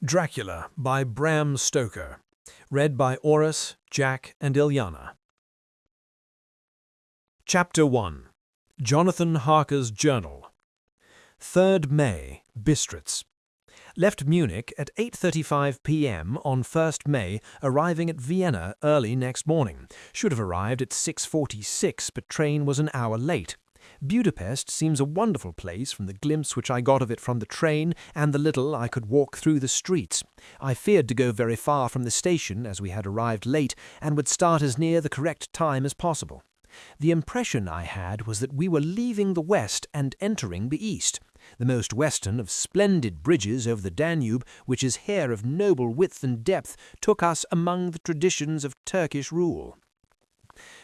Dracula by Bram Stoker. Read by Oris, Jack, and Ilyana. Chapter 1. Jonathan Harker's Journal. 3rd May, Bistritz. Left Munich at 8:35 p.m. on 1st May, arriving at Vienna early next morning. Should have arrived at 6:46, but train was an hour late. Budapest seems a wonderful place from the glimpse which I got of it from the train and the little I could walk through the streets. I feared to go very far from the station, as we had arrived late and would start as near the correct time as possible. The impression I had was that we were leaving the west and entering the east. The most western of splendid bridges over the Danube, which is here of noble width and depth, took us among the traditions of Turkish rule.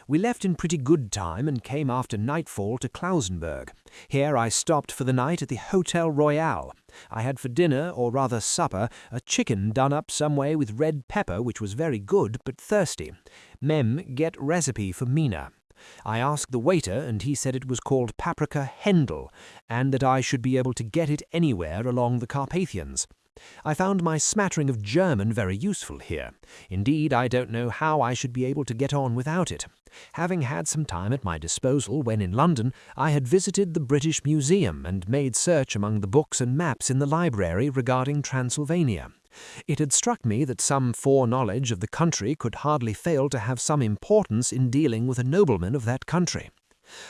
We left in pretty good time and came after nightfall to Klausenburg. Here I stopped for the night at the Hotel Royal. I had for dinner, or rather supper, a chicken done up some way with red pepper, which was very good but thirsty. Mem, get recipe for Mina. I asked the waiter, and he said it was called paprika Hendel, and that I should be able to get it anywhere along the Carpathians. I found my smattering of German very useful here. Indeed, I don't know how I should be able to get on without it. Having had some time at my disposal when in London, I had visited the British Museum and made search among the books and maps in the library regarding Transylvania. It had struck me that some foreknowledge of the country could hardly fail to have some importance in dealing with a nobleman of that country.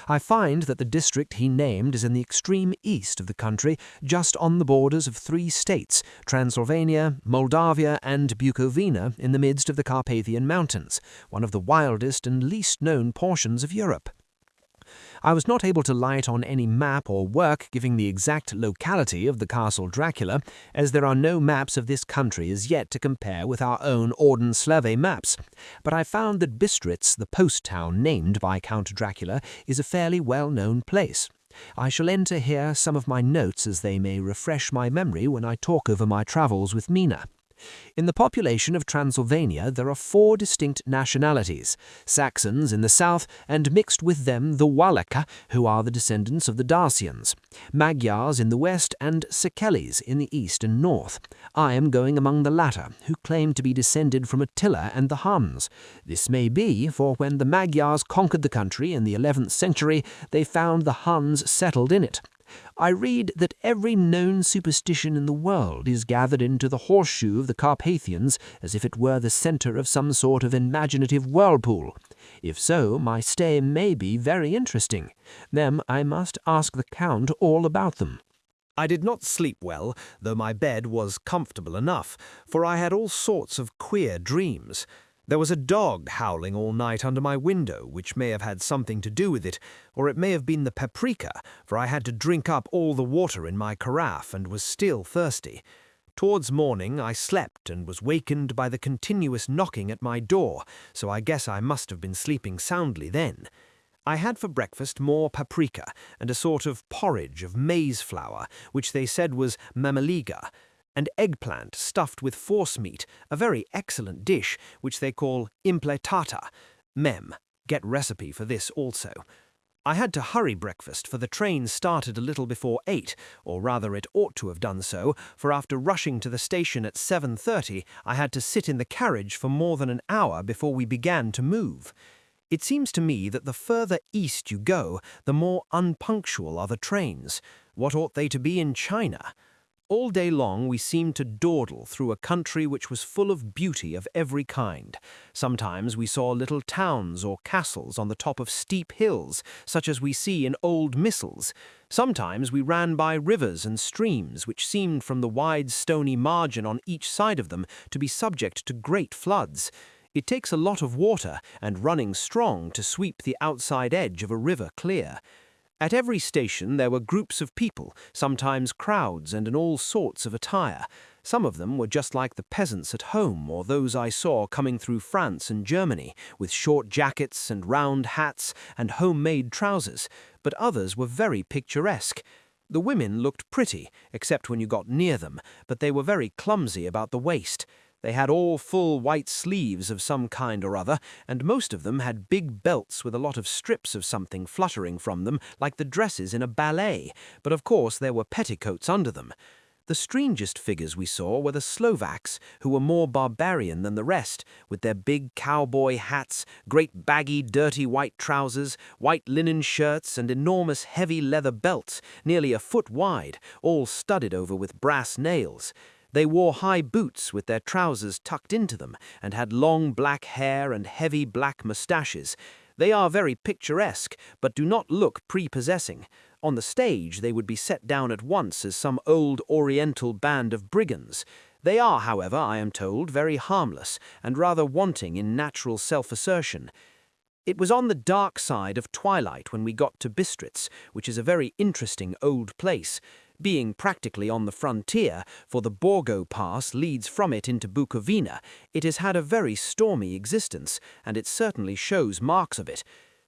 I find that the district he named is in the extreme east of the country, just on the borders of 3 states, Transylvania, Moldavia, and Bukovina, in the midst of the Carpathian Mountains, one of the wildest and least known portions of Europe. I was not able to light on any map or work giving the exact locality of the Castle Dracula, as there are no maps of this country as yet to compare with our own Ordenslave maps, but I found that Bistritz, the post town named by Count Dracula, is a fairly well-known place. I shall enter here some of my notes, as they may refresh my memory when I talk over my travels with Mina. In the population of Transylvania there are 4 distinct nationalities: Saxons in the south, and mixed with them the Wallacka, who are the descendants of the Dacians, Magyars in the west, and Sekeles in the east and north. I am going among the latter, who claim to be descended from Attila and the Huns. This may be, for when the Magyars conquered the country in the 11th century, they found the Huns settled in it. I read that every known superstition in the world is gathered into the horseshoe of the Carpathians, as if it were the centre of some sort of imaginative whirlpool. If so, my stay may be very interesting. Then I must ask the Count all about them. I did not sleep well, though my bed was comfortable enough, for I had all sorts of queer dreams. There was a dog howling all night under my window, which may have had something to do with it, or it may have been the paprika, for I had to drink up all the water in my carafe and was still thirsty. Towards morning I slept and was wakened by the continuous knocking at my door, so I guess I must have been sleeping soundly then. I had for breakfast more paprika and a sort of porridge of maize flour, which they said was mamaliga, and eggplant stuffed with forcemeat, a very excellent dish, which they call impletata. Mem, get recipe for this also. I had to hurry breakfast, for the train started a little before 8, or rather it ought to have done so, for after rushing to the station at 7:30, I had to sit in the carriage for more than an hour before we began to move. It seems to me that the further east you go, the more unpunctual are the trains. What ought they to be in China? All day long we seemed to dawdle through a country which was full of beauty of every kind. Sometimes we saw little towns or castles on the top of steep hills, such as we see in old missals. Sometimes we ran by rivers and streams which seemed from the wide stony margin on each side of them to be subject to great floods. It takes a lot of water and running strong to sweep the outside edge of a river clear. At every station there were groups of people, sometimes crowds and in all sorts of attire. Some of them were just like the peasants at home, or those I saw coming through France and Germany, with short jackets and round hats and homemade trousers, but others were very picturesque. The women looked pretty, except when you got near them, but they were very clumsy about the waist. They had all full white sleeves of some kind or other, and most of them had big belts with a lot of strips of something fluttering from them like the dresses in a ballet, but of course there were petticoats under them. The strangest figures we saw were the Slovaks, who were more barbarian than the rest, with their big cowboy hats, great baggy, dirty white trousers, white linen shirts, and enormous heavy leather belts, nearly a foot wide, all studded over with brass nails. They wore high boots with their trousers tucked into them, and had long black hair and heavy black moustaches. They are very picturesque, but do not look prepossessing. On the stage they would be set down at once as some old oriental band of brigands. They are, however, I am told, very harmless, and rather wanting in natural self-assertion. It was on the dark side of twilight when we got to Bistritz, which is a very interesting old place. Being practically on the frontier, for the Borgo Pass leads from it into Bukovina, it has had a very stormy existence, and it certainly shows marks of it.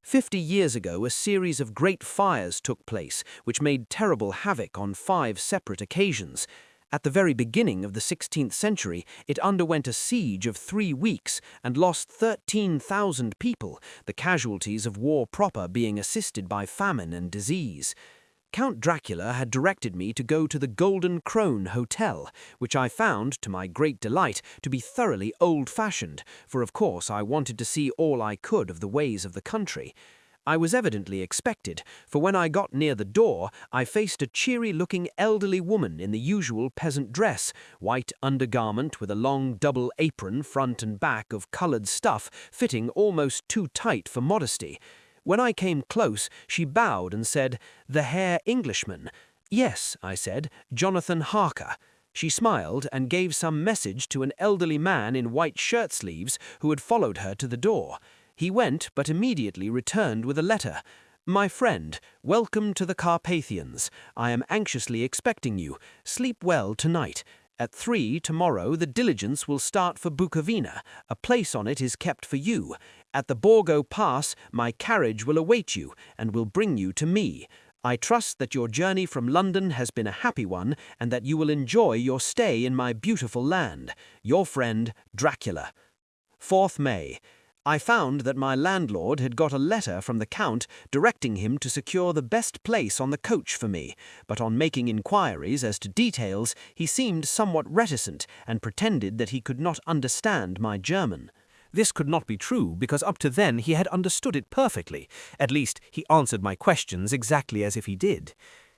50 years ago, a series of great fires took place, which made terrible havoc on 5 separate occasions. At the very beginning of the 16th century, it underwent a siege of 3 weeks and lost 13,000 people, the casualties of war proper being assisted by famine and disease. Count Dracula had directed me to go to the Golden Krone Hotel, which I found, to my great delight, to be thoroughly old-fashioned, for of course I wanted to see all I could of the ways of the country. I was evidently expected, for when I got near the door, I faced a cheery-looking elderly woman in the usual peasant dress, white undergarment with a long double apron front and back of coloured stuff fitting almost too tight for modesty. When I came close, she bowed and said, "The Herr Englishman." "Yes," I said, "Jonathan Harker." She smiled and gave some message to an elderly man in white shirt-sleeves who had followed her to the door. He went, but immediately returned with a letter. "My friend, welcome to the Carpathians. I am anxiously expecting you. Sleep well tonight. At 3 tomorrow the diligence will start for Bukovina. A place on it is kept for you. At the Borgo Pass my carriage will await you, and will bring you to me. I trust that your journey from London has been a happy one, and that you will enjoy your stay in my beautiful land. Your friend, Dracula. 4th May. I found that my landlord had got a letter from the Count directing him to secure the best place on the coach for me, but on making inquiries as to details, he seemed somewhat reticent and pretended that he could not understand my German. This could not be true, because up to then he had understood it perfectly. At least, he answered my questions exactly as if he did.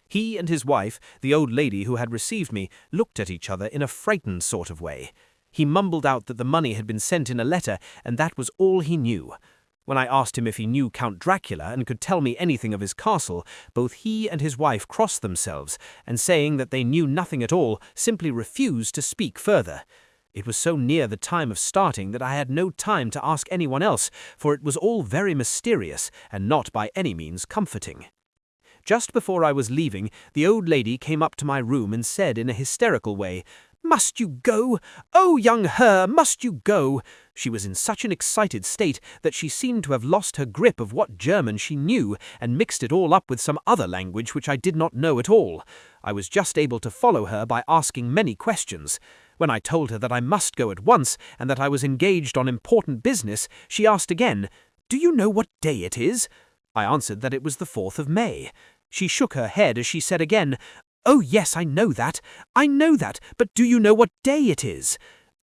He and his wife, the old lady who had received me, looked at each other in a frightened sort of way. He mumbled out that the money had been sent in a letter, and that was all he knew. When I asked him if he knew Count Dracula and could tell me anything of his castle, both he and his wife crossed themselves, and saying that they knew nothing at all, simply refused to speak further. It was so near the time of starting that I had no time to ask anyone else, for it was all very mysterious and not by any means comforting. Just before I was leaving, the old lady came up to my room and said in a hysterical way, "Must you go? Oh, young Herr, must you go?" She was in such an excited state that she seemed to have lost her grip of what German she knew and mixed it all up with some other language which I did not know at all. I was just able to follow her by asking many questions. When I told her that I must go at once and that I was engaged on important business, she asked again, "Do you know what day it is?" I answered that it was the 4th of May. She shook her head as she said again, "Oh yes, I know that, but do you know what day it is?"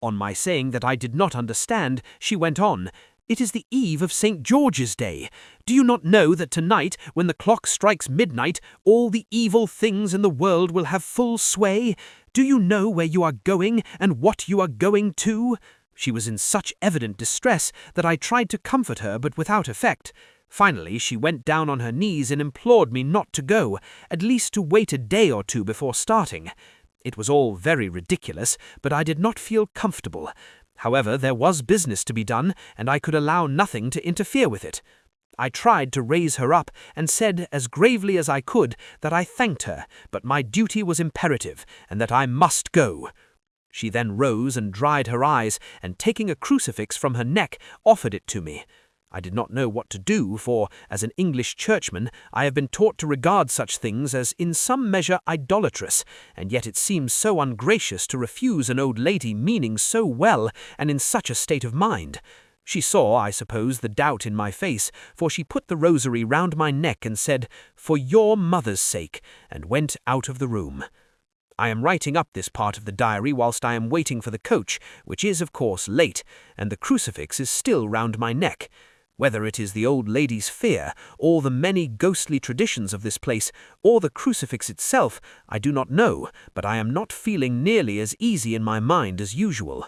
On my saying that I did not understand, she went on, "It is the eve of St. George's Day. Do you not know that tonight, when the clock strikes midnight, all the evil things in the world will have full sway? Do you know where you are going and what you are going to?" She was in such evident distress that I tried to comfort her, but without effect. Finally, she went down on her knees and implored me not to go, at least to wait a day or 2 before starting. It was all very ridiculous, but I did not feel comfortable. However, there was business to be done, and I could allow nothing to interfere with it. I tried to raise her up, and said as gravely as I could that I thanked her, but my duty was imperative, and that I must go. She then rose and dried her eyes, and taking a crucifix from her neck, offered it to me. I did not know what to do, for, as an English churchman, I have been taught to regard such things as in some measure idolatrous, and yet it seems so ungracious to refuse an old lady meaning so well and in such a state of mind. She saw, I suppose, the doubt in my face, for she put the rosary round my neck and said, "For your mother's sake," and went out of the room. I am writing up this part of the diary whilst I am waiting for the coach, which is, of course, late, and the crucifix is still round my neck. Whether it is the old lady's fear, or the many ghostly traditions of this place, or the crucifix itself, I do not know, but I am not feeling nearly as easy in my mind as usual.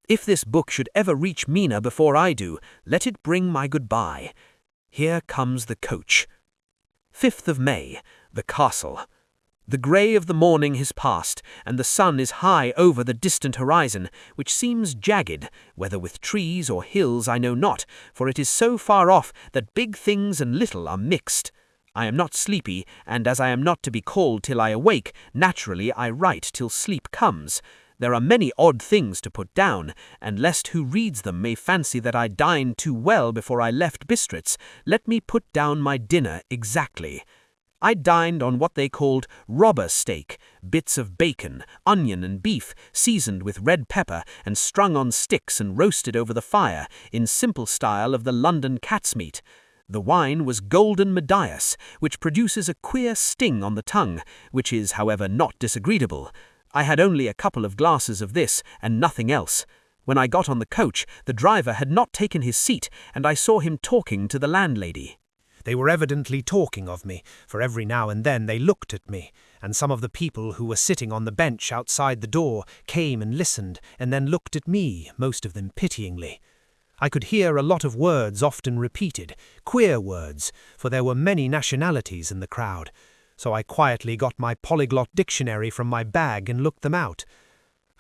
If this book should ever reach Mina before I do, let it bring my goodbye. Here comes the coach. 5th of May, the castle. The grey of the morning has passed, and the sun is high over the distant horizon, which seems jagged, whether with trees or hills I know not, for it is so far off that big things and little are mixed. I am not sleepy, and as I am not to be called till I awake, naturally I write till sleep comes. There are many odd things to put down, and lest who reads them may fancy that I dined too well before I left Bistritz, let me put down my dinner exactly. I dined on what they called robber steak, bits of bacon, onion and beef, seasoned with red pepper and strung on sticks and roasted over the fire, in simple style of the London cat's meat. The wine was golden Medias, which produces a queer sting on the tongue, which is, however, not disagreeable. I had only a couple of glasses of this, and nothing else. When I got on the coach, the driver had not taken his seat, and I saw him talking to the landlady. They were evidently talking of me, for every now and then they looked at me, and some of the people who were sitting on the bench outside the door came and listened, and then looked at me, most of them pityingly. I could hear a lot of words often repeated, queer words, for there were many nationalities in the crowd, so I quietly got my polyglot dictionary from my bag and looked them out.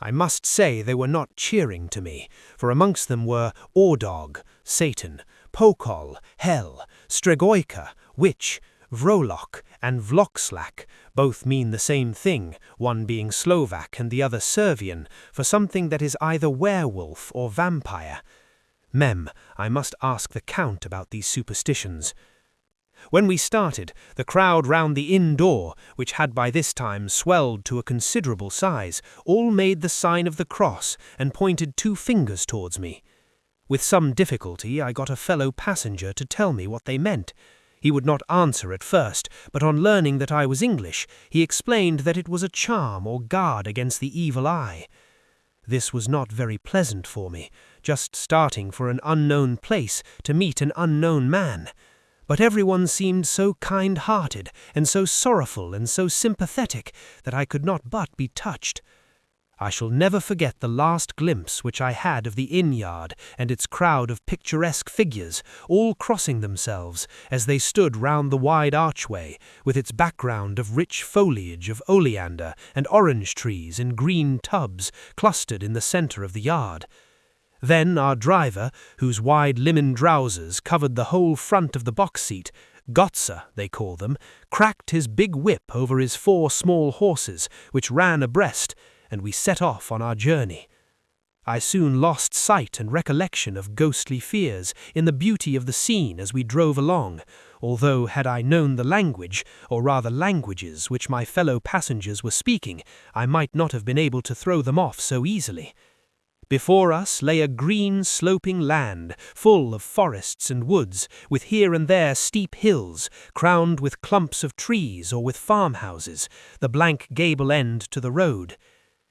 I must say they were not cheering to me, for amongst them were Ordog, Satan, Pokol, Hell, Stregoica, Witch, Vrolok, and Vlokslak. Both mean the same thing, one being Slovak and the other Servian, for something that is either werewolf or vampire. Mem, I must ask the Count about these superstitions. When we started, the crowd round the inn door, which had by this time swelled to a considerable size, all made the sign of the cross and pointed 2 fingers towards me. With some difficulty I got a fellow passenger to tell me what they meant. He would not answer at first, but on learning that I was English, he explained that it was a charm or guard against the evil eye. This was not very pleasant for me, just starting for an unknown place to meet an unknown man. But everyone seemed so kind-hearted and so sorrowful and so sympathetic that I could not but be touched. I shall never forget the last glimpse which I had of the inn-yard and its crowd of picturesque figures, all crossing themselves as they stood round the wide archway, with its background of rich foliage of oleander and orange trees in green tubs clustered in the centre of the yard. Then our driver, whose wide linen trousers covered the whole front of the box seat, Gotze, they call them, cracked his big whip over his 4 small horses, which ran abreast, and we set off on our journey. I soon lost sight and recollection of ghostly fears in the beauty of the scene as we drove along, although had I known the language, or rather languages, which my fellow passengers were speaking, I might not have been able to throw them off so easily. Before us lay a green sloping land, full of forests and woods, with here and there steep hills, crowned with clumps of trees or with farmhouses, the blank gable end to the road.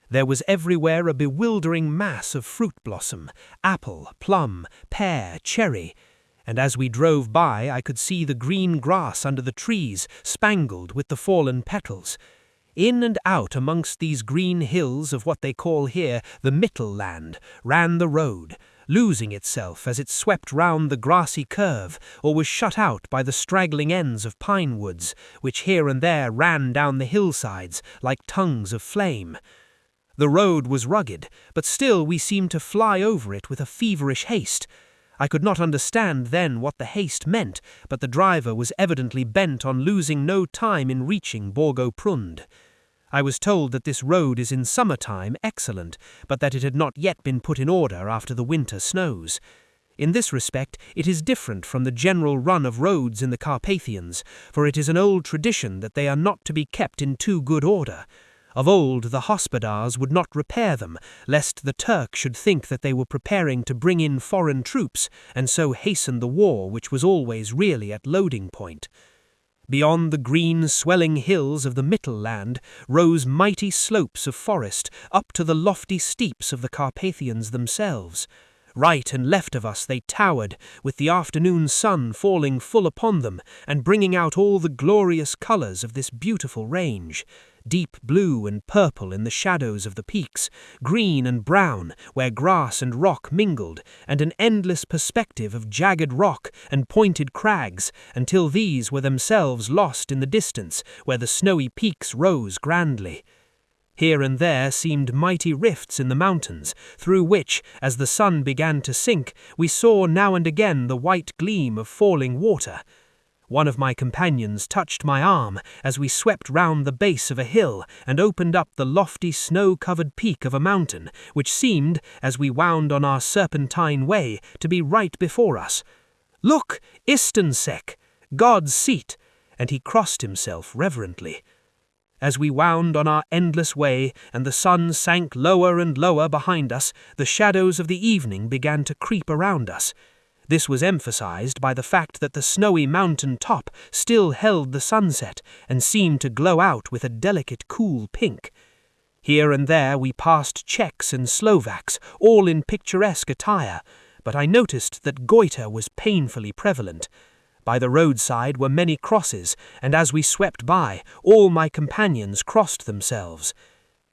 There was everywhere a bewildering mass of fruit blossom, apple, plum, pear, cherry, and as we drove by I could see the green grass under the trees spangled with the fallen petals. In and out amongst these green hills of what they call here the Mittelland ran the road, losing itself as it swept round the grassy curve or was shut out by the straggling ends of pine woods, which here and there ran down the hillsides like tongues of flame. The road was rugged, but still we seemed to fly over it with a feverish haste. I could not understand then what the haste meant, but the driver was evidently bent on losing no time in reaching Borgo Prund. I was told that this road is in summer-time excellent, but that it had not yet been put in order after the winter snows. In this respect it is different from the general run of roads in the Carpathians, for it is an old tradition that they are not to be kept in too good order. Of old the hospodars would not repair them, lest the Turk should think that they were preparing to bring in foreign troops, and so hasten the war which was always really at loading point. Beyond the green, swelling hills of the Mittelland rose mighty slopes of forest up to the lofty steeps of the Carpathians themselves. Right and left of us they towered, with the afternoon sun falling full upon them and bringing out all the glorious colours of this beautiful range. Deep blue and purple in the shadows of the peaks, green and brown where grass and rock mingled, and an endless perspective of jagged rock and pointed crags, until these were themselves lost in the distance where the snowy peaks rose grandly. Here and there seemed mighty rifts in the mountains, through which, as the sun began to sink, we saw now and again the white gleam of falling water. One of my companions touched my arm as we swept round the base of a hill and opened up the lofty snow-covered peak of a mountain, which seemed, as we wound on our serpentine way, to be right before us. "Look, Istansek, God's seat!" and he crossed himself reverently. As we wound on our endless way and the sun sank lower and lower behind us, the shadows of the evening began to creep around us. This was emphasized by the fact that the snowy mountain top still held the sunset and seemed to glow out with a delicate cool pink. Here and there we passed Czechs and Slovaks, all in picturesque attire, but I noticed that goiter was painfully prevalent. By the roadside were many crosses, and as we swept by, all my companions crossed themselves.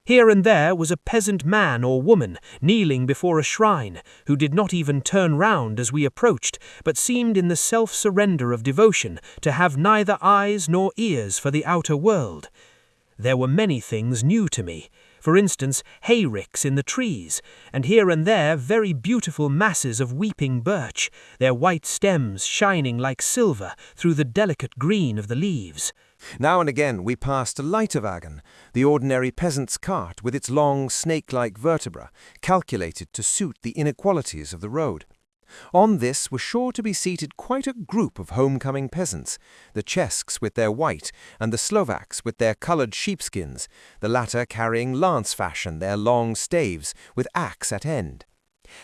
Here and there was a peasant man or woman kneeling before a shrine, who did not even turn round as we approached, but seemed in the self-surrender of devotion to have neither eyes nor ears for the outer world. There were many things new to me, for instance, hayricks in the trees, and here and there very beautiful masses of weeping birch, their white stems shining like silver through the delicate green of the leaves. Now and again we passed a Leiterwagen, the ordinary peasant's cart with its long snake-like vertebra, calculated to suit the inequalities of the road. On this were sure to be seated quite a group of homecoming peasants, the Czechs with their white, and the Slovaks with their coloured sheepskins, the latter carrying lance-fashion their long staves, with axe at end.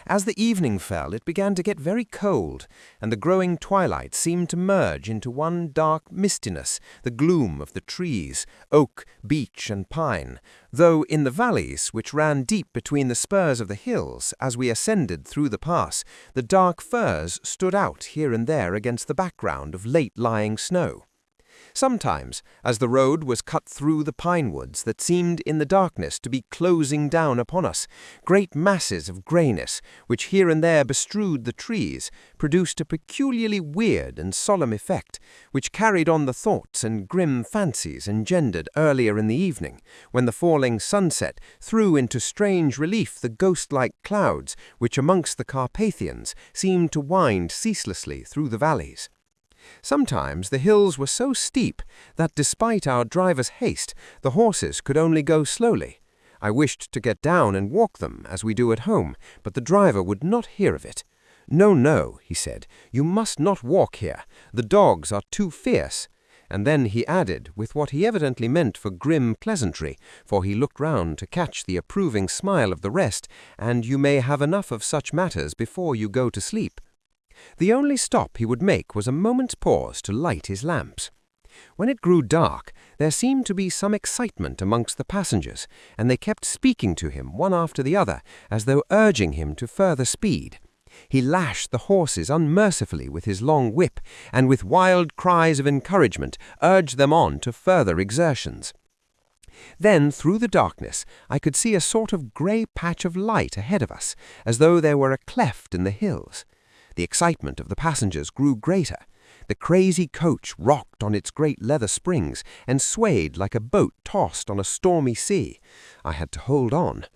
As the evening fell, it began to get very cold, and the growing twilight seemed to merge into one dark mistiness, the gloom of the trees, oak, beech, and pine, though in the valleys, which ran deep between the spurs of the hills, as we ascended through the pass, the dark firs stood out here and there against the background of late-lying snow. Sometimes, as the road was cut through the pine woods that seemed in the darkness to be closing down upon us, great masses of greyness, which here and there bestrewed the trees, produced a peculiarly weird and solemn effect, which carried on the thoughts and grim fancies engendered earlier in the evening, when the falling sunset threw into strange relief the ghost-like clouds which amongst the Carpathians seemed to wind ceaselessly through the valleys. Sometimes the hills were so steep that, despite our driver's haste, the horses could only go slowly. I wished to get down and walk them, as we do at home, but the driver would not hear of it. "No, no," he said, "you must not walk here. The dogs are too fierce." And then he added, with what he evidently meant for grim pleasantry, for he looked round to catch the approving smile of the rest, "and you may have enough of such matters before you go to sleep." The only stop he would make was a moment's pause to light his lamps. When it grew dark, there seemed to be some excitement amongst the passengers, and they kept speaking to him one after the other, as though urging him to further speed. He lashed the horses unmercifully with his long whip, and with wild cries of encouragement urged them on to further exertions. Then, through the darkness, I could see a sort of grey patch of light ahead of us, as though there were a cleft in the hills. The excitement of the passengers grew greater. The crazy coach rocked on its great leather springs and swayed like a boat tossed on a stormy sea. I had to hold on.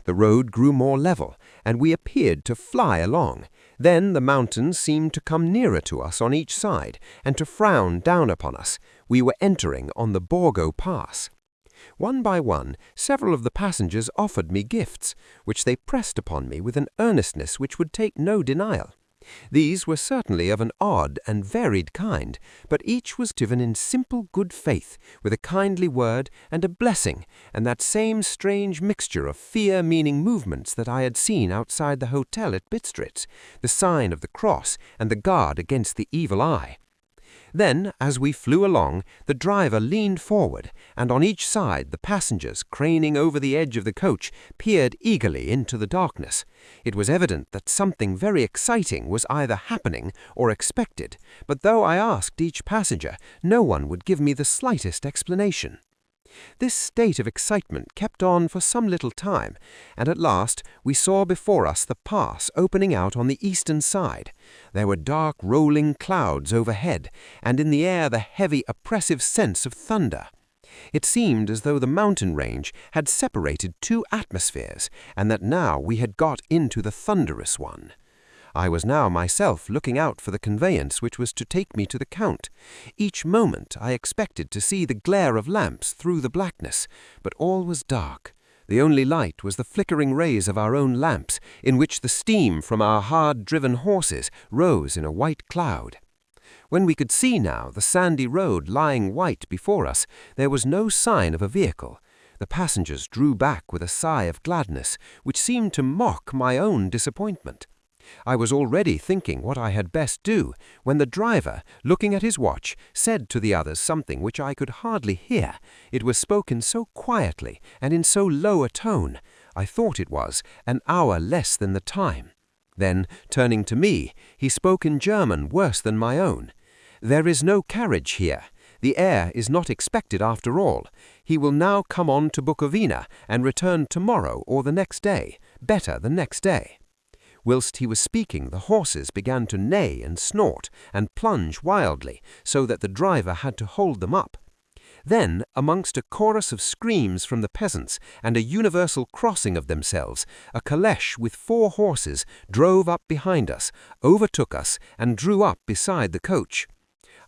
The road grew more level, and we appeared to fly along. Then the mountains seemed to come nearer to us on each side, and to frown down upon us. We were entering on the Borgo Pass. One by one, several of the passengers offered me gifts, which they pressed upon me with an earnestness which would take no denial. These were certainly of an odd and varied kind, but each was given in simple good faith, with a kindly word and a blessing, and that same strange mixture of fear-meaning movements that I had seen outside the hotel at Bistritz, the sign of the cross and the guard against the evil eye. Then, as we flew along, the driver leaned forward, and on each side the passengers, craning over the edge of the coach, peered eagerly into the darkness. It was evident that something very exciting was either happening or expected, but though I asked each passenger, no one would give me the slightest explanation. This state of excitement kept on for some little time, and at last we saw before us the pass opening out on the eastern side. There were dark rolling clouds overhead, and in the air the heavy oppressive sense of thunder. It seemed as though the mountain range had separated two atmospheres, and that now we had got into the thunderous one. I was now myself looking out for the conveyance which was to take me to the Count. Each moment I expected to see the glare of lamps through the blackness, but all was dark. The only light was the flickering rays of our own lamps, in which the steam from our hard-driven horses rose in a white cloud. When we could see now the sandy road lying white before us, there was no sign of a vehicle. The passengers drew back with a sigh of gladness, which seemed to mock my own disappointment. I was already thinking what I had best do, when the driver, looking at his watch, said to the others something which I could hardly hear. It was spoken so quietly and in so low a tone. I thought it was an hour less than the time. Then, turning to me, he spoke in German worse than my own. "There is no carriage here. The heir is not expected after all. He will now come on to Bukovina and return tomorrow or the next day, better the next day." Whilst he was speaking, the horses began to neigh and snort and plunge wildly, so that the driver had to hold them up. Then, amongst a chorus of screams from the peasants and a universal crossing of themselves, a calèche with 4 horses drove up behind us, overtook us, and drew up beside the coach.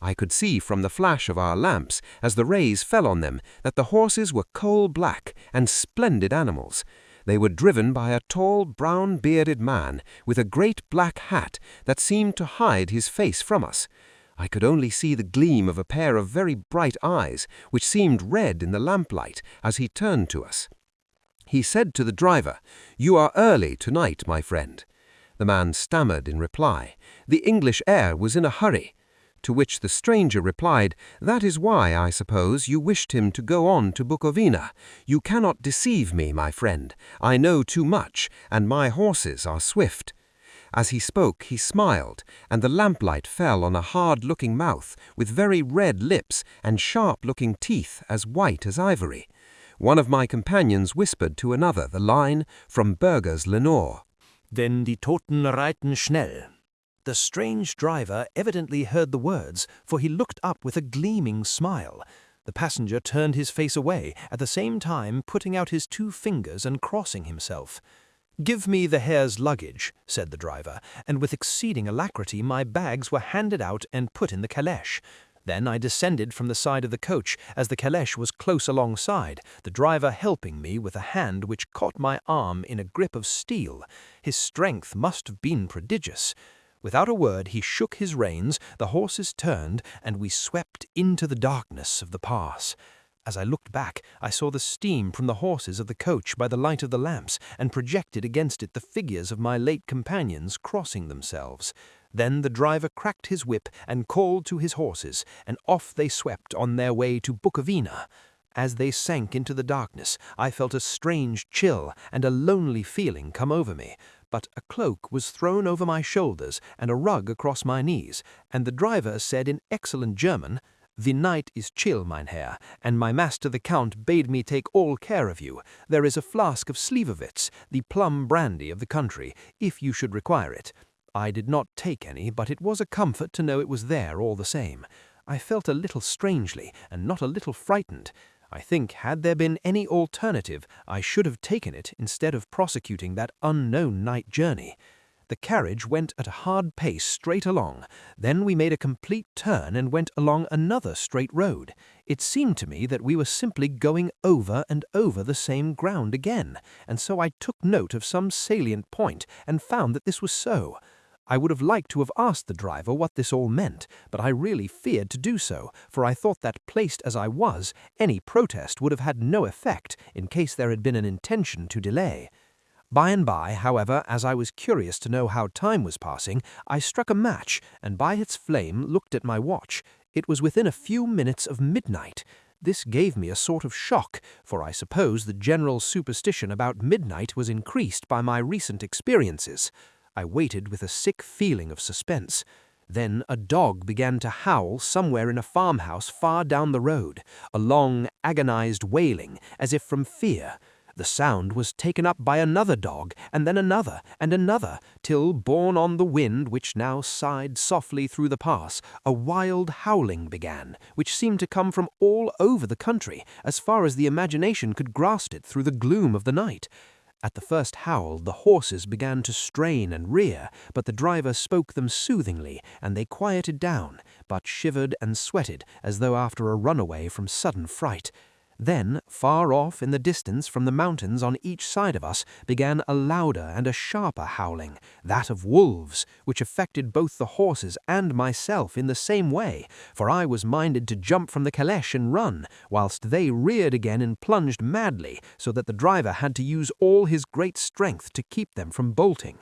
I could see from the flash of our lamps, as the rays fell on them, that the horses were coal-black and splendid animals. They were driven by a tall, brown-bearded man with a great black hat that seemed to hide his face from us. I could only see the gleam of a pair of very bright eyes, which seemed red in the lamplight, as he turned to us. He said to the driver, "You are early tonight, my friend." The man stammered in reply. The English heir was in a hurry. To which the stranger replied, "That is why, I suppose, you wished him to go on to Bukovina. You cannot deceive me, my friend. I know too much, and my horses are swift." As he spoke, he smiled, and the lamplight fell on a hard-looking mouth with very red lips and sharp-looking teeth as white as ivory. One of my companions whispered to another the line from Bürger's Lenore, "Denn die Toten reiten schnell." The strange driver evidently heard the words, for he looked up with a gleaming smile. The passenger turned his face away, at the same time putting out his 2 fingers and crossing himself. "Give me the Herr's luggage," said the driver, and with exceeding alacrity my bags were handed out and put in the calèche. Then I descended from the side of the coach, as the calèche was close alongside, the driver helping me with a hand which caught my arm in a grip of steel. His strength must have been prodigious. Without a word he shook his reins, the horses turned, and we swept into the darkness of the pass. As I looked back, I saw the steam from the horses of the coach by the light of the lamps, and projected against it the figures of my late companions crossing themselves. Then the driver cracked his whip and called to his horses, and off they swept on their way to Bukovina. As they sank into the darkness, I felt a strange chill and a lonely feeling come over me. But a cloak was thrown over my shoulders and a rug across my knees, and the driver said in excellent German, "The night is chill, mein Herr, and my master the Count bade me take all care of you. There is a flask of Slivovitz, the plum brandy of the country, if you should require it." I did not take any, but it was a comfort to know it was there all the same. I felt a little strangely, and not a little frightened. I think, had there been any alternative, I should have taken it instead of prosecuting that unknown night journey. The carriage went at a hard pace straight along. Then we made a complete turn and went along another straight road. It seemed to me that we were simply going over and over the same ground again, and so I took note of some salient point and found that this was so. I would have liked to have asked the driver what this all meant, but I really feared to do so, for I thought that, placed as I was, any protest would have had no effect in case there had been an intention to delay. By and by, however, as I was curious to know how time was passing, I struck a match, and by its flame looked at my watch. It was within a few minutes of midnight. This gave me a sort of shock, for I suppose the general superstition about midnight was increased by my recent experiences. I waited with a sick feeling of suspense. Then a dog began to howl somewhere in a farmhouse far down the road, a long, agonized wailing, as if from fear. The sound was taken up by another dog, and then another, and another, till, borne on the wind which now sighed softly through the pass, a wild howling began, which seemed to come from all over the country, as far as the imagination could grasp it through the gloom of the night. At the first howl, the horses began to strain and rear, but the driver spoke them soothingly, and they quieted down, but shivered and sweated as though after a runaway from sudden fright. Then, far off in the distance from the mountains on each side of us, began a louder and a sharper howling, that of wolves, which affected both the horses and myself in the same way, for I was minded to jump from the caleche and run, whilst they reared again and plunged madly, so that the driver had to use all his great strength to keep them from bolting.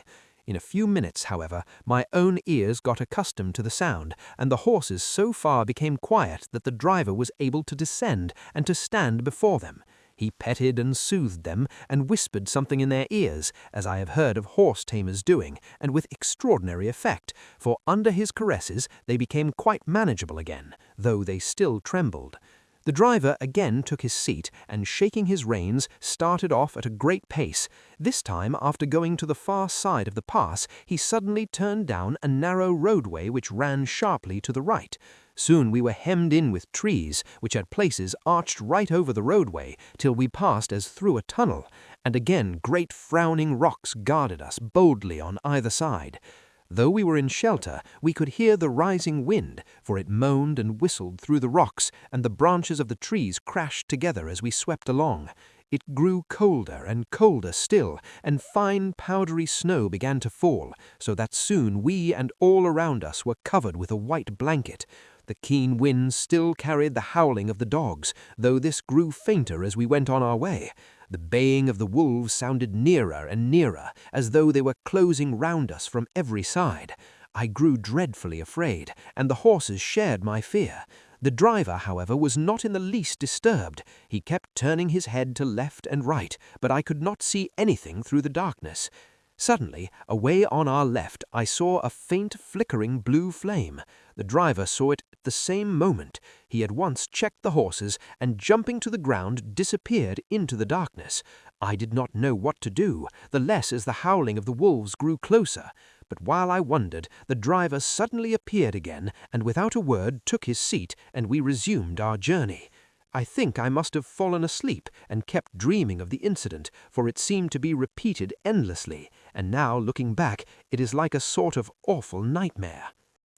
In a few minutes, however, my own ears got accustomed to the sound, and the horses so far became quiet that the driver was able to descend and to stand before them. He petted and soothed them, and whispered something in their ears, as I have heard of horse-tamers doing, and with extraordinary effect, for under his caresses they became quite manageable again, though they still trembled. The driver again took his seat, and shaking his reins, started off at a great pace. This time, after going to the far side of the pass, he suddenly turned down a narrow roadway which ran sharply to the right. Soon we were hemmed in with trees, which at places arched right over the roadway, till we passed as through a tunnel, and again great frowning rocks guarded us boldly on either side. Though we were in shelter, we could hear the rising wind, for it moaned and whistled through the rocks, and the branches of the trees crashed together as we swept along. It grew colder and colder still, and fine powdery snow began to fall, so that soon we and all around us were covered with a white blanket. The keen wind still carried the howling of the dogs, though this grew fainter as we went on our way. The baying of the wolves sounded nearer and nearer, as though they were closing round us from every side. I grew dreadfully afraid, and the horses shared my fear. The driver, however, was not in the least disturbed. He kept turning his head to left and right, but I could not see anything through the darkness. Suddenly, away on our left, I saw a faint flickering blue flame. The driver saw it at the same moment. He at once checked the horses, and jumping to the ground, disappeared into the darkness. I did not know what to do, the less as the howling of the wolves grew closer. But while I wondered, the driver suddenly appeared again, and without a word took his seat, and we resumed our journey. I think I must have fallen asleep and kept dreaming of the incident, for it seemed to be repeated endlessly, and now, looking back, it is like a sort of awful nightmare.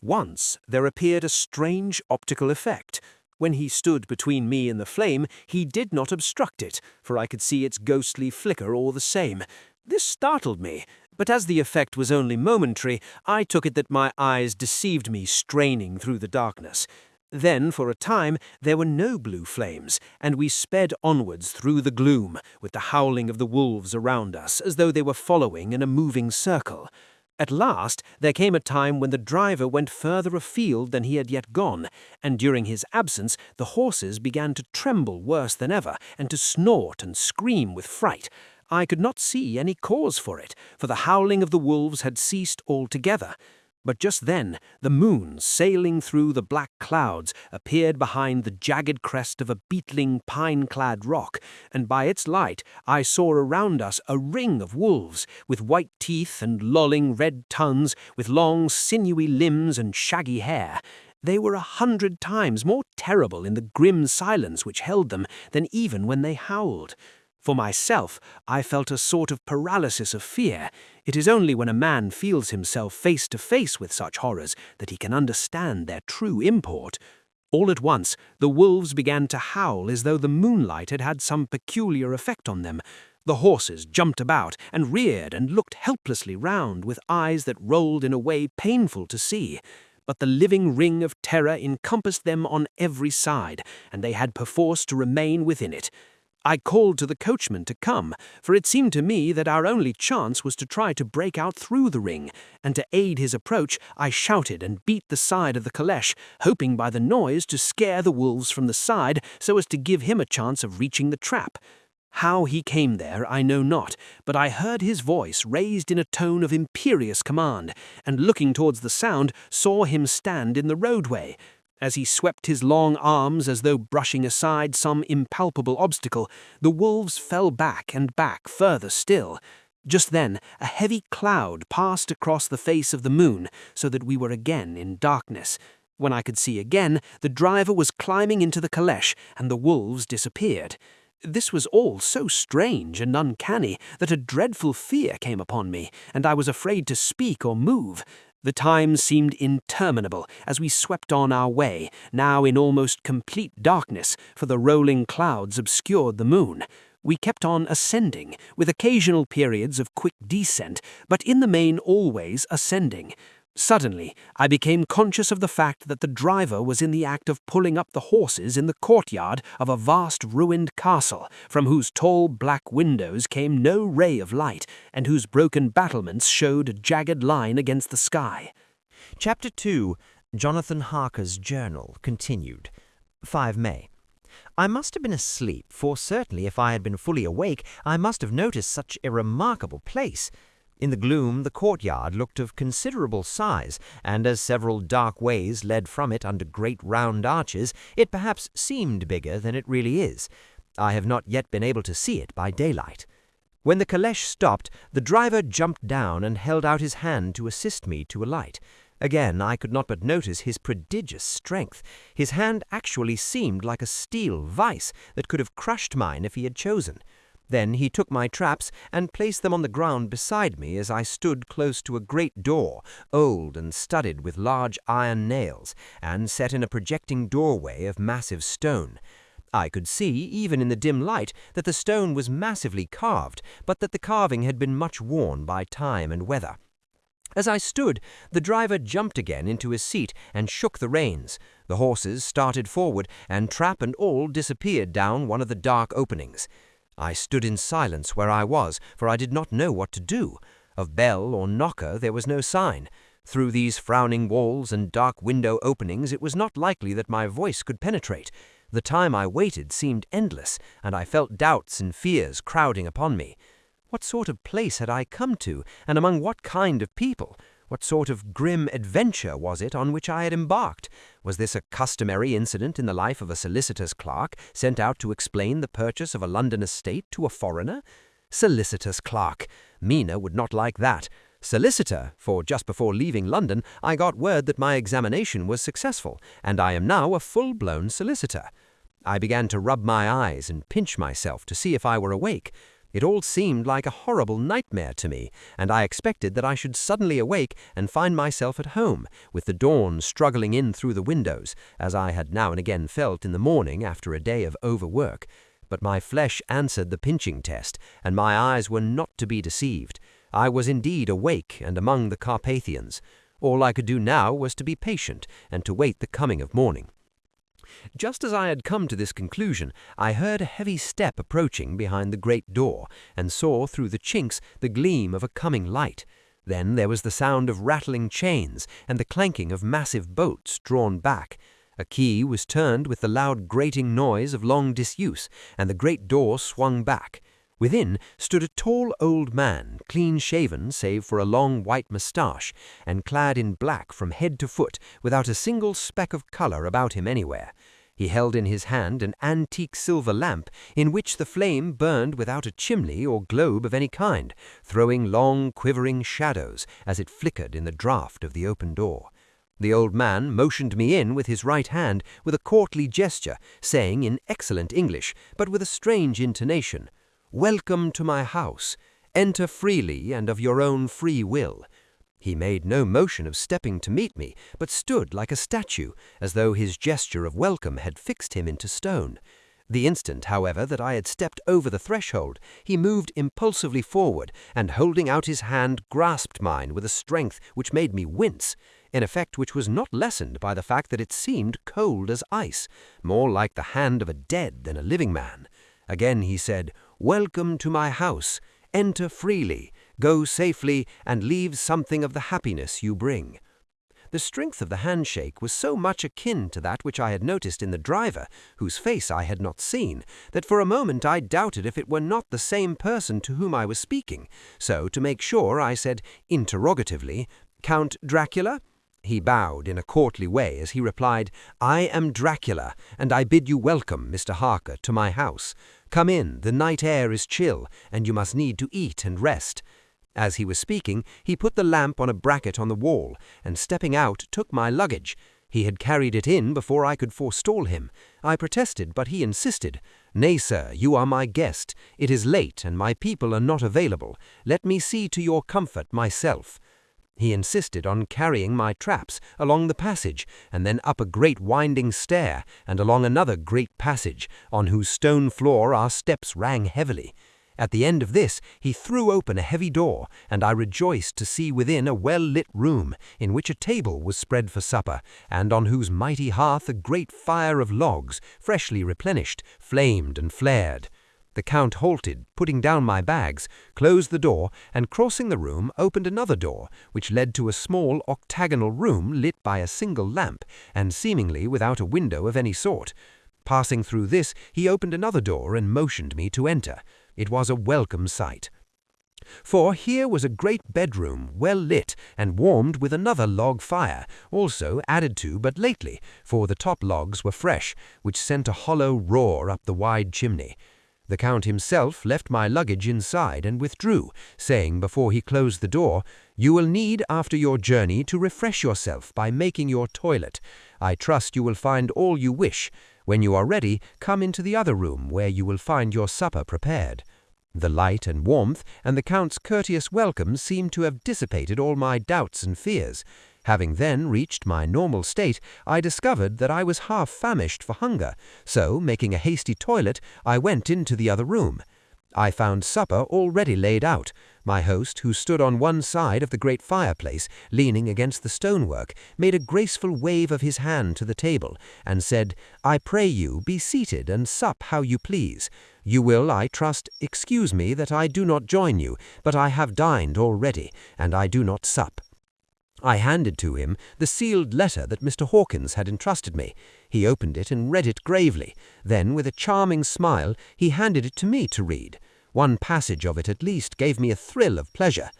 Once there appeared a strange optical effect. When he stood between me and the flame, he did not obstruct it, for I could see its ghostly flicker all the same. This startled me, but as the effect was only momentary, I took it that my eyes deceived me straining through the darkness. Then, for a time, there were no blue flames, and we sped onwards through the gloom, with the howling of the wolves around us, as though they were following in a moving circle. At last, there came a time when the driver went further afield than he had yet gone, and during his absence the horses began to tremble worse than ever, and to snort and scream with fright. I could not see any cause for it, for the howling of the wolves had ceased altogether. But just then, the moon, sailing through the black clouds, appeared behind the jagged crest of a beetling, pine-clad rock, and by its light I saw around us a ring of wolves, with white teeth and lolling red tongues, with long, sinewy limbs and shaggy hair. They were 100 times more terrible in the grim silence which held them than even when they howled. For myself, I felt a sort of paralysis of fear. It is only when a man feels himself face to face with such horrors that he can understand their true import. All at once, the wolves began to howl as though the moonlight had had some peculiar effect on them. The horses jumped about and reared and looked helplessly round with eyes that rolled in a way painful to see. But the living ring of terror encompassed them on every side, and they had perforce to remain within it. I called to the coachman to come, for it seemed to me that our only chance was to try to break out through the ring, and to aid his approach I shouted and beat the side of the caleche, hoping by the noise to scare the wolves from the side so as to give him a chance of reaching the trap. How he came there I know not, but I heard his voice raised in a tone of imperious command, and looking towards the sound saw him stand in the roadway. As he swept his long arms as though brushing aside some impalpable obstacle, the wolves fell back and back further still. Just then a heavy cloud passed across the face of the moon, so that we were again in darkness. When I could see again, the driver was climbing into the caleche, and the wolves disappeared. This was all so strange and uncanny that a dreadful fear came upon me, and I was afraid to speak or move. The time seemed interminable as we swept on our way, now in almost complete darkness, for the rolling clouds obscured the moon. We kept on ascending, with occasional periods of quick descent, but in the main always ascending. Suddenly, I became conscious of the fact that the driver was in the act of pulling up the horses in the courtyard of a vast ruined castle, from whose tall black windows came no ray of light, and whose broken battlements showed a jagged line against the sky. Chapter 2, Jonathan Harker's Journal, continued. 5 May. I must have been asleep, for certainly if I had been fully awake, I must have noticed such a remarkable place. In the gloom, the courtyard looked of considerable size, and as several dark ways led from it under great round arches, it perhaps seemed bigger than it really is. I have not yet been able to see it by daylight. When the caleche stopped, the driver jumped down and held out his hand to assist me to alight. Again, I could not but notice his prodigious strength. His hand actually seemed like a steel vice that could have crushed mine if he had chosen. Then he took my traps and placed them on the ground beside me as I stood close to a great door, old and studded with large iron nails, and set in a projecting doorway of massive stone. I could see, even in the dim light, that the stone was massively carved, but that the carving had been much worn by time and weather. As I stood, the driver jumped again into his seat and shook the reins. The horses started forward, and trap and all disappeared down one of the dark openings. I stood in silence where I was, for I did not know what to do. Of bell or knocker there was no sign. Through these frowning walls and dark window openings it was not likely that my voice could penetrate. The time I waited seemed endless, and I felt doubts and fears crowding upon me. What sort of place had I come to, and among what kind of people? What sort of grim adventure was it on which I had embarked? Was this a customary incident in the life of a solicitor's clerk sent out to explain the purchase of a London estate to a foreigner? Solicitor's clerk. Mina would not like that. Solicitor, for just before leaving London I got word that my examination was successful, and I am now a full-blown solicitor. I began to rub my eyes and pinch myself to see if I were awake. It all seemed like a horrible nightmare to me, and I expected that I should suddenly awake and find myself at home, with the dawn struggling in through the windows, as I had now and again felt in the morning after a day of overwork. But my flesh answered the pinching test, and my eyes were not to be deceived. I was indeed awake and among the Carpathians. All I could do now was to be patient and to wait the coming of morning. Just as I had come to this conclusion, I heard a heavy step approaching behind the great door, and saw through the chinks the gleam of a coming light. Then there was the sound of rattling chains and the clanking of massive bolts drawn back. A key was turned with the loud grating noise of long disuse, and the great door swung back. Within stood a tall old man, clean-shaven save for a long white moustache, and clad in black from head to foot, without a single speck of colour about him anywhere. He held in his hand an antique silver lamp, in which the flame burned without a chimney or globe of any kind, throwing long quivering shadows as it flickered in the draught of the open door. The old man motioned me in with his right hand with a courtly gesture, saying in excellent English, but with a strange intonation, "Welcome to my house. Enter freely and of your own free will." He made no motion of stepping to meet me, but stood like a statue, as though his gesture of welcome had fixed him into stone. The instant, however, that I had stepped over the threshold, he moved impulsively forward, and holding out his hand grasped mine with a strength which made me wince, an effect which was not lessened by the fact that it seemed cold as ice, more like the hand of a dead than a living man. Again he said, "Welcome to my house. Enter freely, go safely, and leave something of the happiness you bring." The strength of the handshake was so much akin to that which I had noticed in the driver, whose face I had not seen, that for a moment I doubted if it were not the same person to whom I was speaking. So, to make sure, I said interrogatively, "Count Dracula?" He bowed in a courtly way as he replied, "I am Dracula, and I bid you welcome, Mr. Harker, to my house. Come in, the night air is chill, and you must need to eat and rest." As he was speaking, he put the lamp on a bracket on the wall, and stepping out, took my luggage. He had carried it in before I could forestall him. I protested, but he insisted. "Nay, sir, you are my guest. It is late, and my people are not available. Let me see to your comfort myself." He insisted on carrying my traps along the passage, and then up a great winding stair, and along another great passage, on whose stone floor our steps rang heavily. At the end of this, he threw open a heavy door, and I rejoiced to see within a well-lit room, in which a table was spread for supper, and on whose mighty hearth a great fire of logs, freshly replenished, flamed and flared. The Count halted, putting down my bags, closed the door, and crossing the room, opened another door, which led to a small octagonal room lit by a single lamp, and seemingly without a window of any sort. Passing through this, he opened another door and motioned me to enter. It was a welcome sight. For here was a great bedroom, well lit, and warmed with another log fire, also added to but lately, for the top logs were fresh, which sent a hollow roar up the wide chimney. The Count himself left my luggage inside and withdrew, saying before he closed the door, "You will need after your journey to refresh yourself by making your toilet. I trust you will find all you wish. When you are ready, come into the other room where you will find your supper prepared." The light and warmth and the Count's courteous welcome seemed to have dissipated all my doubts and fears. Having then reached my normal state, I discovered that I was half famished for hunger, so, making a hasty toilet, I went into the other room. I found supper already laid out. My host, who stood on one side of the great fireplace, leaning against the stonework, made a graceful wave of his hand to the table, and said, "I pray you, be seated and sup how you please. You will, I trust, excuse me that I do not join you, but I have dined already, and I do not sup." I handed to him the sealed letter that Mr. Hawkins had entrusted me. He opened it and read it gravely. Then, with a charming smile, he handed it to me to read. One passage of it at least gave me a thrill of pleasure.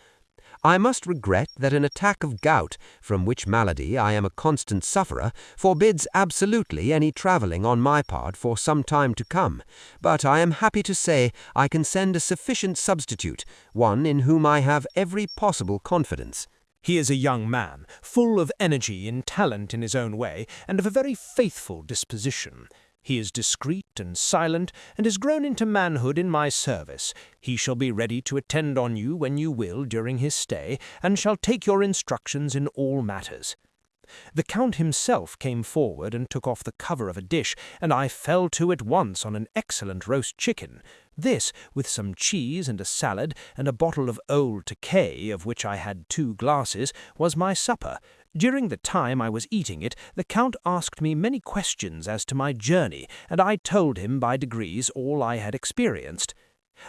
"I must regret that an attack of gout, from which malady I am a constant sufferer, forbids absolutely any travelling on my part for some time to come, but I am happy to say I can send a sufficient substitute, one in whom I have every possible confidence." He is a young man, full of energy and talent in his own way, and of a very faithful disposition. He is discreet and silent, and has grown into manhood in my service. He shall be ready to attend on you when you will during his stay, and shall take your instructions in all matters. The Count himself came forward and took off the cover of a dish, and I fell to at once on an excellent roast chicken. This, with some cheese and a salad, and a bottle of old Tokay, of which I had 2 glasses, was my supper. During the time I was eating it, the Count asked me many questions as to my journey, and I told him by degrees all I had experienced.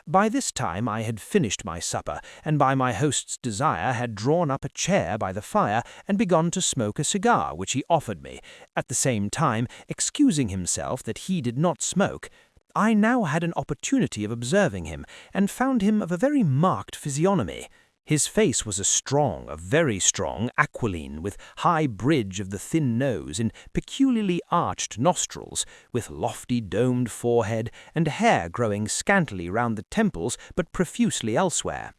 By this time I had finished my supper, and by my host's desire had drawn up a chair by the fire and begun to smoke a cigar which he offered me, at the same time excusing himself that he did not smoke. I now had an opportunity of observing him, and found him of a very marked physiognomy. His face was a very strong aquiline, with high bridge of the thin nose and peculiarly arched nostrils, with lofty domed forehead, and hair growing scantily round the temples but profusely elsewhere.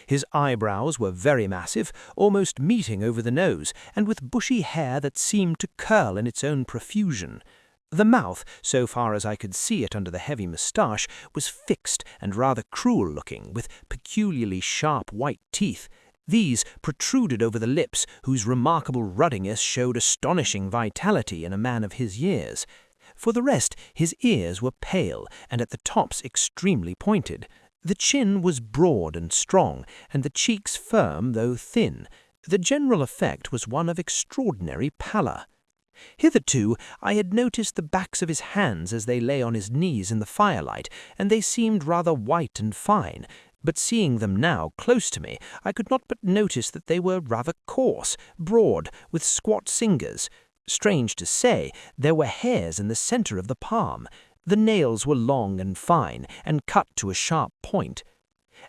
His eyebrows were very massive, almost meeting over the nose, and with bushy hair that seemed to curl in its own profusion. The mouth, so far as I could see it under the heavy moustache, was fixed and rather cruel-looking, with peculiarly sharp white teeth. These protruded over the lips, whose remarkable ruddiness showed astonishing vitality in a man of his years. For the rest, his ears were pale, and at the tops extremely pointed. The chin was broad and strong, and the cheeks firm though thin. The general effect was one of extraordinary pallor. Hitherto I had noticed the backs of his hands as they lay on his knees in the firelight, and they seemed rather white and fine, but seeing them now close to me, I could not but notice that they were rather coarse, broad, with squat fingers. Strange to say, there were hairs in the centre of the palm. The nails were long and fine, and cut to a sharp point.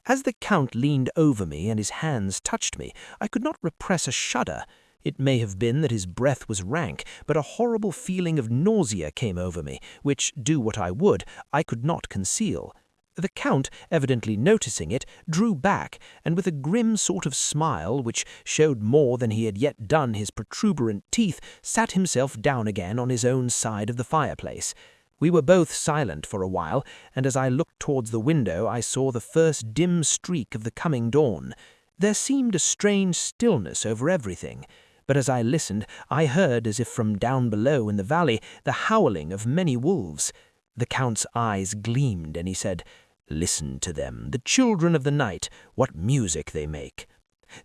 As the Count leaned over me and his hands touched me, I could not repress a shudder. It may have been that his breath was rank, but a horrible feeling of nausea came over me, which, do what I would, I could not conceal. The Count, evidently noticing it, drew back, and with a grim sort of smile, which showed more than he had yet done his protuberant teeth, sat himself down again on his own side of the fireplace. We were both silent for a while, and as I looked towards the window I saw the first dim streak of the coming dawn. There seemed a strange stillness over everything, but as I listened I heard, as if from down below in the valley, the howling of many wolves. The Count's eyes gleamed, and he said, "Listen to them, the children of the night, what music they make."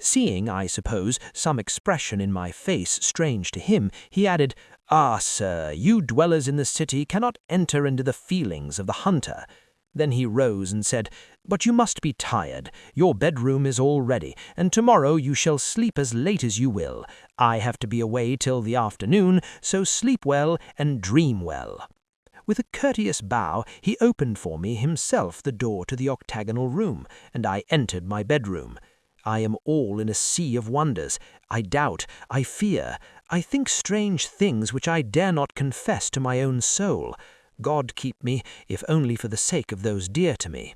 Seeing, I suppose, some expression in my face strange to him, he added, "Ah, sir, you dwellers in the city cannot enter into the feelings of the hunter." Then he rose and said, "But you must be tired. Your bedroom is all ready, and tomorrow you shall sleep as late as you will. I have to be away till the afternoon, so sleep well and dream well." With a courteous bow, he opened for me himself the door to the octagonal room, and I entered my bedroom. I am all in a sea of wonders. I doubt, I fear, I think strange things which I dare not confess to my own soul. God keep me, if only for the sake of those dear to me.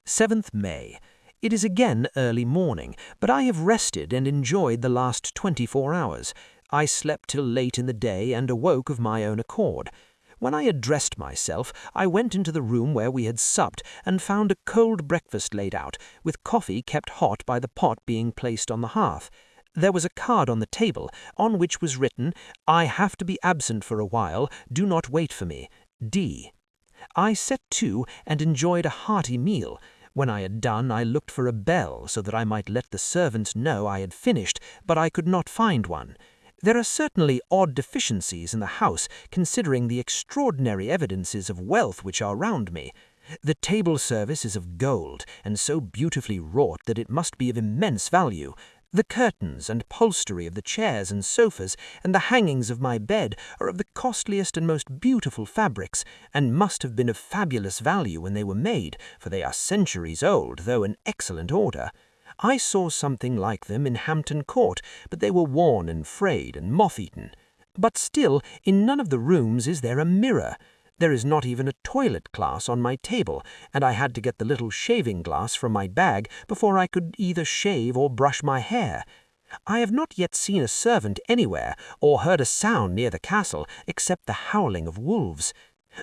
7th May. It is again early morning, but I have rested and enjoyed the last 24 hours. I slept till late in the day and awoke of my own accord. When I had dressed myself, I went into the room where we had supped and found a cold breakfast laid out, with coffee kept hot by the pot being placed on the hearth. There was a card on the table, on which was written, "I have to be absent for a while, do not wait for me. D." I set to and enjoyed a hearty meal. When I had done, I looked for a bell so that I might let the servants know I had finished, but I could not find one. There are certainly odd deficiencies in the house, considering the extraordinary evidences of wealth which are round me. The table service is of gold, and so beautifully wrought that it must be of immense value. The curtains and upholstery of the chairs and sofas, and the hangings of my bed, are of the costliest and most beautiful fabrics, and must have been of fabulous value when they were made, for they are centuries old, though in excellent order. I saw something like them in Hampton Court, but they were worn and frayed and moth-eaten. But still, in none of the rooms is there a mirror. There is not even a toilet glass on my table, and I had to get the little shaving glass from my bag before I could either shave or brush my hair. I have not yet seen a servant anywhere, or heard a sound near the castle, except the howling of wolves.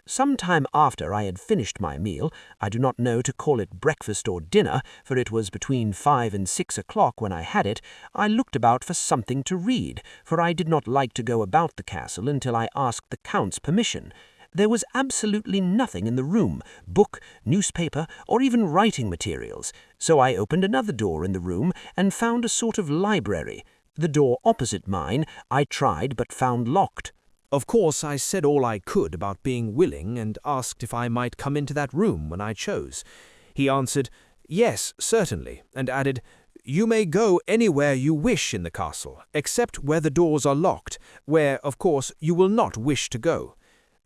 Some time after I had finished my meal, I do not know to call it breakfast or dinner, for it was between 5 and 6 o'clock when I had it, I looked about for something to read, for I did not like to go about the castle until I asked the Count's permission. There was absolutely nothing in the room, book, newspaper, or even writing materials, so I opened another door in the room and found a sort of library. The door opposite mine I tried but found locked. Of course, I said all I could about being willing and asked if I might come into that room when I chose. He answered, "Yes, certainly," and added, "You may go anywhere you wish in the castle, except where the doors are locked, where, of course, you will not wish to go.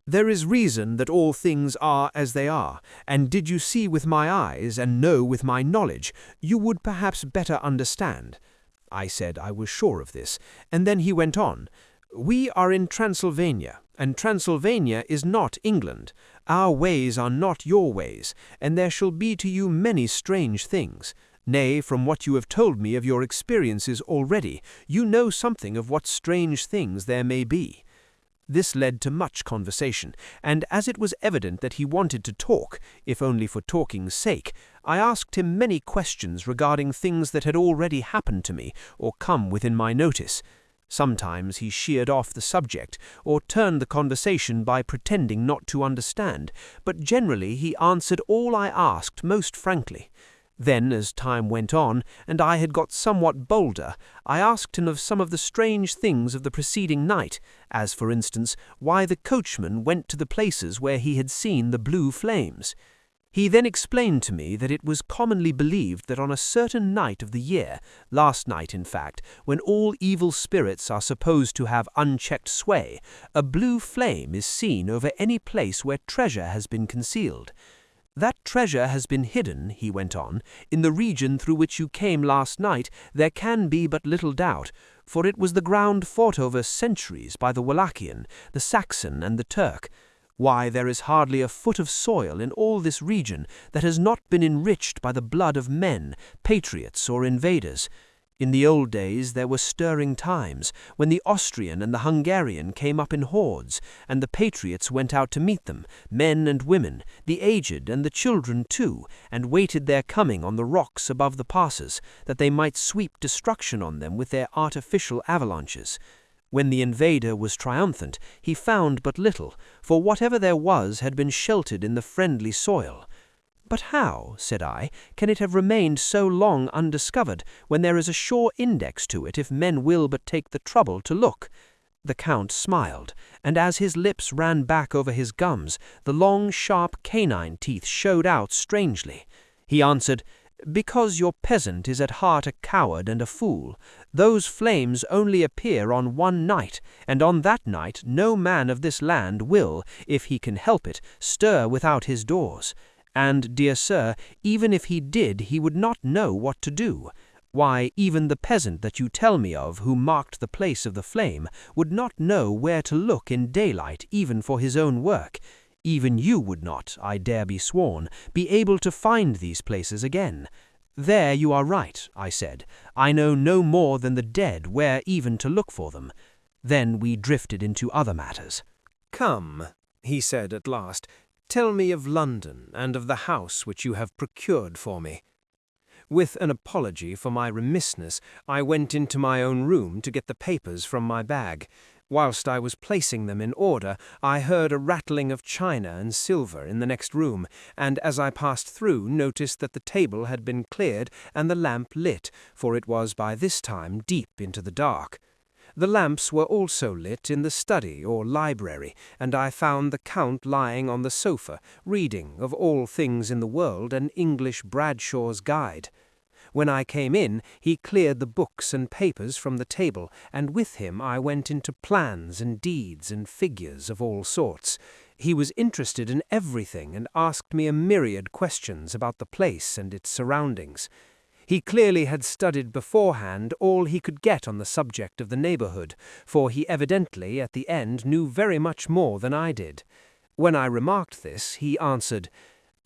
There is reason that all things are as they are, and did you see with my eyes and know with my knowledge, you would perhaps better understand." I said I was sure of this, and then he went on, "We are in Transylvania, and Transylvania is not England. Our ways are not your ways, and there shall be to you many strange things. Nay, from what you have told me of your experiences already, you know something of what strange things there may be." This led to much conversation, and as it was evident that he wanted to talk, if only for talking's sake, I asked him many questions regarding things that had already happened to me or come within my notice. Sometimes he sheered off the subject, or turned the conversation by pretending not to understand, but generally he answered all I asked most frankly. Then, as time went on, and I had got somewhat bolder, I asked him of some of the strange things of the preceding night, as, for instance, why the coachman went to the places where he had seen the blue flames. He then explained to me that it was commonly believed that on a certain night of the year, last night in fact, when all evil spirits are supposed to have unchecked sway, a blue flame is seen over any place where treasure has been concealed. That treasure has been hidden, he went on, in the region through which you came last night, there can be but little doubt, for it was the ground fought over centuries by the Wallachian, the Saxon, and the Turk. Why, there is hardly a foot of soil in all this region that has not been enriched by the blood of men, patriots, or invaders. In the old days there were stirring times, when the Austrian and the Hungarian came up in hordes, and the patriots went out to meet them, men and women, the aged and the children too, and waited their coming on the rocks above the passes, that they might sweep destruction on them with their artificial avalanches. When the invader was triumphant, he found but little, for whatever there was had been sheltered in the friendly soil. But how, said I, can it have remained so long undiscovered, when there is a sure index to it if men will but take the trouble to look? The Count smiled, and as his lips ran back over his gums, the long, sharp canine teeth showed out strangely. He answered, "Because your peasant is at heart a coward and a fool. Those flames only appear on one night, and on that night no man of this land will, if he can help it, stir without his doors. And, dear sir, even if he did, he would not know what to do. Why, even the peasant that you tell me of, who marked the place of the flame, would not know where to look in daylight even for his own work. Even you would not, I dare be sworn, be able to find these places again." "There you are right," I said. "I know no more than the dead where even to look for them." Then we drifted into other matters. "Come," he said at last, "tell me of London and of the house which you have procured for me." With an apology for my remissness, I went into my own room to get the papers from my bag. Whilst I was placing them in order, I heard a rattling of china and silver in the next room, and as I passed through noticed that the table had been cleared and the lamp lit, for it was by this time deep into the dark. The lamps were also lit in the study or library, and I found the Count lying on the sofa, reading, of all things in the world, an English Bradshaw's Guide. When I came in, he cleared the books and papers from the table, and with him I went into plans and deeds and figures of all sorts. He was interested in everything and asked me a myriad questions about the place and its surroundings. He clearly had studied beforehand all he could get on the subject of the neighbourhood, for he evidently at the end knew very much more than I did. When I remarked this, he answered,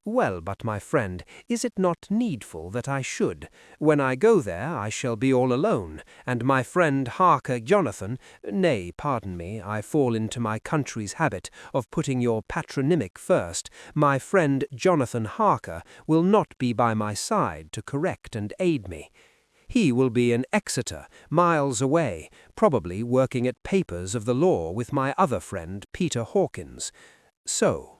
"Well, but my friend, is it not needful that I should? When I go there I shall be all alone, and my friend Harker Jonathan, nay, pardon me, I fall into my country's habit of putting your patronymic first, my friend Jonathan Harker will not be by my side to correct and aid me. He will be in Exeter, miles away, probably working at papers of the law with my other friend Peter Hawkins. So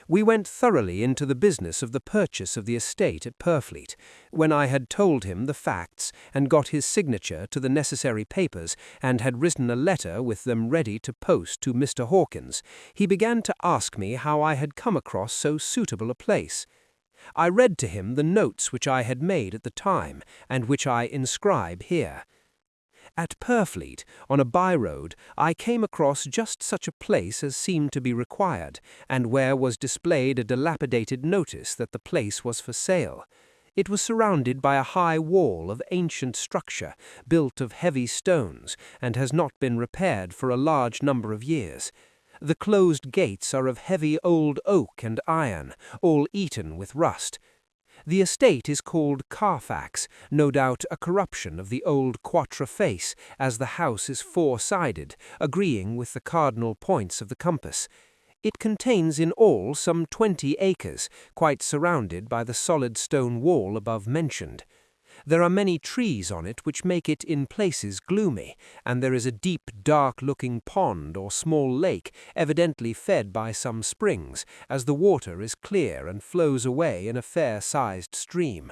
we went thoroughly into the business of the purchase of the estate at Purfleet. When I had told him the facts, and got his signature to the necessary papers, and had written a letter with them ready to post to Mr. Hawkins, he began to ask me how I had come across so suitable a place. I read to him the notes which I had made at the time, and which I inscribe here. At Purfleet, on a by-road, I came across just such a place as seemed to be required, and where was displayed a dilapidated notice that the place was for sale. It was surrounded by a high wall of ancient structure, built of heavy stones, and has not been repaired for a large number of years. The closed gates are of heavy old oak and iron, all eaten with rust. The estate is called Carfax, no doubt a corruption of the old quatre face, as the house is four-sided, agreeing with the cardinal points of the compass. It contains in all some 20 acres, quite surrounded by the solid stone wall above mentioned. There are many trees on it which make it in places gloomy, and there is a deep, dark-looking pond or small lake, evidently fed by some springs, as the water is clear and flows away in a fair-sized stream.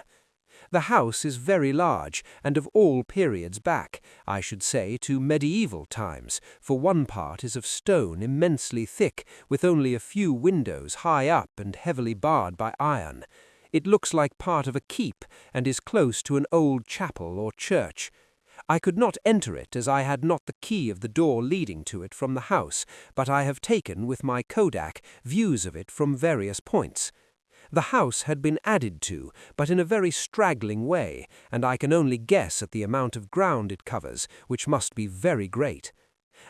The house is very large, and of all periods back, I should say, to medieval times, for one part is of stone immensely thick, with only a few windows high up and heavily barred by iron. It looks like part of a keep, and is close to an old chapel or church. I could not enter it, as I had not the key of the door leading to it from the house, but I have taken, with my kodak, views of it from various points. The house had been added to, but in a very straggling way, and I can only guess at the amount of ground it covers, which must be very great.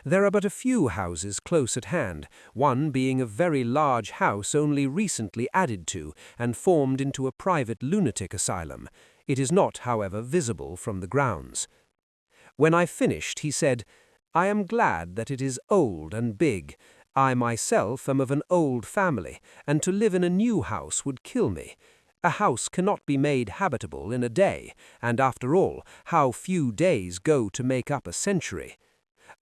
There are but a few houses close at hand, one being a very large house only recently added to, and formed into a private lunatic asylum. It is not, however, visible from the grounds. When I finished, he said, "I am glad that it is old and big. I myself am of an old family, and to live in a new house would kill me. A house cannot be made habitable in a day, and after all, how few days go to make up a century.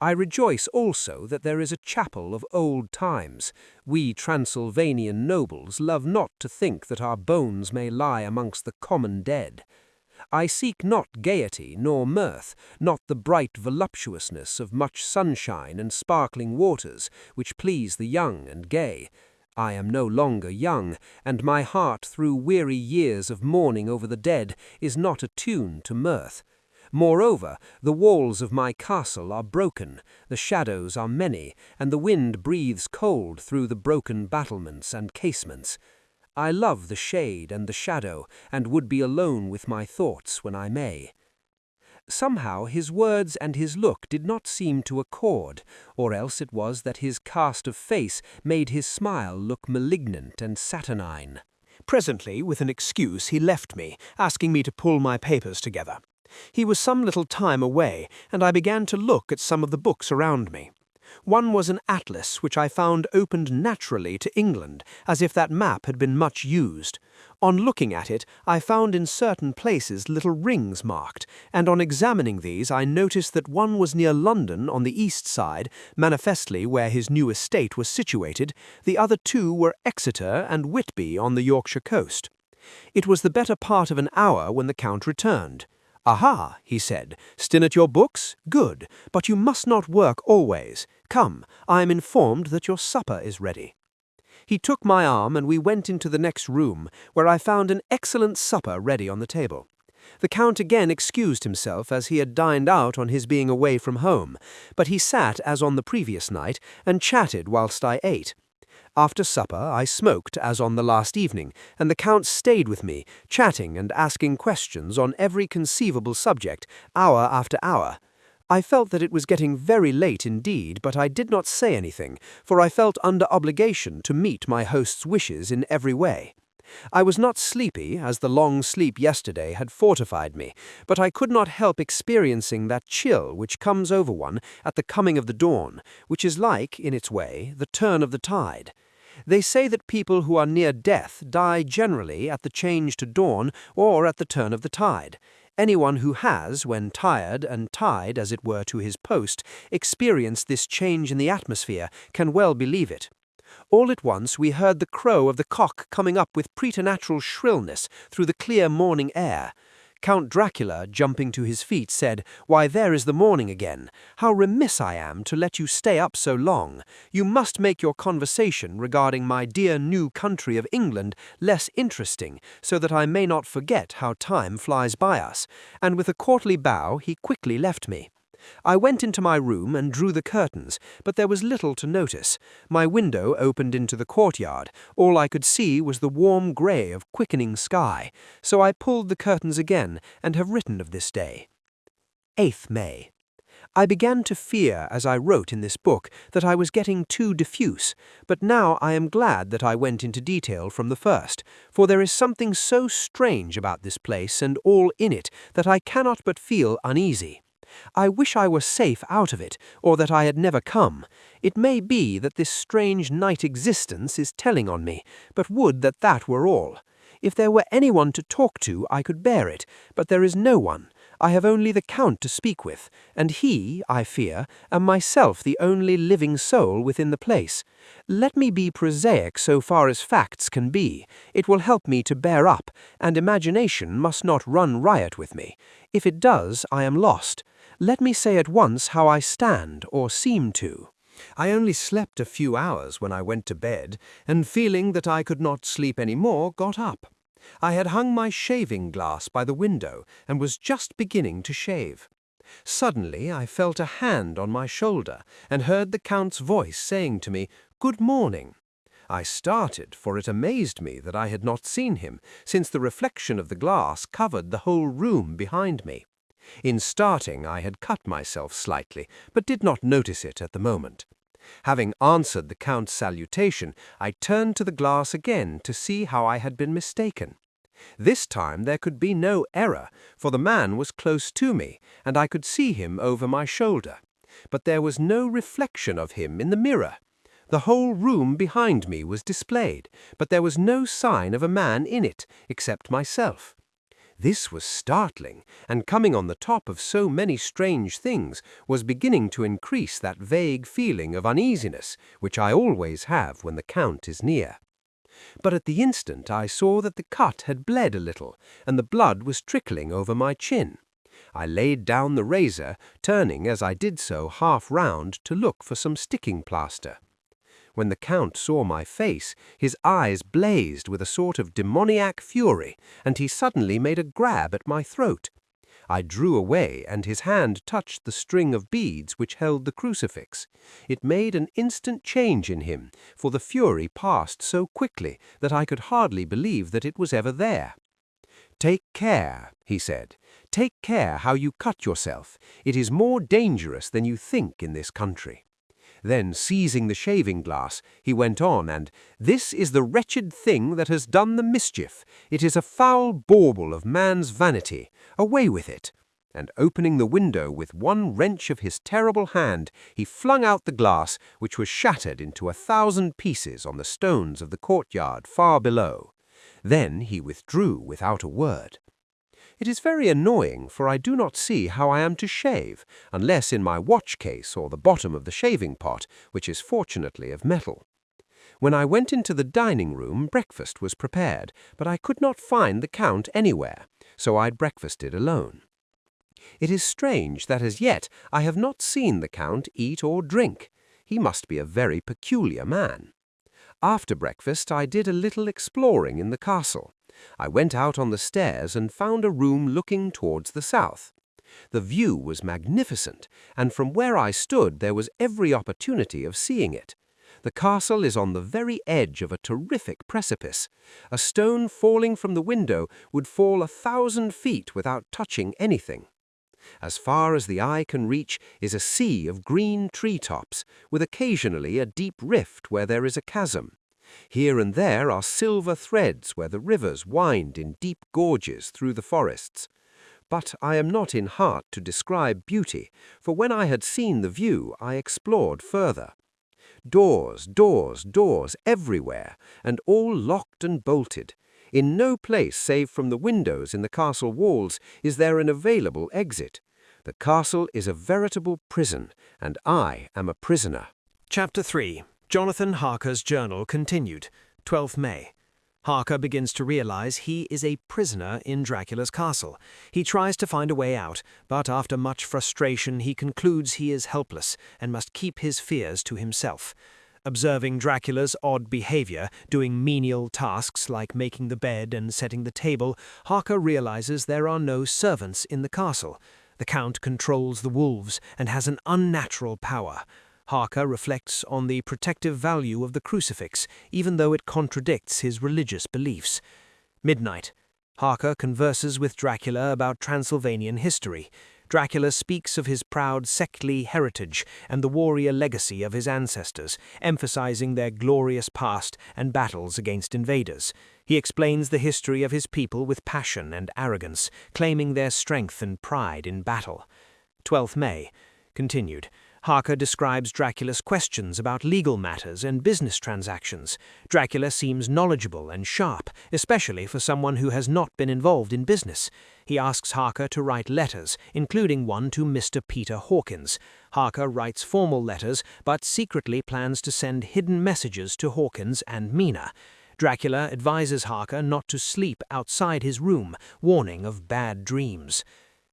I rejoice also that there is a chapel of old times. We Transylvanian nobles love not to think that our bones may lie amongst the common dead. I seek not gaiety nor mirth, not the bright voluptuousness of much sunshine and sparkling waters, which please the young and gay. I am no longer young, and my heart through weary years of mourning over the dead is not attuned to mirth. Moreover, the walls of my castle are broken, the shadows are many, and the wind breathes cold through the broken battlements and casements. I love the shade and the shadow, and would be alone with my thoughts when I may." Somehow his words and his look did not seem to accord, or else it was that his cast of face made his smile look malignant and saturnine. Presently, with an excuse, he left me, asking me to pull my papers together. He was some little time away, and I began to look at some of the books around me. One was an atlas which I found opened naturally to England, as if that map had been much used. On looking at it, I found in certain places little rings marked, and on examining these I noticed that one was near London on the east side, manifestly where his new estate was situated. The other two were Exeter and Whitby on the Yorkshire coast. It was the better part of an hour when the Count returned. "Aha," he said, "still at your books? Good, but you must not work always. Come, I am informed that your supper is ready." He took my arm and we went into the next room, where I found an excellent supper ready on the table. The Count again excused himself, as he had dined out on his being away from home, but he sat as on the previous night and chatted whilst I ate. After supper I smoked as on the last evening, and the Count stayed with me, chatting and asking questions on every conceivable subject, hour after hour. I felt that it was getting very late indeed, but I did not say anything, for I felt under obligation to meet my host's wishes in every way. I was not sleepy, as the long sleep yesterday had fortified me, but I could not help experiencing that chill which comes over one at the coming of the dawn, which is like, in its way, the turn of the tide. They say that people who are near death die generally at the change to dawn or at the turn of the tide. Anyone who has, when tired and tied, as it were, to his post, experienced this change in the atmosphere, can well believe it. All at once we heard the crow of the cock coming up with preternatural shrillness through the clear morning air. Count Dracula, jumping to his feet, said, "Why, there is the morning again. How remiss I am to let you stay up so long. You must make your conversation regarding my dear new country of England less interesting, so that I may not forget how time flies by us." And with a courtly bow he quickly left me. I went into my room and drew the curtains, but there was little to notice. My window opened into the courtyard. All I could see was the warm grey of quickening sky, so I pulled the curtains again and have written of this day. 8th May. I began to fear, as I wrote in this book, that I was getting too diffuse, but now I am glad that I went into detail from the first, for there is something so strange about this place and all in it that I cannot but feel uneasy. I wish I were safe out of it, or that I had never come. It may be that this strange night existence is telling on me, but would that that were all. If there were anyone to talk to, I could bear it, but there is no one. I have only the Count to speak with, and he, I fear, am myself the only living soul within the place. Let me be prosaic so far as facts can be. It will help me to bear up, and imagination must not run riot with me. If it does, I am lost. Let me say at once how I stand, or seem to. I only slept a few hours when I went to bed, and feeling that I could not sleep any more, got up. I had hung my shaving glass by the window and was just beginning to shave. Suddenly I felt a hand on my shoulder and heard the Count's voice saying to me, "Good morning." I started, for it amazed me that I had not seen him, since the reflection of the glass covered the whole room behind me. In starting I had cut myself slightly, but did not notice it at the moment. Having answered the Count's salutation, I turned to the glass again to see how I had been mistaken. This time there could be no error, for the man was close to me, and I could see him over my shoulder. But there was no reflection of him in the mirror. The whole room behind me was displayed, but there was no sign of a man in it, except myself. This was startling, and coming on the top of so many strange things, was beginning to increase that vague feeling of uneasiness which I always have when the Count is near. But at the instant I saw that the cut had bled a little, and the blood was trickling over my chin. I laid down the razor, turning as I did so half round to look for some sticking plaster. When the Count saw my face, his eyes blazed with a sort of demoniac fury, and he suddenly made a grab at my throat. I drew away, and his hand touched the string of beads which held the crucifix. It made an instant change in him, for the fury passed so quickly that I could hardly believe that it was ever there. "Take care," he said. "Take care how you cut yourself. It is more dangerous than you think in this country." Then, seizing the shaving glass, he went on, and, "This is the wretched thing that has done the mischief. It is a foul bauble of man's vanity. Away with it." And opening the window with one wrench of his terrible hand, he flung out the glass, which was shattered into 1,000 pieces on the stones of the courtyard far below. Then he withdrew without a word. It is very annoying, for I do not see how I am to shave, unless in my watch case or the bottom of the shaving pot, which is fortunately of metal. When I went into the dining room, breakfast was prepared, but I could not find the Count anywhere, so I breakfasted alone. It is strange that as yet I have not seen the Count eat or drink. He must be a very peculiar man. After breakfast I did a little exploring in the castle. I went out on the stairs and found a room looking towards the south. The view was magnificent, and from where I stood there was every opportunity of seeing it. The castle is on the very edge of a terrific precipice. A stone falling from the window would fall 1,000 feet without touching anything. As far as the eye can reach is a sea of green tree-tops, with occasionally a deep rift where there is a chasm. Here and there are silver threads where the rivers wind in deep gorges through the forests. But I am not in heart to describe beauty, for when I had seen the view, I explored further. Doors, doors, doors everywhere, and all locked and bolted. In no place save from the windows in the castle walls is there an available exit. The castle is a veritable prison, and I am a prisoner. Chapter 3. Jonathan Harker's Journal continued, 12th May. Harker begins to realize he is a prisoner in Dracula's castle. He tries to find a way out, but after much frustration he concludes he is helpless and must keep his fears to himself. Observing Dracula's odd behavior, doing menial tasks like making the bed and setting the table, Harker realizes there are no servants in the castle. The Count controls the wolves and has an unnatural power. Harker reflects on the protective value of the crucifix, even though it contradicts his religious beliefs. Midnight. Harker converses with Dracula about Transylvanian history. Dracula speaks of his proud sectly heritage and the warrior legacy of his ancestors, emphasizing their glorious past and battles against invaders. He explains the history of his people with passion and arrogance, claiming their strength and pride in battle. 12th May. Continued. Harker describes Dracula's questions about legal matters and business transactions. Dracula seems knowledgeable and sharp, especially for someone who has not been involved in business. He asks Harker to write letters, including one to Mr. Peter Hawkins. Harker writes formal letters, but secretly plans to send hidden messages to Hawkins and Mina. Dracula advises Harker not to sleep outside his room, warning of bad dreams.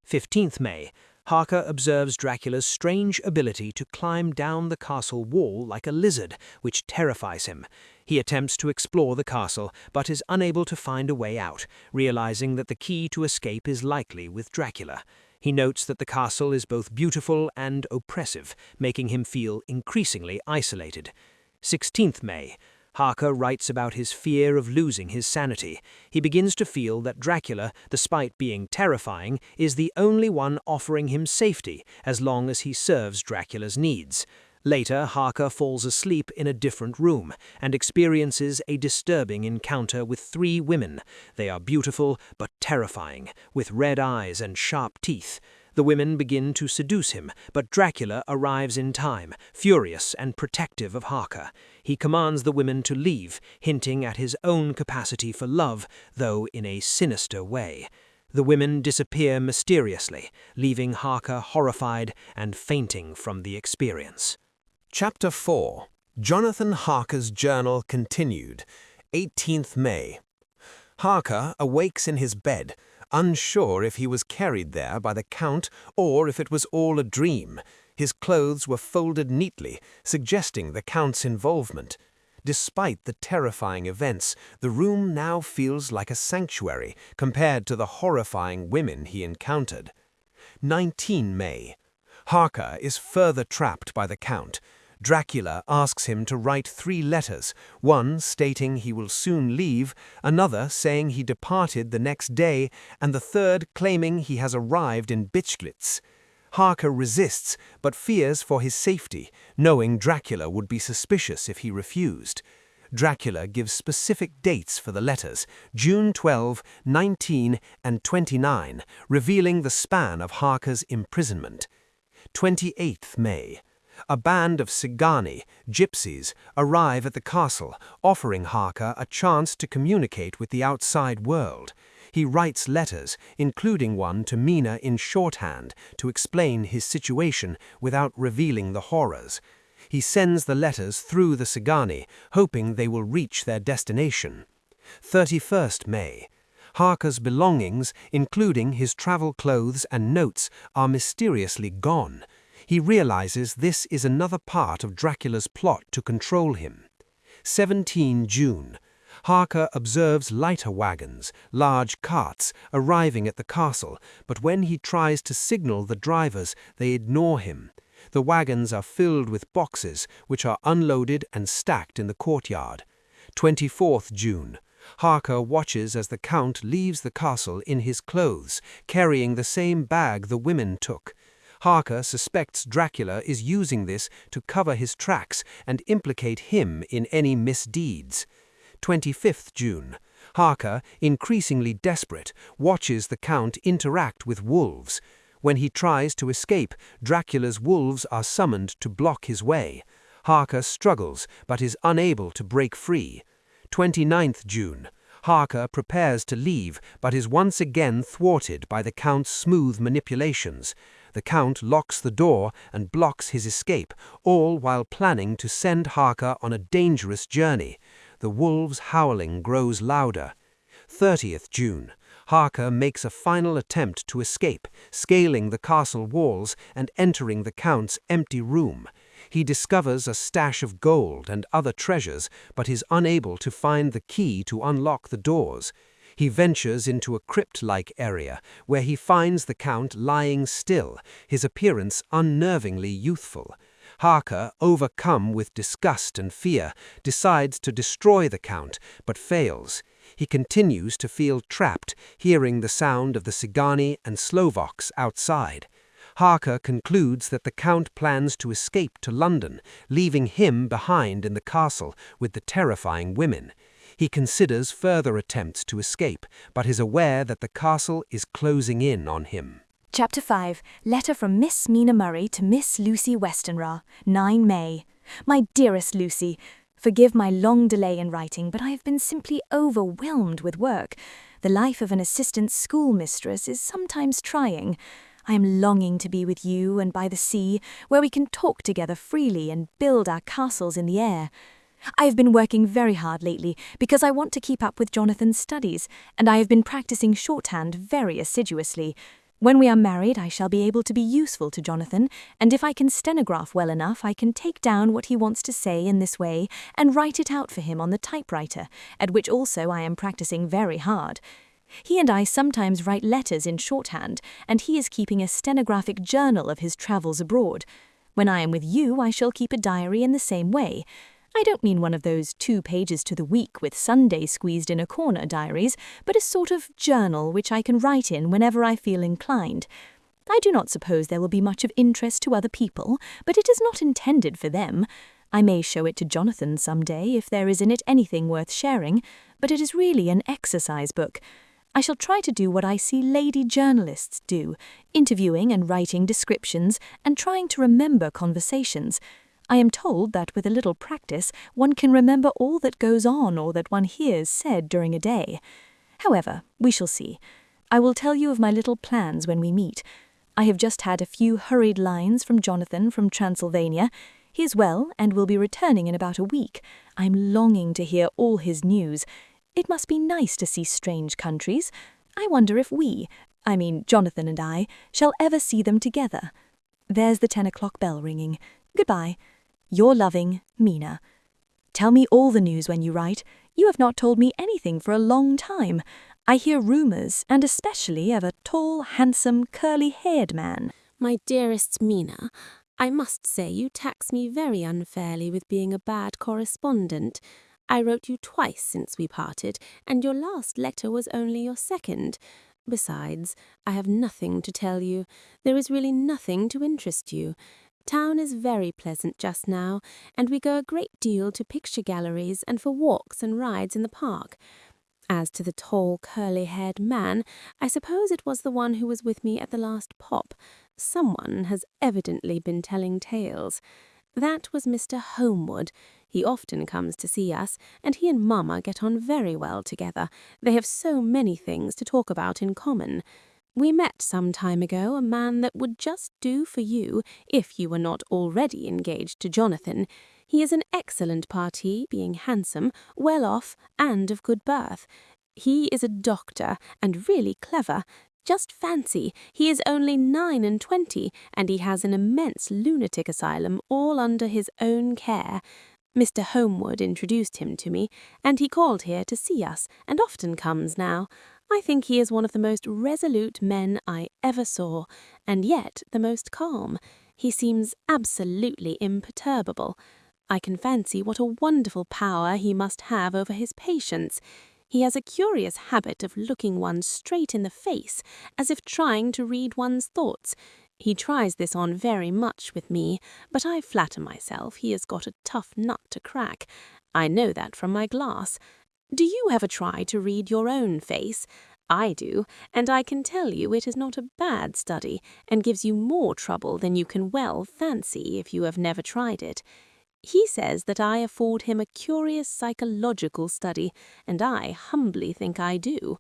15th May. Harker observes Dracula's strange ability to climb down the castle wall like a lizard, which terrifies him. He attempts to explore the castle, but is unable to find a way out, realizing that the key to escape is likely with Dracula. He notes that the castle is both beautiful and oppressive, making him feel increasingly isolated. 16th May. Harker writes about his fear of losing his sanity. He begins to feel that Dracula, despite being terrifying, is the only one offering him safety as long as he serves Dracula's needs. Later, Harker falls asleep in a different room and experiences a disturbing encounter with 3 women. They are beautiful but terrifying, with red eyes and sharp teeth. The women begin to seduce him, but Dracula arrives in time, furious and protective of Harker. He commands the women to leave, hinting at his own capacity for love, though in a sinister way. The women disappear mysteriously, leaving Harker horrified and fainting from the experience. Chapter 4. Jonathan Harker's Journal Continued. 18th May. Harker awakes in his bed, unsure if he was carried there by the Count or if it was all a dream. His clothes were folded neatly, suggesting the Count's involvement. Despite the terrifying events, the room now feels like a sanctuary compared to the horrifying women he encountered. 19 May. Harker is further trapped by the Count. Dracula asks him to write 3 letters, one stating he will soon leave, another saying he departed the next day, and the third claiming he has arrived in Bischlitz. Harker resists, but fears for his safety, knowing Dracula would be suspicious if he refused. Dracula gives specific dates for the letters, June 12, 19, and 29, revealing the span of Harker's imprisonment. 28th May. A band of Cigani, gypsies, arrive at the castle, offering Harker a chance to communicate with the outside world. He writes letters, including one to Mina in shorthand, to explain his situation without revealing the horrors. He sends the letters through the Cigani, hoping they will reach their destination. 31st May. Harker's belongings, including his travel clothes and notes, are mysteriously gone. He realizes this is another part of Dracula's plot to control him. 17 June. Harker observes lighter wagons, large carts, arriving at the castle, but when he tries to signal the drivers, they ignore him. The wagons are filled with boxes, which are unloaded and stacked in the courtyard. 24th June. Harker watches as the Count leaves the castle in his clothes, carrying the same bag the women took. Harker suspects Dracula is using this to cover his tracks and implicate him in any misdeeds. 25th June. Harker, increasingly desperate, watches the Count interact with wolves. When he tries to escape, Dracula's wolves are summoned to block his way. Harker struggles, but is unable to break free. 29th June. Harker prepares to leave, but is once again thwarted by the Count's smooth manipulations. The Count locks the door and blocks his escape, all while planning to send Harker on a dangerous journey. The wolves' howling grows louder. 30th June. Harker makes a final attempt to escape, scaling the castle walls and entering the Count's empty room. He discovers a stash of gold and other treasures, but is unable to find the key to unlock the doors. He ventures into a crypt-like area, where he finds the Count lying still, his appearance unnervingly youthful. Harker, overcome with disgust and fear, decides to destroy the Count, but fails. He continues to feel trapped, hearing the sound of the Cigani and Slovaks outside. Harker concludes that the Count plans to escape to London, leaving him behind in the castle with the terrifying women. He considers further attempts to escape, but is aware that the castle is closing in on him. Chapter 5. Letter from Miss Mina Murray to Miss Lucy Westenra, 9 May. My dearest Lucy, forgive my long delay in writing, but I have been simply overwhelmed with work. The life of an assistant schoolmistress is sometimes trying. I am longing to be with you and by the sea, where we can talk together freely and build our castles in the air. I have been working very hard lately because I want to keep up with Jonathan's studies, and I have been practicing shorthand very assiduously. When we are married, I shall be able to be useful to Jonathan, and if I can stenograph well enough, I can take down what he wants to say in this way and write it out for him on the typewriter, at which also I am practicing very hard. He and I sometimes write letters in shorthand, and he is keeping a stenographic journal of his travels abroad. When I am with you, I shall keep a diary in the same way. I don't mean one of those 2 pages to the week with Sunday squeezed in a corner diaries, but a sort of journal which I can write in whenever I feel inclined. I do not suppose there will be much of interest to other people, but it is not intended for them. I may show it to Jonathan some day if there is in it anything worth sharing, but it is really an exercise book. I shall try to do what I see lady journalists do, interviewing and writing descriptions and trying to remember conversations. I am told that with a little practice one can remember all that goes on or that one hears said during a day. However, we shall see. I will tell you of my little plans when we meet. I have just had a few hurried lines from Jonathan from Transylvania. He is well and will be returning in about a week. I am longing to hear all his news. It must be nice to see strange countries. I wonder if Jonathan and I, shall ever see them together. There's the 10 o'clock bell ringing. Goodbye. Your loving, Mina. Tell me all the news when you write. You have not told me anything for a long time. I hear rumours, and especially of a tall, handsome, curly-haired man. My dearest Mina, I must say you tax me very unfairly with being a bad correspondent. I wrote you twice since we parted, and your last letter was only your second. Besides, I have nothing to tell you. There is really nothing to interest you. Town is very pleasant just now, and we go a great deal to picture galleries and for walks and rides in the park. As to the tall, curly-haired man, I suppose it was the one who was with me at the last pop. Someone has evidently been telling tales. That was Mr. Homewood. He often comes to see us, and he and Mamma get on very well together. They have so many things to talk about in common. We met some time ago a man that would just do for you if you were not already engaged to Jonathan. He is an excellent parti, being handsome, well off, and of good birth. He is a doctor, and really clever. Just fancy, he is only 29, and he has an immense lunatic asylum all under his own care. Mr. Homewood introduced him to me, and he called here to see us, and often comes now. I think he is one of the most resolute men I ever saw, and yet the most calm. He seems absolutely imperturbable. I can fancy what a wonderful power he must have over his patients. He has a curious habit of looking one straight in the face, as if trying to read one's thoughts. He tries this on very much with me, but I flatter myself he has got a tough nut to crack. I know that from my glass. Do you ever try to read your own face? I do, and I can tell you it is not a bad study, and gives you more trouble than you can well fancy if you have never tried it. He says that I afford him a curious psychological study, and I humbly think I do.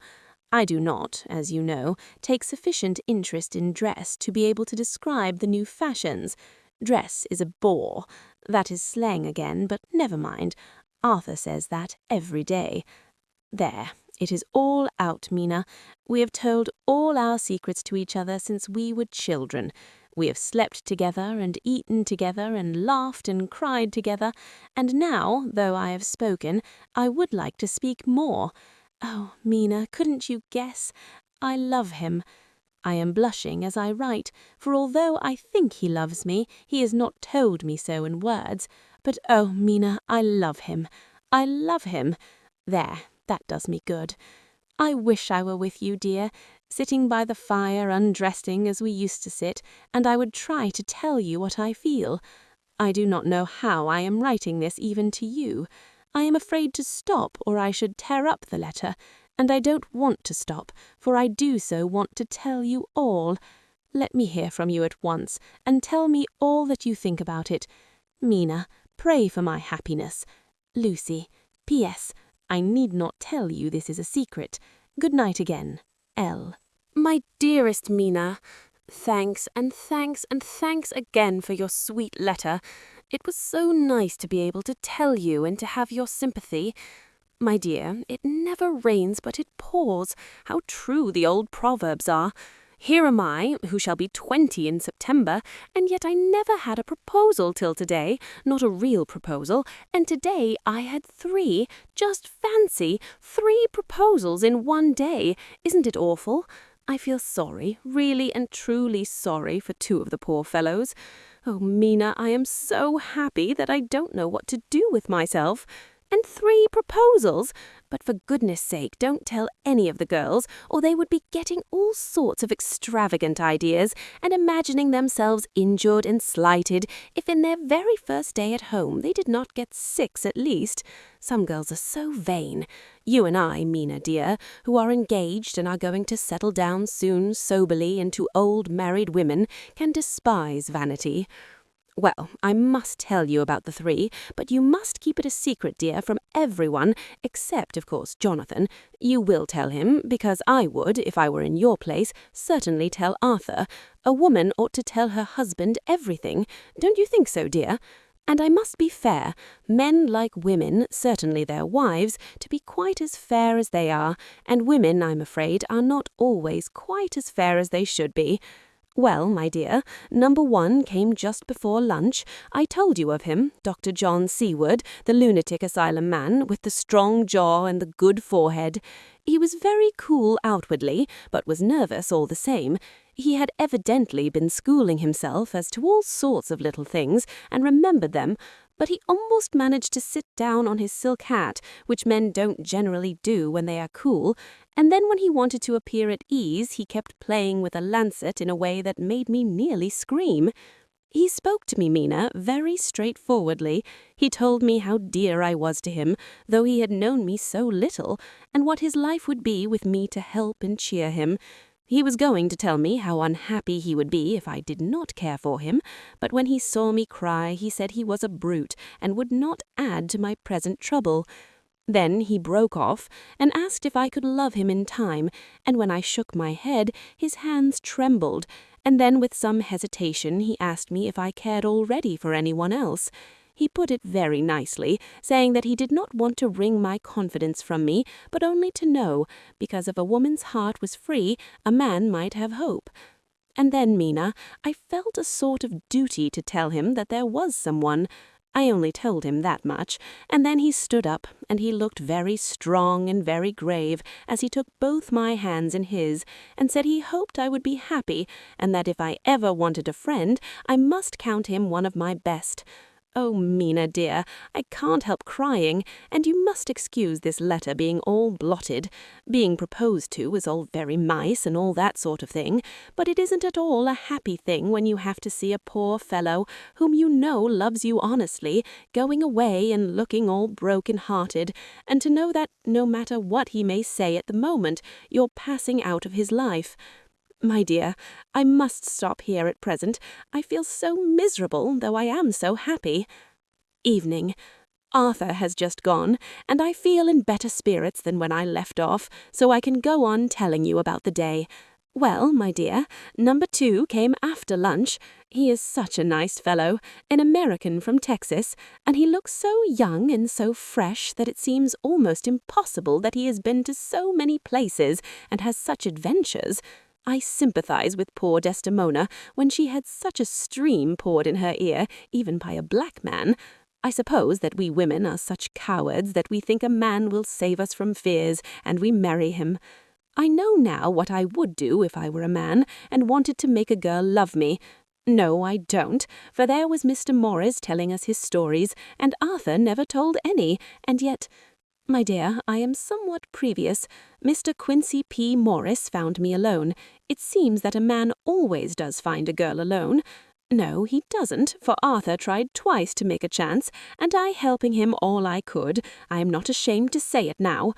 I do not, as you know, take sufficient interest in dress to be able to describe the new fashions. Dress is a bore. That is slang again, but never mind. Arthur says that every day. There, it is all out, Mina. We have told all our secrets to each other since we were children. We have slept together and eaten together and laughed and cried together, and now, though I have spoken, I would like to speak more. Oh, Mina, couldn't you guess? I love him. I am blushing as I write, for although I think he loves me, he has not told me so in words. But oh, Mina, I love him. I love him. There, that does me good. I wish I were with you, dear, sitting by the fire undressing as we used to sit, and I would try to tell you what I feel. I do not know how I am writing this even to you. I am afraid to stop, or I should tear up the letter, and I don't want to stop, for I do so want to tell you all. Let me hear from you at once, and tell me all that you think about it. Mina, pray for my happiness. Lucy. P.S. I need not tell you this is a secret. Good night again. L. My dearest Mina, thanks and thanks and thanks again for your sweet letter. It was so nice to be able to tell you and to have your sympathy. My dear, it never rains but it pours. How true the old proverbs are. Here am I, who shall be 20 in September, and yet I never had a proposal till today, not a real proposal, and today I had 3, just fancy, 3 proposals in one day. Isn't it awful? I feel sorry, really and truly sorry for 2 of the poor fellows. Oh, Mina, I am so happy that I don't know what to do with myself. And 3 proposals! But for goodness sake, don't tell any of the girls, or they would be getting all sorts of extravagant ideas and imagining themselves injured and slighted if in their very first day at home they did not get 6 at least. Some girls are so vain. You and I, Mina dear, who are engaged and are going to settle down soon soberly into old married women, can despise vanity. Well, I must tell you about the 3, but you must keep it a secret, dear, from everyone, except, of course, Jonathan. You will tell him, because I would, if I were in your place, certainly tell Arthur. A woman ought to tell her husband everything. Don't you think so, dear? And I must be fair. Men like women, certainly their wives, to be quite as fair as they are, and women, I'm afraid, are not always quite as fair as they should be. Well, my dear, number 1 came just before lunch. I told you of him, Dr. John Seward, the lunatic asylum man, with the strong jaw and the good forehead. He was very cool outwardly, but was nervous all the same. He had evidently been schooling himself as to all sorts of little things, and remembered them, but he almost managed to sit down on his silk hat, which men don't generally do when they are cool, and then when he wanted to appear at ease he kept playing with a lancet in a way that made me nearly scream. He spoke to me, Mina, very straightforwardly. He told me how dear I was to him, though he had known me so little, and what his life would be with me to help and cheer him. He was going to tell me how unhappy he would be if I did not care for him, but when he saw me cry he said he was a brute and would not add to my present trouble. Then he broke off and asked if I could love him in time, and when I shook my head his hands trembled, and then with some hesitation he asked me if I cared already for anyone else. He put it very nicely, saying that he did not want to wring my confidence from me, but only to know, because if a woman's heart was free, a man might have hope. And then, Mina, I felt a sort of duty to tell him that there was someone. I only told him that much, and then he stood up, and he looked very strong and very grave as he took both my hands in his, and said he hoped I would be happy, and that if I ever wanted a friend, I must count him one of my best. Oh, Mina dear, I can't help crying, and you must excuse this letter being all blotted. Being proposed to is all very nice and all that sort of thing, but it isn't at all a happy thing when you have to see a poor fellow, whom you know loves you honestly, going away and looking all broken-hearted, and to know that, no matter what he may say at the moment, you're passing out of his life. My dear, I must stop here at present. I feel so miserable, though I am so happy. Evening. Arthur has just gone, and I feel in better spirits than when I left off, so I can go on telling you about the day. Well, my dear, number 2 came after lunch. He is such a nice fellow, an American from Texas, and he looks so young and so fresh that it seems almost impossible that he has been to so many places and has such adventures. I sympathize with poor Desdemona when she had such a stream poured in her ear, even by a black man. I suppose that we women are such cowards that we think a man will save us from fears, and we marry him. I know now what I would do if I were a man, and wanted to make a girl love me. No, I don't, for there was Mr. Morris telling us his stories, and Arthur never told any, and yet... My dear, I am somewhat previous. Mr. Quincy P. Morris found me alone. It seems that a man always does find a girl alone. No, he doesn't, for Arthur tried twice to make a chance, and I helping him all I could. I am not ashamed to say it now.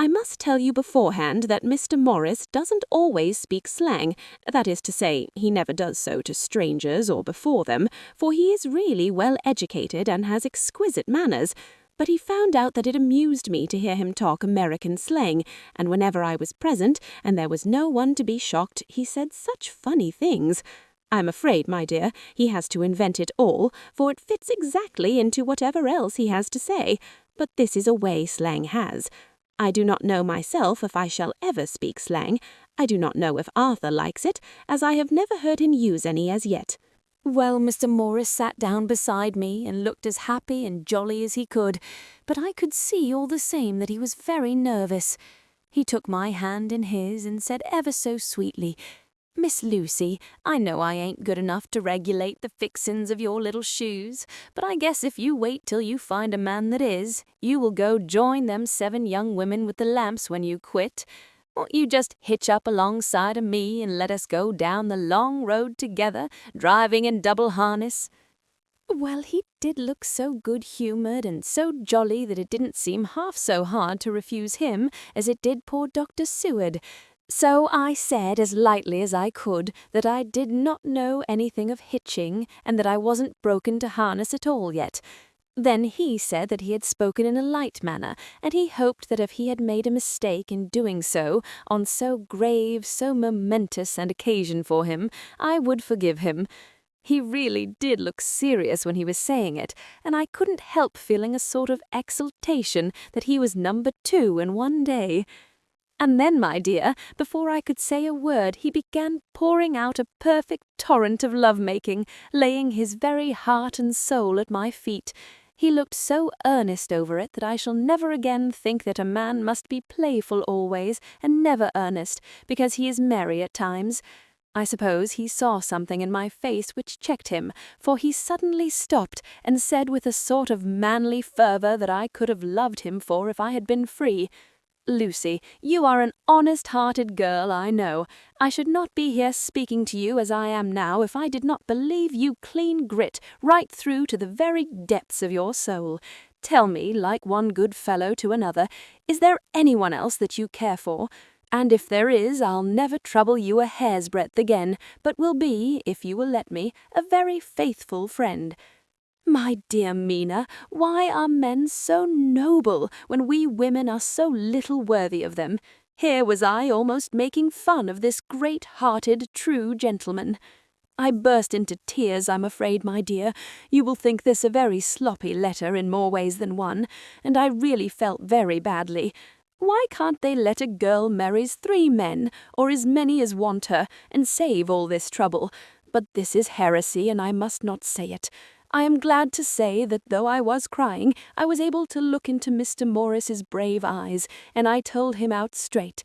I must tell you beforehand that Mr. Morris doesn't always speak slang. That is to say, he never does so to strangers or before them, for he is really well educated and has exquisite manners. But he found out that it amused me to hear him talk American slang, and whenever I was present, and there was no one to be shocked, he said such funny things. I'm afraid, my dear, he has to invent it all, for it fits exactly into whatever else he has to say. But this is a way slang has. I do not know myself if I shall ever speak slang. I do not know if Arthur likes it, as I have never heard him use any as yet. Well, Mr. Morris sat down beside me and looked as happy and jolly as he could, but I could see all the same that he was very nervous. He took my hand in his and said ever so sweetly, "Miss Lucy, I know I ain't good enough to regulate the fixin's of your little shoes, but I guess if you wait till you find a man that is, you will go join them 7 young women with the lamps when you quit. Won't you just hitch up alongside of me and let us go down the long road together, driving in double harness?" Well, he did look so good-humoured and so jolly that it didn't seem half so hard to refuse him as it did poor Dr. Seward. So I said as lightly as I could that I did not know anything of hitching and that I wasn't broken to harness at all yet. Then he said that he had spoken in a light manner, and he hoped that if he had made a mistake in doing so on so grave, so momentous an occasion for him, I would forgive him. He really did look serious when he was saying it, and I couldn't help feeling a sort of exultation that he was number 2 in one day. And then, my dear, before I could say a word, he began pouring out a perfect torrent of love-making, laying his very heart and soul at my feet. He looked so earnest over it that I shall never again think that a man must be playful always and never earnest, because he is merry at times. I suppose he saw something in my face which checked him, for he suddenly stopped and said with a sort of manly fervour that I could have loved him for if I had been free, "Lucy, you are an honest-hearted girl, I know. I should not be here speaking to you as I am now if I did not believe you clean grit right through to the very depths of your soul. Tell me, like one good fellow to another, is there anyone else that you care for? And if there is, I'll never trouble you a hair's breadth again, but will be, if you will let me, a very faithful friend." My dear Mina, why are men so noble when we women are so little worthy of them? Here was I almost making fun of this great-hearted, true gentleman. I burst into tears, I'm afraid, my dear. You will think this a very sloppy letter in more ways than one, and I really felt very badly. Why can't they let a girl marries 3 men, or as many as want her, and save all this trouble? But this is heresy, and I must not say it. I am glad to say that though I was crying, I was able to look into Mr. Morris's brave eyes, and I told him out straight.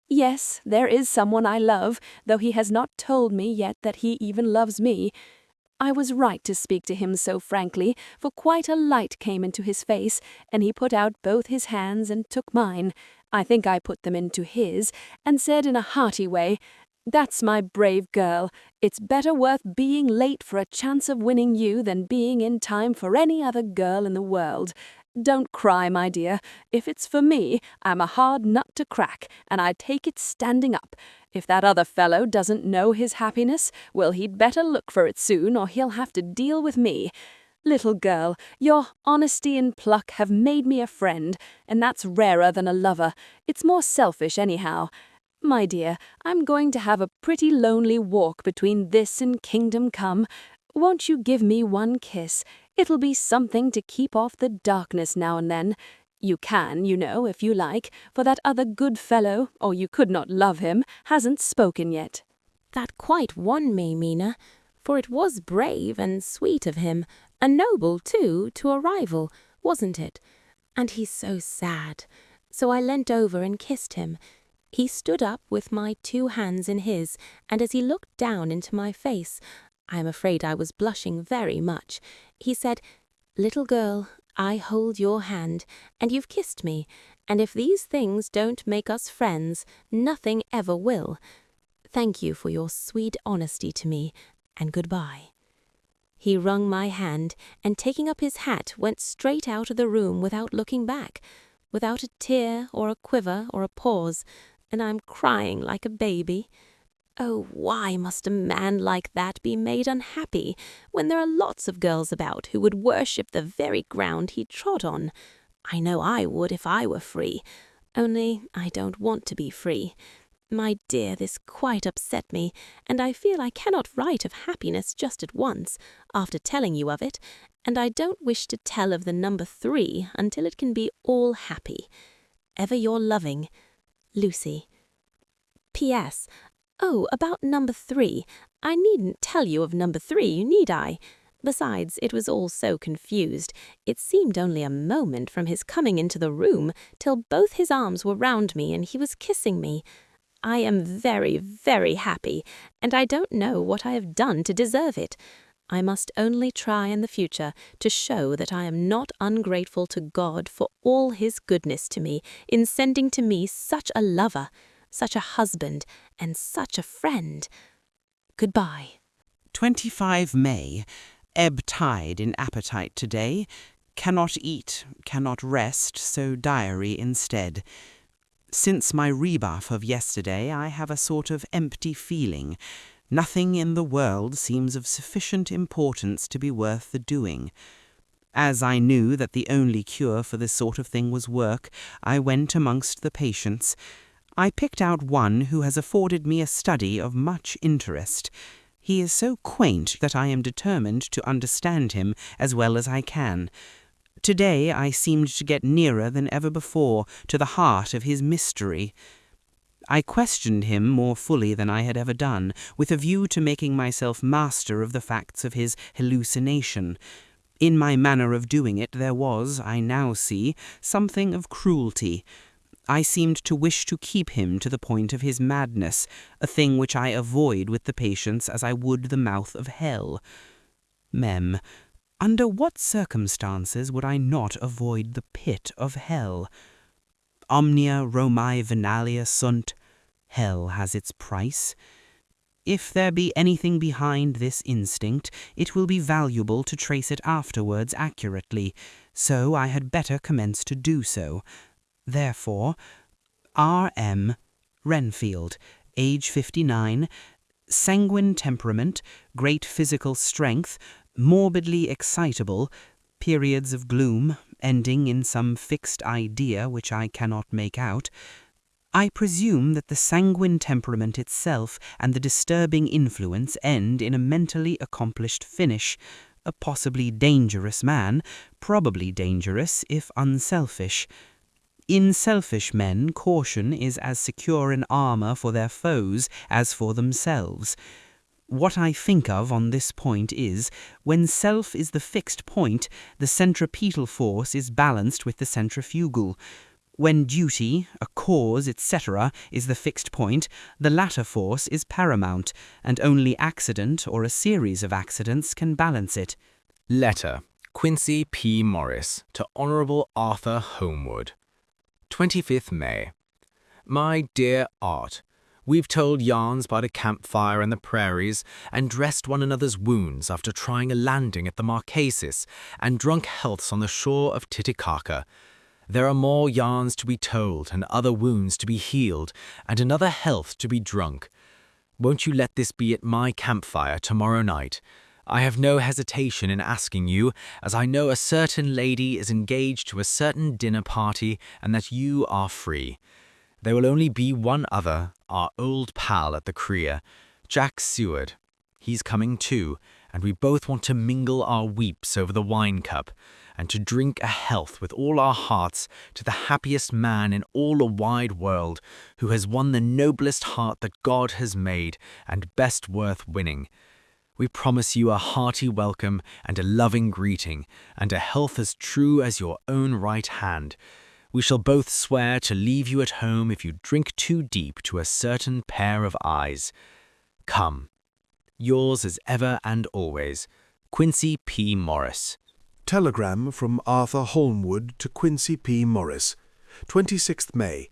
Yes, there is someone I love, though he has not told me yet that he even loves me. I was right to speak to him so frankly, for quite a light came into his face, and he put out both his hands and took mine. I think I put them into his, and said in a hearty way, "That's my brave girl. It's better worth being late for a chance of winning you than being in time for any other girl in the world. Don't cry, my dear. If it's for me, I'm a hard nut to crack, and I take it standing up. If that other fellow doesn't know his happiness, well, he'd better look for it soon, or he'll have to deal with me. Little girl, your honesty and pluck have made me a friend, and that's rarer than a lover. It's more selfish anyhow. My dear, I'm going to have a pretty lonely walk between this and Kingdom Come. Won't you give me one kiss? It'll be something to keep off the darkness now and then. You can, you know, if you like, for that other good fellow, or you could not love him, hasn't spoken yet." That quite won me, Mina, for it was brave and sweet of him, and noble, too, to a rival, wasn't it? And he's so sad. So I leant over and kissed him. He stood up with my 2 hands in his, and as he looked down into my face, I am afraid I was blushing very much, he said, "Little girl, I hold your hand, and you've kissed me, and if these things don't make us friends, nothing ever will. Thank you for your sweet honesty to me, and goodbye." He wrung my hand, and taking up his hat, went straight out of the room without looking back. without a tear or a quiver or a pause, and I'm crying like a baby. Oh, why must a man like that be made unhappy, when there are lots of girls about who would worship the very ground he trod on? I know I would if I were free. Only I don't want to be free. My dear, this quite upset me, and I feel I cannot write of happiness just at once, after telling you of it, and I don't wish to tell of the number 3 until it can be all happy. Ever your loving, Lucy. P.S. Oh, about number 3. I needn't tell you of number 3, need I? Besides, it was all so confused. It seemed only a moment from his coming into the room till both his arms were round me and he was kissing me. I am very, very happy, and I don't know what I have done to deserve it. I must only try in the future to show that I am not ungrateful to God for all his goodness to me in sending to me such a lover, such a husband, and such a friend. Goodbye. 25 May. Ebb tide in appetite today. Cannot eat, cannot rest, so diary instead. Since my rebuff of yesterday, I have a sort of empty feeling. Nothing in the world seems of sufficient importance to be worth the doing. As I knew that the only cure for this sort of thing was work, I went amongst the patients. I picked out one who has afforded me a study of much interest. He is so quaint that I am determined to understand him as well as I can. Today I seemed to get nearer than ever before to the heart of his mystery. I questioned him more fully than I had ever done, with a view to making myself master of the facts of his hallucination. In my manner of doing it there was, I now see, something of cruelty. I seemed to wish to keep him to the point of his madness, a thing which I avoid with the patients as I would the mouth of hell. Mem. Under what circumstances would I not avoid the pit of hell? Omnia Romae venalia sunt. Hell has its price. If there be anything behind this instinct, it will be valuable to trace it afterwards accurately, so I had better commence to do so. Therefore, R.M. Renfield, age 59, sanguine temperament, great physical strength, morbidly excitable, periods of gloom, ending in some fixed idea which I cannot make out. I presume that the sanguine temperament itself and the disturbing influence end in a mentally accomplished finish. A possibly dangerous man, probably dangerous if unselfish. In selfish men, caution is as secure an armour for their foes as for themselves. What I think of on this point is, when self is the fixed point, the centripetal force is balanced with the centrifugal. When duty, a cause, etc., is the fixed point, the latter force is paramount, and only accident or a series of accidents can balance it. Letter, Quincy P. Morris, to Honourable Arthur Holmwood. 25th May. My dear Art, we've told yarns by the campfire and the prairies, and dressed one another's wounds after trying a landing at the Marquesas, and drunk healths on the shore of Titicaca. There are more yarns to be told, and other wounds to be healed, and another health to be drunk. Won't you let this be at my campfire tomorrow night? I have no hesitation in asking you, as I know a certain lady is engaged to a certain dinner party, and that you are free. There will only be one other, our old pal at the Crea, Jack Seward. He's coming too, and we both want to mingle our weeps over the wine cup, and to drink a health with all our hearts to the happiest man in all the wide world, who has won the noblest heart that God has made, and best worth winning. We promise you a hearty welcome and a loving greeting, and a health as true as your own right hand. We shall both swear to leave you at home if you drink too deep to a certain pair of eyes. Come. Yours as ever and always, Quincy P. Morris. Telegram from Arthur Holmwood to Quincy P. Morris. 26th May.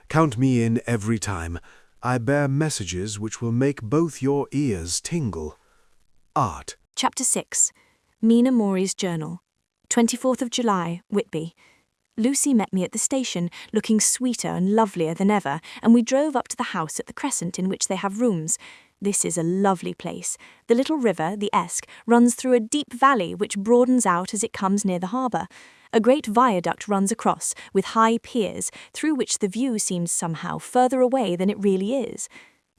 Count me in every time. I bear messages which will make both your ears tingle. Art. Chapter 6. Mina Maury's Journal. 24th of July, Whitby. Lucy met me at the station, looking sweeter and lovelier than ever, and we drove up to the house at the Crescent in which they have rooms. This is a lovely place. The little river, the Esk, runs through a deep valley which broadens out as it comes near the harbour. A great viaduct runs across, with high piers, through which the view seems somehow further away than it really is.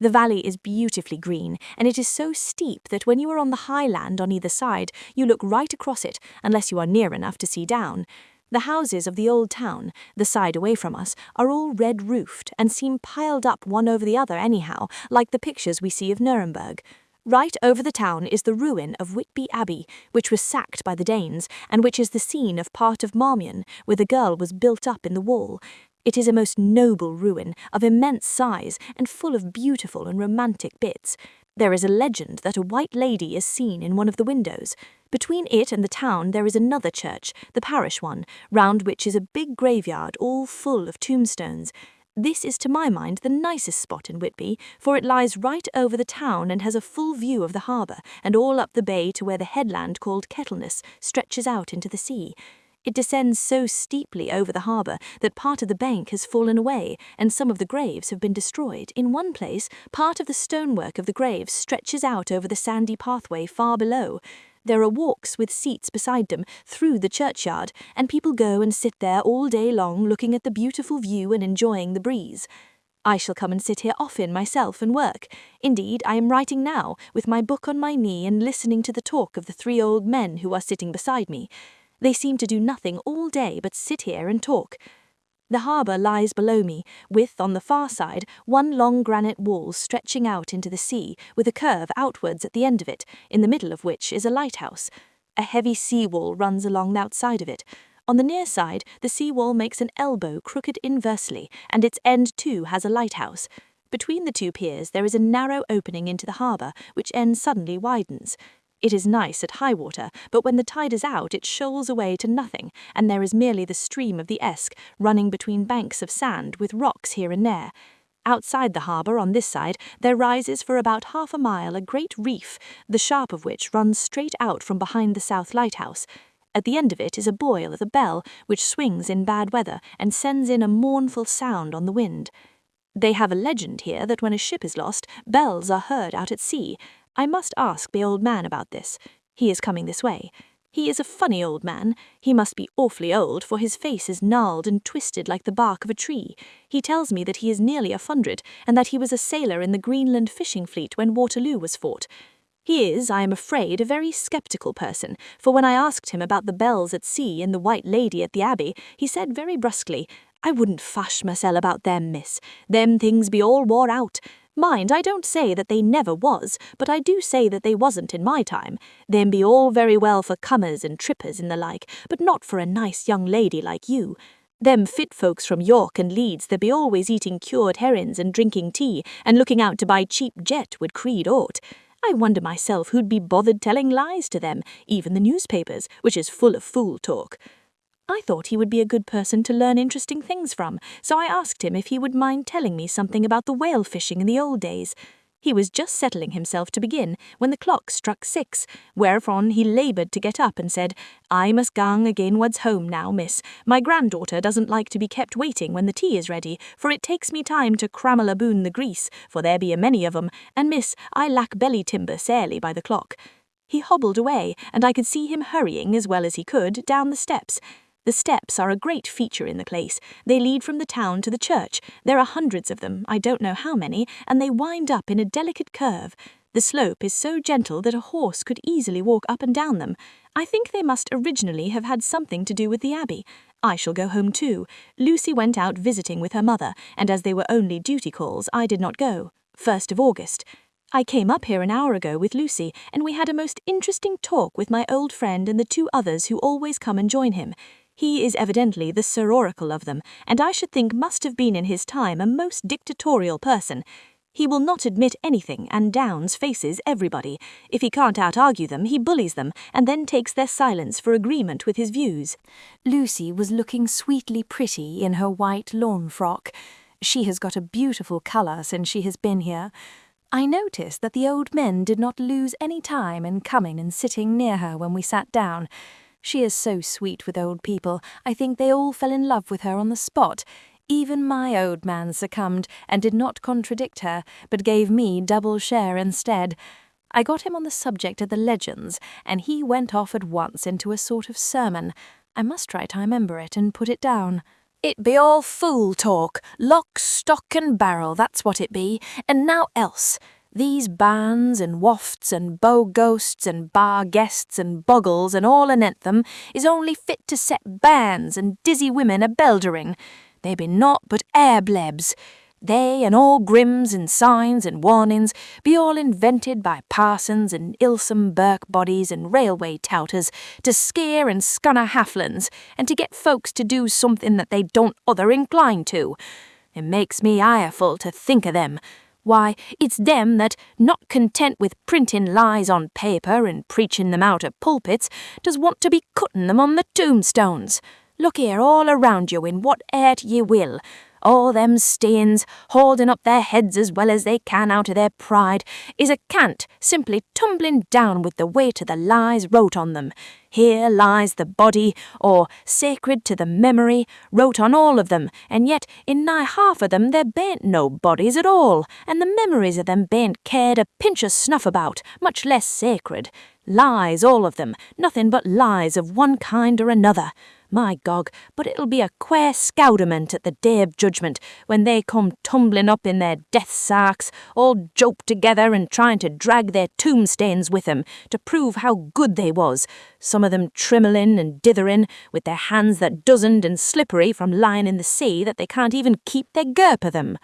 The valley is beautifully green, and it is so steep that when you are on the high land on either side, you look right across it, unless you are near enough to see down. The houses of the old town, the side away from us, are all red-roofed and seem piled up one over the other anyhow, like the pictures we see of Nuremberg. Right over the town is the ruin of Whitby Abbey, which was sacked by the Danes, and which is the scene of part of Marmion, where the girl was built up in the wall. It is a most noble ruin, of immense size, and full of beautiful and romantic bits. There is a legend that a white lady is seen in one of the windows. Between it and the town there is another church, the parish one, round which is a big graveyard all full of tombstones. This is to my mind the nicest spot in Whitby, for it lies right over the town and has a full view of the harbour, and all up the bay to where the headland called Kettleness stretches out into the sea. It descends so steeply over the harbour that part of the bank has fallen away, and some of the graves have been destroyed. In one place, part of the stonework of the graves stretches out over the sandy pathway far below. There are walks with seats beside them through the churchyard, and people go and sit there all day long looking at the beautiful view and enjoying the breeze. I shall come and sit here often myself and work. Indeed, I am writing now, with my book on my knee and listening to the talk of the 3 old men who are sitting beside me. They seem to do nothing all day but sit here and talk. The harbour lies below me, with, on the far side, one long granite wall stretching out into the sea, with a curve outwards at the end of it, in the middle of which is a lighthouse. A heavy sea-wall runs along the outside of it. On the near side, the sea-wall makes an elbow crooked inversely, and its end too has a lighthouse. Between the 2 piers there is a narrow opening into the harbour, which end suddenly widens. It is nice at high water, but when the tide is out it shoals away to nothing, and there is merely the stream of the Esk running between banks of sand with rocks here and there. Outside the harbour on this side there rises for about half a mile a great reef, the sharp of which runs straight out from behind the south lighthouse. At the end of it is a buoy with a bell, which swings in bad weather and sends in a mournful sound on the wind. They have a legend here that when a ship is lost, bells are heard out at sea. I must ask the old man about this. He is coming this way. He is a funny old man. He must be awfully old, for his face is gnarled and twisted like the bark of a tree. He tells me that he is nearly 100, and that he was a sailor in the Greenland fishing fleet when Waterloo was fought. He is, I am afraid, a very sceptical person, for when I asked him about the bells at sea and the White Lady at the Abbey, he said very brusquely, "I wouldn't fash mysel' about them, miss. Them things be all wore out. Mind, I don't say that they never was, but I do say that they wasn't in my time. Them be all very well for comers and trippers and the like, but not for a nice young lady like you. Them fit folks from York and Leeds that be always eating cured herrings and drinking tea and looking out to buy cheap jet would creed aught. I wonder myself who'd be bothered telling lies to them, even the newspapers, which is full of fool talk." I thought he would be a good person to learn interesting things from, so I asked him if he would mind telling me something about the whale fishing in the old days. He was just settling himself to begin when the clock struck 6, whereupon he laboured to get up and said, "I must gang againwards home now, miss. My granddaughter doesn't like to be kept waiting when the tea is ready, for it takes me time to crammel aboon the grease, for there be a many of 'em, and miss, I lack belly timber sairly by the clock." He hobbled away, and I could see him hurrying as well as he could down the steps. The steps are a great feature in the place. They lead from the town to the church. There are hundreds of them, I don't know how many, and they wind up in a delicate curve. The slope is so gentle that a horse could easily walk up and down them. I think they must originally have had something to do with the Abbey. I shall go home too. Lucy went out visiting with her mother, and as they were only duty calls, I did not go. 1st of August. I came up here an hour ago with Lucy, and we had a most interesting talk with my old friend and the 2 others who always come and join him. He is evidently the Sir Oracle of them, and I should think must have been in his time a most dictatorial person. He will not admit anything, and Downs faces everybody. If he can't out-argue them, he bullies them, and then takes their silence for agreement with his views. Lucy was looking sweetly pretty in her white lawn frock. She has got a beautiful colour since she has been here. I noticed that the old men did not lose any time in coming and sitting near her when we sat down. She is so sweet with old people. I think they all fell in love with her on the spot. Even my old man succumbed and did not contradict her, but gave me double share instead. I got him on the subject of the legends, and he went off at once into a sort of sermon. I must try to remember it and put it down. It be all fool talk, lock, stock and barrel, that's what it be, and now else. These bands and wafts and bow ghosts and bar guests and bogles and all anent them is only fit to set bands and dizzy women a beldering. They be naught but air blebs. They and all grims and signs and warnings be all invented by parsons and ilsome birk bodies and railway touters to scare and scunner halflins and to get folks to do something that they don't other incline to. It makes me ireful to think of them. Why, it's them that, not content with printing lies on paper and preaching them out of pulpits, does want to be cutting them on the tombstones. Look here all around you in what airt ye will. All them stains, holding up their heads as well as they can out of their pride, is a cant simply tumbling down with the weight of the lies wrote on them. Here lies the body, or sacred to the memory, wrote on all of them, and yet in nigh half of them there bain't no bodies at all, and the memories of them bain't cared a pinch of snuff about, much less sacred. Lies, all of them, nothing but lies of one kind or another. My gog, but it'll be a quare scowdament at the day of judgment, when they come tumbling up in their death sarks, all joped together and trying to drag their tombstains with them, to prove how good they was, some of them trimmelin' and ditherin', with their hands that dozened and slippery from lying in the sea that they can't even keep their girp of them.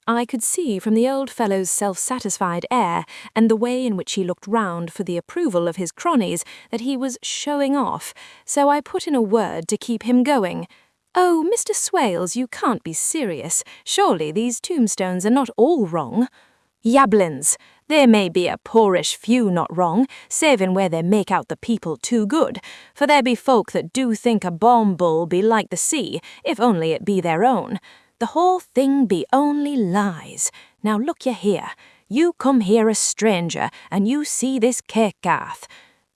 I could see from the old fellow's self-satisfied air and the way in which he looked round for the approval of his cronies that he was showing off, so I put in a word to keep him going. "Oh, Mr. Swales, you can't be serious. Surely these tombstones are not all wrong." "Yablins! There may be a poorish few not wrong, saving where they make out the people too good, for there be folk that do think a balm bull be like the sea, if only it be their own. The whole thing be only lies. Now look ye here. You come here a stranger, and you see this Caircath."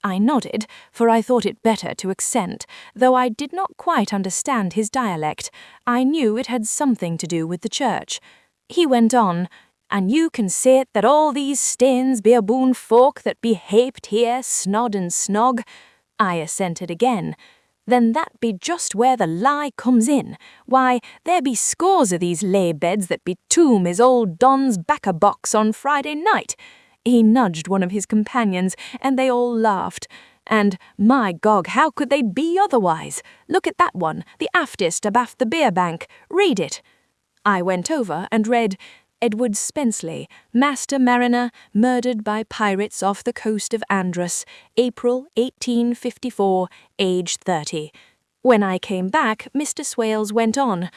I nodded, for I thought it better to accent, though I did not quite understand his dialect. I knew it had something to do with the church. He went on, "And you can say it that all these stains be aboon folk that be haped here, snod and snog." I assented again. "Then that be just where the lie comes in. Why, there be scores of these lay beds that be tomb his old Don's back-a-box on Friday night." He nudged one of his companions, and they all laughed. And, my gog, how could they be otherwise? Look at that one, the aftest abaft the beer bank. Read it. I went over and read, "Edward Spensley, master mariner, murdered by pirates off the coast of Andros, April 1854, age 30. When I came back, Mr. Swales went on,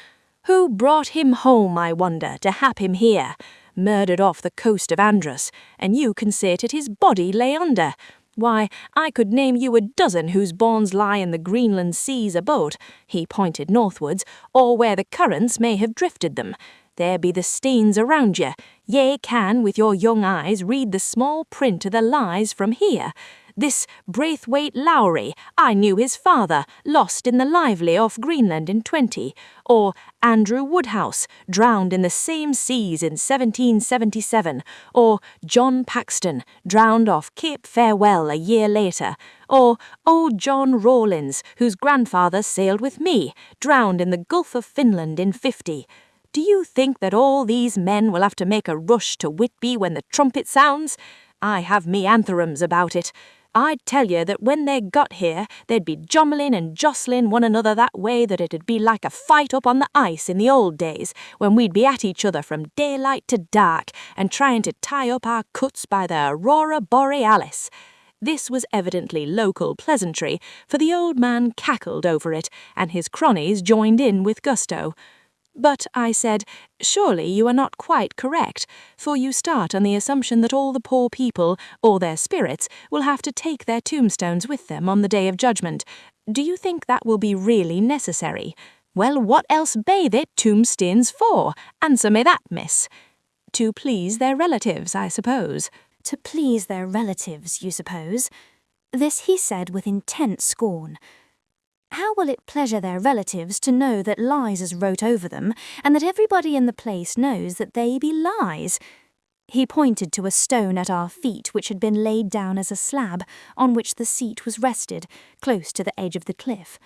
"Who brought him home, I wonder, to hap him here? Murdered off the coast of Andros, and you constated his body lay under. Why, I could name you a dozen whose bones lie in the Greenland seas aboat," he pointed northwards, "or where the currents may have drifted them. There be the stains around ye. Ye can, with your young eyes, read the small print of the lies from here. This Braithwaite Lowry, I knew his father, lost in the Lively off Greenland in 20, or Andrew Woodhouse, drowned in the same seas in 1777, or John Paxton, drowned off Cape Farewell a year later, or old John Rawlins, whose grandfather sailed with me, drowned in the Gulf of Finland in 50. Do you think that all these men will have to make a rush to Whitby when the trumpet sounds? I have me antherems about it. I'd tell you that when they got here, they'd be jummelling and jostling one another that way that it'd be like a fight up on the ice in the old days, when we'd be at each other from daylight to dark, and trying to tie up our cuts by the Aurora Borealis." This was evidently local pleasantry, for the old man cackled over it, and his cronies joined in with gusto. "But," I said, "surely you are not quite correct, for you start on the assumption that all the poor people, or their spirits, will have to take their tombstones with them on the Day of Judgment. Do you think that will be really necessary? Well, what else be they tombstones for? Answer me that, miss." "To please their relatives, I suppose." To please their relatives, you suppose? This he said with intense scorn. How will it pleasure their relatives to know that lies is wrote over them, and that everybody in the place knows that they be lies? He pointed to a stone at our feet which had been laid down as a slab, on which the seat was rested, close to the edge of the cliff.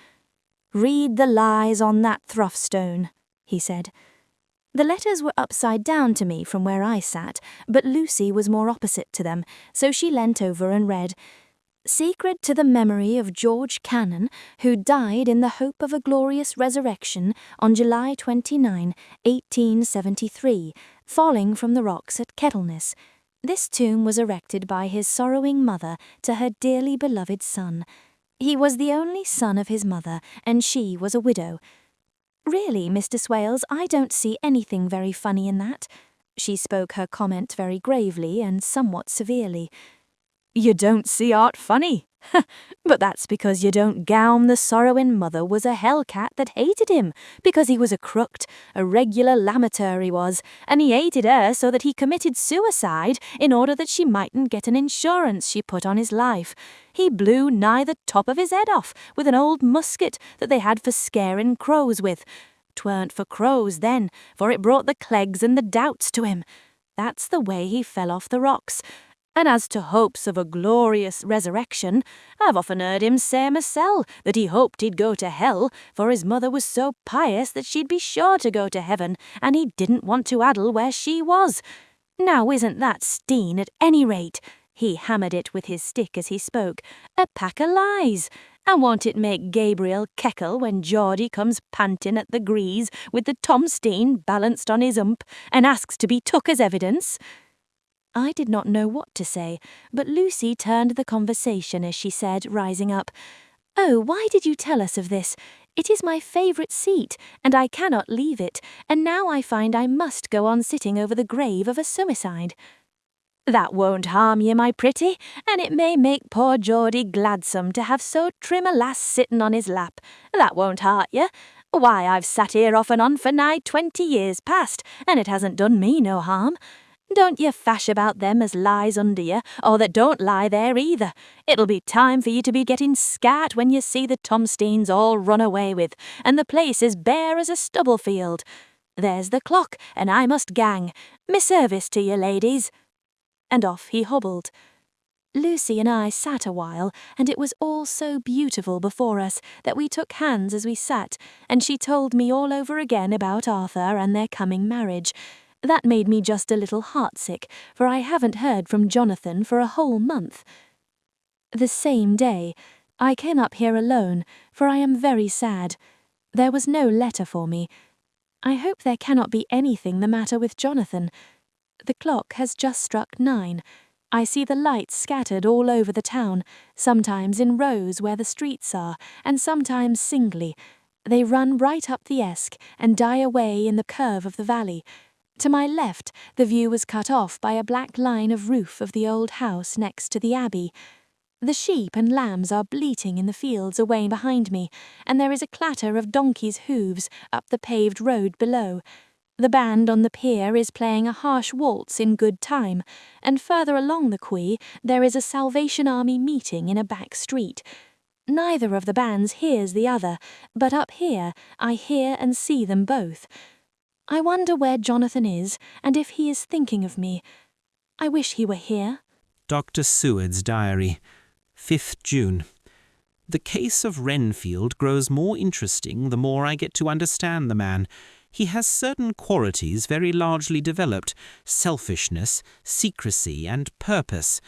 "Read the lies on that thruff-stone," he said. The letters were upside down to me from where I sat, but Lucy was more opposite to them, so she leant over and read, "Sacred to the memory of George Cannon, who died in the hope of a glorious resurrection on July 29, 1873, falling from the rocks at Kettleness. This tomb was erected by his sorrowing mother to her dearly beloved son. He was the only son of his mother, and she was a widow. Really, Mr. Swales, I don't see anything very funny in that." She spoke her comment very gravely and somewhat severely. "You don't see art funny? But that's because you don't gown the sorrowing mother was a hellcat that hated him, because he was a crooked, a regular lamateur he was, and he hated her so that he committed suicide in order that she mightn't get an insurance she put on his life. He blew nigh the top of his head off with an old musket that they had for scaring crows with. 'Tweren't for crows then, for it brought the clegs and the doubts to him. That's the way he fell off the rocks. And as to hopes of a glorious resurrection, I've often heard him say mysel' that he hoped he'd go to hell, for his mother was so pious that she'd be sure to go to heaven, and he didn't want to addle where she was. Now isn't that steen at any rate," he hammered it with his stick as he spoke, "a pack o' lies? And won't it make Gabriel keckle when Geordie comes panting at the grease with the Tom Steen balanced on his hump and asks to be took as evidence?" I did not know what to say, but Lucy turned the conversation as she said, rising up, "Oh, why did you tell us of this? It is my favourite seat, and I cannot leave it, and now I find I must go on sitting over the grave of a suicide." "That won't harm ye, my pretty, and it may make poor Geordie gladsome to have so trim a lass sitting on his lap. That won't hurt ye. Why, I've sat here off and on for nigh 20 years past, and it hasn't done me no harm. Don't ye fash about them as lies under ye, or that don't lie there either. It'll be time for ye to be getting scat when ye see the Tom Steens all run away with, and the place as bare as a stubble field. There's the clock, and I must gang. Me service to ye, ladies." And off he hobbled. Lucy and I sat a while, and it was all so beautiful before us that we took hands as we sat, and she told me all over again about Arthur and their coming marriage. That made me just a little heartsick, for I haven't heard from Jonathan for a whole month. The same day, I came up here alone, for I am very sad. There was no letter for me. I hope there cannot be anything the matter with Jonathan. The clock has just struck 9. I see the lights scattered all over the town, sometimes in rows where the streets are, and sometimes singly. They run right up the Esk and die away in the curve of the valley. To my left, the view was cut off by a black line of roof of the old house next to the abbey. The sheep and lambs are bleating in the fields away behind me, and there is a clatter of donkeys' hooves up the paved road below. The band on the pier is playing a harsh waltz in good time, and further along the quay there is a Salvation Army meeting in a back street. Neither of the bands hears the other, but up here I hear and see them both. I wonder where Jonathan is, and if he is thinking of me. I wish he were here. Dr. Seward's diary, 5th June. The case of Renfield grows more interesting the more I get to understand the man. He has certain qualities very largely developed: selfishness, secrecy, and purpose.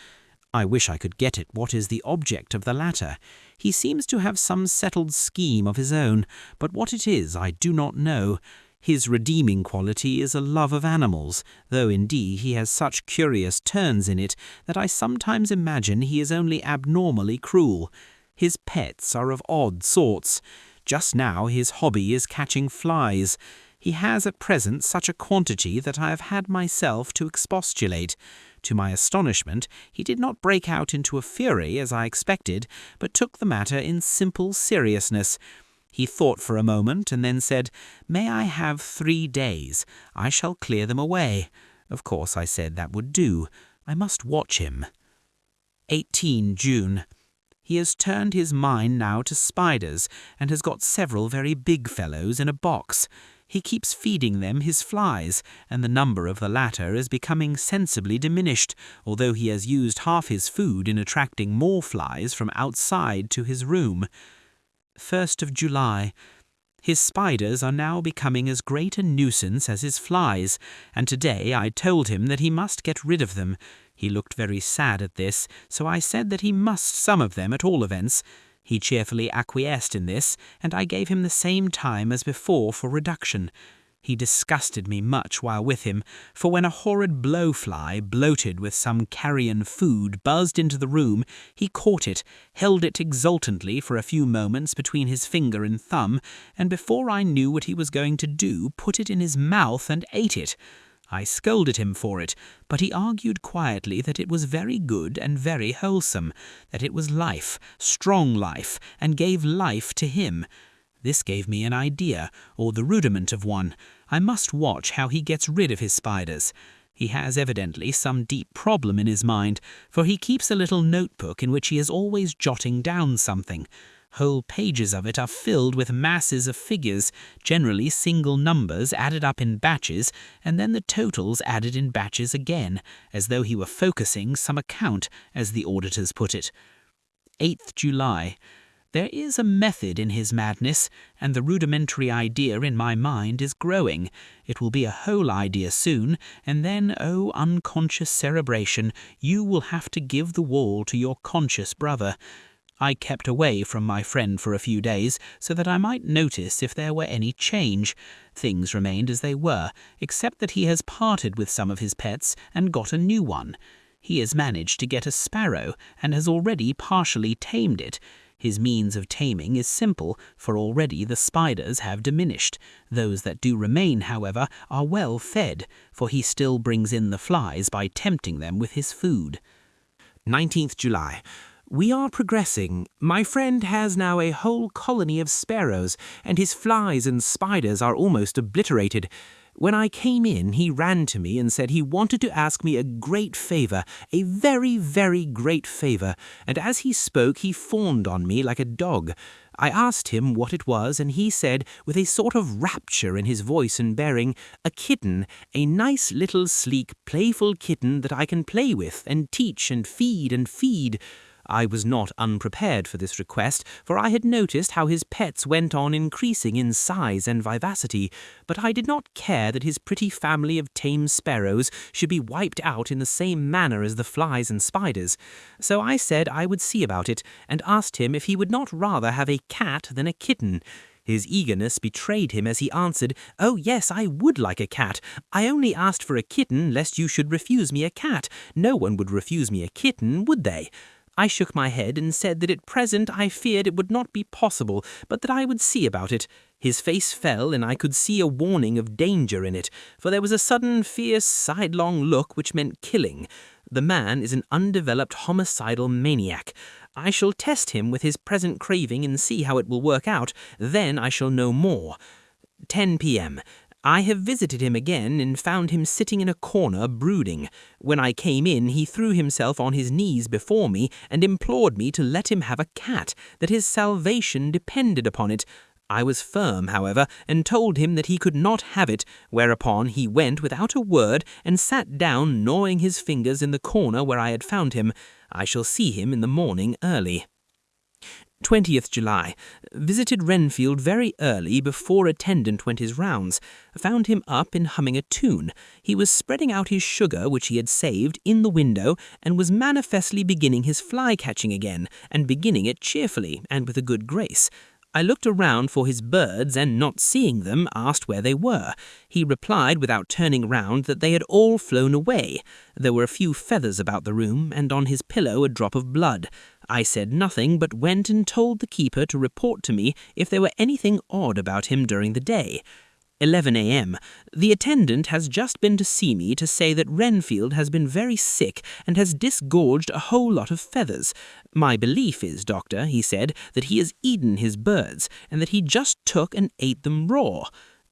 I wish I could get at what is the object of the latter. He seems to have some settled scheme of his own, but what it is I do not know. His redeeming quality is a love of animals, though indeed he has such curious turns in it that I sometimes imagine he is only abnormally cruel. His pets are of odd sorts. Just now his hobby is catching flies. He has at present such a quantity that I have had myself to expostulate. To my astonishment, he did not break out into a fury as I expected, but took the matter in simple seriousness. He thought for a moment and then said, "May I have 3 days? I shall clear them away." Of course I said that would do. I must watch him. 18 June. He has turned his mind now to spiders, and has got several very big fellows in a box. He keeps feeding them his flies, and the number of the latter is becoming sensibly diminished, although he has used half his food in attracting more flies from outside to his room. 1st of July. His spiders are now becoming as great a nuisance as his flies, and today I told him that he must get rid of them. He looked very sad at this, so I said that he must some of them at all events. He cheerfully acquiesced in this, and I gave him the same time as before for reduction. He disgusted me much while with him, for when a horrid blowfly, bloated with some carrion food, buzzed into the room, he caught it, held it exultantly for a few moments between his finger and thumb, and before I knew what he was going to do, put it in his mouth and ate it. I scolded him for it, but he argued quietly that it was very good and very wholesome, that it was life, strong life, and gave life to him. This gave me an idea, or the rudiment of one. I must watch how he gets rid of his spiders. He has evidently some deep problem in his mind, for he keeps a little notebook in which he is always jotting down something. Whole pages of it are filled with masses of figures, generally single numbers added up in batches, and then the totals added in batches again, as though he were focusing some account, as the auditors put it. 8th July. There is a method in his madness, and the rudimentary idea in my mind is growing. It will be a whole idea soon, and then, oh, unconscious cerebration, you will have to give the wall to your conscious brother. I kept away from my friend for a few days, so that I might notice if there were any change. Things remained as they were, except that he has parted with some of his pets and got a new one. He has managed to get a sparrow, and has already partially tamed it. His means of taming is simple, for already the spiders have diminished. Those that do remain, however, are well fed, for he still brings in the flies by tempting them with his food. 19th July. We are progressing. My friend has now a whole colony of sparrows, and his flies and spiders are almost obliterated. When I came in, he ran to me and said he wanted to ask me a great favour, a very, very great favour, and as he spoke he fawned on me like a dog. I asked him what it was, and he said, with a sort of rapture in his voice and bearing, a kitten, a nice little sleek, playful kitten that I can play with and teach and feed and feed. I was not unprepared for this request, for I had noticed how his pets went on increasing in size and vivacity, but I did not care that his pretty family of tame sparrows should be wiped out in the same manner as the flies and spiders. So I said I would see about it, and asked him if he would not rather have a cat than a kitten. His eagerness betrayed him as he answered, "Oh, yes, I would like a cat. I only asked for a kitten lest you should refuse me a cat. No one would refuse me a kitten, would they?" I shook my head and said that at present I feared it would not be possible, but that I would see about it. His face fell, and I could see a warning of danger in it, for there was a sudden, fierce, sidelong look which meant killing. The man is an undeveloped homicidal maniac. I shall test him with his present craving and see how it will work out. Then I shall know more. 10 p.m. I have visited him again and found him sitting in a corner brooding. When I came in, he threw himself on his knees before me and implored me to let him have a cat, that his salvation depended upon it. I was firm, however, and told him that he could not have it, whereupon he went without a word and sat down gnawing his fingers in the corner where I had found him. I shall see him in the morning early. 20th July. Visited Renfield very early before attendant went his rounds. Found him up and humming a tune. He was spreading out his sugar, which he had saved, in the window, and was manifestly beginning his fly-catching again, and beginning it cheerfully, and with a good grace. I looked around for his birds, and not seeing them, asked where they were. He replied, without turning round, that they had all flown away. There were a few feathers about the room, and on his pillow a drop of blood. I said nothing, but went and told the keeper to report to me if there were anything odd about him during the day. 11 a.m. The attendant has just been to see me to say that Renfield has been very sick and has disgorged a whole lot of feathers. My belief is, doctor, he said, that he has eaten his birds, and that he just took and ate them raw.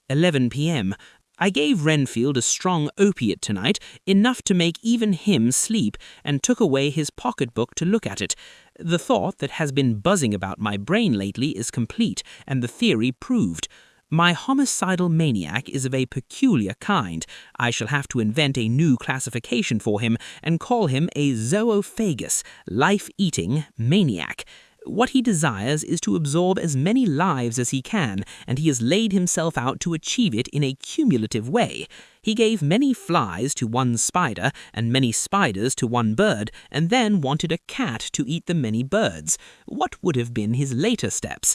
11 p.m. I gave Renfield a strong opiate tonight, enough to make even him sleep, and took away his pocketbook to look at it. The thought that has been buzzing about my brain lately is complete, and the theory proved. My homicidal maniac is of a peculiar kind. I shall have to invent a new classification for him and call him a zoophagus, life-eating maniac. What he desires is to absorb as many lives as he can, and he has laid himself out to achieve it in a cumulative way. He gave many flies to one spider and many spiders to one bird, and then wanted a cat to eat the many birds. What would have been his later steps?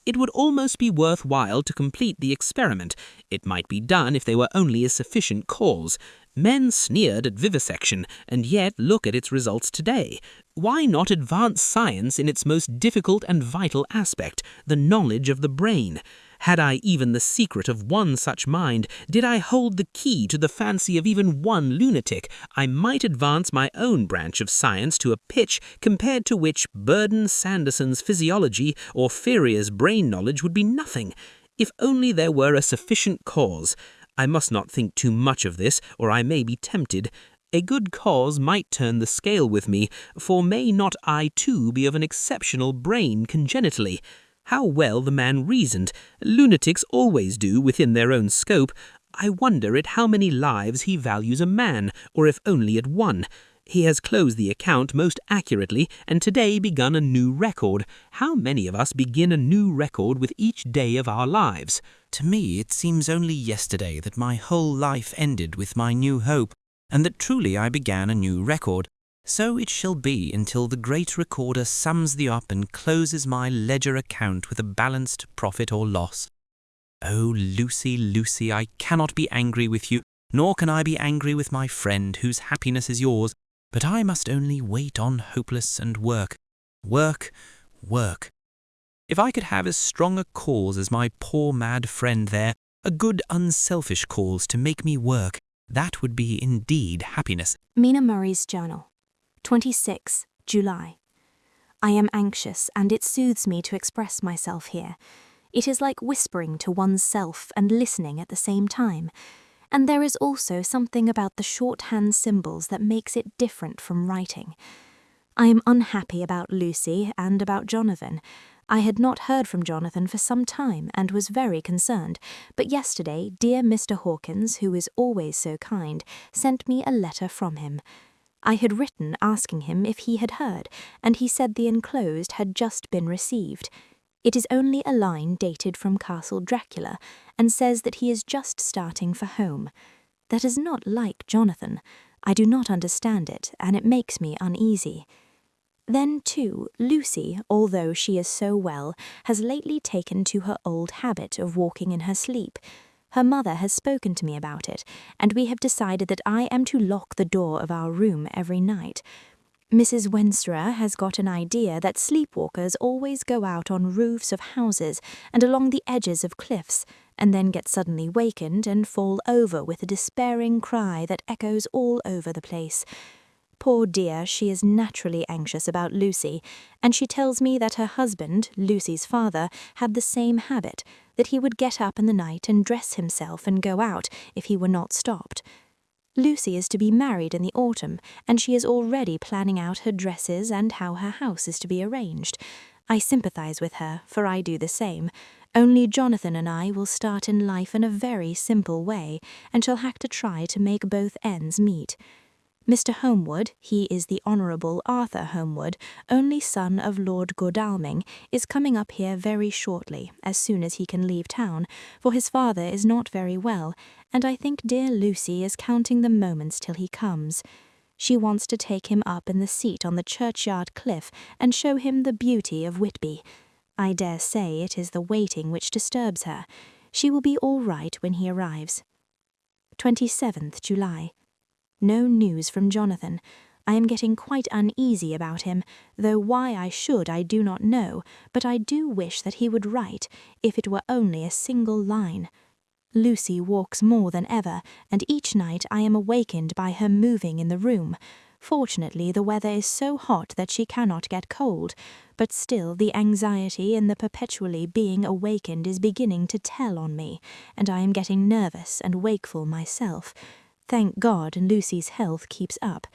It would almost be worthwhile to complete the experiment. It might be done if there were only a sufficient cause. Men sneered at vivisection, and yet look at its results today. Why not advance science in its most difficult and vital aspect, the knowledge of the brain? Had I even the secret of one such mind, did I hold the key to the fancy of even one lunatic, I might advance my own branch of science to a pitch compared to which Burden Sanderson's physiology or Ferrier's brain knowledge would be nothing. If only there were a sufficient cause. I must not think too much of this, or I may be tempted. A good cause might turn the scale with me, for may not I too be of an exceptional brain congenitally? How well the man reasoned. Lunatics always do within their own scope. I wonder at how many lives he values a man, or if only at one. He has closed the account most accurately, and today begun a new record. How many of us begin a new record with each day of our lives? To me it seems only yesterday that my whole life ended with my new hope, and that truly I began a new record. So it shall be until the great recorder sums thee up and closes my ledger account with a balanced profit or loss. Oh, Lucy, Lucy, I cannot be angry with you, nor can I be angry with my friend whose happiness is yours, but I must only wait on hopeless and work, work, work. If I could have as strong a cause as my poor mad friend there, a good unselfish cause to make me work, that would be indeed happiness. Mina Murray's Journal, 26 July. I am anxious, and it soothes me to express myself here. It is like whispering to one's self and listening at the same time. And there is also something about the shorthand symbols that makes it different from writing. I am unhappy about Lucy and about Jonathan. I had not heard from Jonathan for some time and was very concerned, but yesterday dear Mr. Hawkins, who is always so kind, sent me a letter from him. I had written asking him if he had heard, and he said the enclosed had just been received. It is only a line dated from Castle Dracula, and says that he is just starting for home. That is not like Jonathan. I do not understand it, and it makes me uneasy. Then, too, Lucy, although she is so well, has lately taken to her old habit of walking in her sleep. Her mother has spoken to me about it, and we have decided that I am to lock the door of our room every night. Mrs. Wenstra has got an idea that sleepwalkers always go out on roofs of houses and along the edges of cliffs, and then get suddenly wakened and fall over with a despairing cry that echoes all over the place. Poor dear, she is naturally anxious about Lucy, and she tells me that her husband, Lucy's father, had the same habit, that he would get up in the night and dress himself and go out if he were not stopped. Lucy is to be married in the autumn, and she is already planning out her dresses and how her house is to be arranged. I sympathize with her, for I do the same. Only Jonathan and I will start in life in a very simple way, and shall have to try to make both ends meet. Mr. Holmwood, he is the Honourable Arthur Holmwood, only son of Lord Godalming, is coming up here very shortly, as soon as he can leave town, for his father is not very well, and I think dear Lucy is counting the moments till he comes. She wants to take him up in the seat on the churchyard cliff and show him the beauty of Whitby. I dare say it is the waiting which disturbs her. She will be all right when he arrives. 27th July. No news from Jonathan. I am getting quite uneasy about him, though why I should I do not know, but I do wish that he would write, if it were only a single line. Lucy walks more than ever, and each night I am awakened by her moving in the room. Fortunately, the weather is so hot that she cannot get cold, but still the anxiety and the perpetually being awakened is beginning to tell on me, and I am getting nervous and wakeful myself. Thank God Lucy's health keeps up.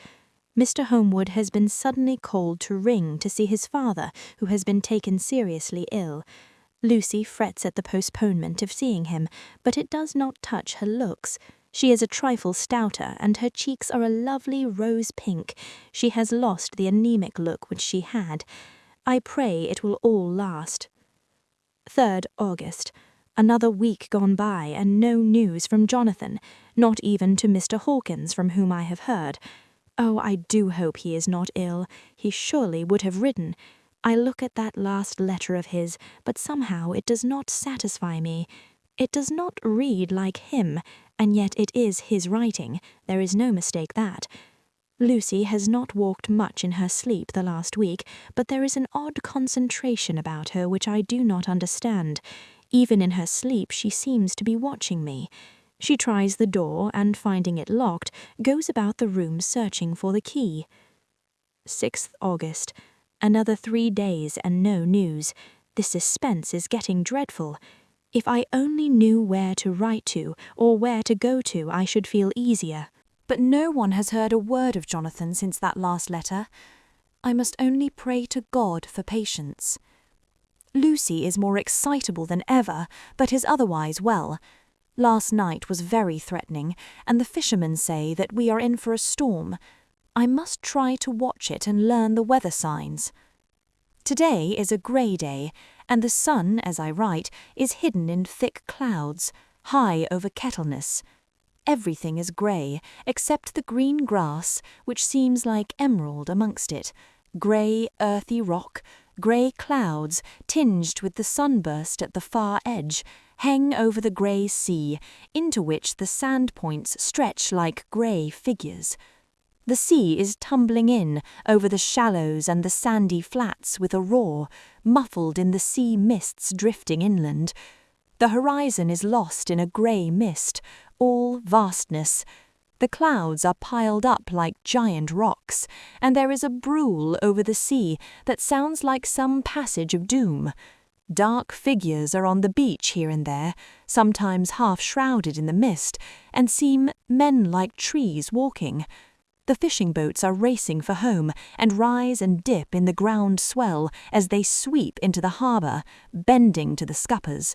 Mr. Holmwood has been suddenly called to ring to see his father, who has been taken seriously ill. Lucy frets at the postponement of seeing him, but it does not touch her looks. She is a trifle stouter, and her cheeks are a lovely rose pink. She has lost the anemic look which she had. I pray it will all last. 3rd August. Another week gone by, and no news from Jonathan, not even to Mr. Hawkins, from whom I have heard. Oh, I do hope he is not ill. He surely would have written. I look at that last letter of his, but somehow it does not satisfy me. It does not read like him, and yet it is his writing. There is no mistake that. Lucy has not walked much in her sleep the last week, but there is an odd concentration about her which I do not understand. Even in her sleep she seems to be watching me. She tries the door, and finding it locked, goes about the room searching for the key. 6th August. Another 3 days and no news. The suspense is getting dreadful. If I only knew where to write to, or where to go to, I should feel easier. But no one has heard a word of Jonathan since that last letter. I must only pray to God for patience. Lucy is more excitable than ever, but is otherwise well. Last night was very threatening, and the fishermen say that we are in for a storm. I must try to watch it and learn the weather signs. Today is a grey day, and the sun, as I write, is hidden in thick clouds, high over Kettleness. Everything is grey, except the green grass, which seems like emerald amongst it, grey, earthy rock, grey clouds, tinged with the sunburst at the far edge, hang over the grey sea, into which the sand points stretch like grey figures. The sea is tumbling in over the shallows and the sandy flats with a roar, muffled in the sea mists drifting inland. The horizon is lost in a grey mist, all vastness. The clouds are piled up like giant rocks, and there is a brool over the sea that sounds like some passage of doom. Dark figures are on the beach here and there, sometimes half shrouded in the mist, and seem men like trees walking. The fishing boats are racing for home, and rise and dip in the ground swell as they sweep into the harbour, bending to the scuppers.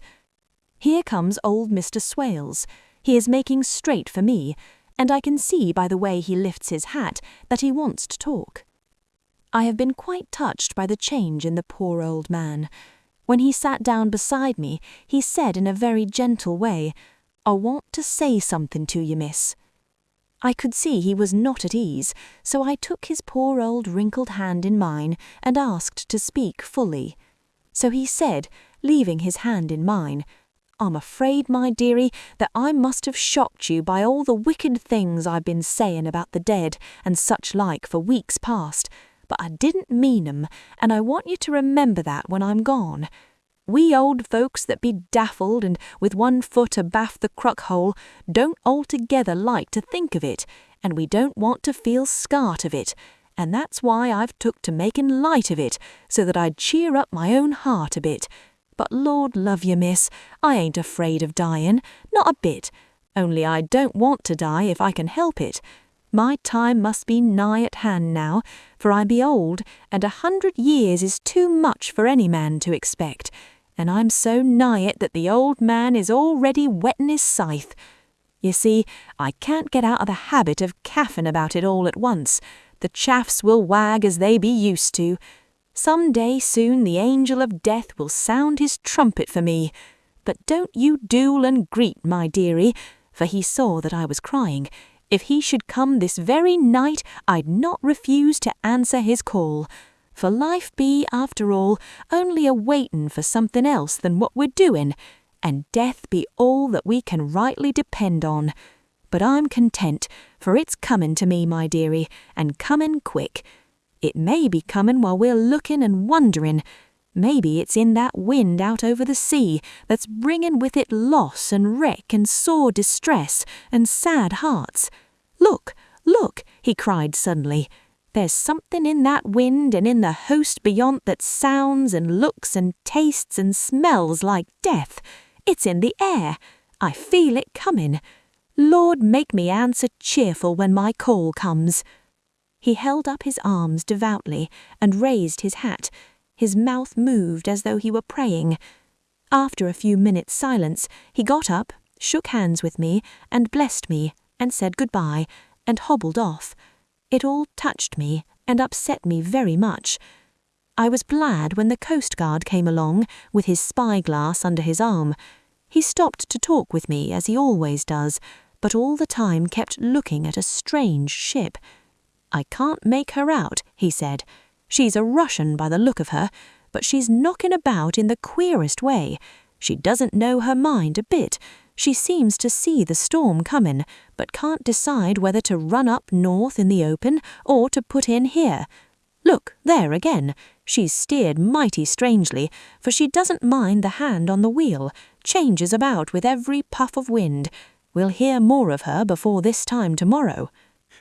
Here comes old Mr. Swales. He is making straight for me, and I can see by the way he lifts his hat that he wants to talk. I have been quite touched by the change in the poor old man. When he sat down beside me, he said in a very gentle way, "I want to say something to you, miss." I could see he was not at ease, so I took his poor old wrinkled hand in mine and asked to speak fully. So he said, leaving his hand in mine, "I'm afraid, my dearie, that I must have shocked you by all the wicked things I've been saying about the dead and such like for weeks past, but I didn't mean 'em, and I want you to remember that when I'm gone. We old folks that be daffled and with one foot abaft the cruck-hole don't altogether like to think of it, and we don't want to feel scart of it, and that's why I've took to making light of it, so that I'd cheer up my own heart a bit. But Lord love you, miss, I ain't afraid of dying, not a bit, only I don't want to die if I can help it. My time must be nigh at hand now, for I be old, and 100 years is too much for any man to expect, and I'm so nigh it that the old man is already whetting his scythe. You see, I can't get out of the habit of caffing about it all at once. The chaffs will wag as they be used to. Some day soon the angel of death will sound his trumpet for me. But don't you duel and greet, my dearie, for he saw that I was crying. If he should come this very night, I'd not refuse to answer his call. For life be, after all, only a waitin' for something else than what we're doing, and death be all that we can rightly depend on. But I'm content, for it's comin' to me, my dearie, and comin' quick. It may be comin' while we're lookin' and wonderin'. Maybe it's in that wind out over the sea that's bringin' with it loss and wreck and sore distress and sad hearts. Look, look, he cried suddenly. "There's something in that wind and in the host beyond that sounds and looks and tastes and smells like death. It's in the air. I feel it coming. Lord, make me answer cheerful when my call comes." He held up his arms devoutly and raised his hat. His mouth moved as though he were praying. After a few minutes' silence, he got up, shook hands with me, and blessed me, and said goodbye, and hobbled off. It all touched me and upset me very much. I was glad when the Coast Guard came along with his spyglass under his arm. He stopped to talk with me, as he always does, but all the time kept looking at a strange ship. "I can't make her out," he said. "She's a Russian by the look of her, but she's knocking about in the queerest way. She doesn't know her mind a bit. She seems to see the storm coming, but can't decide whether to run up north in the open or to put in here. Look, there again. She's steered mighty strangely, for she doesn't mind the hand on the wheel, changes about with every puff of wind. We'll hear more of her before this time tomorrow."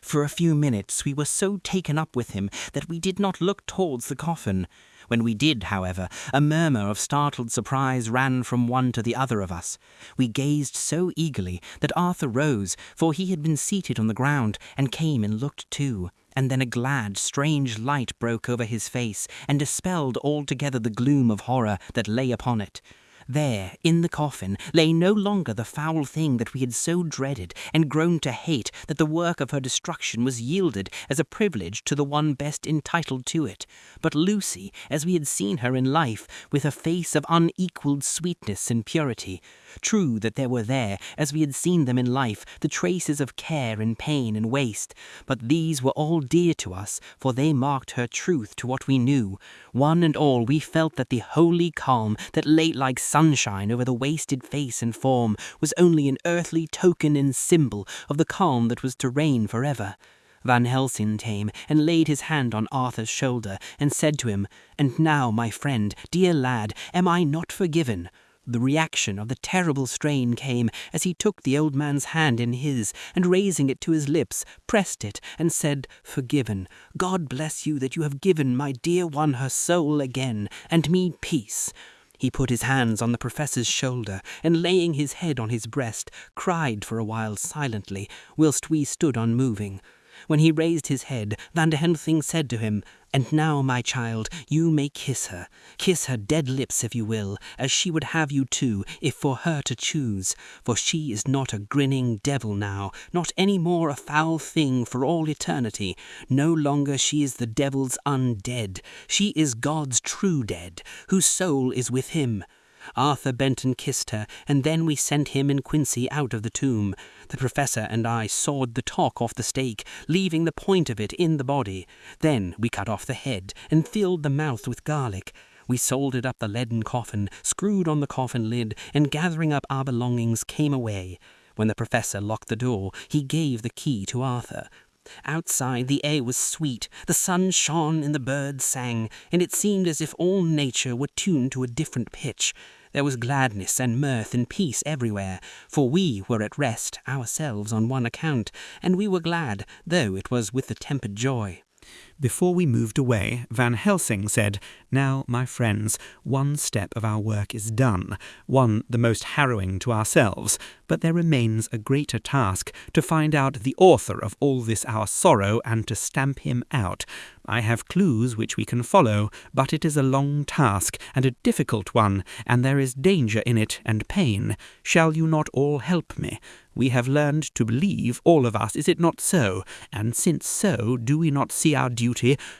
For a few minutes we were so taken up with him that we did not look towards the coffin. When we did, however, a murmur of startled surprise ran from one to the other of us. We gazed so eagerly that Arthur rose, for he had been seated on the ground, and came and looked too. And then a glad, strange light broke over his face, and dispelled altogether the gloom of horror that lay upon it. There, in the coffin, lay no longer the foul thing that we had so dreaded and grown to hate that the work of her destruction was yielded as a privilege to the one best entitled to it, but Lucy, as we had seen her in life, with a face of unequalled sweetness and purity. True that there were there, as we had seen them in life, the traces of care and pain and waste, but these were all dear to us, for they marked her truth to what we knew. One and all we felt that the holy calm that lay like sunshine over the wasted face and form was only an earthly token and symbol of the calm that was to reign forever. Van Helsing came and laid his hand on Arthur's shoulder and said to him, "And now, my friend, dear lad, am I not forgiven?" The reaction of the terrible strain came as he took the old man's hand in his, and raising it to his lips, pressed it, and said, "Forgiven. God bless you that you have given my dear one her soul again, and me peace." He put his hands on the professor's shoulder, and laying his head on his breast, cried for a while silently, whilst we stood unmoving. When he raised his head, Van Helsing said to him, "And now, my child, you may kiss her. Kiss her dead lips if you will, as she would have you too, if for her to choose. For she is not a grinning devil now, not any more a foul thing for all eternity. No longer she is the devil's undead. She is God's true dead, whose soul is with him." Arthur bent and kissed her, and then we sent him and Quincy out of the tomb. The professor and I sawed the top off the stake, leaving the point of it in the body. Then we cut off the head and filled the mouth with garlic. We soldered up the leaden coffin, screwed on the coffin lid, and gathering up our belongings came away. When the professor locked the door, he gave the key to Arthur. Outside the air was sweet, the sun shone and the birds sang, and it seemed as if all nature were tuned to a different pitch. There was gladness and mirth and peace everywhere, for we were at rest ourselves on one account, and we were glad, though it was with a tempered joy. Before we moved away, Van Helsing said, "Now, my friends, one step of our work is done, one the most harrowing to ourselves, but there remains a greater task, to find out the author of all this our sorrow and to stamp him out. I have clues which we can follow, but it is a long task and a difficult one, and there is danger in it and pain. Shall you not all help me? We have learned to believe, all of us, is it not so? And since so, do we not see our duty?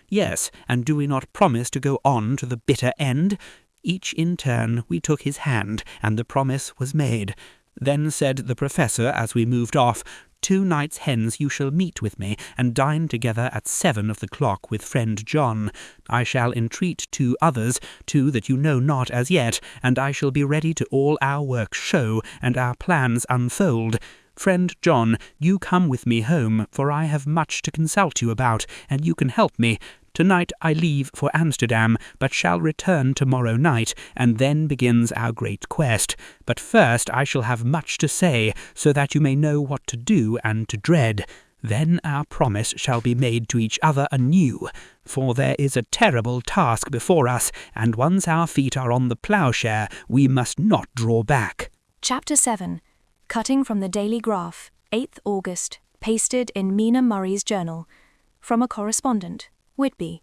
Yes, and do we not promise to go on to the bitter end?" Each in turn we took his hand, and the promise was made. Then said the professor as we moved off, "2 nights hence you shall meet with me, and dine together at 7 of the clock with friend John. I shall entreat 2 others, 2 that you know not as yet, and I shall be ready to all our work show, and our plans unfold. Friend John, you come with me home, for I have much to consult you about, and you can help me. Tonight I leave for Amsterdam, but shall return tomorrow night, and then begins our great quest. But first I shall have much to say, so that you may know what to do and to dread. Then our promise shall be made to each other anew, for there is a terrible task before us, and once our feet are on the ploughshare, we must not draw back. Chapter 7. Cutting from the Daily Graph, 8th August, pasted in Mina Murray's journal. From a correspondent, Whitby.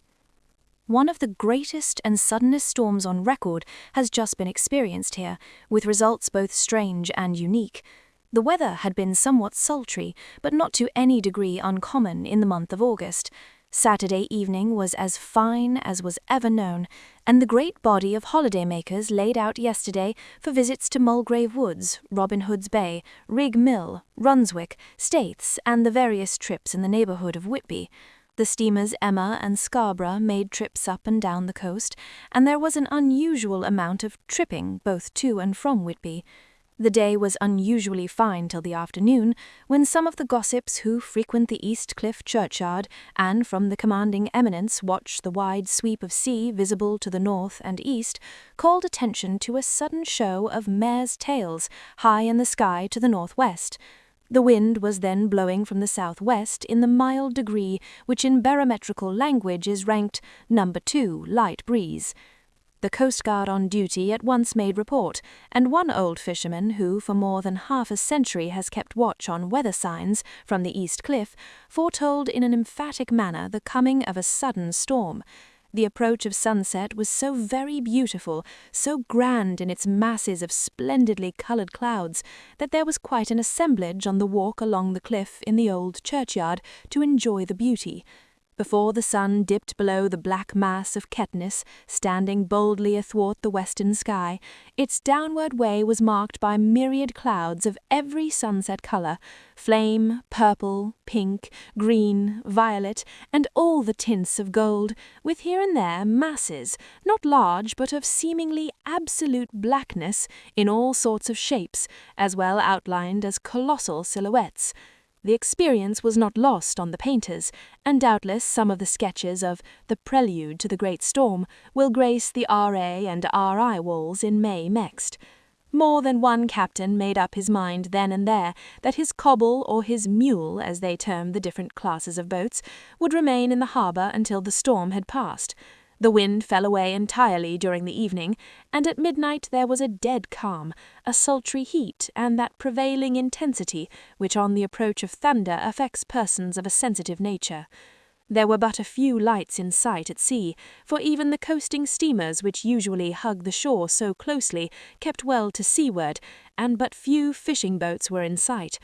One of the greatest and suddenest storms on record has just been experienced here, with results both strange and unique. The weather had been somewhat sultry, but not to any degree uncommon in the month of August. Saturday evening was as fine as was ever known, and the great body of holiday-makers laid out yesterday for visits to Mulgrave Woods, Robin Hood's Bay, Rig Mill, Runswick, Staithes, and the various trips in the neighbourhood of Whitby. The steamers Emma and Scarborough made trips up and down the coast, and there was an unusual amount of tripping both to and from Whitby. The day was unusually fine till the afternoon, when some of the gossips who frequent the East Cliff churchyard and from the commanding eminence watch the wide sweep of sea visible to the north and east, called attention to a sudden show of mares' tails high in the sky to the northwest. The wind was then blowing from the southwest in the mild degree which in barometrical language is ranked number 2 light breeze. The coastguard on duty at once made report, and one old fisherman who for more than half a century has kept watch on weather signs from the East Cliff foretold in an emphatic manner the coming of a sudden storm. The approach of sunset was so very beautiful, so grand in its masses of splendidly coloured clouds, that there was quite an assemblage on the walk along the cliff in the old churchyard to enjoy the beauty. Before the sun dipped below the black mass of Ketness, standing boldly athwart the western sky, its downward way was marked by myriad clouds of every sunset colour, flame, purple, pink, green, violet, and all the tints of gold, with here and there masses, not large but of seemingly absolute blackness, in all sorts of shapes, as well outlined as colossal silhouettes. The experience was not lost on the painters, and doubtless some of the sketches of The Prelude to the Great Storm will grace the R.A. and R.I. walls in May next. More than one captain made up his mind then and there that his cobble or his mule, as they termed the different classes of boats, would remain in the harbour until the storm had passed. The wind fell away entirely during the evening, and at midnight there was a dead calm, a sultry heat, and that prevailing intensity which on the approach of thunder affects persons of a sensitive nature. There were but a few lights in sight at sea, for even the coasting steamers which usually hug the shore so closely kept well to seaward, and but few fishing boats were in sight.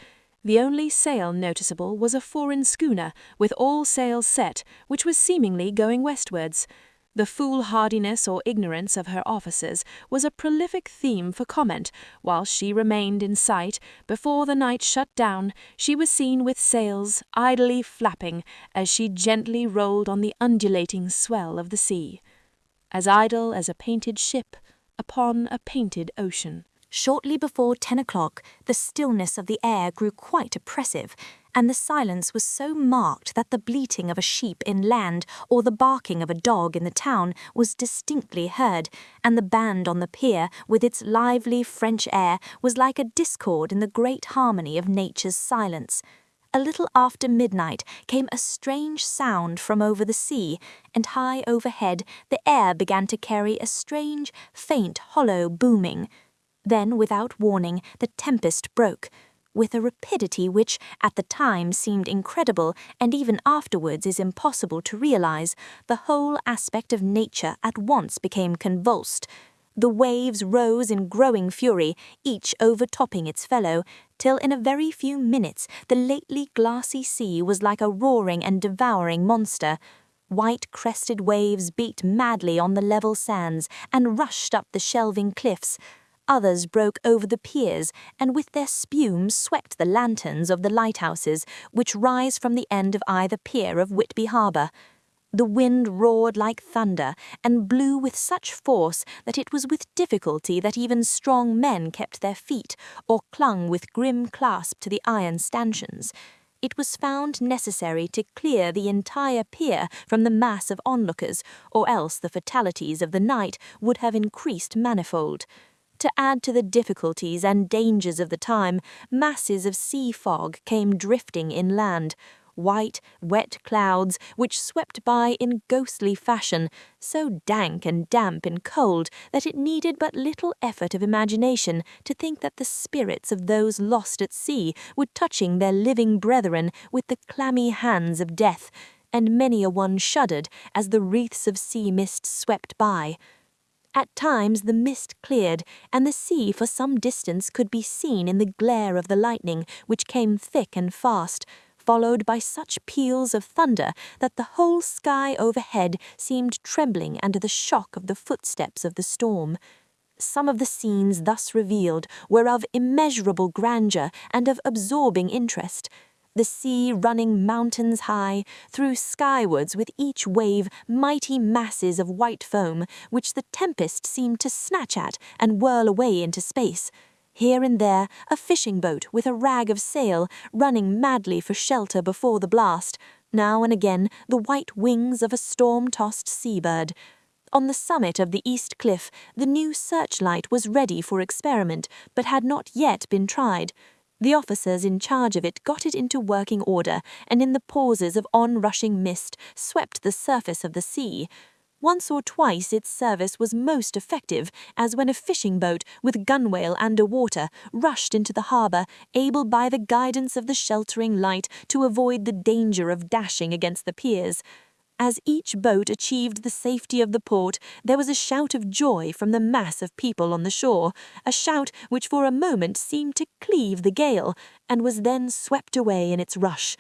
The only sail noticeable was a foreign schooner, with all sails set, which was seemingly going westwards. The foolhardiness or ignorance of her officers was a prolific theme for comment. While she remained in sight, before the night shut down, she was seen with sails idly flapping as she gently rolled on the undulating swell of the sea. As idle as a painted ship upon a painted ocean. Shortly before 10 o'clock, the stillness of the air grew quite oppressive, and the silence was so marked that the bleating of a sheep inland or the barking of a dog in the town was distinctly heard, and the band on the pier, with its lively French air, was like a discord in the great harmony of nature's silence. A little after midnight came a strange sound from over the sea, and high overhead the air began to carry a strange, faint, hollow booming. Then, without warning, the tempest broke. With a rapidity which, at the time, seemed incredible, and even afterwards is impossible to realize, the whole aspect of nature at once became convulsed. The waves rose in growing fury, each overtopping its fellow, till in a very few minutes the lately glassy sea was like a roaring and devouring monster. White-crested waves beat madly on the level sands and rushed up the shelving cliffs. Others broke over the piers, and with their spume swept the lanterns of the lighthouses, which rise from the end of either pier of Whitby Harbour. The wind roared like thunder, and blew with such force that it was with difficulty that even strong men kept their feet, or clung with grim clasp to the iron stanchions. It was found necessary to clear the entire pier from the mass of onlookers, or else the fatalities of the night would have increased manifold. To add to the difficulties and dangers of the time, masses of sea fog came drifting inland. white, wet clouds which swept by in ghostly fashion, so dank and damp and cold that it needed but little effort of imagination to think that the spirits of those lost at sea were touching their living brethren with the clammy hands of death, and many a one shuddered as the wreaths of sea mist swept by. At times the mist cleared, and the sea for some distance could be seen in the glare of the lightning, which came thick and fast, followed by such peals of thunder that the whole sky overhead seemed trembling under the shock of the footsteps of the storm. Some of the scenes thus revealed were of immeasurable grandeur and of absorbing interest. The sea running mountains high, threw skywards with each wave mighty masses of white foam, which the tempest seemed to snatch at and whirl away into space. Here and there a fishing boat with a rag of sail, running madly for shelter before the blast, now and again the white wings of a storm-tossed seabird. On the summit of the east cliff the new searchlight was ready for experiment, but had not yet been tried. The officers in charge of it got it into working order, and in the pauses of on-rushing mist swept the surface of the sea. Once or twice its service was most effective, as when a fishing boat with gunwale under water rushed into the harbour, able by the guidance of the sheltering light to avoid the danger of dashing against the piers. As each boat achieved the safety of the port, there was a shout of joy from the mass of people on the shore, a shout which for a moment seemed to cleave the gale, and was then swept away in its rush.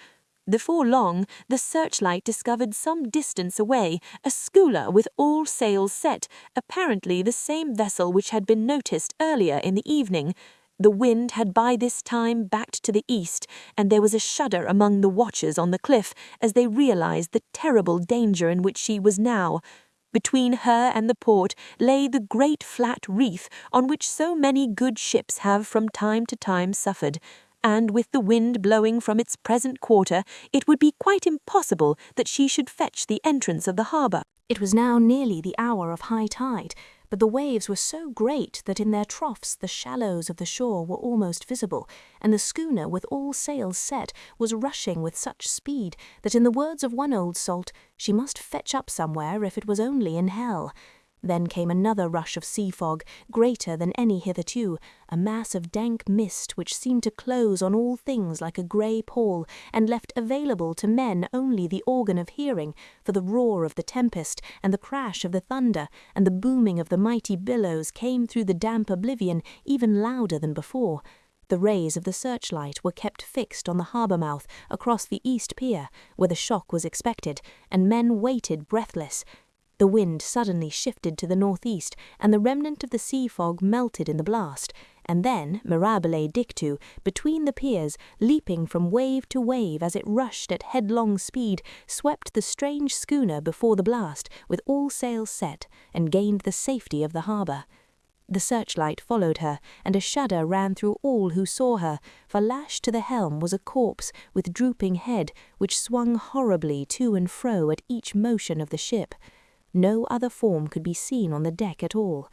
Before long, the searchlight discovered some distance away a schooner with all sails set, apparently the same vessel which had been noticed earlier in the evening. The wind had by this time backed to the east, and there was a shudder among the watchers on the cliff as they realized the terrible danger in which she was now. Between her and the port lay the great flat reef on which so many good ships have from time to time suffered, and with the wind blowing from its present quarter, it would be quite impossible that she should fetch the entrance of the harbour. It was now nearly the hour of high tide, but the waves were so great that in their troughs the shallows of the shore were almost visible, and the schooner with all sails set was rushing with such speed that, in the words of one old salt, she must fetch up somewhere if it was only in hell. Then came another rush of sea fog, greater than any hitherto, a mass of dank mist which seemed to close on all things like a grey pall, and left available to men only the organ of hearing, for the roar of the tempest, and the crash of the thunder, and the booming of the mighty billows came through the damp oblivion even louder than before. The rays of the searchlight were kept fixed on the harbour mouth across the east pier, where the shock was expected, and men waited breathless. The wind suddenly shifted to the northeast, and the remnant of the sea fog melted in the blast, and then, mirabile dictu, between the piers, leaping from wave to wave as it rushed at headlong speed, swept the strange schooner before the blast, with all sails set, and gained the safety of the harbour. The searchlight followed her, and a shudder ran through all who saw her, for lashed to the helm was a corpse with drooping head, which swung horribly to and fro at each motion of the ship. No other form could be seen on the deck at all.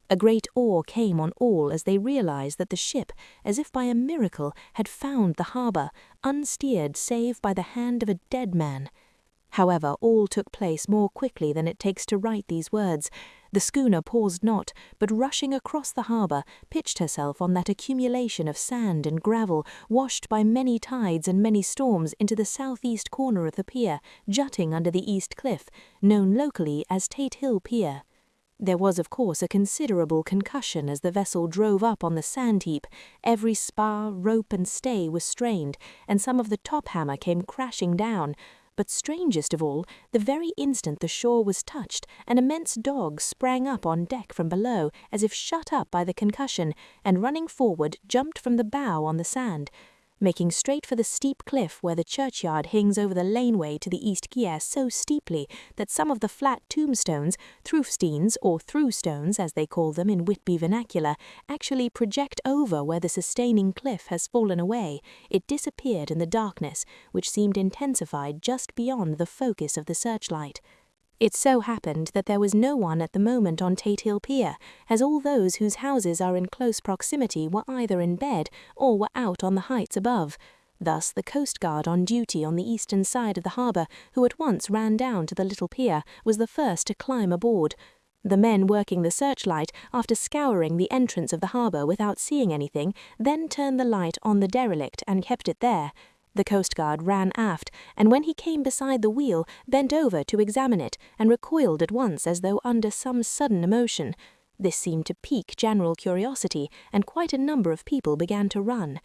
A great awe came on all as they realized that the ship, as if by a miracle, had found the harbour, unsteered save by the hand of a dead man. However, all took place more quickly than it takes to write these words. The schooner paused not, but rushing across the harbour, pitched herself on that accumulation of sand and gravel, washed by many tides and many storms into the southeast corner of the pier, jutting under the east cliff, known locally as Tate Hill Pier. There was, of course, a considerable concussion as the vessel drove up on the sand heap. Every spar, rope and stay was strained, and some of the top hammer came crashing down. But strangest of all, the very instant the shore was touched, an immense dog sprang up on deck from below, as if shut up by the concussion, and running forward jumped from the bow on the sand. Making straight for the steep cliff where the churchyard hangs over the laneway to the east quay so steeply that some of the flat tombstones, throofsteins, or through-stones as they call them in Whitby vernacular, actually project over where the sustaining cliff has fallen away, it disappeared in the darkness, which seemed intensified just beyond the focus of the searchlight. It so happened that there was no one at the moment on Tate Hill Pier, as all those whose houses are in close proximity were either in bed or were out on the heights above. Thus the coast guard on duty on the eastern side of the harbour, who at once ran down to the little pier, was the first to climb aboard. The men working the searchlight, after scouring the entrance of the harbour without seeing anything, then turned the light on the derelict and kept it there. The coastguard ran aft, and when he came beside the wheel, bent over to examine it, and recoiled at once as though under some sudden emotion. This seemed to pique general curiosity, and quite a number of people began to run.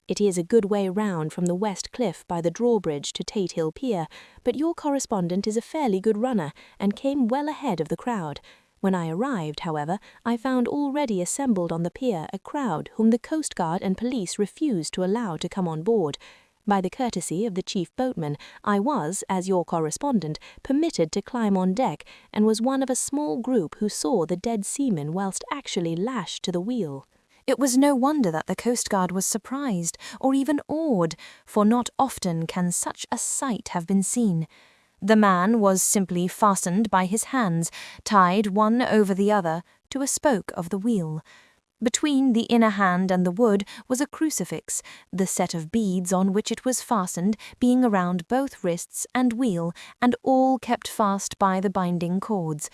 It is a good way round from the West Cliff by the drawbridge to Tate Hill Pier, but your correspondent is a fairly good runner, and came well ahead of the crowd. When I arrived, however, I found already assembled on the pier a crowd whom the coastguard and police refused to allow to come on board. By the courtesy of the chief boatman, I was, as your correspondent, permitted to climb on deck, and was one of a small group who saw the dead seaman whilst actually lashed to the wheel. It was no wonder that the coastguard was surprised, or even awed, for not often can such a sight have been seen. The man was simply fastened by his hands, tied one over the other, to a spoke of the wheel. Between the inner hand and the wood was a crucifix, the set of beads on which it was fastened being around both wrists and wheel, and all kept fast by the binding cords.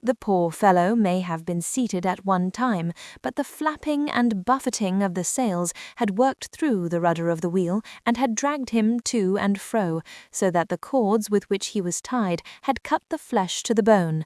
The poor fellow may have been seated at one time, but the flapping and buffeting of the sails had worked through the rudder of the wheel and had dragged him to and fro, so that the cords with which he was tied had cut the flesh to the bone.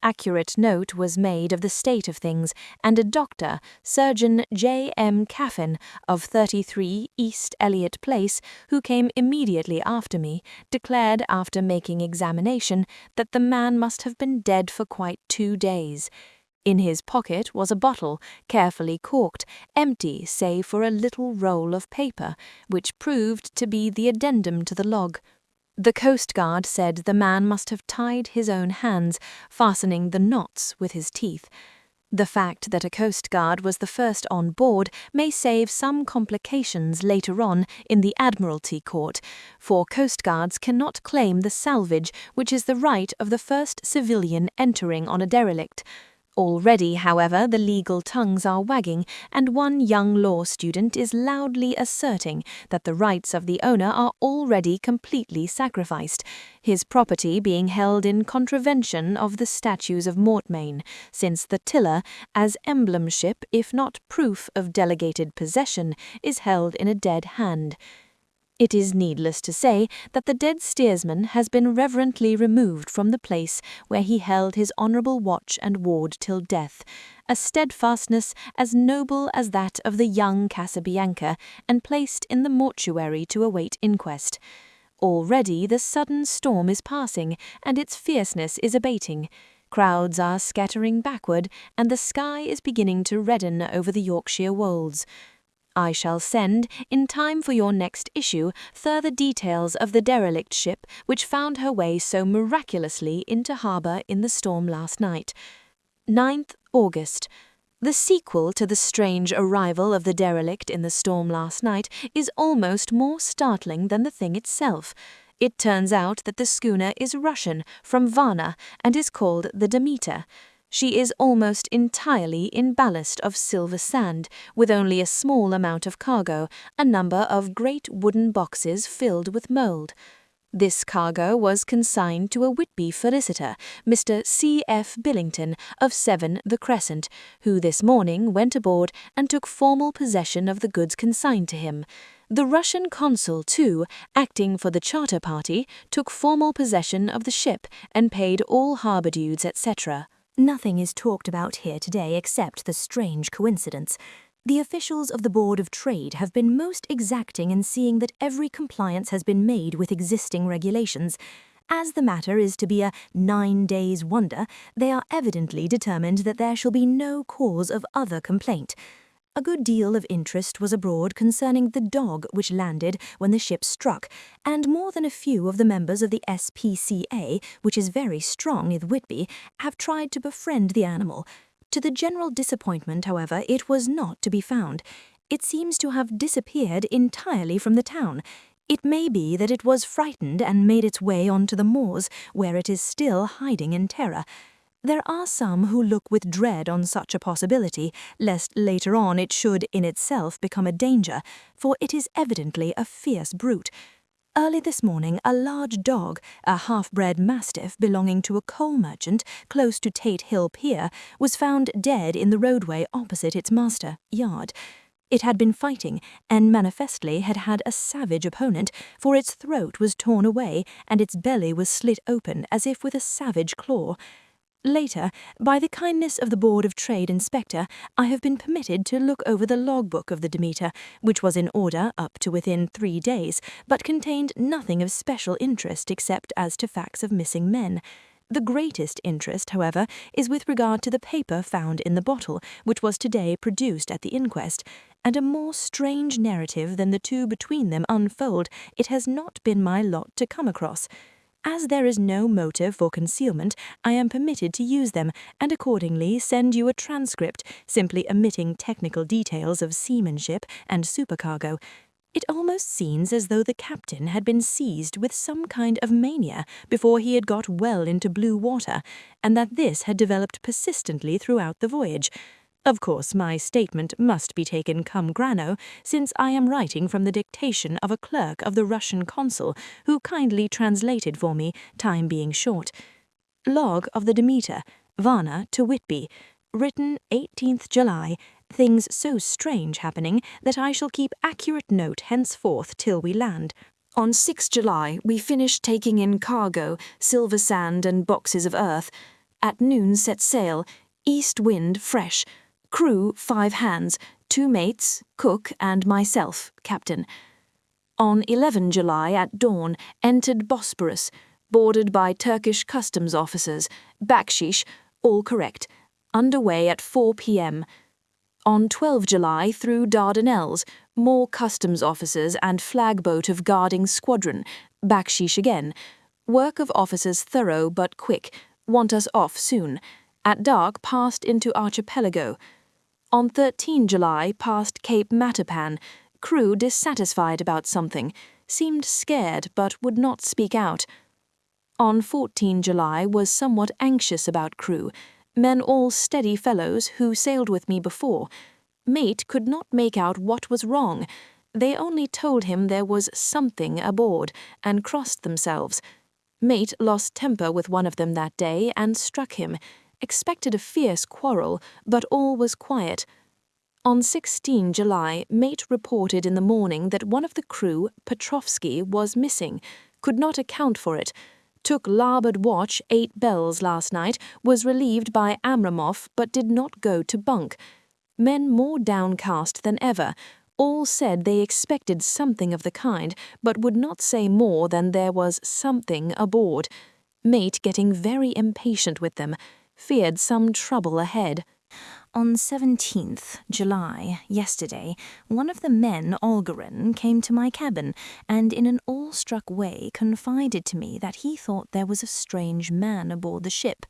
Accurate note was made of the state of things, and a doctor, Surgeon J. M. Caffin, of 33 East Eliot Place, who came immediately after me, declared after making examination that the man must have been dead for quite 2 days. In his pocket was a bottle, carefully corked, empty save for a little roll of paper, which proved to be the addendum to the log. The coastguard said the man must have tied his own hands, fastening the knots with his teeth. The fact that a coastguard was the first on board may save some complications later on in the Admiralty Court, for coastguards cannot claim the salvage which is the right of the first civilian entering on a derelict. Already, however, the legal tongues are wagging, and one young law student is loudly asserting that the rights of the owner are already completely sacrificed, his property being held in contravention of the statutes of Mortmain, since the tiller, as emblemship if not proof of delegated possession, is held in a dead hand. It is needless to say that the dead steersman has been reverently removed from the place where he held his honourable watch and ward till death, a steadfastness as noble as that of the young Casabianca, and placed in the mortuary to await inquest. Already the sudden storm is passing, and its fierceness is abating. Crowds are scattering backward, and the sky is beginning to redden over the Yorkshire wolds. I shall send, in time for your next issue, further details of the derelict ship which found her way so miraculously into harbour in the storm last night. 9th August. The sequel to the strange arrival of the derelict in the storm last night is almost more startling than the thing itself. It turns out that the schooner is Russian, from Varna, and is called the Demeter. She is almost entirely in ballast of silver sand, with only a small amount of cargo, a number of great wooden boxes filled with mould. This cargo was consigned to a Whitby solicitor, Mr. C. F. Billington, of 7 The Crescent, who this morning went aboard and took formal possession of the goods consigned to him. The Russian consul, too, acting for the charter party, took formal possession of the ship and paid all harbour dues, etc. Nothing is talked about here today except the strange coincidence. The officials of the Board of Trade have been most exacting in seeing that every compliance has been made with existing regulations. As the matter is to be a 9 days' wonder, they are evidently determined that there shall be no cause of other complaint. A good deal of interest was abroad concerning the dog which landed when the ship struck, and more than a few of the members of the SPCA, which is very strong in Whitby, have tried to befriend the animal. To the general disappointment, however, it was not to be found. It seems to have disappeared entirely from the town. It may be that it was frightened and made its way on to the moors, where it is still hiding in terror. There are some who look with dread on such a possibility, lest later on it should in itself become a danger, for it is evidently a fierce brute. Early this morning, a large dog, a half-bred mastiff belonging to a coal merchant close to Tate Hill Pier, was found dead in the roadway opposite its master, Yard. It had been fighting, and manifestly had had a savage opponent, for its throat was torn away and its belly was slit open as if with a savage claw. Later, by the kindness of the Board of Trade Inspector, I have been permitted to look over the logbook of the Demeter, which was in order up to within 3 days, but contained nothing of special interest except as to facts of missing men. The greatest interest, however, is with regard to the paper found in the bottle, which was today produced at the inquest, and a more strange narrative than the two between them unfold it has not been my lot to come across. As there is no motive for concealment, I am permitted to use them, and accordingly send you a transcript, simply omitting technical details of seamanship and supercargo. It almost seems as though the captain had been seized with some kind of mania before he had got well into blue water, and that this had developed persistently throughout the voyage. Of course, my statement must be taken cum grano, since I am writing from the dictation of a clerk of the Russian consul, who kindly translated for me, time being short. Log of the Demeter, Varna to Whitby, written 18th July, things so strange happening that I shall keep accurate note henceforth till we land. On 6 July, we finished taking in cargo, silver sand and boxes of earth. At noon set sail, east wind fresh. Crew 5 hands, 2 mates, cook and myself, captain. On 11 July at dawn, entered Bosporus, boarded by Turkish customs officers, bakshish, all correct. Underway at 4 p.m. On 12 July through Dardanelles, more customs officers and flagboat of guarding squadron, bakshish again. Work of officers thorough but quick, want us off soon. At dark passed into Archipelago. On 13 July passed Cape Matapan, crew dissatisfied about something, seemed scared but would not speak out. On 14 July was somewhat anxious about crew, men all steady fellows who sailed with me before. Mate could not make out what was wrong. They only told him there was something aboard, and crossed themselves. Mate lost temper with one of them that day and struck him. Expected a fierce quarrel, but all was quiet. On 16 July, mate reported in the morning that one of the crew, Petrovsky, was missing, could not account for it. Took larboard watch 8 bells last night, was relieved by Amramov, but did not go to bunk. Men more downcast than ever. All said they expected something of the kind, but would not say more than there was something aboard. Mate getting very impatient with them. Feared some trouble ahead. On 17th July, yesterday, one of the men, Olgarin, came to my cabin and in an awe-struck way confided to me that he thought there was a strange man aboard the ship.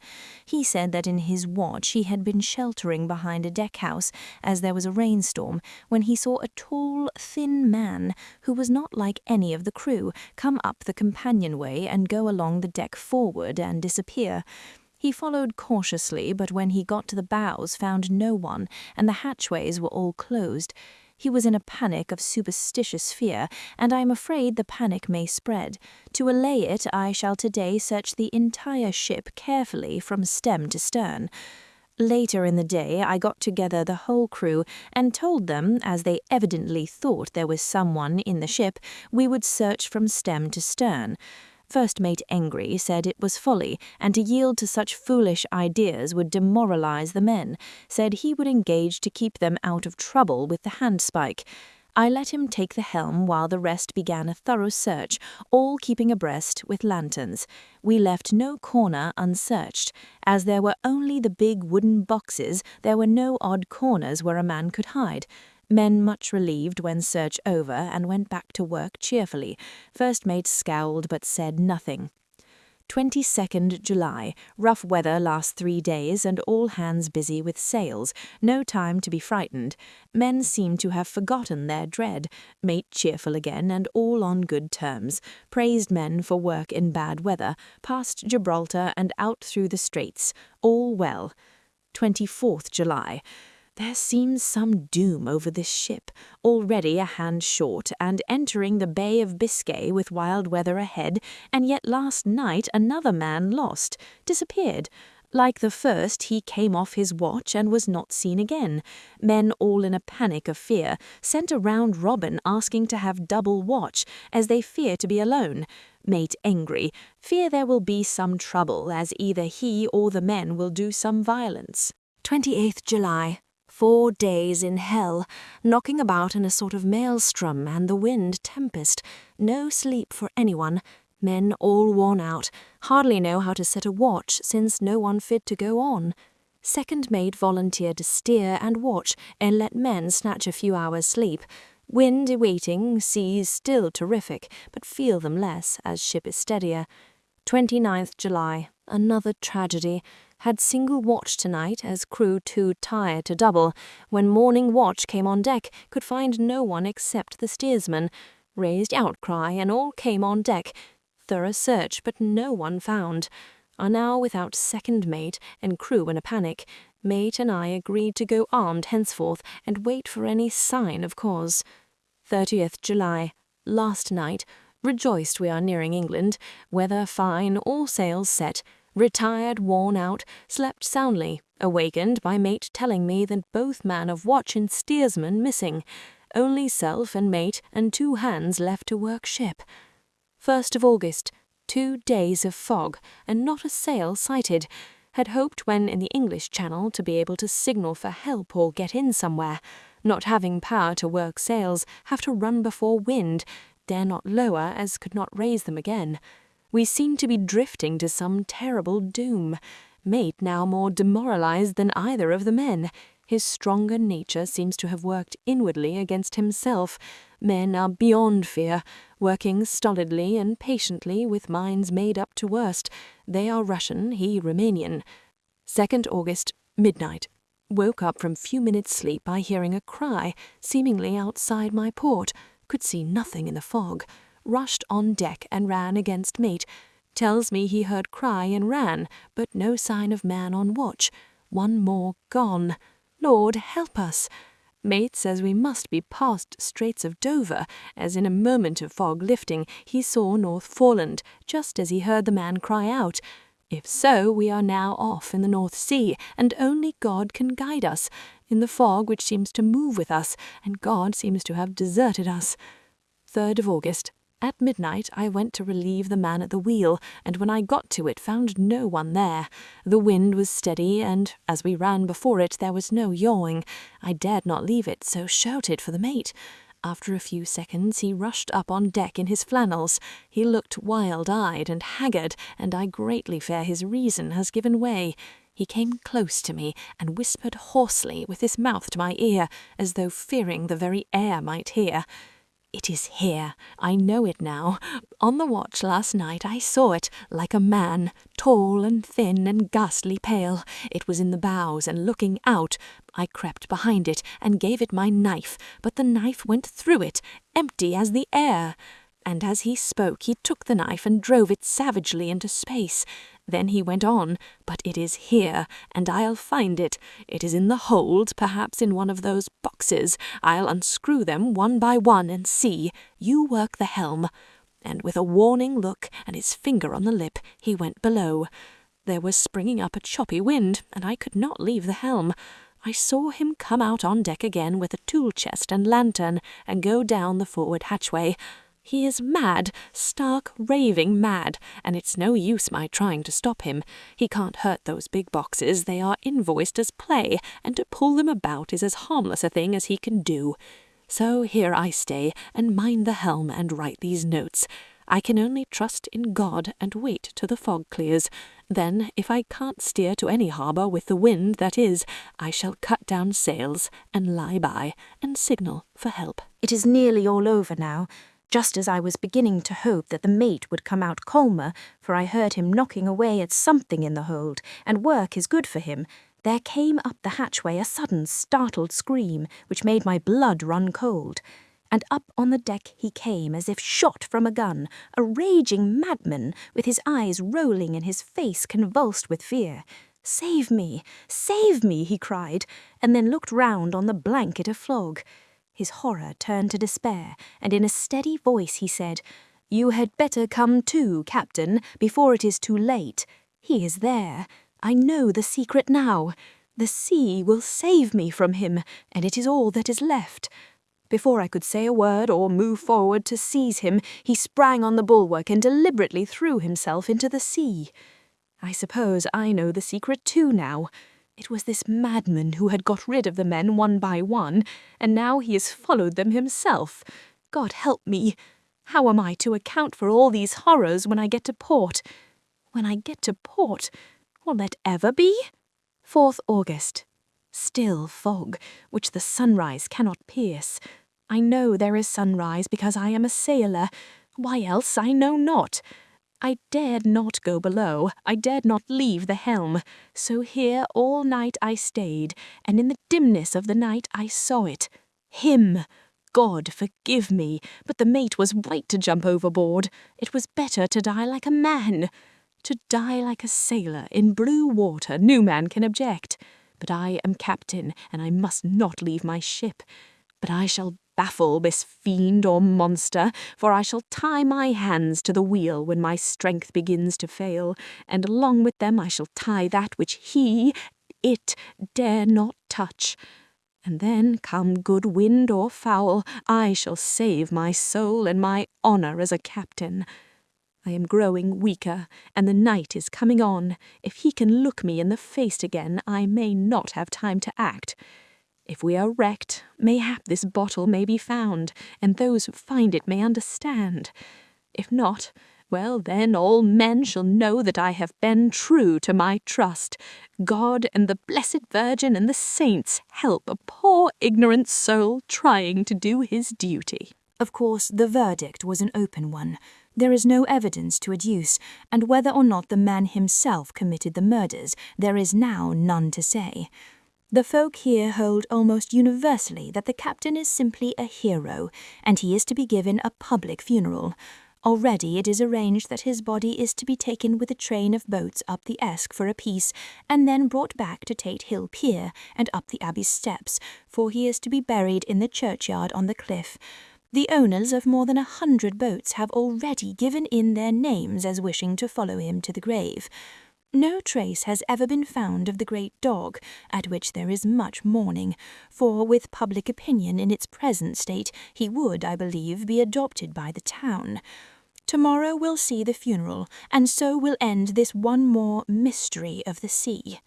He said that in his watch he had been sheltering behind a deck-house as there was a rainstorm when he saw a tall, thin man, who was not like any of the crew, come up the companionway and go along the deck forward and disappear. He followed cautiously, but when he got to the bows found no one, and the hatchways were all closed. He was in a panic of superstitious fear, and I am afraid the panic may spread. To allay it, I shall today search the entire ship carefully from stem to stern. Later in the day I got together the whole crew and told them, as they evidently thought there was someone in the ship, we would search from stem to stern. First Mate Angry said it was folly, and to yield to such foolish ideas would demoralize the men, said he would engage to keep them out of trouble with the handspike. I let him take the helm while the rest began a thorough search, all keeping abreast with lanterns. We left no corner unsearched. As there were only the big wooden boxes, there were no odd corners where a man could hide. Men much relieved when search over and went back to work cheerfully. First Mate scowled but said nothing. 22nd July. Rough weather last 3 days and all hands busy with sails. No time to be frightened. Men seem to have forgotten their dread. Mate cheerful again and all on good terms. Praised men for work in bad weather. Past Gibraltar and out through the Straits. All well. 24th July. There seems some doom over this ship, already a hand short and entering the Bay of Biscay with wild weather ahead, and yet last night another man lost, disappeared. Like the first, he came off his watch and was not seen again. Men all in a panic of fear, sent a round robin asking to have double watch, as they fear to be alone. Mate angry, fear there will be some trouble, as either he or the men will do some violence. 28th July. 4 days in hell, knocking about in a sort of maelstrom and the wind tempest. No sleep for anyone. Men all worn out, hardly know how to set a watch since no one fit to go on. Second mate volunteered to steer and watch and let men snatch a few hours' sleep. Wind awaiting, seas still terrific, but feel them less as ship is steadier. 29th July. Another tragedy. Had single watch tonight as crew too tired to double. When morning watch came on deck, could find no one except the steersman. Raised outcry and all came on deck. Thorough search, but no one found. Are now without second mate and crew in a panic. Mate and I agreed to go armed henceforth and wait for any sign of cause. 30th July. Last night. Rejoiced we are nearing England. Weather fine, all sails set. Retired, worn out, slept soundly, awakened by mate telling me that both man of watch and steersman missing. Only self and mate and 2 hands left to work ship. 1st of August. 2 days of fog, and not a sail sighted. Had hoped when in the English Channel to be able to signal for help or get in somewhere. Not having power to work sails, have to run before wind. Dare not lower, as could not raise them again. We seem to be drifting to some terrible doom. Mate now more demoralized than either of the men. His stronger nature seems to have worked inwardly against himself. Men are beyond fear, working stolidly and patiently with minds made up to worst. They are Russian, he Romanian. 2nd August, midnight. Woke up from few minutes' sleep by hearing a cry, seemingly outside my port. Could see nothing in the fog. Rushed on deck and ran against mate. Tells me he heard cry and ran, but no sign of man on watch. One more gone. Lord help us. Mate says we must be past Straits of Dover, as in a moment of fog lifting he saw North Foreland, just as he heard the man cry out. If so, we are now off in the North Sea, and only God can guide us, in the fog which seems to move with us, and God seems to have deserted us. 3rd of August. At midnight I went to relieve the man at the wheel, and when I got to it found no one there. The wind was steady, and as we ran before it there was no yawing. I dared not leave it, so shouted for the mate. After a few seconds he rushed up on deck in his flannels. He looked wild-eyed and haggard, and I greatly fear his reason has given way. He came close to me and whispered hoarsely with his mouth to my ear, as though fearing the very air might hear. It is here. I know it now. On the watch last night I saw it, like a man, tall and thin and ghastly pale. It was in the bows and looking out. I crept behind it and gave it my knife, but the knife went through it, empty as the air. And as he spoke he took the knife and drove it savagely into space. Then he went on, but it is here, and I'll find it. It is in the hold, perhaps in one of those boxes. I'll unscrew them one by one and see. You work the helm. And with a warning look and his finger on the lip, he went below. There was springing up a choppy wind, and I could not leave the helm. I saw him come out on deck again with a tool chest and lantern, and go down the forward hatchway. He is mad, stark, raving mad, and it's no use my trying to stop him. He can't hurt those big boxes, they are invoiced as play, and to pull them about is as harmless a thing as he can do. So here I stay, and mind the helm and write these notes. I can only trust in God and wait till the fog clears. Then, if I can't steer to any harbour with the wind that is, I shall cut down sails, and lie by, and signal for help. It is nearly all over now. Just as I was beginning to hope that the mate would come out calmer, for I heard him knocking away at something in the hold, and work is good for him, there came up the hatchway a sudden startled scream, which made my blood run cold. And up on the deck he came as if shot from a gun, a raging madman, with his eyes rolling and his face convulsed with fear. "Save me! Save me!" he cried, and then looked round on the blanket of flog. His horror turned to despair, and in a steady voice he said, "You had better come too, Captain, before it is too late. He is there. I know the secret now. The sea will save me from him, and it is all that is left." Before I could say a word or move forward to seize him, he sprang on the bulwark and deliberately threw himself into the sea. I suppose I know the secret too now. It was this madman who had got rid of the men one by one, and now he has followed them himself. God help me! How am I to account for all these horrors when I get to port? When I get to port, will that ever be? 4th August. Still fog, which the sunrise cannot pierce. I know there is sunrise because I am a sailor. Why else I know not. I dared not go below, I dared not leave the helm. So here all night I stayed, and in the dimness of the night I saw it. Him! God forgive me, but the mate was right to jump overboard. It was better to die like a man. To die like a sailor in blue water no man can object. But I am captain, and I must not leave my ship. But I shall baffle this fiend or monster, for I shall tie my hands to the wheel when my strength begins to fail, and along with them I shall tie that which it dare not touch. And then, come good wind or foul, I shall save my soul and my honour as a captain. I am growing weaker, and the night is coming on. If he can look me in the face again, I may not have time to act. If we are wrecked, mayhap this bottle may be found, and those who find it may understand. If not, well then all men shall know that I have been true to my trust. God and the Blessed Virgin and the saints help a poor ignorant soul trying to do his duty. Of course, the verdict was an open one. There is no evidence to adduce, and whether or not the man himself committed the murders, there is now none to say. The folk here hold almost universally that the captain is simply a hero, and he is to be given a public funeral. Already it is arranged that his body is to be taken with a train of boats up the Esk for a piece, and then brought back to Tate Hill Pier and up the Abbey steps, for he is to be buried in the churchyard on the cliff. The owners of more than 100 boats have already given in their names as wishing to follow him to the grave. No trace has ever been found of the great dog, at which there is much mourning, for with public opinion in its present state he would, I believe, be adopted by the town. Tomorrow will see the funeral, and so will end this one more mystery of the sea.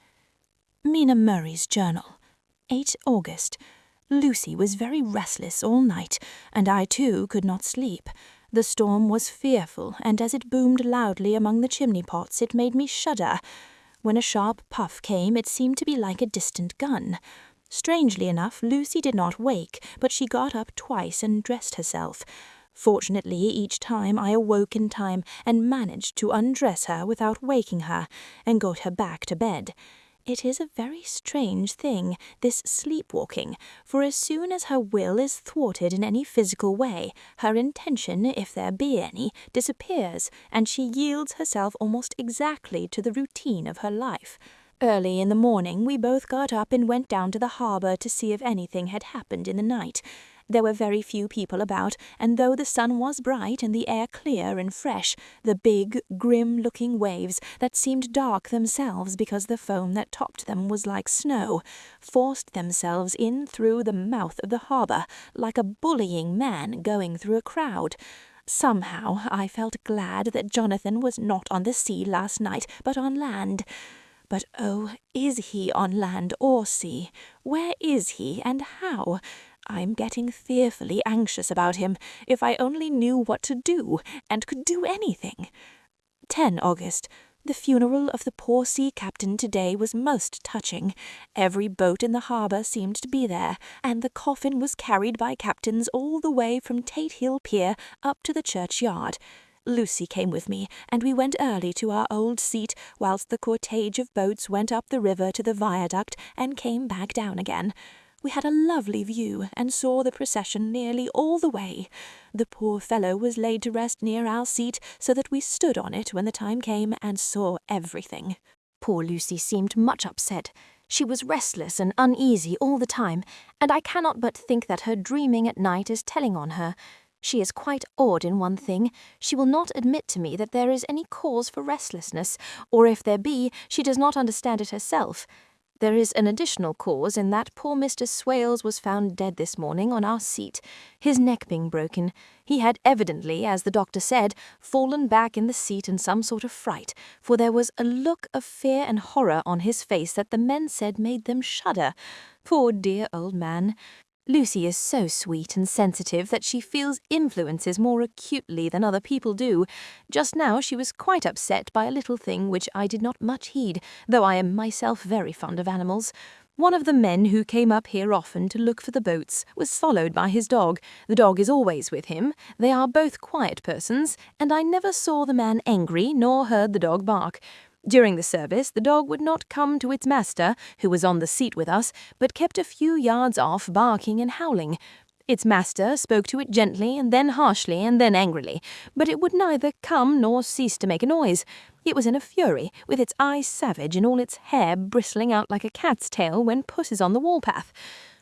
Mina Murray's Journal, 8 August. Lucy was very restless all night, and I too could not sleep. The storm was fearful, and as it boomed loudly among the chimney-pots it made me shudder. When a sharp puff came it seemed to be like a distant gun. Strangely enough, Lucy did not wake, but she got up twice and dressed herself. Fortunately, each time I awoke in time and managed to undress her without waking her, and got her back to bed. It is a very strange thing, this sleepwalking, for as soon as her will is thwarted in any physical way, her intention, if there be any, disappears, and she yields herself almost exactly to the routine of her life. Early in the morning we both got up and went down to the harbour to see if anything had happened in the night. There were very few people about, and though the sun was bright and the air clear and fresh, the big, grim-looking waves, that seemed dark themselves because the foam that topped them was like snow, forced themselves in through the mouth of the harbour, like a bullying man going through a crowd. Somehow I felt glad that Jonathan was not on the sea last night, but on land. But oh, is he on land or sea? Where is he, and how? I'm getting fearfully anxious about him. If I only knew what to do, and could do anything. 10 August. The funeral of the poor sea captain today was most touching. Every boat in the harbour seemed to be there, and the coffin was carried by captains all the way from Tate Hill Pier up to the churchyard. Lucy came with me, and we went early to our old seat, whilst the cortege of boats went up the river to the viaduct and came back down again. We had a lovely view, and saw the procession nearly all the way. The poor fellow was laid to rest near our seat, so that we stood on it when the time came and saw everything. Poor Lucy seemed much upset. She was restless and uneasy all the time, and I cannot but think that her dreaming at night is telling on her. She is quite odd in one thing. She will not admit to me that there is any cause for restlessness, or if there be, she does not understand it herself. There is an additional cause in that poor Mr. Swales was found dead this morning on our seat, his neck being broken. He had evidently, as the doctor said, fallen back in the seat in some sort of fright, for there was a look of fear and horror on his face that the men said made them shudder. Poor dear old man. Lucy is so sweet and sensitive that she feels influences more acutely than other people do. Just now she was quite upset by a little thing which I did not much heed, though I am myself very fond of animals. One of the men who came up here often to look for the boats was followed by his dog. The dog is always with him. They are both quiet persons, and I never saw the man angry nor heard the dog bark. During the service, the dog would not come to its master, who was on the seat with us, but kept a few yards off, barking and howling. Its master spoke to it gently, and then harshly, and then angrily, but it would neither come nor cease to make a noise. It was in a fury, with its eyes savage and all its hair bristling out like a cat's tail when puss is on the wall-path.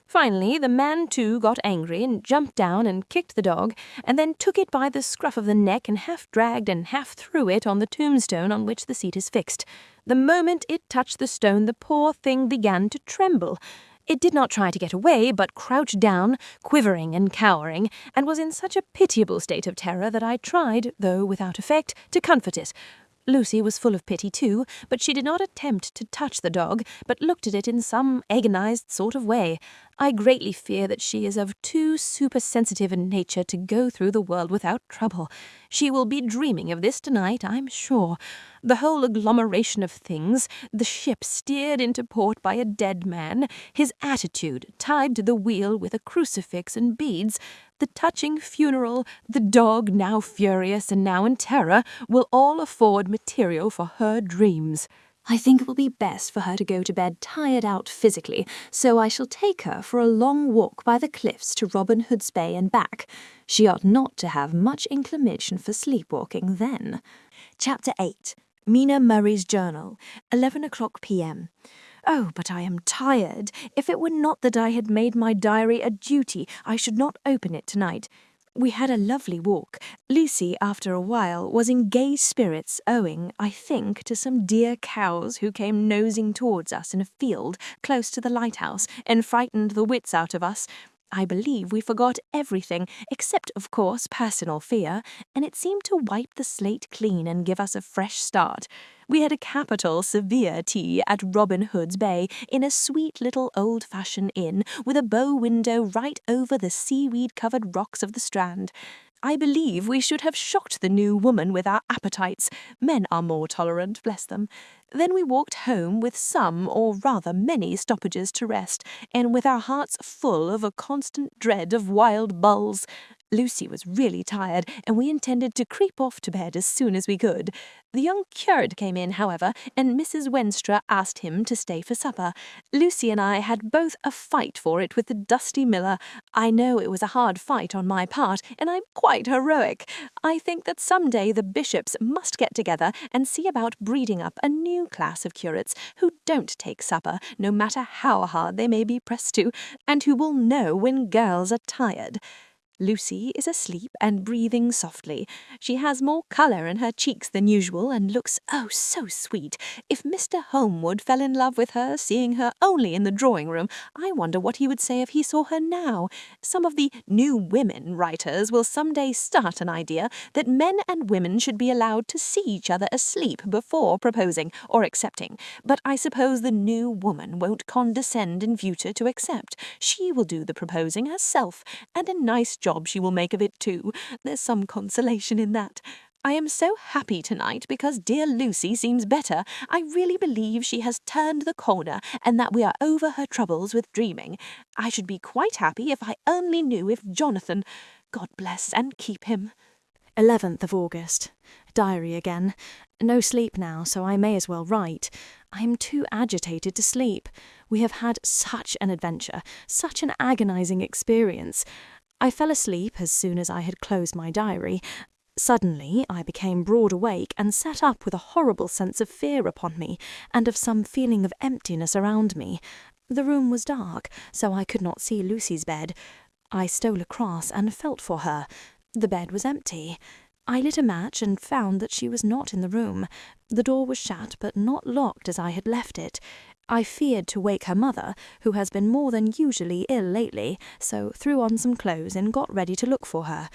Finally, the man too got angry and jumped down and kicked the dog, and then took it by the scruff of the neck and half dragged and half threw it on the tombstone on which the seat is fixed. The moment it touched the stone, the poor thing began to tremble. It did not try to get away, but crouched down, quivering and cowering, and was in such a pitiable state of terror that I tried, though without effect, to comfort it. Lucy was full of pity too, but she did not attempt to touch the dog, but looked at it in some agonized sort of way. I greatly fear that she is of too supersensitive a nature to go through the world without trouble. She will be dreaming of this tonight, I'm sure. The whole agglomeration of things, the ship steered into port by a dead man, his attitude tied to the wheel with a crucifix and beads, the touching funeral, the dog now furious and now in terror, will all afford material for her dreams. I think it will be best for her to go to bed tired out physically, so I shall take her for a long walk by the cliffs to Robin Hood's Bay and back. She ought not to have much inclination for sleepwalking then. Chapter 8. Mina Murray's Journal, 11:00 p.m. Oh, but I am tired. If it were not that I had made my diary a duty, I should not open it tonight. We had a lovely walk. Lucy, after a while, was in gay spirits, owing, I think, to some dear cows who came nosing towards us in a field close to the lighthouse and frightened the wits out of us. I believe we forgot everything, except, of course, personal fear, and it seemed to wipe the slate clean and give us a fresh start. We had a capital severe tea at Robin Hood's Bay in a sweet little old-fashioned inn with a bow window right over the seaweed-covered rocks of the Strand. I believe we should have shocked the new woman with our appetites. Men are more tolerant, bless them. Then we walked home with some, or rather many, stoppages to rest, and with our hearts full of a constant dread of wild bulls. Lucy was really tired, and we intended to creep off to bed as soon as we could. The young curate came in, however, and Mrs. Wenstra asked him to stay for supper. Lucy and I had both a fight for it with the dusty miller. I know it was a hard fight on my part, and I'm quite heroic. I think that some day the bishops must get together and see about breeding up a new class of curates who don't take supper, no matter how hard they may be pressed to, and who will know when girls are tired. Lucy is asleep and breathing softly. She has more colour in her cheeks than usual and looks, oh, so sweet. If Mr. Holmwood fell in love with her, seeing her only in the drawing-room, I wonder what he would say if he saw her now. Some of the New Women writers will some day start an idea that men and women should be allowed to see each other asleep before proposing or accepting. But I suppose the New Woman won't condescend in future to accept. She will do the proposing herself, and a nice job she will make of it too. There's some consolation in that. I am so happy tonight because dear Lucy seems better. I really believe she has turned the corner and that we are over her troubles with dreaming. I should be quite happy if I only knew if Jonathan, God bless and keep him. 11th of August. Diary again. No sleep now, so I may as well write. I am too agitated to sleep. We have had such an adventure, such an agonizing experience. I fell asleep as soon as I had closed my diary. Suddenly I became broad awake and sat up with a horrible sense of fear upon me, and of some feeling of emptiness around me. The room was dark, so I could not see Lucy's bed. I stole across and felt for her. The bed was empty. I lit a match and found that she was not in the room. The door was shut, but not locked as I had left it. I feared to wake her mother, who has been more than usually ill lately, so threw on some clothes and got ready to look for her.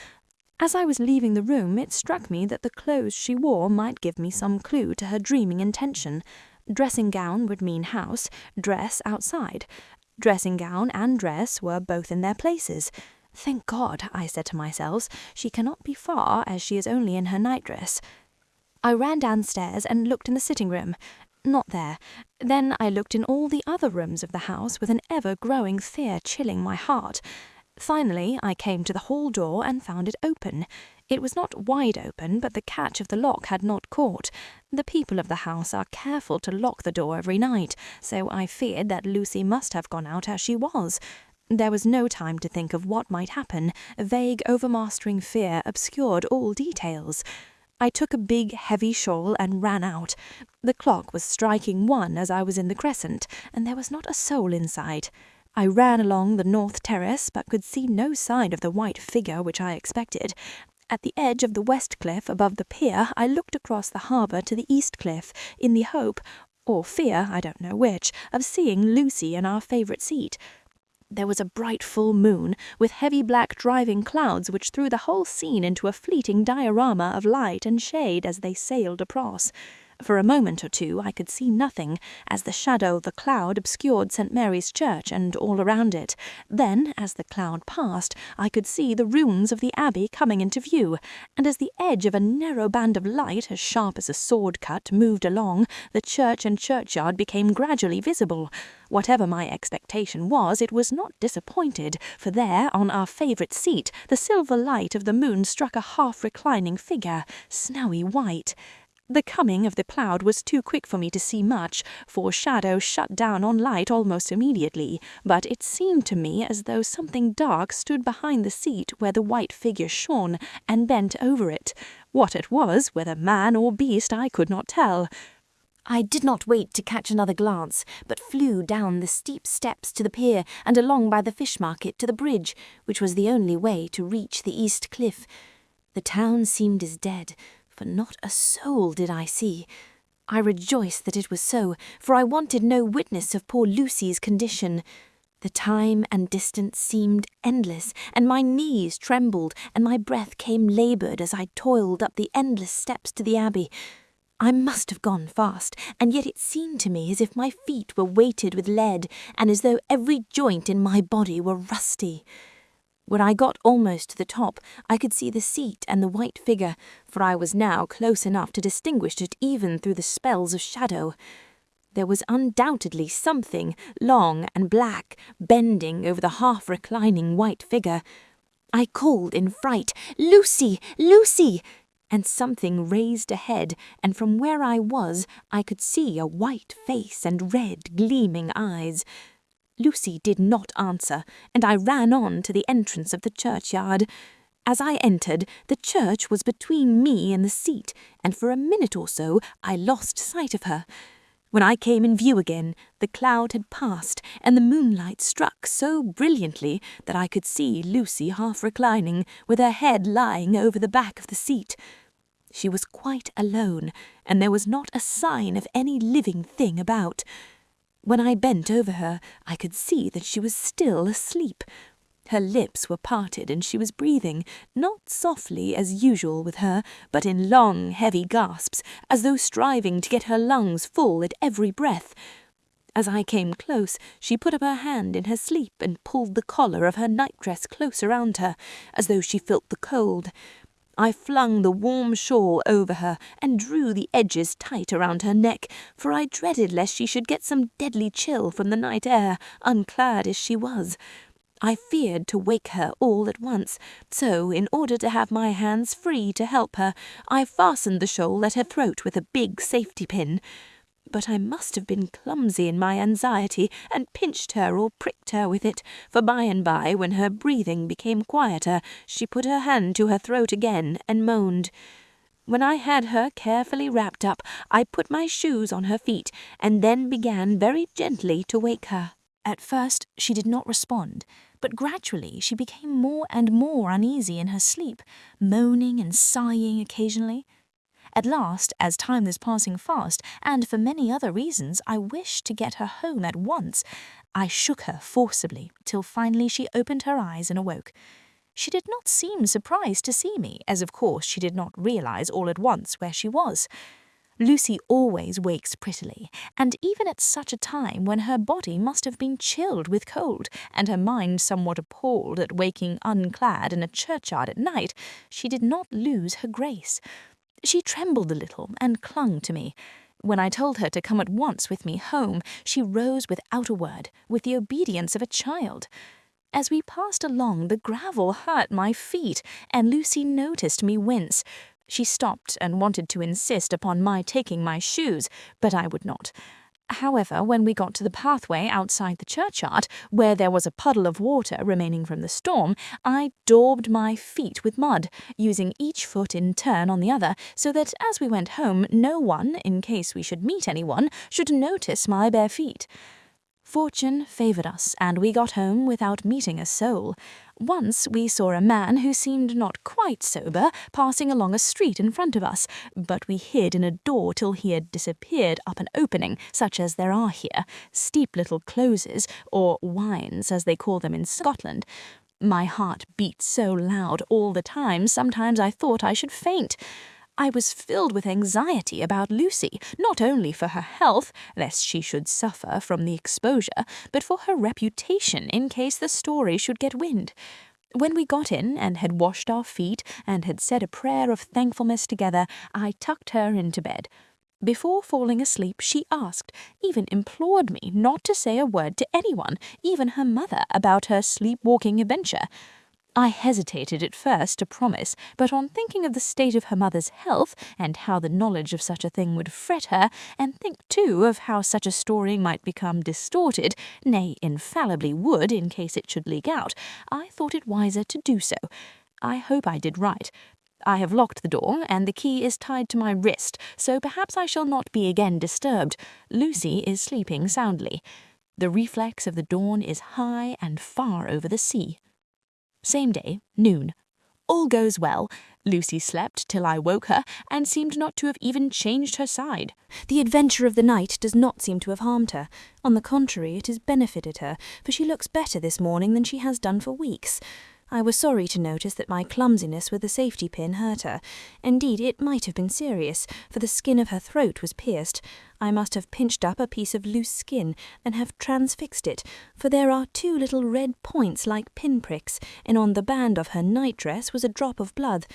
As I was leaving the room, it struck me that the clothes she wore might give me some clue to her dreaming intention. Dressing gown would mean house, dress outside. Dressing gown and dress were both in their places. Thank God, I said to myself, she cannot be far, as she is only in her nightdress. I ran downstairs and looked in the sitting-room. Not there. Then I looked in all the other rooms of the house with an ever-growing fear chilling my heart. Finally, I came to the hall door and found it open. It was not wide open, but the catch of the lock had not caught. The people of the house are careful to lock the door every night, so I feared that Lucy must have gone out as she was. There was no time to think of what might happen. A vague, overmastering fear obscured all details. I took a big, heavy shawl and ran out. The clock was striking 1 as I was in the crescent, and there was not a soul inside. I ran along the north terrace, but could see no sign of the white figure which I expected. At the edge of the west cliff above the pier, I looked across the harbour to the east cliff, in the hope, or fear, I don't know which, of seeing Lucy in our favourite seat. There was a bright full moon, with heavy black driving clouds which threw the whole scene into a fleeting diorama of light and shade as they sailed across. For a moment or two I could see nothing, as the shadow of the cloud obscured St. Mary's Church and all around it. Then, as the cloud passed, I could see the ruins of the abbey coming into view, and as the edge of a narrow band of light, as sharp as a sword cut, moved along, the church and churchyard became gradually visible. Whatever my expectation was, it was not disappointed, for there, on our favourite seat, the silver light of the moon struck a half-reclining figure, snowy white. The coming of the cloud was too quick for me to see much, for shadow shut down on light almost immediately, but it seemed to me as though something dark stood behind the seat where the white figure shone, and bent over it. What it was, whether man or beast, I could not tell. I did not wait to catch another glance, but flew down the steep steps to the pier and along by the fish market to the bridge, which was the only way to reach the east cliff. The town seemed as dead, for not a soul did I see. I rejoiced that it was so, for I wanted no witness of poor Lucy's condition. The time and distance seemed endless, and my knees trembled, and my breath came laboured as I toiled up the endless steps to the abbey. I must have gone fast, and yet it seemed to me as if my feet were weighted with lead, and as though every joint in my body were rusty. When I got almost to the top, I could see the seat and the white figure, for I was now close enough to distinguish it even through the spells of shadow. There was undoubtedly something, long and black, bending over the half-reclining white figure. I called in fright, "Lucy! Lucy!" and something raised a head, and from where I was I could see a white face and red, gleaming eyes. Lucy did not answer, and I ran on to the entrance of the churchyard. As I entered, the church was between me and the seat, and for a minute or so I lost sight of her. When I came in view again, the cloud had passed, and the moonlight struck so brilliantly that I could see Lucy half reclining, with her head lying over the back of the seat. She was quite alone, and there was not a sign of any living thing about. When I bent over her, I could see that she was still asleep. Her lips were parted and she was breathing, not softly as usual with her, but in long, heavy gasps, as though striving to get her lungs full at every breath. As I came close, she put up her hand in her sleep and pulled the collar of her nightdress close around her, as though she felt the cold. I flung the warm shawl over her and drew the edges tight around her neck, for I dreaded lest she should get some deadly chill from the night air, unclad as she was. I feared to wake her all at once, so, in order to have my hands free to help her, I fastened the shawl at her throat with a big safety pin. But I must have been clumsy in my anxiety and pinched her or pricked her with it, for by and by, when her breathing became quieter, she put her hand to her throat again and moaned. When I had her carefully wrapped up, I put my shoes on her feet and then began very gently to wake her. At first she did not respond, but gradually she became more and more uneasy in her sleep, moaning and sighing occasionally. At last, as time was passing fast, and for many other reasons, I wished to get her home at once, I shook her forcibly, till finally she opened her eyes and awoke. She did not seem surprised to see me, as of course she did not realize all at once where she was. Lucy always wakes prettily, and even at such a time when her body must have been chilled with cold, and her mind somewhat appalled at waking unclad in a churchyard at night, she did not lose her grace. She trembled a little and clung to me. When I told her to come at once with me home, she rose without a word, with the obedience of a child. As we passed along, the gravel hurt my feet, and Lucy noticed me wince. She stopped and wanted to insist upon my taking my shoes, but I would not. However, when we got to the pathway outside the churchyard, where there was a puddle of water remaining from the storm, I daubed my feet with mud, using each foot in turn on the other, so that as we went home, no one, in case we should meet anyone, should notice my bare feet. Fortune favoured us, and we got home without meeting a soul. Once we saw a man who seemed not quite sober passing along a street in front of us, but we hid in a door till he had disappeared up an opening, such as there are here, steep little closes, or wynds as they call them in Scotland. My heart beat so loud all the time, sometimes I thought I should faint. I was filled with anxiety about Lucy, not only for her health, lest she should suffer from the exposure, but for her reputation in case the story should get wind. When we got in and had washed our feet and had said a prayer of thankfulness together, I tucked her into bed. Before falling asleep, she asked, even implored me not to say a word to anyone, even her mother, about her sleepwalking adventure. I hesitated at first to promise, but on thinking of the state of her mother's health, and how the knowledge of such a thing would fret her, and think too of how such a story might become distorted, nay, infallibly would in case it should leak out, I thought it wiser to do so. I hope I did right. I have locked the door, and the key is tied to my wrist, so perhaps I shall not be again disturbed. Lucy is sleeping soundly. The reflex of the dawn is high and far over the sea. Same day, noon. All goes well. Lucy slept till I woke her, and seemed not to have even changed her side. The adventure of the night does not seem to have harmed her. On the contrary, it has benefited her, for she looks better this morning than she has done for weeks. I was sorry to notice that my clumsiness with the safety pin hurt her. Indeed, it might have been serious, for the skin of her throat was pierced. I must have pinched up a piece of loose skin and have transfixed it, for there are 2 little red points like pinpricks, and on the band of her nightdress was a drop of blood.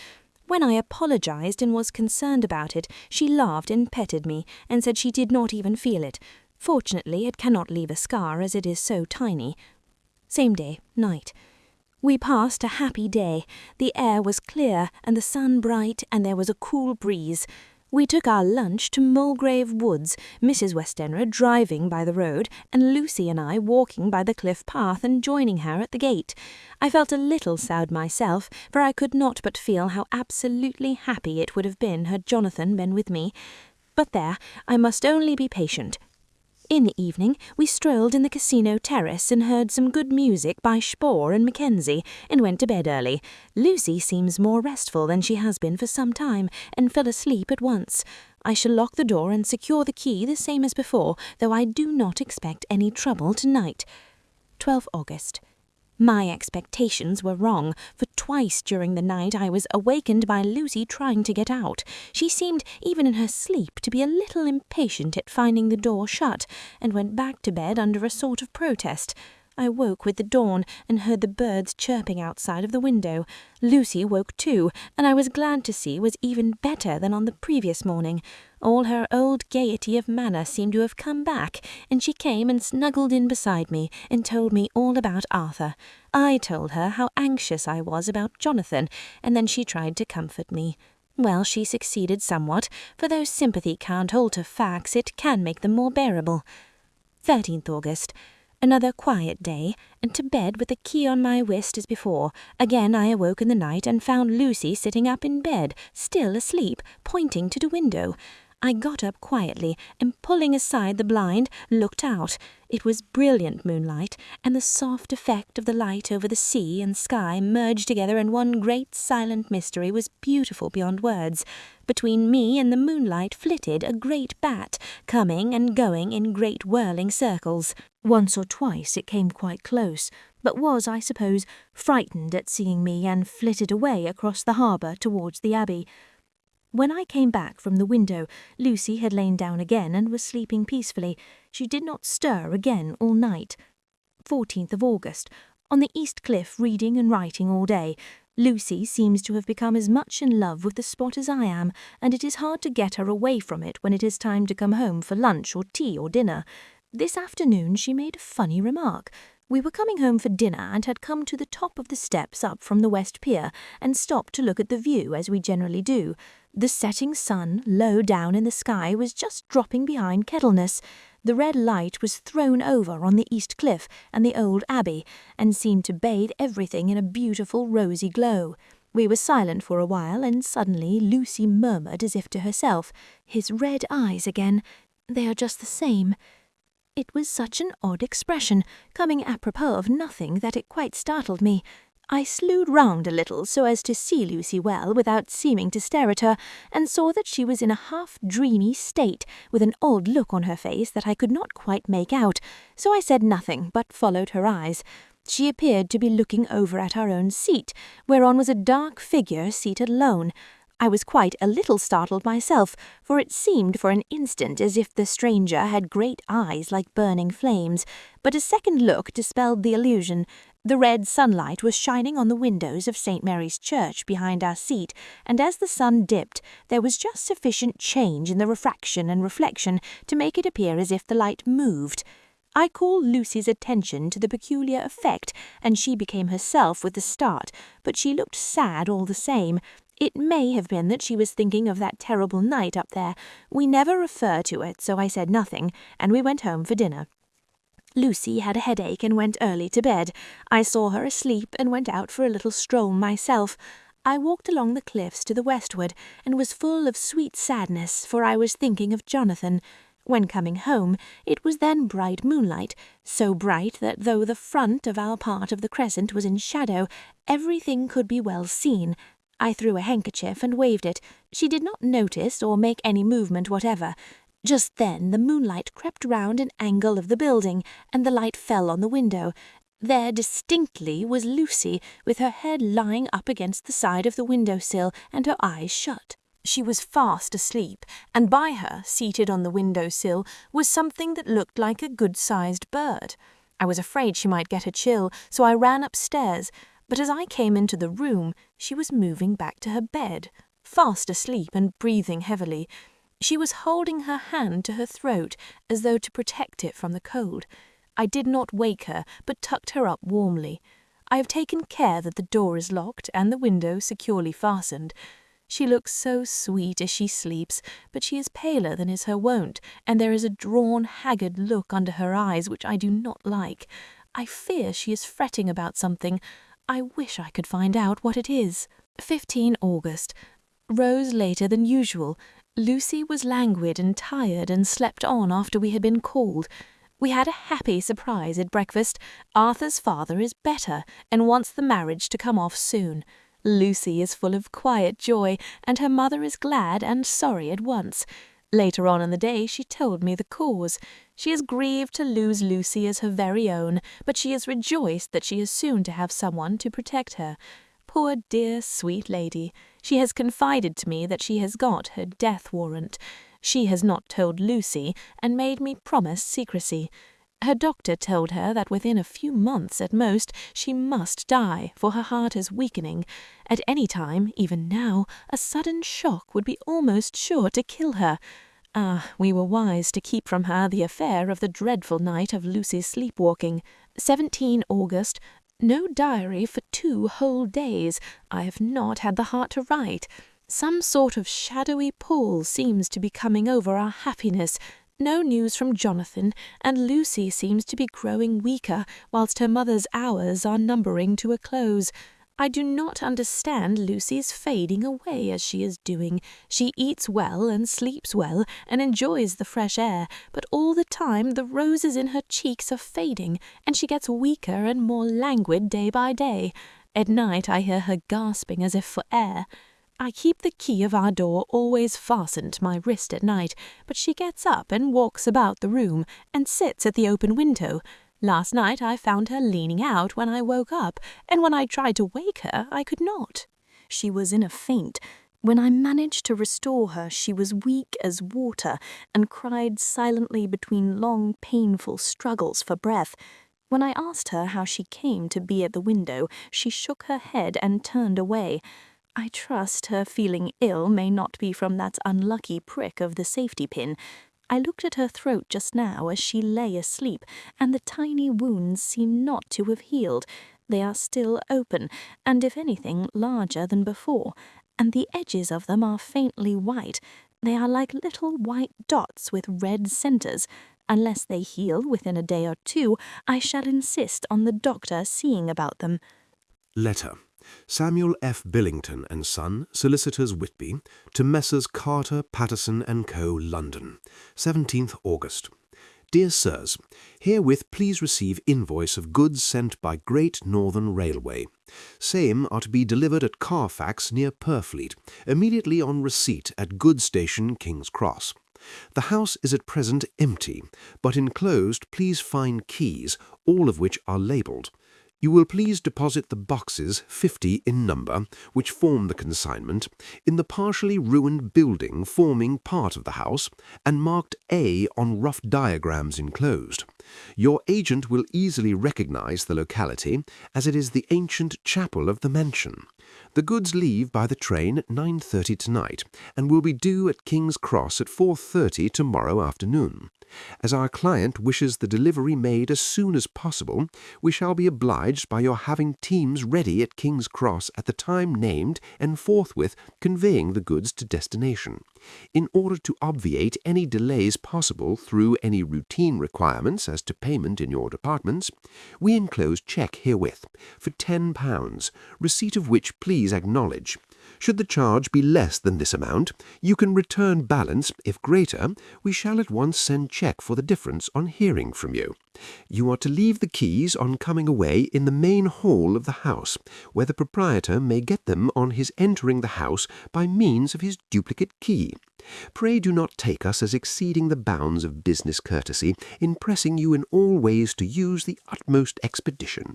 When I apologized and was concerned about it, she laughed and petted me, and said she did not even feel it. Fortunately, it cannot leave a scar, as it is so tiny. Same day, night. We passed a happy day. The air was clear and the sun bright, and there was a cool breeze. We took our lunch to Mulgrave Woods, Mrs. Westenra driving by the road, and Lucy and I walking by the cliff path and joining her at the gate. I felt a little sad myself, for I could not but feel how absolutely happy it would have been had Jonathan been with me. But there, I must only be patient. In the evening, we strolled in the casino terrace and heard some good music by Spohr and Mackenzie, and went to bed early. Lucy seems more restful than she has been for some time, and fell asleep at once. I shall lock the door and secure the key the same as before, though I do not expect any trouble tonight. 12 August. My expectations were wrong, for twice during the night I was awakened by Lucy trying to get out. She seemed, even in her sleep, to be a little impatient at finding the door shut, and went back to bed under a sort of protest. I woke with the dawn and heard the birds chirping outside of the window. Lucy woke too, and I was glad to see was even better than on the previous morning. All her old gaiety of manner seemed to have come back, and she came and snuggled in beside me and told me all about Arthur. I told her how anxious I was about Jonathan, and then she tried to comfort me. Well, she succeeded somewhat, for though sympathy can't alter facts, it can make them more bearable. 13th August. Another quiet day, and to bed with the key on my wrist as before. Again I awoke in the night and found Lucy sitting up in bed, still asleep, pointing to the window. I got up quietly, and pulling aside the blind, looked out. It was brilliant moonlight, and the soft effect of the light over the sea and sky merged together in one great silent mystery was beautiful beyond words. Between me and the moonlight flitted a great bat, coming and going in great whirling circles. Once or twice it came quite close, but was, I suppose, frightened at seeing me and flitted away across the harbour towards the Abbey. When I came back from the window, Lucy had lain down again and was sleeping peacefully. She did not stir again all night. 14th of August. On the East Cliff, reading and writing all day. Lucy seems to have become as much in love with the spot as I am, and it is hard to get her away from it when it is time to come home for lunch or tea or dinner. This afternoon she made a funny remark. We were coming home for dinner and had come to the top of the steps up from the West Pier and stopped to look at the view as we generally do. The setting sun, low down in the sky, was just dropping behind Kettleness. The red light was thrown over on the East Cliff and the old Abbey, and seemed to bathe everything in a beautiful rosy glow. We were silent for a while, and suddenly Lucy murmured as if to herself, "His red eyes again. They are just the same." It was such an odd expression, coming apropos of nothing, that it quite startled me. I slewed round a little so as to see Lucy well without seeming to stare at her, and saw that she was in a half-dreamy state, with an odd look on her face that I could not quite make out, so I said nothing, but followed her eyes. She appeared to be looking over at our own seat, whereon was a dark figure seated alone. I was quite a little startled myself, for it seemed for an instant as if the stranger had great eyes like burning flames, but a second look dispelled the illusion. The red sunlight was shining on the windows of St. Mary's Church behind our seat, and as the sun dipped, there was just sufficient change in the refraction and reflection to make it appear as if the light moved. I called Lucy's attention to the peculiar effect, and she became herself with a start, but she looked sad all the same. It may have been that she was thinking of that terrible night up there. We never refer to it, so I said nothing, and we went home for dinner. Lucy had a headache and went early to bed. I saw her asleep and went out for a little stroll myself. I walked along the cliffs to the westward, and was full of sweet sadness, for I was thinking of Jonathan. When coming home, it was then bright moonlight, so bright that though the front of our part of the crescent was in shadow, everything could be well seen. I threw a handkerchief and waved it. She did not notice or make any movement whatever. Just then the moonlight crept round an angle of the building, and the light fell on the window. There distinctly was Lucy, with her head lying up against the side of the window-sill and her eyes shut. She was fast asleep, and by her, seated on the window-sill, was something that looked like a good-sized bird. I was afraid she might get a chill, so I ran upstairs, but as I came into the room, she was moving back to her bed, fast asleep and breathing heavily. She was holding her hand to her throat, as though to protect it from the cold. I did not wake her, but tucked her up warmly. I have taken care that the door is locked and the window securely fastened. She looks so sweet as she sleeps, but she is paler than is her wont, and there is a drawn, haggard look under her eyes which I do not like. I fear she is fretting about something. I wish I could find out what it is. 15 August. Rose later than usual. Lucy was languid and tired and slept on after we had been called. We had a happy surprise at breakfast. Arthur's father is better and wants the marriage to come off soon. Lucy is full of quiet joy, and her mother is glad and sorry at once. Later on in the day she told me the cause. She is grieved to lose Lucy as her very own, but she is rejoiced that she is soon to have someone to protect her. Poor dear sweet lady, she has confided to me that she has got her death warrant. She has not told Lucy, and made me promise secrecy. Her doctor told her that within a few months at most she must die, for her heart is weakening. At any time, even now, a sudden shock would be almost sure to kill her. We were wise to keep from her the affair of the dreadful night of Lucy's sleepwalking. 17 August. No diary for 2 whole days. I have not had the heart to write. Some sort of shadowy pall seems to be coming over our happiness. No news from Jonathan, and Lucy seems to be growing weaker, whilst her mother's hours are numbering to a close. I do not understand Lucy's fading away as she is doing. She eats well and sleeps well and enjoys the fresh air, but all the time the roses in her cheeks are fading, and she gets weaker and more languid day by day. At night I hear her gasping as if for air. I keep the key of our door always fastened to my wrist at night, but she gets up and walks about the room, and sits at the open window. Last night I found her leaning out when I woke up, and when I tried to wake her, I could not. She was in a faint. When I managed to restore her, she was weak as water, and cried silently between long, painful struggles for breath. When I asked her how she came to be at the window, she shook her head and turned away. I trust her feeling ill may not be from that unlucky prick of the safety pin. I looked at her throat just now as she lay asleep, and the tiny wounds seem not to have healed. They are still open, and if anything, larger than before, and the edges of them are faintly white. They are like little white dots with red centres. Unless they heal within a day or 2, I shall insist on the doctor seeing about them. Letter. Samuel F. Billington and Son, Solicitors Whitby, to Messrs. Carter, Patterson and Co., London, 17th August. Dear Sirs, herewith please receive invoice of goods sent by Great Northern Railway. Same are to be delivered at Carfax near Purfleet, immediately on receipt at Goods Station, King's Cross. The house is at present empty, but enclosed please find keys, all of which are labelled. You will please deposit the boxes, 50 in number, which form the consignment, in the partially ruined building forming part of the house, and marked A on rough diagrams enclosed. Your agent will easily recognize the locality, as it is the ancient chapel of the mansion. The goods leave by the train at 9:30 tonight, and will be due at King's Cross at 4:30 tomorrow afternoon. As our client wishes the delivery made as soon as possible, we shall be obliged by your having teams ready at King's Cross at the time named and forthwith conveying the goods to destination. In order to obviate any delays possible through any routine requirements as to payment in your departments, we enclose cheque herewith for £10, receipt of which please acknowledge. Should the charge be less than this amount, you can return balance. If greater, we shall at once send cheque for the difference on hearing from you. You are to leave the keys on coming away in the main hall of the house, where the proprietor may get them on his entering the house by means of his duplicate key. Pray do not take us as exceeding the bounds of business courtesy in pressing you in all ways to use the utmost expedition.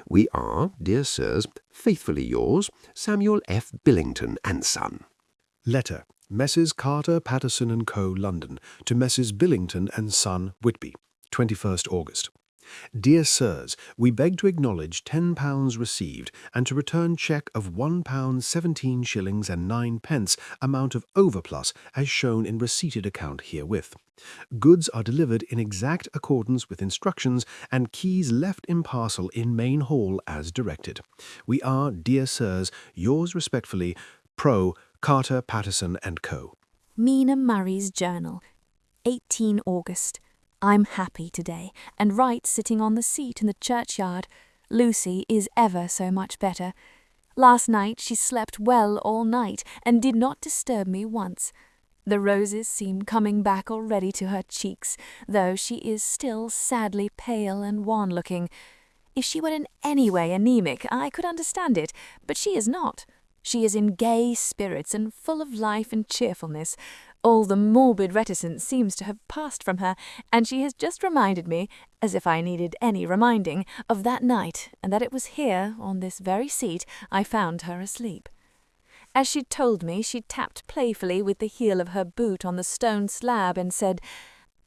We are, dear sirs, faithfully yours, Samuel F. Billington and Son. Letter. Messrs. Carter, Patterson and Co., London, to Messrs. Billington and Son, Whitby, 21st August. Dear Sirs, we beg to acknowledge £10 received and to return cheque of £1 17 shillings and 9 pence, amount of overplus as shown in receipted account herewith. Goods are delivered in exact accordance with instructions and keys left in parcel in main hall as directed. We are, dear Sirs, yours respectfully, Pro. Carter, Patterson and Co. Mina Murray's Journal, 18 August. I'm happy today, and write sitting on the seat in the churchyard. Lucy is ever so much better. Last night she slept well all night, and did not disturb me once. The roses seem coming back already to her cheeks, though she is still sadly pale and wan-looking. If she were in any way anemic, I could understand it, but she is not. She is in gay spirits and full of life and cheerfulness. All the morbid reticence seems to have passed from her, and she has just reminded me, as if I needed any reminding, of that night, and that it was here, on this very seat, I found her asleep. As she told me, she tapped playfully with the heel of her boot on the stone slab and said,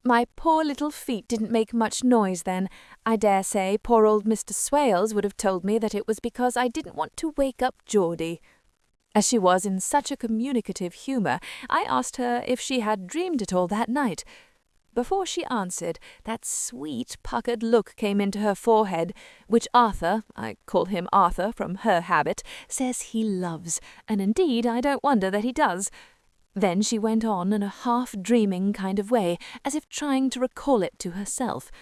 My poor little feet didn't make much noise then. I dare say poor old Mr. Swales would have told me that it was because I didn't want to wake up Geordie. As she was in such a communicative humour, I asked her if she had dreamed it all that night. Before she answered, that sweet puckered look came into her forehead, which Arthur, I call him Arthur from her habit, says he loves, and indeed I don't wonder that he does. Then she went on in a half-dreaming kind of way, as if trying to recall it to herself.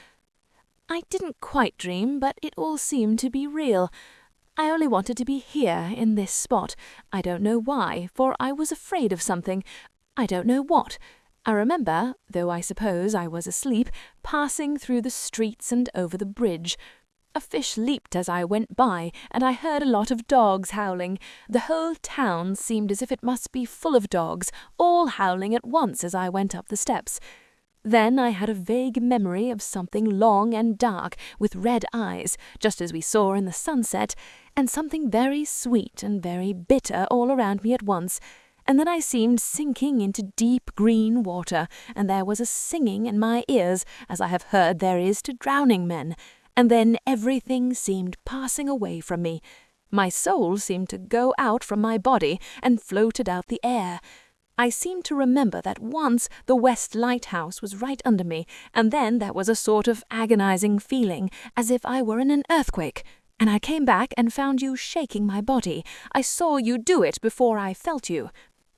I didn't quite dream, but it all seemed to be real. I only wanted to be here, in this spot. I don't know why, for I was afraid of something. I don't know what. I remember, though I suppose I was asleep, passing through the streets and over the bridge. A fish leaped as I went by, and I heard a lot of dogs howling. The whole town seemed as if it must be full of dogs, all howling at once as I went up the steps. Then I had a vague memory of something long and dark, with red eyes, just as we saw in the sunset, and something very sweet and very bitter all around me at once. And then I seemed sinking into deep green water, and there was a singing in my ears, as I have heard there is to drowning men. And then everything seemed passing away from me. My soul seemed to go out from my body and floated out the air. I seemed to remember that once the West Lighthouse was right under me, and then there was a sort of agonizing feeling, as if I were in an earthquake. And I came back and found you shaking my body. I saw you do it before I felt you.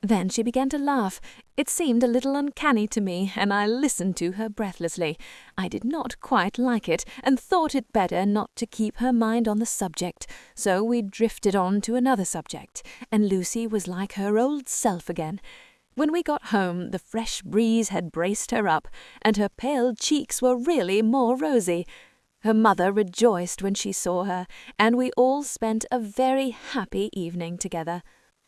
Then she began to laugh. It seemed a little uncanny to me, and I listened to her breathlessly. I did not quite like it, and thought it better not to keep her mind on the subject, so we drifted on to another subject, and Lucy was like her old self again. When we got home, the fresh breeze had braced her up, and her pale cheeks were really more rosy. Her mother rejoiced when she saw her, and we all spent a very happy evening together.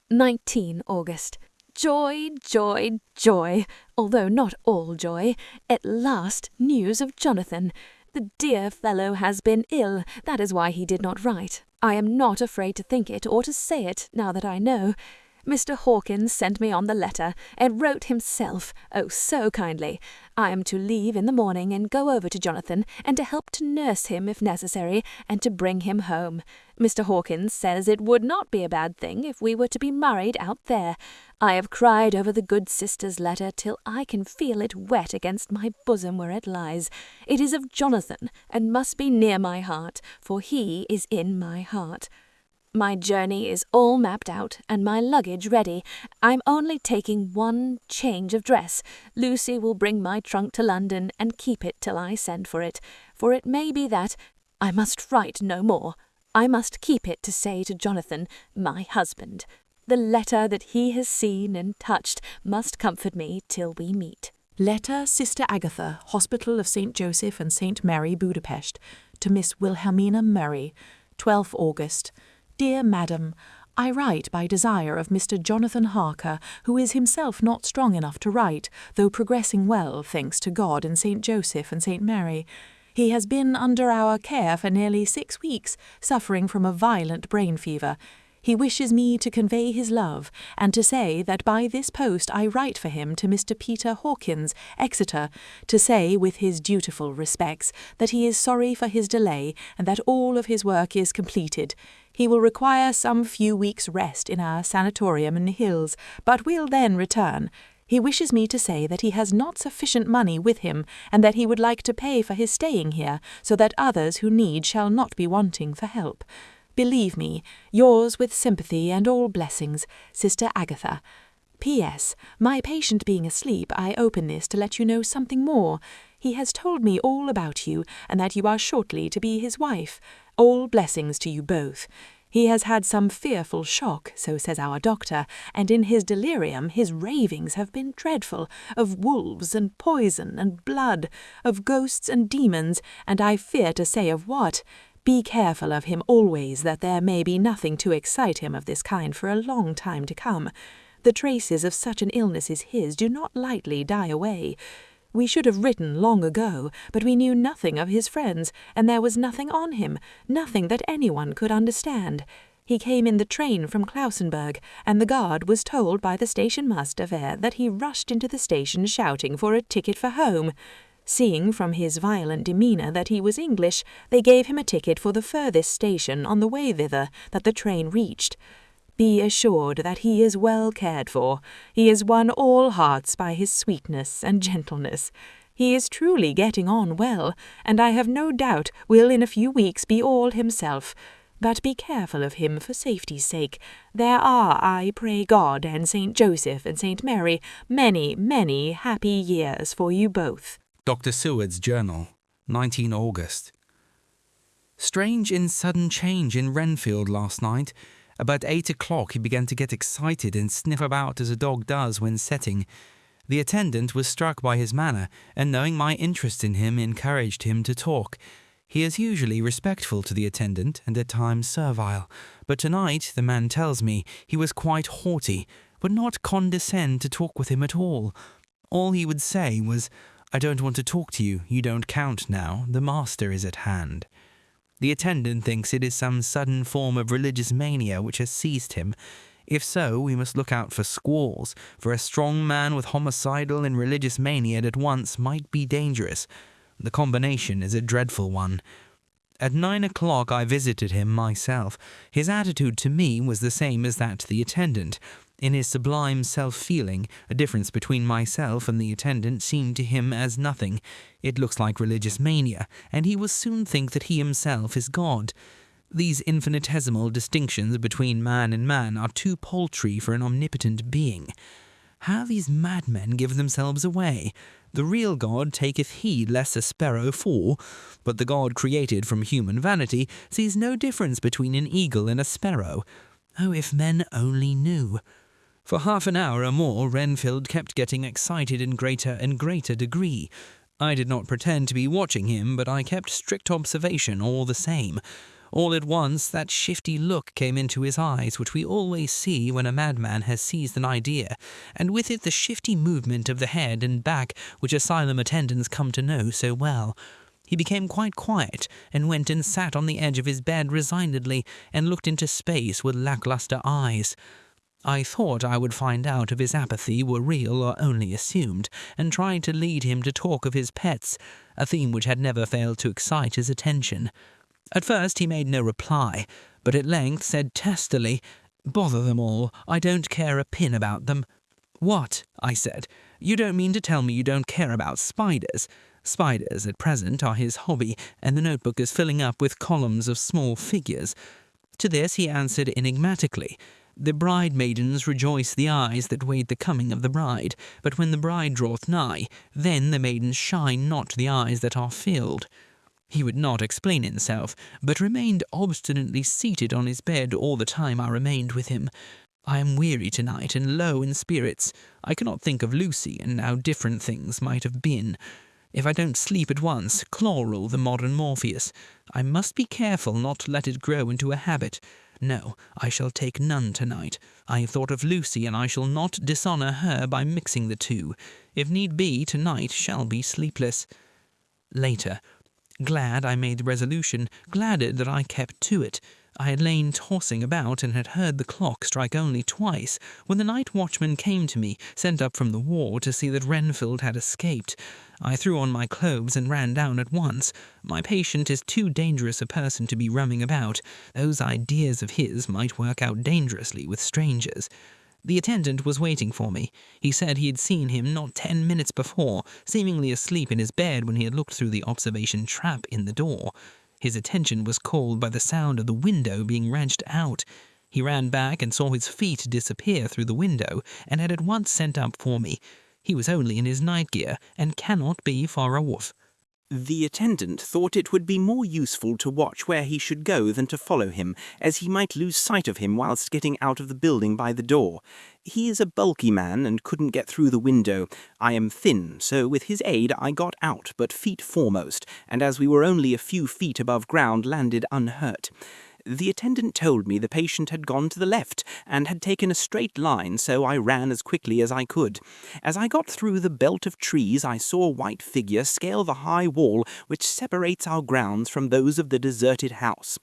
19 August. Joy, joy, joy, although not all joy. At last, news of Jonathan. The dear fellow has been ill, that is why he did not write. I am not afraid to think it or to say it, now that I know. Mr. Hawkins sent me on the letter, and wrote himself, oh, so kindly. I am to leave in the morning and go over to Jonathan, and to help to nurse him if necessary, and to bring him home. Mr. Hawkins says it would not be a bad thing if we were to be married out there. I have cried over the good sister's letter till I can feel it wet against my bosom where it lies. It is of Jonathan, and must be near my heart, for he is in my heart. My journey is all mapped out, and my luggage ready. I'm only taking one change of dress. Lucy will bring my trunk to London and keep it till I send for it may be that I must write no more. I must keep it to say to Jonathan, my husband. The letter that he has seen and touched must comfort me till we meet. Letter Sister Agatha, Hospital of St. Joseph and St. Mary, Budapest, to Miss Wilhelmina Murray, 12 August. Dear Madam, I write by desire of Mr. Jonathan Harker, who is himself not strong enough to write, though progressing well, thanks to God and St. Joseph and St. Mary. He has been under our care for nearly 6 weeks, suffering from a violent brain fever. He wishes me to convey his love, and to say that by this post I write for him to Mr. Peter Hawkins, Exeter, to say, with his dutiful respects, that he is sorry for his delay, and that all of his work is completed. He will require some few weeks' rest in our sanatorium in the hills, but will then return. He wishes me to say that he has not sufficient money with him, and that he would like to pay for his staying here, so that others who need shall not be wanting for help. Believe me, yours with sympathy and all blessings, Sister Agatha. P.S. My patient being asleep, I open this to let you know something more. He has told me all about you, and that you are shortly to be his wife. All blessings to you both. He has had some fearful shock, so says our doctor, and in his delirium his ravings have been dreadful, of wolves and poison and blood, of ghosts and demons, and I fear to say of what. Be careful of him always, that there may be nothing to excite him of this kind for a long time to come. The traces of such an illness as his do not lightly die away. We should have written long ago, but we knew nothing of his friends, and there was nothing on him, nothing that anyone could understand. He came in the train from Klausenburg, and the guard was told by the station master there that he rushed into the station shouting for a ticket for home. Seeing from his violent demeanour that he was English, they gave him a ticket for the furthest station on the way thither that the train reached. Be assured that he is well cared for. He has won all hearts by his sweetness and gentleness. He is truly getting on well, and I have no doubt will in a few weeks be all himself. But be careful of him for safety's sake. There are, I pray God and St. Joseph and St. Mary, many, many happy years for you both. Dr. Seward's Journal, 19 August. Strange and sudden change in Renfield last night. About 8 o'clock he began to get excited and sniff about as a dog does when setting. The attendant was struck by his manner, and knowing my interest in him encouraged him to talk. He is usually respectful to the attendant and at times servile, but tonight, the man tells me, he was quite haughty, would not condescend to talk with him at all. All he would say was, "I don't want to talk to you, you don't count now, the master is at hand." The attendant thinks it is some sudden form of religious mania which has seized him. If so, we must look out for squalls, for a strong man with homicidal and religious mania at once might be dangerous. The combination is a dreadful one. At 9 o'clock I visited him myself. His attitude to me was the same as that to the attendant. In his sublime self-feeling, a difference between myself and the attendant seemed to him as nothing. It looks like religious mania, and he will soon think that he himself is God. These infinitesimal distinctions between man and man are too paltry for an omnipotent being. How these madmen give themselves away! The real God taketh heed lest a sparrow fall, but the God created from human vanity sees no difference between an eagle and a sparrow. Oh, if men only knew! For half an hour or more Renfield kept getting excited in greater and greater degree. I did not pretend to be watching him, but I kept strict observation all the same. All at once that shifty look came into his eyes which we always see when a madman has seized an idea, and with it the shifty movement of the head and back which asylum attendants come to know so well. He became quite quiet, and went and sat on the edge of his bed resignedly, and looked into space with lacklustre eyes. I thought I would find out if his apathy were real or only assumed, and tried to lead him to talk of his pets, a theme which had never failed to excite his attention. At first he made no reply, but at length said testily, "Bother them all, I don't care a pin about them." "What?" I said. "You don't mean to tell me you don't care about spiders?" Spiders, at present, are his hobby, and the notebook is filling up with columns of small figures. To this he answered enigmatically, "The bride-maidens rejoice the eyes that wait the coming of the bride, but when the bride draweth nigh, then the maidens shine not the eyes that are filled." He would not explain himself, but remained obstinately seated on his bed all the time I remained with him. I am weary tonight and low in spirits. I cannot think of Lucy and how different things might have been. If I don't sleep at once, chloral the modern Morpheus. I must be careful not to let it grow into a habit. No, I shall take none tonight. I have thought of Lucy, and I shall not dishonour her by mixing the two. If need be, tonight shall be sleepless. Later. Glad I made the resolution, gladder that I kept to it. I had lain tossing about and had heard the clock strike only twice, when the night watchman came to me, sent up from the ward to see that Renfield had escaped. I threw on my clothes and ran down at once. My patient is too dangerous a person to be roaming about. Those ideas of his might work out dangerously with strangers. The attendant was waiting for me. He said he had seen him not 10 minutes before, seemingly asleep in his bed when he had looked through the observation trap in the door. His attention was called by the sound of the window being wrenched out. He ran back and saw his feet disappear through the window, and had at once sent up for me. He was only in his night gear, and cannot be far off. The attendant thought it would be more useful to watch where he should go than to follow him, as he might lose sight of him whilst getting out of the building by the door. He is a bulky man and couldn't get through the window. I am thin, so with his aid I got out, but feet foremost, and as we were only a few feet above ground, landed unhurt. The attendant told me the patient had gone to the left and had taken a straight line, so I ran as quickly as I could. As I got through the belt of trees, I saw a white figure scale the high wall which separates our grounds from those of the deserted house.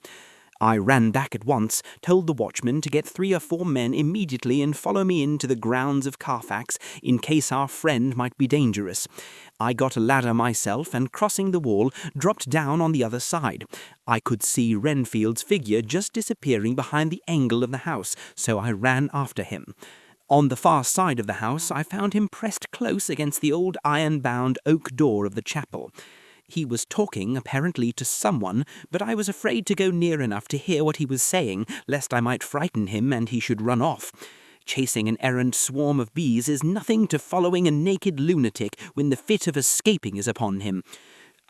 I ran back at once, told the watchman to get 3 or 4 men immediately and follow me into the grounds of Carfax, in case our friend might be dangerous. I got a ladder myself, and crossing the wall, dropped down on the other side. I could see Renfield's figure just disappearing behind the angle of the house, so I ran after him. On the far side of the house, I found him pressed close against the old iron-bound oak door of the chapel. He was talking, apparently, to someone, but I was afraid to go near enough to hear what he was saying, lest I might frighten him and he should run off. Chasing an errant swarm of bees is nothing to following a naked lunatic when the fit of escaping is upon him.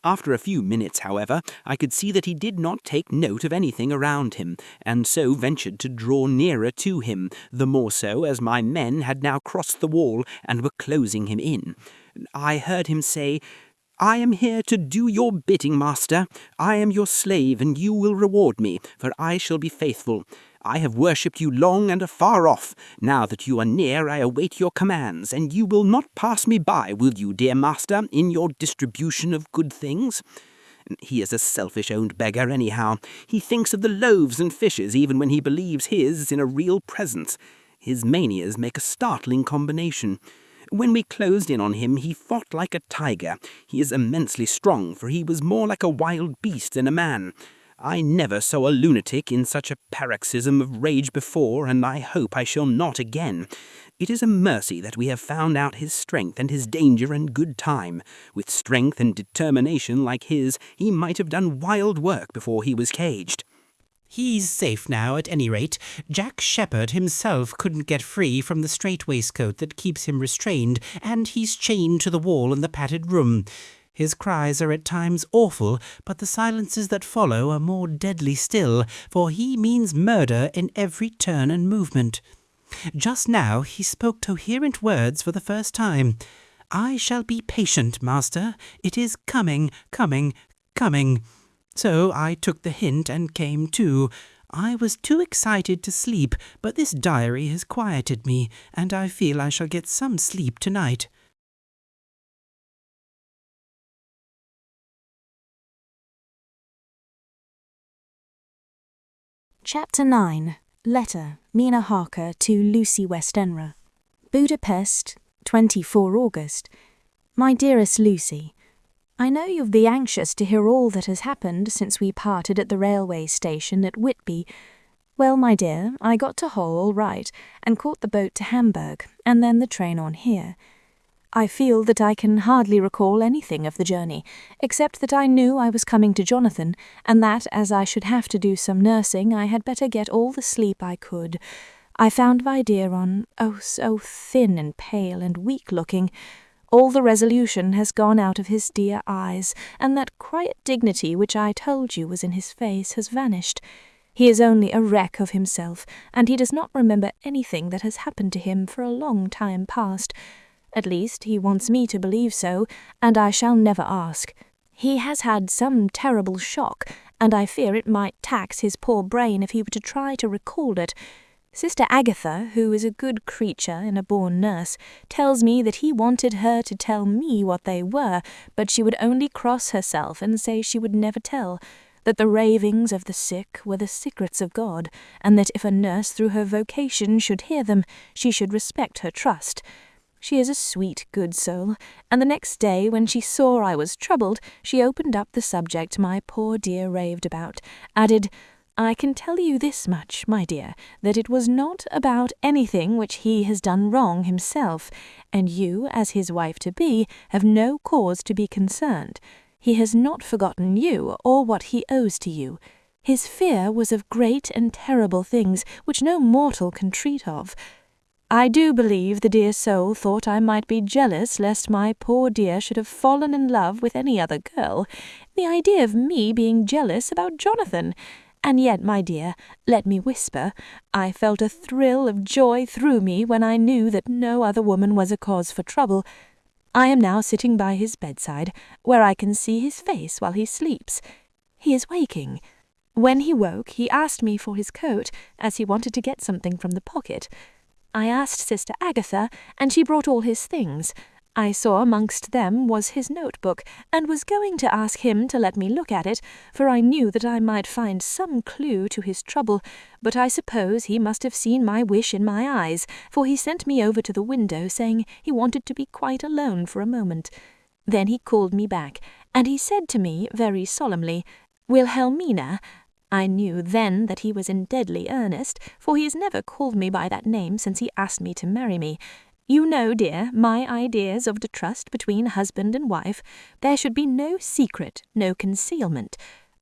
After a few minutes, however, I could see that he did not take note of anything around him, and so ventured to draw nearer to him, the more so as my men had now crossed the wall and were closing him in. I heard him say, "I am here to do your bidding, master. I am your slave, and you will reward me, for I shall be faithful. I have worshipped you long and afar off. Now that you are near, I await your commands, and you will not pass me by, will you, dear master, in your distribution of good things?" He is a selfish-owned beggar, anyhow. He thinks of the loaves and fishes even when he believes his is in a real presence. His manias make a startling combination. When we closed in on him, he fought like a tiger. He is immensely strong, for he was more like a wild beast than a man. I never saw a lunatic in such a paroxysm of rage before, and I hope I shall not again. It is a mercy that we have found out his strength and his danger in good time. With strength and determination like his, he might have done wild work before he was caged. He's safe now, at any rate. Jack Sheppard himself couldn't get free from the strait waistcoat that keeps him restrained, and he's chained to the wall in the padded room. His cries are at times awful, but the silences that follow are more deadly still, for he means murder in every turn and movement. Just now he spoke coherent words for the first time. "I shall be patient, master. It is coming, coming, coming." So I took the hint and came to. I was too excited to sleep, but this diary has quieted me, and I feel I shall get some sleep tonight. Chapter 9. Letter, Mina Harker to Lucy Westenra. Budapest, 24 August. My dearest Lucy, I know you'll be anxious to hear all that has happened since we parted at the railway station at Whitby. Well, my dear, I got to Hull all right, and caught the boat to Hamburg, and then the train on here. I feel that I can hardly recall anything of the journey, except that I knew I was coming to Jonathan, and that, as I should have to do some nursing, I had better get all the sleep I could. I found my dear so thin and pale and weak-looking. All the resolution has gone out of his dear eyes, and that quiet dignity which I told you was in his face has vanished. He is only a wreck of himself, and he does not remember anything that has happened to him for a long time past. At least, he wants me to believe so, and I shall never ask. He has had some terrible shock, and I fear it might tax his poor brain if he were to try to recall it. Sister Agatha, who is a good creature and a born nurse, tells me that he wanted her to tell me what they were, but she would only cross herself and say she would never tell, that the ravings of the sick were the secrets of God, and that if a nurse through her vocation should hear them, she should respect her trust. She is a sweet, good soul, and the next day, when she saw I was troubled, she opened up the subject my poor dear raved about, added, "I can tell you this much, my dear, that it was not about anything which he has done wrong himself, and you, as his wife-to-be, have no cause to be concerned. He has not forgotten you, or what he owes to you. His fear was of great and terrible things, which no mortal can treat of. I do believe the dear soul thought I might be jealous lest my poor dear should have fallen in love with any other girl. The idea of me being jealous about Jonathan! And yet, my dear, let me whisper, I felt a thrill of joy through me when I knew that no other woman was a cause for trouble. I am now sitting by his bedside, where I can see his face while he sleeps. He is waking. When he woke, he asked me for his coat, as he wanted to get something from the pocket. I asked Sister Agatha, and she brought all his things. I saw amongst them was his notebook, and was going to ask him to let me look at it, for I knew that I might find some clue to his trouble, but I suppose he must have seen my wish in my eyes, for he sent me over to the window, saying he wanted to be quite alone for a moment. Then he called me back, and he said to me very solemnly, "Wilhelmina." I knew then that he was in deadly earnest, for he has never called me by that name since he asked me to marry me. You know, dear, my ideas of the trust between husband and wife. There should be no secret, no concealment.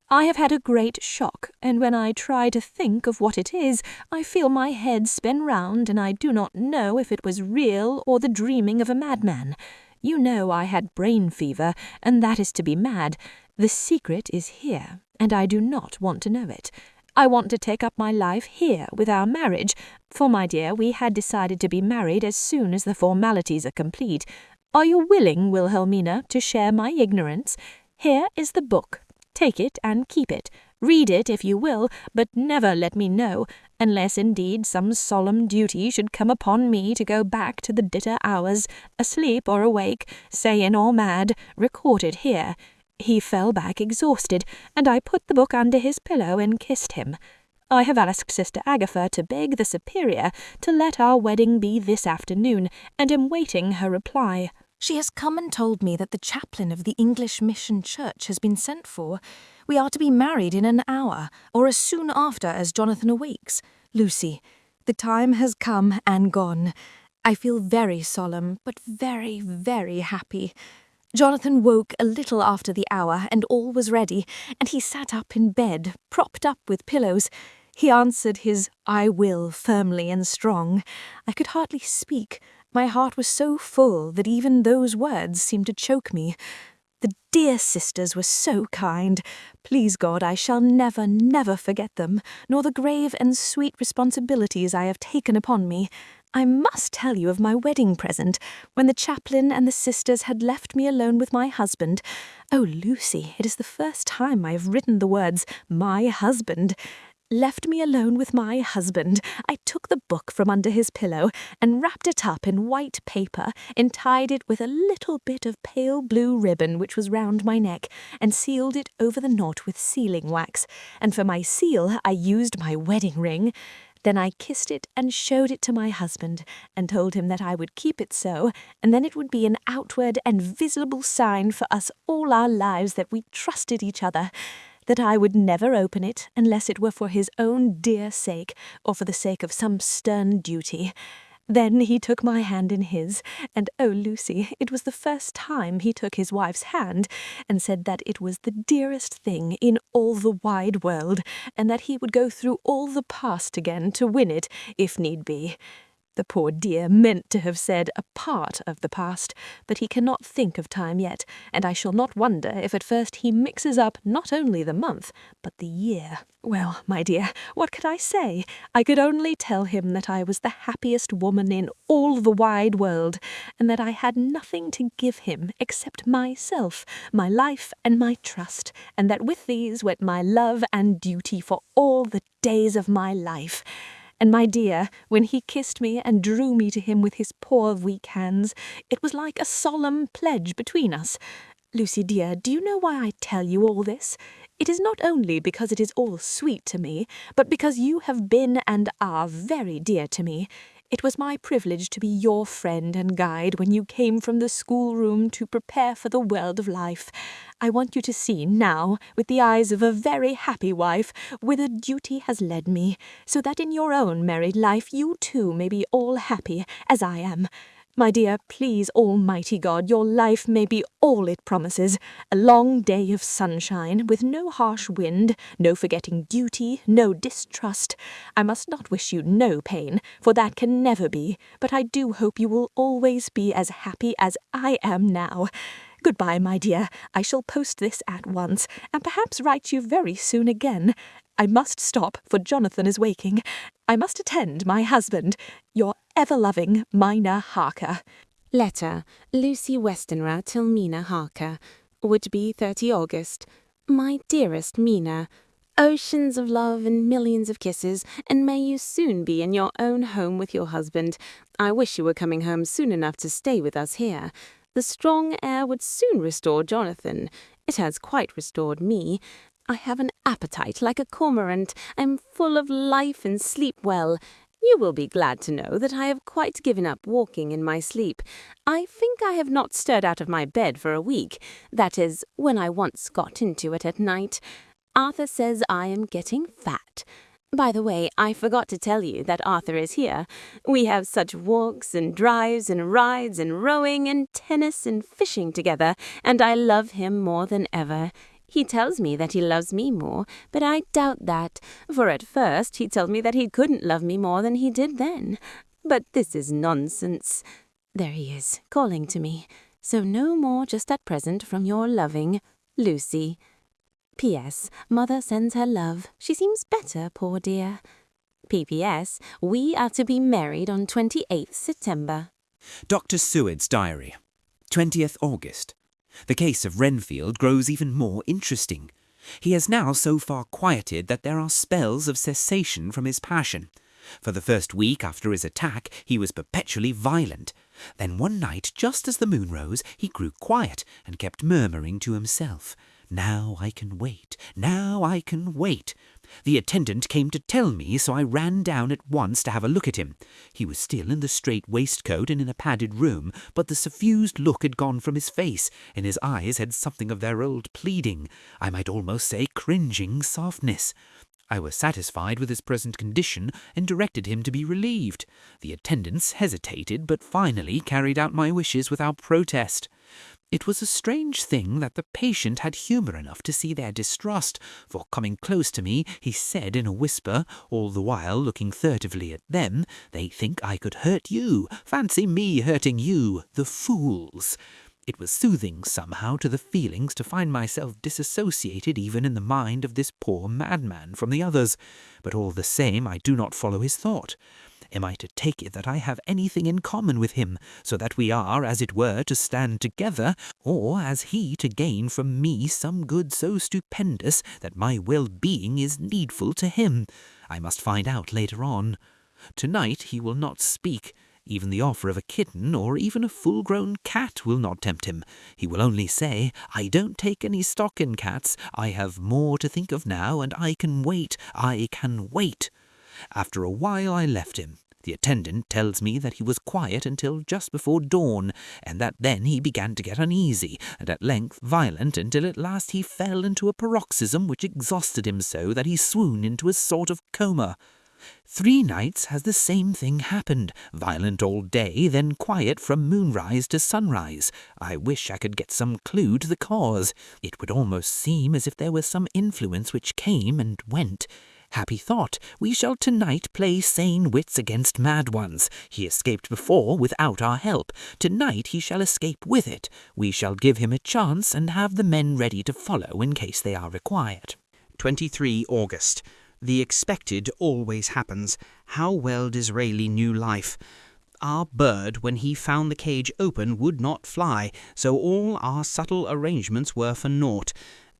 I have had a great shock, and when I try to think of what it is, I feel my head spin round, and I do not know if it was real or the dreaming of a madman. You know I had brain fever, and that is to be mad. The secret is here, and I do not want to know it. I want to take up my life here with our marriage, for, my dear, we had decided to be married as soon as the formalities are complete. Are you willing, Wilhelmina, to share my ignorance? Here is the book. Take it and keep it. Read it if you will, but never let me know, unless indeed some solemn duty should come upon me to go back to the bitter hours, asleep or awake, sane or mad. Record it here. He fell back exhausted, and I put the book under his pillow and kissed him. I have asked Sister Agatha to beg the Superior to let our wedding be this afternoon, and am waiting her reply. She has come and told me that the chaplain of the English Mission Church has been sent for. We are to be married in an hour, or as soon after as Jonathan awakes. Lucy, the time has come and gone. I feel very solemn, but very, very happy. Jonathan woke a little after the hour, and all was ready, and he sat up in bed, propped up with pillows. He answered his "I will" firmly and strong. I could hardly speak. My heart was so full that even those words seemed to choke me. The dear sisters were so kind. Please God, I shall never, never forget them, nor the grave and sweet responsibilities I have taken upon me. I must tell you of my wedding present, when the chaplain and the sisters had left me alone with my husband. Oh, Lucy, it is the first time I have written the words, "my husband." Left me alone with my husband. I took the book from under his pillow and wrapped it up in white paper and tied it with a little bit of pale blue ribbon which was round my neck, and sealed it over the knot with sealing wax, and for my seal I used my wedding ring. Then I kissed it and showed it to my husband, and told him that I would keep it so, and then it would be an outward and visible sign for us all our lives that we trusted each other, that I would never open it unless it were for his own dear sake, or for the sake of some stern duty. Then he took my hand in his, and oh, Lucy, it was the first time he took his wife's hand, and said that it was the dearest thing in all the wide world, and that he would go through all the past again to win it, if need be. The poor dear meant to have said a part of the past, but he cannot think of time yet, and I shall not wonder if at first he mixes up not only the month, but the year. Well, my dear, what could I say? I could only tell him that I was the happiest woman in all the wide world, and that I had nothing to give him except myself, my life and my trust, and that with these went my love and duty for all the days of my life. And, my dear, when he kissed me and drew me to him with his poor weak hands, it was like a solemn pledge between us. Lucy, dear, do you know why I tell you all this? It is not only because it is all sweet to me, but because you have been and are very dear to me. It was my privilege to be your friend and guide when you came from the schoolroom to prepare for the world of life. I want you to see now, with the eyes of a very happy wife, whither duty has led me, so that in your own married life you too may be all happy, as I am. My dear, please Almighty God, your life may be all it promises, a long day of sunshine, with no harsh wind, no forgetting duty, no distrust. I must not wish you no pain, for that can never be, but I do hope you will always be as happy as I am now. Goodbye, my dear. I shall post this at once, and perhaps write you very soon again. I must stop, for Jonathan is waking. I must attend my husband. Your ever-loving Mina Harker. Letter, Lucy Westenra till Mina Harker. Would be 30 August. My dearest Mina, oceans of love and millions of kisses, and may you soon be in your own home with your husband. I wish you were coming home soon enough to stay with us here. The strong air would soon restore Jonathan. It has quite restored me. I have an appetite like a cormorant. I'm full of life and sleep well. You will be glad to know that I have quite given up walking in my sleep. I think I have not stirred out of my bed for a week. That is, when I once got into it at night. Arthur says I am getting fat. By the way, I forgot to tell you that Arthur is here. We have such walks and drives and rides and rowing and tennis and fishing together, and I love him more than ever. He tells me that he loves me more, but I doubt that, for at first he told me that he couldn't love me more than he did then. But this is nonsense. There he is, calling to me. So no more just at present from your loving Lucy. P.S. Mother sends her love. She seems better, poor dear. P.P.S. We are to be married on 28th September. Dr. Seward's diary. 20th August. The case of Renfield grows even more interesting. He has now so far quieted that there are spells of cessation from his passion. For the first week after his attack, he was perpetually violent. Then one night, just as the moon rose, he grew quiet and kept murmuring to himself, "Now I can wait, now I can wait." The attendant came to tell me, so I ran down at once to have a look at him. He was still in the strait waistcoat and in a padded room, but the suffused look had gone from his face, and his eyes had something of their old pleading, I might almost say cringing softness. I was satisfied with his present condition and directed him to be relieved. The attendants hesitated, but finally carried out my wishes without protest. It was a strange thing that the patient had humour enough to see their distrust, for coming close to me, he said in a whisper, all the while looking furtively at them, "They think I could hurt you. Fancy me hurting you, the fools!" It was soothing somehow to the feelings to find myself disassociated even in the mind of this poor madman from the others, but all the same I do not follow his thought. Am I to take it that I have anything in common with him, so that we are, as it were, to stand together, or as he to gain from me some good so stupendous that my well-being is needful to him? I must find out later on. Tonight he will not speak. Even the offer of a kitten or even a full-grown cat will not tempt him. He will only say, "I don't take any stock in cats. I have more to think of now, and I can wait. I can wait." After a while I left him. The attendant tells me that he was quiet until just before dawn, and that then he began to get uneasy, and at length violent, until at last he fell into a paroxysm which exhausted him so that he swooned into a sort of coma. 3 nights has the same thing happened, violent all day, then quiet from moonrise to sunrise. I wish I could get some clue to the cause. It would almost seem as if there was some influence which came and went. Happy thought, we shall tonight play sane wits against mad ones. He escaped before without our help. Tonight he shall escape with it. We shall give him a chance and have the men ready to follow in case they are required. 23 August. The expected always happens. How well Disraeli knew life. Our bird, when he found the cage open, would not fly, so all our subtle arrangements were for naught.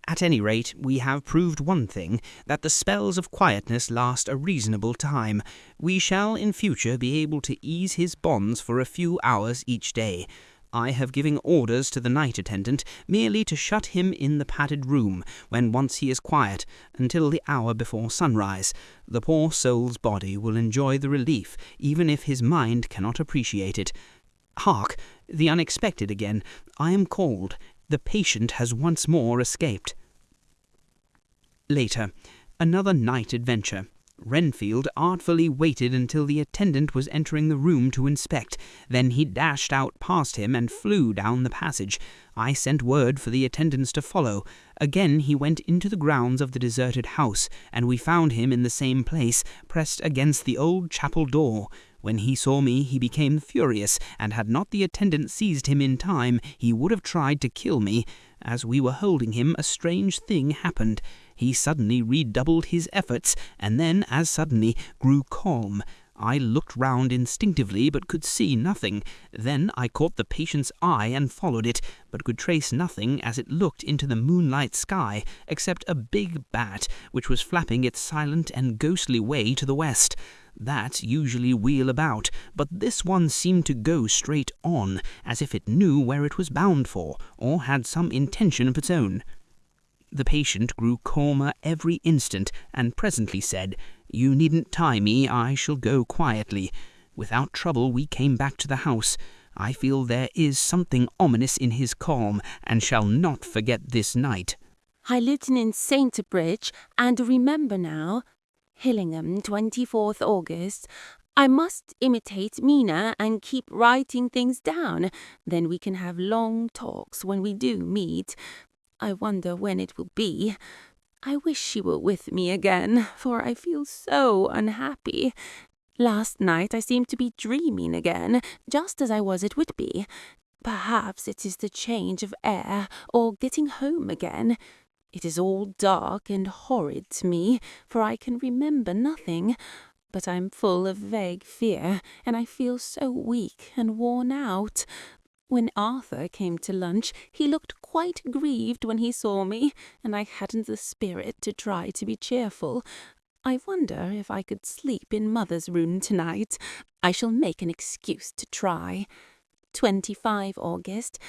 At any rate, we have proved one thing, that the spells of quietness last a reasonable time. We shall in future be able to ease his bonds for a few hours each day. I have given orders to the night attendant merely to shut him in the padded room, when once he is quiet, until the hour before sunrise. The poor soul's body will enjoy the relief, even if his mind cannot appreciate it. Hark! The unexpected again. I am called. The patient has once more escaped. Later, another night adventure. Renfield artfully waited until the attendant was entering the room to inspect. Then he dashed out past him and flew down the passage. I sent word for the attendants to follow. Again he went into the grounds of the deserted house, and we found him in the same place, pressed against the old chapel door. When he saw me, he became furious, and had not the attendant seized him in time, he would have tried to kill me. As we were holding him, a strange thing happened. He suddenly redoubled his efforts, and then, as suddenly, grew calm. I looked round instinctively, but could see nothing. Then I caught the patient's eye and followed it, but could trace nothing as it looked into the moonlight sky, except a big bat, which was flapping its silent and ghostly way to the west. That usually wheel about, but this one seemed to go straight on, as if it knew where it was bound for, or had some intention of its own. The patient grew calmer every instant, and presently said, "You needn't tie me, I shall go quietly." Without trouble we came back to the house. I feel there is something ominous in his calm, and shall not forget this night. I lived in St. Abridged, and remember now. Hillingham, 24th August. I must imitate Mina and keep writing things down. Then we can have long talks when we do meet. I wonder when it will be. I wish she were with me again, for I feel so unhappy. Last night I seemed to be dreaming again, just as I was at Whitby. Perhaps it is the change of air, or getting home again. It is all dark and horrid to me, for I can remember nothing. But I'm full of vague fear, and I feel so weak and worn out. When Arthur came to lunch, he looked quite grieved when he saw me, and I hadn't the spirit to try to be cheerful. I wonder if I could sleep in Mother's room tonight. I shall make an excuse to try. 25 August.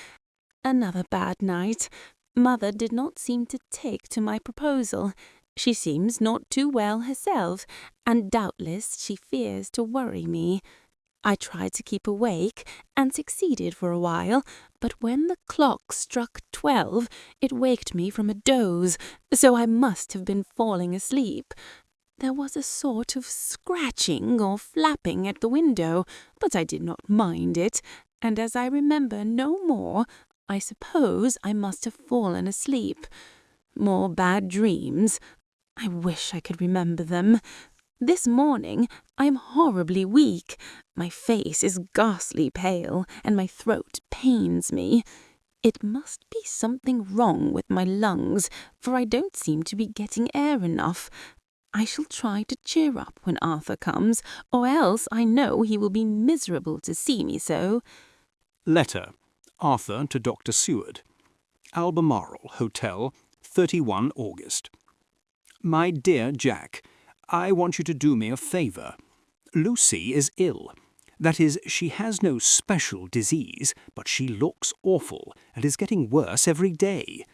Another bad night. Mother did not seem to take to my proposal. She seems not too well herself, and doubtless she fears to worry me. I tried to keep awake, and succeeded for a while, but when the clock struck 12, it waked me from a doze, so I must have been falling asleep. There was a sort of scratching or flapping at the window, but I did not mind it, and as I remember no more, I suppose I must have fallen asleep. More bad dreams. I wish I could remember them. This morning I am horribly weak. My face is ghastly pale, and my throat pains me. It must be something wrong with my lungs, for I don't seem to be getting air enough. I shall try to cheer up when Arthur comes, or else I know he will be miserable to see me so. Letter. Arthur to Dr. Seward. Albemarle Hotel, 31 August. My dear Jack, I want you to do me a favour. Lucy is ill. That is, she has no special disease, but she looks awful, and is getting worse every day.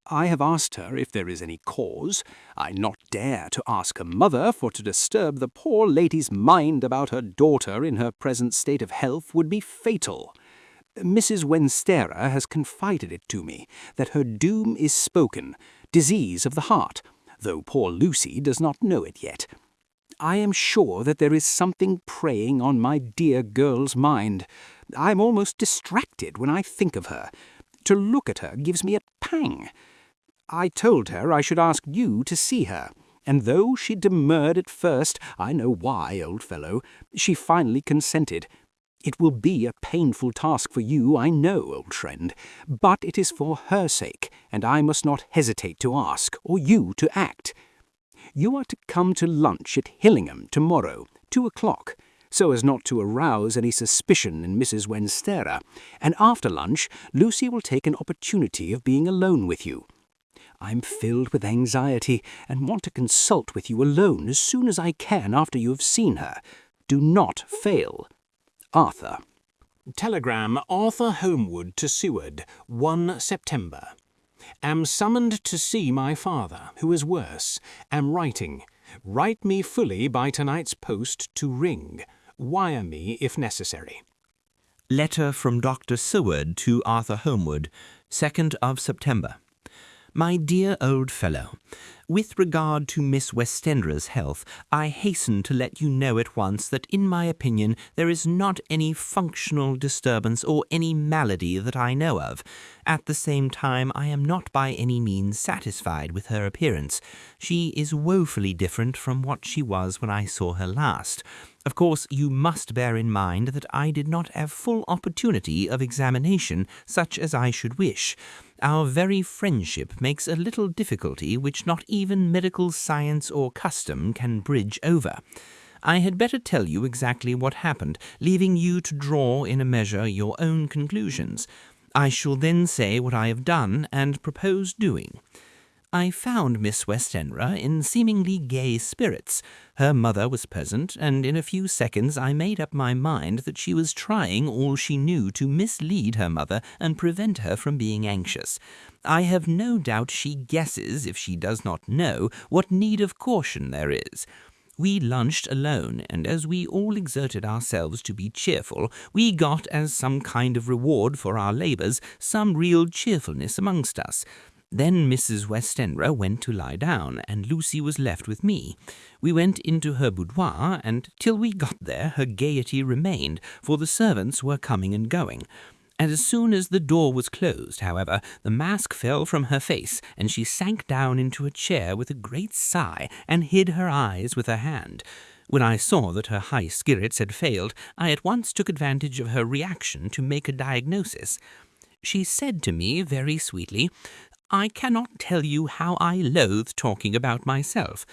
I have asked her if there is any cause. I not dare to ask her mother, for to disturb the poor lady's mind about her daughter in her present state of health would be fatal. Mrs. Wenstera has confided it to me, that her doom is spoken, disease of the heart, though poor Lucy does not know it yet. I am sure that there is something preying on my dear girl's mind. I am almost distracted when I think of her. To look at her gives me a pang. I told her I should ask you to see her, and though she demurred at first, I know why, old fellow, she finally consented. It will be a painful task for you, I know, old friend, but it is for her sake, and I must not hesitate to ask, or you to act. You are to come to lunch at Hillingham tomorrow, 2 o'clock, so as not to arouse any suspicion in Mrs. Wenstera, and after lunch Lucy will take an opportunity of being alone with you. I'm filled with anxiety, and want to consult with you alone as soon as I can after you have seen her. Do not fail. Arthur. Telegram Arthur Homewood to Seward, 1 September. Am summoned to see my father, who is worse. Am writing. Write me fully by tonight's post to Ring. Wire me if necessary. Letter from Dr. Seward to Arthur Homewood, 2nd of September. My dear old fellow, with regard to Miss Westenra's health, I hasten to let you know at once that in my opinion there is not any functional disturbance or any malady that I know of. At the same time, I am not by any means satisfied with her appearance. She is woefully different from what she was when I saw her last. Of course, you must bear in mind that I did not have full opportunity of examination, such as I should wish. Our very friendship makes a little difficulty which not even medical science or custom can bridge over. I had better tell you exactly what happened, leaving you to draw in a measure your own conclusions. I shall then say what I have done and propose doing. I found Miss Westenra in seemingly gay spirits. Her mother was present, and in a few seconds I made up my mind that she was trying all she knew to mislead her mother and prevent her from being anxious. I have no doubt she guesses, if she does not know, what need of caution there is. We lunched alone, and as we all exerted ourselves to be cheerful, we got, as some kind of reward for our labours, some real cheerfulness amongst us. Then Mrs. Westenra went to lie down, and Lucy was left with me. We went into her boudoir, and till we got there her gaiety remained, for the servants were coming and going. And as soon as the door was closed, however, the mask fell from her face, and she sank down into a chair with a great sigh, and hid her eyes with her hand. When I saw that her high spirits had failed, I at once took advantage of her reaction to make a diagnosis. She said to me very sweetly, "I cannot tell you how I loathe talking about myself."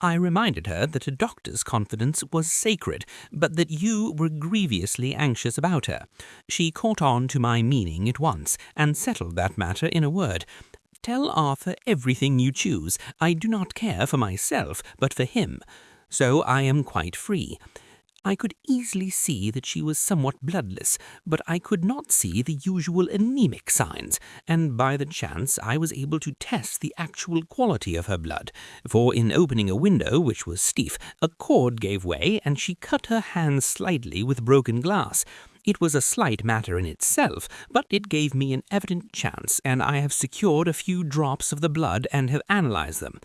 I reminded her that a doctor's confidence was sacred, but that you were grievously anxious about her. She caught on to my meaning at once, and settled that matter in a word. "Tell Arthur everything you choose. I do not care for myself, but for him. So I am quite free." I could easily see that she was somewhat bloodless, but I could not see the usual anemic signs, and by the chance I was able to test the actual quality of her blood, for in opening a window which was stiff, a cord gave way, and she cut her hand slightly with broken glass. It was a slight matter in itself, but it gave me an evident chance, and I have secured a few drops of the blood and have analyzed them.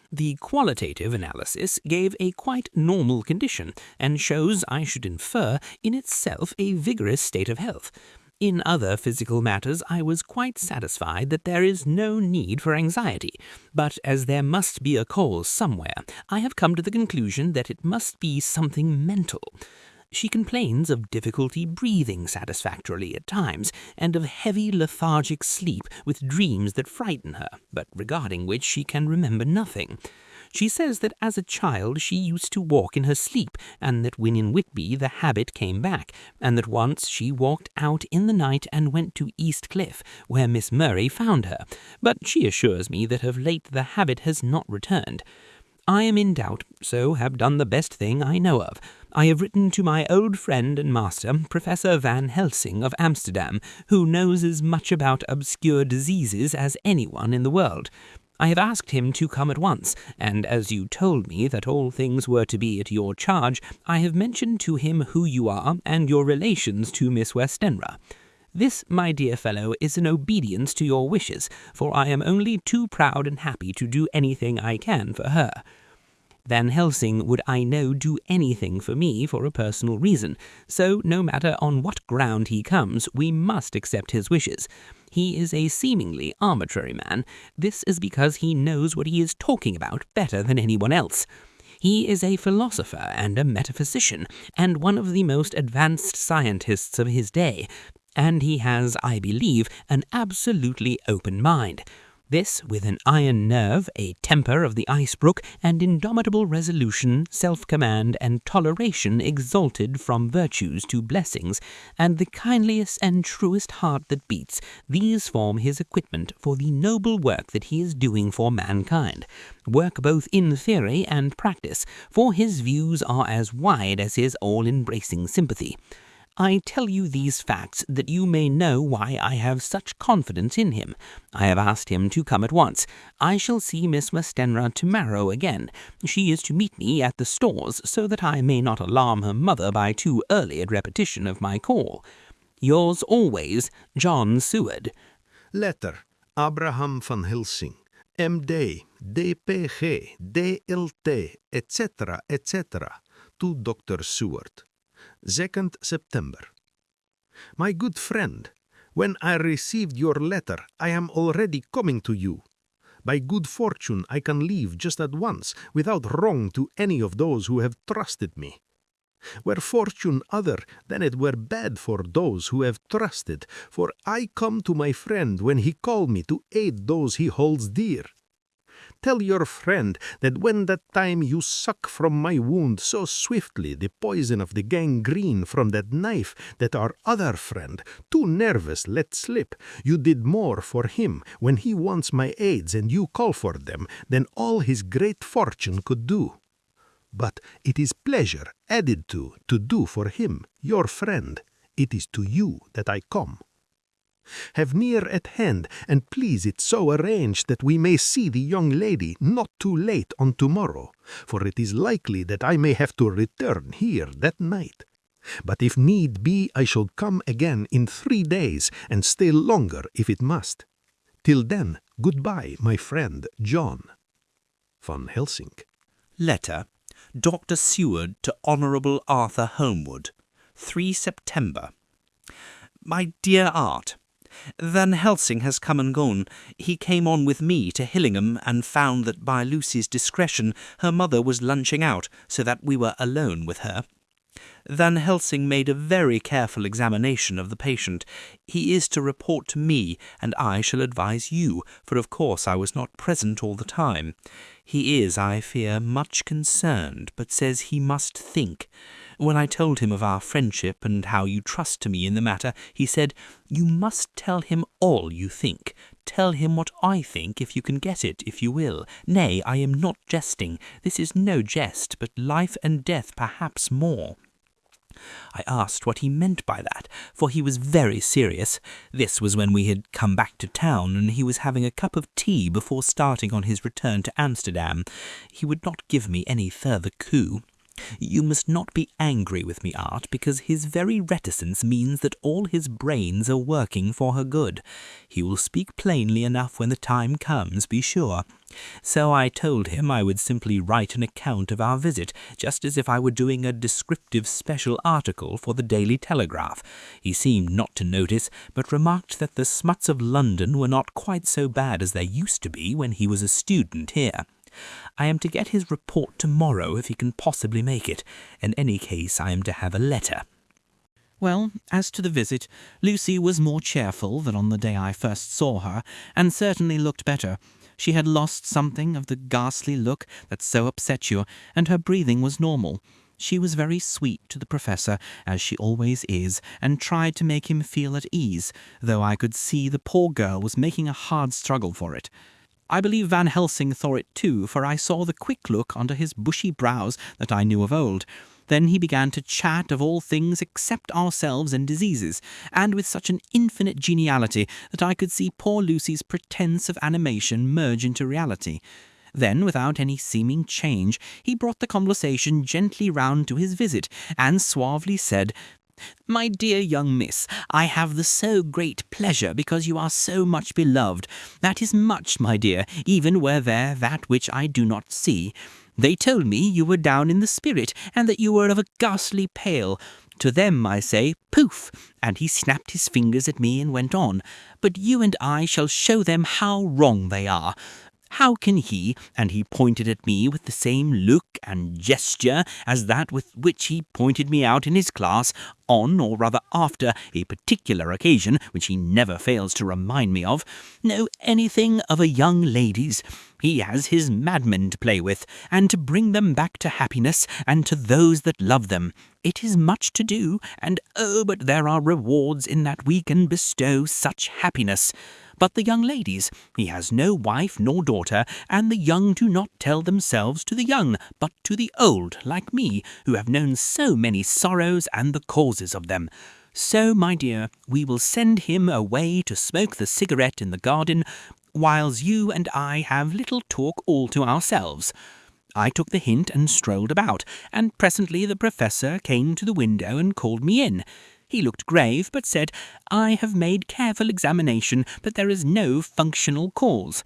The qualitative analysis gave a quite normal condition, and shows, I should infer, in itself a vigorous state of health. In other physical matters I was quite satisfied that there is no need for anxiety, but as there must be a cause somewhere, I have come to the conclusion that it must be something mental. She complains of difficulty breathing satisfactorily at times, and of heavy lethargic sleep with dreams that frighten her, but regarding which she can remember nothing. She says that as a child she used to walk in her sleep, and that when in Whitby the habit came back, and that once she walked out in the night and went to East Cliff, where Miss Murray found her, but she assures me that of late the habit has not returned. I am in doubt, so have done the best thing I know of. I have written to my old friend and master, Professor Van Helsing of Amsterdam, who knows as much about obscure diseases as anyone in the world. I have asked him to come at once, and as you told me that all things were to be at your charge, I have mentioned to him who you are and your relations to Miss Westenra. This, my dear fellow, is in obedience to your wishes, for I am only too proud and happy to do anything I can for her. Van Helsing would, I know, do anything for me for a personal reason, so no matter on what ground he comes, we must accept his wishes. He is a seemingly arbitrary man. This is because he knows what he is talking about better than anyone else. He is a philosopher and a metaphysician, and one of the most advanced scientists of his day, and he has, I believe, an absolutely open mind. This, with an iron nerve, a temper of the ice-brook, and indomitable resolution, self-command, and toleration exalted from virtues to blessings, and the kindliest and truest heart that beats, these form his equipment for the noble work that he is doing for mankind, work both in theory and practice, for his views are as wide as his all-embracing sympathy. I tell you these facts that you may know why I have such confidence in him. I have asked him to come at once. I shall see Miss Westenra tomorrow again. She is to meet me at the stores, so that I may not alarm her mother by too early a repetition of my call. Yours always, John Seward. Letter, Abraham Van Helsing, MD, DPG, DLT, etc., etc., to Dr. Seward. 2nd September. My good friend, when I received your letter, I am already coming to you. By good fortune, I can leave just at once, without wrong to any of those who have trusted me. Were fortune other, then it were bad for those who have trusted, for I come to my friend when he call me to aid those he holds dear. Tell your friend that when that time you suck from my wound so swiftly the poison of the gangrene from that knife that our other friend, too nervous, let slip, you did more for him when he wants my aids and you call for them than all his great fortune could do. But it is pleasure added to do for him, your friend. It is to you that I come. Have near at hand, and please it so arrange that we may see the young lady not too late on tomorrow, for it is likely that I may have to return here that night. But if need be, I shall come again in 3 days, and stay longer if it must. Till then, goodbye, my friend John. Van Helsing. Letter, Dr. Seward to Honourable Arthur Holmwood, 3 September. My dear Art, Van Helsing has come and gone. He came on with me to Hillingham and found that by Lucy's discretion her mother was lunching out, so that we were alone with her. Van Helsing made a very careful examination of the patient. He is to report to me, and I shall advise you, for of course I was not present all the time. He is, I fear, much concerned, but says he must think. When I told him of our friendship and how you trust to me in the matter, he said, "You must tell him all you think. Tell him what I think, if you can get it, if you will. Nay, I am not jesting. This is no jest, but life and death perhaps more." I asked what he meant by that, for he was very serious. This was when we had come back to town, and he was having a cup of tea before starting on his return to Amsterdam. He would not give me any further clue. You must not be angry with me, Art, because his very reticence means that all his brains are working for her good. He will speak plainly enough when the time comes, be sure. So I told him I would simply write an account of our visit, just as if I were doing a descriptive special article for the Daily Telegraph. He seemed not to notice, but remarked that the smuts of London were not quite so bad as they used to be when he was a student here. I am to get his report tomorrow if he can possibly make it. In any case, I am to have a letter. Well, as to the visit, Lucy was more cheerful than on the day I first saw her, and certainly looked better. She had lost something of the ghastly look that so upset you, and her breathing was normal. She was very sweet to the Professor, as she always is, and tried to make him feel at ease, though I could see the poor girl was making a hard struggle for it. I believe Van Helsing saw it too, for I saw the quick look under his bushy brows that I knew of old. Then he began to chat of all things except ourselves and diseases, and with such an infinite geniality that I could see poor Lucy's pretence of animation merge into reality. Then, without any seeming change, he brought the conversation gently round to his visit, and suavely said, "My dear young miss, I have the so great pleasure because you are so much beloved. That is much, my dear, even were there that which I do not see. They told me you were down in the spirit, and that you were of a ghastly pale. To them I say, poof!" And he snapped his fingers at me and went on. "But you and I shall show them how wrong they are. How can he," and he pointed at me with the same look and gesture as that with which he pointed me out in his class, on, or rather after, a particular occasion, which he never fails to remind me of, know anything of a young lady's? He has his madmen to play with, and to bring them back to happiness, and to those that love them. It is much to do, and oh, but there are rewards in that we can bestow such happiness. But the young ladies, he has no wife nor daughter, and the young do not tell themselves to the young, but to the old, like me, who have known so many sorrows and the causes of them. So, my dear, we will send him away to smoke the cigarette in the garden, whiles you and I have little talk all to ourselves." I took the hint and strolled about, and presently the Professor came to the window and called me in. He looked grave, but said, "I have made careful examination, but there is no functional cause."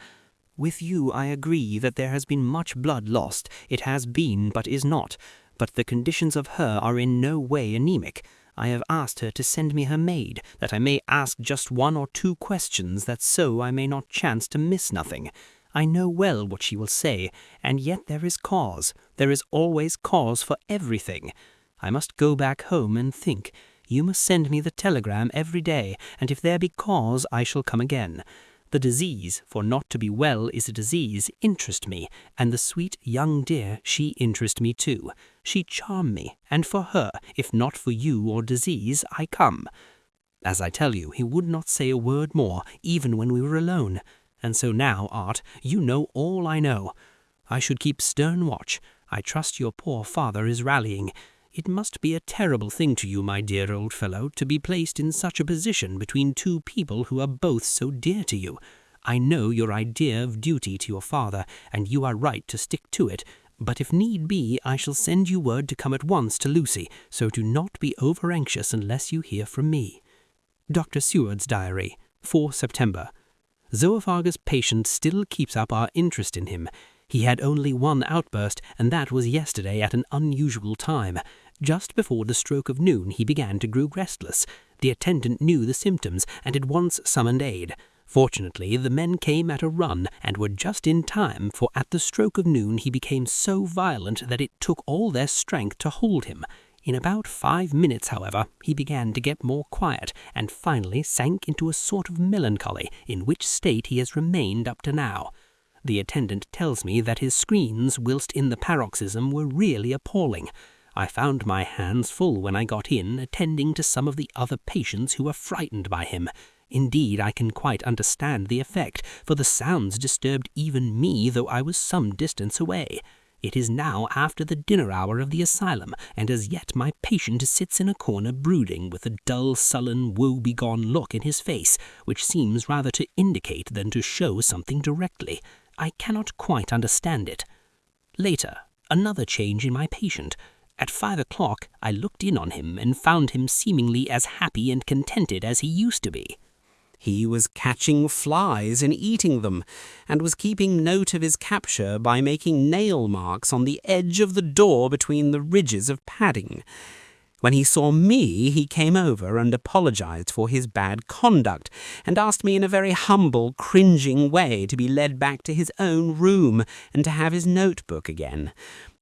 With you I agree that there has been much blood lost. It has been, but is not. But the conditions of her are in no way anemic. I have asked her to send me her maid, that I may ask just 1 or 2 questions, that so I may not chance to miss nothing. I know well what she will say, and yet there is cause. There is always cause for everything. I must go back home and think. You must send me the telegram every day, and if there be cause, I shall come again. The disease, for not to be well is a disease, interest me, and the sweet young dear, she interest me too. She charm me, and for her, if not for you or disease, I come. As I tell you, he would not say a word more, even when we were alone. And so now, Art, you know all I know. I should keep stern watch. I trust your poor father is rallying. It must be a terrible thing to you, my dear old fellow, to be placed in such a position between two people who are both so dear to you. I know your idea of duty to your father, and you are right to stick to it, but if need be, I shall send you word to come at once to Lucy, so do not be over-anxious unless you hear from me. Dr. Seward's Diary, 4 September. Zoophagus patient still keeps up our interest in him. He had only one outburst, and that was yesterday at an unusual time. Just before the stroke of noon he began to grow restless. The attendant knew the symptoms, and at once summoned aid. Fortunately, the men came at a run, and were just in time, for at the stroke of noon he became so violent that it took all their strength to hold him. In about 5 minutes, however, he began to get more quiet, and finally sank into a sort of melancholy, in which state he has remained up to now. The attendant tells me that his screams whilst in the paroxysm were really appalling. I found my hands full when I got in, attending to some of the other patients who were frightened by him. Indeed, I can quite understand the effect, for the sounds disturbed even me, though I was some distance away. It is now after the dinner hour of the asylum, and as yet my patient sits in a corner brooding, with a dull, sullen, woe-begone look in his face, which seems rather to indicate than to show something directly. I cannot quite understand it. Later, another change in my patient. At 5 o'clock, I looked in on him and found him seemingly as happy and contented as he used to be. He was catching flies and eating them, and was keeping note of his capture by making nail marks on the edge of the door between the ridges of padding. When he saw me, he came over and apologized for his bad conduct, and asked me in a very humble, cringing way to be led back to his own room and to have his notebook again.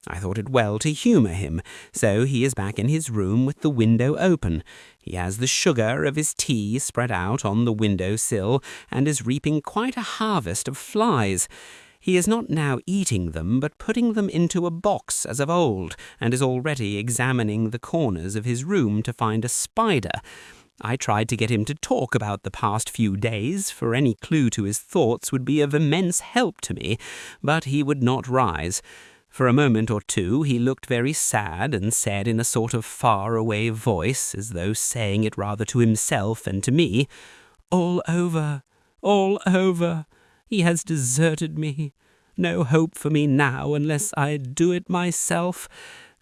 I thought it well to humour him, so he is back in his room with the window open. He has the sugar of his tea spread out on the window-sill, and is reaping quite a harvest of flies. He is not now eating them, but putting them into a box as of old, and is already examining the corners of his room to find a spider. I tried to get him to talk about the past few days, for any clue to his thoughts would be of immense help to me, but he would not rise. For a moment or two he looked very sad, and said in a sort of far-away voice, as though saying it rather to himself than to me, "All over, all over. He has deserted me. No hope for me now unless I do it myself."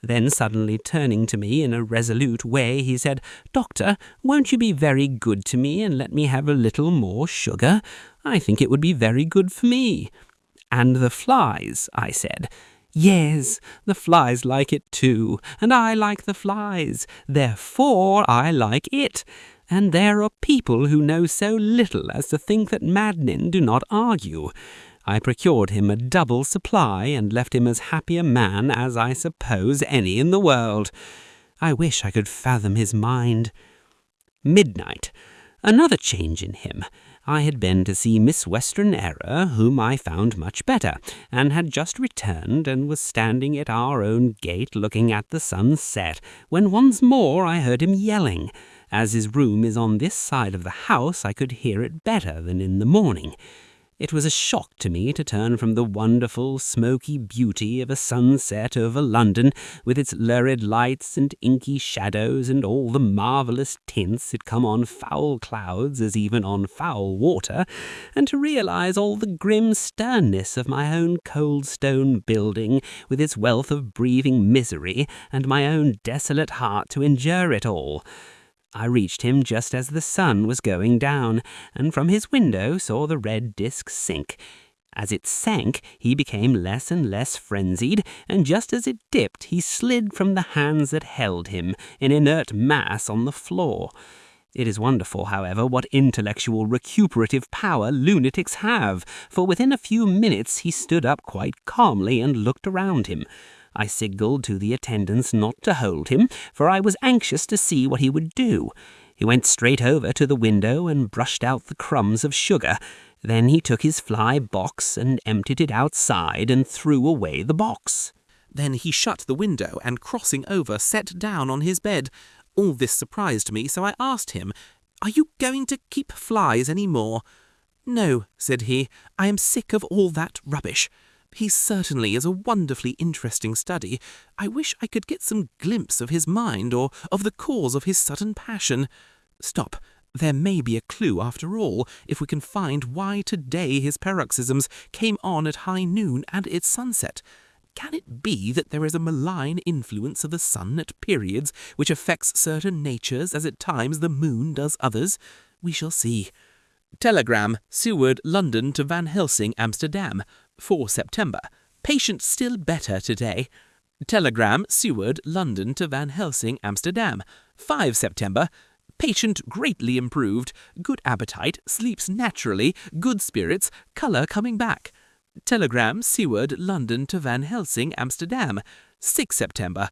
Then suddenly turning to me in a resolute way, he said, "Doctor, won't you be very good to me and let me have a little more sugar? I think it would be very good for me." "And the flies," I said. "Yes, the flies like it too, and I like the flies. Therefore I like it. And there are people who know so little as to think that madmen do not argue." I procured him a double supply, and left him as happy a man as I suppose any in the world. I wish I could fathom his mind. Midnight. Another change in him. I had been to see Miss Western Era, whom I found much better, and had just returned, and was standing at our own gate looking at the sunset, when once more I heard him yelling. As his room is on this side of the house, I could hear it better than in the morning. It was a shock to me to turn from the wonderful, smoky beauty of a sunset over London, with its lurid lights and inky shadows and all the marvellous tints that come on foul clouds as even on foul water, and to realize all the grim sternness of my own cold stone building, with its wealth of breathing misery, and my own desolate heart to endure it all. I reached him just as the sun was going down, and from his window saw the red disk sink. As it sank, he became less and less frenzied, and just as it dipped, he slid from the hands that held him, an inert mass on the floor. It is wonderful, however, what intellectual recuperative power lunatics have, for within a few minutes he stood up quite calmly and looked around him. I signalled to the attendants not to hold him, for I was anxious to see what he would do. He went straight over to the window and brushed out the crumbs of sugar. Then he took his fly box and emptied it outside and threw away the box. Then he shut the window and, crossing over, sat down on his bed. All this surprised me, so I asked him, "Are you going to keep flies any more?" "No," said he, "I am sick of all that rubbish. He certainly is a wonderfully interesting study. I wish I could get some glimpse of his mind or of the cause of his sudden passion. Stop, there may be a clue after all, if we can find why today his paroxysms came on at high noon and at sunset. Can it be that there is a malign influence of the sun at periods which affects certain natures as at times the moon does others? We shall see. Telegram, Seward, London to Van Helsing, Amsterdam, 4 September. Patient still better today. Telegram, Seward, London to Van Helsing, Amsterdam, 5 September. Patient greatly improved, good appetite, sleeps naturally, good spirits, colour coming back. Telegram, Seward, London to Van Helsing, Amsterdam, 6 September.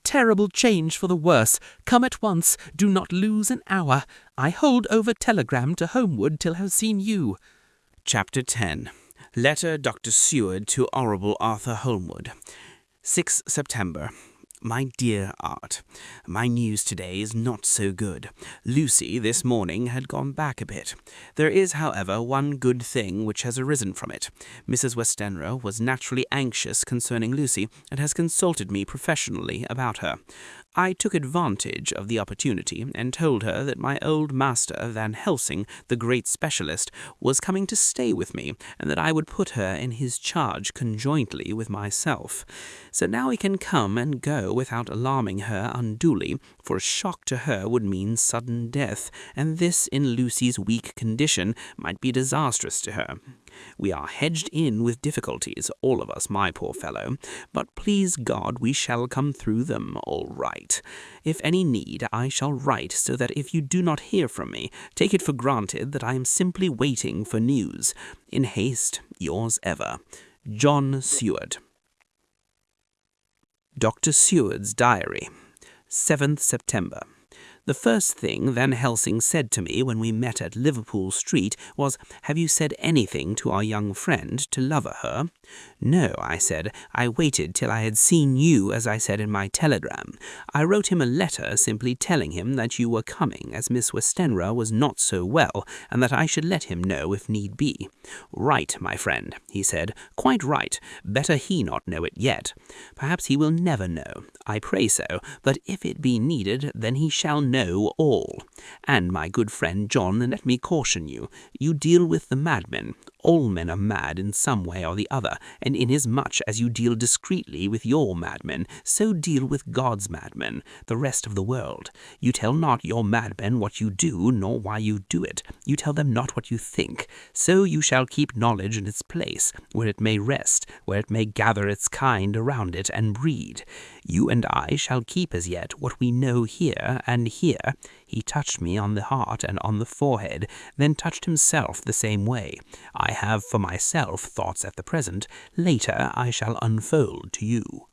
Terrible change for the worse. Come at once. Do not lose an hour. I hold over telegram to Homewood till have seen you. Chapter 10. Letter Dr. Seward to Honourable Arthur Holmwood. 6 September. My dear Art, my news today is not so good. Lucy this morning had gone back a bit. There is, however, one good thing which has arisen from it. Mrs. Westenra was naturally anxious concerning Lucy, and has consulted me professionally about her. I took advantage of the opportunity and told her that my old master, Van Helsing, the great specialist, was coming to stay with me, and that I would put her in his charge conjointly with myself. So now he can come and go without alarming her unduly, for a shock to her would mean sudden death, and this in Lucy's weak condition might be disastrous to her. We are hedged in with difficulties, all of us, my poor fellow, but please God we shall come through them all right. If any need, I shall write, so that if you do not hear from me, take it for granted that I am simply waiting for news. In haste, yours ever, John Seward. Dr. Seward's Diary, 7th September. The first thing Van Helsing said to me when we met at Liverpool Street was, "Have you said anything to our young friend to lover her?" "No," I said. "I waited till I had seen you, as I said in my telegram. I wrote him a letter simply telling him that you were coming, as Miss Westenra was not so well, and that I should let him know if need be." "Right, my friend," he said. "Quite right. Better he not know it yet. Perhaps he will never know. I pray so, but if it be needed, then he shall know all. And, my good friend John, let me caution you. You deal with the madmen. All men are mad in some way or the other, and inasmuch as you deal discreetly with your madmen, so deal with God's madmen, the rest of the world. You tell not your madmen what you do, nor why you do it. You tell them not what you think. So you shall keep knowledge in its place, where it may rest, where it may gather its kind around it and breed. You and I shall keep as yet what we know here, and here." He touched me on the heart and on the forehead, then touched himself the same way. "I have for myself thoughts at the present. Later I shall unfold to you."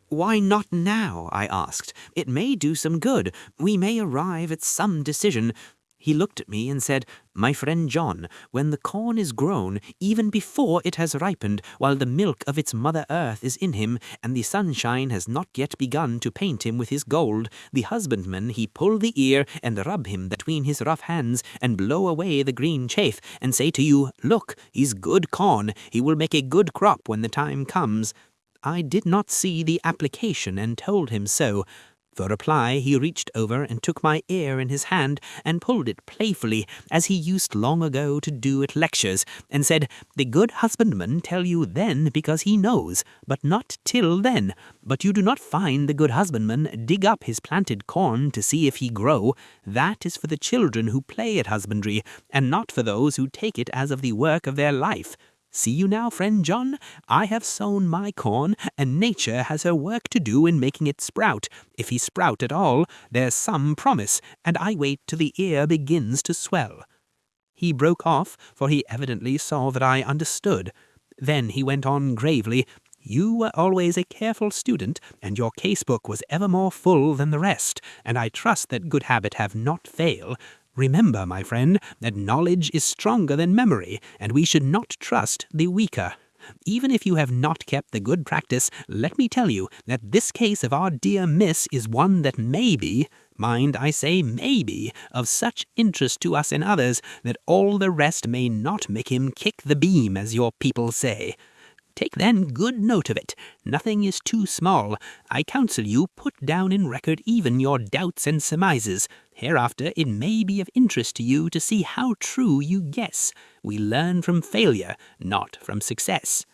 "Why not now?" I asked. "It may do some good. We may arrive at some decision." He looked at me and said, "My friend John, when the corn is grown, even before it has ripened, while the milk of its mother earth is in him, and the sunshine has not yet begun to paint him with his gold, the husbandman he pull the ear and rub him between his rough hands, and blow away the green chaff, and say to you, 'Look, he's good corn, he will make a good crop when the time comes.' I did not see the application and told him so. For reply, he reached over and took my ear in his hand and pulled it playfully, as he used long ago to do at lectures, and said, 'The good husbandman tell you then because he knows, but not till then. But you do not find the good husbandman dig up his planted corn to see if he grow. That is for the children who play at husbandry, and not for those who take it as of the work of their life. See you now, friend John, I have sown my corn, and nature has her work to do in making it sprout. If he sprout at all, there's some promise, and I wait till the ear begins to swell." He broke off, for he evidently saw that I understood. Then he went on gravely, "You were always a careful student, and your case-book was ever more full than the rest, and I trust that good habit have not fail. Remember, my friend, that knowledge is stronger than memory, and we should not trust the weaker. Even if you have not kept the good practice, let me tell you that this case of our dear Miss is one that may be, mind I say may be, of such interest to us and others that all the rest may not make him kick the beam, as your people say. Take then good note of it. Nothing is too small. I counsel you put down in record even your doubts and surmises. Hereafter it may be of interest to you to see how true you guess. We learn from failure, not from success.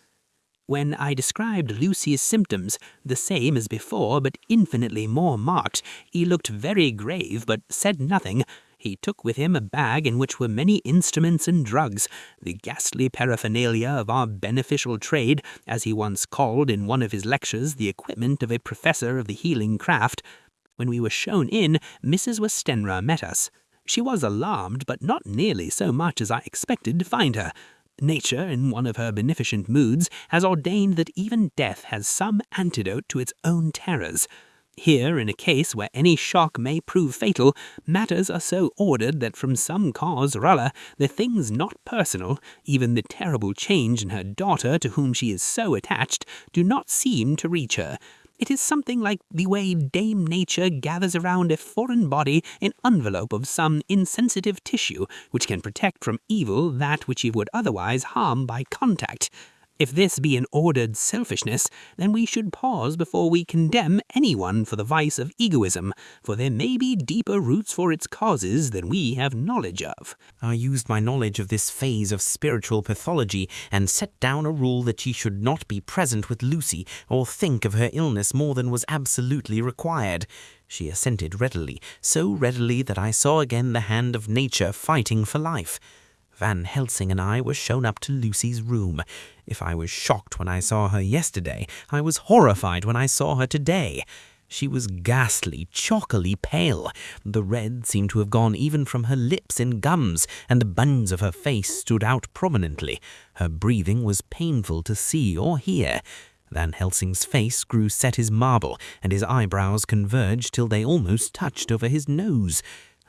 When I described Lucy's symptoms, the same as before, but infinitely more marked, he looked very grave, but said nothing. He took with him a bag in which were many instruments and drugs, the ghastly paraphernalia of our beneficial trade, as he once called in one of his lectures the equipment of a professor of the healing craft. When we were shown in, Mrs. Westenra met us. She was alarmed, but not nearly so much as I expected to find her. Nature, in one of her beneficent moods, has ordained that even death has some antidote to its own terrors. Here, in a case where any shock may prove fatal, matters are so ordered that from some cause or other, the things not personal, even the terrible change in her daughter to whom she is so attached, do not seem to reach her. It is something like the way Dame Nature gathers around a foreign body an envelope of some insensitive tissue, which can protect from evil that which it would otherwise harm by contact. If this be an ordered selfishness, then we should pause before we condemn anyone for the vice of egoism, for there may be deeper roots for its causes than we have knowledge of. I used my knowledge of this phase of spiritual pathology and set down a rule that she should not be present with Lucy or think of her illness more than was absolutely required. She assented readily, so readily that I saw again the hand of nature fighting for life. Van Helsing and I were shown up to Lucy's room. If I was shocked when I saw her yesterday, I was horrified when I saw her today. She was ghastly, chalkily pale. The red seemed to have gone even from her lips and gums, and the buns of her face stood out prominently. Her breathing was painful to see or hear. Van Helsing's face grew set as marble, and his eyebrows converged till they almost touched over his nose.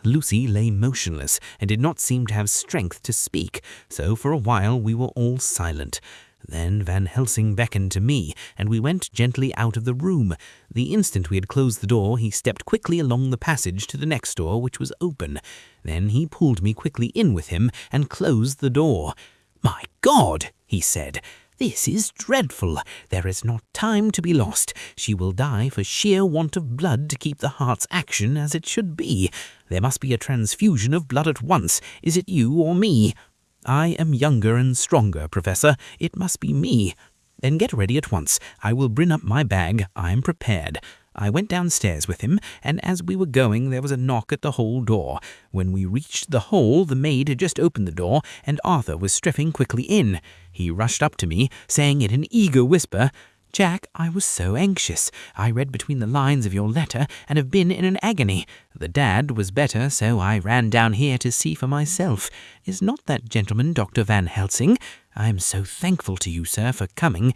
Lucy lay motionless and did not seem to have strength to speak, so for a while we were all silent. Then Van Helsing beckoned to me, and we went gently out of the room. The instant we had closed the door, he stepped quickly along the passage to the next door, which was open. Then he pulled me quickly in with him and closed the door. "My God!" he said. "This is dreadful. There is not time to be lost. She will die for sheer want of blood to keep the heart's action as it should be. There must be a transfusion of blood at once. Is it you or me?" "I am younger and stronger, Professor. It must be me." "Then get ready at once. I will bring up my bag. I am prepared." I went downstairs with him, and as we were going there was a knock at the hall door. When we reached the hall, the maid had just opened the door, and Arthur was stepping quickly in. He rushed up to me, saying in an eager whisper, "Jack, I was so anxious. I read between the lines of your letter, and have been in an agony. The dad was better, so I ran down here to see for myself. Is not that gentleman Dr. Van Helsing? I am so thankful to you, sir, for coming."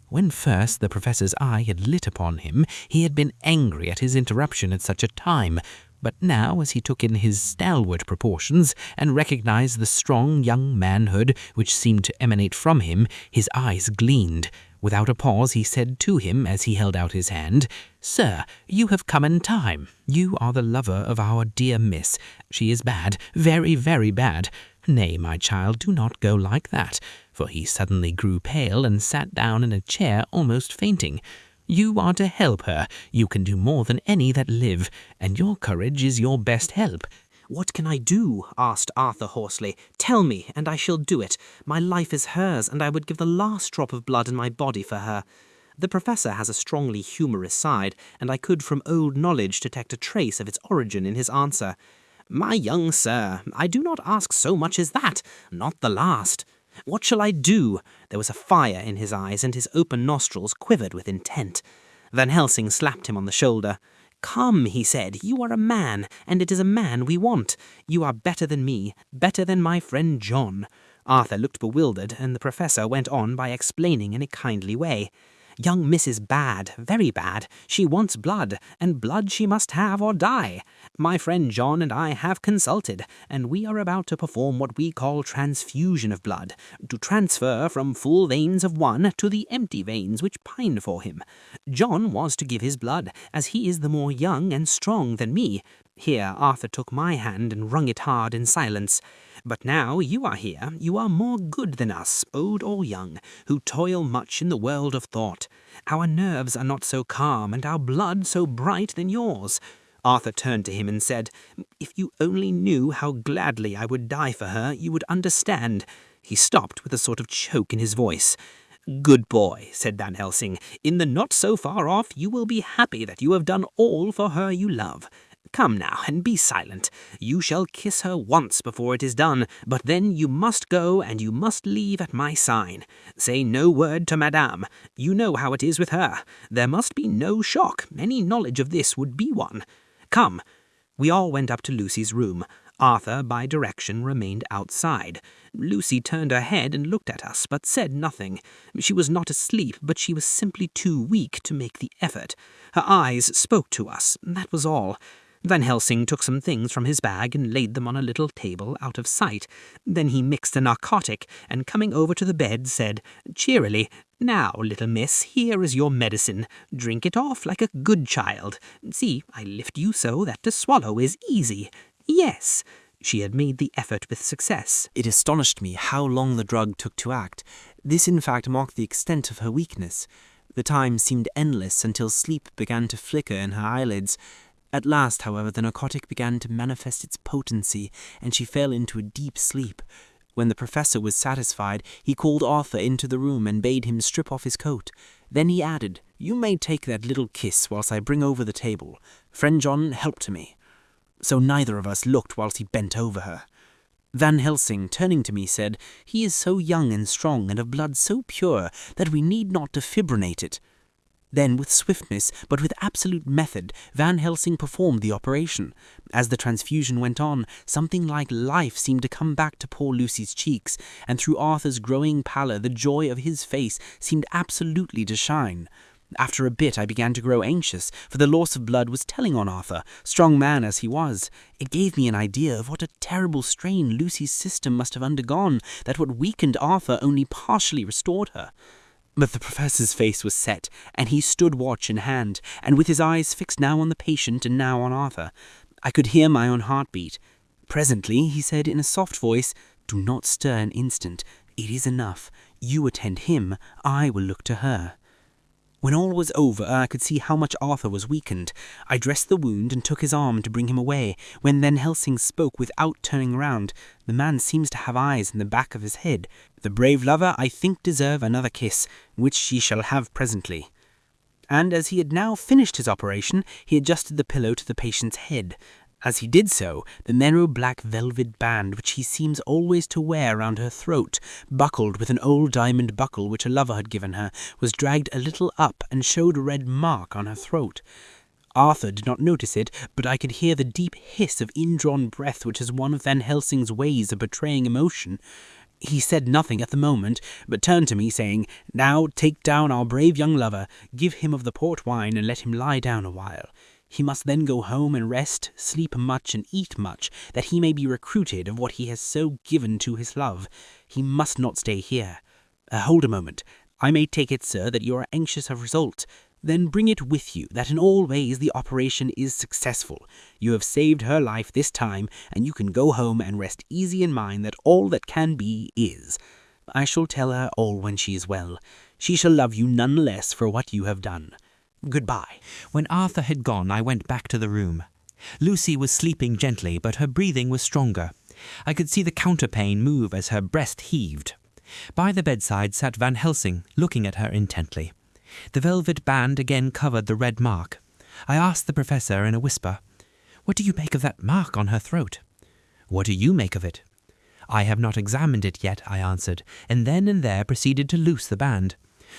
When first the professor's eye had lit upon him, he had been angry at his interruption at such a time, but now, as he took in his stalwart proportions and recognized the strong young manhood which seemed to emanate from him, his eyes gleamed. Without a pause he said to him as he held out his hand, "Sir, you have come in time. You are the lover of our dear Miss. She is bad, very, very bad. Nay, my child, do not go like that," for he suddenly grew pale and sat down in a chair almost fainting. "You are to help her. You can do more than any that live, and your courage is your best help." "What can I do?" asked Arthur hoarsely. "Tell me, and I shall do it. My life is hers, and I would give the last drop of blood in my body for her." The professor has a strongly humorous side, and I could from old knowledge detect a trace of its origin in his answer. "My young sir, I do not ask so much as that, not the last. What shall I do?" There was a fire in his eyes, and his open nostrils quivered with intent. Van Helsing slapped him on the shoulder. "Come," he said, "you are a man, and it is a man we want. You are better than me, better than my friend John." Arthur looked bewildered, and the professor went on by explaining in a kindly way. Young Miss is bad, very bad. She wants blood, and blood she must have or die. My friend John and I have consulted, and we are about to perform what we call transfusion of blood, to transfer from full veins of one to the empty veins which pine for him. John was to give his blood, as he is the more young and strong than me. Here Arthur took my hand and wrung it hard in silence. But now you are here, you are more good than us, old or young, who toil much in the world of thought. Our nerves are not so calm, and our blood so bright than yours. Arthur turned to him and said, "If you only knew how gladly I would die for her, you would understand." He stopped with a sort of choke in his voice. "Good boy," said Van Helsing. "In the not so far off you will be happy that you have done all for her you love. Come now, and be silent. You shall kiss her once before it is done, but then you must go, and you must leave at my sign. Say no word to Madame. You know how it is with her. There must be no shock. Any knowledge of this would be one. Come." We all went up to Lucy's room. Arthur, by direction, remained outside. Lucy turned her head and looked at us, but said nothing. She was not asleep, but she was simply too weak to make the effort. Her eyes spoke to us, that was all. Van Helsing took some things from his bag and laid them on a little table out of sight. Then he mixed a narcotic, and coming over to the bed, said cheerily, "Now, little miss, here is your medicine. Drink it off like a good child. See, I lift you so that to swallow is easy. Yes." She had made the effort with success. It astonished me how long the drug took to act. This in fact marked the extent of her weakness. The time seemed endless until sleep began to flicker in her eyelids. At last, however, the narcotic began to manifest its potency, and she fell into a deep sleep. When the professor was satisfied, he called Arthur into the room and bade him strip off his coat. Then he added, "You may take that little kiss whilst I bring over the table. Friend John, help to me." So neither of us looked whilst he bent over her. Van Helsing, turning to me, said, "He is so young and strong, and of blood so pure, that we need not defibrinate it." Then, with swiftness, but with absolute method, Van Helsing performed the operation. As the transfusion went on, something like life seemed to come back to poor Lucy's cheeks, and through Arthur's growing pallor the joy of his face seemed absolutely to shine. After a bit I began to grow anxious, for the loss of blood was telling on Arthur, strong man as he was. It gave me an idea of what a terrible strain Lucy's system must have undergone, that what weakened Arthur only partially restored her. But the professor's face was set, and he stood watch in hand, and with his eyes fixed now on the patient and now on Arthur. I could hear my own heartbeat. Presently he said in a soft voice, "Do not stir an instant. It is enough. You attend him, I will look to her." When all was over, I could see how much Arthur was weakened. I dressed the wound and took his arm to bring him away, when Van Helsing spoke without turning round. The man seems to have eyes in the back of his head. "The brave lover, I think, deserve another kiss, which she shall have presently." And as he had now finished his operation, he adjusted the pillow to the patient's head. As he did so, the narrow black velvet band which he seems always to wear round her throat, buckled with an old diamond buckle which a lover had given her, was dragged a little up and showed a red mark on her throat. Arthur did not notice it, but I could hear the deep hiss of indrawn breath which is one of Van Helsing's ways of betraying emotion. He said nothing at the moment, but turned to me, saying, "Now take down our brave young lover, give him of the port wine, and let him lie down a while. He must then go home and rest, sleep much, and eat much, that he may be recruited of what he has so given to his love. He must not stay here. Hold a moment. I may take it, sir, that you are anxious of result. Then bring it with you, that in all ways the operation is successful. You have saved her life this time, and you can go home and rest easy in mind that all that can be is. I shall tell her all when she is well. She shall love you none less for what you have done. Goodbye." When Arthur had gone, I went back to the room. Lucy was sleeping gently, but her breathing was stronger. I could see the counterpane move as her breast heaved. By the bedside sat Van Helsing, looking at her intently. The velvet band again covered the red mark. I asked the professor in a whisper, "What do you make of that mark on her throat?" "What do you make of it?" "I have not examined it yet," I answered, and then and there proceeded to loose the band.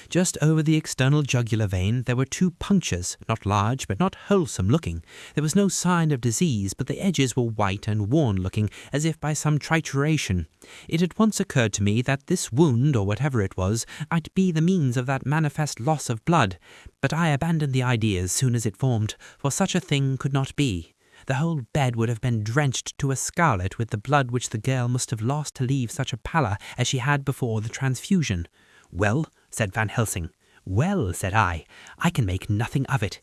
Just over the external jugular vein there were 2 punctures, not large but not wholesome looking. There was no sign of disease, but the edges were white and worn looking, as if by some trituration. It at once occurred to me that this wound, or whatever it was, might be the means of that manifest loss of blood, but I abandoned the idea as soon as it formed, for such a thing could not be. The whole bed would have been drenched to a scarlet with the blood which the girl must have lost to leave such a pallor as she had before the transfusion. "Well," said Van Helsing. "Well," said I can make nothing of it."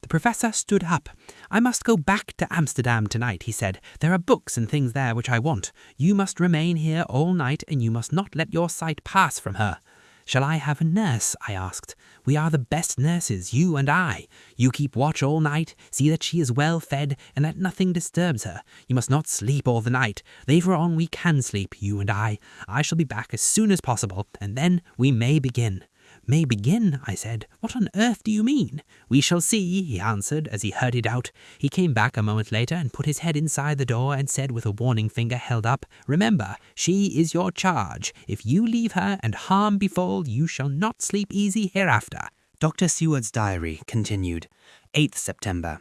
The professor stood up. "I must go back to Amsterdam tonight," he said. "There are books and things there which I want. You must remain here all night, and you must not let your sight pass from her." "Shall I have a nurse?" I asked. "We are the best nurses, you and I. You keep watch all night, see that she is well fed, and that nothing disturbs her. You must not sleep all the night. Later on we can sleep, you and I. I shall be back as soon as possible, and then we may begin." "May begin?" I said. "What on earth do you mean?" "We shall see," he answered as he hurried out. He came back a moment later and put his head inside the door and said with a warning finger held up, "Remember, she is your charge. If you leave her and harm befall, you shall not sleep easy hereafter." Dr. Seward's diary continued. 8th September.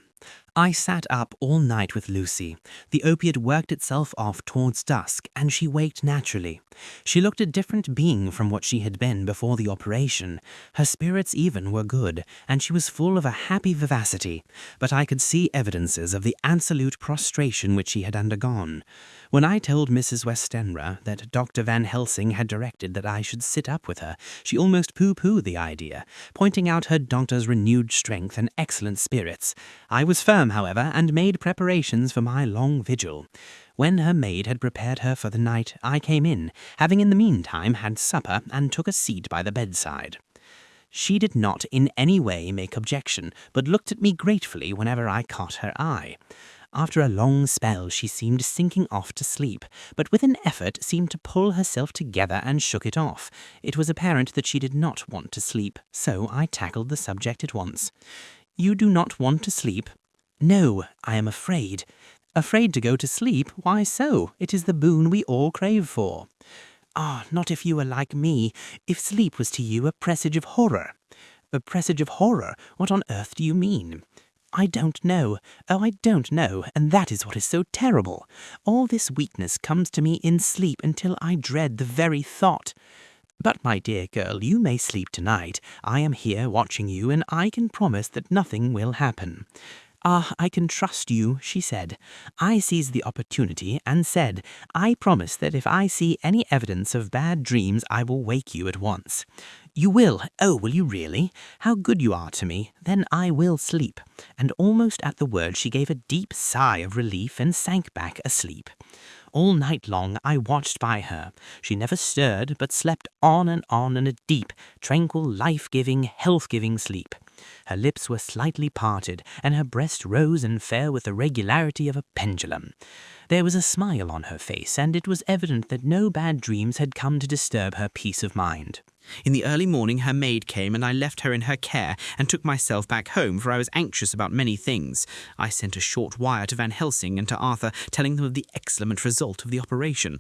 I sat up all night with Lucy. The opiate worked itself off towards dusk, and she waked naturally. She looked a different being from what she had been before the operation. Her spirits even were good, and she was full of a happy vivacity, but I could see evidences of the absolute prostration which she had undergone. When I told Mrs. Westenra that Dr. Van Helsing had directed that I should sit up with her, she almost pooh-poohed the idea, pointing out her doctor's renewed strength and excellent spirits. I was firm, however, and made preparations for my long vigil. When her maid had prepared her for the night, I came in, having in the meantime had supper, and took a seat by the bedside. She did not in any way make objection, but looked at me gratefully whenever I caught her eye. After a long spell she seemed sinking off to sleep, but with an effort seemed to pull herself together and shook it off. It was apparent that she did not want to sleep, so I tackled the subject at once. "You do not want to sleep?" "No, I am afraid." "Afraid to go to sleep? Why so? It is the boon we all crave for." "Ah, not if you were like me. If sleep was to you a presage of horror." "A presage of horror? What on earth do you mean?" "I don't know. Oh, I don't know, and that is what is so terrible. All this weakness comes to me in sleep until I dread the very thought. But, my dear girl, you may sleep tonight. I am here watching you, and I can promise that nothing will happen." "Ah, I can trust you," she said. I seized the opportunity and said, "I promise that if I see any evidence of bad dreams, I will wake you at once." "You will? Oh, will you really? How good you are to me. Then I will sleep." And almost at the word she gave a deep sigh of relief and sank back asleep. All night long I watched by her. She never stirred, but slept on in a deep, tranquil, life-giving, health-giving sleep. Her lips were slightly parted, and her breast rose and fell with the regularity of a pendulum. There was a smile on her face, and it was evident that no bad dreams had come to disturb her peace of mind. In the early morning her maid came, and I left her in her care and took myself back home, for I was anxious about many things. I sent a short wire to Van Helsing and to Arthur, telling them of the excellent result of the operation.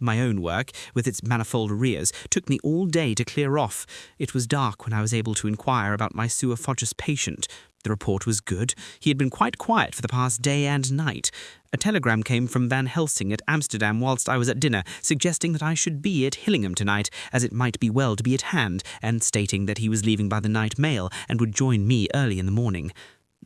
My own work, with its manifold arrears, took me all day to clear off. It was dark when I was able to inquire about my sua facis patient. The report was good. He had been quite quiet for the past day and night. A telegram came from Van Helsing at Amsterdam whilst I was at dinner, suggesting that I should be at Hillingham tonight, as it might be well to be at hand, and stating that he was leaving by the night mail and would join me early in the morning.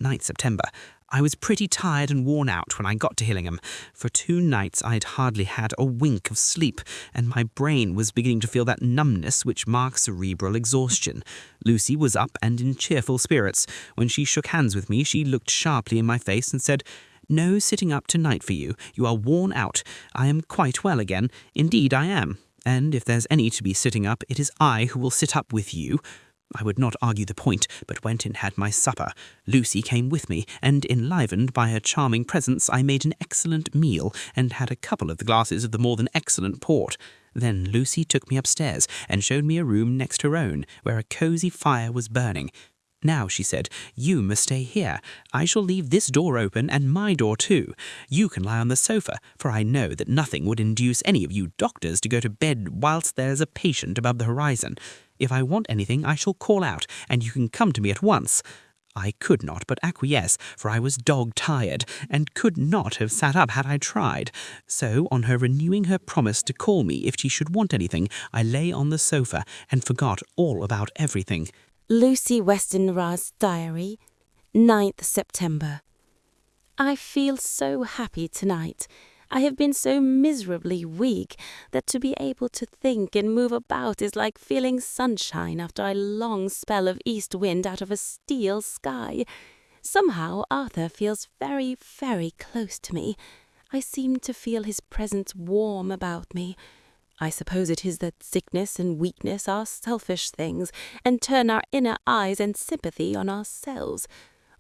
9th September. I was pretty tired and worn out when I got to Hillingham. For 2 nights I had hardly had a wink of sleep, and my brain was beginning to feel that numbness which marks cerebral exhaustion. Lucy was up and in cheerful spirits. When she shook hands with me, she looked sharply in my face and said, "No sitting up tonight for you. You are worn out. I am quite well again. Indeed I am. And if there's any to be sitting up, it is I who will sit up with you." I would not argue the point, but went and had my supper. Lucy came with me, and enlivened by her charming presence, I made an excellent meal, and had a couple of the glasses of the more than excellent port. Then Lucy took me upstairs, and showed me a room next her own, where a cosy fire was burning. "Now," she said, "you must stay here. I shall leave this door open, and my door too. You can lie on the sofa, for I know that nothing would induce any of you doctors to go to bed whilst there's a patient above the horizon. If I want anything, I shall call out, and you can come to me at once. I could not but acquiesce, for I was dog-tired, and could not have sat up had I tried. So, on her renewing her promise to call me if she should want anything, I lay on the sofa and forgot all about everything. Lucy Westenra's diary, 9th September. I feel so happy tonight. I have been so miserably weak that to be able to think and move about is like feeling sunshine after a long spell of east wind out of a steel sky. Somehow Arthur feels very, very close to me. I seem to feel his presence warm about me. I suppose it is that sickness and weakness are selfish things, and turn our inner eyes and sympathy on ourselves,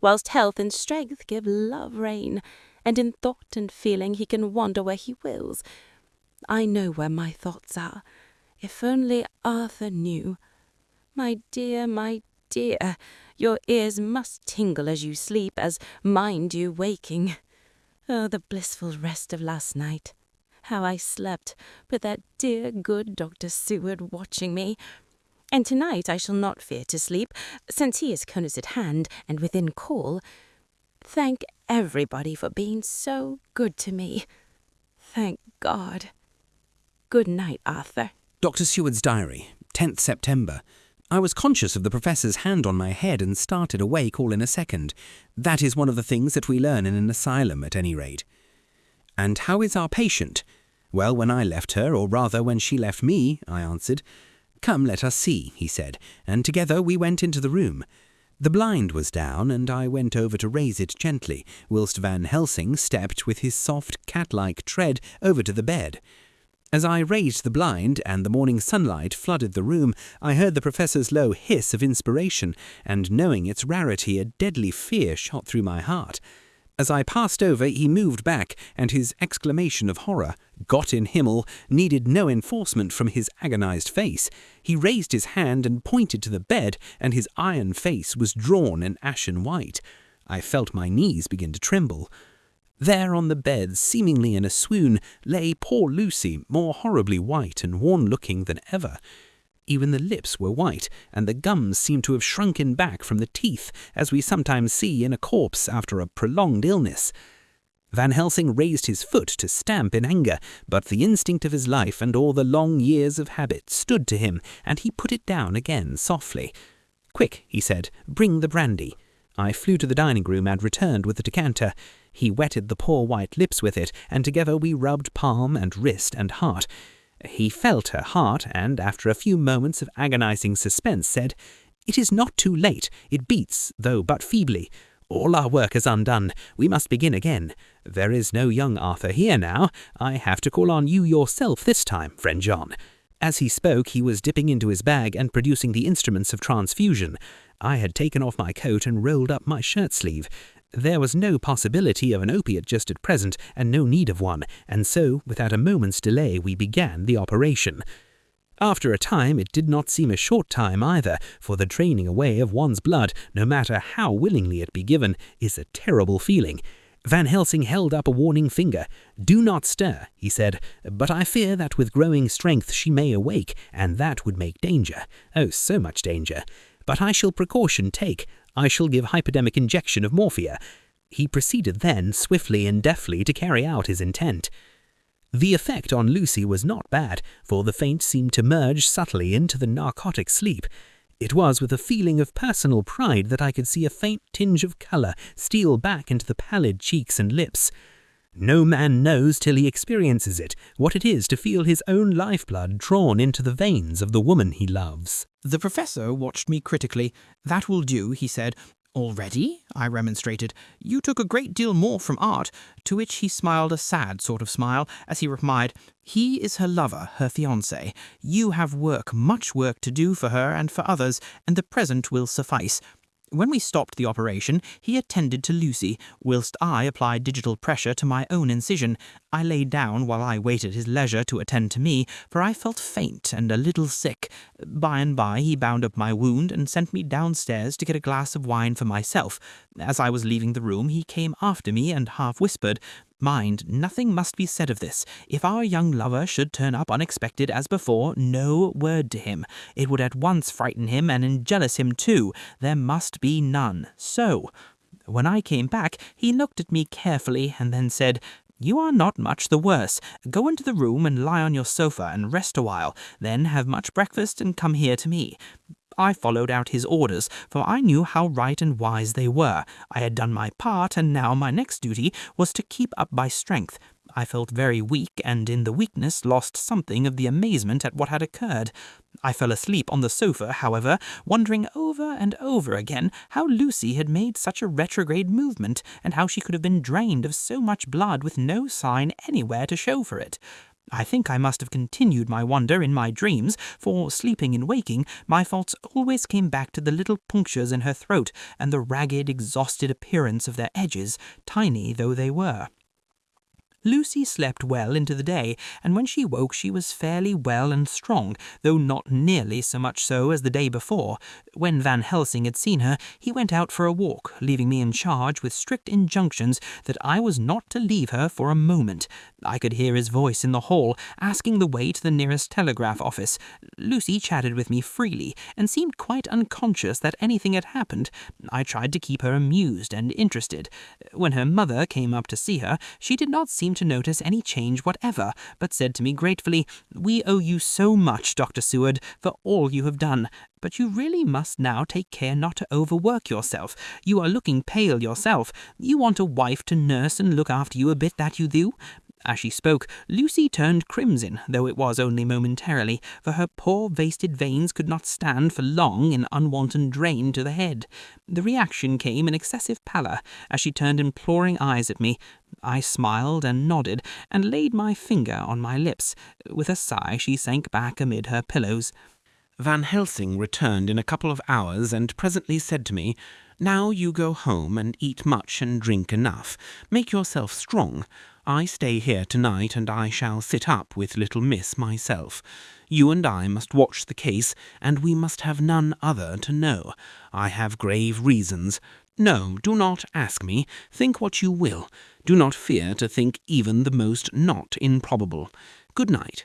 whilst health and strength give love rein, and in thought and feeling he can wander where he wills. I know where my thoughts are. If only Arthur knew. My dear, your ears must tingle as you sleep, as mine do waking. Oh, the blissful rest of last night. How I slept, with that dear good Dr. Seward watching me. And tonight I shall not fear to sleep, since he is close at hand and within call. Thank everybody for being so good to me. Thank God. Good night, Arthur. Dr. Seward's diary, 10th September. I was conscious of the professor's hand on my head and started awake all in a second. That is one of the things that we learn in an asylum, at any rate. And how is our patient? Well, when I left her, or rather when she left me, I answered. Come, let us see, he said, and together we went into the room. The blind was down, and I went over to raise it gently, whilst Van Helsing stepped with his soft, cat-like tread over to the bed. As I raised the blind, and the morning sunlight flooded the room, I heard the professor's low hiss of inspiration, and knowing its rarity, a deadly fear shot through my heart. As I passed over, he moved back, and his exclamation of horror, Gott in Himmel, needed no enforcement from his agonized face. He raised his hand and pointed to the bed, and his iron face was drawn and ashen white. I felt my knees begin to tremble. There on the bed, seemingly in a swoon, lay poor Lucy, more horribly white and worn-looking than ever. Even the lips were white, and the gums seemed to have shrunken back from the teeth, as we sometimes see in a corpse after a prolonged illness. Van Helsing raised his foot to stamp in anger, but the instinct of his life and all the long years of habit stood to him, and he put it down again softly. "Quick," he said, "bring the brandy." I flew to the dining-room and returned with the decanter. He wetted the poor white lips with it, and together we rubbed palm and wrist and heart. He felt her heart, and after a few moments of agonizing suspense said, "It is not too late. It beats, though but feebly. All our work is undone. We must begin again. There is no young Arthur here now. I have to call on you yourself this time, friend John." As he spoke, he was dipping into his bag and producing the instruments of transfusion. I had taken off my coat and rolled up my shirt-sleeve. There was no possibility of an opiate just at present, and no need of one, and so, without a moment's delay, we began the operation. After a time, it did not seem a short time either, for the draining away of one's blood, no matter how willingly it be given, is a terrible feeling. Van Helsing held up a warning finger. "Do not stir," he said, "but I fear that with growing strength she may awake, and that would make danger. Oh, so much danger. But I shall precaution take. I shall give hypodermic injection of morphia." He proceeded then, swiftly and deftly, to carry out his intent. The effect on Lucy was not bad, for the faint seemed to merge subtly into the narcotic sleep. It was with a feeling of personal pride that I could see a faint tinge of colour steal back into the pallid cheeks and lips. No man knows till he experiences it what it is to feel his own lifeblood drawn into the veins of the woman he loves. The professor watched me critically. "That will do," he said. "Already?" I remonstrated. "You took a great deal more from art," to which he smiled a sad sort of smile, as he replied, "He is her lover, her fiancé. You have much work to do for her and for others, and the present will suffice." When we stopped the operation, he attended to Lucy, whilst I applied digital pressure to my own incision. I lay down while I waited his leisure to attend to me, for I felt faint and a little sick. By and by he bound up my wound and sent me downstairs to get a glass of wine for myself. As I was leaving the room, he came after me and half whispered, Mind, nothing must be said of this. If our young lover should turn up unexpected as before, no word to him. It would at once frighten him and enjealous him too. There must be none. So, when I came back, he looked at me carefully and then said, "You are not much the worse. Go into the room and lie on your sofa and rest a while. Then have much breakfast and come here to me." I followed out his orders, for I knew how right and wise they were. I had done my part, and now my next duty was to keep up my strength. I felt very weak, and in the weakness lost something of the amazement at what had occurred. I fell asleep on the sofa, however, wondering over and over again how Lucy had made such a retrograde movement, and how she could have been drained of so much blood with no sign anywhere to show for it. I think I must have continued my wonder in my dreams, for, sleeping and waking, my thoughts always came back to the little punctures in her throat and the ragged, exhausted appearance of their edges, tiny though they were. Lucy slept well into the day, and when she woke she was fairly well and strong, though not nearly so much so as the day before. When Van Helsing had seen her, he went out for a walk, leaving me in charge with strict injunctions that I was not to leave her for a moment. I could hear his voice in the hall, asking the way to the nearest telegraph office. Lucy chatted with me freely, and seemed quite unconscious that anything had happened. I tried to keep her amused and interested. When her mother came up to see her, she did not seem to notice any change whatever, but said to me gratefully, "We owe you so much, Dr. Seward, for all you have done. But you really must now take care not to overwork yourself. You are looking pale yourself. You want a wife to nurse and look after you a bit, that you do." As she spoke, Lucy turned crimson, though it was only momentarily, for her poor wasted veins could not stand for long in unwanted drain to the head. The reaction came in excessive pallor, as she turned imploring eyes at me. I smiled and nodded, and laid my finger on my lips. With a sigh she sank back amid her pillows. Van Helsing returned in a couple of hours and presently said to me, "Now you go home and eat much and drink enough. Make yourself strong. I stay here tonight, and I shall sit up with little miss myself. You and I must watch the case, and we must have none other to know. I have grave reasons. No, do not ask me. Think what you will. Do not fear to think even the most not improbable. Good night."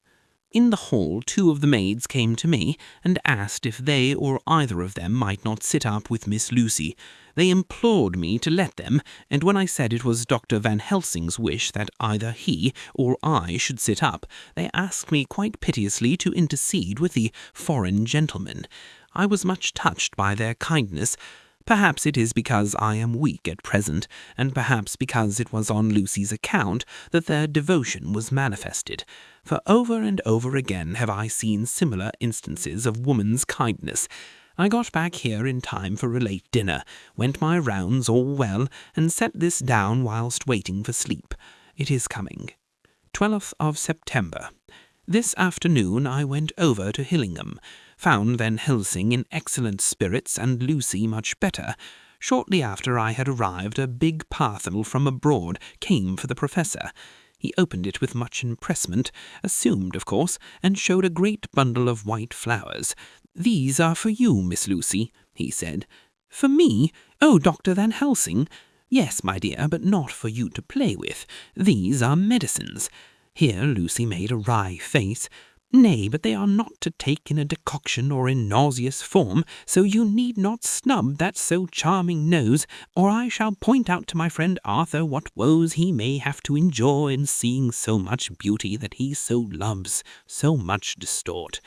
In the hall 2 of the maids came to me, and asked if they or either of them might not sit up with Miss Lucy. They implored me to let them, and when I said it was Dr. Van Helsing's wish that either he or I should sit up, they asked me quite piteously to intercede with the foreign gentleman. I was much touched by their kindness. Perhaps it is because I am weak at present, and perhaps because it was on Lucy's account that their devotion was manifested. For over and over again have I seen similar instances of woman's kindness. I got back here in time for a late dinner, went my rounds all well, and set this down whilst waiting for sleep. It is coming. 12th of September. This afternoon I went over to Hillingham, found Van Helsing in excellent spirits and Lucy much better. Shortly after I had arrived, a big parcel from abroad came for the Professor. He opened it with much impressment, assumed, of course, and showed a great bundle of white flowers. "These are for you, Miss Lucy," he said. "For me? Oh, Dr. Van Helsing? Yes, my dear, but not for you to play with. These are medicines." Here Lucy made a wry face. "Nay, but they are not to take in a decoction or in nauseous form, so you need not snub that so charming nose, or I shall point out to my friend Arthur what woes he may have to endure in seeing so much beauty that he so loves, so much distort.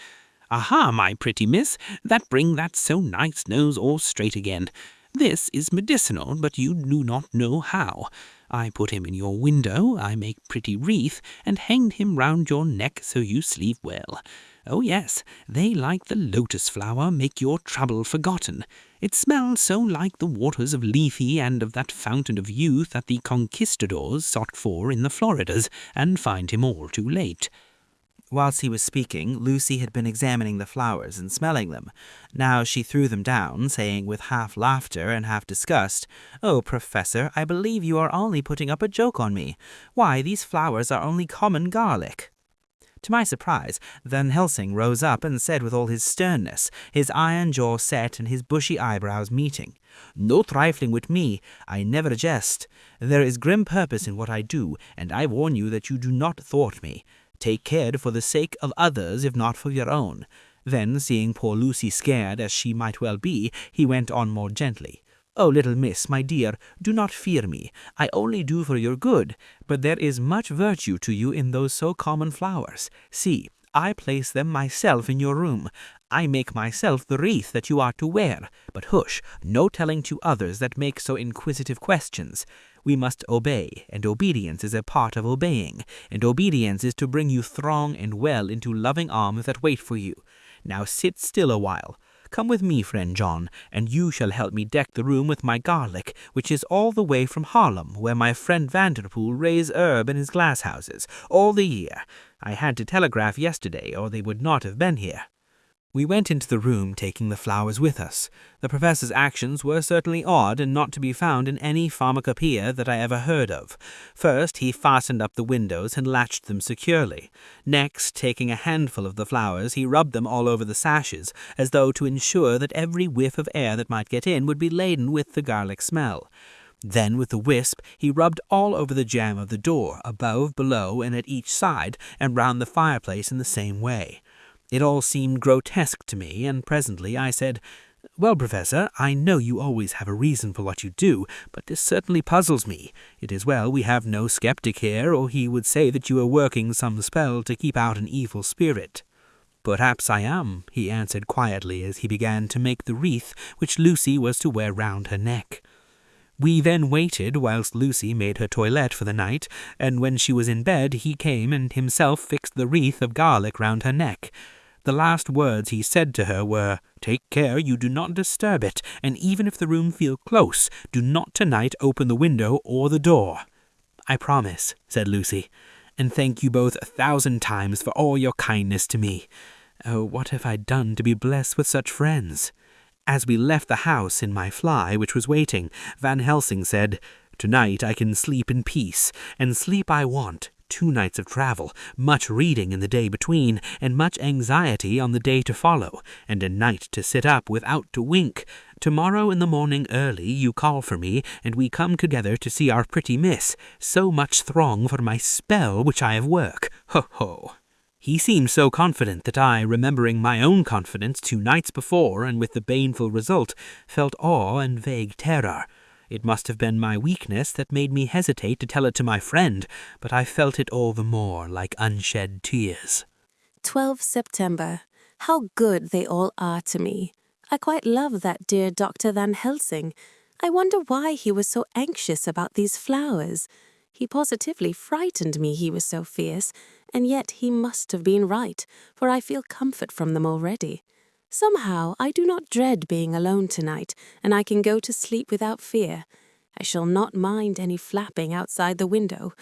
Aha, my pretty miss, that bring that so nice nose all straight again. This is medicinal, but you do not know how. I put him in your window, I make pretty wreath, and hanged him round your neck so you sleep well. Oh yes, they like the lotus flower make your trouble forgotten. It smells so like the waters of Lethe and of that fountain of youth that the conquistadors sought for in the Floridas, and find him all too late." Whilst he was speaking, Lucy had been examining the flowers and smelling them. Now she threw them down, saying with half laughter and half disgust, "Oh, Professor, I believe you are only putting up a joke on me. Why, these flowers are only common garlic." To my surprise, Van Helsing rose up and said with all his sternness, his iron jaw set and his bushy eyebrows meeting, "No trifling with me. I never jest. There is grim purpose in what I do, and I warn you that you do not thwart me. Take care for the sake of others, if not for your own." Then, seeing poor Lucy scared, as she might well be, he went on more gently. "Oh, little miss, my dear, do not fear me. I only do for your good, but there is much virtue to you in those so common flowers. See, I place them myself in your room. I make myself the wreath that you are to wear. But hush, no telling to others that make so inquisitive questions. We must obey, and obedience is a part of obeying, and obedience is to bring you strong and well into loving arms that wait for you. Now sit still a while. Come with me, friend John, and you shall help me deck the room with my garlic, which is all the way from Harlem, where my friend Vanderpool raised herb in his glass houses, all the year. I had to telegraph yesterday, or they would not have been here." We went into the room, taking the flowers with us. The professor's actions were certainly odd and not to be found in any pharmacopoeia that I ever heard of. First, he fastened up the windows and latched them securely. Next, taking a handful of the flowers, he rubbed them all over the sashes, as though to ensure that every whiff of air that might get in would be laden with the garlic smell. Then, with the wisp, he rubbed all over the jamb of the door, above, below, and at each side, and round the fireplace in the same way. It all seemed grotesque to me, and presently I said, "Well, Professor, I know you always have a reason for what you do, but this certainly puzzles me. It is well we have no skeptic here, or he would say that you are working some spell to keep out an evil spirit." "Perhaps I am," he answered quietly as he began to make the wreath which Lucy was to wear round her neck. We then waited whilst Lucy made her toilette for the night, and when she was in bed he came and himself fixed the wreath of garlic round her neck. The last words he said to her were, "Take care you do not disturb it, and even if the room feel close, do not tonight open the window or the door." "I promise," said Lucy, "and thank you both 1,000 times for all your kindness to me. Oh, what have I done to be blessed with such friends?" As we left the house in my fly, which was waiting, Van Helsing said, "Tonight I can sleep in peace, and sleep I want. 2 nights of travel, much reading in the day between, and much anxiety on the day to follow, and a night to sit up without to wink. Tomorrow in the morning early you call for me, and we come together to see our pretty miss, so much throng for my spell which I have work. Ho, ho." He seemed so confident that I, remembering my own confidence 2 nights before, and with the baneful result, felt awe and vague terror. It must have been my weakness that made me hesitate to tell it to my friend, but I felt it all the more like unshed tears. 12 September. How good they all are to me. I quite love that dear Dr. Van Helsing. I wonder why he was so anxious about these flowers. He positively frightened me, he was so fierce, and yet he must have been right, for I feel comfort from them already. Somehow I do not dread being alone tonight, and I can go to sleep without fear. I shall not mind any flapping outside the window.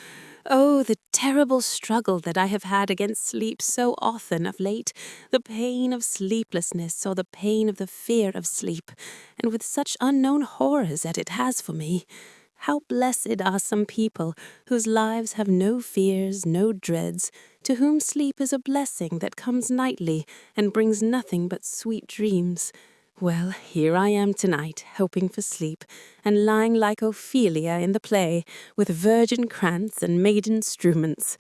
Oh, the terrible struggle that I have had against sleep so often of late, the pain of sleeplessness or the pain of the fear of sleep, and with such unknown horrors that it has for me. How blessed are some people whose lives have no fears, no dreads, to whom sleep is a blessing that comes nightly and brings nothing but sweet dreams. Well, here I am tonight, hoping for sleep, and lying like Ophelia in the play, with virgin krantz and maiden struments.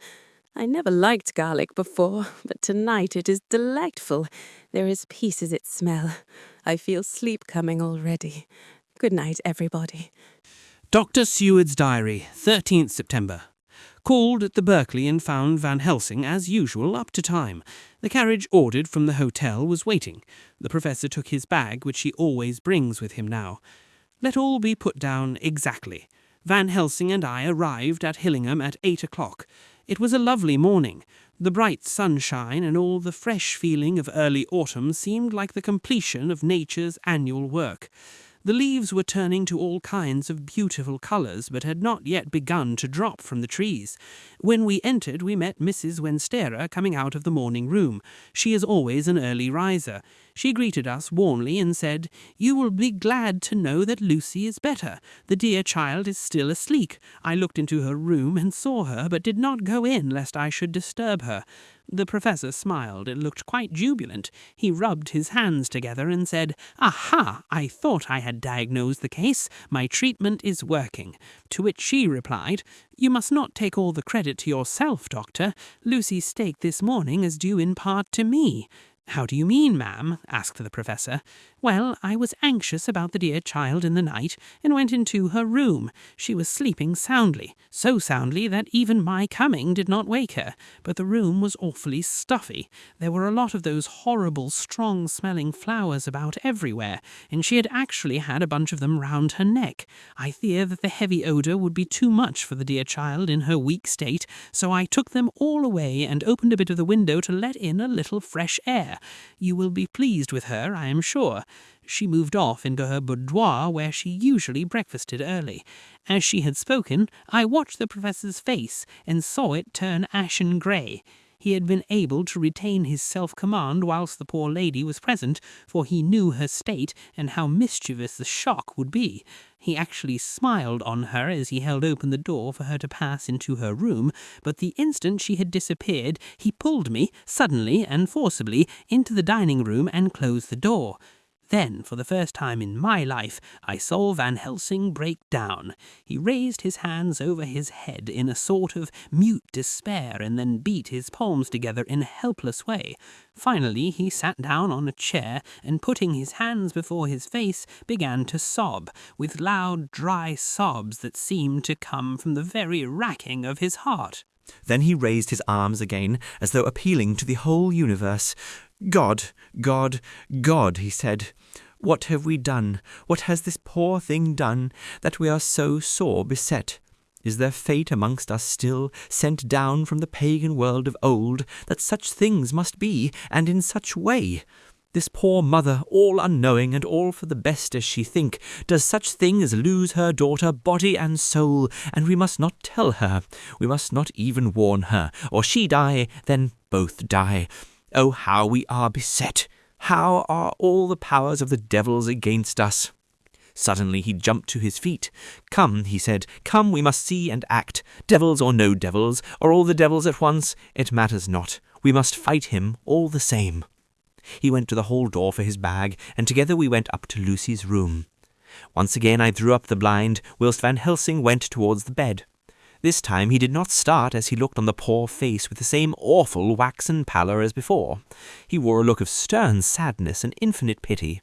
I never liked garlic before, but tonight it is delightful. There is peace as its smell. I feel sleep coming already. Good night, everybody. Dr. Seward's Diary, 13th September. Called at the Berkeley and found Van Helsing, as usual, up to time. The carriage ordered from the hotel was waiting. The professor took his bag, which he always brings with him now. Let all be put down exactly. Van Helsing and I arrived at Hillingham at 8 o'clock. It was a lovely morning. The bright sunshine and all the fresh feeling of early autumn seemed like the completion of nature's annual work. The leaves were turning to all kinds of beautiful colours, but had not yet begun to drop from the trees. When we entered, we met Mrs. Wenstera coming out of the morning room. She is always an early riser. She greeted us warmly and said, "You will be glad to know that Lucy is better. The dear child is still asleep. I looked into her room and saw her, but did not go in lest I should disturb her. The professor smiled and looked quite jubilant. He rubbed his hands together and said, "Aha! I thought I had diagnosed the case. My treatment is working." To which she replied, "You must not take all the credit to yourself, doctor. Lucy's stake this morning is due in part to me." "How do you mean, ma'am?" asked the professor. "Well, I was anxious about the dear child in the night, and went into her room. She was sleeping soundly, so soundly that even my coming did not wake her, but the room was awfully stuffy. There were a lot of those horrible, strong-smelling flowers about everywhere, and she had actually had a bunch of them round her neck. I fear that the heavy odour would be too much for the dear child in her weak state, so I took them all away and opened a bit of the window to let in a little fresh air. You will be pleased with her, I am sure." She moved off into her boudoir, where she usually breakfasted early. As she had spoken, I watched the professor's face and saw it turn ashen grey. He had been able to retain his self-command whilst the poor lady was present, for he knew her state and how mischievous the shock would be. He actually smiled on her as he held open the door for her to pass into her room, but the instant she had disappeared, he pulled me, suddenly and forcibly, into the dining room and closed the door. Then, for the first time in my life, I saw Van Helsing break down. He raised his hands over his head in a sort of mute despair and then beat his palms together in a helpless way. Finally, he sat down on a chair and, putting his hands before his face, began to sob, with loud, dry sobs that seemed to come from the very racking of his heart. Then he raised his arms again, as though appealing to the whole universe. "God, God, God," he said, "what have we done? What has this poor thing done, that we are so sore beset? Is there fate amongst us still, sent down from the pagan world of old, that such things must be, and in such way? This poor mother, all unknowing, and all for the best as she think, does such thing as lose her daughter body and soul, and we must not tell her, we must not even warn her, or she die, then both die. Oh, how we are beset! How are all the powers of the devils against us?" Suddenly he jumped to his feet. "Come," he said, "come, we must see and act. Devils or no devils, or all the devils at once, it matters not. We must fight him all the same." He went to the hall door for his bag, and together we went up to Lucy's room. Once again I drew up the blind, whilst Van Helsing went towards the bed. This time he did not start as he looked on the poor face with the same awful waxen pallor as before. He wore a look of stern sadness and infinite pity.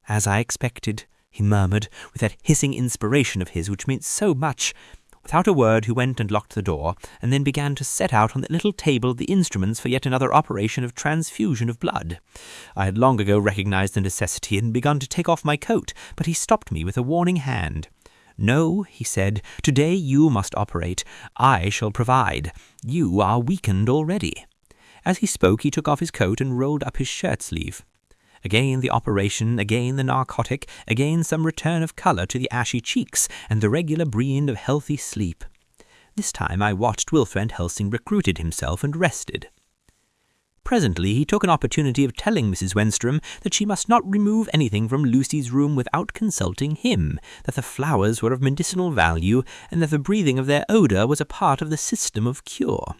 "As I expected," he murmured, with that hissing inspiration of his which meant so much. Without a word he went and locked the door, and then began to set out on the little table the instruments for yet another operation of transfusion of blood. I had long ago recognized the necessity and begun to take off my coat, but he stopped me with a warning hand. "No," he said, "today you must operate. I shall provide. You are weakened already." As he spoke he took off his coat and rolled up his shirt-sleeve. Again the operation, again the narcotic, again some return of colour to the ashy cheeks, and the regular breathing of healthy sleep. This time I watched Wilfred Van Helsing recruited himself and rested. Presently he took an opportunity of telling Mrs. Wenstrom that she must not remove anything from Lucy's room without consulting him, that the flowers were of medicinal value, and that the breathing of their odour was a part of the system of cure.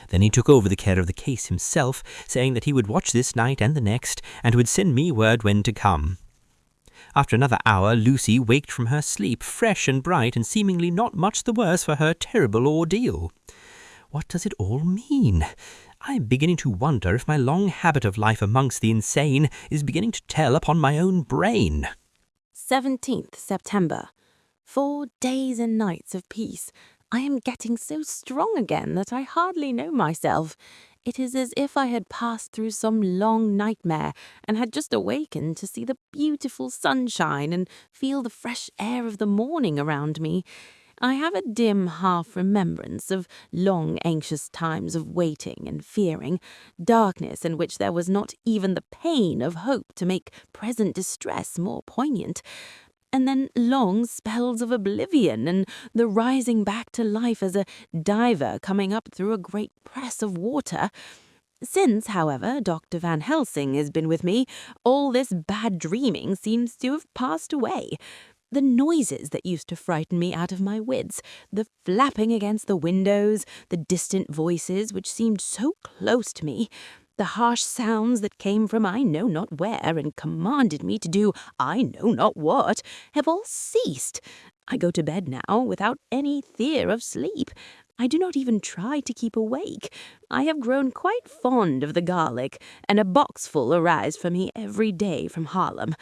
Then he took over the care of the case himself, saying that he would watch this night and the next, and would send me word when to come. After another hour, Lucy waked from her sleep, fresh and bright, and seemingly not much the worse for her terrible ordeal. What does it all mean? I am beginning to wonder if my long habit of life amongst the insane is beginning to tell upon my own brain. 17th September. 4 days and nights of peace. I am getting so strong again that I hardly know myself. It is as if I had passed through some long nightmare and had just awakened to see the beautiful sunshine and feel the fresh air of the morning around me. I have a dim half-remembrance of long anxious times of waiting and fearing, darkness in which there was not even the pain of hope to make present distress more poignant, and then long spells of oblivion and the rising back to life as a diver coming up through a great press of water. Since, however, Dr. Van Helsing has been with me, all this bad dreaming seems to have passed away. The noises that used to frighten me out of my wits, the flapping against the windows, the distant voices which seemed so close to me, the harsh sounds that came from I know not where and commanded me to do I know not what, have all ceased. I go to bed now without any fear of sleep. I do not even try to keep awake. I have grown quite fond of the garlic, and a boxful arrives for me every day from Harlem.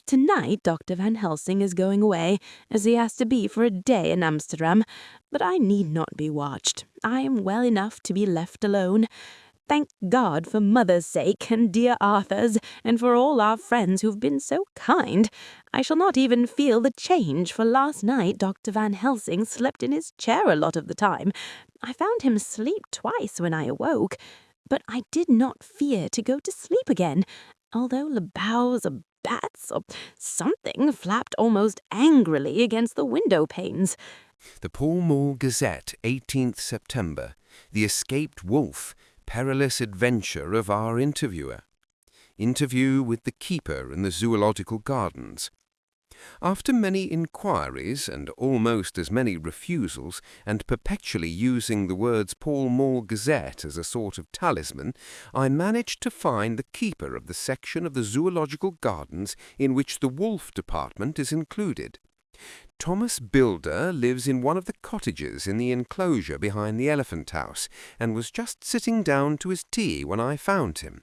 Tonight Dr. Van Helsing is going away, as he has to be for a day in Amsterdam, but I need not be watched. I am well enough to be left alone. Thank God for Mother's sake, and dear Arthur's, and for all our friends who've been so kind. I shall not even feel the change, for last night Dr. Van Helsing slept in his chair a lot of the time. I found him sleep twice when I awoke, but I did not fear to go to sleep again, although the boughs or bats or something flapped almost angrily against the window panes. The Pall Mall Gazette, 18th September. The Escaped Wolf. Perilous adventure of our interviewer. Interview with the keeper in the Zoological Gardens. After many inquiries and almost as many refusals, and perpetually using the words Pall Mall Gazette as a sort of talisman, I managed to find the keeper of the section of the Zoological Gardens in which the wolf department is included. Thomas Builder lives in one of the cottages in the enclosure behind the Elephant House, and was just sitting down to his tea when I found him.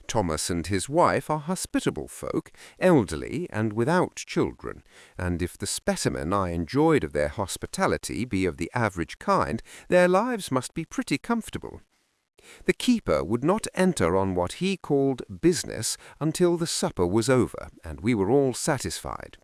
Thomas and his wife are hospitable folk, elderly and without children, and if the specimen I enjoyed of their hospitality be of the average kind, their lives must be pretty comfortable. The keeper would not enter on what he called business until the supper was over, and we were all satisfied.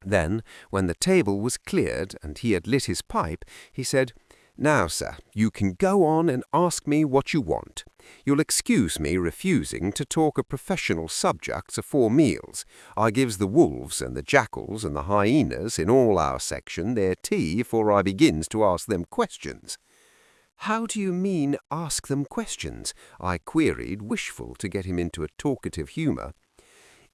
Then, when the table was cleared and he had lit his pipe, he said, "Now, sir, you can go on and ask me what you want. You'll excuse me refusing to talk of professional subjects afore meals. I gives the wolves and the jackals and the hyenas in all our section their tea afore I begins to ask them questions." "How do you mean, ask them questions?" I queried, wishful to get him into a talkative humour.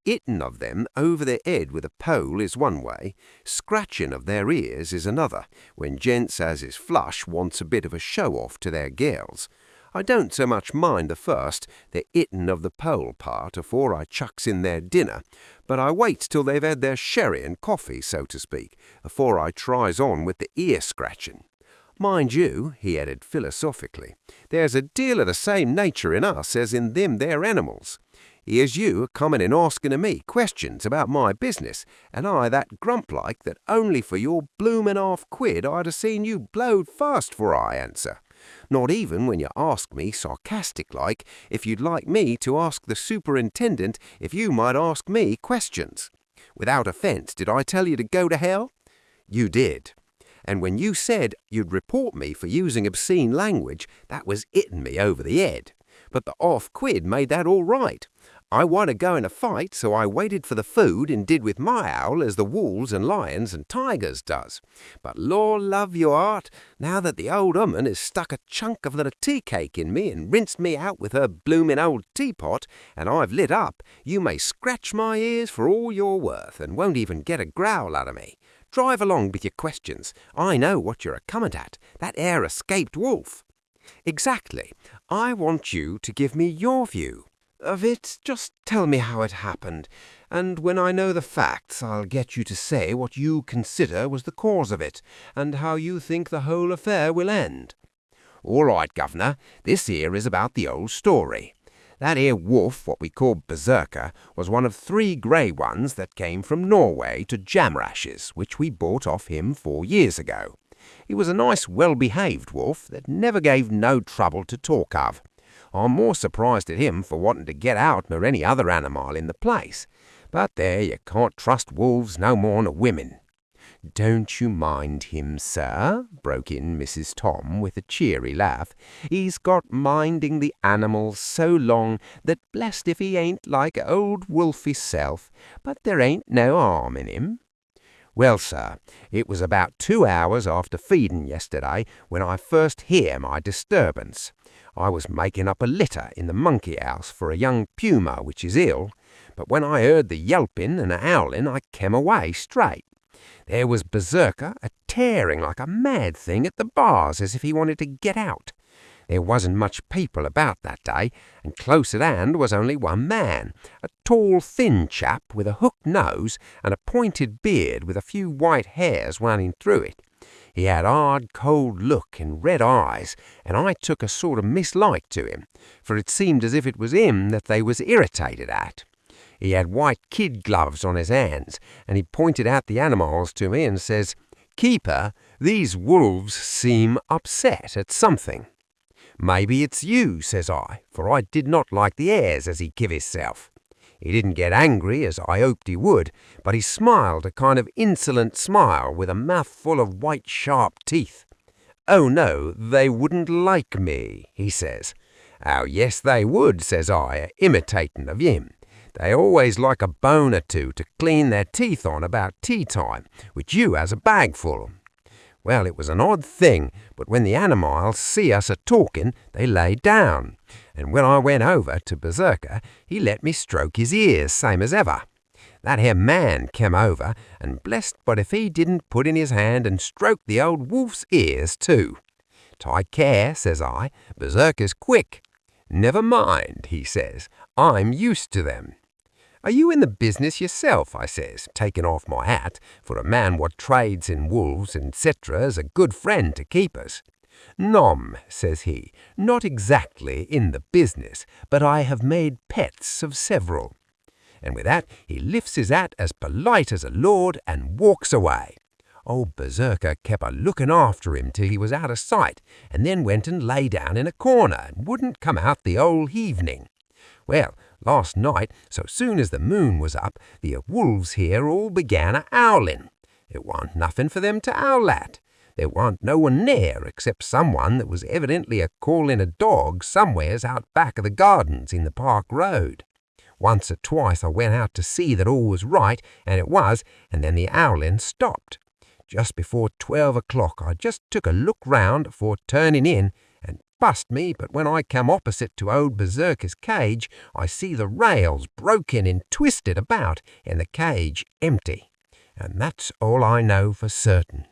"Hitting of them over the head with a pole is one way, scratching of their ears is another, when gents as is flush wants a bit of a show-off to their gals. I don't so much mind the first, the hitting of the pole part, afore I chucks in their dinner, but I waits till they've had their sherry and coffee, so to speak, afore I tries on with the ear-scratching. Mind you," he added philosophically, "there's a deal of the same nature in us as in them there animals. Here's you a-coming and asking of me questions about my business, and I that grump-like that only for your bloomin' half-quid I'd ha-seen you blowed fast for I answer. Not even when you ask me, sarcastic-like, if you'd like me to ask the superintendent if you might ask me questions. Without offence, did I tell you to go to hell? You did. And when you said you'd report me for using obscene language, that was hitting me over the head. But the half-quid made that all right. I wanted to go in a fight, so I waited for the food and did with my owl as the wolves and lions and tigers does. But Lord love your heart, now that the old 'oman has stuck a chunk of the tea cake in me and rinsed me out with her bloomin' old teapot, and I've lit up, you may scratch my ears for all you're worth, and won't even get a growl out of me. Drive along with your questions. I know what you're a-comin' at, that 'ere escaped wolf." "Exactly. I want you to give me your view of it. Just tell me how it happened, and when I know the facts I'll get you to say what you consider was the cause of it, and how you think the whole affair will end." "All right, governor, this here is about the old story. That here wolf, what we call Berserker, was one of 3 grey ones that came from Norway to Jamrashes, which we bought off him 4 years ago. He was a nice, well-behaved wolf that never gave no trouble to talk of. I'm more surprised at him for wanting to get out nor any other animal in the place. But there, you can't trust wolves no more nor women." "Don't you mind him, sir," broke in Mrs. Tom with a cheery laugh. "He's got minding the animals so long that blessed if he ain't like old wolf hisself, but there ain't no harm in him." "Well, sir, it was about 2 hours after feeding yesterday when I first hear my disturbance. I was making up a litter in the monkey house for a young puma which is ill, but when I heard the yelping and the howling I kem away straight. There was Berserker a-tearing like a mad thing at the bars as if he wanted to get out. There wasn't much people about that day, and close at hand was only one man, a tall, thin chap with a hooked nose and a pointed beard with a few white hairs running through it. He had hard, cold look and red eyes, and I took a sort of mislike to him, for it seemed as if it was him that they was irritated at. He had white kid gloves on his hands, and he pointed out the animals to me and says, "Keeper, these wolves seem upset at something." "Maybe it's you," says I, for I did not like the airs as he give hisself. He didn't get angry, as I hoped he would, but he smiled a kind of insolent smile with a mouth full of white sharp teeth. "Oh no, they wouldn't like me," he says. "Oh yes, they would," says I, imitating of him. "They always like a bone or two to clean their teeth on about tea time, which you has a bag full." Well, it was an odd thing, but when the animals see us a-talking, they lay down, and when I went over to Berserker, he let me stroke his ears, same as ever. That here man came over, and blessed but if he didn't put in his hand and stroke the old wolf's ears too. "Take care," says I, "Berserker's quick." "Never mind," he says, "I'm used to them." "Are you in the business yourself?" I says, taking off my hat, for a man what trades in wolves, etc., is a good friend to keepers. "Nom," says he, "not exactly in the business, but I have made pets of several." And with that he lifts his hat as polite as a lord and walks away. Old Berserker kept a looking after him till he was out of sight, and then went and lay down in a corner and wouldn't come out the whole evening. Well, last night, so soon as the moon was up, the wolves here all began a-howling. It warn't nothing for them to howl at. There warn't no one near except someone that was evidently a-calling a dog somewheres out back of the gardens in the Park Road. Once or twice I went out to see that all was right, and it was, and then the howling stopped. Just before 12 o'clock I just took a look round afore turning in, and bust me, but when I come opposite to old Berserker's cage, I see the rails broken and twisted about, and the cage empty. And that's all I know for certain.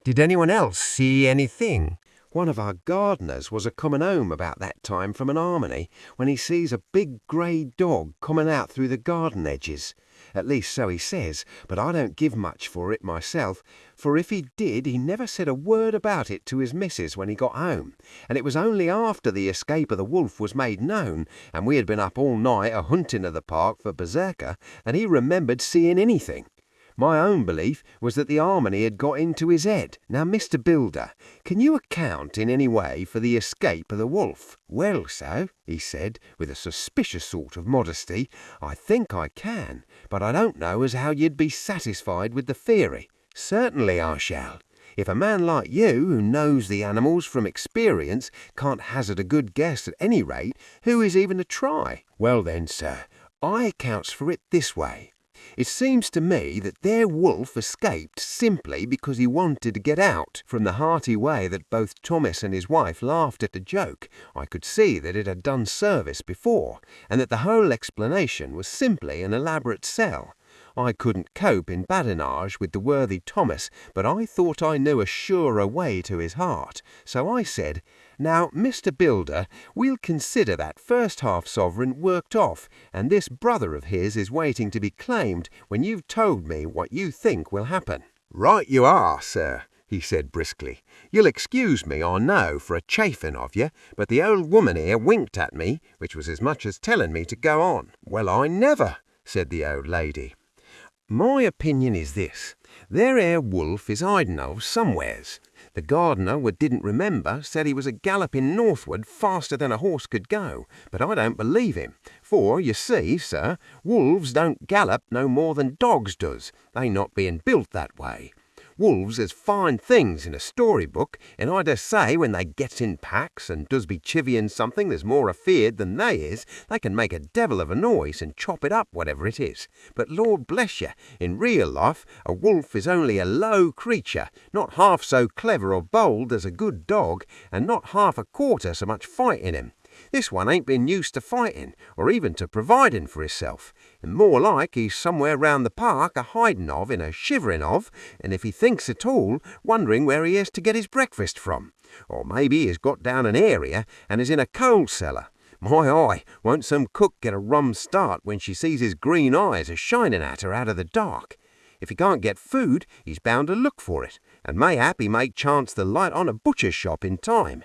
Did anyone else see anything? One of our gardeners was a-coming home about that time from an harmony, when he sees a big grey dog coming out through the garden edges. At least so he says, but I don't give much for it myself, for if he did, he never said a word about it to his missus when he got home, and it was only after the escape of the wolf was made known, and we had been up all night a-hunting of the park for Berserker, that he remembered seeing anything. My own belief was that the harmony had got into his head. Now, Mr. Builder, can you account in any way for the escape of the wolf? Well, so, he said, with a suspicious sort of modesty, I think I can, but I don't know as how you'd be satisfied with the theory. Certainly I shall. If a man like you, who knows the animals from experience, can't hazard a good guess at any rate, who is even to try? Well then, sir, I accounts for it this way. It seems to me that their wolf escaped simply because he wanted to get out. From the hearty way that both Thomas and his wife laughed at the joke, I could see that it had done service before, and that the whole explanation was simply an elaborate sell. I couldn't cope in badinage with the worthy Thomas, but I thought I knew a surer way to his heart, so I said, "Now, Mr. Builder, we'll consider that first half-sovereign worked off, and this brother of his is waiting to be claimed when you've told me what you think will happen." "Right you are, sir," he said briskly. "You'll excuse me, I know, for a chaffing of you, but the old woman here winked at me, which was as much as telling me to go on." "Well, I never," said the old lady. "My opinion is this. Their ere wolf is hiding of somewheres. The gardener what didn't remember said he was a-galloping northward faster than a horse could go, but I don't believe him, for, you see, sir, wolves don't gallop no more than dogs does, they not being built that way. Wolves is fine things in a storybook, and I dessay when they gets in packs and does be chivying something that's more afeard than they is, they can make a devil of a noise and chop it up, whatever it is. But Lord bless you, in real life a wolf is only a low creature, not half so clever or bold as a good dog, and not half a quarter so much fight in him. This one ain't been used to fighting, or even to providing for hisself. and more like he's somewhere round the park a-hiding of and a-shivering of, and if he thinks at all, wondering where he is to get his breakfast from. Or maybe he's got down an area and is in a coal cellar. My eye, won't some cook get a rum start when she sees his green eyes a-shining at her out of the dark? If he can't get food, he's bound to look for it, and mayhap he may chance the light on a butcher's shop in time.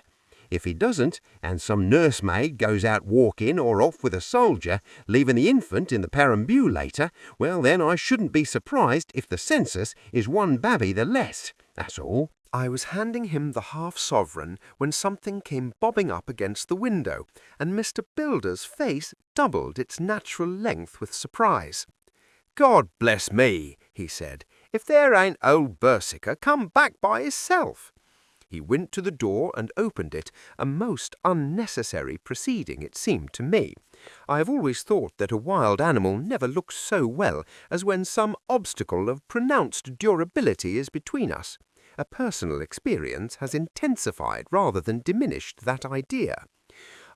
If he doesn't, and some nursemaid goes out walking or off with a soldier, leaving the infant in the perambulator, well then I shouldn't be surprised if the census is one babby the less, that's all. I was handing him the half-sovereign when something came bobbing up against the window, and Mr. Builder's face doubled its natural length with surprise. God bless me, he said, if there ain't old Bersica come back by hisself. He went to the door and opened it, a most unnecessary proceeding, it seemed to me. I have always thought that a wild animal never looks so well as when some obstacle of pronounced durability is between us. A personal experience has intensified rather than diminished that idea.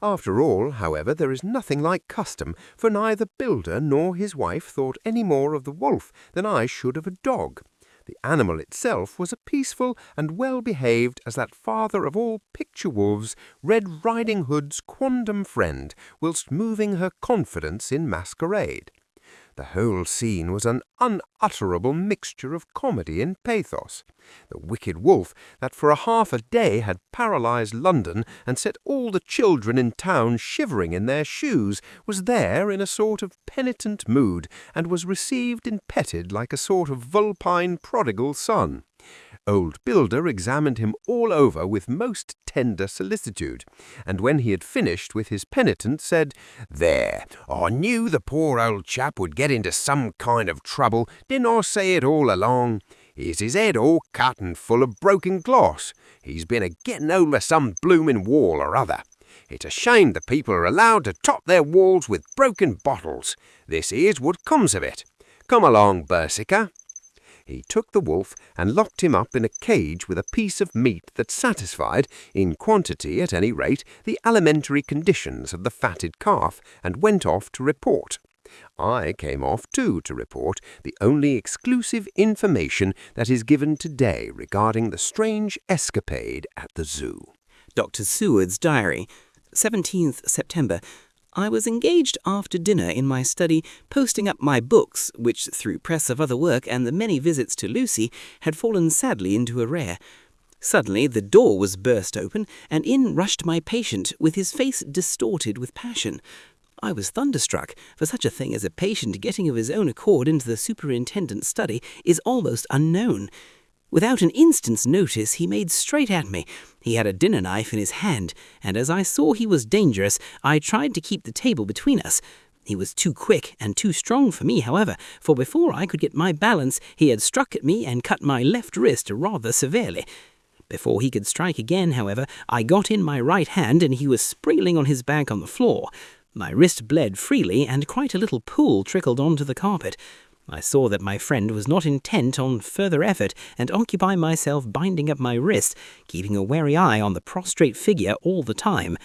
After all, however, there is nothing like custom, for neither Builder nor his wife thought any more of the wolf than I should of a dog. The animal itself was as peaceful and well-behaved as that father of all picture wolves, Red Riding Hood's quondam friend, whilst moving her confidence in masquerade. The whole scene was an unutterable mixture of comedy and pathos. The wicked wolf, that for half a day had paralysed London and set all the children in town shivering in their shoes, was there in a sort of penitent mood, and was received and petted like a sort of vulpine prodigal son. Old Builder examined him all over with most tender solicitude, and when he had finished with his penitent, said, "There, I knew the poor old chap would get into some kind of trouble, didn't I say it all along? Here's his head all cut and full of broken glass. He's been a-getting over some bloomin' wall or other. It's a shame the people are allowed to top their walls with broken bottles. This here's what comes of it. Come along, Bersica." He took the wolf and locked him up in a cage with a piece of meat that satisfied, in quantity at any rate, the alimentary conditions of the fatted calf, and went off to report. I came off too to report the only exclusive information that is given today regarding the strange escapade at the zoo. Dr. Seward's diary, 17th September. I was engaged after dinner in my study posting up my books, which, through press of other work and the many visits to Lucy, had fallen sadly into arrear. Suddenly the door was burst open, and in rushed my patient, with his face distorted with passion. I was thunderstruck, for such a thing as a patient getting of his own accord into the superintendent's study is almost unknown. Without an instant's notice, he made straight at me. He had a dinner knife in his hand, and as I saw he was dangerous, I tried to keep the table between us. He was too quick and too strong for me, however, for before I could get my balance, he had struck at me and cut my left wrist rather severely. Before he could strike again, however, I got in my right hand, and he was sprawling on his back on the floor. My wrist bled freely, and quite a little pool trickled onto the carpet. I saw that my friend was not intent on further effort, and occupied myself binding up my wrist, keeping a wary eye on the prostrate figure all the time.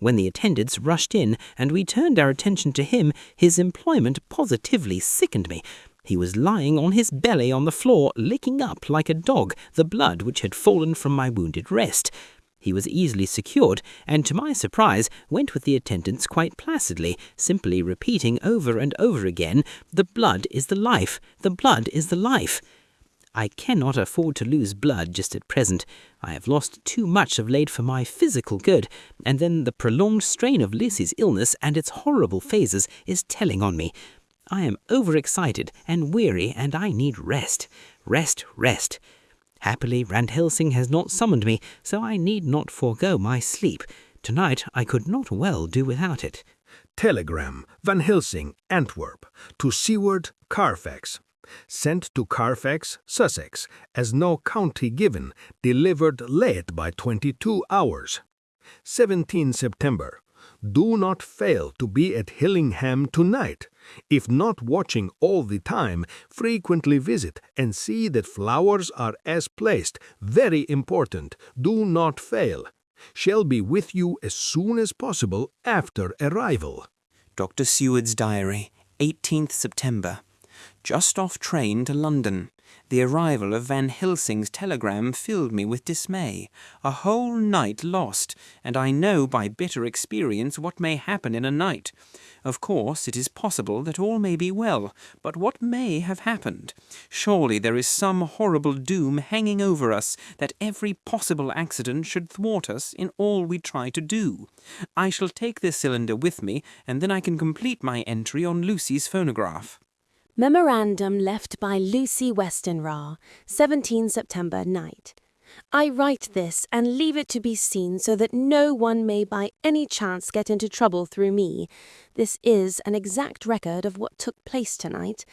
When the attendants rushed in, and we turned our attention to him, his employment positively sickened me. He was lying on his belly on the floor, licking up like a dog the blood which had fallen from my wounded wrist. He was easily secured, and to my surprise went with the attendants quite placidly, simply repeating over and over again, "The blood is the life, the blood is the life." I cannot afford to lose blood just at present. I have lost too much of late for my physical good, and then the prolonged strain of Lucy's illness and its horrible phases is telling on me. I am overexcited and weary, and I need rest. Rest, rest. Happily, Van Helsing has not summoned me, so I need not forego my sleep. Tonight I could not well do without it. Telegram, Van Helsing, Antwerp, to Seward, Carfax. Sent to Carfax, Sussex, as no county given, delivered late by 22 hours. 17 September. Do not fail to be at Hillingham tonight. If not watching all the time, frequently visit and see that flowers are as placed. Very important. Do not fail. Shall be with you as soon as possible after arrival. Dr. Seward's diary, 18th September. Just off train to London. The arrival of Van Helsing's telegram filled me with dismay. A whole night lost, and I know by bitter experience what may happen in a night. Of course, it is possible that all may be well, but what may have happened? Surely there is some horrible doom hanging over us, that every possible accident should thwart us in all we try to do. I shall take this cylinder with me, and then I can complete my entry on Lucy's phonograph. Memorandum left by Lucy Westenra, 17 September night. I write this and leave it to be seen so that no one may by any chance get into trouble through me. This is an exact record of what took place tonight.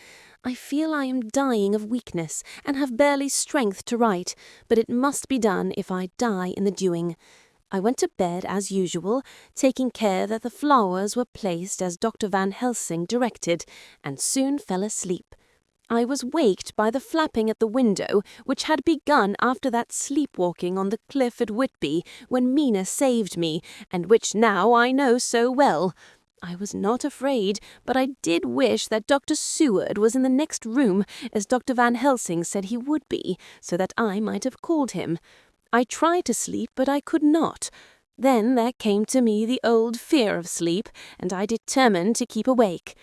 I feel I am dying of weakness and have barely strength to write, but it must be done if I die in the doing. I went to bed as usual, taking care that the flowers were placed as Dr. Van Helsing directed, and soon fell asleep. I was waked by the flapping at the window, which had begun after that sleepwalking on the cliff at Whitby, when Mina saved me, and which now I know so well. I was not afraid, but I did wish that Dr. Seward was in the next room, as Dr. Van Helsing said he would be, so that I might have called him. I tried to sleep, but I could not. Then there came to me the old fear of sleep, and I determined to keep awake.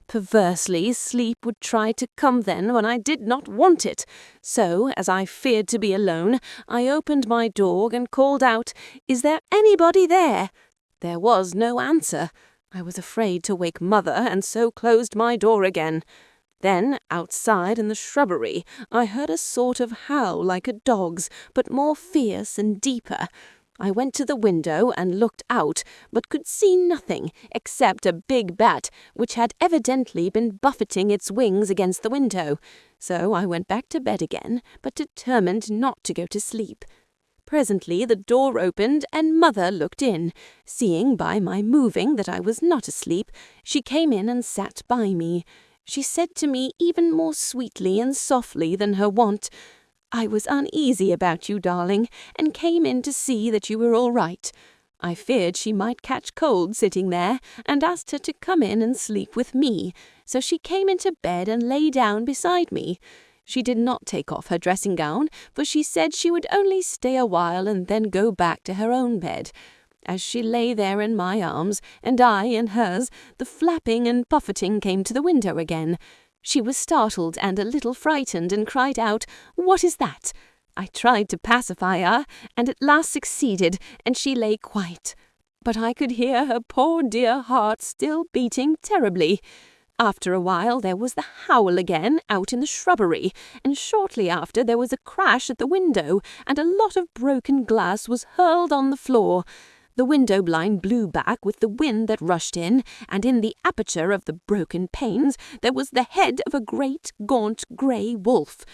Perversely, sleep would try to come then when I did not want it. So, as I feared to be alone, I opened my door and called out, "Is there anybody there?" There was no answer. I was afraid to wake Mother, and so closed my door again. Then, outside in the shrubbery, I heard a sort of howl like a dog's, but more fierce and deeper. I went to the window and looked out, but could see nothing except a big bat, which had evidently been buffeting its wings against the window. So I went back to bed again, but determined not to go to sleep. Presently the door opened, and Mother looked in. Seeing by my moving that I was not asleep, she came in and sat by me. She said to me even more sweetly and softly than her wont, "I was uneasy about you, darling, and came in to see that you were all right." I feared she might catch cold sitting there, and asked her to come in and sleep with me, so she came into bed and lay down beside me. She did not take off her dressing-gown, for she said she would only stay a while and then go back to her own bed. As she lay there in my arms, and I in hers, the flapping and buffeting came to the window again. She was startled and a little frightened, and cried out, "What is that?" I tried to pacify her, and at last succeeded, and she lay quiet. But I could hear her poor dear heart still beating terribly. After a while there was the howl again out in the shrubbery, and shortly after there was a crash at the window, and a lot of broken glass was hurled on the floor. The window blind blew back with the wind that rushed in, and in the aperture of the broken panes there was the head of a great gaunt grey wolf.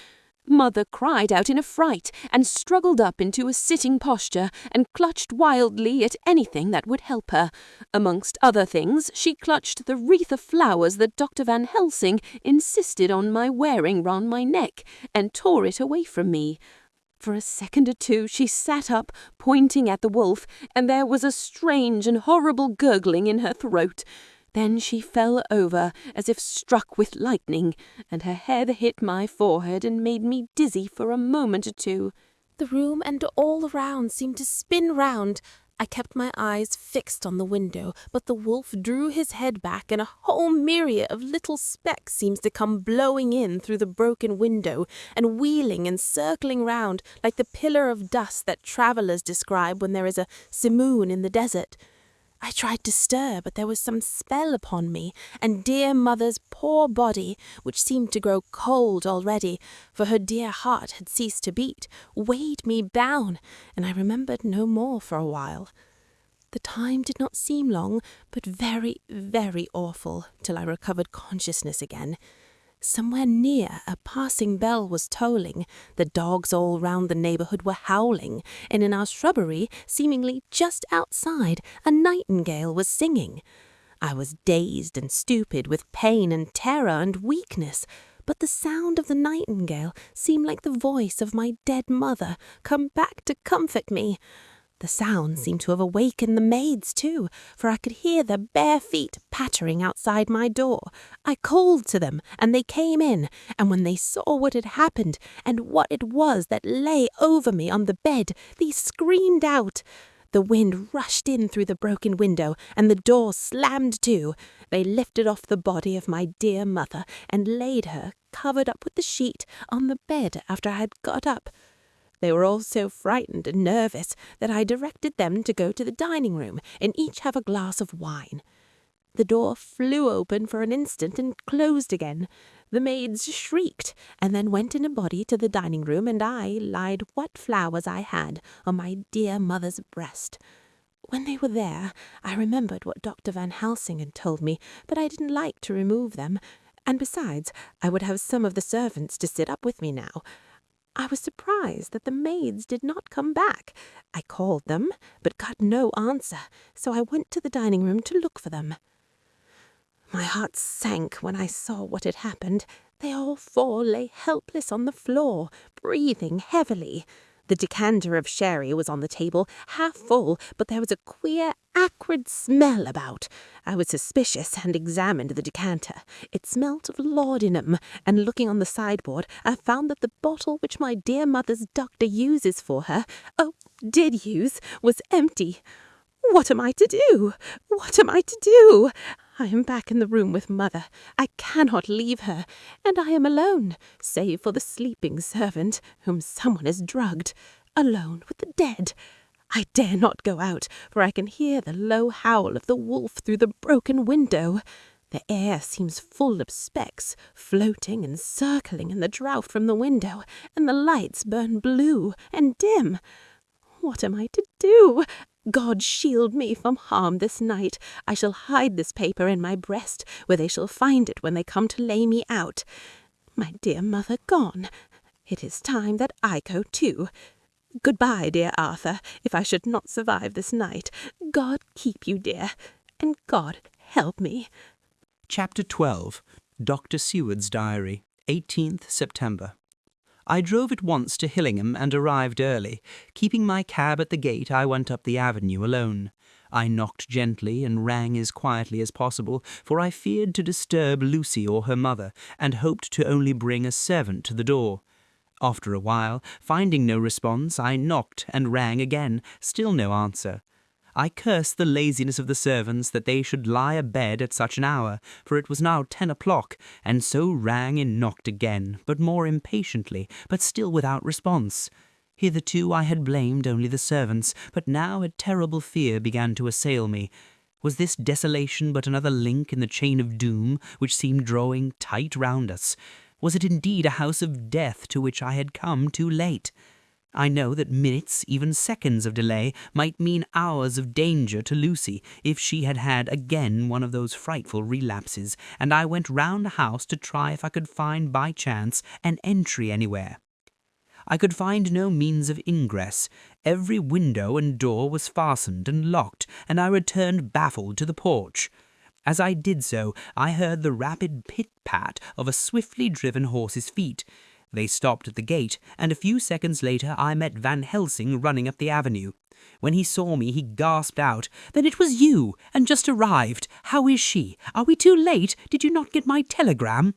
Mother cried out in a fright, and struggled up into a sitting posture, and clutched wildly at anything that would help her. Amongst other things, she clutched the wreath of flowers that Dr. Van Helsing insisted on my wearing round my neck, and tore it away from me. For a second or two she sat up, pointing at the wolf, and there was a strange and horrible gurgling in her throat. Then she fell over, as if struck with lightning, and her head hit my forehead and made me dizzy for a moment or two. The room and all around seemed to spin round. I kept my eyes fixed on the window, but the wolf drew his head back, and a whole myriad of little specks seems to come blowing in through the broken window, and wheeling and circling round like the pillar of dust that travellers describe when there is a simoon in the desert. I tried to stir, but there was some spell upon me, and dear Mother's poor body, which seemed to grow cold already, for her dear heart had ceased to beat, weighed me down, and I remembered no more for a while. The time did not seem long, but very, very awful, till I recovered consciousness again. Somewhere near, a passing bell was tolling, the dogs all round the neighbourhood were howling, and in our shrubbery, seemingly just outside, a nightingale was singing. I was dazed and stupid with pain and terror and weakness, but the sound of the nightingale seemed like the voice of my dead mother come back to comfort me. The sound seemed to have awakened the maids too, for I could hear their bare feet pattering outside my door. I called to them, and they came in, and when they saw what had happened, and what it was that lay over me on the bed, they screamed out. The wind rushed in through the broken window, and the door slammed to. They lifted off the body of my dear mother, and laid her, covered up with the sheet, on the bed after I had got up. They were all so frightened and nervous that I directed them to go to the dining room and each have a glass of wine. The door flew open for an instant and closed again. The maids shrieked, and then went in a body to the dining room, and I laid what flowers I had on my dear mother's breast. When they were there, I remembered what Dr. Van Helsing had told me, but I didn't like to remove them, and besides, I would have some of the servants to sit up with me now. I was surprised that the maids did not come back. I called them, but got no answer, so I went to the dining room to look for them. My heart sank when I saw what had happened. They all four lay helpless on the floor, breathing heavily. The decanter of sherry was on the table, half full, but there was a queer, acrid smell about. I was suspicious and examined the decanter. It smelt of laudanum, and looking on the sideboard, I found that the bottle which my dear mother's doctor uses for her, did use, was empty. What am I to do? What am I to do? I am back in the room with mother. I cannot leave her, and I am alone, save for the sleeping servant, whom someone has drugged, alone with the dead. I dare not go out, for I can hear the low howl of the wolf through the broken window. The air seems full of specks, floating and circling in the draught from the window, and the lights burn blue and dim. What am I to do? God shield me from harm this night. I shall hide this paper in my breast, where they shall find it when they come to lay me out. My dear mother gone. It is time that I go too. Goodbye, dear Arthur, if I should not survive this night. God keep you, dear, and God help me. Chapter 12. Dr. Seward's Diary, 18th September. I drove at once to Hillingham and arrived early. Keeping my cab at the gate, I went up the avenue alone. I knocked gently and rang as quietly as possible, for I feared to disturb Lucy or her mother, and hoped to only bring a servant to the door. After a while, finding no response, I knocked and rang again, still no answer. I cursed the laziness of the servants that they should lie abed at such an hour, for it was now 10 o'clock, and so rang and knocked again, but more impatiently, but still without response. Hitherto I had blamed only the servants, but now a terrible fear began to assail me. Was this desolation but another link in the chain of doom, which seemed drawing tight round us? Was it indeed a house of death to which I had come too late? I know that minutes, even seconds of delay, might mean hours of danger to Lucy if she had had again one of those frightful relapses, and I went round the house to try if I could find by chance an entry anywhere. I could find no means of ingress. Every window and door was fastened and locked, and I returned baffled to the porch. As I did so, I heard the rapid pit-pat of a swiftly driven horse's feet. They stopped at the gate, and a few seconds later I met Van Helsing running up the avenue. When he saw me, he gasped out, "Then it was you, and just arrived. How is she? Are we too late? Did you not get my telegram?"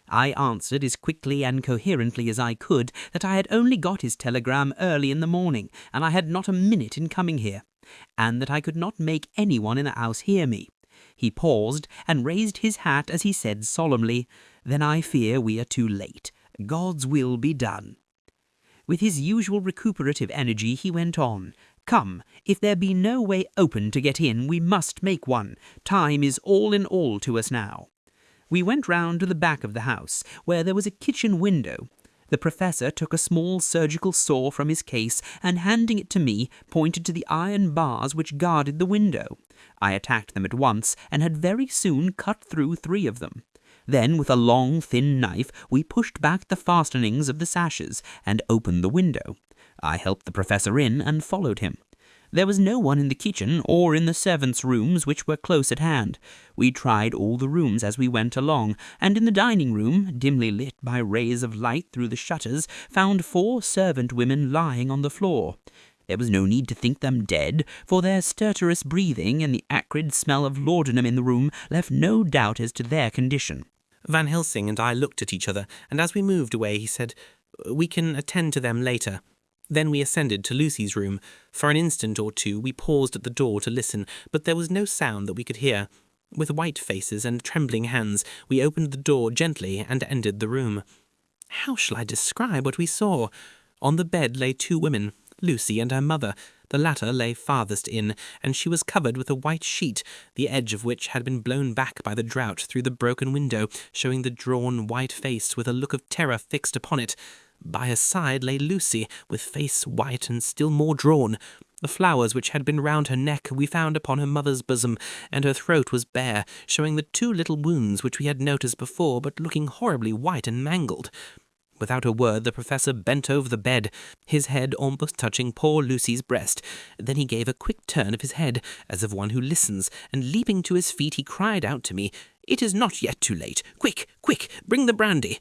I answered as quickly and coherently as I could that I had only got his telegram early in the morning, and I had not a minute in coming here, and that I could not make anyone in the house hear me. He paused and raised his hat as he said solemnly, "Then I fear we are too late. God's will be done." With his usual recuperative energy he went on, "Come, if there be no way open to get in, we must make one. Time is all in all to us now." We went round to the back of the house, where there was a kitchen window. The professor took a small surgical saw from his case and, handing it to me, pointed to the iron bars which guarded the window. I attacked them at once, and had very soon cut through 3 of them. Then, with a long, thin knife, we pushed back the fastenings of the sashes and opened the window. I helped the professor in and followed him. There was no one in the kitchen or in the servants' rooms, which were close at hand. We tried all the rooms as we went along, and in the dining room, dimly lit by rays of light through the shutters, found 4 servant women lying on the floor. There was no need to think them dead, for their stertorous breathing and the acrid smell of laudanum in the room left no doubt as to their condition. Van Helsing and I looked at each other, and as we moved away he said, "We can attend to them later." Then we ascended to Lucy's room. For an instant or two we paused at the door to listen, but there was no sound that we could hear. With white faces and trembling hands, we opened the door gently and entered the room. How shall I describe what we saw? On the bed lay two women, Lucy and her mother. The latter lay farthest in, and she was covered with a white sheet, the edge of which had been blown back by the draught through the broken window, showing the drawn white face with a look of terror fixed upon it. By her side lay Lucy, with face white and still more drawn. The flowers which had been round her neck we found upon her mother's bosom, and her throat was bare, showing the two little wounds which we had noticed before, but looking horribly white and mangled. Without a word, the Professor bent over the bed, his head almost touching poor Lucy's breast. Then he gave a quick turn of his head, as of one who listens, and leaping to his feet he cried out to me, "It is not yet too late. Quick, quick, bring the brandy."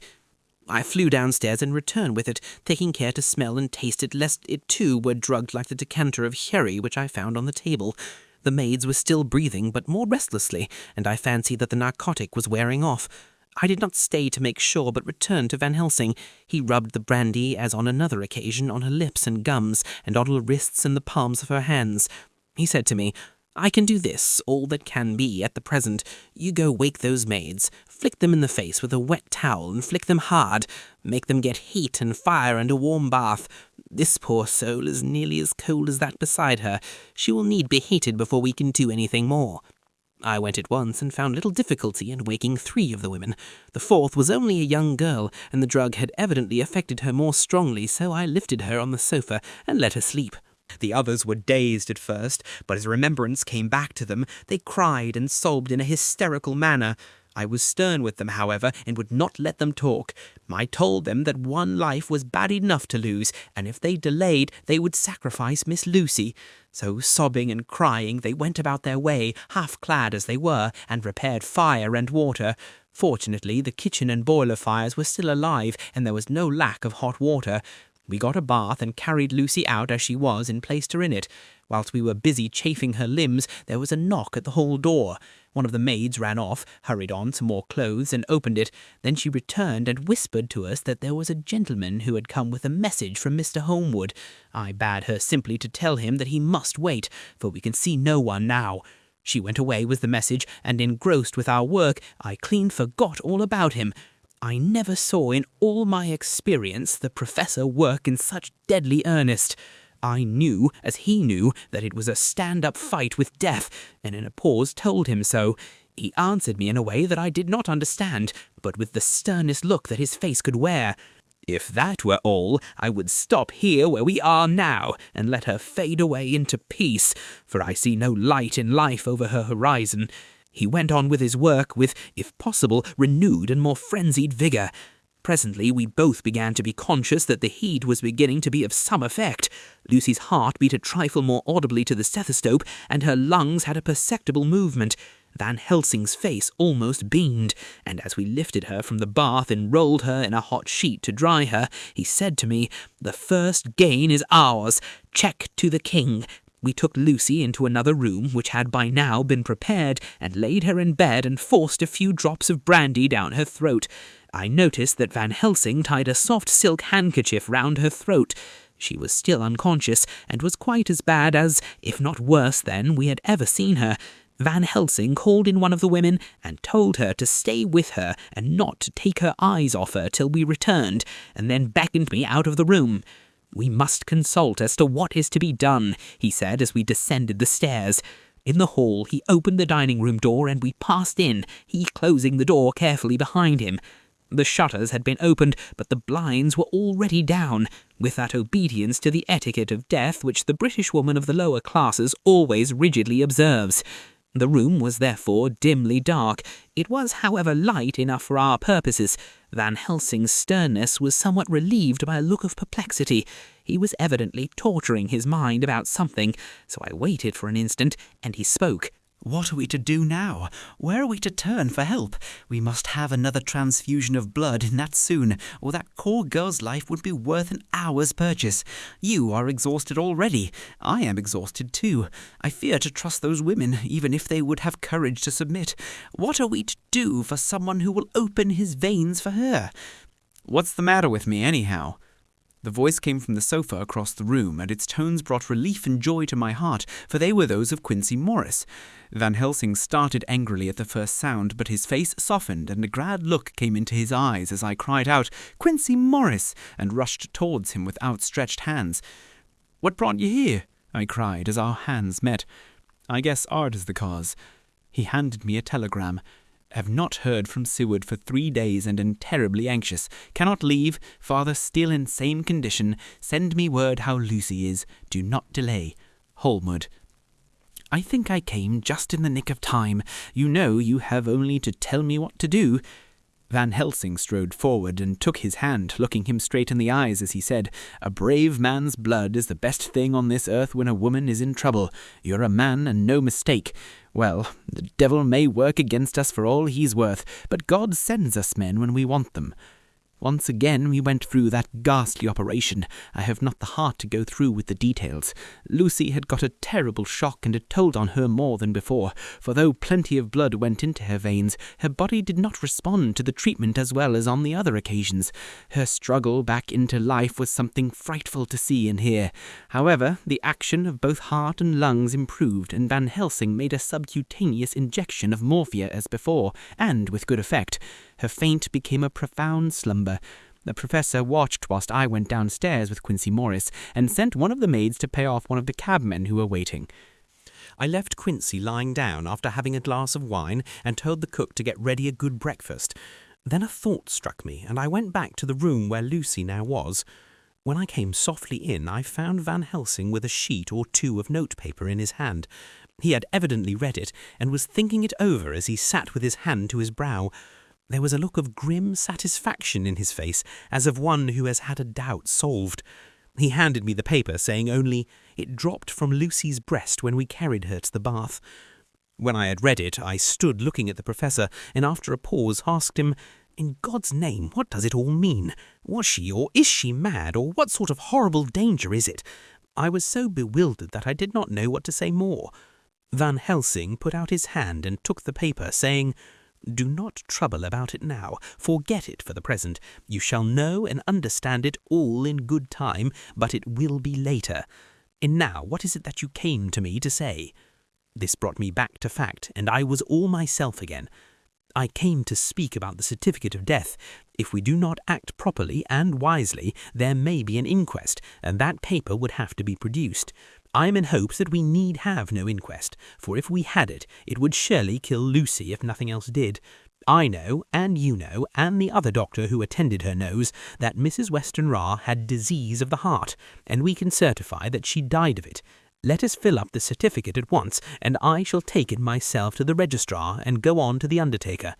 I flew downstairs and returned with it, taking care to smell and taste it, lest it too were drugged like the decanter of sherry which I found on the table. The maids were still breathing, but more restlessly, and I fancied that the narcotic was wearing off. I did not stay to make sure, but returned to Van Helsing. He rubbed the brandy, as on another occasion, on her lips and gums, and on her wrists and the palms of her hands. He said to me, "I can do this, all that can be, at the present. You go wake those maids, flick them in the face with a wet towel, and flick them hard. Make them get heat and fire and a warm bath. This poor soul is nearly as cold as that beside her. She will need be heated before we can do anything more." I went at once and found little difficulty in waking 3 of the women. The 4th was only a young girl, and the drug had evidently affected her more strongly, so I lifted her on the sofa and let her sleep. The others were dazed at first, but as remembrance came back to them, they cried and sobbed in a hysterical manner. I was stern with them, however, and would not let them talk. I told them that one life was bad enough to lose, and if they delayed, they would sacrifice Miss Lucy. So, sobbing and crying, they went about their way, half-clad as they were, and prepared fire and water. Fortunately, the kitchen and boiler fires were still alive, and there was no lack of hot water. We got a bath and carried Lucy out as she was and placed her in it. Whilst we were busy chafing her limbs, there was a knock at the hall door. One of the maids ran off, hurried on some more clothes, and opened it. Then she returned and whispered to us that there was a gentleman who had come with a message from Mr. Holmwood. I bade her simply to tell him that he must wait, for we can see no one now. She went away with the message, and engrossed with our work, I clean forgot all about him. I never saw in all my experience the Professor work in such deadly earnest. I knew, as he knew, that it was a stand-up fight with death, and in a pause told him so. He answered me in a way that I did not understand, but with the sternest look that his face could wear. If that were all, I would stop here where we are now, and let her fade away into peace, for I see no light in life over her horizon. He went on with his work with, if possible, renewed and more frenzied vigour. Presently we both began to be conscious that the heat was beginning to be of some effect. Lucy's heart beat a trifle more audibly to the stethoscope, and her lungs had a perceptible movement. Van Helsing's face almost beamed, and as we lifted her from the bath and rolled her in a hot sheet to dry her, he said to me, "The first gain is ours. Check to the king." We took Lucy into another room, which had by now been prepared, and laid her in bed and forced a few drops of brandy down her throat. I noticed that Van Helsing tied a soft silk handkerchief round her throat. She was still unconscious, and was quite as bad as, if not worse than, we had ever seen her. Van Helsing called in one of the women, and told her to stay with her, and not to take her eyes off her till we returned, and then beckoned me out of the room. "We must consult as to what is to be done," he said as we descended the stairs. In the hall he opened the dining-room door, and we passed in, he closing the door carefully behind him. The shutters had been opened, but the blinds were already down, with that obedience to the etiquette of death which the British woman of the lower classes always rigidly observes. The room was therefore dimly dark. It was, however, light enough for our purposes. Van Helsing's sternness was somewhat relieved by a look of perplexity. He was evidently torturing his mind about something, so I waited for an instant, and he spoke. What are we to do now? Where are we to turn for help? We must have another transfusion of blood, and that soon, or that poor girl's life would be worth an hour's purchase. You are exhausted already. I am exhausted too. I fear to trust those women, even if they would have courage to submit. What are we to do for someone who will open his veins for her? What's the matter with me, anyhow? The voice came from the sofa across the room, and its tones brought relief and joy to my heart, for they were those of Quincy Morris. Van Helsing started angrily at the first sound, but his face softened, and a glad look came into his eyes as I cried out, "Quincy Morris!" and rushed towards him with outstretched hands. "What brought you here?" I cried as our hands met. "I guess art is the cause." He handed me a telegram. "Have not heard from Seward for 3 days and am terribly anxious. Cannot leave. Father still in same condition. Send me word how Lucy is. Do not delay. Holmwood." I think I came just in the nick of time. You know you have only to tell me what to do. Van Helsing strode forward and took his hand, looking him straight in the eyes as he said, "A brave man's blood is the best thing on this earth when a woman is in trouble. You're a man and no mistake. Well, the devil may work against us for all he's worth, but God sends us men when we want them. Once again we went through that ghastly operation. I have not the heart to go through with the details. Lucy had got a terrible shock, and it told on her more than before, for though plenty of blood went into her veins, her body did not respond to the treatment as well as on the other occasions. Her struggle back into life was something frightful to see and hear. However, the action of both heart and lungs improved, and Van Helsing made a subcutaneous injection of morphia as before, and with good effect. Her faint became a profound slumber. The professor watched whilst I went downstairs with Quincy Morris, and sent one of the maids to pay off one of the cabmen who were waiting. I left Quincy lying down after having a glass of wine, and told the cook to get ready a good breakfast. Then a thought struck me, and I went back to the room where Lucy now was. When I came softly in, I found Van Helsing with a sheet or two of notepaper in his hand. He had evidently read it, and was thinking it over as he sat with his hand to his brow. There was a look of grim satisfaction in his face, as of one who has had a doubt solved. He handed me the paper, saying only, "It dropped from Lucy's breast when we carried her to the bath." When I had read it, I stood looking at the professor, and after a pause asked him, "In God's name, what does it all mean? Was she, or is she mad, or what sort of horrible danger is it?" I was so bewildered that I did not know what to say more. Van Helsing put out his hand and took the paper, saying, "Do not trouble about it now. Forget it for the present. You shall know and understand it all in good time, but it will be later. And now, what is it that you came to me to say?" This brought me back to fact, and I was all myself again. "I came to speak about the certificate of death. If we do not act properly and wisely, there may be an inquest, and that paper would have to be produced. I am in hopes that we need have no inquest, for if we had it, it would surely kill Lucy if nothing else did. I know, and you know, and the other doctor who attended her knows, that Mrs. Westenra had disease of the heart, and we can certify that she died of it. Let us fill up the certificate at once, and I shall take it myself to the registrar and go on to the undertaker."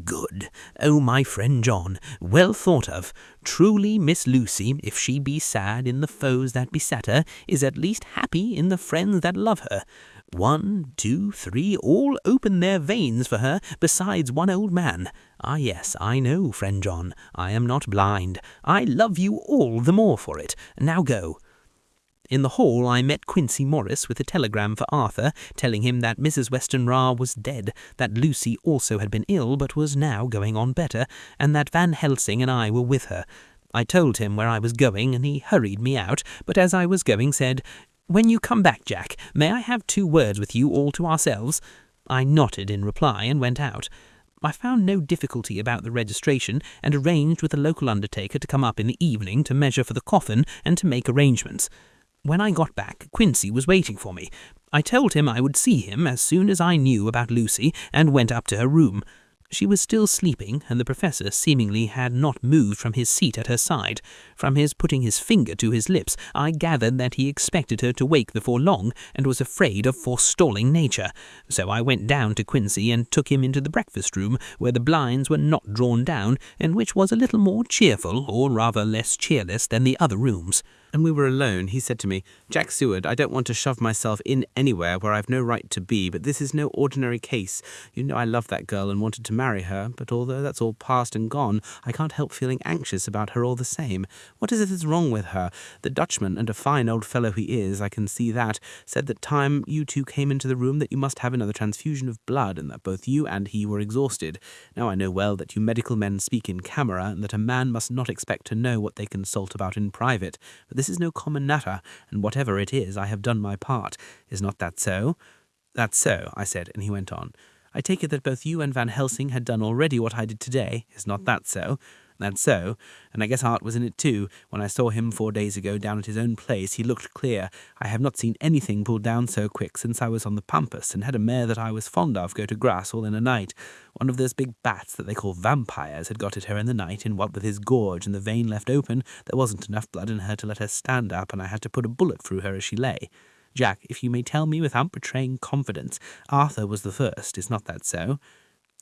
"Good. Oh, my friend John, well thought of. Truly Miss Lucy, if she be sad in the foes that beset her, is at least happy in the friends that love her. 1, 2, 3, all open their veins for her, besides one old man. Ah, yes, I know, friend John, I am not blind. I love you all the more for it. Now go." In the hall I met Quincy Morris with a telegram for Arthur, telling him that Mrs. Westenra was dead, that Lucy also had been ill but was now going on better, and that Van Helsing and I were with her. I told him where I was going, and he hurried me out, but as I was going said, "When you come back, Jack, may I have 2 words with you all to ourselves?" I nodded in reply and went out. I found no difficulty about the registration, and arranged with the local undertaker to come up in the evening to measure for the coffin and to make arrangements. When I got back, Quincy was waiting for me. I told him I would see him as soon as I knew about Lucy, and went up to her room. She was still sleeping, and the professor seemingly had not moved from his seat at her side. From his putting his finger to his lips, I gathered that he expected her to wake before long, and was afraid of forestalling nature. So I went down to Quincy and took him into the breakfast room, where the blinds were not drawn down, and which was a little more cheerful, or rather less cheerless, than the other rooms. and we were alone, he said to me, "Jack Seward, I don't want to shove myself in anywhere where I've no right to be, but this is no ordinary case. You know I love that girl and wanted to marry her, but although that's all past and gone, I can't help feeling anxious about her all the same. What is it that's wrong with her? The Dutchman, and a fine old fellow he is, I can see that, said that time you two came into the room that you must have another transfusion of blood, and that both you and he were exhausted. Now I know well that you medical men speak in camera, and that a man must not expect to know what they consult about in private, but this is no common matter, and whatever it is, I have done my part. Is not that so?" "That's so," I said, and he went on. "I take it that both you and Van Helsing had done already what I did today. Is not that so?" "That's so, and I guess Art was in it too. When I saw him 4 days ago down at his own place, he looked clear. I have not seen anything pulled down so quick since I was on the pampas, and had a mare that I was fond of go to grass all in a night. One of those big bats that they call vampires had got at her in the night, and what with his gorge and the vein left open, there wasn't enough blood in her to let her stand up, and I had to put a bullet through her as she lay. Jack, if you may tell me without betraying confidence, Arthur was the first. Is not that so?"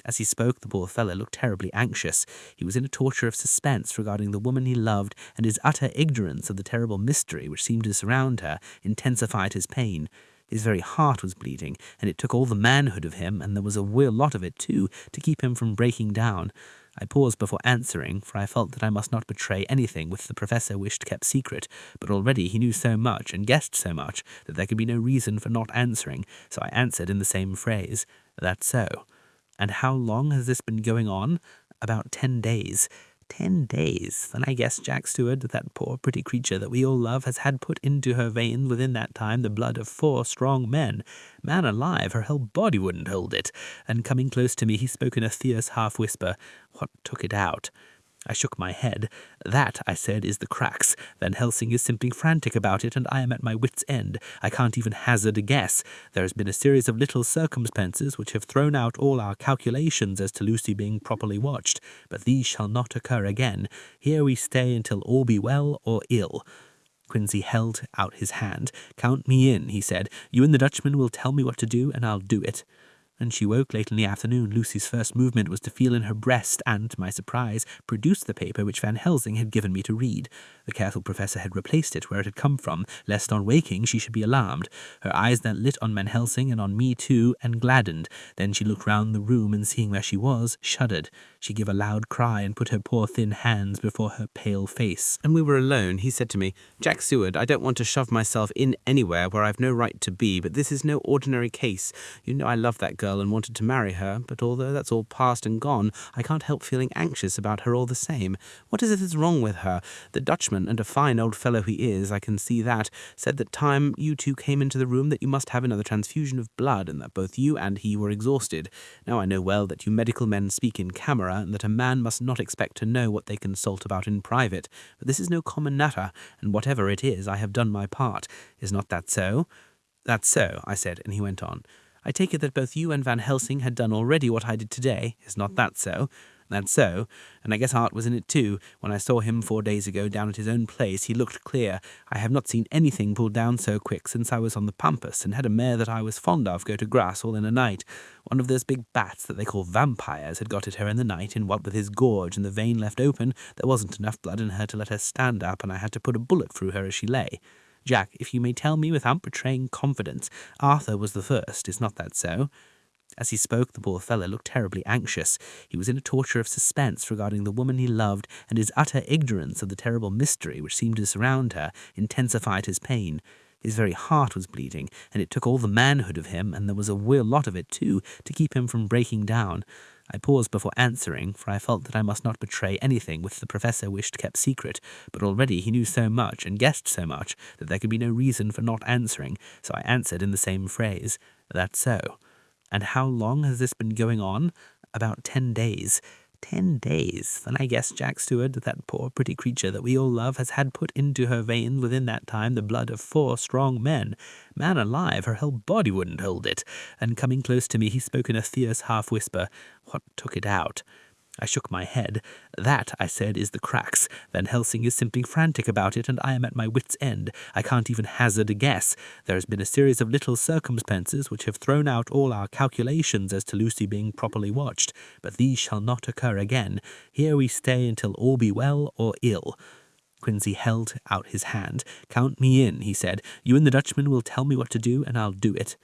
As he spoke, the poor fellow looked terribly anxious. He was in a torture of suspense regarding the woman he loved, and his utter ignorance of the terrible mystery which seemed to surround her intensified his pain. His very heart was bleeding, and it took all the manhood of him, and there was a real lot of it too, to keep him from breaking down. I paused before answering, for I felt that I must not betray anything which the Professor wished kept secret, but already he knew so much and guessed so much that there could be no reason for not answering, so I answered in the same phrase, "That's so." "And how long has this been going on?" "About 10 days. 10 days. Then I guess, Jack Stewart, that poor pretty creature that we all love has had put into her veins within that time the blood of 4 strong men. Man alive, her whole body wouldn't hold it." And coming close to me, he spoke in a fierce half-whisper. "What took it out?" I shook my head. "That," I said, "is the cracks. Van Helsing is simply frantic about it, and I am at my wits' end. I can't even hazard a guess. There has been a series of little circumstances which have thrown out all our calculations as to Lucy being properly watched, but these shall not occur again. Here we stay until all be well or ill." Quincy held out his hand. "Count me in," he said. "You and the Dutchman will tell me what to do, and I'll do it." When she woke late in the afternoon, Lucy's first movement was to feel in her breast and, to my surprise, produce the paper which Van Helsing had given me to read. The careful professor had replaced it where it had come from, lest on waking she should be alarmed. Her eyes then lit on Van Helsing and on me too, and gladdened. Then she looked round the room, and seeing where she was, shuddered. She gave a loud cry and put her poor thin hands before her pale face. And we were alone, he said to me, "Jack Seward, I don't want to shove myself in anywhere where I've no right to be, but this is no ordinary case. You know I love that girl and wanted to marry her, but although that's all past and gone, I can't help feeling anxious about her all the same. What is it that's wrong with her? The Dutchman, and a fine old fellow he is, I can see that, said that time you two came into the room that you must have another transfusion of blood, and that both you and he were exhausted. Now I know well that you medical men speak in camera, and that a man must not expect to know what they consult about in private, but this is no common matter, and whatever it is, I have done my part. Is not that so?" "That's so," I said, and he went on. "I take it that both you and Van Helsing had done already what I did today. Is not that so?" "That's so, and I guess Art was in it too. When I saw him 4 days ago down at his own place, he looked clear. I have not seen anything pulled down so quick since I was on the pampas, and had a mare that I was fond of go to grass all in a night. One of those big bats that they call vampires had got at her in the night, and what with his gorge and the vein left open, there wasn't enough blood in her to let her stand up, and I had to put a bullet through her as she lay. Jack, if you may tell me without betraying confidence, Arthur was the first. Is not that so?" As he spoke, the poor fellow looked terribly anxious. He was in a torture of suspense regarding the woman he loved, and his utter ignorance of the terrible mystery which seemed to surround her intensified his pain. His very heart was bleeding, and it took all the manhood of him, and there was a real lot of it too, to keep him from breaking down. I paused before answering, for I felt that I must not betray anything which the Professor wished kept secret, but already he knew so much and guessed so much that there could be no reason for not answering, so I answered in the same phrase, "That's so." "And how long has this been going on?" "About 10 days. 10 days. Then I guess, Jack Stewart, that poor pretty creature that we all love has had put into her veins within that time the blood of 4 strong men. Man alive, her whole body wouldn't hold it." And coming close to me, he spoke in a fierce half-whisper. "What took it out?" I shook my head. "That," I said, "is the cracks. Van Helsing is simply frantic about it, and I am at my wits' end. I can't even hazard a guess. There has been a series of little circumstances which have thrown out all our calculations as to Lucy being properly watched, but these shall not occur again. Here we stay until all be well or ill." Quincy held out his hand. "Count me in," he said. "You and the Dutchman will tell me what to do, and I'll do it."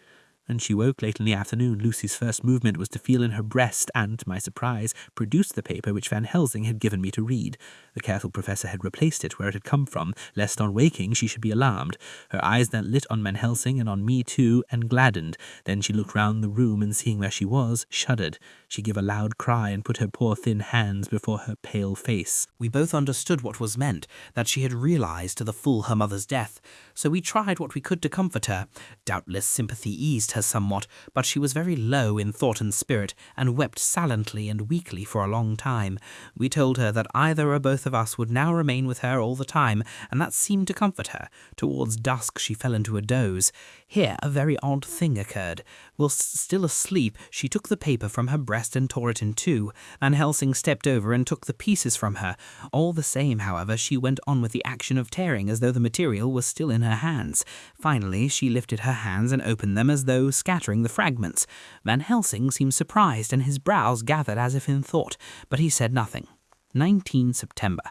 When she woke late in the afternoon, Lucy's first movement was to feel in her breast and, to my surprise, produce the paper which Van Helsing had given me to read. The careful professor had replaced it where it had come from, lest on waking she should be alarmed. Her eyes then lit on Van Helsing and on me too, and gladdened. Then she looked round the room, and seeing where she was, shuddered. She gave a loud cry and put her poor thin hands before her pale face. We both understood what was meant, that she had realized to the full her mother's death, so we tried what we could to comfort her. Doubtless sympathy eased her somewhat, but she was very low in thought and spirit, and wept silently and weakly for a long time. We told her that either or both of us would now remain with her all the time, and that seemed to comfort her. Towards dusk she fell into a doze. Here a very odd thing occurred. Whilst still asleep, she took the paper from her breast and tore it in two. Van Helsing stepped over and took the pieces from her. All the same, however, she went on with the action of tearing as though the material was still in her hands. Finally, she lifted her hands and opened them as though scattering the fragments. Van Helsing seemed surprised, and his brows gathered as if in thought, but he said nothing. 19 September.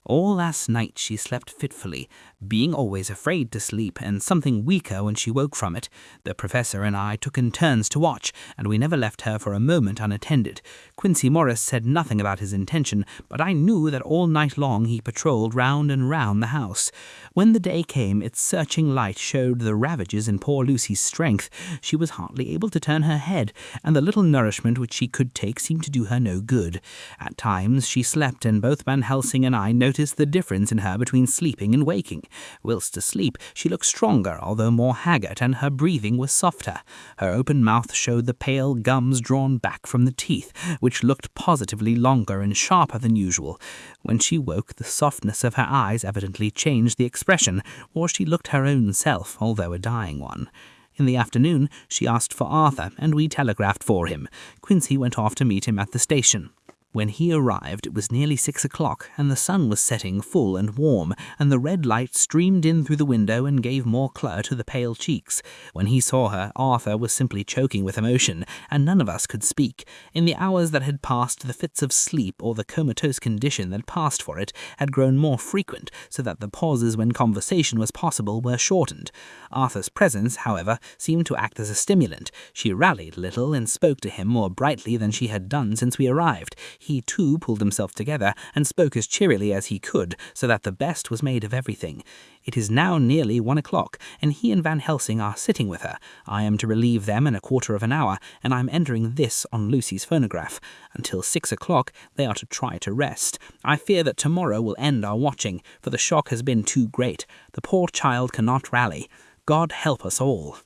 All last night she slept fitfully, being always afraid to sleep, and something weaker when she woke from it. The professor and I took in turns to watch, and we never left her for a moment unattended. Quincy Morris said nothing about his intention, but I knew that all night long he patrolled round and round the house. When the day came, its searching light showed the ravages in poor Lucy's strength. She was hardly able to turn her head, and the little nourishment which she could take seemed to do her no good. At times she slept, and both Van Helsing and I noticed the difference in her between sleeping and waking. Whilst asleep, she looked stronger, although more haggard, and her breathing was softer. Her open mouth showed the pale gums drawn back from the teeth, which looked positively longer and sharper than usual. When she woke, the softness of her eyes evidently changed the expression, or she looked her own self, although a dying one. In the afternoon, she asked for Arthur, and we telegraphed for him. Quincy went off to meet him at the station. When he arrived, it was nearly 6 o'clock, and the sun was setting full and warm, and the red light streamed in through the window and gave more colour to the pale cheeks. When he saw her, Arthur was simply choking with emotion, and none of us could speak. In the hours that had passed, the fits of sleep, or the comatose condition that passed for it, had grown more frequent, so that the pauses when conversation was possible were shortened. Arthur's presence, however, seemed to act as a stimulant. She rallied a little, and spoke to him more brightly than she had done since we arrived. He, too, pulled himself together, and spoke as cheerily as he could, so that the best was made of everything. It is now nearly 1 o'clock, and he and Van Helsing are sitting with her. I am to relieve them in a quarter of an hour, and I am entering this on Lucy's phonograph. Until 6 o'clock, they are to try to rest. I fear that tomorrow will end our watching, for the shock has been too great. The poor child cannot rally. God help us all.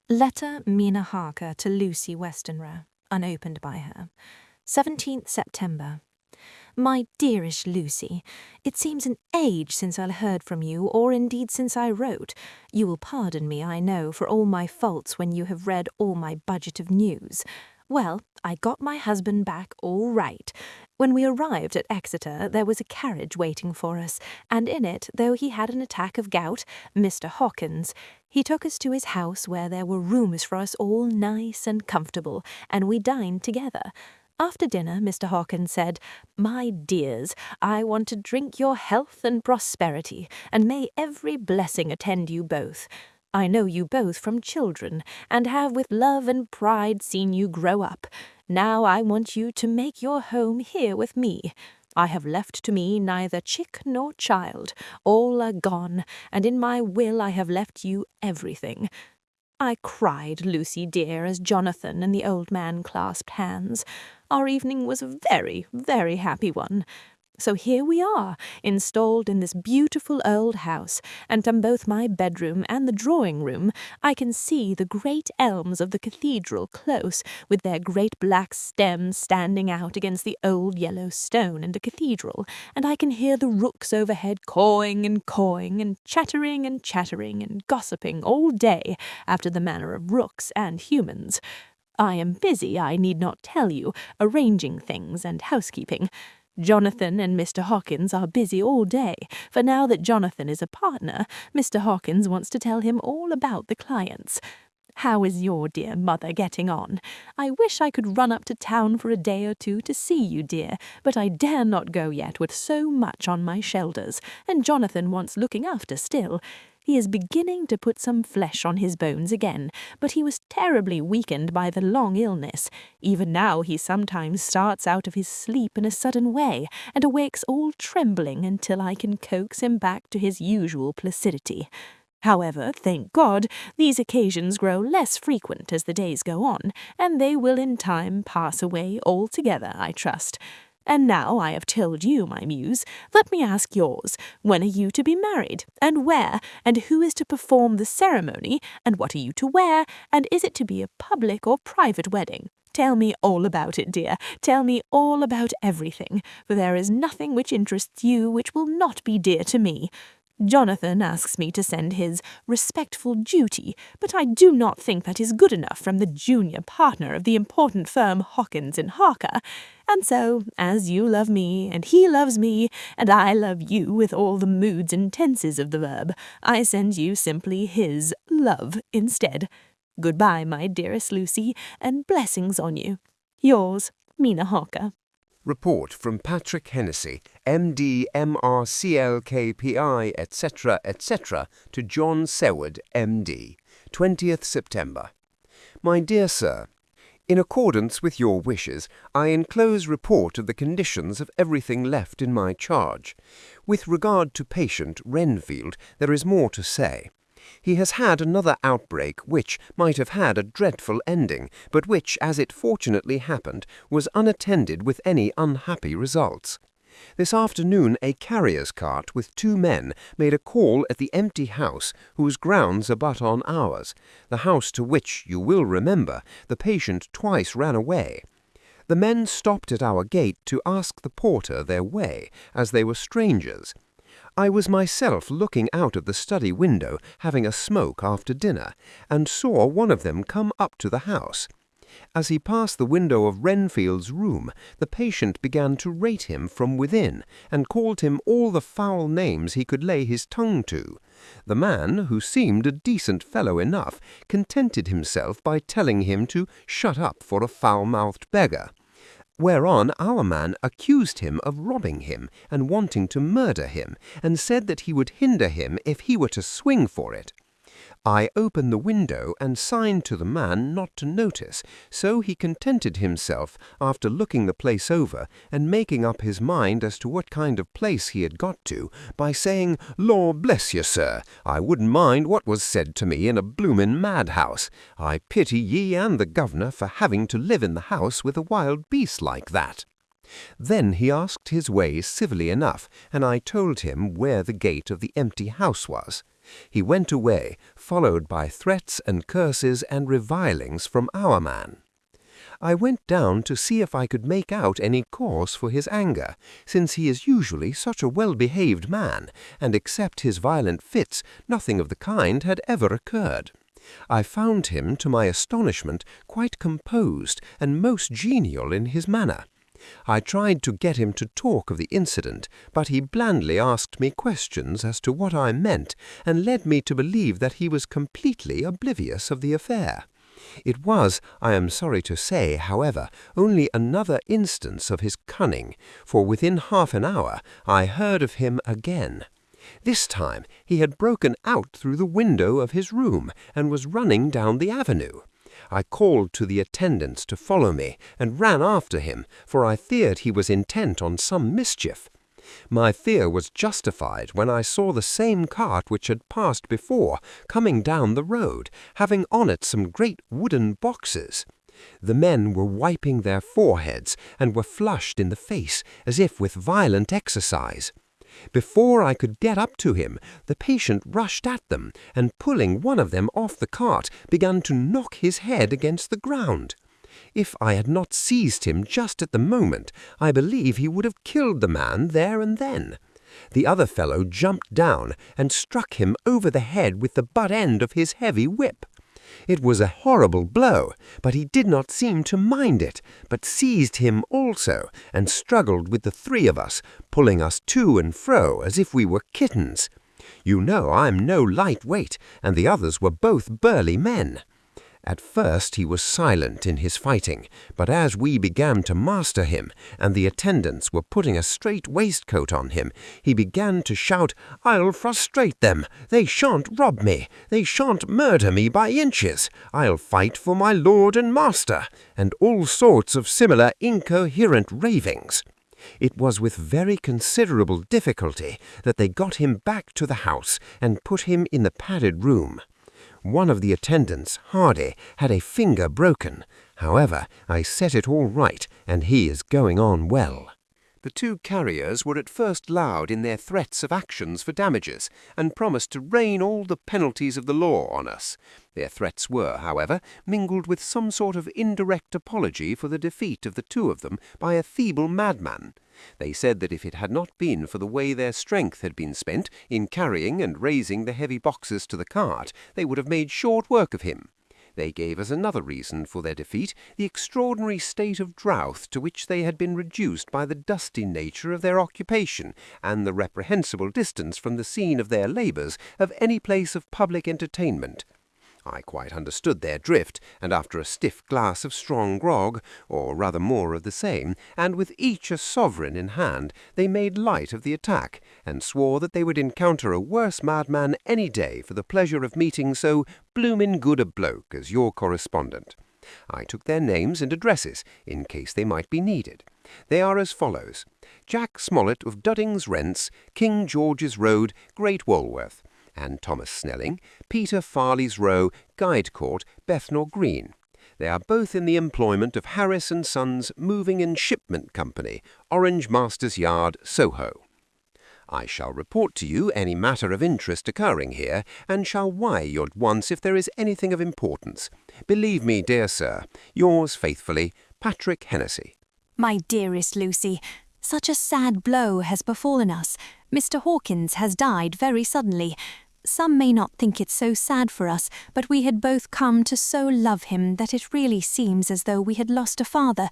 Letter Mina Harker to Lucy Westenra, unopened by her. 17th September. My dearish Lucy, it seems an age since I heard from you, or indeed since I wrote. You will pardon me, I know, for all my faults when you have read all my budget of news. Well, I got my husband back all right. When we arrived at Exeter, there was a carriage waiting for us, and in it, though he had an attack of gout, Mr. Hawkins. He took us to his house, where there were rooms for us all nice and comfortable, and we dined together. After dinner, Mr. Hawkins said, "My dears, I want to drink your health and prosperity, and may every blessing attend you both. I know you both from children, and have with love and pride seen you grow up. Now I want you to make your home here with me. I have left to me neither chick nor child. All are gone, and in my will I have left you everything." I cried, Lucy dear, as Jonathan and the old man clasped hands. Our evening was a very, very happy one. So here we are, installed in this beautiful old house, and from both my bedroom and the drawing-room I can see the great elms of the cathedral close, with their great black stems standing out against the old yellow stone in the cathedral, and I can hear the rooks overhead cawing and chattering and gossiping all day, after the manner of rooks and humans. I am busy, I need not tell you, arranging things and housekeeping. Jonathan and Mr. Hawkins are busy all day, for now that Jonathan is a partner, Mr. Hawkins wants to tell him all about the clients. How is your dear mother getting on? I wish I could run up to town for a day or two to see you, dear, but I dare not go yet with so much on my shoulders, and Jonathan wants looking after still. He is beginning to put some flesh on his bones again, but he was terribly weakened by the long illness. Even now he sometimes starts out of his sleep in a sudden way, and awakes all trembling until I can coax him back to his usual placidity. However, thank God, these occasions grow less frequent as the days go on, and they will in time pass away altogether, I trust. And now I have told you my muse, let me ask yours. When are you to be married, and where, and who is to perform the ceremony, and what are you to wear, and is it to be a public or private wedding? Tell me all about it, dear. Tell me all about everything, for there is nothing which interests you which will not be dear to me. Jonathan asks me to send his respectful duty, but I do not think that is good enough from the junior partner of the important firm Hawkins and Harker. And so, as you love me, and he loves me, and I love you with all the moods and tenses of the verb, I send you simply his love instead. Goodbye, my dearest Lucy, and blessings on you. Yours, Mina Harker. Report from Patrick Hennessy, MD, MRCLKPI, etc., etc., to John Seward, MD, 20th September. My dear Sir, in accordance with your wishes, I enclose report of the conditions of everything left in my charge. With regard to patient Renfield, there is more to say. He has had another outbreak which might have had a dreadful ending, but which, as it fortunately happened, was unattended with any unhappy results. This afternoon a carrier's cart with 2 men made a call at the empty house whose grounds abut on ours, the house to which, you will remember, the patient twice ran away. The men stopped at our gate to ask the porter their way, as they were strangers. I was myself looking out of the study window, having a smoke after dinner, and saw one of them come up to the house. As he passed the window of Renfield's room, the patient began to rate him from within, and called him all the foul names he could lay his tongue to. The man, who seemed a decent fellow enough, contented himself by telling him to shut up for a foul-mouthed beggar. Whereon our man accused him of robbing him and wanting to murder him, and said that he would hinder him if he were to swing for it. I opened the window and signed to the man not to notice, so he contented himself, after looking the place over and making up his mind as to what kind of place he had got to, by saying, "Law bless you, sir, I wouldn't mind what was said to me in a bloomin' madhouse. I pity ye and the governor for having to live in the house with a wild beast like that." Then he asked his way civilly enough, and I told him where the gate of the empty house was. He went away, followed by threats and curses and revilings from our man. I went down to see if I could make out any cause for his anger, since he is usually such a well-behaved man, and except his violent fits, nothing of the kind had ever occurred. I found him, to my astonishment, quite composed and most genial in his manner. I tried to get him to talk of the incident, but he blandly asked me questions as to what I meant, and led me to believe that he was completely oblivious of the affair. It was, I am sorry to say, however, only another instance of his cunning, for within half an hour I heard of him again. This time he had broken out through the window of his room, and was running down the avenue. I called to the attendants to follow me, and ran after him, for I feared he was intent on some mischief. My fear was justified when I saw the same cart which had passed before, coming down the road, having on it some great wooden boxes. The men were wiping their foreheads, and were flushed in the face, as if with violent exercise. Before I could get up to him, the patient rushed at them, and pulling one of them off the cart, began to knock his head against the ground. If I had not seized him just at the moment, I believe he would have killed the man there and then. The other fellow jumped down, and struck him over the head with the butt end of his heavy whip. It was a horrible blow, but he did not seem to mind it, but seized him also, and struggled with the 3 of us, pulling us to and fro as if we were kittens. You know I'm no light weight, and the others were both burly men. At first he was silent in his fighting, but as we began to master him, and the attendants were putting a strait waistcoat on him, he began to shout, "I'll frustrate them! They shan't rob me! They shan't murder me by inches! I'll fight for my lord and master!" and all sorts of similar incoherent ravings. It was with very considerable difficulty that they got him back to the house and put him in the padded room. One of the attendants, Hardy, had a finger broken. However, I set it all right, and he is going on well. The two carriers were at first loud in their threats of actions for damages, and promised to rain all the penalties of the law on us. Their threats were, however, mingled with some sort of indirect apology for the defeat of the two of them by a feeble madman. They said that if it had not been for the way their strength had been spent in carrying and raising the heavy boxes to the cart, they would have made short work of him. They gave us another reason for their defeat, the extraordinary state of drought to which they had been reduced by the dusty nature of their occupation, and the reprehensible distance from the scene of their labours of any place of public entertainment. I quite understood their drift, and after a stiff glass of strong grog, or rather more of the same, and with each a sovereign in hand, they made light of the attack, and swore that they would encounter a worse madman any day for the pleasure of meeting so bloomin' good a bloke as your correspondent. I took their names and addresses, in case they might be needed. They are as follows: Jack Smollett of Dudding's Rents, King George's Road, Great Walworth, and Thomas Snelling, Peter Farley's Row, Guide Court, Bethnal Green. They are both in the employment of Harris and Sons Moving and Shipment Company, Orange Masters Yard, Soho. I shall report to you any matter of interest occurring here, and shall wire you at once if there is anything of importance. Believe me, dear sir, yours faithfully, Patrick Hennessy. My dearest Lucy, such a sad blow has befallen us. Mr. Hawkins has died very suddenly. Some may not think it so sad for us, but we had both come to so love him that it really seems as though we had lost a father.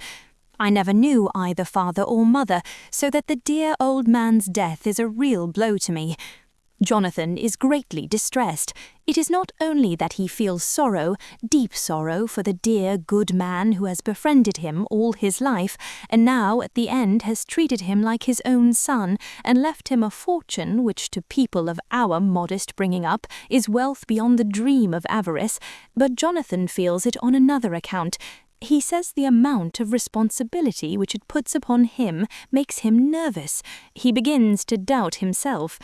I never knew either father or mother, so that the dear old man's death is a real blow to me. Jonathan is greatly distressed. It is not only that he feels sorrow, deep sorrow, for the dear, good man who has befriended him all his life, and now at the end has treated him like his own son, and left him a fortune which to people of our modest bringing up is wealth beyond the dream of avarice, but Jonathan feels it on another account. He says the amount of responsibility which it puts upon him makes him nervous. He begins to doubt himself.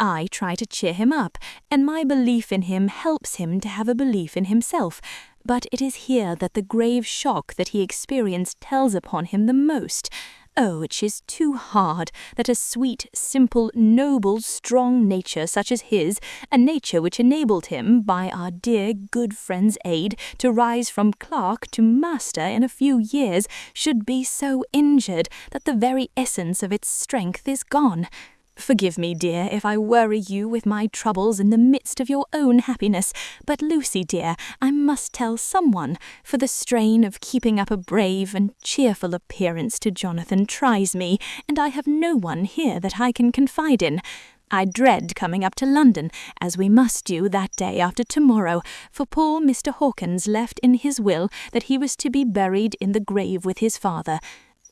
I try to cheer him up, and my belief in him helps him to have a belief in himself. But it is here that the grave shock that he experienced tells upon him the most. Oh, it is too hard that a sweet, simple, noble, strong nature such as his, a nature which enabled him, by our dear good friend's aid, to rise from clerk to master in a few years, should be so injured that the very essence of its strength is gone. Forgive me, dear, if I worry you with my troubles in the midst of your own happiness, but Lucy, dear, I must tell someone, for the strain of keeping up a brave and cheerful appearance to Jonathan tries me, and I have no one here that I can confide in. I dread coming up to London, as we must do that day after tomorrow, for poor Mr. Hawkins left in his will that he was to be buried in the grave with his father.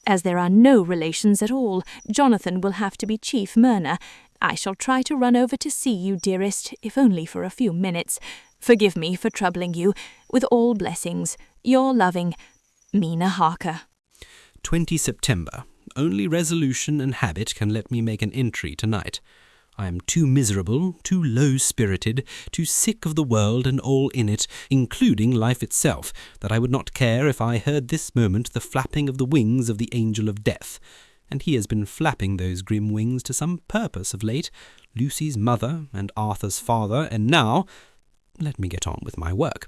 As there are no relations at all, Jonathan will have to be chief mourner. I shall try to run over to see you, dearest, if only for a few minutes. Forgive me for troubling you. With all blessings, your loving, Mina Harker. 20 September. Only resolution and habit can let me make an entry tonight. I am too miserable, too low-spirited, too sick of the world and all in it, including life itself, that I would not care if I heard this moment the flapping of the wings of the angel of death. And he has been flapping those grim wings to some purpose of late, Lucy's mother and Arthur's father, and now— let me get on with my work.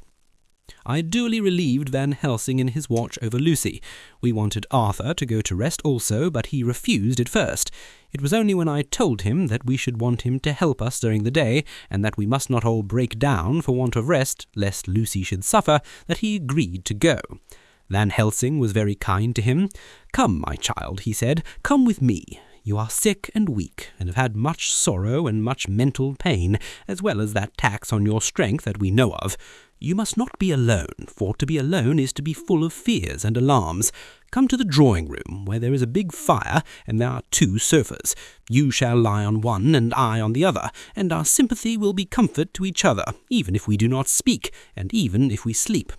I duly relieved Van Helsing in his watch over Lucy. We wanted Arthur to go to rest also, but he refused at first. It was only when I told him that we should want him to help us during the day, and that we must not all break down for want of rest, lest Lucy should suffer, that he agreed to go. Van Helsing was very kind to him. "Come, my child," he said, "come with me. You are sick and weak, and have had much sorrow and much mental pain, as well as that tax on your strength that we know of. You must not be alone, for to be alone is to be full of fears and alarms. Come to the drawing-room, where there is a big fire, and there are 2 sofas. You shall lie on one, and I on the other, and our sympathy will be comfort to each other, even if we do not speak, and even if we sleep.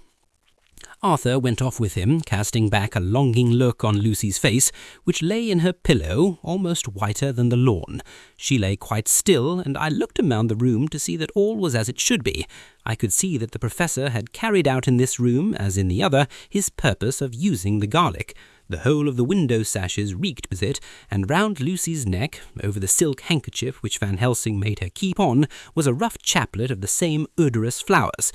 Arthur went off with him, casting back a longing look on Lucy's face, which lay in her pillow, almost whiter than the lawn. She lay quite still, and I looked around the room to see that all was as it should be. I could see that the Professor had carried out in this room, as in the other, his purpose of using the garlic. The whole of the window sashes reeked with it, and round Lucy's neck, over the silk handkerchief which Van Helsing made her keep on, was a rough chaplet of the same odorous flowers.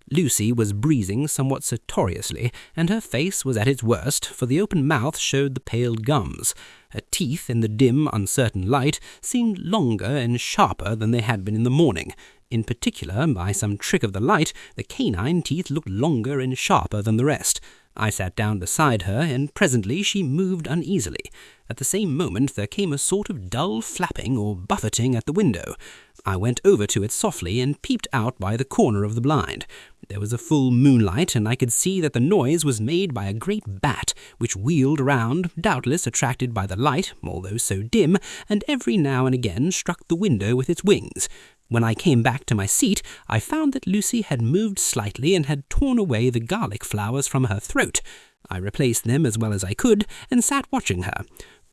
Lucy was breathing somewhat stertorously, and her face was at its worst, for the open mouth showed the paled gums. Her teeth, in the dim, uncertain light, seemed longer and sharper than they had been in the morning. In particular, by some trick of the light, the canine teeth looked longer and sharper than the rest. I sat down beside her, and presently she moved uneasily. At the same moment there came a sort of dull flapping or buffeting at the window. I went over to it softly and peeped out by the corner of the blind. There was a full moonlight, and I could see that the noise was made by a great bat, which wheeled round, doubtless attracted by the light, although so dim, and every now and again struck the window with its wings. When I came back to my seat, I found that Lucy had moved slightly and had torn away the garlic flowers from her throat. I replaced them as well as I could, and sat watching her.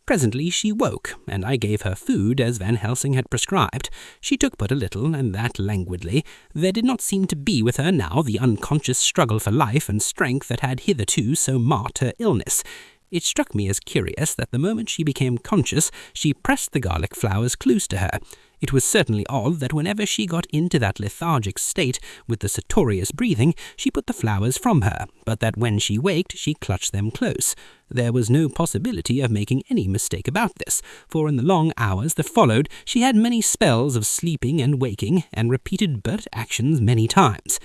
Presently she woke, and I gave her food as Van Helsing had prescribed. She took but a little, and that languidly. There did not seem to be with her now the unconscious struggle for life and strength that had hitherto so marked her illness. It struck me as curious that the moment she became conscious, she pressed the garlic flowers close to her. It was certainly odd that whenever she got into that lethargic state, with the stertorous breathing, she put the flowers from her, but that when she waked, she clutched them close. There was no possibility of making any mistake about this, for in the long hours that followed, she had many spells of sleeping and waking, and repeated both actions many times.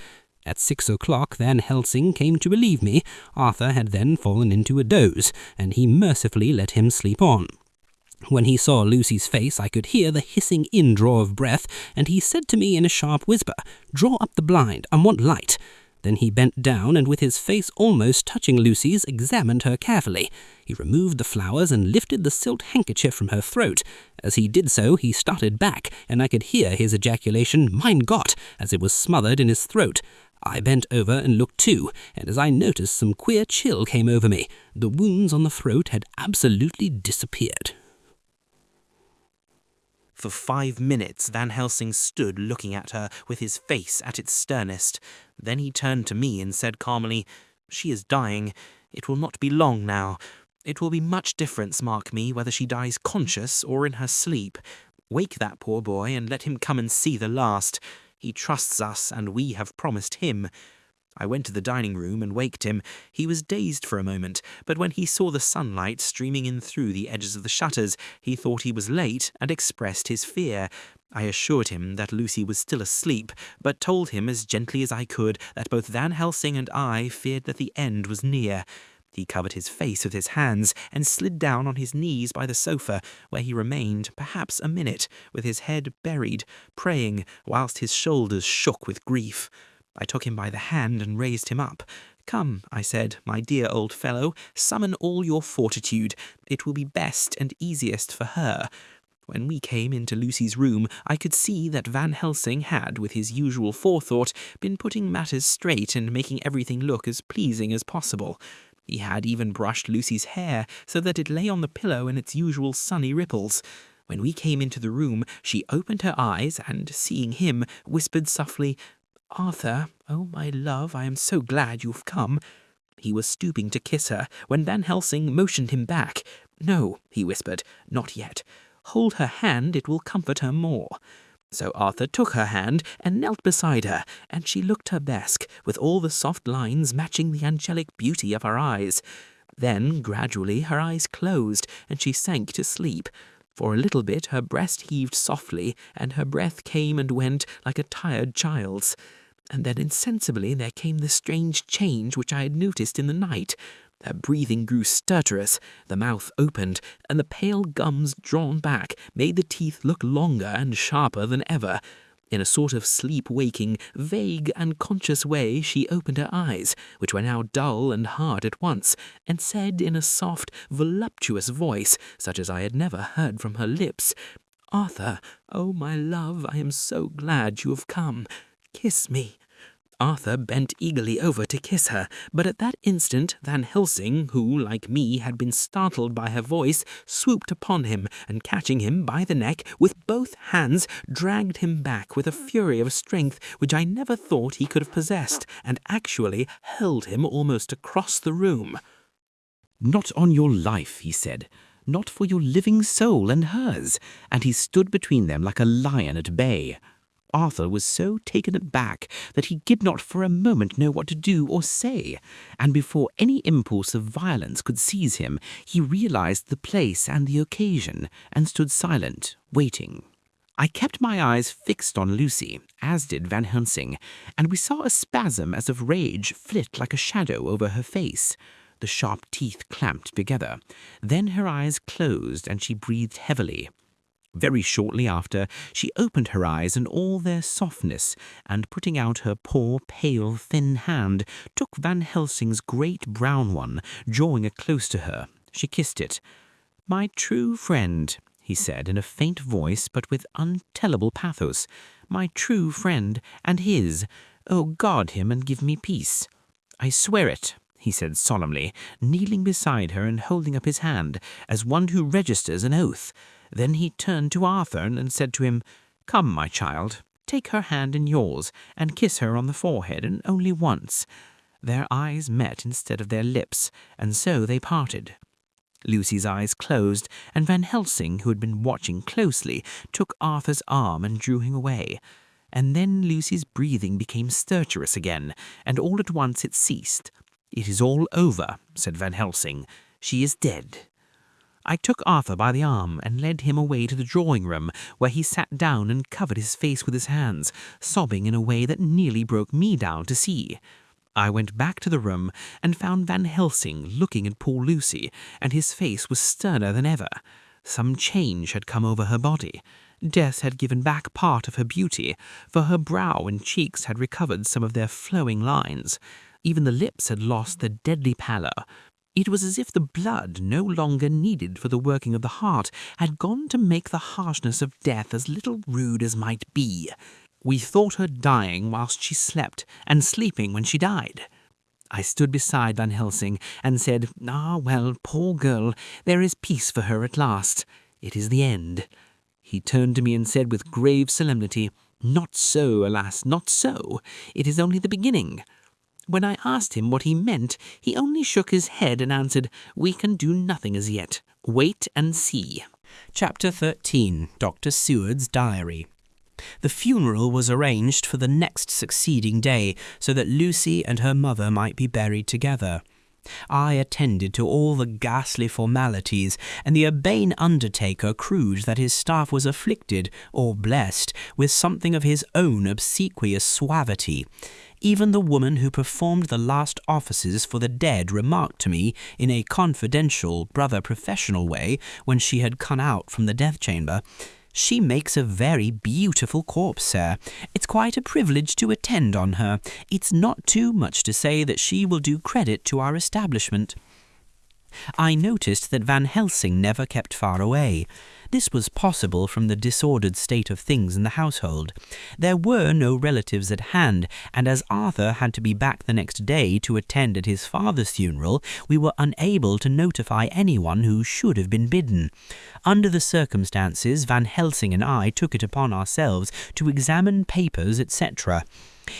At 6 o'clock, Van Helsing came to relieve me. Arthur had then fallen into a doze, and he mercifully let him sleep on. When he saw Lucy's face, I could hear the hissing indraw of breath, and he said to me in a sharp whisper, "Draw up the blind, I want light." Then he bent down, and with his face almost touching Lucy's, examined her carefully. He removed the flowers and lifted the silk handkerchief from her throat. As he did so, he started back, and I could hear his ejaculation, "Mein Gott," as it was smothered in his throat. I bent over and looked too, and as I noticed, some queer chill came over me. The wounds on the throat had absolutely disappeared. For 5 minutes Van Helsing stood looking at her with his face at its sternest. Then he turned to me and said calmly, "She is dying. It will not be long now. It will be much difference, mark me, whether she dies conscious or in her sleep. Wake that poor boy and let him come and see the last. He trusts us, and we have promised him." I went to the dining-room and waked him. He was dazed for a moment, but when he saw the sunlight streaming in through the edges of the shutters, he thought he was late and expressed his fear. I assured him that Lucy was still asleep, but told him as gently as I could that both Van Helsing and I feared that the end was near. He covered his face with his hands and slid down on his knees by the sofa, where he remained perhaps a minute, with his head buried, praying, whilst his shoulders shook with grief. I took him by the hand and raised him up. "Come," I said, "my dear old fellow, summon all your fortitude. It will be best and easiest for her." When we came into Lucy's room, I could see that Van Helsing had, with his usual forethought, been putting matters straight and making everything look as pleasing as possible. He had even brushed Lucy's hair so that it lay on the pillow in its usual sunny ripples. When we came into the room, she opened her eyes and, seeing him, whispered softly, "Arthur, oh my love, I am so glad you've come." He was stooping to kiss her when Van Helsing motioned him back. "No," he whispered, "not yet. Hold her hand, it will comfort her more." So Arthur took her hand and knelt beside her, and she looked her best, with all the soft lines matching the angelic beauty of her eyes. Then, gradually, her eyes closed, and she sank to sleep. For a little bit her breast heaved softly, and her breath came and went like a tired child's. And then insensibly there came the strange change which I had noticed in the night. Her breathing grew stertorous, the mouth opened, and the pale gums drawn back made the teeth look longer and sharper than ever. In a sort of sleep-waking, vague, unconscious way she opened her eyes, which were now dull and hard at once, and said in a soft, voluptuous voice, such as I had never heard from her lips, "Arthur, oh my love, I am so glad you have come. Kiss me." Arthur bent eagerly over to kiss her, but at that instant Van Helsing, who, like me, had been startled by her voice, swooped upon him, and catching him by the neck with both hands, dragged him back with a fury of strength which I never thought he could have possessed, and actually hurled him almost across the room. "Not on your life," he said. "Not for your living soul and hers." And he stood between them like a lion at bay. Arthur was so taken aback that he did not for a moment know what to do or say, and before any impulse of violence could seize him, he realized the place and the occasion, and stood silent, waiting. I kept my eyes fixed on Lucy, as did Van Helsing, and we saw a spasm as of rage flit like a shadow over her face. The sharp teeth clamped together. Then her eyes closed, and she breathed heavily. Very shortly after, she opened her eyes in all their softness, and putting out her poor, pale, thin hand, took Van Helsing's great brown one, drawing it close to her. She kissed it. "My true friend," he said in a faint voice, but with untellable pathos, "my true friend, and his. Oh, guard him and give me peace." "I swear it," he said solemnly, kneeling beside her and holding up his hand, as one who registers an oath. Then he turned to Arthur and said to him, "Come, my child, take her hand in yours, and kiss her on the forehead, and only once." Their eyes met instead of their lips, and so they parted. Lucy's eyes closed, and Van Helsing, who had been watching closely, took Arthur's arm and drew him away. And then Lucy's breathing became stertorous again, and all at once it ceased. "It is all over," said Van Helsing. "She is dead." I took Arthur by the arm and led him away to the drawing-room, where he sat down and covered his face with his hands, sobbing in a way that nearly broke me down to see. I went back to the room and found Van Helsing looking at poor Lucy, and his face was sterner than ever. Some change had come over her body. Death had given back part of her beauty, for her brow and cheeks had recovered some of their flowing lines. Even the lips had lost their deadly pallor. It was as if the blood, no longer needed for the working of the heart, had gone to make the harshness of death as little rude as might be. We thought her dying whilst she slept, and sleeping when she died. I stood beside Van Helsing and said, "Ah, well, poor girl, there is peace for her at last. It is the end." He turned to me and said with grave solemnity, "Not so, alas, not so. It is only the beginning." When I asked him what he meant, he only shook his head and answered, "We can do nothing as yet. Wait and see." Chapter 13. Dr. Seward's Diary. The funeral was arranged for the next succeeding day, so that Lucy and her mother might be buried together. I attended to all the ghastly formalities, and the urbane undertaker crewed that his staff was afflicted, or blessed, with something of his own obsequious suavity. Even the woman who performed the last offices for the dead remarked to me, in a confidential, brother professional way, when she had come out from the death chamber, "She makes a very beautiful corpse, sir. It's quite a privilege to attend on her. It's not too much to say that she will do credit to our establishment." I noticed that Van Helsing never kept far away. This was possible from the disordered state of things in the household. There were no relatives at hand, and as Arthur had to be back the next day to attend at his father's funeral, we were unable to notify anyone who should have been bidden. Under the circumstances, Van Helsing and I took it upon ourselves to examine papers, etc.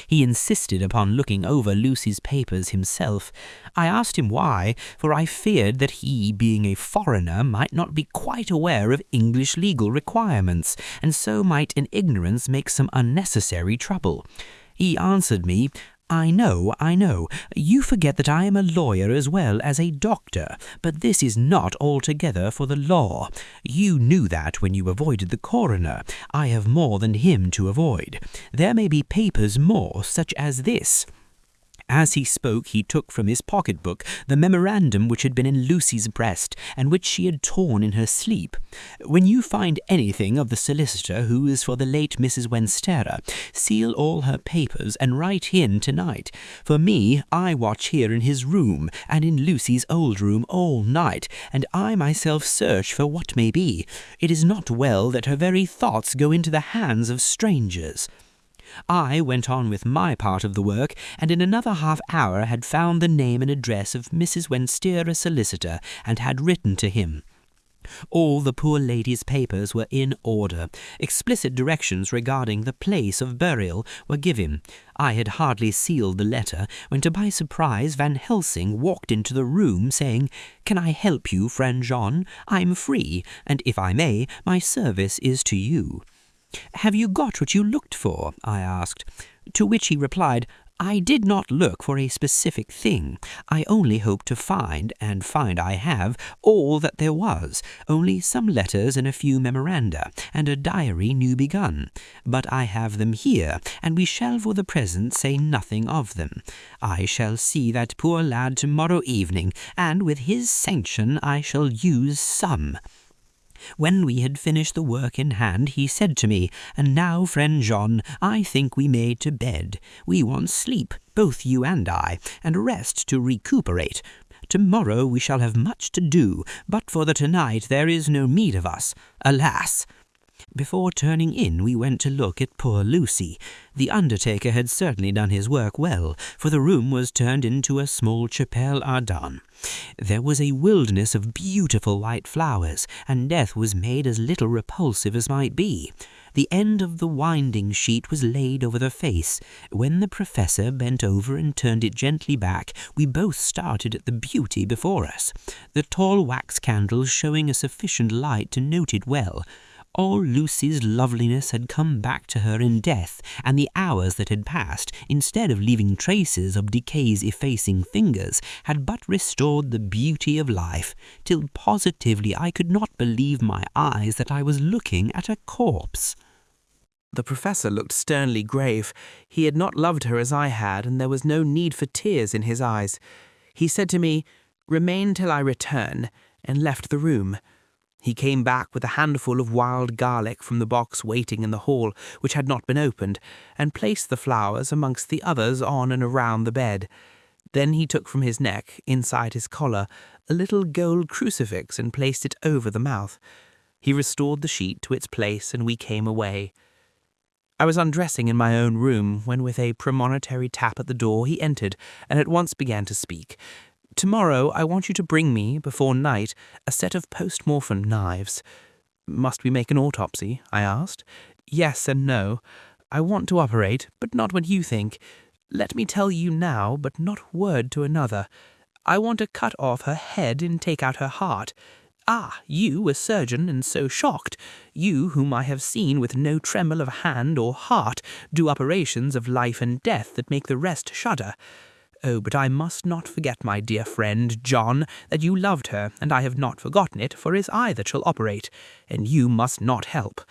He insisted upon looking over Lucy's papers himself. I asked him why, for I feared that he, being a foreigner, might not be quite aware of English legal requirements, and so might in ignorance make some unnecessary trouble. He answered me, I know. You forget that I am a lawyer as well as a doctor, but this is not altogether for the law. You knew that when you avoided the coroner. I have more than him to avoid. There may be papers more, such as this." As he spoke, he took from his pocket-book the memorandum which had been in Lucy's breast, and which she had torn in her sleep. "When you find anything of the solicitor who is for the late Mrs. Wenstera, seal all her papers and write in tonight. For me, I watch here in his room, and in Lucy's old room all night, and I myself search for what may be. It is not well that her very thoughts go into the hands of strangers." I went on with my part of the work, and in another half-hour had found the name and address of Mrs. Wenstera, solicitor, and had written to him. All the poor lady's papers were in order. Explicit directions regarding the place of burial were given. I had hardly sealed the letter when, to my surprise, Van Helsing walked into the room, saying, "Can I help you, friend John? I'm free, and if I may, my service is to you." "Have you got what you looked for?" I asked. To which he replied, "I did not look for a specific thing. I only hoped to find, and find I have, all that there was, only some letters and a few memoranda, and a diary new begun. But I have them here, and we shall for the present say nothing of them. I shall see that poor lad tomorrow evening, and with his sanction I shall use some." When we had finished the work in hand, he said to me, "And now, friend John, I think we may to bed. We want sleep, both you and I, and rest to recuperate. Tomorrow we shall have much to do, but for the tonight there is no need of us. Alas!" Before turning in, we went to look at poor Lucy. The undertaker had certainly done his work well, for the room was turned into a small chapelle ardente. There was a wilderness of beautiful white flowers, and death was made as little repulsive as might be. The end of the winding sheet was laid over the face. When the professor bent over and turned it gently back, we both started at the beauty before us, the tall wax candles showing a sufficient light to note it well. All Lucy's loveliness had come back to her in death, and the hours that had passed, instead of leaving traces of decay's effacing fingers, had but restored the beauty of life, till positively I could not believe my eyes that I was looking at a corpse. The professor looked sternly grave. He had not loved her as I had, and there was no need for tears in his eyes. He said to me, "Remain till I return," and left the room. He came back with a handful of wild garlic from the box waiting in the hall, which had not been opened, and placed the flowers amongst the others on and around the bed. Then he took from his neck, inside his collar, a little gold crucifix and placed it over the mouth. He restored the sheet to its place, and we came away. I was undressing in my own room when, with a premonitory tap at the door, he entered, and at once began to speak. "Tomorrow I want you to bring me, before night, a set of post-mortem knives." "Must we make an autopsy?" I asked. "Yes and no. I want to operate, but not when you think. Let me tell you now, but not word to another. I want to cut off her head and take out her heart. Ah, you, a surgeon, and so shocked. You, whom I have seen with no tremble of hand or heart, do operations of life and death that make the rest shudder. Oh, but I must not forget, my dear friend, John, that you loved her, and I have not forgotten it, for it is I that shall operate, and you must not help.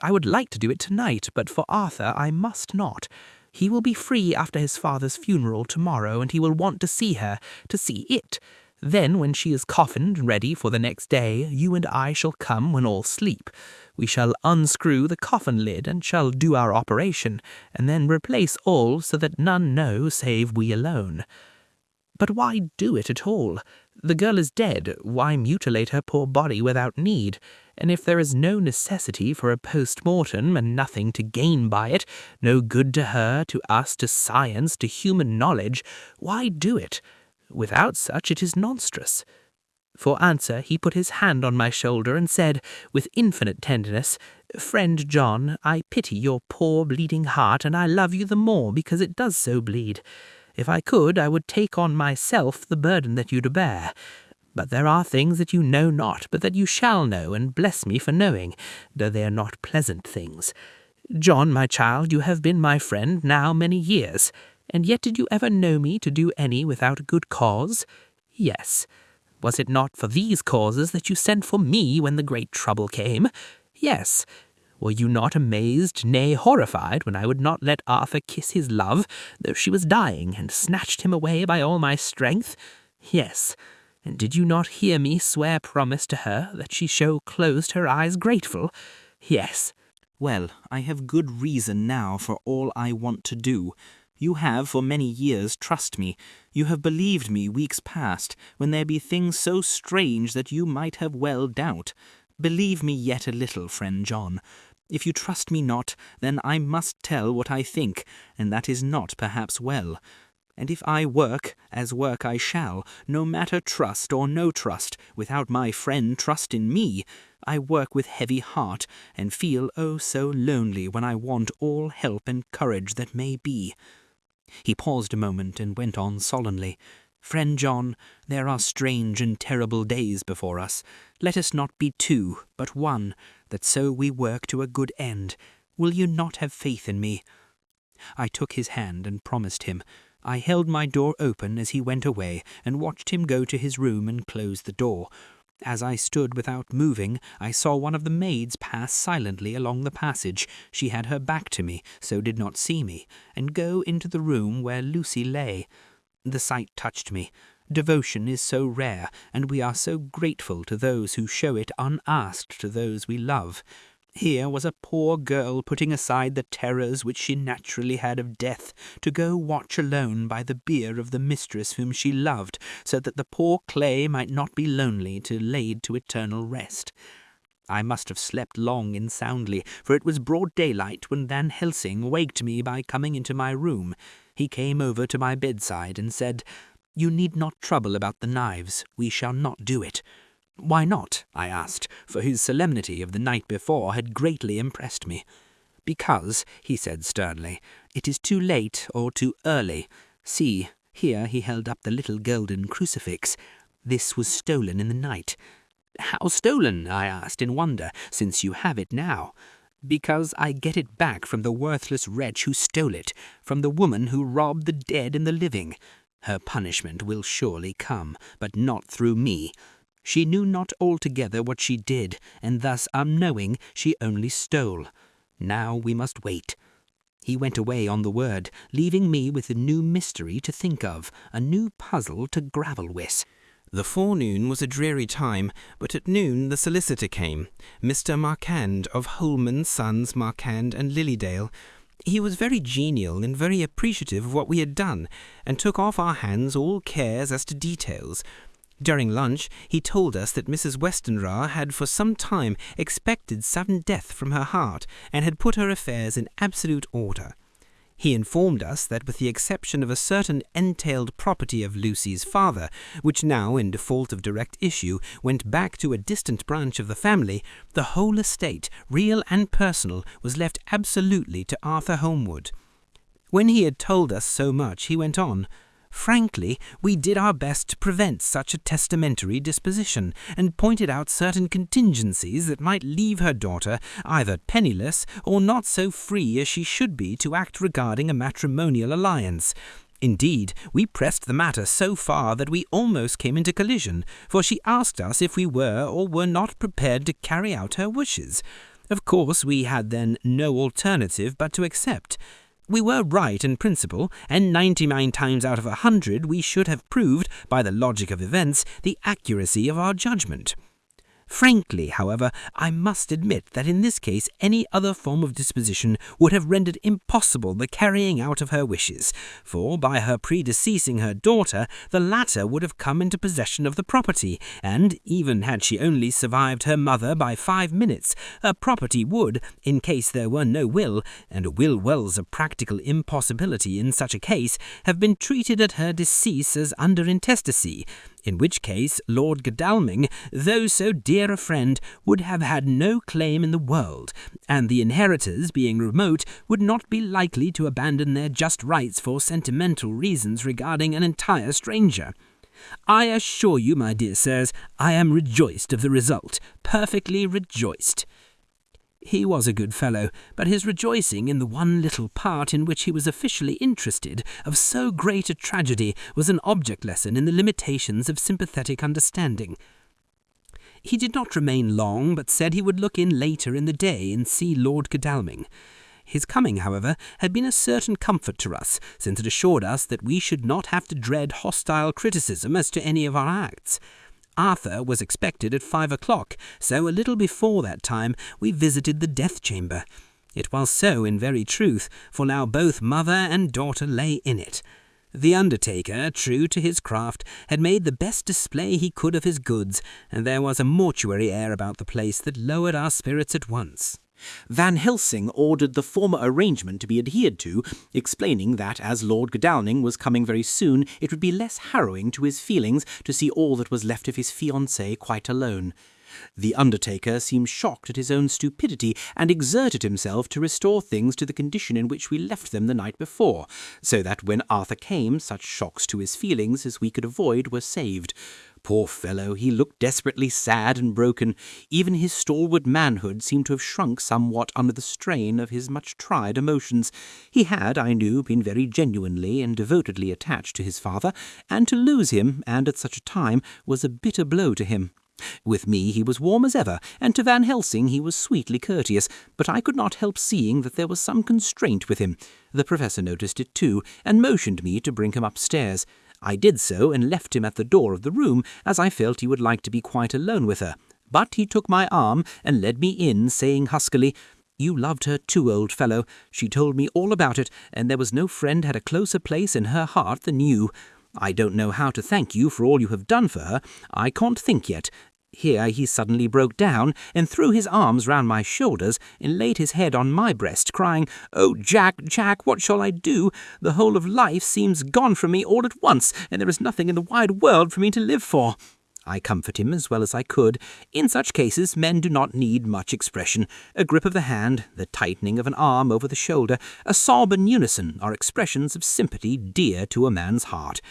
I would like to do it tonight, but for Arthur I must not. He will be free after his father's funeral tomorrow, and he will want to see her, to see it. Then, when she is coffined and ready for the next day, you and I shall come when all sleep. We shall unscrew the coffin lid and shall do our operation, and then replace all so that none know save we alone. But why do it at all? The girl is dead. Why mutilate her poor body without need? And if there is no necessity for a post-mortem and nothing to gain by it, no good to her, to us, to science, to human knowledge, why do it? Without such it is monstrous. For answer he put his hand on my shoulder and said, with infinite tenderness, "Friend John, I pity your poor bleeding heart, and I love you the more because it does so bleed. If I could, I would take on myself the burden that you do bear. But there are things that you know not, but that you shall know, and bless me for knowing, though they are not pleasant things. John, my child, you have been my friend now many years. And yet did you ever know me to do any without good cause? Yes. Was it not for these causes that you sent for me when the great trouble came? Yes. Were you not amazed, nay horrified, when I would not let Arthur kiss his love, though she was dying, and snatched him away by all my strength? Yes. And did you not hear me swear promise to her that she show closed her eyes grateful? Yes. Well, I have good reason now for all I want to do. You have for many years trust me. You have believed me weeks past, when there be things so strange that you might have well doubt. Believe me yet a little, friend John. If you trust me not, then I must tell what I think, and that is not perhaps well. And if I work, as work I shall, no matter trust or no trust, without my friend trust in me, I work with heavy heart, and feel oh so lonely when I want all help and courage that may be. He paused a moment and went on solemnly. Friend John, there are strange and terrible days before us. Let us not be two, but one, that so we work to a good end. Will you not have faith in me? I took his hand and promised him. I held my door open as he went away, and watched him go to his room and close the door. As I stood without moving, I saw one of the maids pass silently along the passage. She had her back to me, so did not see me, and go into the room where Lucy lay. The sight touched me. Devotion is so rare, and we are so grateful to those who show it unasked to those we love. Here was a poor girl putting aside the terrors which she naturally had of death, to go watch alone by the bier of the mistress whom she loved, so that the poor clay might not be lonely to laid to eternal rest. I must have slept long and soundly, for it was broad daylight when Van Helsing waked me by coming into my room. He came over to my bedside and said, "You need not trouble about the knives. We shall not do it." "Why not?" I asked, for his solemnity of the night before had greatly impressed me. "Because," he said sternly, "it is too late or too early. See, here," he held up the little golden crucifix. "This was stolen in the night." "How stolen?" I asked in wonder, "since you have it now." "Because I get it back from the worthless wretch who stole it, from the woman who robbed the dead and the living. Her punishment will surely come, but not through me. She knew not altogether what she did, and thus, unknowing, she only stole. Now we must wait." He went away on the word, leaving me with a new mystery to think of, a new puzzle to gravel with. The forenoon was a dreary time, but at noon the solicitor came, Mr. Marquand of Holman, Sons, Marquand and Lilydale. He was very genial and very appreciative of what we had done, and took off our hands all cares as to details. During lunch, he told us that Mrs. Westenra had for some time expected sudden death from her heart, and had put her affairs in absolute order. He informed us that with the exception of a certain entailed property of Lucy's father, which now, in default of direct issue, went back to a distant branch of the family, the whole estate, real and personal, was left absolutely to Arthur Holmwood. When he had told us so much, he went on, "Frankly, we did our best to prevent such a testamentary disposition, and pointed out certain contingencies that might leave her daughter either penniless or not so free as she should be to act regarding a matrimonial alliance. Indeed, we pressed the matter so far that we almost came into collision, for she asked us if we were or were not prepared to carry out her wishes. Of course, we had then no alternative but to accept. We were right in principle, and 99 times out of 100 we should have proved, by the logic of events, the accuracy of our judgment. Frankly, however, I must admit that in this case any other form of disposition would have rendered impossible the carrying out of her wishes, for by her predeceasing her daughter, the latter would have come into possession of the property, and even had she only survived her mother by 5 minutes, her property would, in case there were no will, and a will was a practical impossibility in such a case, have been treated at her decease as under intestacy, in which case Lord Godalming, though so dear a friend, would have had no claim in the world, and the inheritors, being remote, would not be likely to abandon their just rights for sentimental reasons regarding an entire stranger. I assure you, my dear sirs, I am rejoiced of the result, perfectly rejoiced." He was a good fellow, but his rejoicing in the one little part in which he was officially interested of so great a tragedy was an object lesson in the limitations of sympathetic understanding. He did not remain long, but said he would look in later in the day and see Lord Godalming. His coming, however, had been a certain comfort to us, since it assured us that we should not have to dread hostile criticism as to any of our acts. Arthur was expected at 5 o'clock, so a little before that time we visited the death chamber. It was so in very truth, for now both mother and daughter lay in it. The undertaker, true to his craft, had made the best display he could of his goods, and there was a mortuary air about the place that lowered our spirits at once. Van Helsing ordered the former arrangement to be adhered to, explaining that as Lord Godalming was coming very soon, it would be less harrowing to his feelings to see all that was left of his fiancée quite alone. The undertaker seemed shocked at his own stupidity, and exerted himself to restore things to the condition in which we left them the night before, so that when Arthur came, such shocks to his feelings as we could avoid were saved. Poor fellow, he looked desperately sad and broken. Even his stalwart manhood seemed to have shrunk somewhat under the strain of his much-tried emotions. He had, I knew, been very genuinely and devotedly attached to his father, and to lose him, and at such a time, was a bitter blow to him. With me he was warm as ever, and to Van Helsing he was sweetly courteous, but I could not help seeing that there was some constraint with him. The Professor noticed it too, and motioned me to bring him upstairs. I did so, and left him at the door of the room, as I felt he would like to be quite alone with her. But he took my arm, and led me in, saying huskily, "You loved her too, old fellow. She told me all about it, and there was no friend had a closer place in her heart than you. I don't know how to thank you for all you have done for her. I can't think yet." Here he suddenly broke down, and threw his arms round my shoulders, and laid his head on my breast, crying, "Oh, Jack, Jack, what shall I do? The whole of life seems gone from me all at once, and there is nothing in the wide world for me to live for." I comforted him as well as I could. In such cases men do not need much expression. A grip of the hand, the tightening of an arm over the shoulder, a sob in unison are expressions of sympathy dear to a man's heart.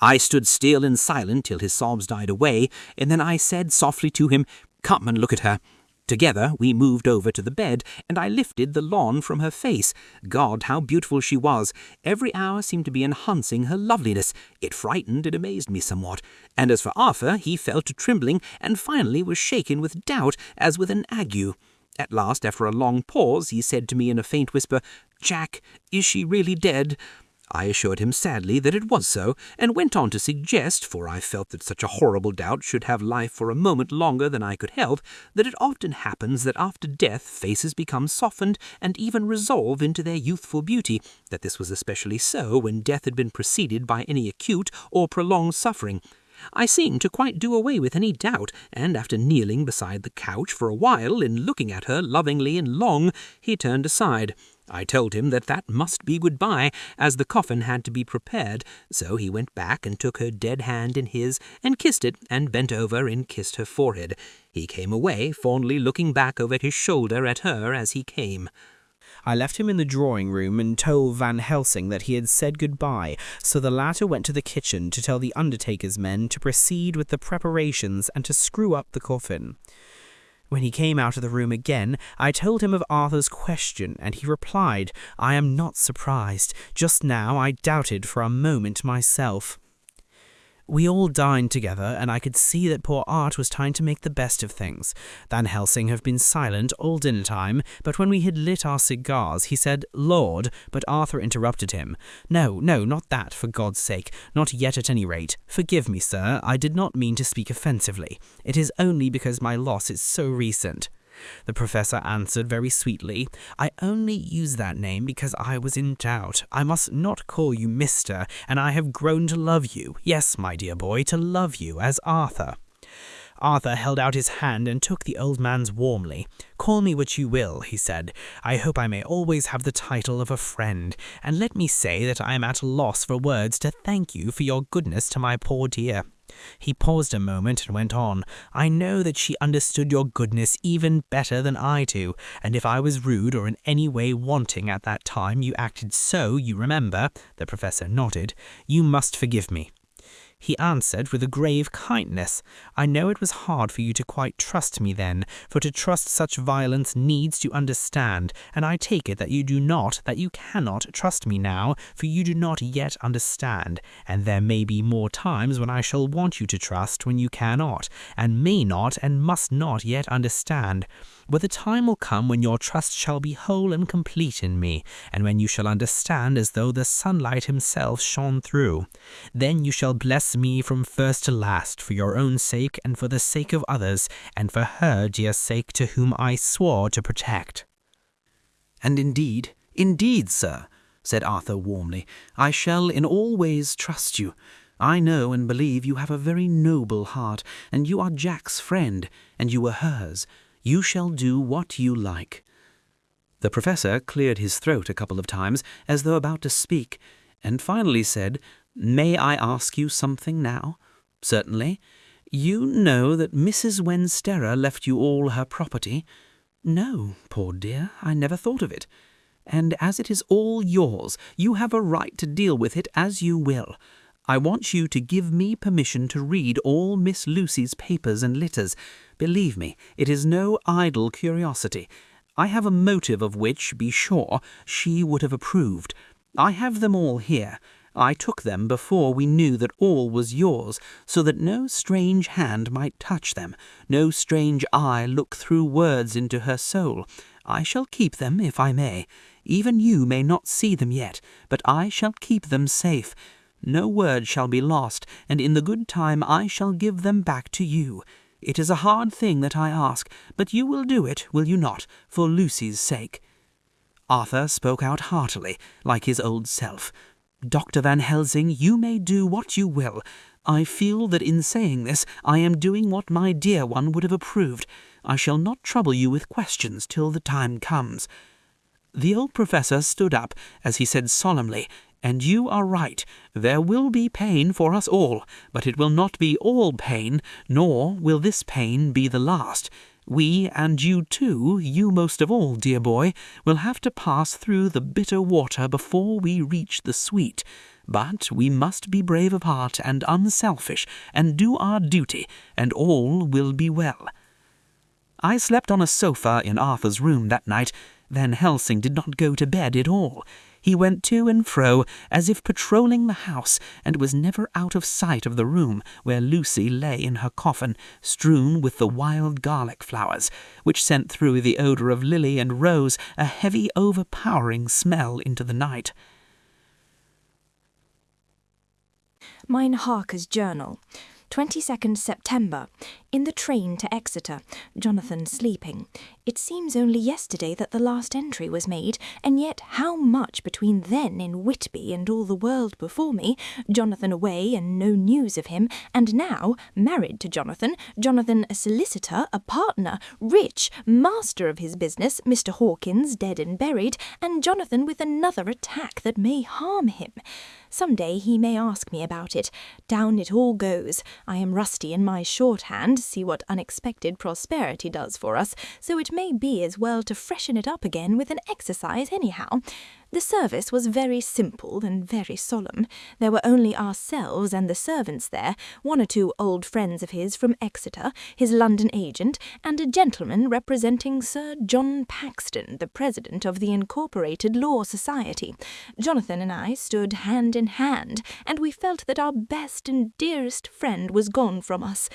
I stood still and silent till his sobs died away, and then I said softly to him, "Come and look at her." Together we moved over to the bed, and I lifted the lawn from her face. God, how beautiful she was! Every hour seemed to be enhancing her loveliness. It frightened and amazed me somewhat. And as for Arthur, he fell to trembling, and finally was shaken with doubt, as with an ague. At last, after a long pause, he said to me in a faint whisper, "Jack, is she really dead?" I assured him sadly that it was so, and went on to suggest, for I felt that such a horrible doubt should have life for a moment longer than I could help, that it often happens that after death faces become softened and even resolve into their youthful beauty, that this was especially so when death had been preceded by any acute or prolonged suffering. I seemed to quite do away with any doubt, and after kneeling beside the couch for a while and looking at her lovingly and long, he turned aside. I told him that that must be goodbye, as the coffin had to be prepared, so he went back and took her dead hand in his, and kissed it, and bent over and kissed her forehead. He came away, fondly looking back over his shoulder at her as he came. I left him in the drawing-room and told Van Helsing that he had said goodbye, so the latter went to the kitchen to tell the undertaker's men to proceed with the preparations and to screw up the coffin. When he came out of the room again, I told him of Arthur's question, and he replied, "I am not surprised. Just now I doubted for a moment myself." We all dined together, and I could see that poor Art was trying to make the best of things. Van Helsing had been silent all dinner time, but when we had lit our cigars, he said, "Lord," but Arthur interrupted him. No, not that, for God's sake. Not yet at any rate. Forgive me, sir, I did not mean to speak offensively. It is only because my loss is so recent." The Professor answered very sweetly, "I only use that name because I was in doubt. I must not call you Mr., and I have grown to love you. Yes, my dear boy, to love you as Arthur." Arthur held out his hand and took the old man's warmly. "Call me what you will," he said. "I hope I may always have the title of a friend, and let me say that I am at a loss for words to thank you for your goodness to my poor dear." He paused a moment and went on, "I know that she understood your goodness even better than I do, and if I was rude or in any way wanting at that time you acted so, you remember," the Professor nodded, "you must forgive me." He answered with a grave kindness, I know it was hard for you to quite trust me then, for to trust such violence needs to understand, and I take it that you cannot trust me now, for you do not yet understand, and there may be more times when I shall want you to trust when you cannot, and may not and must not yet understand. But the time will come when your trust shall be whole and complete in me, and when you shall understand as though the sunlight himself shone through. Then you shall bless me from first to last, for your own sake and for the sake of others, and for her dear sake to whom I swore to protect. And indeed, sir, said Arthur warmly, I shall in all ways trust you. I know and believe you have a very noble heart, and you are Jack's friend, and you were hers. You shall do what you like. The professor cleared his throat a couple of times, as though about to speak, and finally said, May I ask you something now? Certainly. You know that Mrs. Wenstera left you all her property? No, poor dear, I never thought of it. And as it is all yours, you have a right to deal with it as you will. I want you to give me permission to read all Miss Lucy's papers and letters. Believe me, it is no idle curiosity. I have a motive of which, be sure, she would have approved. I have them all here. I took them before we knew that all was yours, so that no strange hand might touch them, no strange eye look through words into her soul. I shall keep them, if I may. Even you may not see them yet, but I shall keep them safe. No word shall be lost, and in the good time I shall give them back to you. It is a hard thing that I ask, but you will do it, will you not, for Lucy's sake? Arthur spoke out heartily, like his old self. Dr. Van Helsing, you may do what you will. I feel that in saying this I am doing what my dear one would have approved. I shall not trouble you with questions till the time comes. The old professor stood up as he said solemnly, And you are right. There will be pain for us all, but it will not be all pain, nor will this pain be the last. We, and you too, you most of all, dear boy, will have to pass through the bitter water before we reach the sweet. But we must be brave of heart and unselfish, and do our duty, and all will be well. I slept on a sofa in Arthur's room that night. Van Helsing did not go to bed at all. He went to and fro, as if patrolling the house, and was never out of sight of the room where Lucy lay in her coffin, strewn with the wild garlic flowers, which sent through the odour of lily and rose a heavy, overpowering smell into the night. Mine Harker's Journal, 22nd September. In the train to Exeter, Jonathan sleeping. It seems only yesterday that the last entry was made, and yet how much between then in Whitby and all the world before me, Jonathan away and no news of him, and now married to Jonathan, Jonathan a solicitor, a partner, rich, master of his business, Mr. Hawkins dead and buried, and Jonathan with another attack that may harm him. Some day he may ask me about it. Down it all goes. I am rusty in my shorthand, see what unexpected prosperity does for us, so it may be as well to freshen it up again with an exercise anyhow. The service was very simple and very solemn. There were only ourselves and the servants there, one or two old friends of his from Exeter, his London agent, and a gentleman representing Sir John Paxton, the president of the Incorporated Law Society. Jonathan and I stood hand in hand, and we felt that our best and dearest friend was gone from us.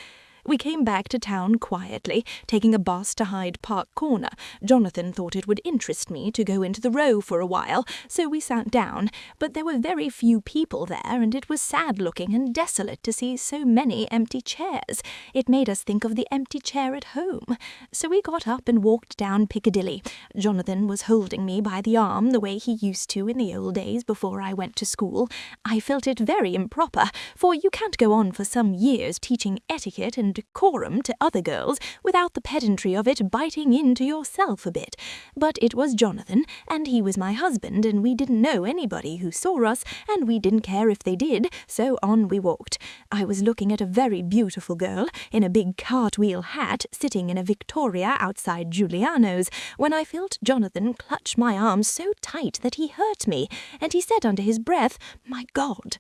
We came back to town quietly, taking a bus to Hyde Park Corner. Jonathan thought it would interest me to go into the Row for a while, so we sat down, but there were very few people there, and it was sad-looking and desolate to see so many empty chairs. It made us think of the empty chair at home. So we got up and walked down Piccadilly. Jonathan was holding me by the arm the way he used to in the old days before I went to school. I felt it very improper, for you can't go on for some years teaching etiquette and decorum to other girls without the pedantry of it biting into yourself a bit. But it was Jonathan, and he was my husband, and we didn't know anybody who saw us, and we didn't care if they did, so on we walked. I was looking at a very beautiful girl in a big cartwheel hat sitting in a Victoria outside Giuliano's when I felt Jonathan clutch my arm so tight that he hurt me, and he said under his breath, "My God!"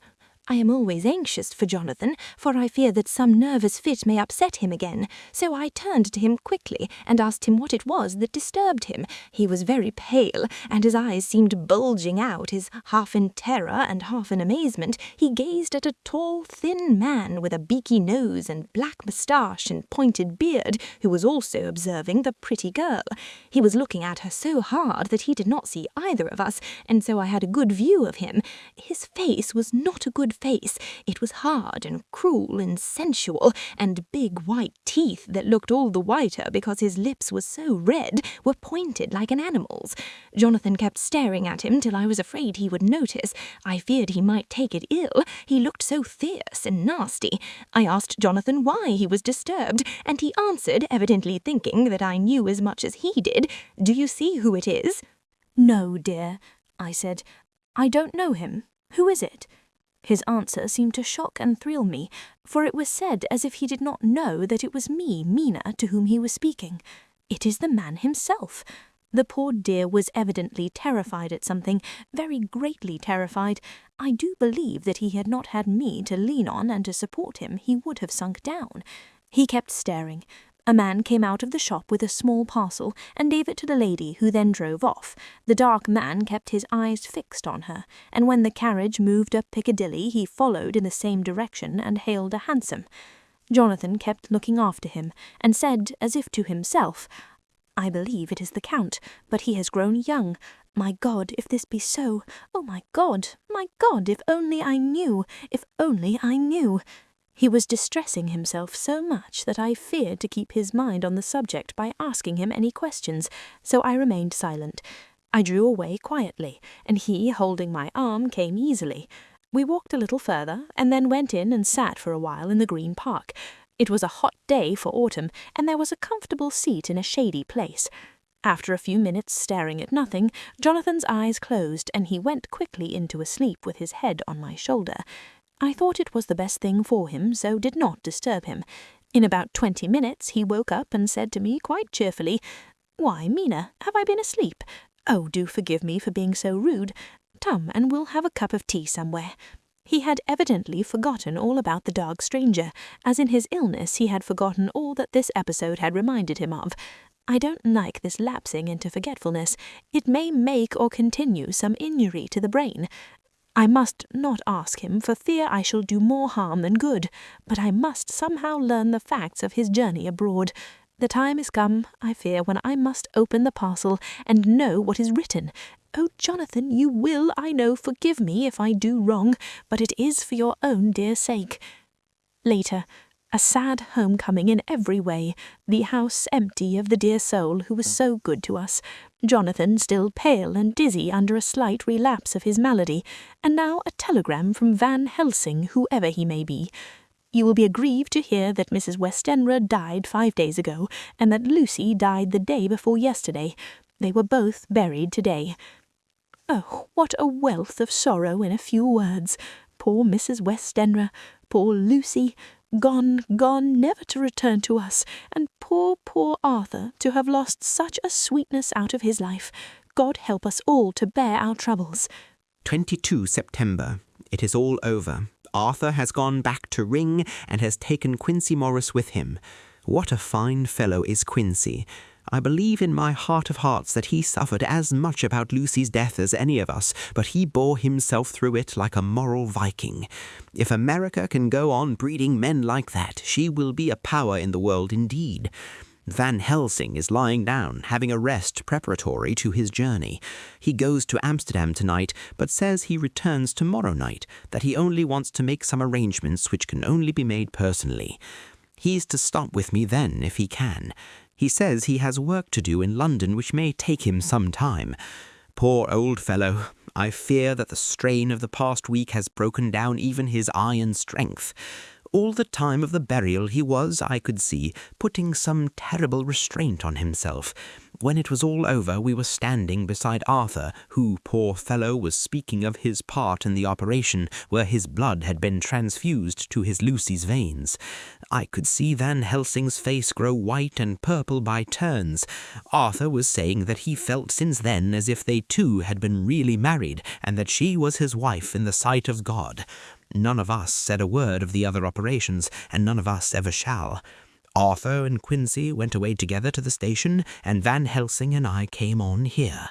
I am always anxious for Jonathan, for I fear that some nervous fit may upset him again, so I turned to him quickly and asked him what it was that disturbed him. He was very pale, and his eyes seemed bulging out, as half in terror and half in amazement he gazed at a tall, thin man with a beaky nose and black moustache and pointed beard, who was also observing the pretty girl. He was looking at her so hard that he did not see either of us, and so I had a good view of him. His face was not a good face. It was hard and cruel and sensual, and big white teeth that looked all the whiter because his lips were so red were pointed like an animal's. Jonathan kept staring at him till I was afraid he would notice. I feared he might take it ill. He looked so fierce and nasty. I asked Jonathan why he was disturbed, and he answered, evidently thinking that I knew as much as he did. "Do you see who it is?" "No, dear," I said. "I don't know him. Who is it?" His answer seemed to shock and thrill me, for it was said as if he did not know that it was me, Mina, to whom he was speaking. "It is the man himself." The poor dear was evidently terrified at something, very greatly terrified. I do believe that he had not had me to lean on and to support him, he would have sunk down. He kept staring. A man came out of the shop with a small parcel and gave it to the lady, who then drove off. The dark man kept his eyes fixed on her, and when the carriage moved up Piccadilly he followed in the same direction and hailed a hansom. Jonathan kept looking after him, and said, as if to himself, "I believe it is the Count, but he has grown young. My God, if this be so! Oh, my God, if only I knew! If only I knew!" He was distressing himself so much that I feared to keep his mind on the subject by asking him any questions, so I remained silent. I drew away quietly, and he, holding my arm, came easily. We walked a little further, and then went in and sat for a while in the Green Park. It was a hot day for autumn, and there was a comfortable seat in a shady place. After a few minutes staring at nothing, Jonathan's eyes closed, and he went quickly into a sleep with his head on my shoulder. I thought it was the best thing for him, so did not disturb him. In about 20 minutes he woke up and said to me quite cheerfully, "Why, Mina, have I been asleep? Oh, do forgive me for being so rude. Come, and we'll have a cup of tea somewhere." He had evidently forgotten all about the dark stranger, as in his illness he had forgotten all that this episode had reminded him of. I don't like this lapsing into forgetfulness. It may make or continue some injury to the brain. I must not ask him, for fear I shall do more harm than good, but I must somehow learn the facts of his journey abroad. The time is come, I fear, when I must open the parcel and know what is written. Oh, Jonathan, you will, I know, forgive me if I do wrong, but it is for your own dear sake. Later. A sad homecoming in every way, the house empty of the dear soul who was so good to us, Jonathan still pale and dizzy under a slight relapse of his malady, and now a telegram from Van Helsing, whoever he may be. "You will be aggrieved to hear that Mrs. Westenra died 5 days ago, and that Lucy died the day before yesterday. They were both buried today." Oh, what a wealth of sorrow in a few words! Poor Mrs. Westenra, poor Lucy, gone, never to return to us, and poor Arthur to have lost such a sweetness out of his life. God help us all to bear our troubles. 22 September. It is all over. Arthur has gone back to Ring and has taken Quincy Morris with him. What a fine fellow is Quincy! I believe in my heart of hearts that he suffered as much about Lucy's death as any of us, but he bore himself through it like a moral Viking. If America can go on breeding men like that, she will be a power in the world indeed. Van Helsing is lying down, having a rest preparatory to his journey. He goes to Amsterdam tonight, but says he returns tomorrow night, that he only wants to make some arrangements which can only be made personally. He's to stop with me then, if he can. He says he has work to do in London which may take him some time. Poor old fellow, I fear that the strain of the past week has broken down even his iron strength. All the time of the burial he was, I could see, putting some terrible restraint on himself. When it was all over, we were standing beside Arthur, who, poor fellow, was speaking of his part in the operation, where his blood had been transfused to his Lucy's veins. I could see Van Helsing's face grow white and purple by turns. Arthur was saying that he felt since then as if they two had been really married, and that she was his wife in the sight of God. None of us said a word of the other operations, and none of us ever shall. Arthur and Quincy went away together to the station, and Van Helsing and I came on here.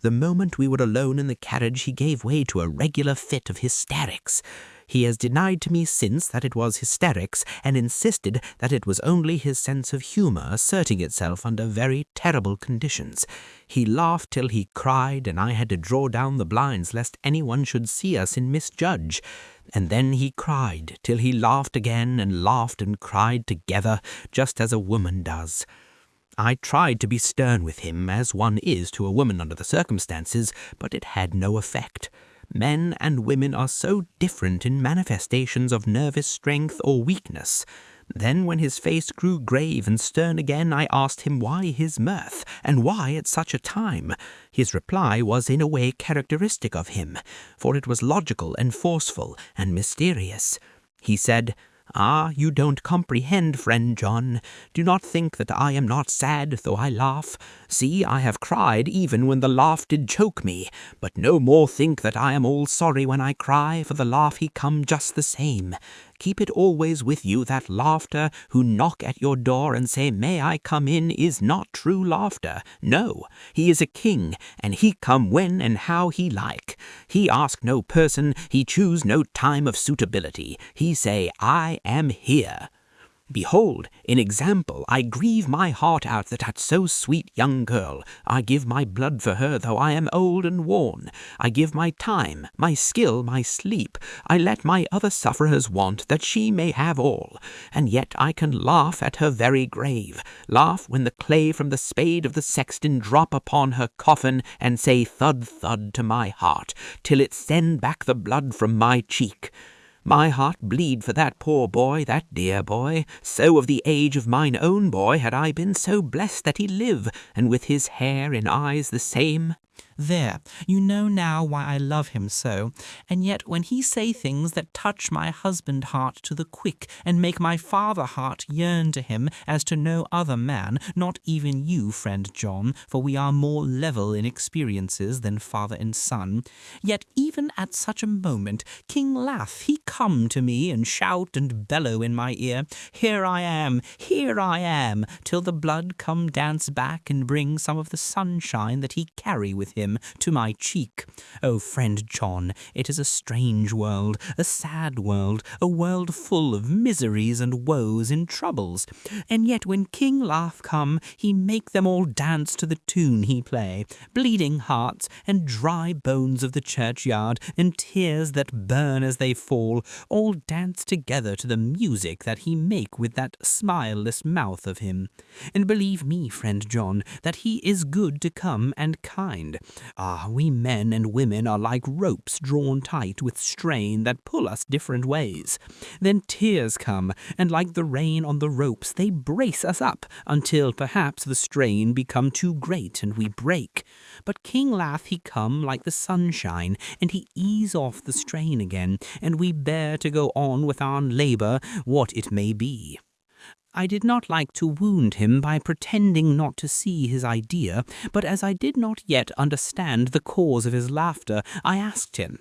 The moment we were alone in the carriage, he gave way to a regular fit of hysterics. He has denied to me since that it was hysterics, and insisted that it was only his sense of humour asserting itself under very terrible conditions. He laughed till he cried, and I had to draw down the blinds lest anyone should see us and misjudge. And then he cried till he laughed again, and cried together, just as a woman does. I tried to be stern with him, as one is to a woman under the circumstances, but it had no effect. Men and women are so different in manifestations of nervous strength or weakness. Then, when his face grew grave and stern again, I asked him why his mirth, and why at such a time. His reply was in a way characteristic of him, for it was logical and forceful and mysterious. He said, "Ah, you don't comprehend, friend John. Do not think that I am not sad, though I laugh. See, I have cried even when the laugh did choke me. But no more think that I am all sorry when I cry, for the laugh he come just the same. Keep it always with you that laughter, who knock at your door and say, 'May I come in?' is not true laughter. No, he is a king, and he come when and how he like. He ask no person, he choose no time of suitability. He say, 'I am here.' Behold, in example, I grieve my heart out that so sweet young girl. I give my blood for her, though I am old and worn. I give my time, my skill, my sleep. I let my other sufferers want, that she may have all. And yet I can laugh at her very grave, laugh when the clay from the spade of the sexton drop upon her coffin, and say thud thud to my heart, till it send back the blood from my cheek. My heart bleed for that poor boy, that dear boy. So of the age of mine own boy had I been so blessed that he live, and with his hair and eyes the same. There, you know now why I love him so, and yet when he say things that touch my husband heart to the quick, and make my father heart yearn to him as to no other man, not even you, friend John, for we are more level in experiences than father and son, yet even at such a moment, King Lath, he come to me and shout and bellow in my ear, 'Here I am, till the blood come dance back and bring some of the sunshine that he carry with him to my cheek. Oh, friend John, it is a strange world, a sad world, a world full of miseries and woes and troubles. And yet when King Laugh come, he make them all dance to the tune he play. Bleeding hearts and dry bones of the churchyard and tears that burn as they fall, all dance together to the music that he make with that smileless mouth of him. And believe me, friend John, that he is good to come and kind. Ah, we men and women are like ropes drawn tight with strain that pull us different ways. Then tears come, and like the rain on the ropes, they brace us up, until perhaps the strain become too great and we break. But King Lath he come like the sunshine, and he ease off the strain again, and we bear to go on with our labour, what it may be. I did not like to wound him by pretending not to see his idea, but as I did not yet understand the cause of his laughter, I asked him.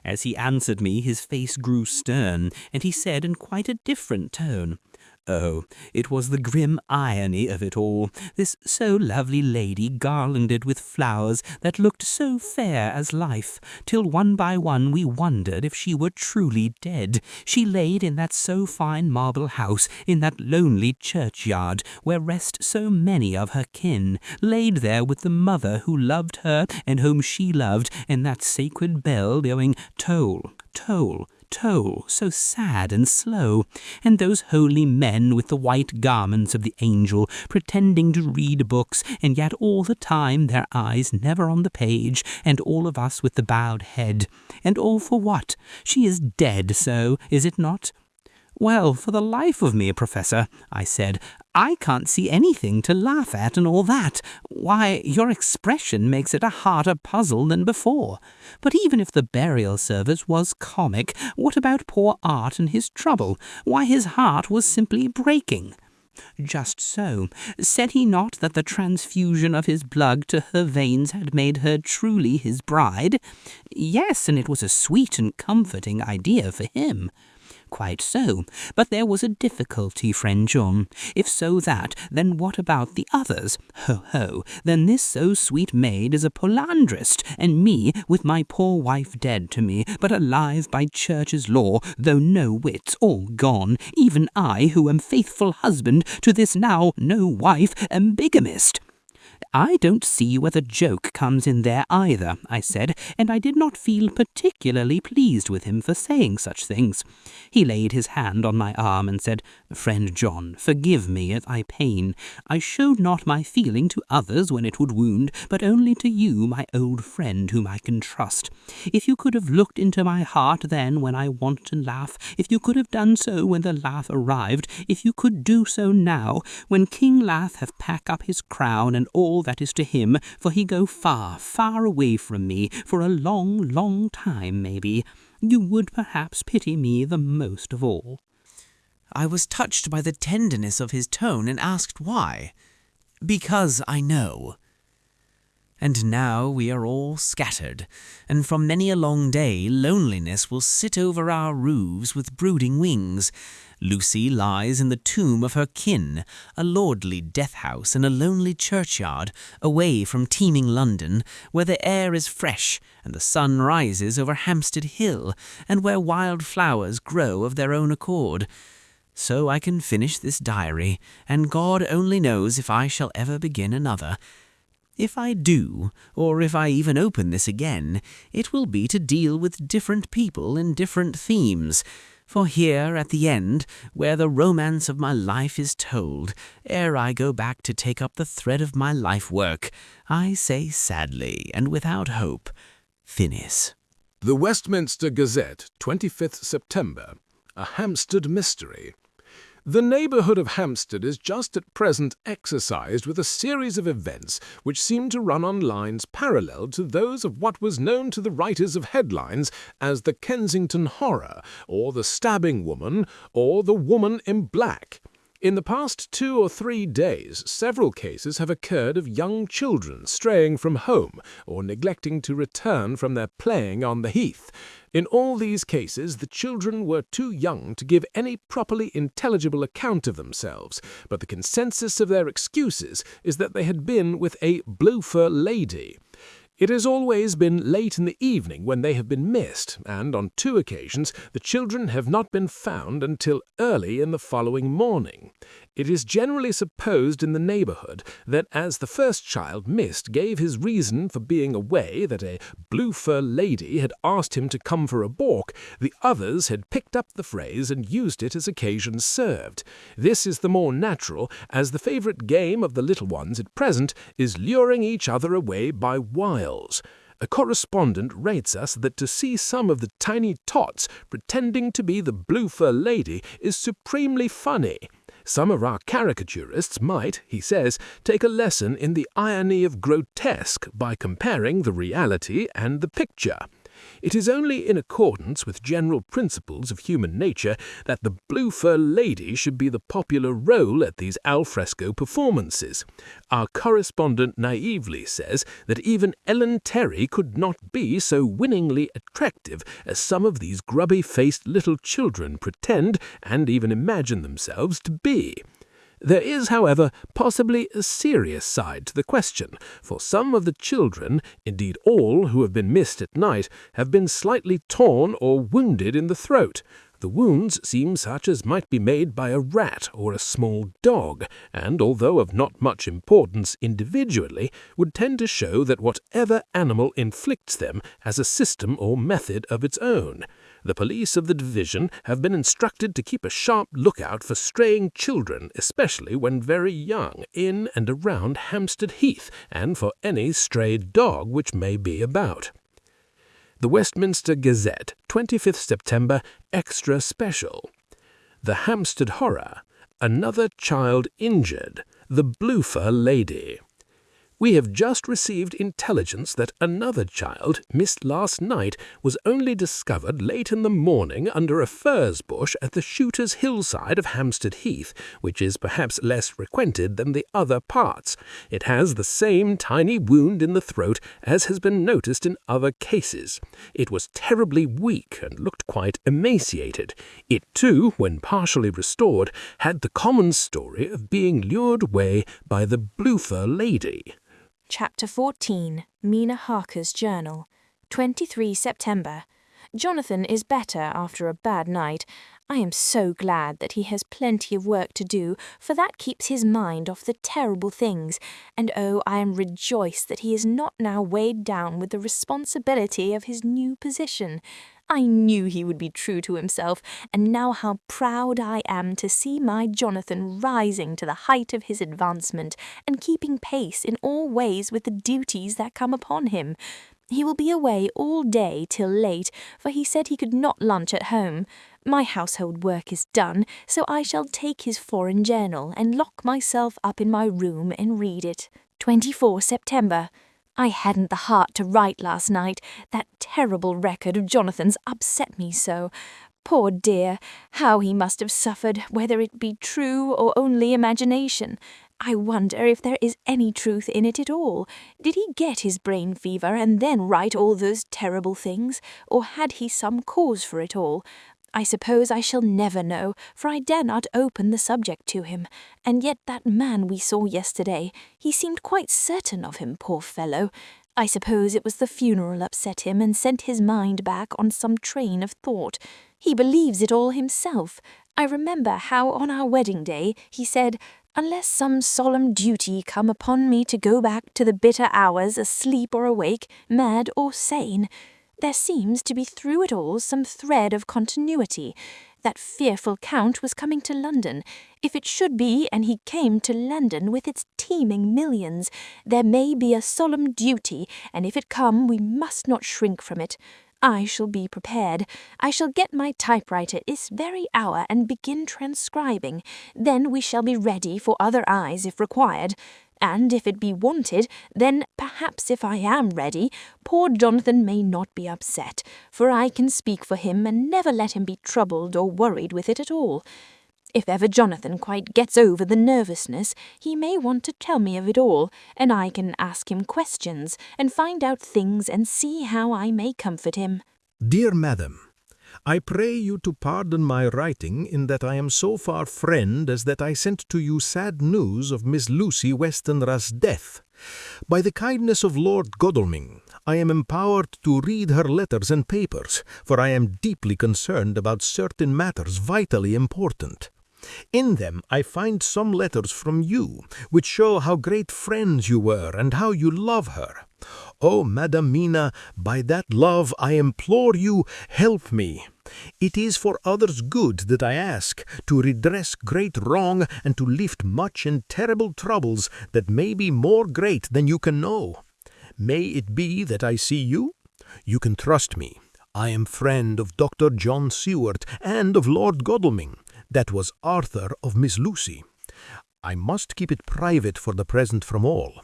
As he answered me, his face grew stern, and he said in quite a different tone, "Oh, it was the grim irony of it all, this so lovely lady garlanded with flowers that looked so fair as life, till one by one we wondered if she were truly dead. She laid in that so fine marble house, in that lonely churchyard, where rest so many of her kin, laid there with the mother who loved her and whom she loved, and that sacred bell going toll, toll, toll, so sad and slow, and those holy men with the white garments of the angel, pretending to read books, and yet all the time their eyes never on the page, and all of us with the bowed head. And all for what? She is dead, so, is it not?" "Well, for the life of me, Professor," I said, I can't see anything to laugh at and all that. Why, your expression makes it a harder puzzle than before. But even if the burial service was comic, what about poor Art and his trouble? Why, his heart was simply breaking. Just so. Said he not that the transfusion of his blood to her veins had made her truly his bride? Yes, and it was a sweet and comforting idea for him. Quite so, but there was a difficulty, friend John. If so that, then what about the others? Ho, ho, then this so sweet maid is a polyandrist, and me, with my poor wife dead to me, but alive by church's law, though no wits, all gone, even I, who am faithful husband to this now no wife, am bigamist. I don't see where the joke comes in there either, I said, and I did not feel particularly pleased with him for saying such things. He laid his hand on my arm and said, Friend John, forgive me at thy pain. I showed not my feeling to others when it would wound, but only to you, my old friend, whom I can trust. If you could have looked into my heart then when I want to laugh, if you could have done so when the laugh arrived, if you could do so now, when King Laugh have packed up his crown and all that is to him, for he go far, far away from me, for a long, long time, maybe, you would perhaps pity me the most of all. I was touched by the tenderness of his tone and asked why. Because I know. And now we are all scattered, and from many a long day loneliness will sit over our roofs with brooding wings. Lucy lies in the tomb of her kin, a lordly death-house in a lonely churchyard, away from teeming London, where the air is fresh, and the sun rises over Hampstead Hill, and where wild flowers grow of their own accord. So I can finish this diary, and God only knows if I shall ever begin another. If I do, or if I even open this again, it will be to deal with different people and different themes. For here, at the end, where the romance of my life is told, ere I go back to take up the thread of my life work, I say sadly and without hope, Finis. The Westminster Gazette, 25th September. A Hampstead Mystery. The neighbourhood of Hampstead is just at present exercised with a series of events which seem to run on lines parallel to those of what was known to the writers of headlines as the Kensington Horror, or the Stabbing Woman, or the Woman in Black. In the past 2 or 3 days, several cases have occurred of young children straying from home or neglecting to return from their playing on the heath. In all these cases, the children were too young to give any properly intelligible account of themselves, but the consensus of their excuses is that they had been with a blue-fur lady. It has always been late in the evening when they have been missed, and on 2 occasions the children have not been found until early in the following morning. It is generally supposed in the neighbourhood that as the first child missed gave his reason for being away that a blue-fur lady had asked him to come for a walk, the others had picked up the phrase and used it as occasion served. This is the more natural, as the favourite game of the little ones at present is luring each other away by wiles. A correspondent rates us that to see some of the tiny tots pretending to be the blue-fur lady is supremely funny. Some of our caricaturists might, he says, take a lesson in the irony of grotesque by comparing the reality and the picture. It is only in accordance with general principles of human nature that the blue-fur lady should be the popular role at these alfresco performances. Our correspondent naively says that even Ellen Terry could not be so winningly attractive as some of these grubby-faced little children pretend and even imagine themselves to be. There is, however, possibly a serious side to the question, for some of the children, indeed all who have been missed at night, have been slightly torn or wounded in the throat. The wounds seem such as might be made by a rat or a small dog, and, although of not much importance individually, would tend to show that whatever animal inflicts them has a system or method of its own. The police of the division have been instructed to keep a sharp lookout for straying children, especially when very young, in and around Hampstead Heath, and for any stray dog which may be about. The Westminster Gazette, 25th September, Extra Special. The Hampstead Horror, Another child injured. The Bloofer lady. We have just received intelligence that another child, missed last night, was only discovered late in the morning under a furze bush at the Shooter's hillside of Hampstead Heath, which is perhaps less frequented than the other parts. It has the same tiny wound in the throat as has been noticed in other cases. It was terribly weak and looked quite emaciated. It too, when partially restored, had the common story of being lured away by the Bloofer lady. Chapter 14, Mina Harker's Journal, 23 September. Jonathan is better after a bad night. I am so glad that he has plenty of work to do, for that keeps his mind off the terrible things, and oh, I am rejoiced that he is not now weighed down with the responsibility of his new position. I knew he would be true to himself, and now how proud I am to see my Jonathan rising to the height of his advancement, and keeping pace in all ways with the duties that come upon him. He will be away all day till late, for he said he could not lunch at home. My household work is done, so I shall take his foreign journal and lock myself up in my room and read it. 24 September. I hadn't the heart to write last night. That terrible record of Jonathan's upset me so. Poor dear, how he must have suffered, whether it be true or only imagination. I wonder if there is any truth in it at all. Did he get his brain fever and then write all those terrible things, or had he some cause for it all? I suppose I shall never know, for I dare not open the subject to him. And yet that man we saw yesterday, he seemed quite certain of him, poor fellow. I suppose it was the funeral upset him and sent his mind back on some train of thought. He believes it all himself. I remember how on our wedding day he said, "Unless some solemn duty come upon me to go back to the bitter hours, asleep or awake, mad or sane." There seems to be through it all some thread of continuity. That fearful Count was coming to London. If it should be, and he came to London with its teeming millions, there may be a solemn duty, and if it come, we must not shrink from it. I shall be prepared. I shall get my typewriter this very hour and begin transcribing. Then we shall be ready for other eyes if required. And if it be wanted, then perhaps if I am ready, poor Jonathan may not be upset, for I can speak for him and never let him be troubled or worried with it at all. If ever Jonathan quite gets over the nervousness, he may want to tell me of it all, and I can ask him questions and find out things and see how I may comfort him. Dear Madam, I pray you to pardon my writing in that I am so far friend as that I sent to you sad news of Miss Lucy Westenra's death. By the kindness of Lord Godalming, I am empowered to read her letters and papers, for I am deeply concerned about certain matters vitally important. In them I find some letters from you, which show how great friends you were and how you love her. Oh, Madam Mina, by that love I implore you, help me. It is for others' good that I ask, to redress great wrong and to lift much and terrible troubles that may be more great than you can know. May it be that I see you? You can trust me. I am friend of Dr. John Seward and of Lord Godalming. That was Arthur of Miss Lucy. I must keep it private for the present from all.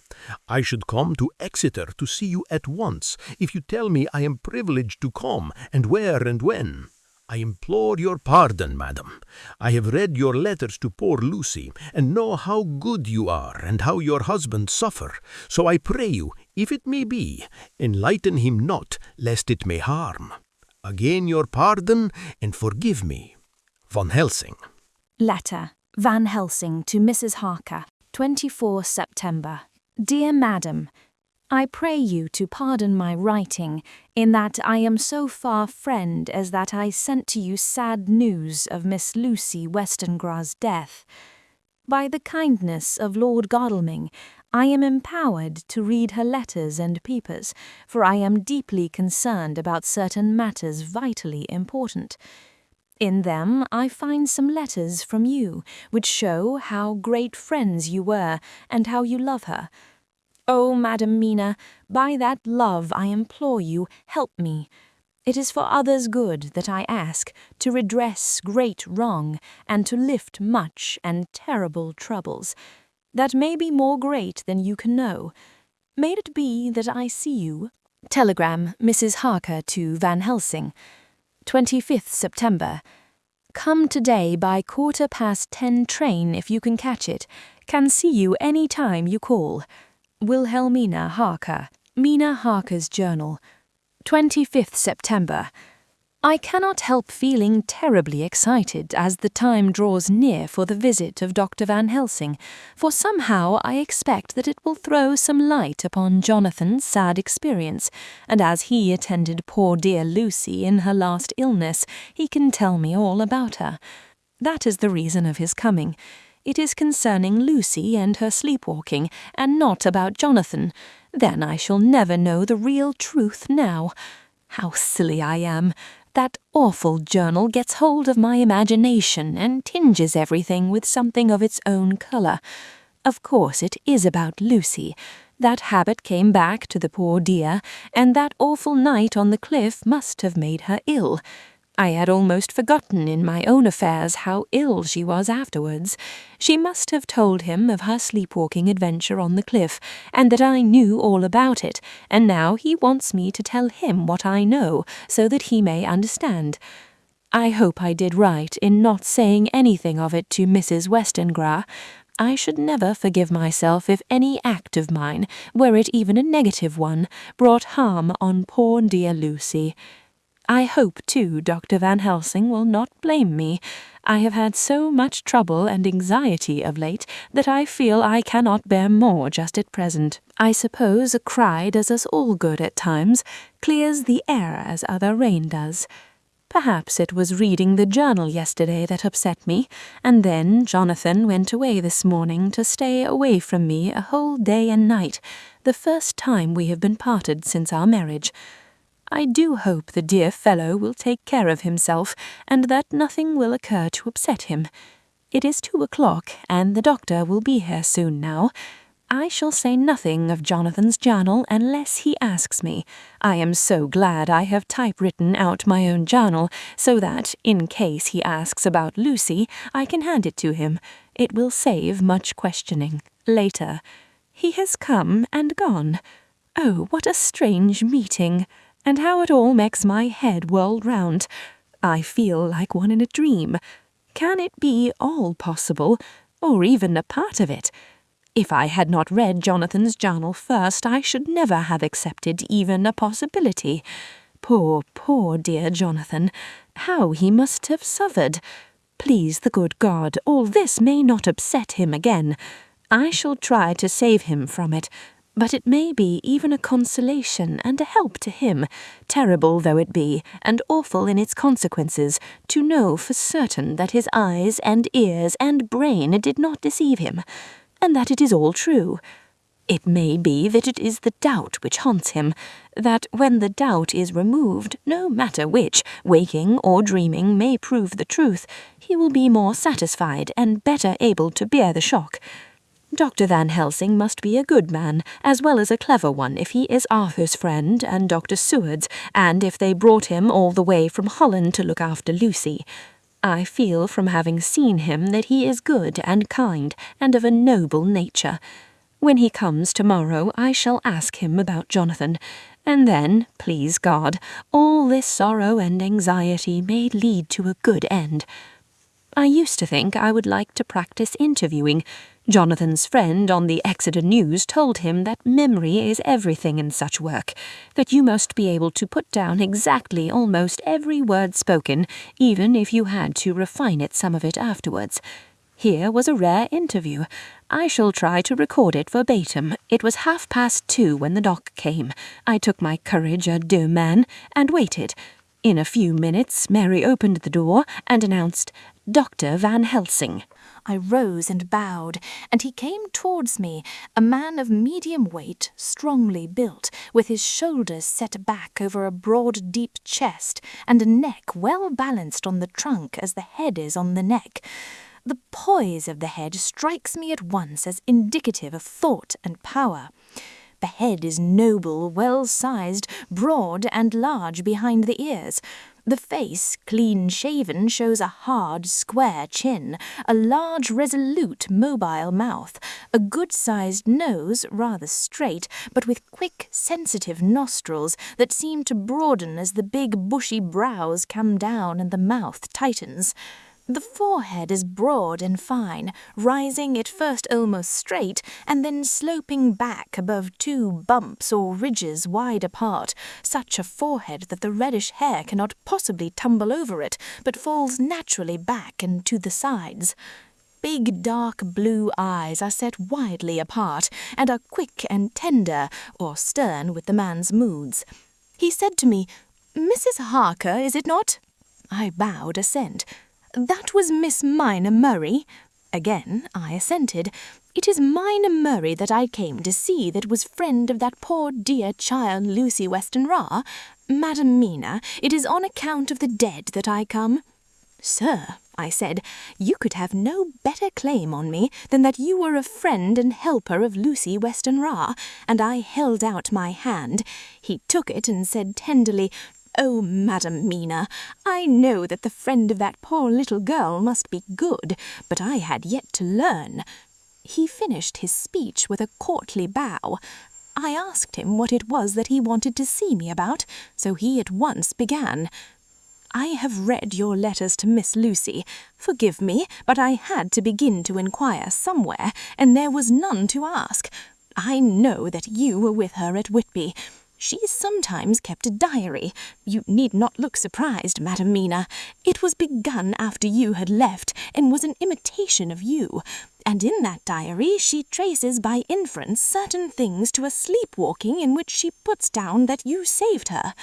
I should come to Exeter to see you at once, if you tell me I am privileged to come, and where and when. I implore your pardon, madam. I have read your letters to poor Lucy, and know how good you are, and how your husband suffer. So I pray you, if it may be, enlighten him not, lest it may harm. Again your pardon, and forgive me. Van Helsing. Letter. Van Helsing to Mrs. Harker, 24 September. Dear Madam, I pray you to pardon my writing, in that I am so far friend as that I sent to you sad news of Miss Lucy Westenra's death. By the kindness of Lord Godalming, I am empowered to read her letters and papers, for I am deeply concerned about certain matters vitally important. In them I find some letters from you, which show how great friends you were, and how you love her. Oh, Madam Mina, by that love I implore you, help me. It is for others' good that I ask, to redress great wrong, and to lift much and terrible troubles, that may be more great than you can know. May it be that I see you. Telegram, Mrs. Harker to Van Helsing. 25th September. Come today by 10:15 train if you can catch it. Can see you any time you call. Wilhelmina Harker. Mina Harker's Journal. 25th September. I cannot help feeling terribly excited as the time draws near for the visit of Dr. Van Helsing, for somehow I expect that it will throw some light upon Jonathan's sad experience, and as he attended poor dear Lucy in her last illness, he can tell me all about her. That is the reason of his coming. It is concerning Lucy and her sleepwalking, and not about Jonathan. Then I shall never know the real truth now. How silly I am! That awful journal gets hold of my imagination and tinges everything with something of its own colour. Of course it is about Lucy. That habit came back to the poor dear, and that awful night on the cliff must have made her ill. I had almost forgotten in my own affairs how ill she was afterwards. She must have told him of her sleepwalking adventure on the cliff, and that I knew all about it, and now he wants me to tell him what I know, so that he may understand. I hope I did right in not saying anything of it to Mrs. Westengra. I should never forgive myself if any act of mine, were it even a negative one, brought harm on poor dear Lucy. I hope, too, Dr. Van Helsing will not blame me. I have had so much trouble and anxiety of late that I feel I cannot bear more just at present. I suppose a cry does us all good at times, clears the air as other rain does. Perhaps it was reading the journal yesterday that upset me, and then Jonathan went away this morning to stay away from me a whole day and night, the first time we have been parted since our marriage. I do hope the dear fellow will take care of himself, and that nothing will occur to upset him. It is 2:00, and the doctor will be here soon now. I shall say nothing of Jonathan's journal unless he asks me. I am so glad I have typewritten out my own journal, so that, in case he asks about Lucy, I can hand it to him. It will save much questioning. Later. He has come and gone. Oh, what a strange meeting! And how it all makes my head whirl round. I feel like one in a dream. Can it be all possible, or even a part of it? If I had not read Jonathan's journal first, I should never have accepted even a possibility. Poor, poor dear Jonathan, how he must have suffered. Please the good God, all this may not upset him again. I shall try to save him from it, but it may be even a consolation and a help to him, terrible though it be, and awful in its consequences, to know for certain that his eyes and ears and brain did not deceive him, and that it is all true. It may be that it is the doubt which haunts him, that when the doubt is removed, no matter which, waking or dreaming, may prove the truth, he will be more satisfied and better able to bear the shock. Dr. Van Helsing must be a good man, as well as a clever one, if he is Arthur's friend and Dr. Seward's, and if they brought him all the way from Holland to look after Lucy. I feel from having seen him that he is good and kind, and of a noble nature. When he comes tomorrow, I shall ask him about Jonathan, and then, please God, all this sorrow and anxiety may lead to a good end. I used to think I would like to practice interviewing. Jonathan's friend on the Exeter News told him that memory is everything in such work, that you must be able to put down exactly almost every word spoken, even if you had to refine it some of it afterwards. Here was a rare interview. I shall try to record it verbatim. It was 2:30 when the doc came. I took my courage à deux mains and waited. In a few minutes, Mary opened the door and announced, "Dr. Van Helsing." I rose and bowed, and he came towards me, a man of medium weight, strongly built, with his shoulders set back over a broad, deep chest, and a neck well balanced on the trunk as the head is on the neck. The poise of the head strikes me at once as indicative of thought and power. The head is noble, well-sized, broad and large behind the ears. The face, clean-shaven, shows a hard, square chin, a large, resolute, mobile mouth, a good-sized nose, rather straight, but with quick, sensitive nostrils that seem to broaden as the big, bushy brows come down and the mouth tightens. The forehead is broad and fine, rising at first almost straight, and then sloping back above two bumps or ridges wide apart, such a forehead that the reddish hair cannot possibly tumble over it, but falls naturally back and to the sides. Big dark blue eyes are set widely apart, and are quick and tender, or stern with the man's moods. He said to me, "Mrs. Harker, is it not?" I bowed assent. "That was Miss Mina Murray?" Again I assented. "It is Mina Murray that I came to see, that was friend of that poor dear child Lucy Westenra. Madam Mina, it is on account of the dead that I come." "Sir," I said, "you could have no better claim on me than that you were a friend and helper of Lucy Westenra," and I held out my hand. He took it and said tenderly, "Oh, Madam Mina, I know that the friend of that poor little girl must be good, but I had yet to learn." He finished his speech with a courtly bow. I asked him what it was that he wanted to see me about, so he at once began. "I have read your letters to Miss Lucy. Forgive me, but I had to begin to inquire somewhere, and there was none to ask. I know that you were with her at Whitby. She sometimes kept a diary. You need not look surprised, Madam Mina. It was begun after you had left, and was an imitation of you. And in that diary she traces by inference certain things to a sleepwalking in which she puts down that you saved her.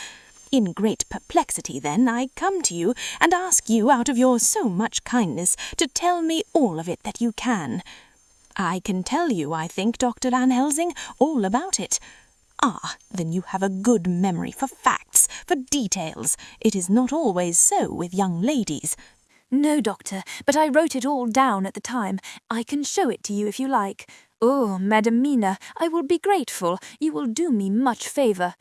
In great perplexity, then, I come to you and ask you, out of your so much kindness, to tell me all of it that you can." "I can tell you, I think, Dr. Van Helsing, all about it." "Ah, then you have a good memory for facts, for details. It is not always so with young ladies." "No, Doctor, but I wrote it all down at the time. I can show it to you if you like." "Oh, Madam Mina, I will be grateful. You will do me much favour."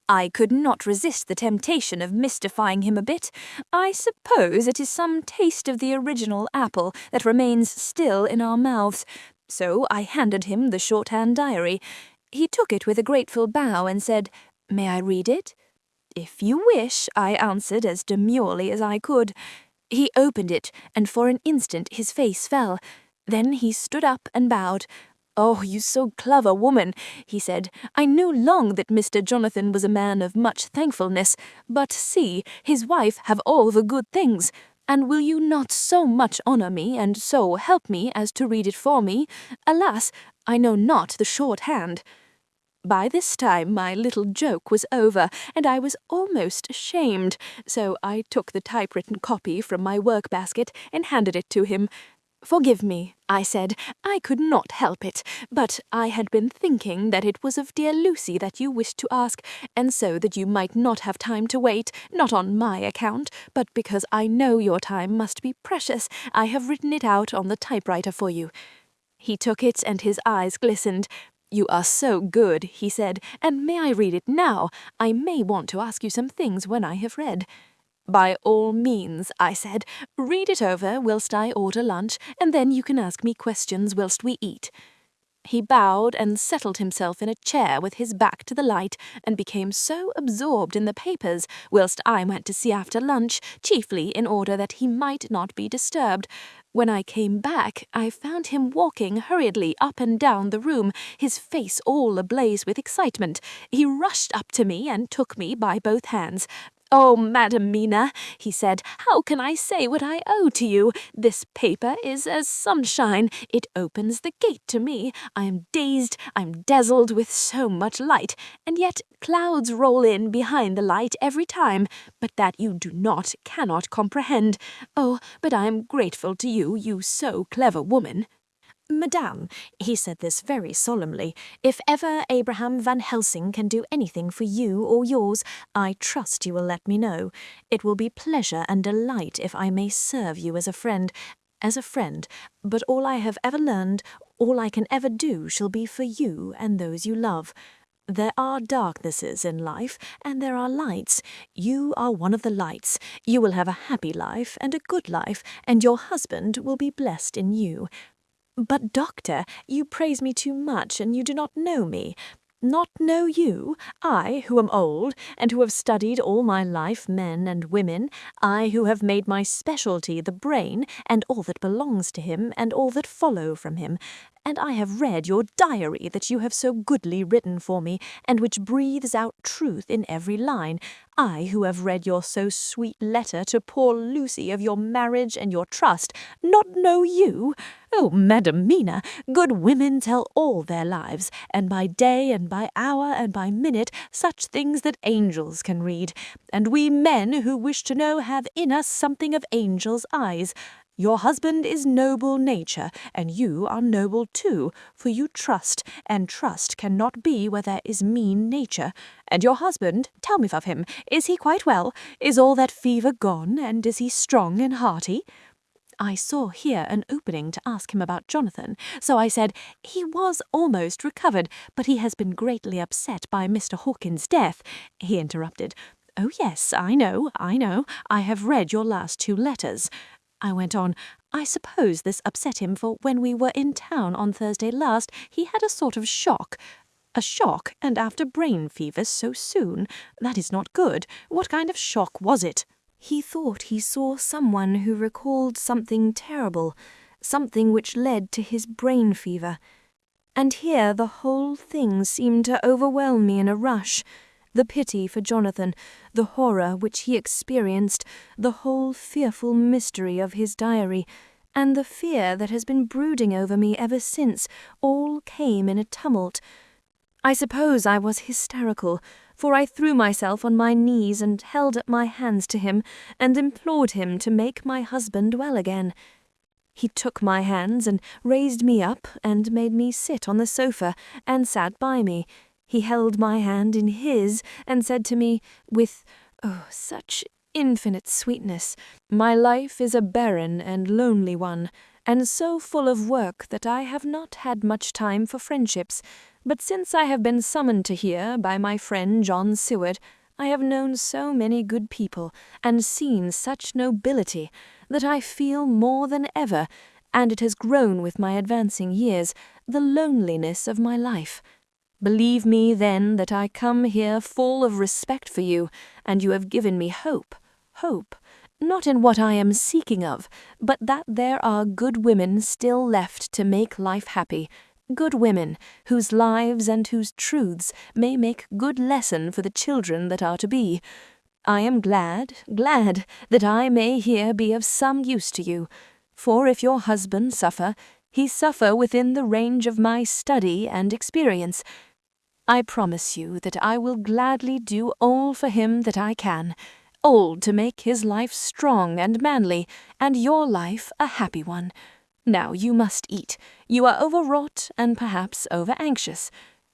I could not resist the temptation of mystifying him a bit. I suppose it is some taste of the original apple that remains still in our mouths. So I handed him the shorthand diary. He took it with a grateful bow and said, "May I read it?" "If you wish," I answered as demurely as I could. He opened it, and for an instant his face fell. Then he stood up and bowed. "Oh, you so clever woman," he said. "I knew long that Mr. Jonathan was a man of much thankfulness. But see, his wife have all the good things. And will you not so much honour me, and so help me, as to read it for me? Alas, I know not the shorthand." By this time my little joke was over, and I was almost ashamed, so I took the typewritten copy from my work-basket and handed it to him. "Forgive me," I said, "I could not help it, but I had been thinking that it was of dear Lucy that you wished to ask, and so that you might not have time to wait, not on my account, but because I know your time must be precious, I have written it out on the typewriter for you." He took it, and his eyes glistened. "You are so good," he said, "and may I read it now? I may want to ask you some things when I have read." "By all means," I said. "Read it over whilst I order lunch, and then you can ask me questions whilst we eat." He bowed and settled himself in a chair with his back to the light, and became so absorbed in the papers, whilst I went to see after lunch, chiefly in order that he might not be disturbed. When I came back, I found him walking hurriedly up and down the room, his face all ablaze with excitement. He rushed up to me and took me by both hands. "Oh, Madam Mina," he said, "how can I say what I owe to you? This paper is as sunshine. It opens the gate to me. I am dazed, I'm dazzled with so much light, and yet clouds roll in behind the light every time, but that you cannot comprehend. Oh, but I am grateful to you, you so clever woman." "Madame," he said this very solemnly, "if ever Abraham Van Helsing can do anything for you or yours, I trust you will let me know. It will be pleasure and delight if I may serve you as a friend, but all I have ever learned, All I can ever do shall be for you and those you love. There are darknesses in life, and there are lights. You are one of the lights. You will have a happy life and a good life, and your husband will be blessed in you. But, doctor, you praise me too much, and you do not know me. Not know you? I, who am old, and who have studied all my life men and women, I who have made my specialty the brain, and all that belongs to him, and all that follow from him. And I have read your diary that you have so goodly written for me, and which breathes out truth in every line. I, who have read your so sweet letter to poor Lucy of your marriage and your trust, not know you? Oh, Madam Mina, good women tell all their lives, and by day and by hour and by minute, such things that angels can read. And we men who wish to know have in us something of angels' eyes. Your husband is noble nature, and you are noble too, for you trust, and trust cannot be where there is mean nature. And your husband, tell me of him, is he quite well? Is all that fever gone, and is he strong and hearty? I saw here an opening to ask him about Jonathan, so I said, he was almost recovered, but he has been greatly upset by Mr. Hawkins' death. He interrupted, Oh yes, I know, I have read your last 2 letters. I went on, I suppose this upset him, for when we were in town on Thursday last, he had a sort of shock. A shock, and after brain fever so soon. That is not good. What kind of shock was it? He thought he saw someone who recalled something terrible, something which led to his brain fever. And here the whole thing seemed to overwhelm me in a rush. The pity for Jonathan, the horror which he experienced, the whole fearful mystery of his diary, and the fear that has been brooding over me ever since, all came in a tumult. I suppose I was hysterical, for I threw myself on my knees and held up my hands to him, and implored him to make my husband well again. He took my hands and raised me up, and made me sit on the sofa, and sat by me. He held my hand in his, and said to me, with, such infinite sweetness, My life is a barren and lonely one, and so full of work that I have not had much time for friendships. But since I have been summoned to here by my friend John Seward, I have known so many good people, and seen such nobility, that I feel more than ever, and it has grown with my advancing years, the loneliness of my life. Believe me, then, that I come here full of respect for you, and you have given me hope, not in what I am seeking of, but that there are good women still left to make life happy, good women whose lives and whose truths may make good lesson for the children that are to be. I am glad that I may here be of some use to you, for if your husband suffer, he suffer within the range of my study and experience. I promise you that I will gladly do all for him that I can, all to make his life strong and manly, and your life a happy one. Now you must eat. You are overwrought and perhaps over-anxious.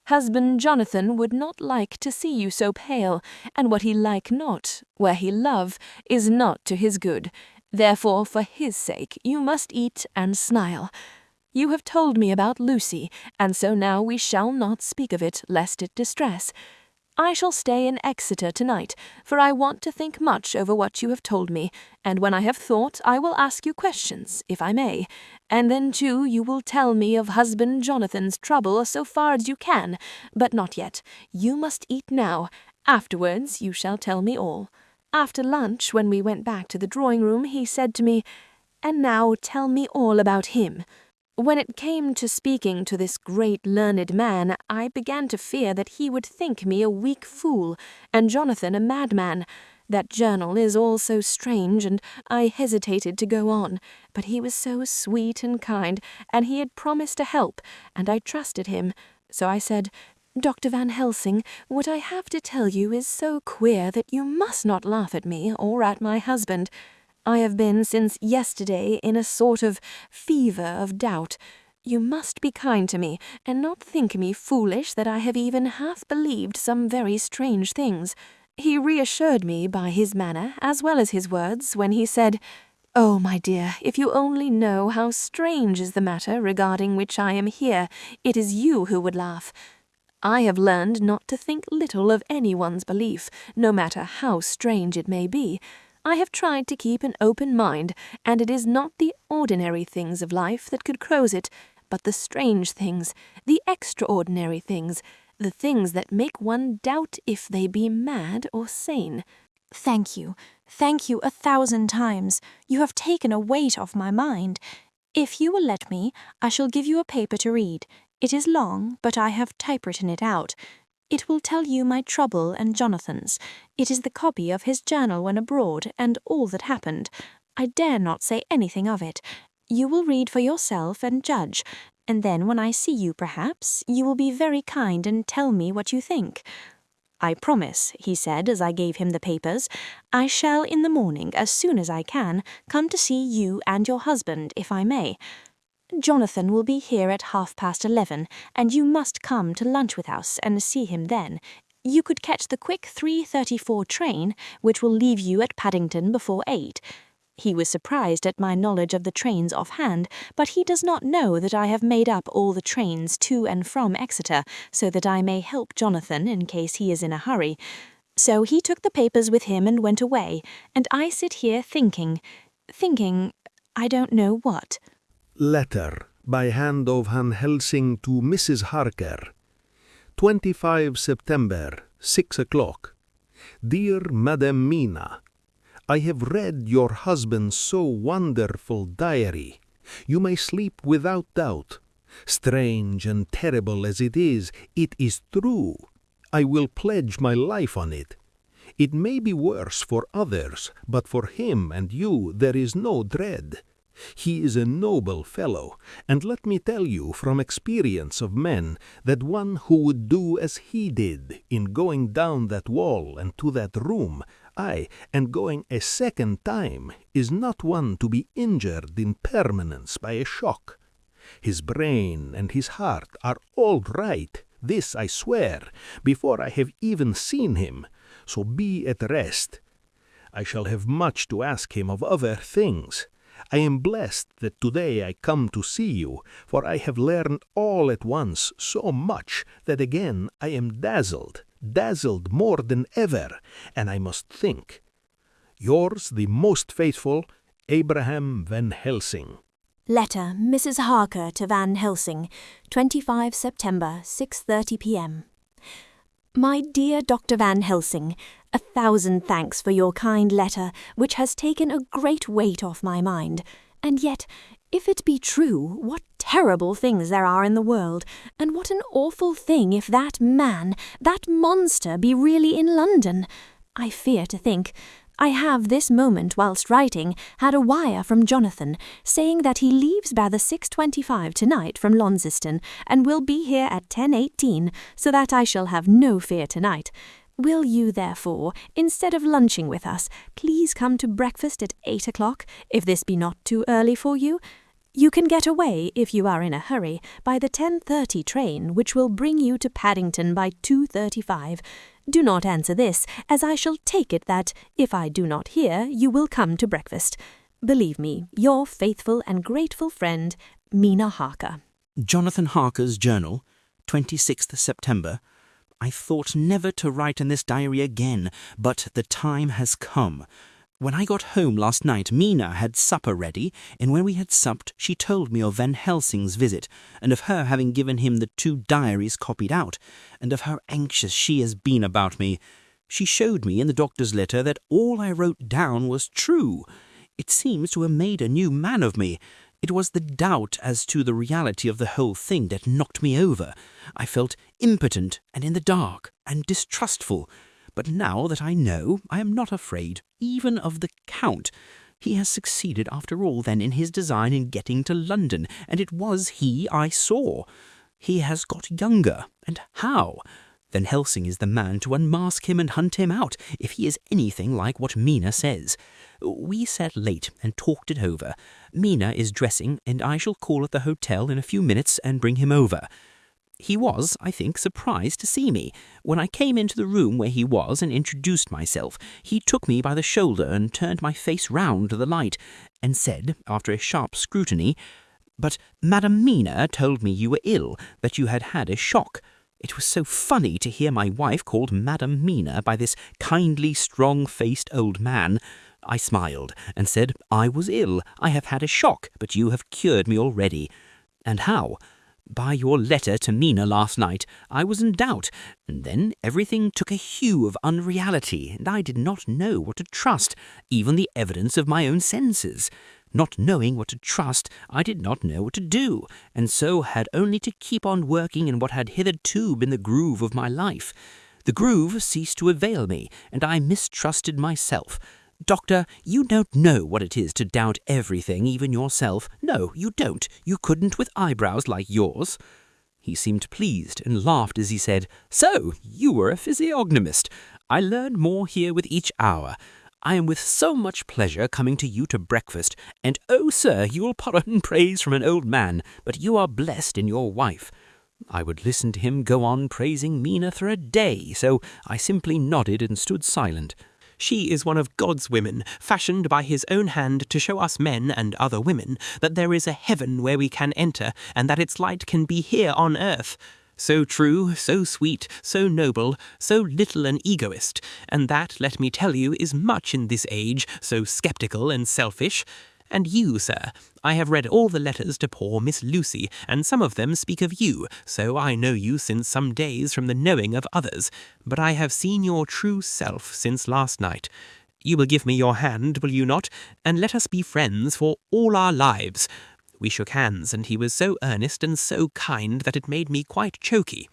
Husband Jonathan would not like to see you so pale, and what he like not, where he love, is not to his good. Therefore, for his sake, you must eat and smile. You have told me about Lucy, and so now we shall not speak of it, lest it distress. I shall stay in Exeter tonight, for I want to think much over what you have told me, and when I have thought I will ask you questions, if I may, and then too you will tell me of husband Jonathan's trouble so far as you can, but not yet. You must eat now. Afterwards you shall tell me all. After lunch, when we went back to the drawing-room, he said to me, And now tell me all about him. When it came to speaking to this great learned man, I began to fear that he would think me a weak fool, and Jonathan a madman. That journal is all so strange, and I hesitated to go on, but he was so sweet and kind, and he had promised to help, and I trusted him. So I said, Dr. Van Helsing, what I have to tell you is so queer that you must not laugh at me or at my husband. I have been since yesterday in a sort of fever of doubt. You must be kind to me, and not think me foolish that I have even half believed some very strange things. He reassured me by his manner as well as his words when he said, Oh, my dear, if you only know how strange is the matter regarding which I am here, it is you who would laugh. I have learned not to think little of anyone's belief, no matter how strange it may be. I have tried to keep an open mind, and it is not the ordinary things of life that could close it, but the strange things, the extraordinary things, the things that make one doubt if they be mad or sane. Thank you 1,000 times. You have taken a weight off my mind. If you will let me, I shall give you a paper to read. It is long, but I have typewritten it out. It will tell you my trouble and Jonathan's. It is the copy of his journal when abroad, and all that happened. I dare not say anything of it. You will read for yourself and judge, and then when I see you perhaps, you will be very kind and tell me what you think. I promise, he said as I gave him the papers, I shall in the morning, as soon as I can, come to see you and your husband, if I may. Jonathan will be here at 11:30, and you must come to lunch with us and see him then. You could catch the quick 3:34 train, which will leave you at Paddington before 8. He was surprised at my knowledge of the trains offhand, but he does not know that I have made up all the trains to and from Exeter, so that I may help Jonathan in case he is in a hurry. So he took the papers with him and went away, and I sit here thinking, I don't know what. Letter by hand of Van Helsing to Mrs. Harker. 25 September, 6 o'clock. Dear Madam Mina, I have read your husband's so wonderful diary. You may sleep without doubt. Strange and terrible as it is true. I will pledge my life on it. It may be worse for others, but for him and you there is no dread. He is a noble fellow, and let me tell you from experience of men that one who would do as he did in going down that wall and to that room, aye, and going a second time, is not one to be injured in permanence by a shock. His brain and his heart are all right, this I swear, before I have even seen him, so be at rest. I shall have much to ask him of other things. I am blessed that today I come to see you, for I have learned all at once so much that again I am dazzled more than ever, and I must think. Yours the most faithful, Abraham Van Helsing. Letter Mrs. Harker to Van Helsing, 25 September, 6:30 p.m. My dear Dr. Van Helsing, 1,000 thanks for your kind letter, which has taken a great weight off my mind. And yet, if it be true, what terrible things there are in the world, and what an awful thing if that man, that monster, be really in London. I fear to think. I have this moment, whilst writing, had a wire from Jonathan, saying that he leaves by the 6:25 tonight from Launceston, and will be here at 10:18, so that I shall have no fear tonight. Will you, therefore, instead of lunching with us, please come to breakfast at 8 o'clock, if this be not too early for you? You can get away, if you are in a hurry, by the 10:30 train, which will bring you to Paddington by 2:35. Do not answer this, as I shall take it that, if I do not hear, you will come to breakfast. Believe me, your faithful and grateful friend, Mina Harker. Jonathan Harker's Journal, 26th September. I thought never to write in this diary again, but the time has come. When I got home last night, Mina had supper ready, and when we had supped, she told me of Van Helsing's visit, and of her having given him the 2 diaries copied out, and of how anxious she has been about me. She showed me in the doctor's letter that all I wrote down was true. It seems to have made a new man of me. It was the doubt as to the reality of the whole thing that knocked me over. I felt impotent and in the dark and distrustful. But now that I know, I am not afraid, even of the Count. He has succeeded after all then in his design in getting to London, and it was he I saw. He has got younger, and how? Van Helsing is the man to unmask him and hunt him out, if he is anything like what Mina says. We sat late and talked it over. Mina is dressing, and I shall call at the hotel in a few minutes and bring him over. He was, I think, surprised to see me. When I came into the room where he was and introduced myself, he took me by the shoulder and turned my face round to the light, and said, after a sharp scrutiny, "But Madam Mina told me you were ill, that you had had a shock." It was so funny to hear my wife called Madam Mina by this kindly, strong-faced old man. I smiled and said, "I was ill. I have had a shock, but you have cured me already." "And how?" "By your letter to Mina last night. I was in doubt, and then everything took a hue of unreality, and I did not know what to trust, even the evidence of my own senses. Not knowing what to trust, I did not know what to do, and so had only to keep on working in what had hitherto been the groove of my life. The groove ceased to avail me, and I mistrusted myself. Doctor, you don't know what it is to doubt everything, even yourself. No, you don't. You couldn't with eyebrows like yours." He seemed pleased and laughed as he said, "So, you were a physiognomist. I learn more here with each hour. I am with so much pleasure coming to you to breakfast, and oh, sir, you will pardon praise from an old man, but you are blessed in your wife." I would listen to him go on praising Mina for a day, so I simply nodded and stood silent. "She is one of God's women, fashioned by his own hand to show us men and other women that there is a heaven where we can enter, and that its light can be here on earth. So true, so sweet, so noble, so little an egoist, and that, let me tell you, is much in this age, so sceptical and selfish. And you, sir, I have read all the letters to poor Miss Lucy, and some of them speak of you, so I know you since some days from the knowing of others, but I have seen your true self since last night. You will give me your hand, will you not, and let us be friends for all our lives." We shook hands, and he was so earnest and so kind that it made me quite choky.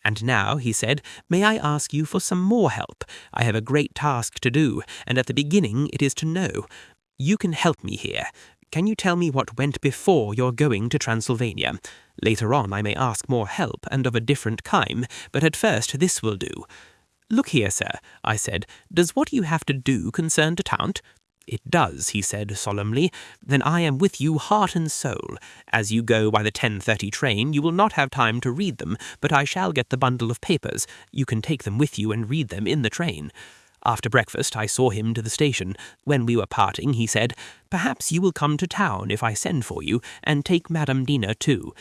"And now," he said, "may I ask you for some more help? I have a great task to do, and at the beginning it is to know. You can help me here. Can you tell me what went before your going to Transylvania? Later on I may ask more help, and of a different kind, but at first this will do." "Look here, sir," I said, "does what you have to do concern to Count?" "It does," he said solemnly. "Then I am with you heart and soul. As you go by the 10:30 train, you will not have time to read them, but I shall get the bundle of papers. You can take them with you and read them in the train." After breakfast I saw him to the station. When we were parting, he said, "Perhaps you will come to town if I send for you, and take Madam Mina too."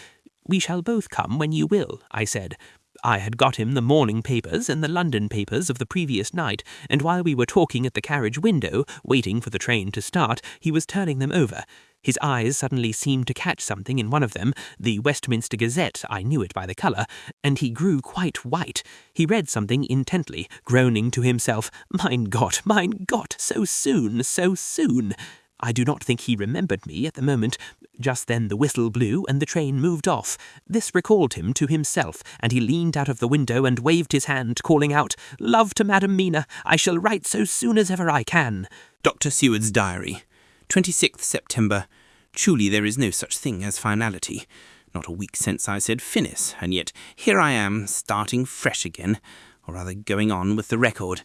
"We shall both come when you will," I said. I had got him the morning papers and the London papers of the previous night, and while we were talking at the carriage window, waiting for the train to start, he was turning them over. His eyes suddenly seemed to catch something in one of them, the Westminster Gazette, I knew it by the colour, and he grew quite white. He read something intently, groaning to himself, mein Gott, so soon, so soon." I do not think he remembered me at the moment. Just then the whistle blew and the train moved off. This recalled him to himself, and he leaned out of the window and waved his hand, calling out, "Love to Madam Mina. I shall write so soon as ever I can." Dr. Seward's Diary, 26th September. Truly there is no such thing as finality. Not a week since I said finis, and yet here I am, starting fresh again, or rather going on with the record.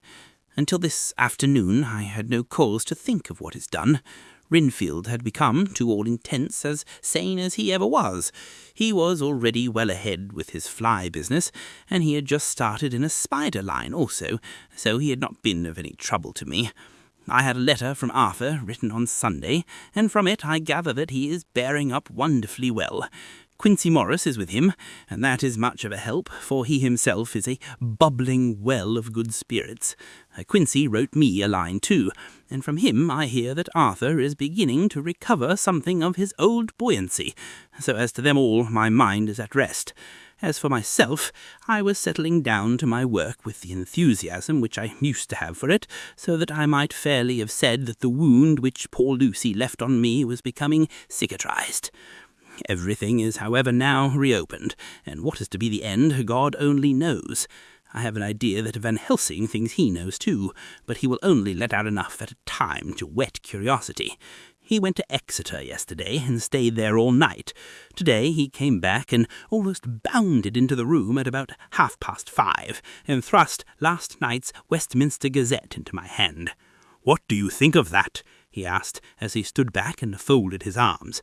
Until this afternoon I had no cause to think of what is done. Renfield had become, to all intents, as sane as he ever was. He was already well ahead with his fly business, and he had just started in a spider line also, so he had not been of any trouble to me. I had a letter from Arthur, written on Sunday, and from it I gather that he is bearing up wonderfully well. Quincy Morris is with him, and that is much of a help, for he himself is a bubbling well of good spirits. Quincy wrote me a line too, and from him I hear that Arthur is beginning to recover something of his old buoyancy, so as to them all my mind is at rest. As for myself, I was settling down to my work with the enthusiasm which I used to have for it, so that I might fairly have said that the wound which poor Lucy left on me was becoming cicatrized. Everything is, however, now reopened, and what is to be the end, God only knows. I have an idea that Van Helsing thinks he knows too, but he will only let out enough at a time to whet curiosity. He went to Exeter yesterday and stayed there all night. Today he came back and almost bounded into the room at about 5:30, and thrust last night's Westminster Gazette into my hand. "What do you think of that?" he asked, as he stood back and folded his arms.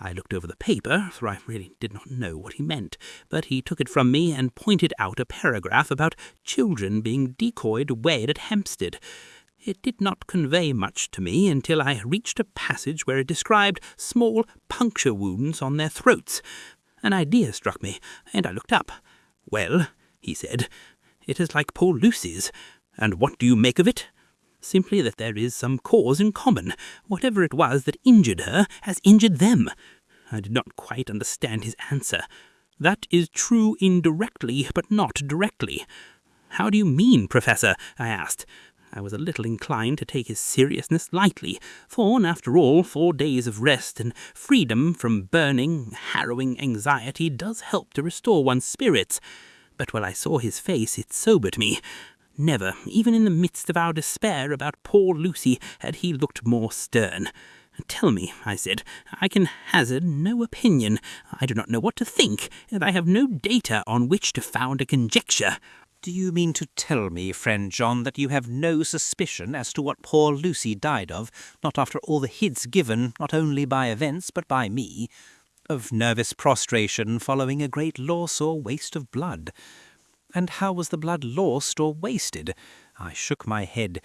I looked over the paper, for I really did not know what he meant, but he took it from me and pointed out a paragraph about children being decoyed away at Hampstead. It did not convey much to me until I reached a passage where it described small puncture wounds on their throats. An idea struck me, and I looked up. "Well," he said, "it is like poor Lucy's. And what do you make of it?" "Simply that there is some cause in common. Whatever it was that injured her has injured them." I did not quite understand his answer. "That is true indirectly, but not directly." "How do you mean, Professor?" I asked. I was a little inclined to take his seriousness lightly, for, after all, 4 days of rest and freedom from burning, harrowing anxiety does help to restore one's spirits. But when I saw his face, it sobered me. Never, even in the midst of our despair about poor Lucy, had he looked more stern. "Tell me," I said. "I can hazard no opinion. I do not know what to think, and I have no data on which to found a conjecture." "Do you mean to tell me, friend John, that you have no suspicion as to what poor Lucy died of, not after all the hints given, not only by events, but by me, of nervous prostration following a great loss or waste of blood? And how was the blood lost or wasted?" I shook my head.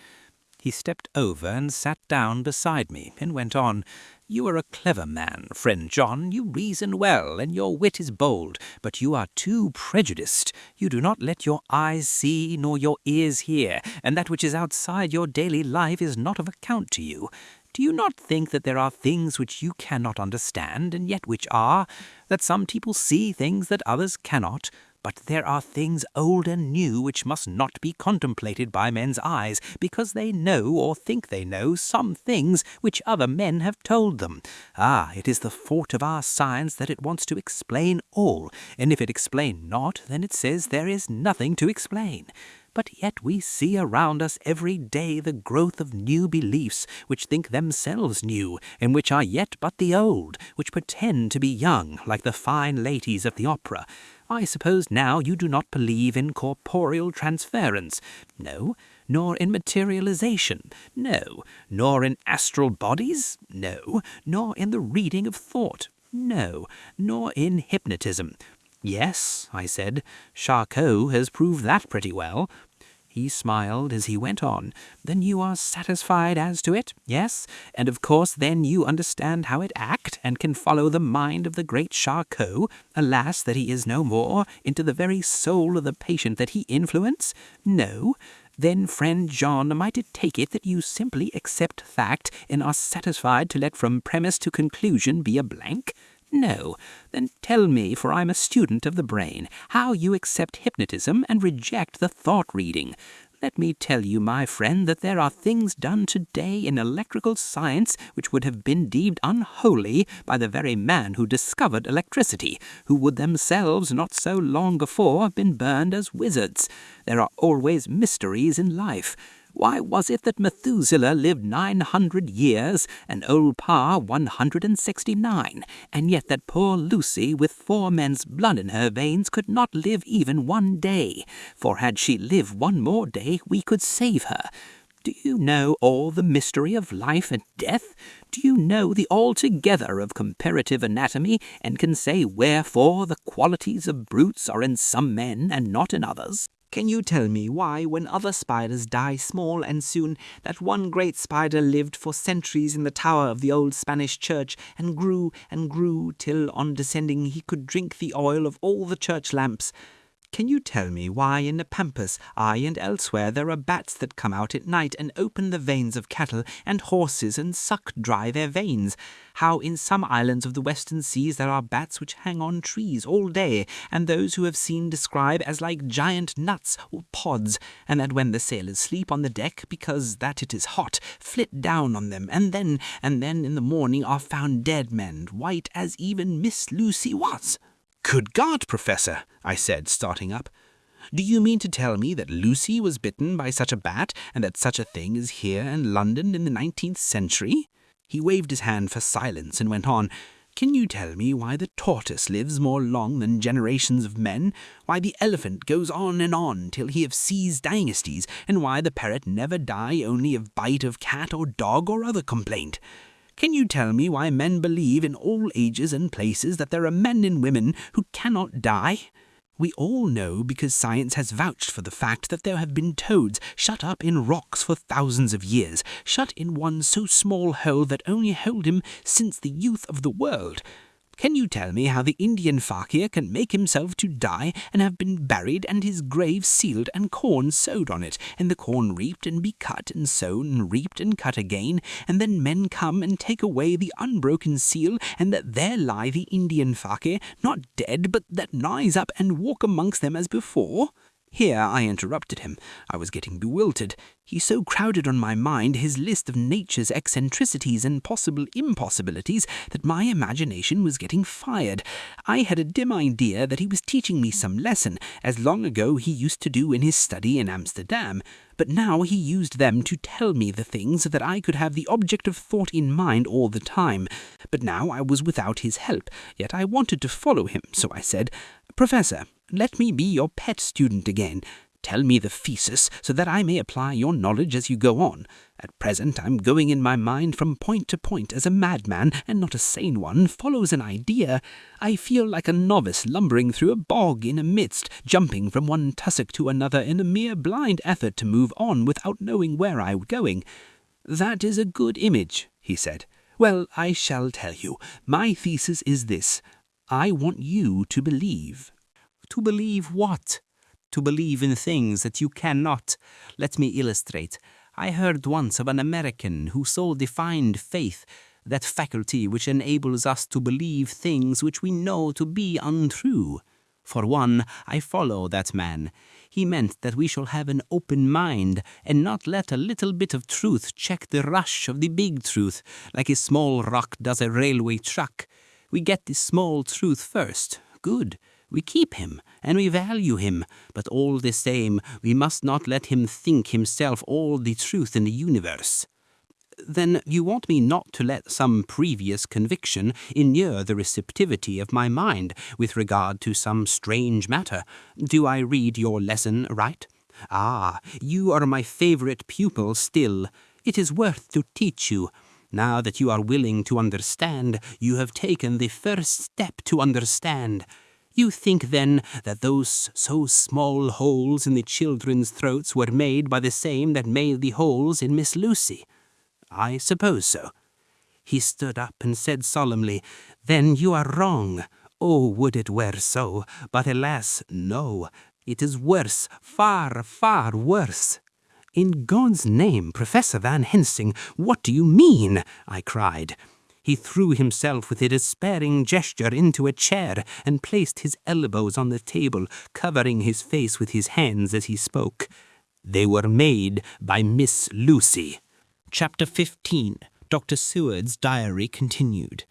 He stepped over and sat down beside me, and went on. "You are a clever man, friend John. You reason well, and your wit is bold, but you are too prejudiced. You do not let your eyes see, nor your ears hear, and that which is outside your daily life is not of account to you. Do you not think that there are things which you cannot understand, and yet which are? That some people see things that others cannot? But there are things old and new which must not be contemplated by men's eyes, because they know, or think they know, some things which other men have told them. Ah, it is the fault of our science that it wants to explain all, and if it explain not, then it says there is nothing to explain. But yet we see around us every day the growth of new beliefs, which think themselves new, and which are yet but the old, which pretend to be young, like the fine ladies of the opera. I suppose now you do not believe in corporeal transference. No. Nor in materialization. No. Nor in astral bodies. No. Nor in the reading of thought. No. Nor in hypnotism. "Yes," I said, "Charcot has proved that pretty well." He smiled as he went on. "Then you are satisfied as to it, yes? And of course then you understand how it act, and can follow the mind of the great Charcot, alas that he is no more, into the very soul of the patient that he influence? No? Then, friend John, am I to take it that you simply accept fact, and are satisfied to let from premise to conclusion be a blank? No. Then tell me, for I'm a student of the brain, how you accept hypnotism and reject the thought-reading. Let me tell you, my friend, that there are things done today in electrical science which would have been deemed unholy by the very man who discovered electricity, who would themselves not so long before have been burned as wizards. There are always mysteries in life. Why was it that Methuselah lived 900 years, and old Pa 169, and yet that poor Lucy, with 4 men's blood in her veins, could not live even 1 day? For had she lived 1 more day, we could save her. Do you know all the mystery of life and death? Do you know the altogether of comparative anatomy, and can say wherefore the qualities of brutes are in some men and not in others? Can you tell me why, when other spiders die small and soon, that one great spider lived for centuries in the tower of the old Spanish church, and grew, till, on descending, he could drink the oil of all the church lamps? Can you tell me why in the pampas, aye, and elsewhere, there are bats that come out at night and open the veins of cattle and horses and suck dry their veins? How in some islands of the western seas there are bats which hang on trees all day, and those who have seen describe as like giant nuts or pods, and that when the sailors sleep on the deck, because that it is hot, flit down on them, and then in the morning are found dead men, white as even Miss Lucy was? "Good God, Professor," I said, starting up. "Do you mean to tell me that Lucy was bitten by such a bat, and that such a thing is here in London in the 19th century?" He waved his hand for silence and went on. "Can you tell me why the tortoise lives more long than generations of men, why the elephant goes on till he have seized dynasties, and why the parrot never die only of bite of cat or dog or other complaint? Can you tell me why men believe in all ages and places that there are men and women who cannot die? We all know because science has vouched for the fact that there have been toads shut up in rocks for thousands of years, shut in one so small hole that only held him since the youth of the world. Can you tell me how the Indian fakir can make himself to die and have been buried and his grave sealed and corn sowed on it, and the corn reaped and be cut and sown and reaped and cut again, and then men come and take away the unbroken seal, and that there lie the Indian fakir, not dead, but that rise up and walk amongst them as before? Here I interrupted him. I was getting bewildered. He so crowded on my mind his list of nature's eccentricities and possible impossibilities that my imagination was getting fired. I had a dim idea that he was teaching me some lesson, as long ago he used to do in his study in Amsterdam, but now he used them to tell me the things so that I could have the object of thought in mind all the time. But now I was without his help, yet I wanted to follow him, so I said, "Professor, let me be your pet student again. Tell me the thesis so that I may apply your knowledge as you go on. At present I'm going in my mind from point to point as a madman, and not a sane one, follows an idea. I feel like a novice lumbering through a bog in a mist, jumping from one tussock to another in a mere blind effort to move on without knowing where I'm going." "That is a good image," he said. "Well, I shall tell you. My thesis is this. I want you to believe." To believe what? To believe in things that you cannot. Let me illustrate. I heard once of an American who so defined faith, that faculty which enables us to believe things which we know to be untrue. For one, I follow that man. He meant that we shall have an open mind, and not let a little bit of truth check the rush of the big truth, like a small rock does a railway truck. We get the small truth first. Good. We keep him, and we value him, but all the same, we must not let him think himself all the truth in the universe. Then you want me not to let some previous conviction inure the receptivity of my mind with regard to some strange matter. Do I read your lesson right? Ah, you are my favorite pupil still. It is worth to teach you. Now that you are willing to understand, you have taken the first step to understand. You think, then, that those so small holes in the children's throats were made by the same that made the holes in Miss Lucy? I suppose so. He stood up and said solemnly, "Then you are wrong. Oh, would it were so, but alas, no. It is worse, far, far worse." "In God's name, Professor Van Helsing, what do you mean?" I cried. He threw himself with a despairing gesture into a chair and placed his elbows on the table, covering his face with his hands as he spoke. "They were made by Miss Lucy." Chapter 15. Dr. Seward's diary continued.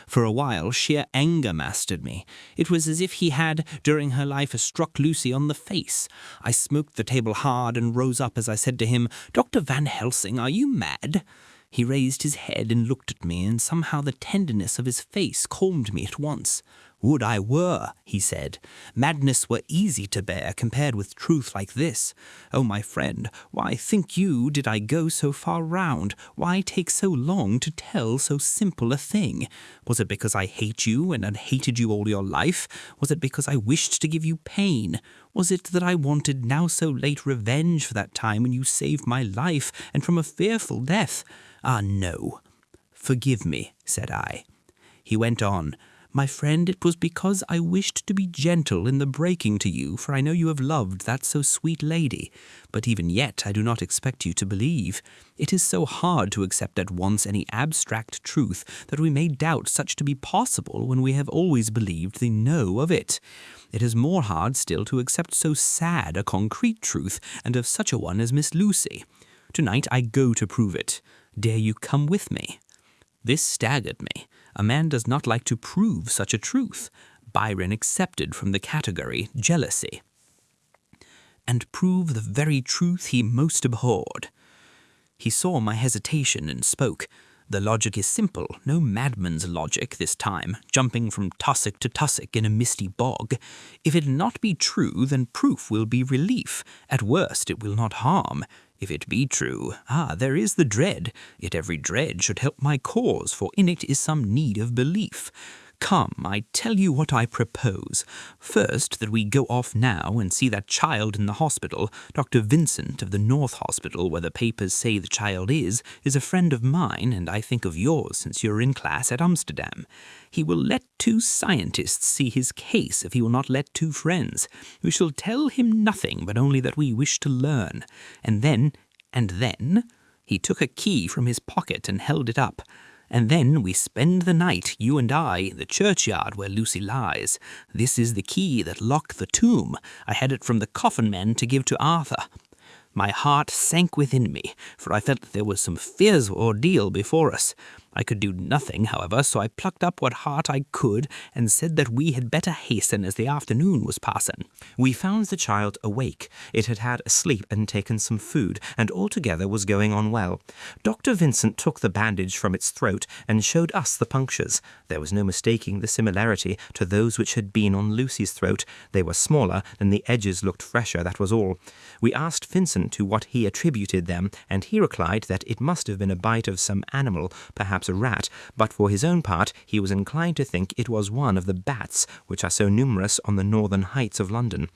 For a while, sheer anger mastered me. It was as if he had, during her life, struck Lucy on the face. I smote the table hard and rose up as I said to him, "Dr. Van Helsing, are you mad?" He raised his head and looked at me, and somehow the tenderness of his face calmed me at once. "Would I were," he said. "Madness were easy to bear compared with truth like this. Oh, my friend, why, think you, did I go so far round? Why take so long to tell so simple a thing? Was it because I hate you and had hated you all your life? Was it because I wished to give you pain? Was it that I wanted now so late revenge for that time when you saved my life and from a fearful death? Ah, no." "Forgive me," said I. He went on. "My friend, it was because I wished to be gentle in the breaking to you, for I know you have loved that so sweet lady. But even yet I do not expect you to believe. It is so hard to accept at once any abstract truth that we may doubt such to be possible when we have always believed the no of it. It is more hard still to accept so sad a concrete truth, and of such a one as Miss Lucy. Tonight I go to prove it. Dare you come with me?" This staggered me. A man does not like to prove such a truth. Byron accepted from the category jealousy. "And prove the very truth he most abhorred." He saw my hesitation and spoke. "The logic is simple, no madman's logic this time, jumping from tussock to tussock in a misty bog. If it not be true, then proof will be relief. At worst, it will not harm. If it be true, there is the dread, yet every dread should help my cause, for in it is some need of belief. Come, I tell you what I propose. First, that we go off now and see that child in the hospital. Dr. Vincent of the North Hospital, where the papers say the child is a friend of mine, and I think of yours since you're in class at Amsterdam. He will let 2 scientists see his case if he will not let 2 friends. We shall tell him nothing, but only that we wish to learn. And then, he took a key from his pocket and held it up. And then we spend the night, you and I, in the churchyard where Lucy lies. This is the key that locked the tomb. I had it from the coffin men to give to Arthur. My heart sank within me, for I felt that there was some fierce ordeal before us. I could do nothing, however, so I plucked up what heart I could and said that we had better hasten as the afternoon was passing. We found the child awake. It had had a sleep and taken some food, and altogether was going on well. Dr. Vincent took the bandage from its throat and showed us the punctures. There was no mistaking the similarity to those which had been on Lucy's throat. They were smaller, and the edges looked fresher, that was all. We asked Vincent to what he attributed them, and he replied that it must have been a bite of some animal, perhaps a rat, but for his own part he was inclined to think it was one of the bats which are so numerous on the northern heights of London.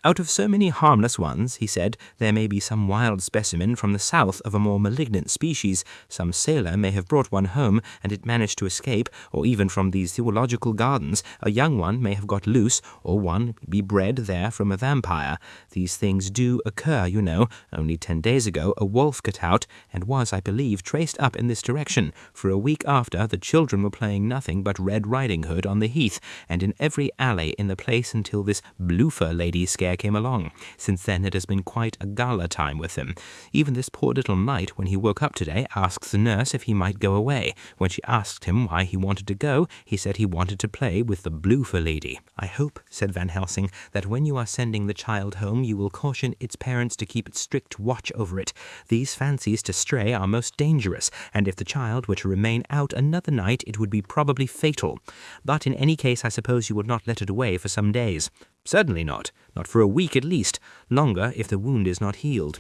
Out of so many harmless ones, he said, there may be some wild specimen from the south of a more malignant species. Some sailor may have brought one home, and it managed to escape, or even from these zoological gardens a young one may have got loose, or one be bred there from a vampire. These things do occur, you know. Only 10 days ago a wolf got out, and was, I believe, traced up in this direction. For a week after, the children were playing nothing but Red Riding Hood on the heath, and in every alley in the place until this Bloofer lady scare came along. Since then it has been quite a gala time with him. Even this poor little knight, when he woke up today, asked the nurse if he might go away. When she asked him why he wanted to go, he said he wanted to play with the Bloofer lady. I hope, said Van Helsing, that when you are sending the child home you will caution its parents to keep strict watch over it. These fancies to stray are most dangerous, and if the child were to remain out another night it would be probably fatal. But in any case I suppose you would not let it away for some days. Certainly not for a week at least, longer if the wound is not healed.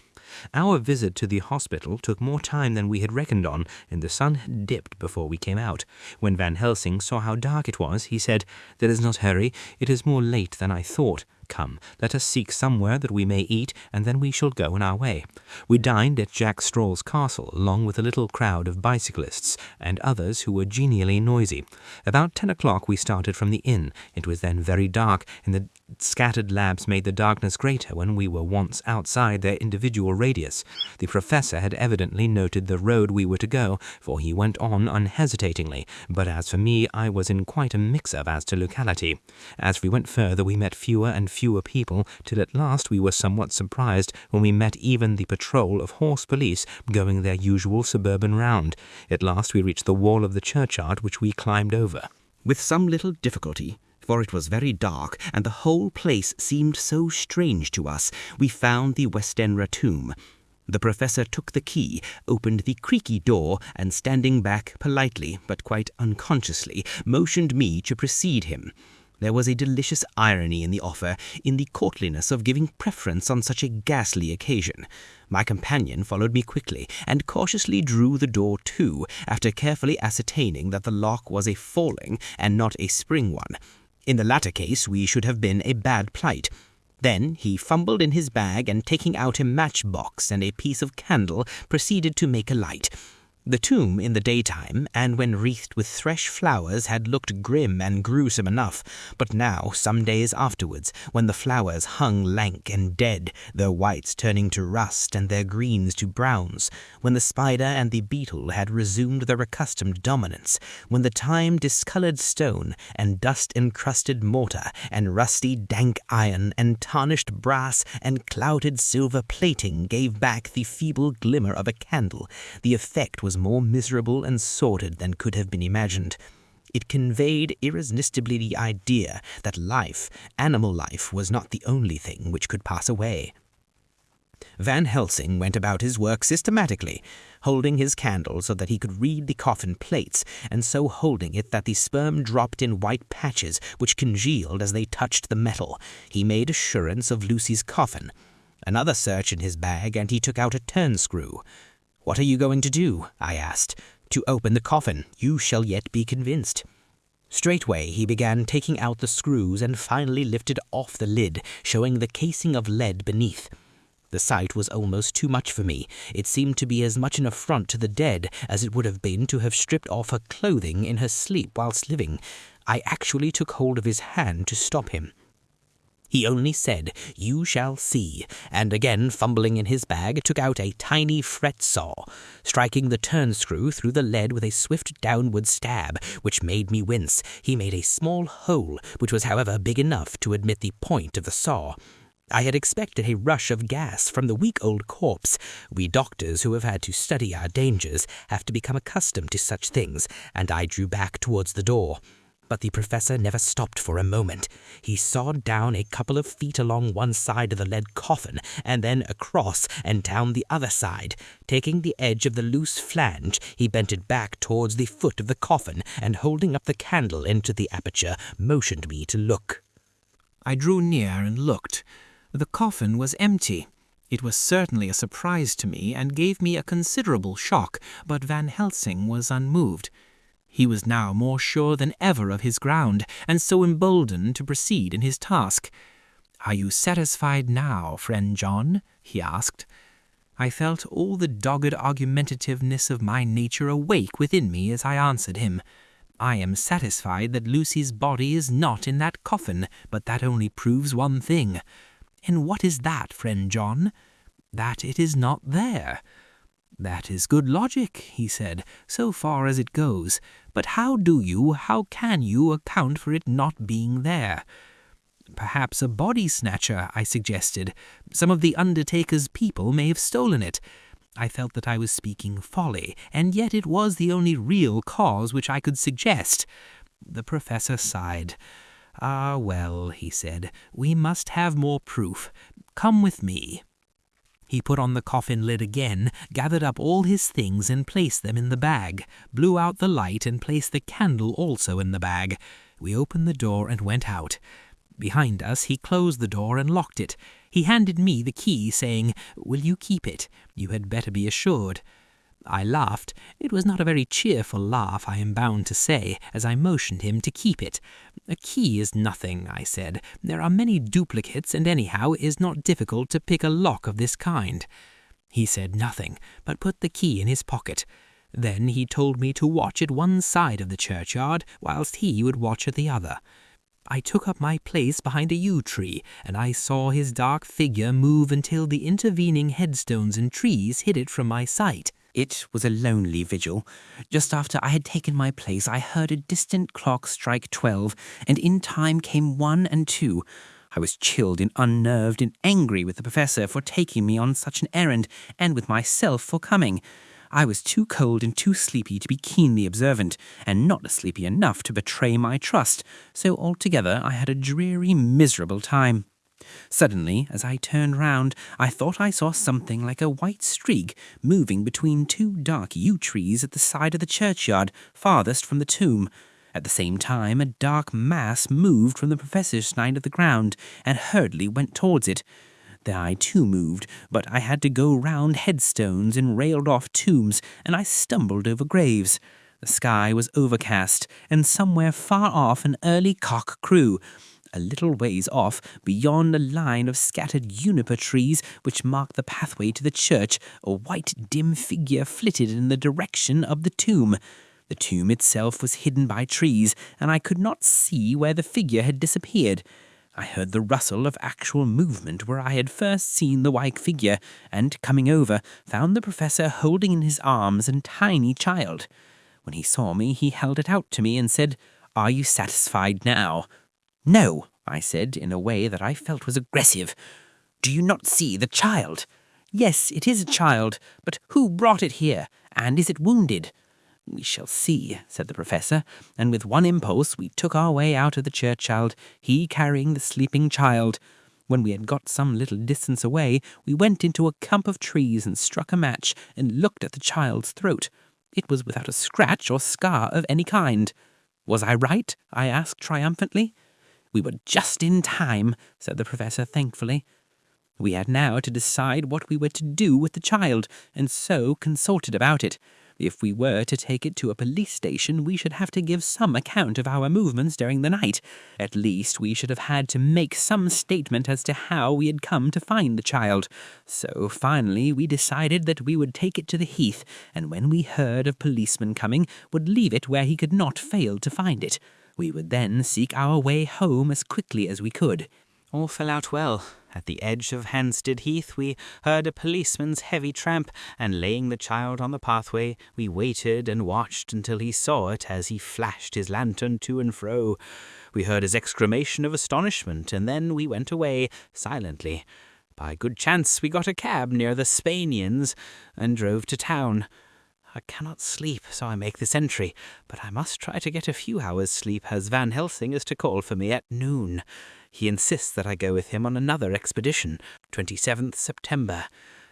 Our visit to the hospital took more time than we had reckoned on, and the sun had dipped before we came out. When Van Helsing saw how dark it was, he said, "Let us not hurry. It is more late than I thought. Come, let us seek somewhere that we may eat, and then we shall go on our way." We dined at Jack Straw's castle, along with a little crowd of bicyclists, and others who were genially noisy. About 10 o'clock we started from the inn. It was then very dark, and the scattered lamps made the darkness greater when we were once outside their individual radius. The professor had evidently noted the road we were to go, for he went on unhesitatingly, but as for me, I was in quite a mix-up as to locality. As we went further, we met fewer and fewer people, till at last we were somewhat surprised when we met even the patrol of horse police going their usual suburban round. At last we reached the wall of the churchyard, which we climbed over. With some little difficulty, for it was very dark, and the whole place seemed so strange to us, we found the Westenra tomb. The professor took the key, opened the creaky door, and standing back politely, but quite unconsciously, motioned me to precede him. There was a delicious irony in the offer, in the courtliness of giving preference on such a ghastly occasion. My companion followed me quickly, and cautiously drew the door to, after carefully ascertaining that the lock was a falling and not a spring one. In the latter case we should have been a bad plight. Then he fumbled in his bag, and taking out a matchbox and a piece of candle, proceeded to make a light. The tomb in the daytime, and when wreathed with fresh flowers, had looked grim and gruesome enough, but now, some days afterwards, when the flowers hung lank and dead, their whites turning to rust and their greens to browns, when the spider and the beetle had resumed their accustomed dominance, when the time-discoloured stone and dust-encrusted mortar and rusty dank iron and tarnished brass and clouded silver plating gave back the feeble glimmer of a candle, the effect was more miserable and sordid than could have been imagined. It conveyed irresistibly the idea that life, animal life, was not the only thing which could pass away. Van Helsing went about his work systematically, holding his candle so that he could read the coffin plates, and so holding it that the sperm dropped in white patches which congealed as they touched the metal. He made assurance of Lucy's coffin. Another search in his bag, and he took out a turn-screw. "What are you going to do?" I asked. "To open the coffin. You shall yet be convinced." Straightway he began taking out the screws and finally lifted off the lid, showing the casing of lead beneath. The sight was almost too much for me. It seemed to be as much an affront to the dead as it would have been to have stripped off her clothing in her sleep whilst living. I actually took hold of his hand to stop him. He only said, "You shall see," and again fumbling in his bag, took out a tiny fret saw, striking the turn-screw through the lead with a swift downward stab, which made me wince. He made a small hole, which was however big enough to admit the point of the saw. I had expected a rush of gas from the weak old corpse. We doctors who have had to study our dangers have to become accustomed to such things, and I drew back towards the door. But the professor never stopped for a moment. He sawed down a couple of feet along one side of the lead coffin, and then across and down the other side. Taking the edge of the loose flange, he bent it back towards the foot of the coffin, and holding up the candle into the aperture, motioned me to look. I drew near and looked. The coffin was empty. It was certainly a surprise to me, and gave me a considerable shock, but Van Helsing was unmoved. He was now more sure than ever of his ground, and so emboldened to proceed in his task. "Are you satisfied now, friend John?" he asked. I felt all the dogged argumentativeness of my nature awake within me as I answered him. "I am satisfied that Lucy's body is not in that coffin, but that only proves one thing." "And what is that, friend John?" "That it is not there." "That is good logic," he said, "so far as it goes. But how can you account for it not being there?" "Perhaps a body snatcher," I suggested. "Some of the undertaker's people may have stolen it." I felt that I was speaking folly, and yet it was the only real cause which I could suggest. The professor sighed. "Ah, well," he said, "we must have more proof. Come with me." He put on the coffin lid again, gathered up all his things and placed them in the bag, blew out the light and placed the candle also in the bag. We opened the door and went out. Behind us he closed the door and locked it. He handed me the key, saying, "Will you keep it? You had better be assured." I laughed. It was not a very cheerful laugh, I am bound to say, as I motioned him to keep it. "A key is nothing," I said. "There are many duplicates, and anyhow it is not difficult to pick a lock of this kind." He said nothing, but put the key in his pocket. Then he told me to watch at one side of the churchyard, whilst he would watch at the other. I took up my place behind a yew tree, and I saw his dark figure move until the intervening headstones and trees hid it from my sight. It was a lonely vigil. Just after I had taken my place, I heard a distant clock strike 12, and in time came 1 and 2. I was chilled and unnerved and angry with the professor for taking me on such an errand, and with myself for coming. I was too cold and too sleepy to be keenly observant, and not sleepy enough to betray my trust, so altogether I had a dreary, miserable time. Suddenly, as I turned round, I thought I saw something like a white streak moving between 2 dark yew trees at the side of the churchyard, farthest from the tomb. At the same time, a dark mass moved from the professor's side of the ground, and hurriedly went towards it. Then I too moved, but I had to go round headstones and railed-off tombs, and I stumbled over graves. The sky was overcast, and somewhere far off an early cock crew. A little ways off, beyond a line of scattered juniper trees which marked the pathway to the church, a white dim figure flitted in the direction of the tomb. The tomb itself was hidden by trees, and I could not see where the figure had disappeared. I heard the rustle of actual movement where I had first seen the white figure, and, coming over, found the professor holding in his arms a tiny child. When he saw me, he held it out to me and said, "Are you satisfied now?" "No," I said, in a way that I felt was aggressive. "Do you not see the child?" "Yes, it is a child, but who brought it here, and is it wounded?" "We shall see," said the professor, and with one impulse we took our way out of the churchyard, he carrying the sleeping child. When we had got some little distance away, we went into a clump of trees and struck a match and looked at the child's throat. It was without a scratch or scar of any kind. "Was I right?" I asked triumphantly. "We were just in time," said the professor thankfully. We had now to decide what we were to do with the child, and so consulted about it. If we were to take it to a police station, we should have to give some account of our movements during the night. At least we should have had to make some statement as to how we had come to find the child. So finally we decided that we would take it to the heath, and when we heard of policemen coming, would leave it where he could not fail to find it. We would then seek our way home as quickly as we could. All fell out well. At the edge of Hampstead Heath we heard a policeman's heavy tramp, and laying the child on the pathway, we waited and watched until he saw it as he flashed his lantern to and fro. We heard his exclamation of astonishment, and then we went away, silently. By good chance we got a cab near the Spaniards, and drove to town. I cannot sleep, so I make this entry, but I must try to get a few hours' sleep, as Van Helsing is to call for me at noon. He insists that I go with him on another expedition, 27th September.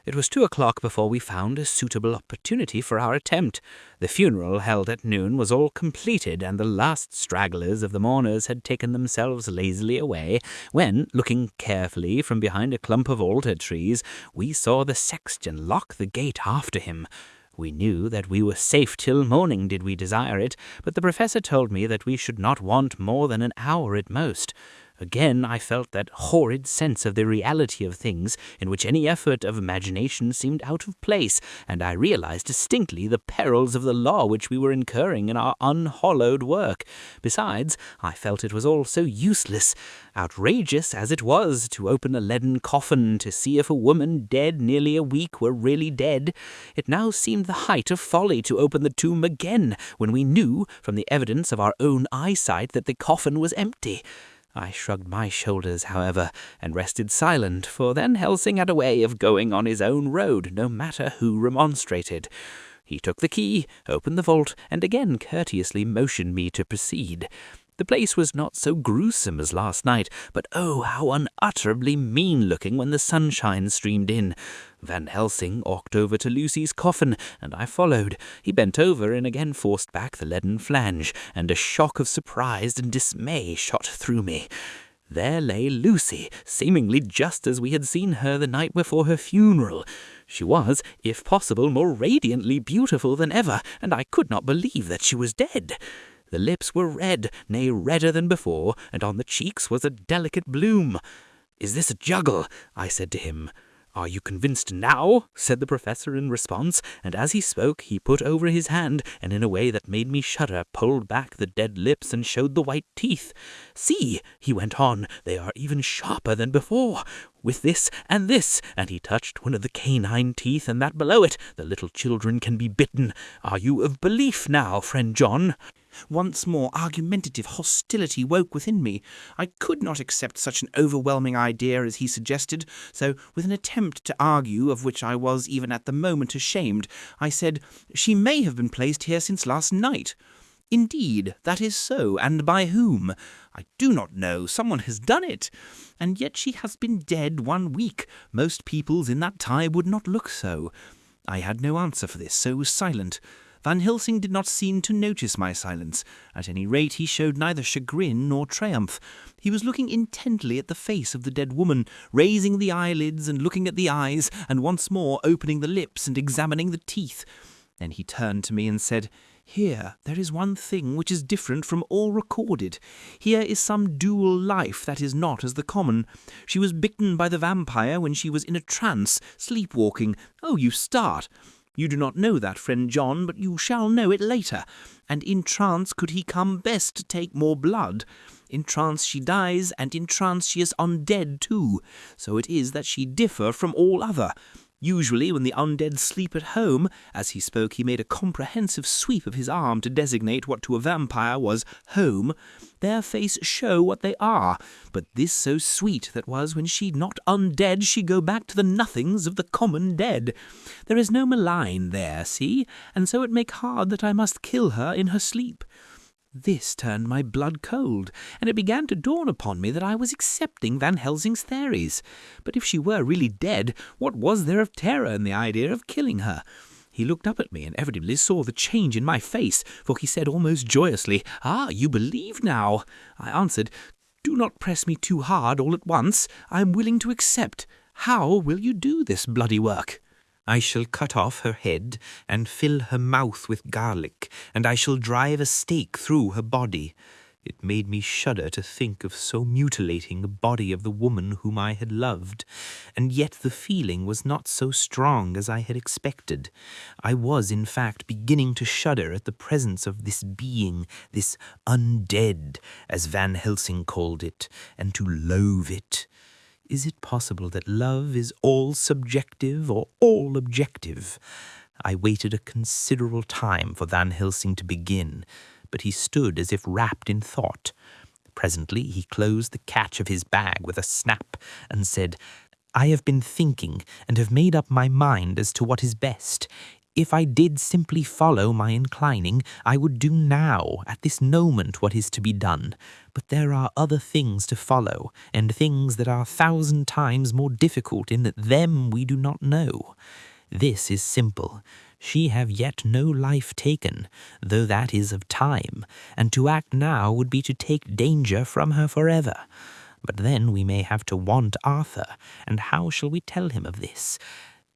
It was 2 o'clock before we found a suitable opportunity for our attempt. The funeral held at noon was all completed, and the last stragglers of the mourners had taken themselves lazily away, when, looking carefully from behind a clump of alder trees, we saw the sexton lock the gate after him. We knew that we were safe till morning did we desire it, but the professor told me that we should not want more than an hour at most. Again I felt that horrid sense of the reality of things, in which any effort of imagination seemed out of place, and I realized distinctly the perils of the law which we were incurring in our unhallowed work. Besides, I felt it was all so useless, outrageous as it was, to open a leaden coffin to see if a woman dead nearly a week were really dead. It now seemed the height of folly to open the tomb again, when we knew, from the evidence of our own eyesight, that the coffin was empty. I shrugged my shoulders, however, and rested silent, for Van Helsing had a way of going on his own road, no matter who remonstrated. He took the key, opened the vault, and again courteously motioned me to proceed. The place was not so gruesome as last night, but oh, how unutterably mean-looking when the sunshine streamed in. Van Helsing walked over to Lucy's coffin, and I followed. He bent over and again forced back the leaden flange, and a shock of surprise and dismay shot through me. There lay Lucy, seemingly just as we had seen her the night before her funeral. She was, if possible, more radiantly beautiful than ever, and I could not believe that she was dead. The lips were red, nay, redder than before, and on the cheeks was a delicate bloom. "Is this a juggle?" I said to him. "Are you convinced now?" said the professor in response, and as he spoke he put over his hand, and in a way that made me shudder pulled back the dead lips and showed the white teeth. "See," he went on, "they are even sharper than before. With this, and he touched one of the canine teeth and that below it, the little children can be bitten. Are you of belief now, friend John?" Once more argumentative hostility woke within me. I could not accept such an overwhelming idea as he suggested, so with an attempt to argue, of which I was even at the moment ashamed, I said, "She may have been placed here since last night." "Indeed, that is so, and by whom?" "I do not know. Someone has done it. And yet she has been dead 1 week. Most peoples in that time would not look so." I had no answer for this, so was silent. Van Helsing did not seem to notice my silence. At any rate, he showed neither chagrin nor triumph. He was looking intently at the face of the dead woman, raising the eyelids and looking at the eyes, and once more opening the lips and examining the teeth. Then he turned to me and said, "Here there is one thing which is different from all recorded. Here is some dual life that is not as the common. She was bitten by the vampire when she was in a trance, sleepwalking. Oh, you start! You do not know that, friend John, but you shall know it later. And in trance could he come best to take more blood. In trance she dies, and in trance she is undead too. So it is that she differ from all other. Usually when the undead sleep at home," as he spoke he made a comprehensive sweep of his arm to designate what to a vampire was home, "their face show what they are, but this so sweet that was when she not undead she go back to the nothings of the common dead. There is no malign there, see, and so it make hard that I must kill her in her sleep." This turned my blood cold, and it began to dawn upon me that I was accepting Van Helsing's theories. But if she were really dead, what was there of terror in the idea of killing her? He looked up at me and evidently saw the change in my face, for he said almost joyously, "Ah, you believe now." I answered, "Do not press me too hard all at once. I am willing to accept. How will you do this bloody work? I shall cut off her head and fill her mouth with garlic, and I shall drive a stake through her body. It made me shudder to think of so mutilating the body of the woman whom I had loved, and yet the feeling was not so strong as I had expected. I was, in fact, beginning to shudder at the presence of this being, this undead, as Van Helsing called it, and to loathe it. Is it possible that love is all subjective or all objective? I waited a considerable time for Van Helsing to begin, but he stood as if wrapped in thought. Presently he closed the catch of his bag with a snap and said, "I have been thinking and have made up my mind as to what is best. If I did simply follow my inclining, I would do now, at this moment, what is to be done. But there are other things to follow, and things that are 1,000 times more difficult in that them we do not know. This is simple. She have yet no life taken, though that is of time, and to act now would be to take danger from her forever. But then we may have to want Arthur, and how shall we tell him of this?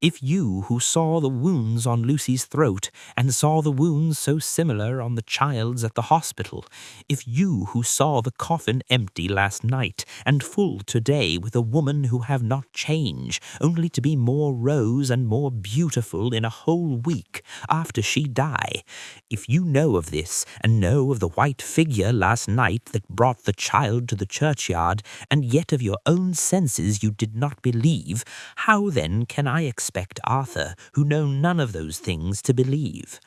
If you, who saw the wounds on Lucy's throat, and saw the wounds so similar on the child's at the hospital, if you, who saw the coffin empty last night, and full today with a woman who have not changed, only to be more rose and more beautiful in a whole week after she die, if you know of this, and know of the white figure last night that brought the child to the churchyard, and yet of your own senses you did not believe, how then can I expect Arthur, who know none of those things, to believe?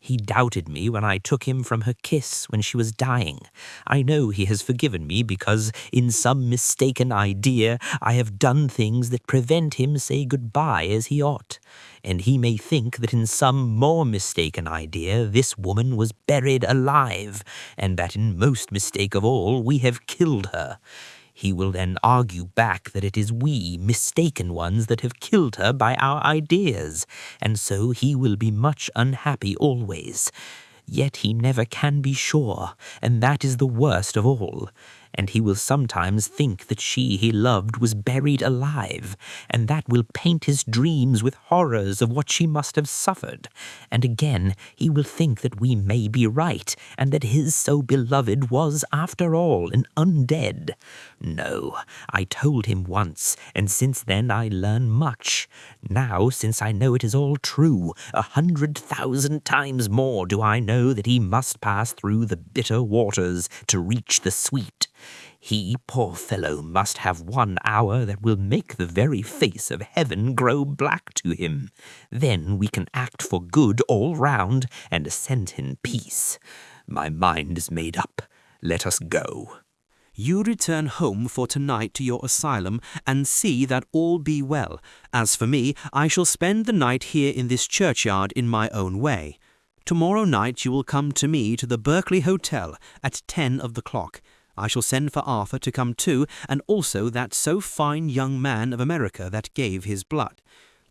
He doubted me when I took him from her kiss when she was dying. I know he has forgiven me because, in some mistaken idea, I have done things that prevent him say goodbye as he ought. And he may think that in some more mistaken idea this woman was buried alive, and that in most mistake of all we have killed her. He will then argue back that it is we, mistaken ones, that have killed her by our ideas, and so he will be much unhappy always. Yet he never can be sure, and that is the worst of all. And he will sometimes think that she he loved was buried alive, and that will paint his dreams with horrors of what she must have suffered. And again, he will think that we may be right, and that his so beloved was, after all, an undead. No, I told him once, and since then I learn much. Now, since I know it is all true, 100,000 times more do I know that he must pass through the bitter waters to reach the sweet. He, poor fellow, must have 1 hour that will make the very face of heaven grow black to him. Then we can act for good all round and ascend in peace. My mind is made up. Let us go. You return home for tonight to your asylum and see that all be well. As for me, I shall spend the night here in this churchyard in my own way. Tomorrow night you will come to me to the Berkeley Hotel at 10 of the clock. I shall send for Arthur to come too, and also that so fine young man of America that gave his blood.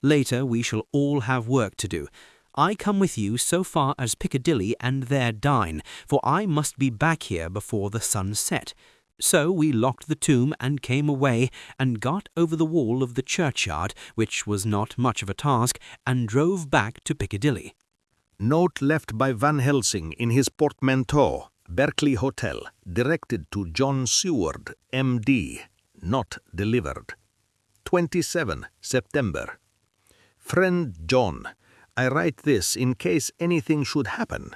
Later we shall all have work to do. I come with you so far as Piccadilly and there dine, for I must be back here before the sun set. So we locked the tomb and came away and got over the wall of the churchyard, which was not much of a task, and drove back to Piccadilly. Note left by Van Helsing in his portmanteau, Berkeley Hotel, directed to John Seward, M.D., not delivered. 27 September. Friend John, I write this in case anything should happen.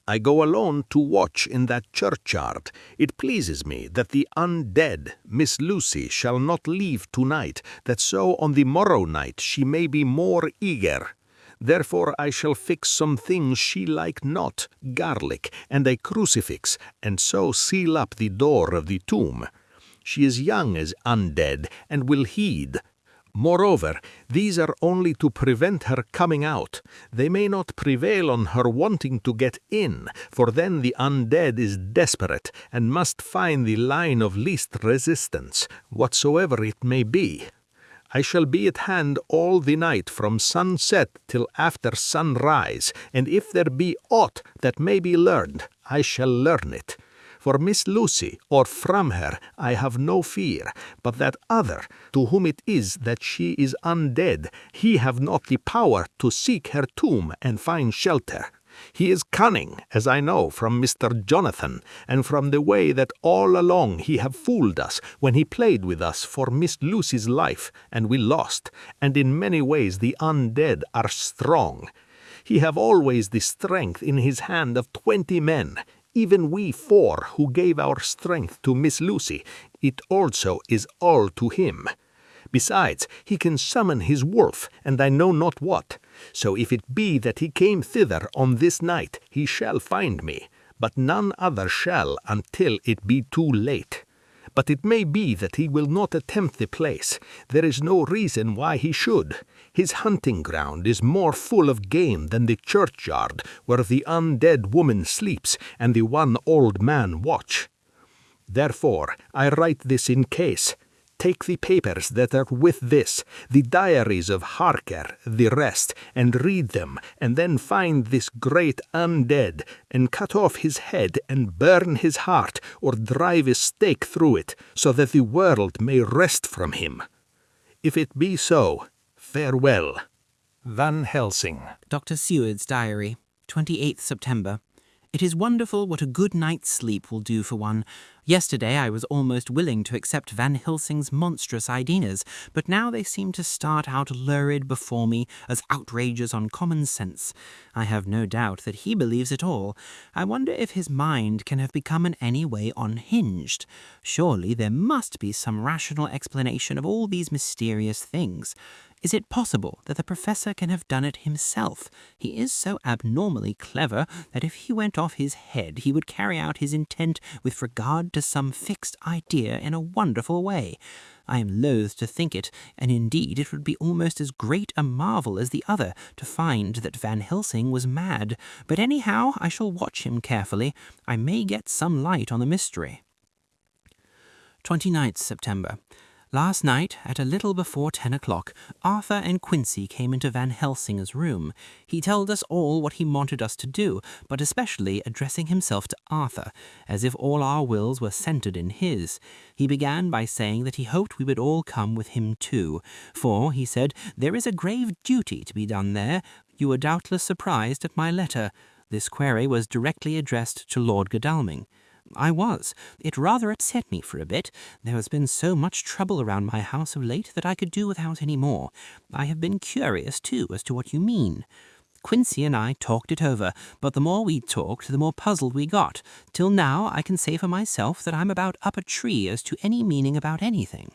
I go alone to watch in that churchyard. It pleases me that the undead Miss Lucy shall not leave tonight, that so on the morrow night she may be more eager. Therefore I shall fix some things she like not, garlic, and a crucifix, and so seal up the door of the tomb. She is young as undead, and will heed. Moreover, these are only to prevent her coming out. They may not prevail on her wanting to get in, for then the undead is desperate, and must find the line of least resistance, whatsoever it may be. I shall be at hand all the night from sunset till after sunrise, and if there be aught that may be learned, I shall learn it. For Miss Lucy, or from her, I have no fear, but that other, to whom it is that she is undead, he have not the power to seek her tomb and find shelter. He is cunning, as I know from Mr. Jonathan, and from the way that all along he have fooled us when he played with us for Miss Lucy's life, and we lost, and in many ways the undead are strong. He have always the strength in his hand of 20 men, even we 4 who gave our strength to Miss Lucy, it also is all to him. Besides, he can summon his wolf, and I know not what. So if it be that he came thither on this night, he shall find me, but none other shall until it be too late. But it may be that he will not attempt the place. There is no reason why he should. His hunting ground is more full of game than the churchyard, where the undead woman sleeps and the one old man watch. Therefore, I write this in case. Take the papers that are with this, the diaries of Harker, the rest, and read them, and then find this great undead, and cut off his head, and burn his heart, or drive a stake through it, so that the world may rest from him. If it be so, farewell. Van Helsing. Dr. Seward's Diary, 28th September. It is wonderful what a good night's sleep will do for one. Yesterday I was almost willing to accept Van Helsing's monstrous ideas, but now they seem to start out lurid before me as outrages on common sense. I have no doubt that he believes it all. I wonder if his mind can have become in any way unhinged. Surely there must be some rational explanation of all these mysterious things. Is it possible that the professor can have done it himself? He is so abnormally clever that if he went off his head he would carry out his intent with regard to some fixed idea in a wonderful way. I am loath to think it, and indeed it would be almost as great a marvel as the other to find that Van Helsing was mad. But anyhow, I shall watch him carefully. I may get some light on the mystery. 29th September. Last night, at a little before 10 o'clock, Arthur and Quincy came into Van Helsing's room. He told us all what he wanted us to do, but especially addressing himself to Arthur, as if all our wills were centered in his. He began by saying that he hoped we would all come with him too, for, he said, there is a grave duty to be done there. You were doubtless surprised at my letter. This query was directly addressed to Lord Godalming. I was. It rather upset me for a bit. There has been so much trouble around my house of late that I could do without any more. I have been curious, too, as to what you mean. Quincy and I talked it over, but the more we talked, the more puzzled we got. Till now, I can say for myself that I'm about up a tree as to any meaning about anything.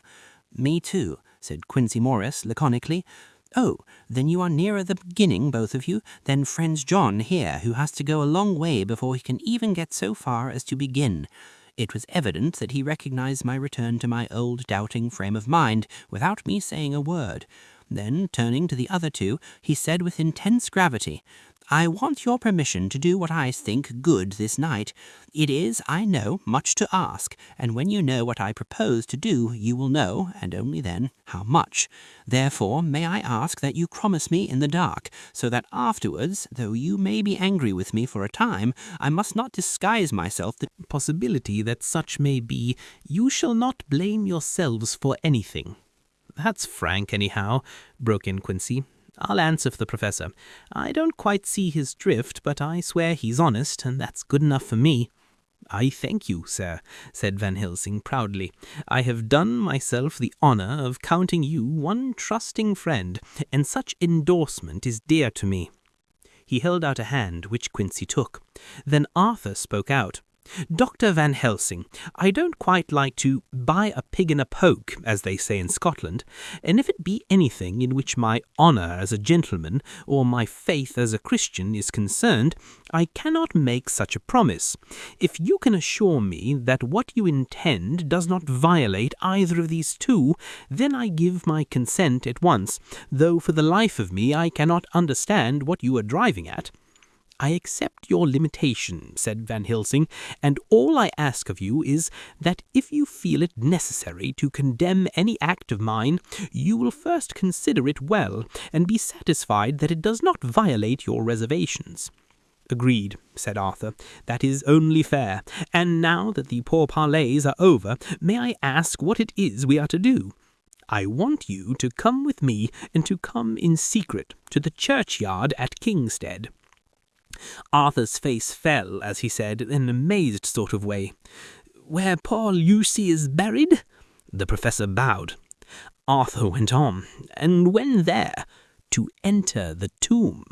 Me too, said Quincy Morris laconically. Oh, then you are nearer the beginning, both of you, than friends John here, who has to go a long way before he can even get so far as to begin. It was evident that he recognized my return to my old doubting frame of mind, without me saying a word. Then, turning to the other two, he said with intense gravity, I want your permission to do what I think good this night. It is, I know, much to ask, and when you know what I propose to do, you will know, and only then, how much. Therefore, may I ask that you promise me in the dark, so that afterwards, though you may be angry with me for a time, I must not disguise myself the possibility that such may be. You shall not blame yourselves for anything. That's frank, anyhow, broke in Quincy. I'll answer for the professor. I don't quite see his drift, but I swear he's honest, and that's good enough for me. I thank you, sir, said Van Helsing proudly. I have done myself the honour of counting you one trusting friend, and such endorsement is dear to me. He held out a hand, which Quincy took. Then Arthur spoke out. Dr. Van Helsing, I don't quite like to buy a pig in a poke, as they say in Scotland, and if it be anything in which my honour as a gentleman, or my faith as a Christian is concerned, I cannot make such a promise. If you can assure me that what you intend does not violate either of these two, then I give my consent at once, though for the life of me I cannot understand what you are driving at. I accept your limitation, said Van Helsing, and all I ask of you is that if you feel it necessary to condemn any act of mine, you will first consider it well, and be satisfied that it does not violate your reservations. Agreed, said Arthur. That is only fair. And now that the pourparlers are over, may I ask what it is we are to do? I want you to come with me, and to come in secret to the churchyard at Kingstead. Arthur's face fell as he said, in an amazed sort of way, Where poor Lucy is buried? The professor bowed. Arthur went on, And when there, to enter the tomb.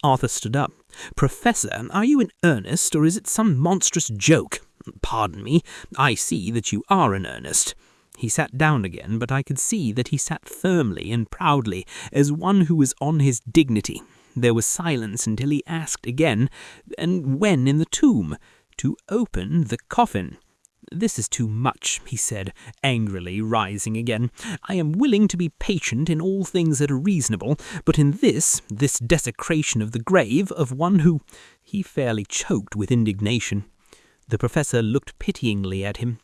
Arthur stood up. Professor, are you in earnest, or is it some monstrous joke? Pardon me, I see that you are in earnest. He sat down again, but I could see that he sat firmly and proudly, as one who was on his dignity. There was silence until he asked again, And when in the tomb? To open the coffin. This is too much, he said, angrily, rising again. I am willing to be patient in all things that are reasonable, but in this desecration of the grave of one who... He fairly choked with indignation. The professor looked pityingly at him.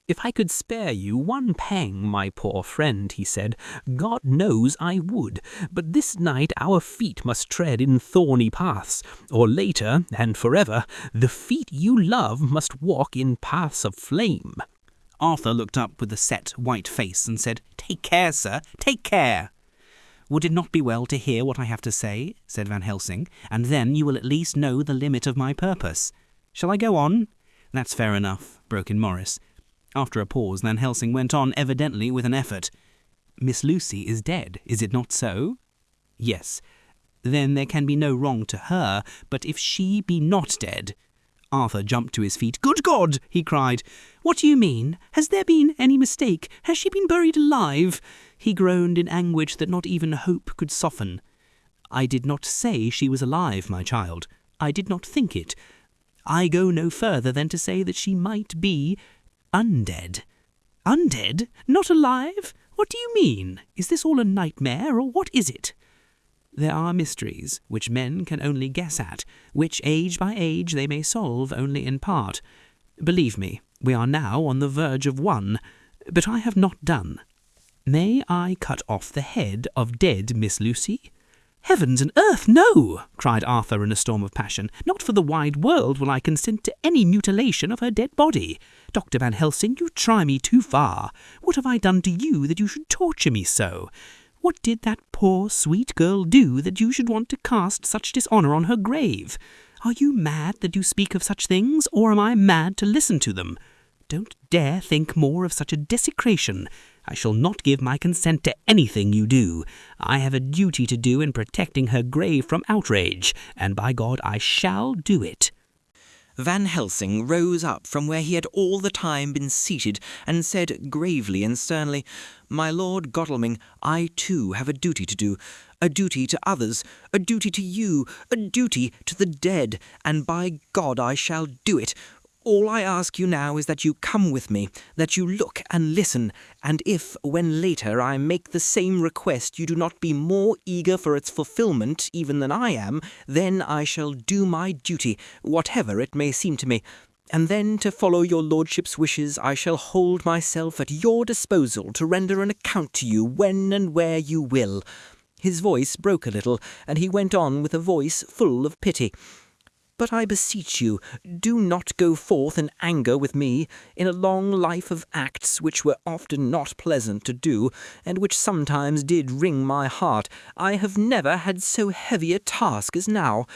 If I could spare you one pang, my poor friend, he said, God knows I would, but this night our feet must tread in thorny paths, or later, and forever, the feet you love must walk in paths of flame. Arthur looked up with a set, white face and said, Take care, sir, take care. Would it not be well to hear what I have to say, said Van Helsing, and then you will at least know the limit of my purpose. Shall I go on? That's fair enough, broke in Morris. After a pause, Van Helsing went on, evidently with an effort. Miss Lucy is dead, is it not so? Yes. Then there can be no wrong to her, but if she be not dead... Arthur jumped to his feet. Good God! He cried. What do you mean? Has there been any mistake? Has she been buried alive? He groaned in anguish that not even hope could soften. I did not say she was alive, my child. I did not think it. I go no further than to say that she might be... undead. Undead? Not alive? What do you mean? Is this all a nightmare, or what is it? There are mysteries which men can only guess at, which age by age they may solve only in part. Believe me, we are now on the verge of one, but I have not done. May I cut off the head of dead Miss Lucy? Heavens and earth, no! Cried Arthur in a storm of passion. Not for the wide world will I consent to any mutilation of her dead body. Dr. Van Helsing, you try me too far. What have I done to you that you should torture me so? What did that poor, sweet girl do that you should want to cast such dishonour on her grave? Are you mad that you speak of such things, or am I mad to listen to them? Don't dare think more of such a desecration. I shall not give my consent to anything you do. I have a duty to do in protecting her grave from outrage, and by God I shall do it. Van Helsing rose up from where he had all the time been seated and said gravely and sternly, My Lord Godalming, I too have a duty to do, a duty to others, a duty to you, a duty to the dead, and by God I shall do it. All I ask you now is that you come with me, that you look and listen, and if, when later I make the same request, you do not be more eager for its fulfilment even than I am, then I shall do my duty, whatever it may seem to me. And then, to follow your lordship's wishes, I shall hold myself at your disposal to render an account to you when and where you will. His voice broke a little, and he went on with a voice full of pity. But I beseech you, do not go forth in anger with me, in a long life of acts which were often not pleasant to do, and which sometimes did wring my heart. I have never had so heavy a task as now.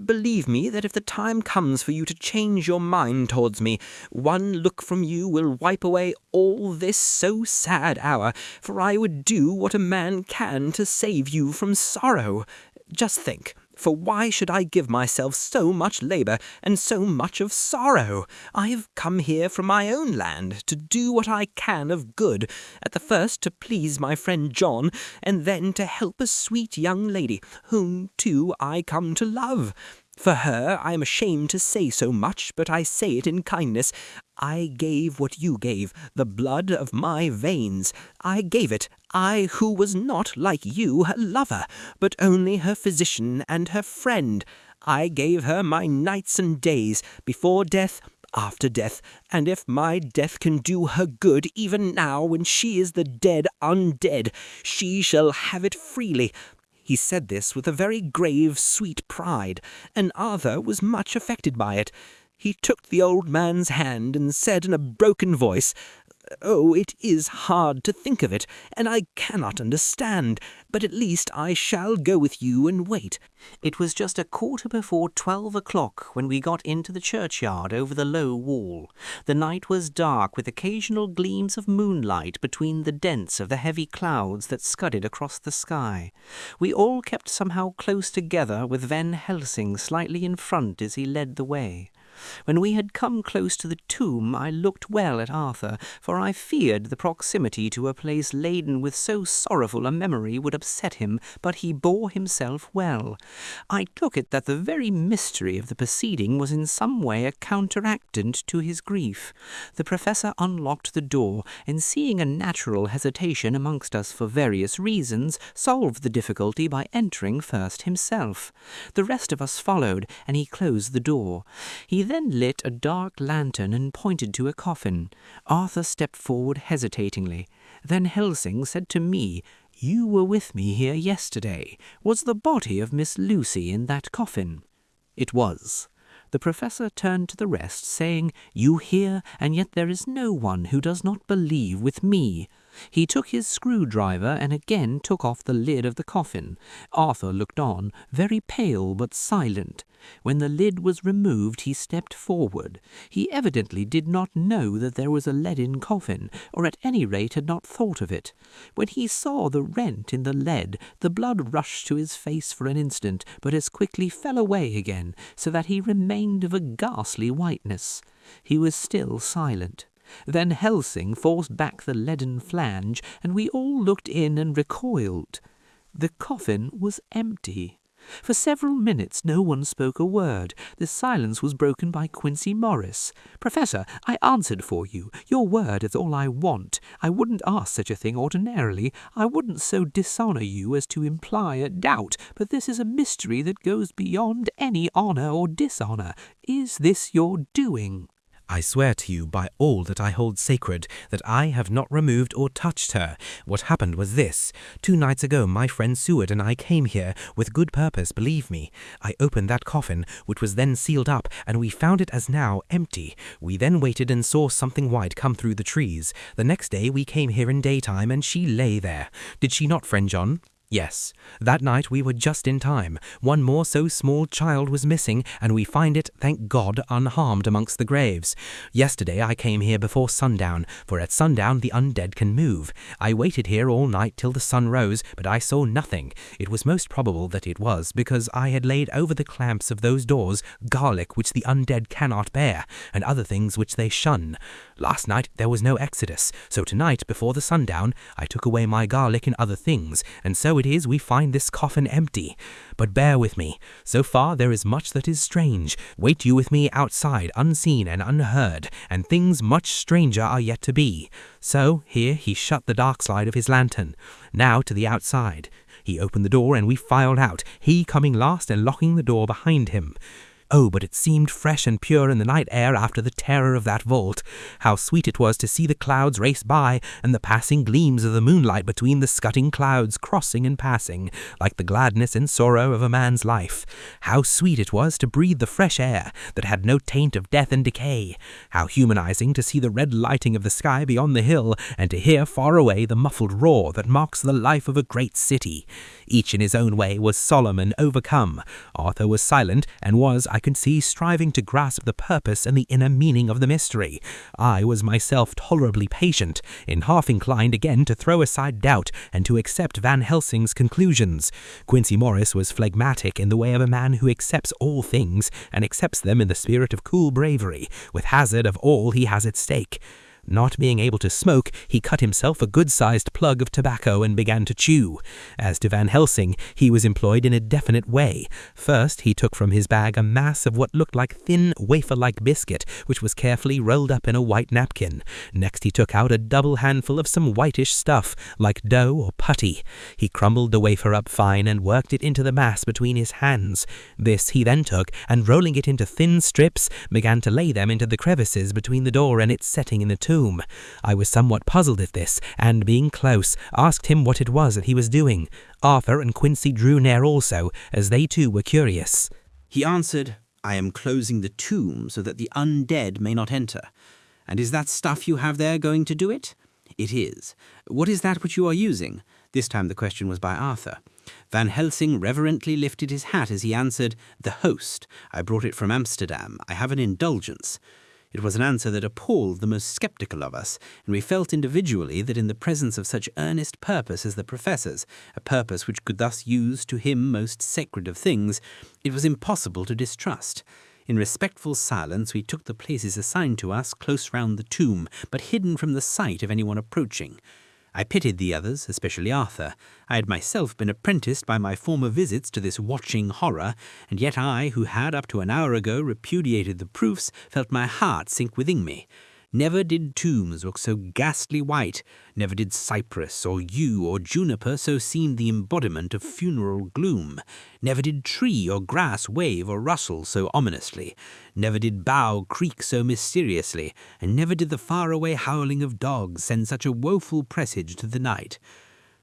Believe me that if the time comes for you to change your mind towards me, one look from you will wipe away all this so sad hour, for I would do what a man can to save you from sorrow. Just think. For why should I give myself so much labour and so much of sorrow? I have come here from my own land to do what I can of good, at the first to please my friend John, and then to help a sweet young lady, whom, too, I come to love. For her, I am ashamed to say so much, but I say it in kindness. I gave what you gave, the blood of my veins. I gave it, I who was not, like you, her lover, but only her physician and her friend. I gave her my nights and days, before death, after death, and if my death can do her good even now when she is the dead undead, she shall have it freely. He said this with a very grave, sweet pride, and Arthur was much affected by it. He took the old man's hand and said in a broken voice, "Oh, it is hard to think of it, and I cannot understand, but at least I shall go with you and wait." It was just 12:15 o'clock when we got into the churchyard over the low wall. The night was dark, with occasional gleams of moonlight between the dents of the heavy clouds that scudded across the sky. We all kept somehow close together, with Van Helsing slightly in front as he led the way. When we had come close to the tomb, I looked well at Arthur, for I feared the proximity to a place laden with so sorrowful a memory would upset him, but he bore himself well. I took it that the very mystery of the proceeding was in some way a counteractant to his grief. The Professor unlocked the door, and seeing a natural hesitation amongst us for various reasons, solved the difficulty by entering first himself. The rest of us followed, and he closed the door. He then lit a dark lantern and pointed to a coffin. Arthur stepped forward hesitatingly. Van Helsing said to me, "You were with me here yesterday. Was the body of Miss Lucy in that coffin?" It was. The Professor turned to the rest, saying, "You hear, and yet there is no one who does not believe with me." He took his screwdriver and again took off the lid of the coffin. Arthur looked on, very pale but silent. When the lid was removed, he stepped forward. He evidently did not know that there was a leaden coffin, or at any rate had not thought of it. When he saw the rent in the lead, the blood rushed to his face for an instant, but as quickly fell away again, so that he remained of a ghastly whiteness. He was still silent. Van Helsing forced back the leaden flange, and we all looked in and recoiled. The coffin was empty. For several minutes no one spoke a word. The silence was broken by Quincy Morris. "Professor, I answered for you. Your word is all I want. I wouldn't ask such a thing ordinarily. I wouldn't so dishonour you as to imply a doubt, but this is a mystery that goes beyond any honour or dishonour. Is this your doing?" "I swear to you by all that I hold sacred that I have not removed or touched her. What happened was this. 2 nights ago my friend Seward and I came here, with good purpose, believe me. I opened that coffin, which was then sealed up, and we found it as now empty. We then waited and saw something white come through the trees. The next day we came here in daytime, and she lay there. Did she not, friend John? Yes, that night we were just in time. One more so small child was missing, and we find it, thank God, unharmed amongst the graves. Yesterday I came here before sundown, for at sundown the undead can move. I waited here all night till the sun rose, but I saw nothing. It was most probable that it was, because I had laid over the clamps of those doors garlic which the undead cannot bear, and other things which they shun. Last night there was no exodus, so tonight, before the sundown, I took away my garlic and other things, and so it is we find this coffin empty. But bear with me. So far there is much that is strange. Wait you with me outside, unseen and unheard, and things much stranger are yet to be. So here he shut the dark side of his lantern. Now to the outside. He opened the door and we filed out, he coming last and locking the door behind him. Oh, but it seemed fresh and pure in the night air after the terror of that vault. How sweet it was to see the clouds race by, and the passing gleams of the moonlight between the scudding clouds crossing and passing, like the gladness and sorrow of a man's life. How sweet it was to breathe the fresh air, that had no taint of death and decay. How humanizing to see the red lighting of the sky beyond the hill, and to hear far away the muffled roar that marks the life of a great city. Each in his own way was solemn and overcome. Arthur was silent, and was, I could see, striving to grasp the purpose and the inner meaning of the mystery. I was myself tolerably patient, and half inclined again to throw aside doubt and to accept Van Helsing's conclusions. Quincy Morris was phlegmatic in the way of a man who accepts all things, and accepts them in the spirit of cool bravery, with hazard of all he has at stake. Not being able to smoke, he cut himself a good-sized plug of tobacco and began to chew. As to Van Helsing, he was employed in a definite way. First, he took from his bag a mass of what looked like thin, wafer-like biscuit, which was carefully rolled up in a white napkin. Next, he took out a double handful of some whitish stuff, like dough or putty. He crumbled the wafer up fine and worked it into the mass between his hands. This he then took, and rolling it into thin strips, began to lay them into the crevices between the door and its setting in the tomb. tomb. I was somewhat puzzled at this, and being close, asked him what it was that he was doing. Arthur and Quincy drew near also, as they too were curious. He answered, I am closing the tomb so that the undead may not enter. And is that stuff you have there going to do it? It is. What is that which you are using? This time the question was by Arthur. Van Helsing reverently lifted his hat as he answered, The host. I brought it from Amsterdam. I have an indulgence. It was an answer that appalled the most sceptical of us, and we felt individually that in the presence of such earnest purpose as the Professor's, a purpose which could thus use to him most sacred of things, it was impossible to distrust. In respectful silence we took the places assigned to us close round the tomb, but hidden from the sight of anyone approaching. I pitied the others, especially Arthur. I had myself been apprenticed by my former visits to this watching horror, and yet I, who had up to an hour ago repudiated the proofs, felt my heart sink within me. Never did tombs look so ghastly white, never did cypress or yew or juniper so seem the embodiment of funeral gloom, never did tree or grass wave or rustle so ominously, never did bough creak so mysteriously, and never did the faraway howling of dogs send such a woeful presage to the night.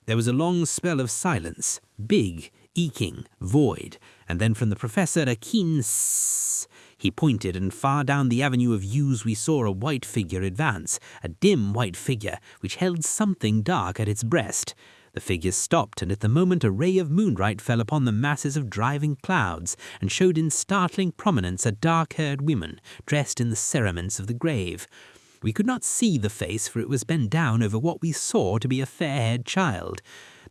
There was a long spell of silence, big, eking, void, and then from the Professor a keen sss. He pointed, and far down the avenue of yews we saw a white figure advance, a dim white figure, which held something dark at its breast. The figure stopped, and at the moment a ray of moonlight fell upon the masses of driving clouds, and showed in startling prominence a dark-haired woman, dressed in the cerements of the grave. We could not see the face, for it was bent down over what we saw to be a fair-haired child.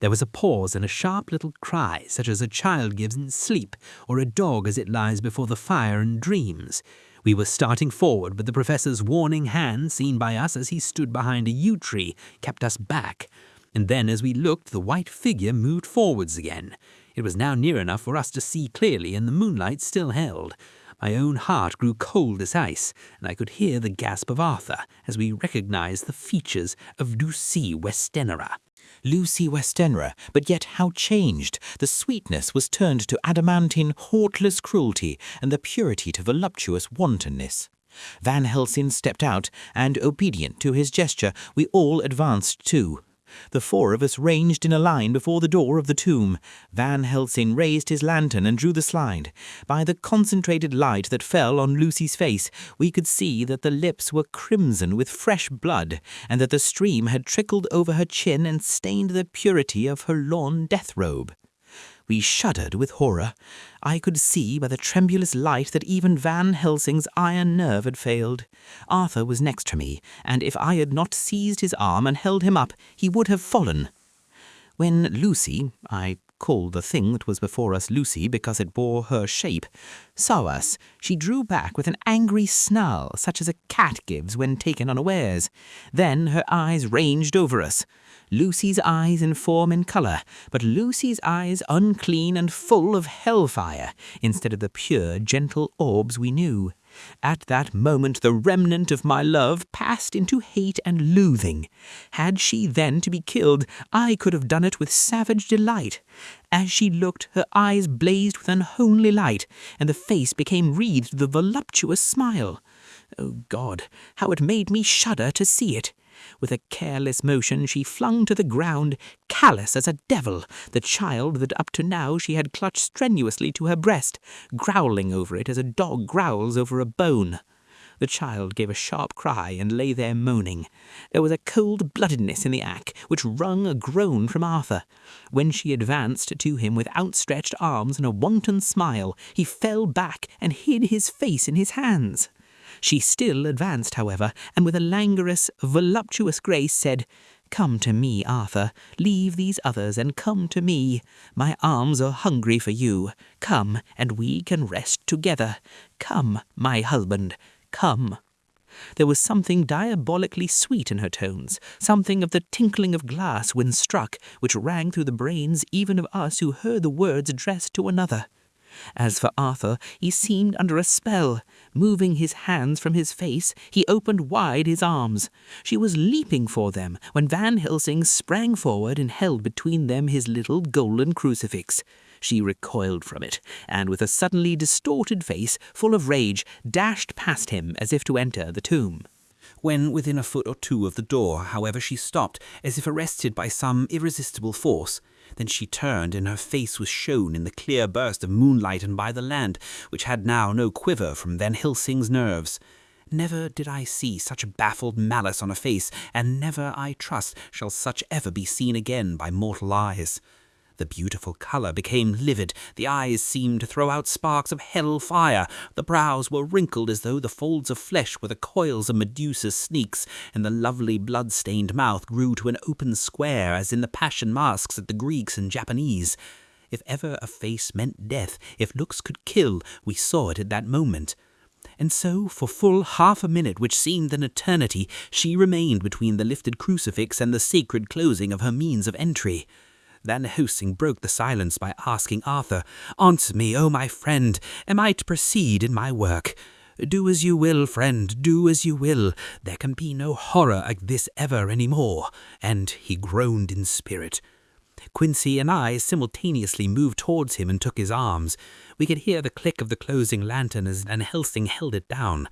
There was a pause and a sharp little cry, such as a child gives in sleep, or a dog as it lies before the fire and dreams. We were starting forward, but the Professor's warning hand, seen by us as he stood behind a yew tree, kept us back. And then, as we looked, the white figure moved forwards again. It was now near enough for us to see clearly, and the moonlight still held. My own heart grew cold as ice, and I could hear the gasp of Arthur as we recognized the features of Lucy Westenra. Lucy Westenra, but yet how changed! The sweetness was turned to adamantine, heartless cruelty, and the purity to voluptuous wantonness. Van Helsing stepped out, and, obedient to his gesture, we all advanced too. The four of us ranged in a line before the door of the tomb. Van Helsing raised his lantern and drew the slide. By the concentrated light that fell on Lucy's face, we could see that the lips were crimson with fresh blood, and that the stream had trickled over her chin and stained the purity of her lawn death-robe. We shuddered with horror. I could see by the tremulous light that even Van Helsing's iron nerve had failed. Arthur was next to me, and if I had not seized his arm and held him up, he would have fallen. When Lucy, I called the thing that was before us Lucy because it bore her shape, saw us, she drew back with an angry snarl, such as a cat gives when taken unawares. Then her eyes ranged over us. Lucy's eyes in form and colour, but Lucy's eyes unclean and full of hellfire, instead of the pure, gentle orbs we knew. At that moment the remnant of my love passed into hate and loathing. Had she then to be killed, I could have done it with savage delight. As she looked, her eyes blazed with unholy light, and the face became wreathed with a voluptuous smile. Oh God, how it made me shudder to see it! With a careless motion she flung to the ground, callous as a devil, the child that up to now she had clutched strenuously to her breast, growling over it as a dog growls over a bone. The child gave a sharp cry and lay there moaning. There was a cold-bloodedness in the act which wrung a groan from Arthur. When she advanced to him with outstretched arms and a wanton smile, he fell back and hid his face in his hands. She still advanced, however, and with a languorous, voluptuous grace said, "Come to me, Arthur. Leave these others and come to me. My arms are hungry for you. Come, and we can rest together. Come, my husband, come." There was something diabolically sweet in her tones, something of the tinkling of glass when struck, which rang through the brains even of us who heard the words addressed to another. As for Arthur, he seemed under a spell. Moving his hands from his face, he opened wide his arms. She was leaping for them when Van Helsing sprang forward and held between them his little golden crucifix. She recoiled from it, and with a suddenly distorted face, full of rage, dashed past him as if to enter the tomb. When within a foot or two of the door, however, she stopped, as if arrested by some irresistible force. Then she turned, and her face was shown in the clear burst of moonlight and by the land, which had now no quiver from Van Helsing's nerves. Never did I see such baffled malice on a face, and never, I trust, shall such ever be seen again by mortal eyes. The beautiful colour became livid, the eyes seemed to throw out sparks of hell fire, the brows were wrinkled as though the folds of flesh were the coils of Medusa's sneaks, and the lovely blood-stained mouth grew to an open square as in the passion masks of the Greeks and Japanese. If ever a face meant death, if looks could kill, we saw it at that moment. And so, for full half a minute, which seemed an eternity, she remained between the lifted crucifix and the sacred closing of her means of entry. Van Helsing broke the silence by asking Arthur, "Answer me, O my friend, am I to proceed in my work? Do as you will, friend, do as you will. There can be no horror like this ever any more." And he groaned in spirit. Quincy and I simultaneously moved towards him and took his arms. We could hear the click of the closing lantern as Van Helsing held it down.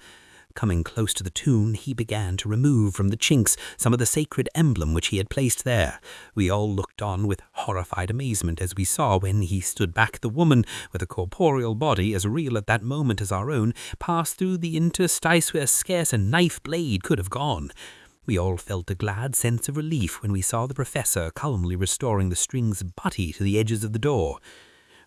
Coming close to the tomb, he began to remove from the chinks some of the sacred emblem which he had placed there. We all looked on with horrified amazement as we saw, when he stood back, the woman, with a corporeal body as real at that moment as our own, pass through the interstice where scarce a knife blade could have gone. We all felt a glad sense of relief when we saw the professor calmly restoring the strings of putty to the edges of the door.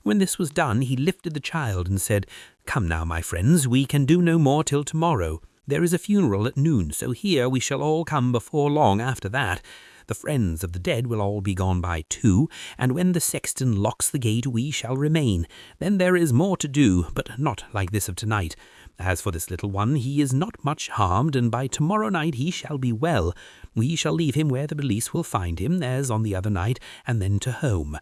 When this was done, he lifted the child and said, "Come now, my friends, we can do no more till tomorrow. There is a funeral at noon, so here we shall all come before long after that. The friends of the dead will all be gone by 2, and when the sexton locks the gate we shall remain. Then there is more to do, but not like this of tonight. As for this little one, he is not much harmed, and by tomorrow night he shall be well. We shall leave him where the police will find him, as on the other night, and then to home."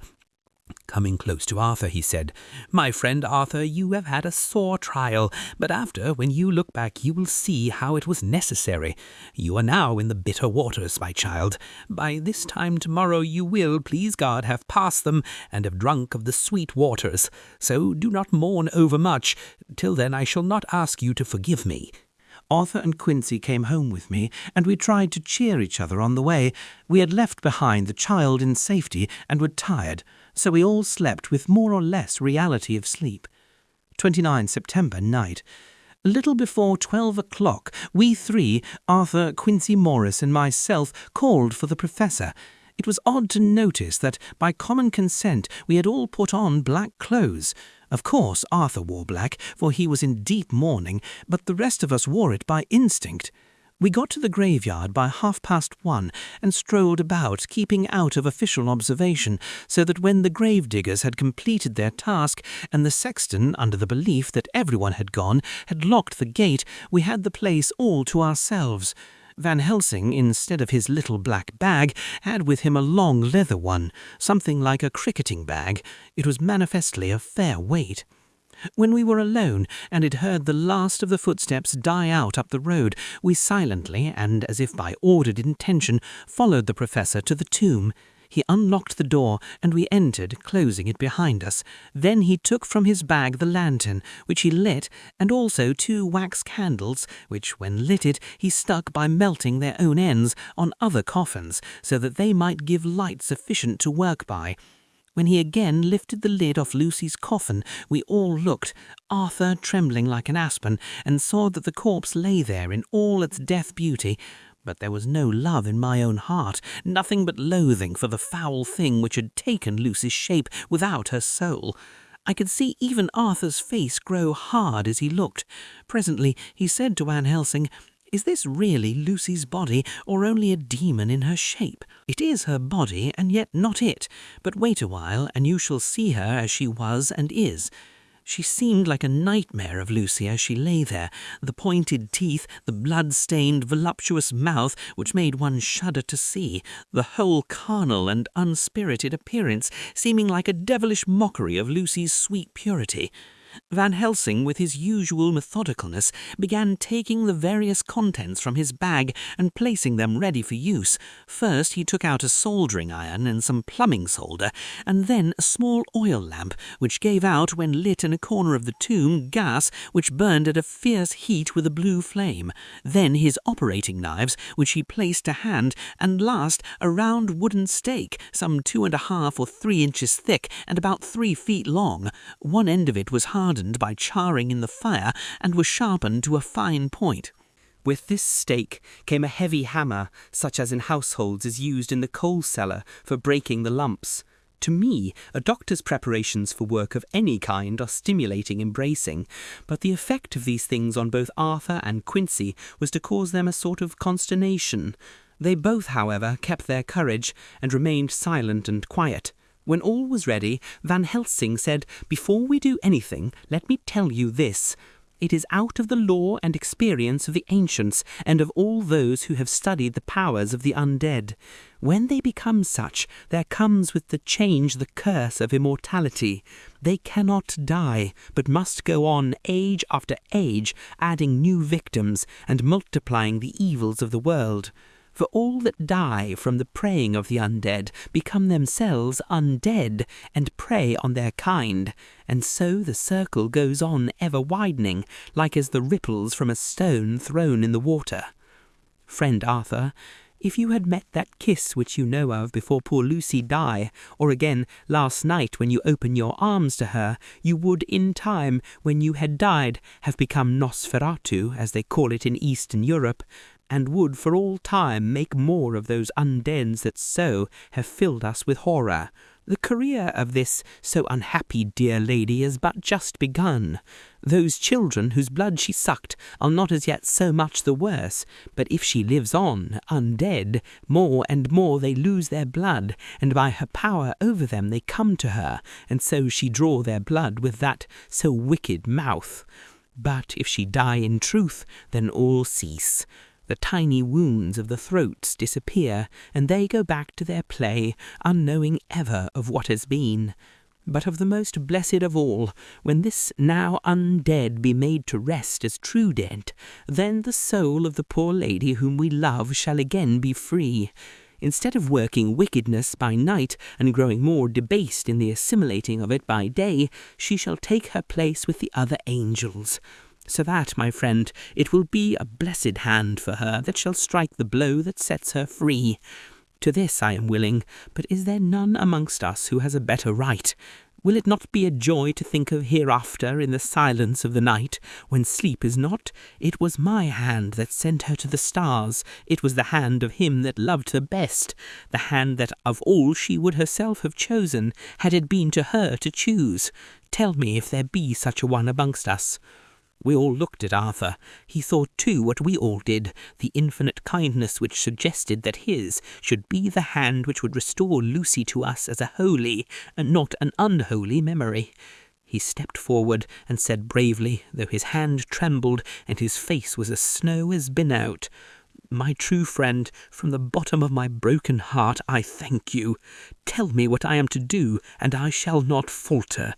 Coming close to Arthur, he said, "My friend Arthur, you have had a sore trial, but after, when you look back, you will see how it was necessary. You are now in the bitter waters, my child. By this time tomorrow you will, please God, have passed them, and have drunk of the sweet waters. So do not mourn overmuch. Till then I shall not ask you to forgive me." Arthur and Quincy came home with me, and we tried to cheer each other on the way. We had left behind the child in safety, and were tired, so we all slept with more or less reality of sleep. 29 September night. A little before 12 o'clock, we 3, Arthur, Quincy Morris, and myself, called for the professor. It was odd to notice that, by common consent, we had all put on black clothes. Of course, Arthur wore black, for he was in deep mourning, but the rest of us wore it by instinct. We got to the graveyard by 1:30 and strolled about, keeping out of official observation, so that when the gravediggers had completed their task, and the sexton, under the belief that everyone had gone, had locked the gate, we had the place all to ourselves. Van Helsing, instead of his little black bag, had with him a long leather one, something like a cricketing bag. It was manifestly of fair weight. When we were alone, and had heard the last of the footsteps die out up the road, we silently, and as if by ordered intention, followed the professor to the tomb. He unlocked the door, and we entered, closing it behind us. Then he took from his bag the lantern, which he lit, and also 2 wax candles, which, when lighted, he stuck by melting their own ends on other coffins, so that they might give light sufficient to work by. When he again lifted the lid off Lucy's coffin, we all looked, Arthur trembling like an aspen, and saw that the corpse lay there in all its death beauty. But there was no love in my own heart, nothing but loathing for the foul thing which had taken Lucy's shape without her soul. I could see even Arthur's face grow hard as he looked. Presently he said to Van Helsing, "Is this really Lucy's body, or only a demon in her shape? It is her body, and yet not it. But wait a while, and you shall see her as she was and is." She seemed like a nightmare of Lucy as she lay there, the pointed teeth, the blood-stained, voluptuous mouth, which made one shudder to see, the whole carnal and unspirited appearance seeming like a devilish mockery of Lucy's sweet purity. Van Helsing, with his usual methodicalness, began taking the various contents from his bag and placing them ready for use. First he took out a soldering iron and some plumbing solder, and then a small oil lamp, which gave out, when lit in a corner of the tomb, gas which burned at a fierce heat with a blue flame. Then his operating knives, which he placed to hand, and last a round wooden stake, some 2½ or 3 inches thick and about 3 feet long. One end of it was hardened by charring in the fire and was sharpened to a fine point. With this stake came a heavy hammer, such as in households is used in the coal cellar for breaking the lumps. To me, a doctor's preparations for work of any kind are stimulating and bracing, but the effect of these things on both Arthur and Quincy was to cause them a sort of consternation. They both, however, kept their courage and remained silent and quiet. When all was ready, Van Helsing said, "Before we do anything, let me tell you this. It is out of the law and experience of the ancients and of all those who have studied the powers of the undead. When they become such, there comes with the change the curse of immortality. They cannot die, but must go on age after age, adding new victims and multiplying the evils of the world. For all that die from the preying of the undead become themselves undead and prey on their kind, and so the circle goes on ever widening, like as the ripples from a stone thrown in the water. Friend Arthur, if you had met that kiss which you know of before poor Lucy die, or again last night when you open your arms to her, you would in time, when you had died, have become Nosferatu, as they call it in Eastern Europe, and would for all time make more of those undeads that so have filled us with horror. The career of this so unhappy dear lady is but just begun. Those children whose blood she sucked are not as yet so much the worse, but if she lives on, undead, more and more they lose their blood, and by her power over them they come to her, and so she draw their blood with that so wicked mouth. But if she die in truth, then all cease. The tiny wounds of the throats disappear, and they go back to their play, unknowing ever of what has been. But of the most blessed of all, when this now undead be made to rest as true dead, then the soul of the poor lady whom we love shall again be free. Instead of working wickedness by night and growing more debased in the assimilating of it by day, she shall take her place with the other angels. So that, my friend, it will be a blessed hand for her that shall strike the blow that sets her free. To this I am willing, but is there none amongst us who has a better right? Will it not be a joy to think of hereafter in the silence of the night, when sleep is not? It was my hand that sent her to the stars. It was the hand of him that loved her best, the hand that of all she would herself have chosen, had it been to her to choose. Tell me if there be such a one amongst us." We all looked at Arthur. He thought too what we all did, the infinite kindness which suggested that his should be the hand which would restore Lucy to us as a holy, and not an unholy memory. He stepped forward and said bravely, though his hand trembled and his face was as snow as been out, "My true friend, from the bottom of my broken heart I thank you. Tell me what I am to do, and I shall not falter."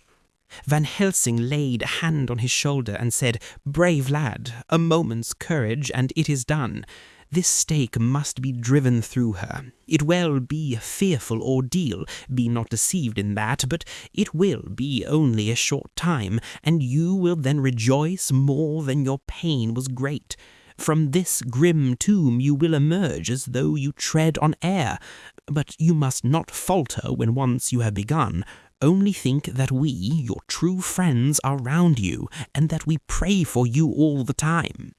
Van Helsing laid a hand on his shoulder and said, "Brave lad, a moment's courage, and it is done. This stake must be driven through her. It will be a fearful ordeal, be not deceived in that, but it will be only a short time, and you will then rejoice more than your pain was great. From this grim tomb you will emerge as though you tread on air, but you must not falter when once you have begun. Only think that we, your true friends, are round you, and that we pray for you all the time."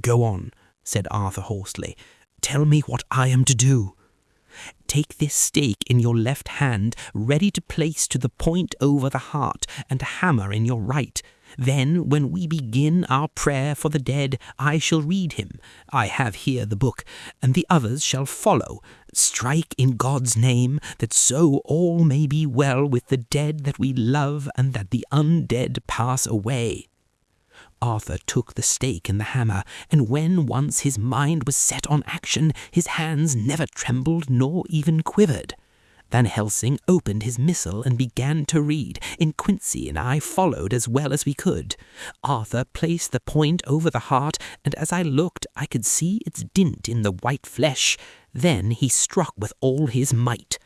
"Go on," said Arthur hoarsely. "Tell me what I am to do." "Take this stake in your left hand, ready to place to the point over the heart, and a hammer in your right. Then, when we begin our prayer for the dead, I shall read him. I have here the book, and the others shall follow. Strike in God's name, that so all may be well with the dead that we love, and that the undead pass away." Arthur took the stake and the hammer, and when once his mind was set on action, his hands never trembled nor even quivered. Van Helsing opened his missal and began to read, and Quincy and I followed as well as we could. Arthur placed the point over the heart, and as I looked I could see its dint in the white flesh. Then he struck with all his might.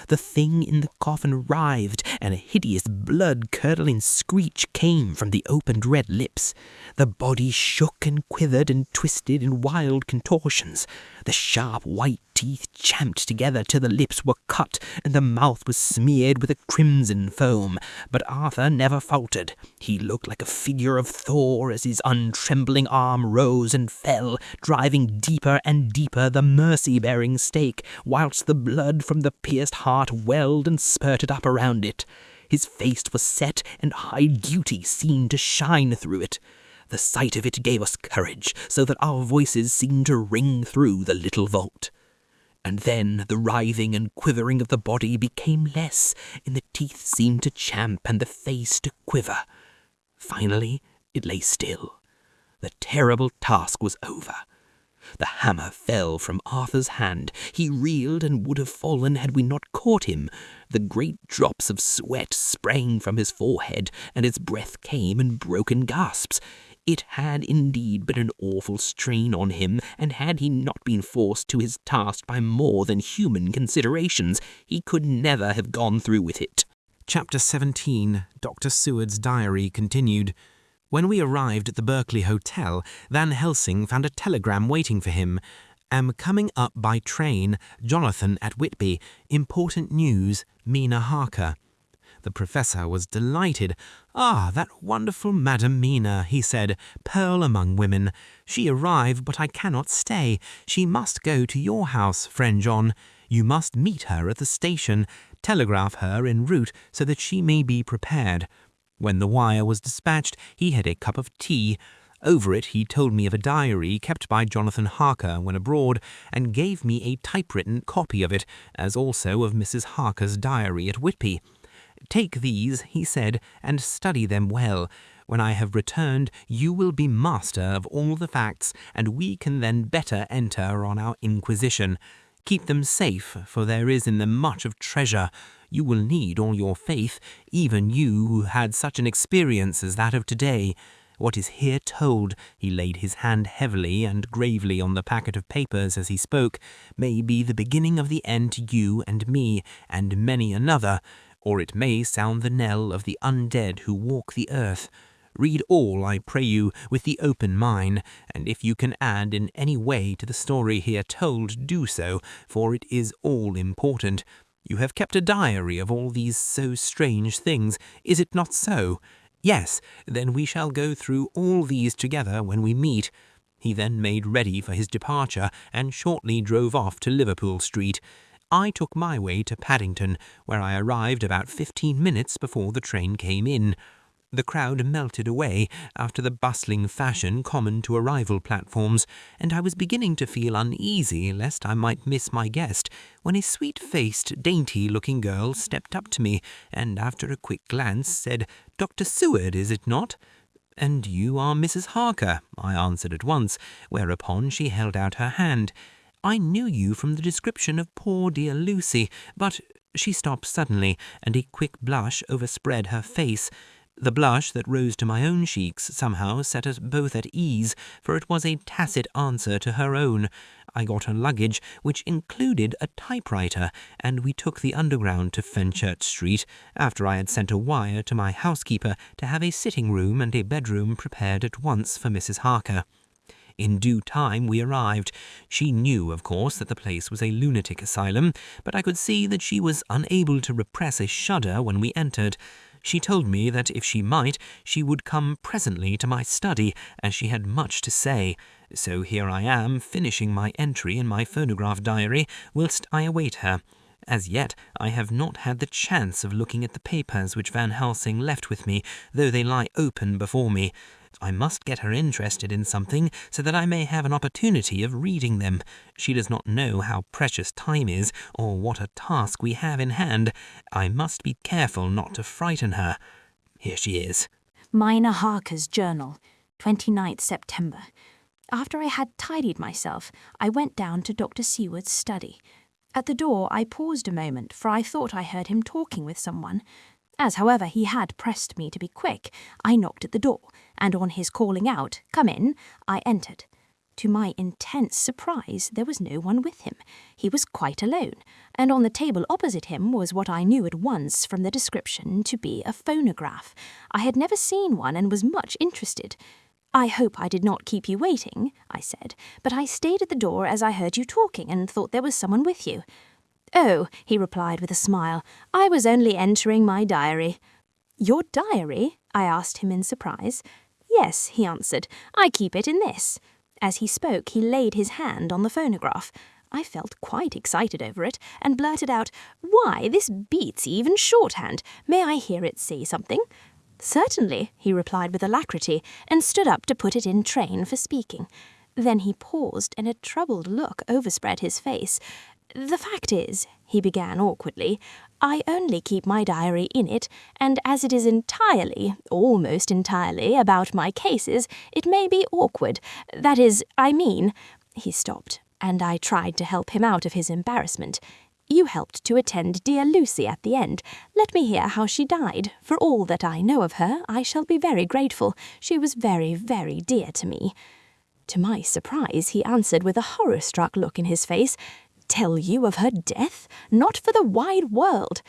The thing in the coffin writhed, and a hideous blood-curdling screech came from the opened red lips. The body shook and quivered and twisted in wild contortions. The sharp white teeth champed together till the lips were cut, and the mouth was smeared with a crimson foam. But Arthur never faltered. He looked like a figure of Thor as his untrembling arm rose and fell, driving deeper and deeper the mercy-bearing stake, whilst the blood from the pierced heart welled and spurted up around it. His face was set, and high duty seemed to shine through it. The sight of it gave us courage, so that our voices seemed to ring through the little vault. And then the writhing and quivering of the body became less, and the teeth seemed to champ and the face to quiver. Finally, it lay still. The terrible task was over. The hammer fell from Arthur's hand. He reeled and would have fallen had we not caught him. The great drops of sweat sprang from his forehead, and his breath came in broken gasps. It had indeed been an awful strain on him, and had he not been forced to his task by more than human considerations, he could never have gone through with it. Chapter 17. Dr. Seward's Diary continued. When we arrived at the Berkeley Hotel, Van Helsing found a telegram waiting for him. Am coming up by train. Jonathan at Whitby. Important news. Mina Harker. The professor was delighted. Ah, that wonderful Madam Mina, he said, pearl among women. She arrived, but I cannot stay. She must go to your house, friend John. You must meet her at the station. Telegraph her en route so that she may be prepared. When the wire was dispatched, he had a cup of tea. Over it he told me of a diary kept by Jonathan Harker when abroad, and gave me a typewritten copy of it, as also of Mrs. Harker's diary at Whitby. Take these, he said, and study them well. When I have returned, you will be master of all the facts, and we can then better enter on our inquisition. Keep them safe, for there is in them much of treasure. You will need all your faith, even you who had such an experience as that of today. What is here told, he laid his hand heavily and gravely on the packet of papers as he spoke, may be the beginning of the end to you and me, and many another, or it may sound the knell of the undead who walk the earth. Read all, I pray you, with the open mind, and if you can add in any way to the story here told, do so, for it is all important. You have kept a diary of all these so strange things, is it not so? Yes, then we shall go through all these together when we meet. He then made ready for his departure, and shortly drove off to Liverpool Street. I took my way to Paddington, where I arrived about 15 minutes before the train came in. The crowd melted away after the bustling fashion common to arrival platforms, and I was beginning to feel uneasy lest I might miss my guest, when a sweet-faced, dainty-looking girl stepped up to me, and after a quick glance said, "Dr. Seward, is it not?" "And you are Mrs. Harker," I answered at once, whereupon she held out her hand. "I knew you from the description of poor dear Lucy, but—" She stopped suddenly, and a quick blush overspread her face. The blush that rose to my own cheeks somehow set us both at ease, for it was a tacit answer to her own. I got her luggage, which included a typewriter, and we took the Underground to Fenchurch Street, after I had sent a wire to my housekeeper to have a sitting-room and a bedroom prepared at once for Mrs. Harker. In due time we arrived. She knew, of course, that the place was a lunatic asylum, but I could see that she was unable to repress a shudder when we entered. She told me that if she might, she would come presently to my study, as she had much to say. So here I am, finishing my entry in my phonograph diary, whilst I await her. As yet, I have not had the chance of looking at the papers which Van Helsing left with me, though they lie open before me. I must get her interested in something, so that I may have an opportunity of reading them. She does not know how precious time is, or what a task we have in hand. I must be careful not to frighten her. Here she is. Mina Harker's Journal, 29th September. After I had tidied myself, I went down to Dr. Seward's study. At the door I paused a moment, for I thought I heard him talking with someone. As, however, he had pressed me to be quick, I knocked at the door, and on his calling out, "Come in," I entered. To my intense surprise, there was no one with him. He was quite alone, and on the table opposite him was what I knew at once from the description to be a phonograph. I had never seen one and was much interested. "I hope I did not keep you waiting," I said, "but I stayed at the door as I heard you talking and thought there was someone with you." "Oh," he replied with a smile, "I was only entering my diary." "Your diary?" I asked him in surprise. "Yes," he answered, "I keep it in this." As he spoke, he laid his hand on the phonograph. I felt quite excited over it, and blurted out, "Why, this beats even shorthand. May I hear it say something?" "Certainly," he replied with alacrity, and stood up to put it in train for speaking. Then he paused, and a troubled look overspread his face. "The fact is," he began awkwardly, "I only keep my diary in it, and as it is entirely, almost entirely, about my cases, it may be awkward. That is, I mean—" He stopped, and I tried to help him out of his embarrassment. "You helped to attend dear Lucy at the end. Let me hear how she died. For all that I know of her, I shall be very grateful. She was very, very dear to me." To my surprise, he answered with a horror-struck look in his face, "Tell you of her death? Not for the wide world."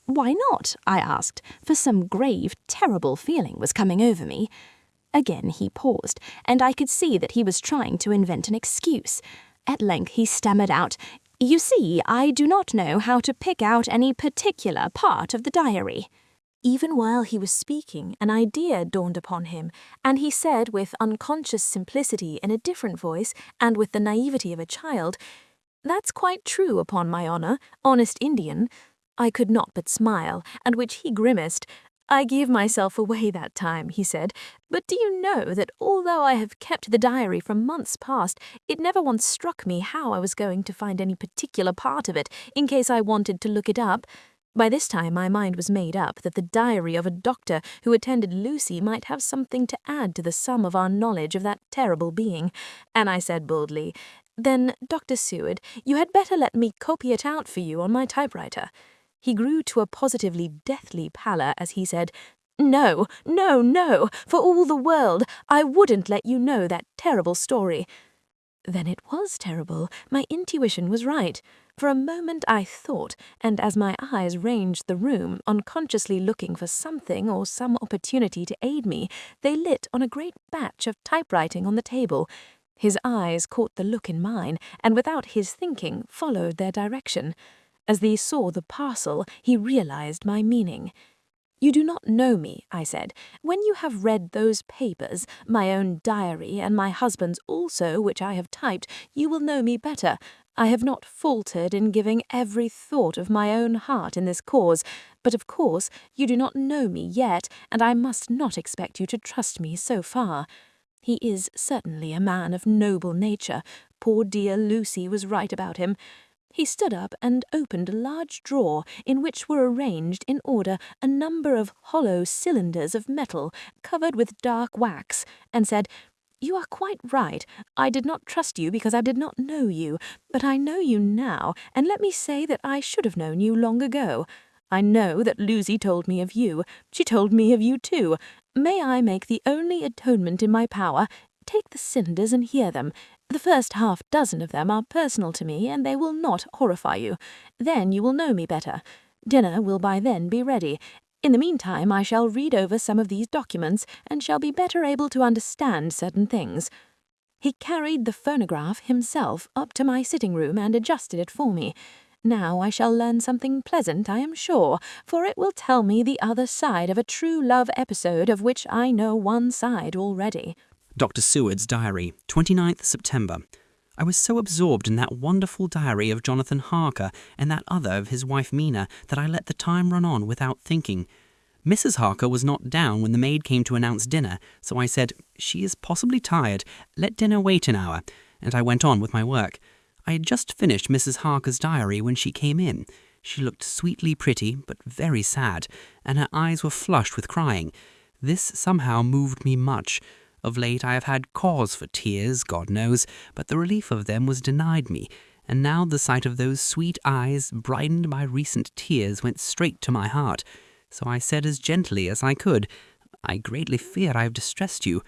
"Why not?" I asked, for some grave, terrible feeling was coming over me. Again he paused, and I could see that he was trying to invent an excuse. At length he stammered out, "You see, I do not know how to pick out any particular part of the diary." Even while he was speaking, an idea dawned upon him, and he said with unconscious simplicity in a different voice and with the naivety of a child, "That's quite true, upon my honour, honest Indian." I could not but smile, at which he grimaced. "I gave myself away that time," he said, "but do you know that although I have kept the diary for months past, it never once struck me how I was going to find any particular part of it in case I wanted to look it up? By this time my mind was made up that the diary of a doctor who attended Lucy might have something to add to the sum of our knowledge of that terrible being, and I said boldly, "Then, Dr. Seward, you had better let me copy it out for you on my typewriter." He grew to a positively deathly pallor as he said, "No, no, no, for all the world, I wouldn't let you know that terrible story." Then it was terrible. My intuition was right. For a moment I thought, and as my eyes ranged the room, unconsciously looking for something or some opportunity to aid me, they lit on a great batch of typewriting on the table. His eyes caught the look in mine, and without his thinking followed their direction. As they saw the parcel, he realized my meaning. "You do not know me," I said. "When you have read those papers, my own diary and my husband's also, which I have typed, you will know me better. I have not faltered in giving every thought of my own heart in this cause, but of course you do not know me yet, and I must not expect you to trust me so far." He is certainly a man of noble nature. Poor dear Lucy was right about him. He stood up and opened a large drawer in which were arranged in order a number of hollow cylinders of metal covered with dark wax, and said, "You are quite right. I did not trust you because I did not know you, but I know you now, and let me say that I should have known you long ago. I know that Lucy told me of you. She told me of you too. May I make the only atonement in my power? Take the cylinders and hear them. The first half-dozen of them are personal to me, and they will not horrify you. Then you will know me better. Dinner will by then be ready. In the meantime I shall read over some of these documents, and shall be better able to understand certain things." He carried the phonograph himself up to my sitting-room and adjusted it for me. Now I shall learn something pleasant, I am sure, for it will tell me the other side of a true love episode of which I know one side already. Dr. Seward's diary, 29th September. I was so absorbed in that wonderful diary of Jonathan Harker and that other of his wife Mina that I let the time run on without thinking. Mrs. Harker was not down when the maid came to announce dinner, so I said, "She is possibly tired. Let dinner wait an hour," and I went on with my work. I had just finished Mrs. Harker's diary when she came in. She looked sweetly pretty, but very sad, and her eyes were flushed with crying. This somehow moved me much. Of late I have had cause for tears, God knows, but the relief of them was denied me, and now the sight of those sweet eyes, brightened by recent tears, went straight to my heart. So I said as gently as I could, "I greatly fear I have distressed you."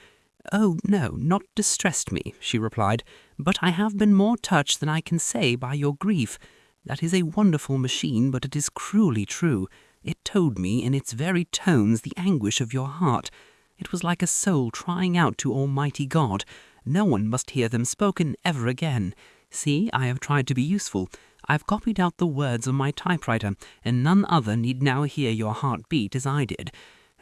"Oh, no, not distressed me," she replied, "but I have been more touched than I can say by your grief. That is a wonderful machine, but it is cruelly true. It told me in its very tones the anguish of your heart. It was like a soul crying out to Almighty God. No one must hear them spoken ever again. See, I have tried to be useful. I have copied out the words of my typewriter, and none other need now hear your heart beat as I did.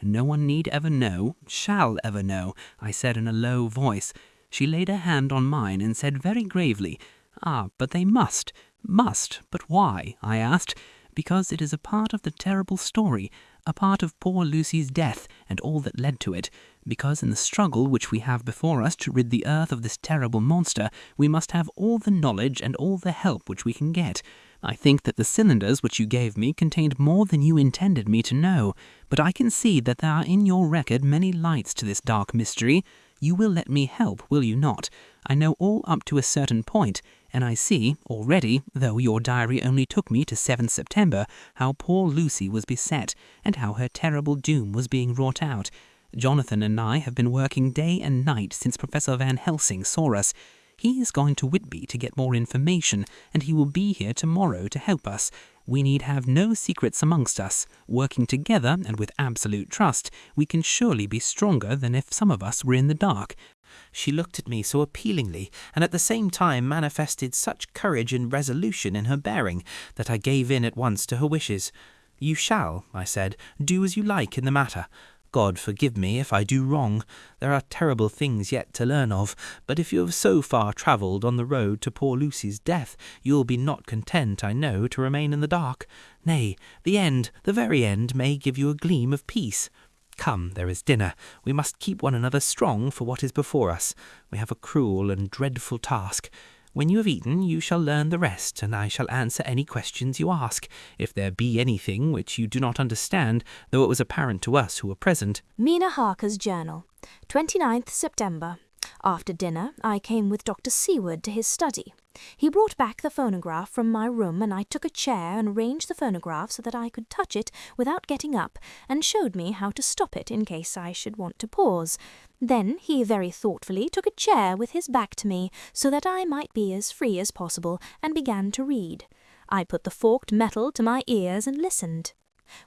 No one need ever know, shall ever know," I said in a low voice. She laid her hand on mine and said very gravely, "Ah, but they must. But why?" I asked. "Because it is a part of the terrible story, a part of poor Lucy's death and all that led to it. Because in the struggle which we have before us to rid the earth of this terrible monster, we must have all the knowledge and all the help which we can get. I think that the cylinders which you gave me contained more than you intended me to know, but I can see that there are in your record many lights to this dark mystery. You will let me help, will you not? I know all up to a certain point, and I see, already, though your diary only took me to 7th September, how poor Lucy was beset, and how her terrible doom was being wrought out. Jonathan and I have been working day and night since Professor Van Helsing saw us. He is going to Whitby to get more information, and he will be here tomorrow to help us. We need have no secrets amongst us. Working together and with absolute trust, we can surely be stronger than if some of us were in the dark." She looked at me so appealingly, and at the same time manifested such courage and resolution in her bearing, that I gave in at once to her wishes. "You shall," I said, "do as you like in the matter. God forgive me if I do wrong. There are terrible things yet to learn of, but if you have so far travelled on the road to poor Lucy's death, you will be not content, I know, to remain in the dark. Nay, the end, the very end, may give you a gleam of peace. Come, there is dinner. We must keep one another strong for what is before us. We have a cruel and dreadful task. When you have eaten, you shall learn the rest, and I shall answer any questions you ask, if there be anything which you do not understand, though it was apparent to us who were present." Mina Harker's Journal, 29th September. After dinner, I came with Dr. Seward to his study. He brought back the phonograph from my room, and I took a chair and arranged the phonograph so that I could touch it without getting up, and showed me how to stop it in case I should want to pause. Then he very thoughtfully took a chair with his back to me, so that I might be as free as possible, and began to read. I put the forked metal to my ears and listened.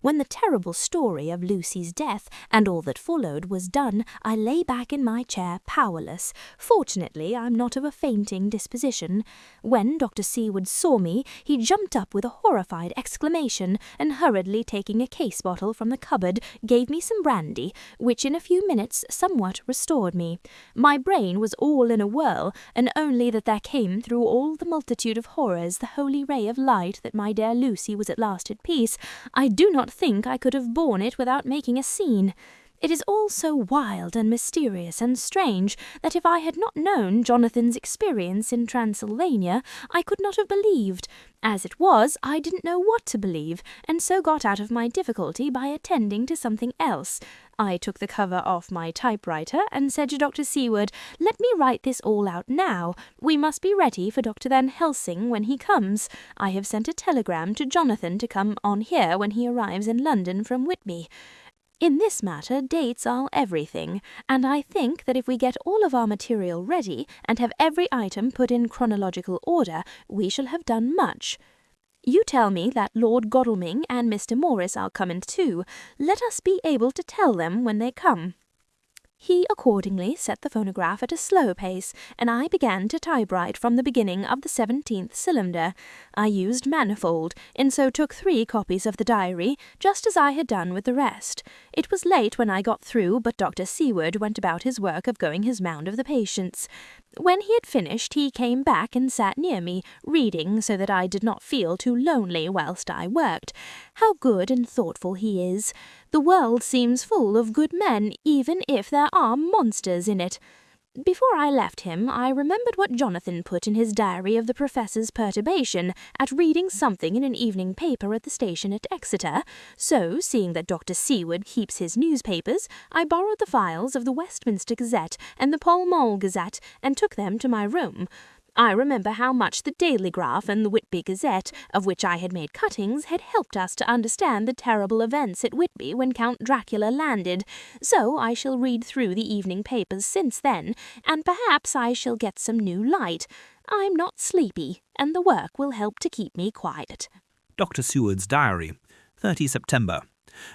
When the terrible story of Lucy's death and all that followed was done, I lay back in my chair powerless. Fortunately, I'm not of a fainting disposition. When Dr. Seward saw me, he jumped up with a horrified exclamation, and hurriedly taking a case bottle from the cupboard, gave me some brandy, which in a few minutes somewhat restored me. My brain was all in a whirl, and only that there came through all the multitude of horrors the holy ray of light that my dear Lucy was at last at peace. I do not think I could have borne it without making a scene. It is all so wild and mysterious and strange that if I had not known Jonathan's experience in Transylvania, I could not have believed. As it was, I didn't know what to believe, and so got out of my difficulty by attending to something else. I took the cover off my typewriter and said to Dr. Seward, "Let me write this all out now. We must be ready for Dr. Van Helsing when he comes. I have sent a telegram to Jonathan to come on here when he arrives in London from Whitby." In this matter, dates are everything, and I think that if we get all of our material ready and have every item put in chronological order, we shall have done much. You tell me that Lord Godalming and Mr. Morris are coming too. Let us be able to tell them when they come. He accordingly set the phonograph at a slow pace, and I began to typewrite from the beginning of the 17th cylinder. I used manifold, and so took 3 copies of the diary, just as I had done with the rest. It was late when I got through, but Dr. Seward went about his work of going his round of the patients. When he had finished, he came back and sat near me, reading, so that I did not feel too lonely whilst I worked. How good and thoughtful he is! The world seems full of good men, even if there are monsters in it. Before I left him, I remembered what Jonathan put in his diary of the Professor's perturbation at reading something in an evening paper at the station at Exeter, so, seeing that Dr. Seward keeps his newspapers, I borrowed the files of the Westminster Gazette and the Pall Mall Gazette and took them to my room. I remember how much the Daily Graph and the Whitby Gazette, of which I had made cuttings, had helped us to understand the terrible events at Whitby when Count Dracula landed, so I shall read through the evening papers since then, and perhaps I shall get some new light. I'm not sleepy, and the work will help to keep me quiet. Dr. Seward's Diary, 30 September.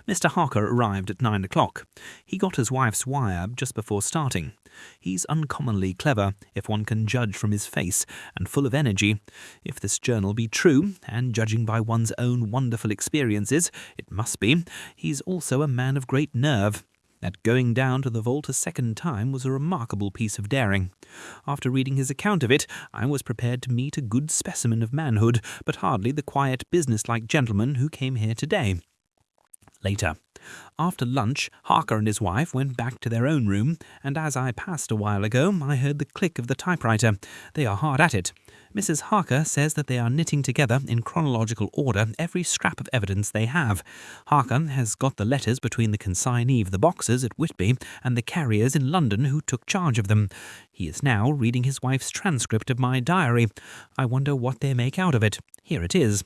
Mr. Harker arrived at 9 o'clock. He got his wife's wire just before starting. He's uncommonly clever, if one can judge from his face, and full of energy. If this journal be true, and judging by one's own wonderful experiences, it must be, he's also a man of great nerve. That going down to the vault a second time was a remarkable piece of daring. After reading his account of it, I was prepared to meet a good specimen of manhood, but hardly the quiet, business-like gentleman who came here today. Later. After lunch, Harker and his wife went back to their own room, and as I passed a while ago, I heard the click of the typewriter. They are hard at it. Mrs. Harker says that they are knitting together in chronological order every scrap of evidence they have. Harker has got the letters between the consignee of the boxes at Whitby and the carriers in London who took charge of them. He is now reading his wife's transcript of my diary. I wonder what they make out of it. Here it is.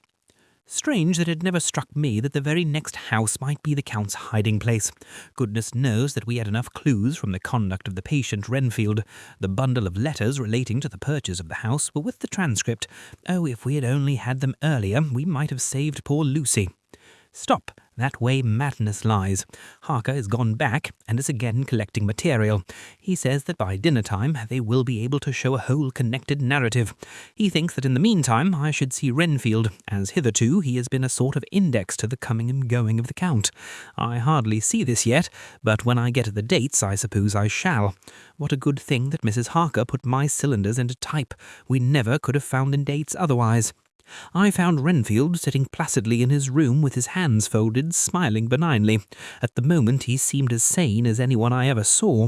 Strange that it never struck me that the very next house might be the Count's hiding place. Goodness knows that we had enough clues from the conduct of the patient Renfield. The bundle of letters relating to the purchase of the house were with the transcript. Oh, if we had only had them earlier, we might have saved poor Lucy. Stop. That way madness lies. Harker has gone back and is again collecting material. He says that by dinner time they will be able to show a whole connected narrative. He thinks that in the meantime I should see Renfield, as hitherto he has been a sort of index to the coming and going of the Count. I hardly see this yet, but when I get at the dates I suppose I shall. What a good thing that Mrs. Harker put my cylinders into type. We never could have found in dates otherwise. I found Renfield sitting placidly in his room with his hands folded, smiling benignly. At the moment he seemed as sane as anyone I ever saw.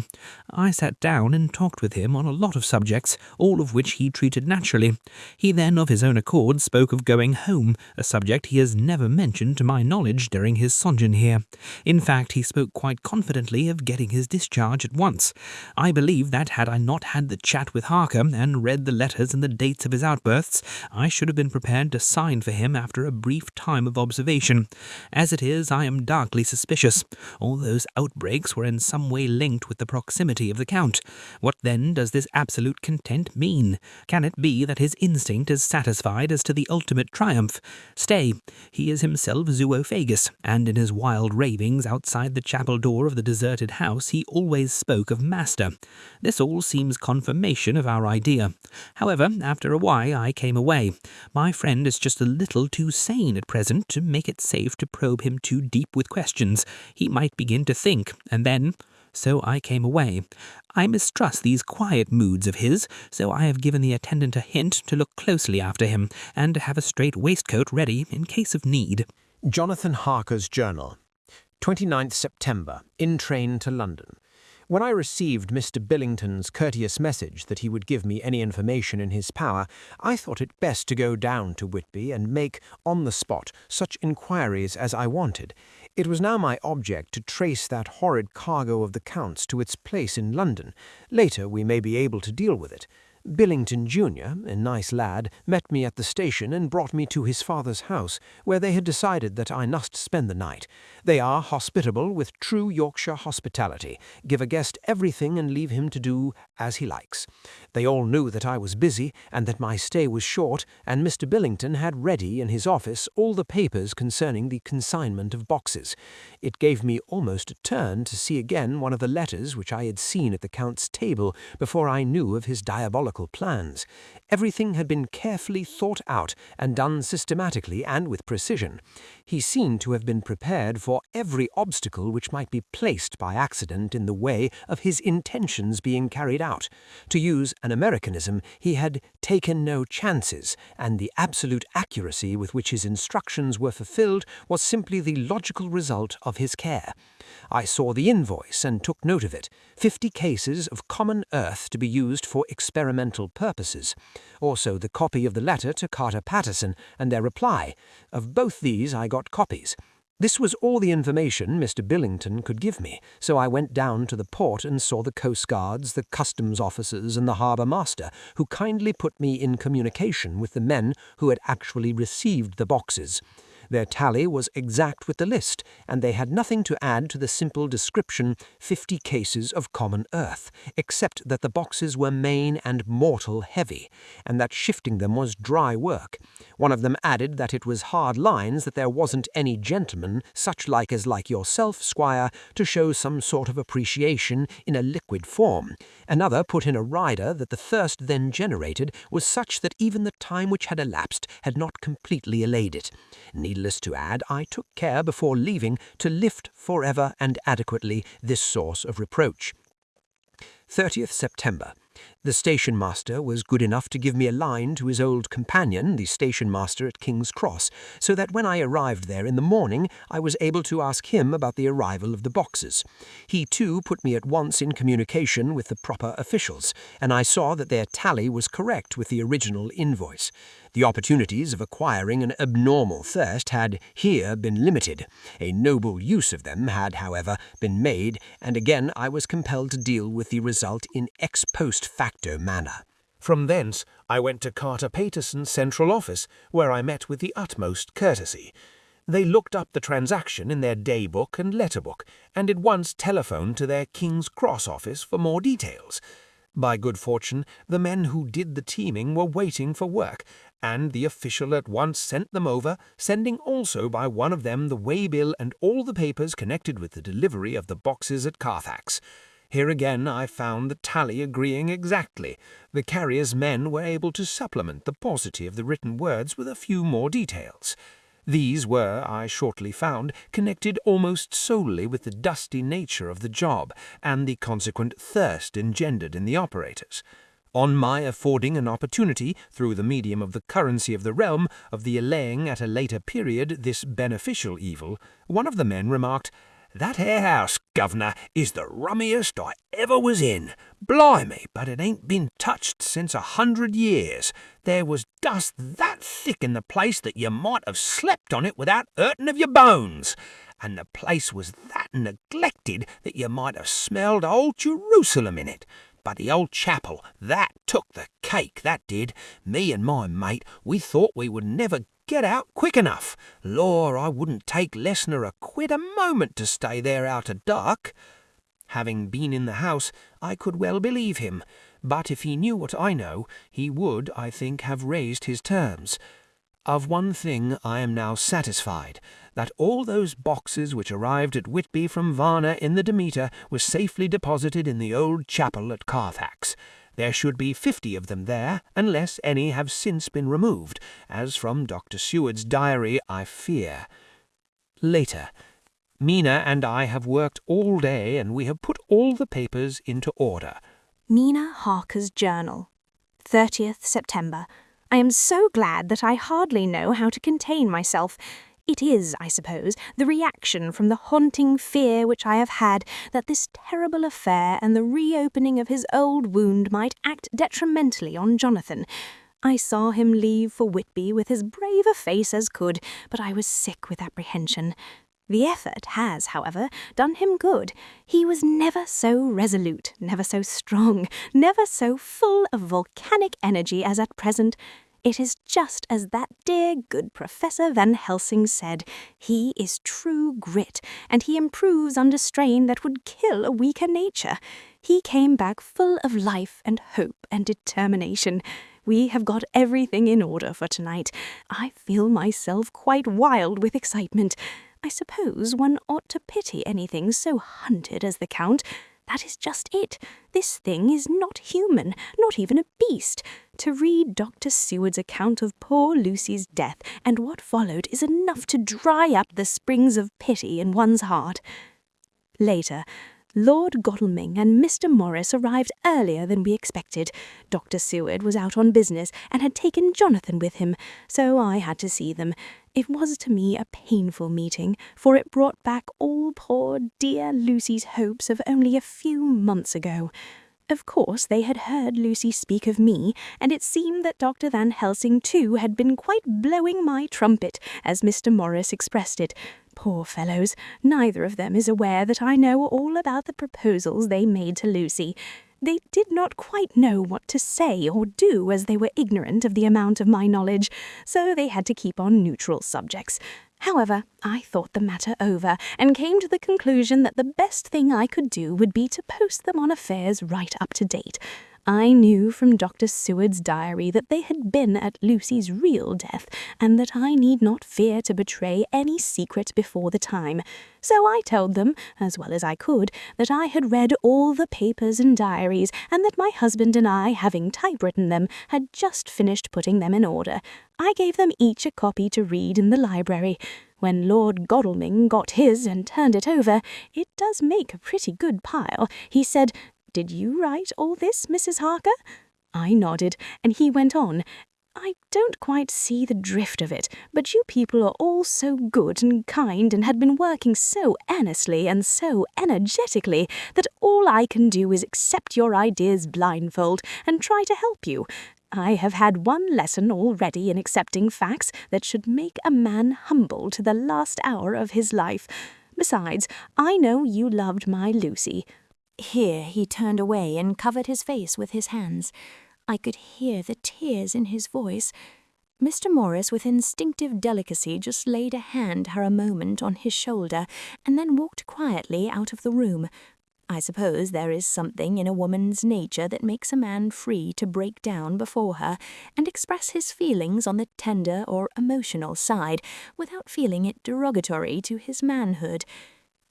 I sat down and talked with him on a lot of subjects, all of which he treated naturally. He then of his own accord spoke of going home, a subject he has never mentioned to my knowledge during his sojourn here. In fact, he spoke quite confidently of getting his discharge at once. I believe that had I not had the chat with Harker and read the letters and the dates of his outbursts, I should have been prepared to sign for him after a brief time of observation. As it is, I am darkly suspicious. All those outbreaks were in some way linked with the proximity of the Count. What then does this absolute content mean? Can it be that his instinct is satisfied as to the ultimate triumph? Stay, he is himself zoophagus, and in his wild ravings outside the chapel door of the deserted house he always spoke of master. This all seems confirmation of our idea. However, after a while I came away. My friend is just a little too sane at present to make it safe to probe him too deep with questions. He might begin to think, and then... So I came away. I mistrust these quiet moods of his, so I have given the attendant a hint to look closely after him, and to have a straight waistcoat ready in case of need. Jonathan Harker's Journal, 29th September, in train to London. When I received Mr. Billington's courteous message that he would give me any information in his power, I thought it best to go down to Whitby and make, on the spot, such inquiries as I wanted. It was now my object to trace that horrid cargo of the Count's to its place in London. Later we may be able to deal with it. Billington Jr., a nice lad, met me at the station and brought me to his father's house, where they had decided that I must spend the night. They are hospitable with true Yorkshire hospitality, give a guest everything and leave him to do as he likes. They all knew that I was busy and that my stay was short, and Mr. Billington had ready in his office all the papers concerning the consignment of boxes. It gave me almost a turn to see again one of the letters which I had seen at the Count's table before I knew of his diabolical plans. Everything had been carefully thought out and done systematically and with precision. He seemed to have been prepared for every obstacle which might be placed by accident in the way of his intentions being carried out. To use an Americanism, he had taken no chances, and the absolute accuracy with which his instructions were fulfilled was simply the logical result of his care. I saw the invoice and took note of it. 50 cases of common earth to be used for experimental purposes. Also the copy of the letter to Carter Patterson and their reply. Of both these I got copies. This was all the information Mr. Billington could give me, so I went down to the port and saw the Coast Guards, the customs officers, and the harbour master, who kindly put me in communication with the men who had actually received the boxes. Their tally was exact with the list, and they had nothing to add to the simple description, 50 cases of common earth, except that the boxes were main and mortal heavy, and that shifting them was dry work. One of them added that it was hard lines, that there wasn't any gentleman, such like as like yourself, squire, to show some sort of appreciation in a liquid form. Another put in a rider that the thirst then generated was such that even the time which had elapsed had not completely allayed it. Needless to add, I took care before leaving to lift forever and adequately this source of reproach. 30th September. The station master was good enough to give me a line to his old companion, the station master at King's Cross, so that when I arrived there in the morning, I was able to ask him about the arrival of the boxes. He, too, put me at once in communication with the proper officials, and I saw that their tally was correct with the original invoice. The opportunities of acquiring an abnormal thirst had here been limited. A noble use of them had, however, been made, and again I was compelled to deal with the result in ex post facto manner. From thence I went to Carter Paterson's central office, where I met with the utmost courtesy. They looked up the transaction in their day book and letter book, and at once telephoned to their King's Cross office for more details. By good fortune, the men who did the teaming were waiting for work, and the official at once sent them over, sending also by one of them the waybill and all the papers connected with the delivery of the boxes at Carfax. Here again I found the tally agreeing exactly. The carrier's men were able to supplement the paucity of the written words with a few more details. These were, I shortly found, connected almost solely with the dusty nature of the job and the consequent thirst engendered in the operators. On my affording an opportunity, through the medium of the currency of the realm, of the allaying at a later period this beneficial evil, one of the men remarked, "That 'ere house, governor, is the rummiest I ever was in. Blimey, but it ain't been touched since 100 years. There was dust that thick in the place that you might have slept on it without hurting of your bones. And the place was that neglected that you might have smelled old Jerusalem in it. But the old chapel, that took the cake, that did. Me and my mate, we thought we would never get out quick enough. Lor, I wouldn't take less nor a quid a moment to stay there out of dark." Having been in the house, I could well believe him, but if he knew what I know, he would, I think, have raised his terms. Of one thing I am now satisfied, that all those boxes which arrived at Whitby from Varna in the Demeter were safely deposited in the old chapel at Carfax. There should be 50 of them there, unless any have since been removed, as from Dr. Seward's diary I fear. Later. Mina and I have worked all day, and we have put all the papers into order. Mina Harker's Journal, 30th September. I am so glad that I hardly know how to contain myself. It is, I suppose, the reaction from the haunting fear which I have had that this terrible affair and the reopening of his old wound might act detrimentally on Jonathan. I saw him leave for Whitby with as brave a face as could, but I was sick with apprehension. The effort has, however, done him good. He was never so resolute, never so strong, never so full of volcanic energy as at present. It is just as that dear good Professor Van Helsing said. He is true grit, and he improves under strain that would kill a weaker nature. He came back full of life and hope and determination. We have got everything in order for tonight. I feel myself quite wild with excitement. I suppose one ought to pity anything so hunted as the Count. That is just it. This thing is not human, not even a beast. To read Dr. Seward's account of poor Lucy's death and what followed is enough to dry up the springs of pity in one's heart. Later, Lord Godalming and Mr. Morris arrived earlier than we expected. Dr. Seward was out on business and had taken Jonathan with him, so I had to see them. It was to me a painful meeting, for it brought back all poor dear Lucy's hopes of only a few months ago. Of course, they had heard Lucy speak of me, and it seemed that Dr. Van Helsing too had been quite blowing my trumpet, as Mr. Morris expressed it. Poor fellows, neither of them is aware that I know all about the proposals they made to Lucy. They did not quite know what to say or do, as they were ignorant of the amount of my knowledge, so they had to keep on neutral subjects. However, I thought the matter over, and came to the conclusion that the best thing I could do would be to post them on affairs right up to date. I knew from Dr. Seward's diary that they had been at Lucy's real death, and that I need not fear to betray any secret before the time. So I told them, as well as I could, that I had read all the papers and diaries, and that my husband and I, having typewritten them, had just finished putting them in order. I gave them each a copy to read in the library. When Lord Godalming got his and turned it over, it does make a pretty good pile. He said, "Did you write all this, Mrs. Harker?" I nodded, and he went on, "I don't quite see the drift of it, but you people are all so good and kind and had been working so earnestly and so energetically that all I can do is accept your ideas blindfold and try to help you. I have had one lesson already in accepting facts that should make a man humble to the last hour of his life. Besides, I know you loved my Lucy." Here he turned away and covered his face with his hands. I could hear the tears in his voice. Mr. Morris, with instinctive delicacy, just laid a hand her a moment on his shoulder, and then walked quietly out of the room. I suppose there is something in a woman's nature that makes a man free to break down before her, and express his feelings on the tender or emotional side, without feeling it derogatory to his manhood.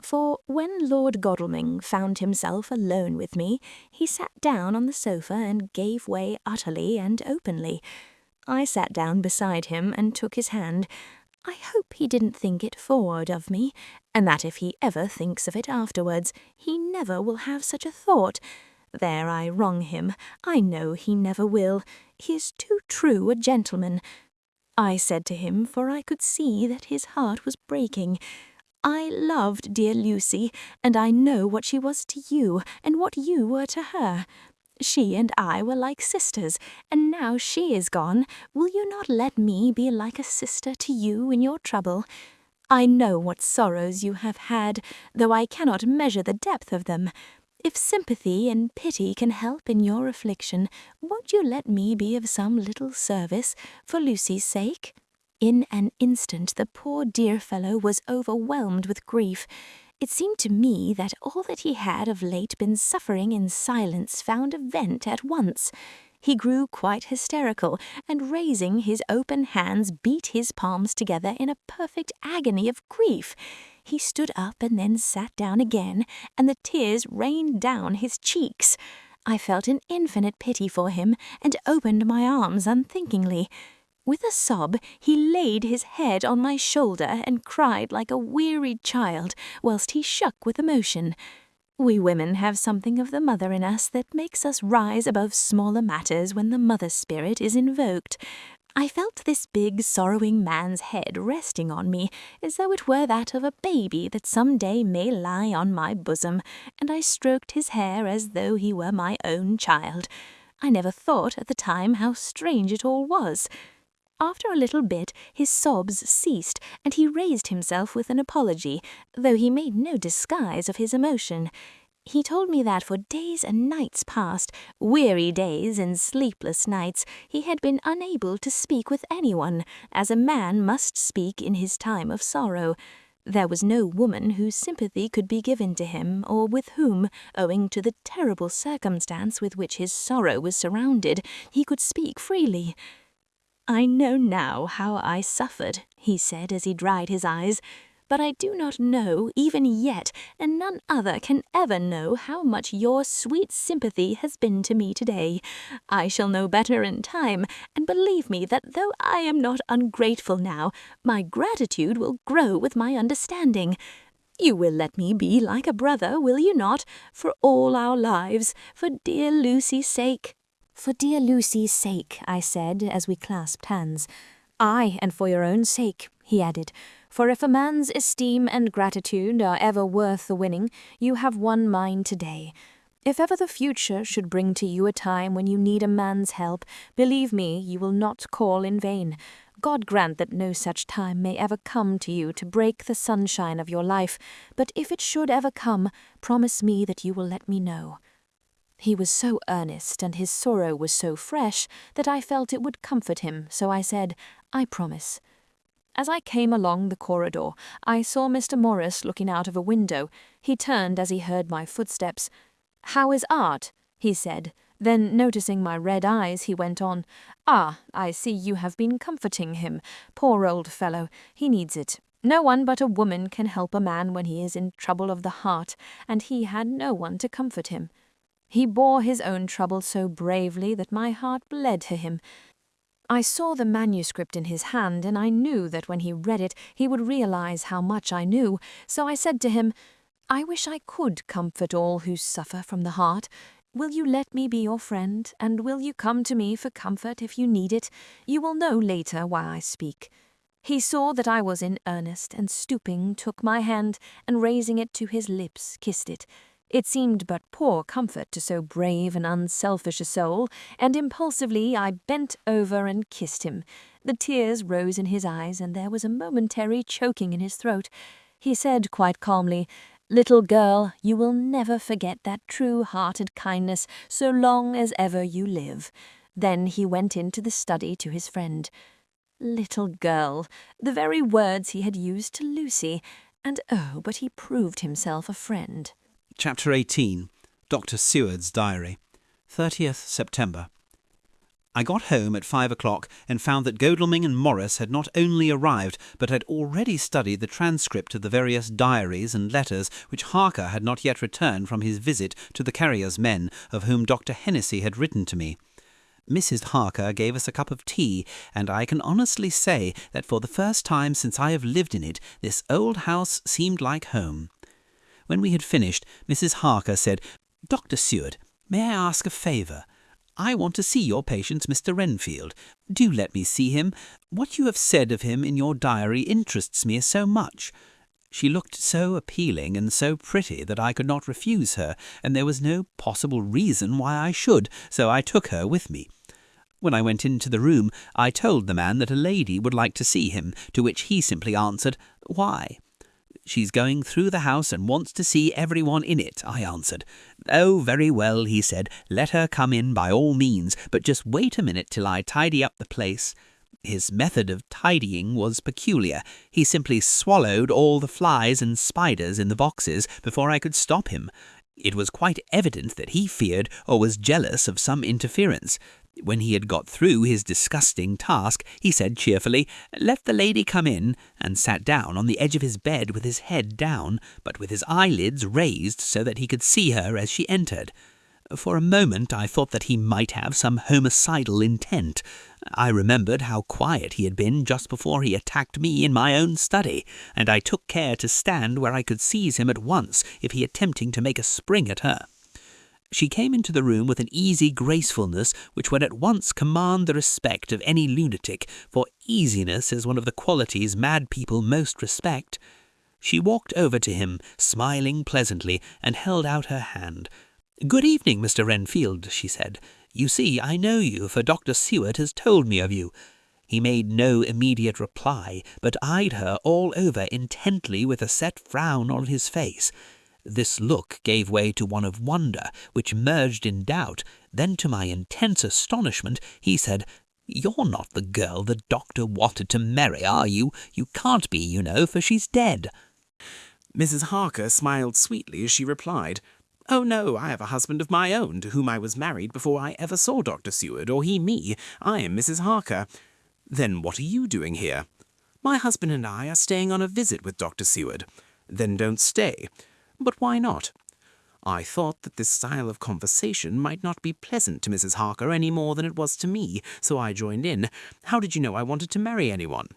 For when Lord Godalming found himself alone with me, he sat down on the sofa and gave way utterly and openly. I sat down beside him and took his hand. I hope he didn't think it forward of me, and that if he ever thinks of it afterwards, he never will have such a thought. There I wrong him. I know he never will. He is too true a gentleman. I said to him, for I could see that his heart was breaking, "I loved dear Lucy, and I know what she was to you, and what you were to her. She and I were like sisters, and now she is gone, will you not let me be like a sister to you in your trouble? I know what sorrows you have had, though I cannot measure the depth of them. If sympathy and pity can help in your affliction, won't you let me be of some little service, for Lucy's sake?" In an instant the poor dear fellow was overwhelmed with grief. It seemed to me that all that he had of late been suffering in silence found a vent at once. He grew quite hysterical, and raising his open hands beat his palms together in a perfect agony of grief. He stood up and then sat down again, and the tears rained down his cheeks. I felt an infinite pity for him, and opened my arms unthinkingly. With a sob, he laid his head on my shoulder and cried like a wearied child, whilst he shook with emotion. We women have something of the mother in us that makes us rise above smaller matters when the mother spirit is invoked. I felt this big, sorrowing man's head resting on me, as though it were that of a baby that some day may lie on my bosom, and I stroked his hair as though he were my own child. I never thought at the time how strange it all was. After a little bit, his sobs ceased, and he raised himself with an apology, though he made no disguise of his emotion. He told me that for days and nights past, weary days and sleepless nights, he had been unable to speak with anyone, as a man must speak in his time of sorrow. There was no woman whose sympathy could be given to him, or with whom, owing to the terrible circumstance with which his sorrow was surrounded, he could speak freely. "I know now how I suffered," he said as he dried his eyes, "but I do not know, even yet, and none other can ever know how much your sweet sympathy has been to me today. I shall know better in time, and believe me that though I am not ungrateful now, my gratitude will grow with my understanding. You will let me be like a brother, will you not, for all our lives, for dear Lucy's sake?" "For dear Lucy's sake," I said, as we clasped hands. "Aye, and for your own sake," he added, "for if a man's esteem and gratitude are ever worth the winning, you have won mine today. If ever the future should bring to you a time when you need a man's help, believe me, you will not call in vain. God grant that no such time may ever come to you to break the sunshine of your life, but if it should ever come, promise me that you will let me know. He was so earnest, and his sorrow was so fresh, that I felt it would comfort him, so I said, I promise. As I came along the corridor, I saw Mr. Morris looking out of a window. He turned as he heard my footsteps. "How is Art?" he said. Then, noticing my red eyes, he went on, "Ah, I see you have been comforting him. Poor old fellow, he needs it. No one but a woman can help a man when he is in trouble of the heart, and he had no one to comfort him. He bore his own trouble so bravely that my heart bled to him. I saw the manuscript in his hand, and I knew that when he read it he would realize how much I knew, so I said to him, I wish I could comfort all who suffer from the heart. Will you let me be your friend, and will you come to me for comfort if you need it? You will know later why I speak." He saw that I was in earnest, and stooping, took my hand, and raising it to his lips, kissed it. It seemed but poor comfort to so brave and unselfish a soul, and impulsively I bent over and kissed him. The tears rose in his eyes, and there was a momentary choking in his throat. He said quite calmly, "Little girl, you will never forget that true-hearted kindness so long as ever you live." Then he went into the study to his friend. Little girl, the very words he had used to Lucy, and oh, but he proved himself a friend. Chapter 18. Dr. Seward's Diary. 30th September. I got home at 5 o'clock and found that Godalming and Morris had not only arrived, but had already studied the transcript of the various diaries and letters which Harker had not yet returned from his visit to the carrier's men, of whom Dr. Hennessy had written to me. Mrs. Harker gave us a cup of tea, and I can honestly say that for the first time since I have lived in it, this old house seemed like home. When we had finished, Mrs. Harker said, "Dr. Seward, may I ask a favour? I want to see your patient, Mr. Renfield. Do let me see him. What you have said of him in your diary interests me so much." She looked so appealing and so pretty that I could not refuse her, and there was no possible reason why I should, so I took her with me. When I went into the room, I told the man that a lady would like to see him, to which he simply answered, "Why?" "She's going through the house and wants to see everyone in it," I answered. "Oh, very well," he said. "Let her come in by all means, but just wait a minute till I tidy up the place." His method of tidying was peculiar. He simply swallowed all the flies and spiders in the boxes before I could stop him. It was quite evident that he feared or was jealous of some interference. When he had got through his disgusting task, he said cheerfully, "Let the lady come in," and sat down on the edge of his bed with his head down, but with his eyelids raised so that he could see her as she entered. For a moment I thought that he might have some homicidal intent. I remembered how quiet he had been just before he attacked me in my own study, and I took care to stand where I could seize him at once if he attempting to make a spring at her. She came into the room with an easy gracefulness which would at once command the respect of any lunatic, for easiness is one of the qualities mad people most respect. She walked over to him, smiling pleasantly, and held out her hand. "Good evening, Mr. Renfield," she said. "You see, I know you, for Dr. Seward has told me of you." He made no immediate reply, but eyed her all over intently with a set frown on his face. This look gave way to one of wonder, which merged in doubt. Then, to my intense astonishment, he said, "You're not the girl the doctor wanted to marry, are you? You can't be, you know, for she's dead." Mrs. Harker smiled sweetly as she replied, "Oh, no, I have a husband of my own, to whom I was married before I ever saw Dr. Seward, or he me. I am Mrs. Harker." "Then what are you doing here?" "My husband and I are staying on a visit with Dr. Seward." "Then don't stay." "But why not?" I thought that this style of conversation might not be pleasant to Mrs. Harker any more than it was to me, so I joined in. "How did you know I wanted to marry anyone?"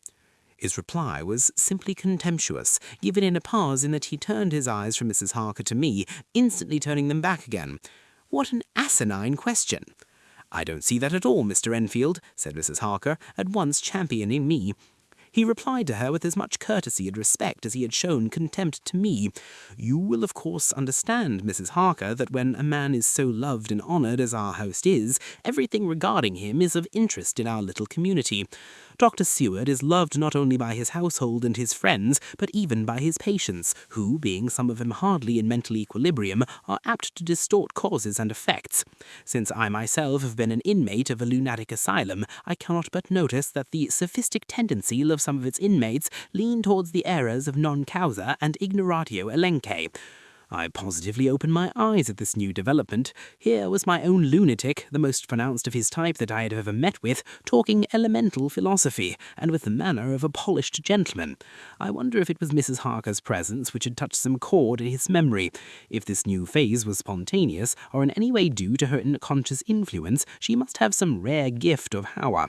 His reply was simply contemptuous, given in a pause in that he turned his eyes from Mrs. Harker to me, instantly turning them back again. "What an asinine question!" "I don't see that at all, Mr. Enfield," said Mrs. Harker, at once championing me. He replied to her with as much courtesy and respect as he had shown contempt to me. You will of course understand, Mrs. Harker, that when a man is so loved and honoured as our host is, everything regarding him is of interest in our little community. Dr. Seward is loved not only by his household and his friends, but even by his patients, who, being some of them hardly in mental equilibrium, are apt to distort causes and effects. Since I myself have been an inmate of a lunatic asylum, I cannot but notice that the sophistic tendency of some of its inmates lean towards the errors of non causa and ignoratio elenchi. I positively opened my eyes at this new development. Here was my own lunatic, the most pronounced of his type that I had ever met with, talking elemental philosophy, and with the manner of a polished gentleman. I wonder if it was Mrs. Harker's presence which had touched some chord in his memory. If this new phase was spontaneous, or in any way due to her unconscious influence, she must have some rare gift of power.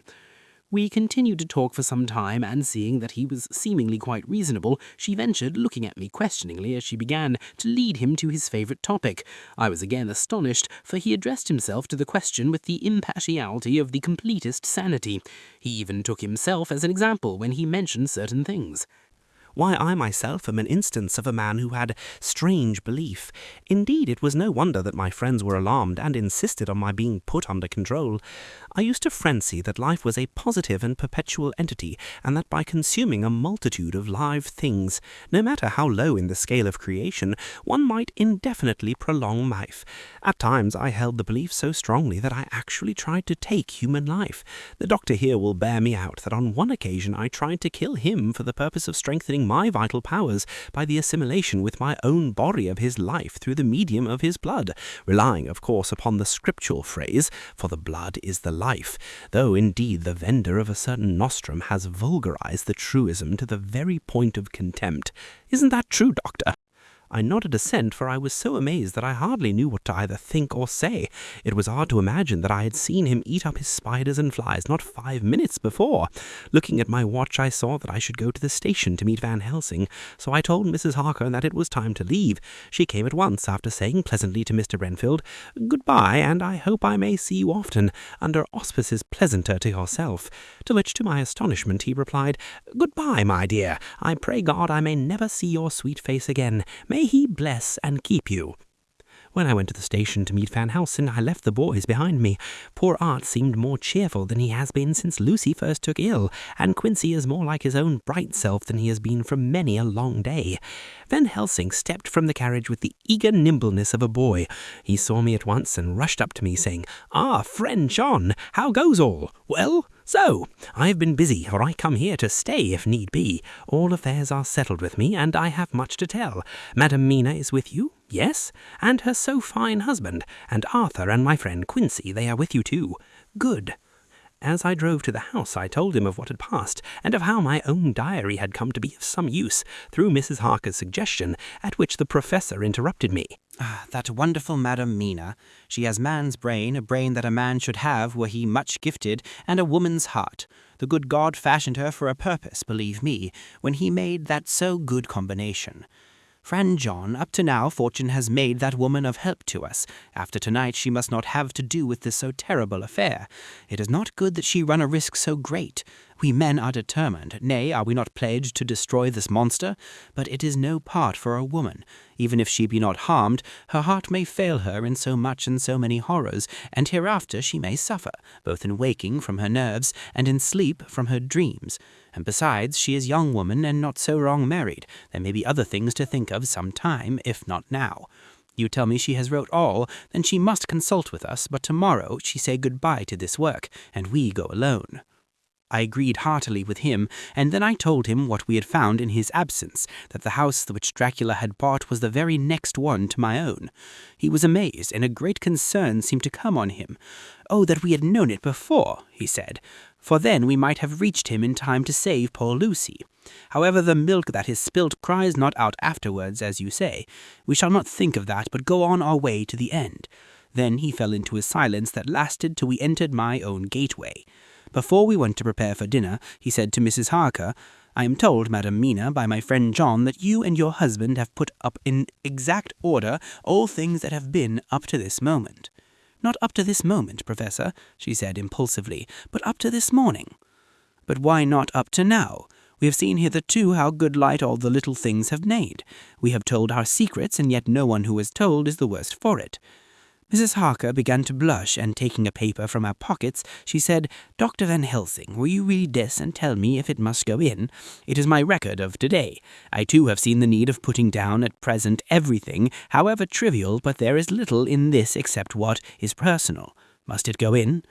We continued to talk for some time, and seeing that he was seemingly quite reasonable, she ventured, looking at me questioningly as she began, to lead him to his favourite topic. I was again astonished, for he addressed himself to the question with the impartiality of the completest sanity. He even took himself as an example when he mentioned certain things. Why, I myself am an instance of a man who had strange belief. Indeed, it was no wonder that my friends were alarmed and insisted on my being put under control. I used to fancy that life was a positive and perpetual entity, and that by consuming a multitude of live things, no matter how low in the scale of creation, one might indefinitely prolong life. At times I held the belief so strongly that I actually tried to take human life. The doctor here will bear me out that on one occasion I tried to kill him for the purpose of strengthening my vital powers by the assimilation with my own body of his life through the medium of his blood, relying, of course, upon the scriptural phrase, "For the blood is the life," though indeed the vendor of a certain nostrum has vulgarized the truism to the very point of contempt. Isn't that true, Doctor? I nodded assent, for I was so amazed that I hardly knew what to either think or say. It was hard to imagine that I had seen him eat up his spiders and flies not 5 minutes before. Looking at my watch, I saw that I should go to the station to meet Van Helsing, so I told Mrs. Harker that it was time to leave. She came at once, after saying pleasantly to Mr. Renfield, "Goodbye, and I hope I may see you often, under auspices pleasanter to yourself." To which, to my astonishment, he replied, "Goodbye, my dear. I pray God I may never see your sweet face again. May he bless and keep you." When I went to the station to meet Van Helsing, I left the boys behind me. Poor Art seemed more cheerful than he has been since Lucy first took ill, and Quincy is more like his own bright self than he has been for many a long day. Van Helsing stepped from the carriage with the eager nimbleness of a boy. He saw me at once and rushed up to me, saying, "Ah, friend John, how goes all? Well? So, I have been busy, for I come here to stay if need be. All affairs are settled with me, and I have much to tell. Madam Mina is with you? Yes, and her so fine husband, and Arthur and my friend Quincy, they are with you too. Good." As I drove to the house, I told him of what had passed, and of how my own diary had come to be of some use, through Mrs. Harker's suggestion, at which the Professor interrupted me. That wonderful Madam Mina. She has man's brain, a brain that a man should have were he much gifted, and a woman's heart. The good God fashioned her for a purpose, believe me, when he made that so good combination. Friend John, up to now fortune has made that woman of help to us. After tonight she must not have to do with this so terrible affair. It is not good that she run a risk so great. We men are determined, nay, are we not pledged to destroy this monster? But it is no part for a woman. Even if she be not harmed, her heart may fail her in so much and so many horrors, and hereafter she may suffer, both in waking from her nerves, and in sleep from her dreams. And besides, she is young woman, and not so wrong married. There may be other things to think of some time, if not now. You tell me she has wrote all, then she must consult with us, but tomorrow she say goodbye to this work, and we go alone. I agreed heartily with him, and then I told him what we had found in his absence, that the house which Dracula had bought was the very next one to my own. He was amazed, and a great concern seemed to come on him. "Oh, that we had known it before," he said, "for then we might have reached him in time to save poor Lucy. However, the milk that is spilt cries not out afterwards, as you say. We shall not think of that, but go on our way to the end." Then he fell into a silence that lasted till we entered my own gateway. Before we went to prepare for dinner, he said to Mrs. Harker, "I am told, Madam Mina, by my friend John, that you and your husband have put up in exact order all things that have been up to this moment." "Not up to this moment, Professor," she said impulsively, "but up to this morning." "But why not up to now? We have seen hitherto how good light all the little things have made. We have told our secrets, and yet no one who is told is the worse for it. Mrs. Harker began to blush, and taking a paper from our pockets, she said, Dr. Van Helsing, will you read this and tell me if it must go in? It is my record of today. I too have seen the need of putting down at present everything, however trivial, but there is little in this except what is personal. Must it go in?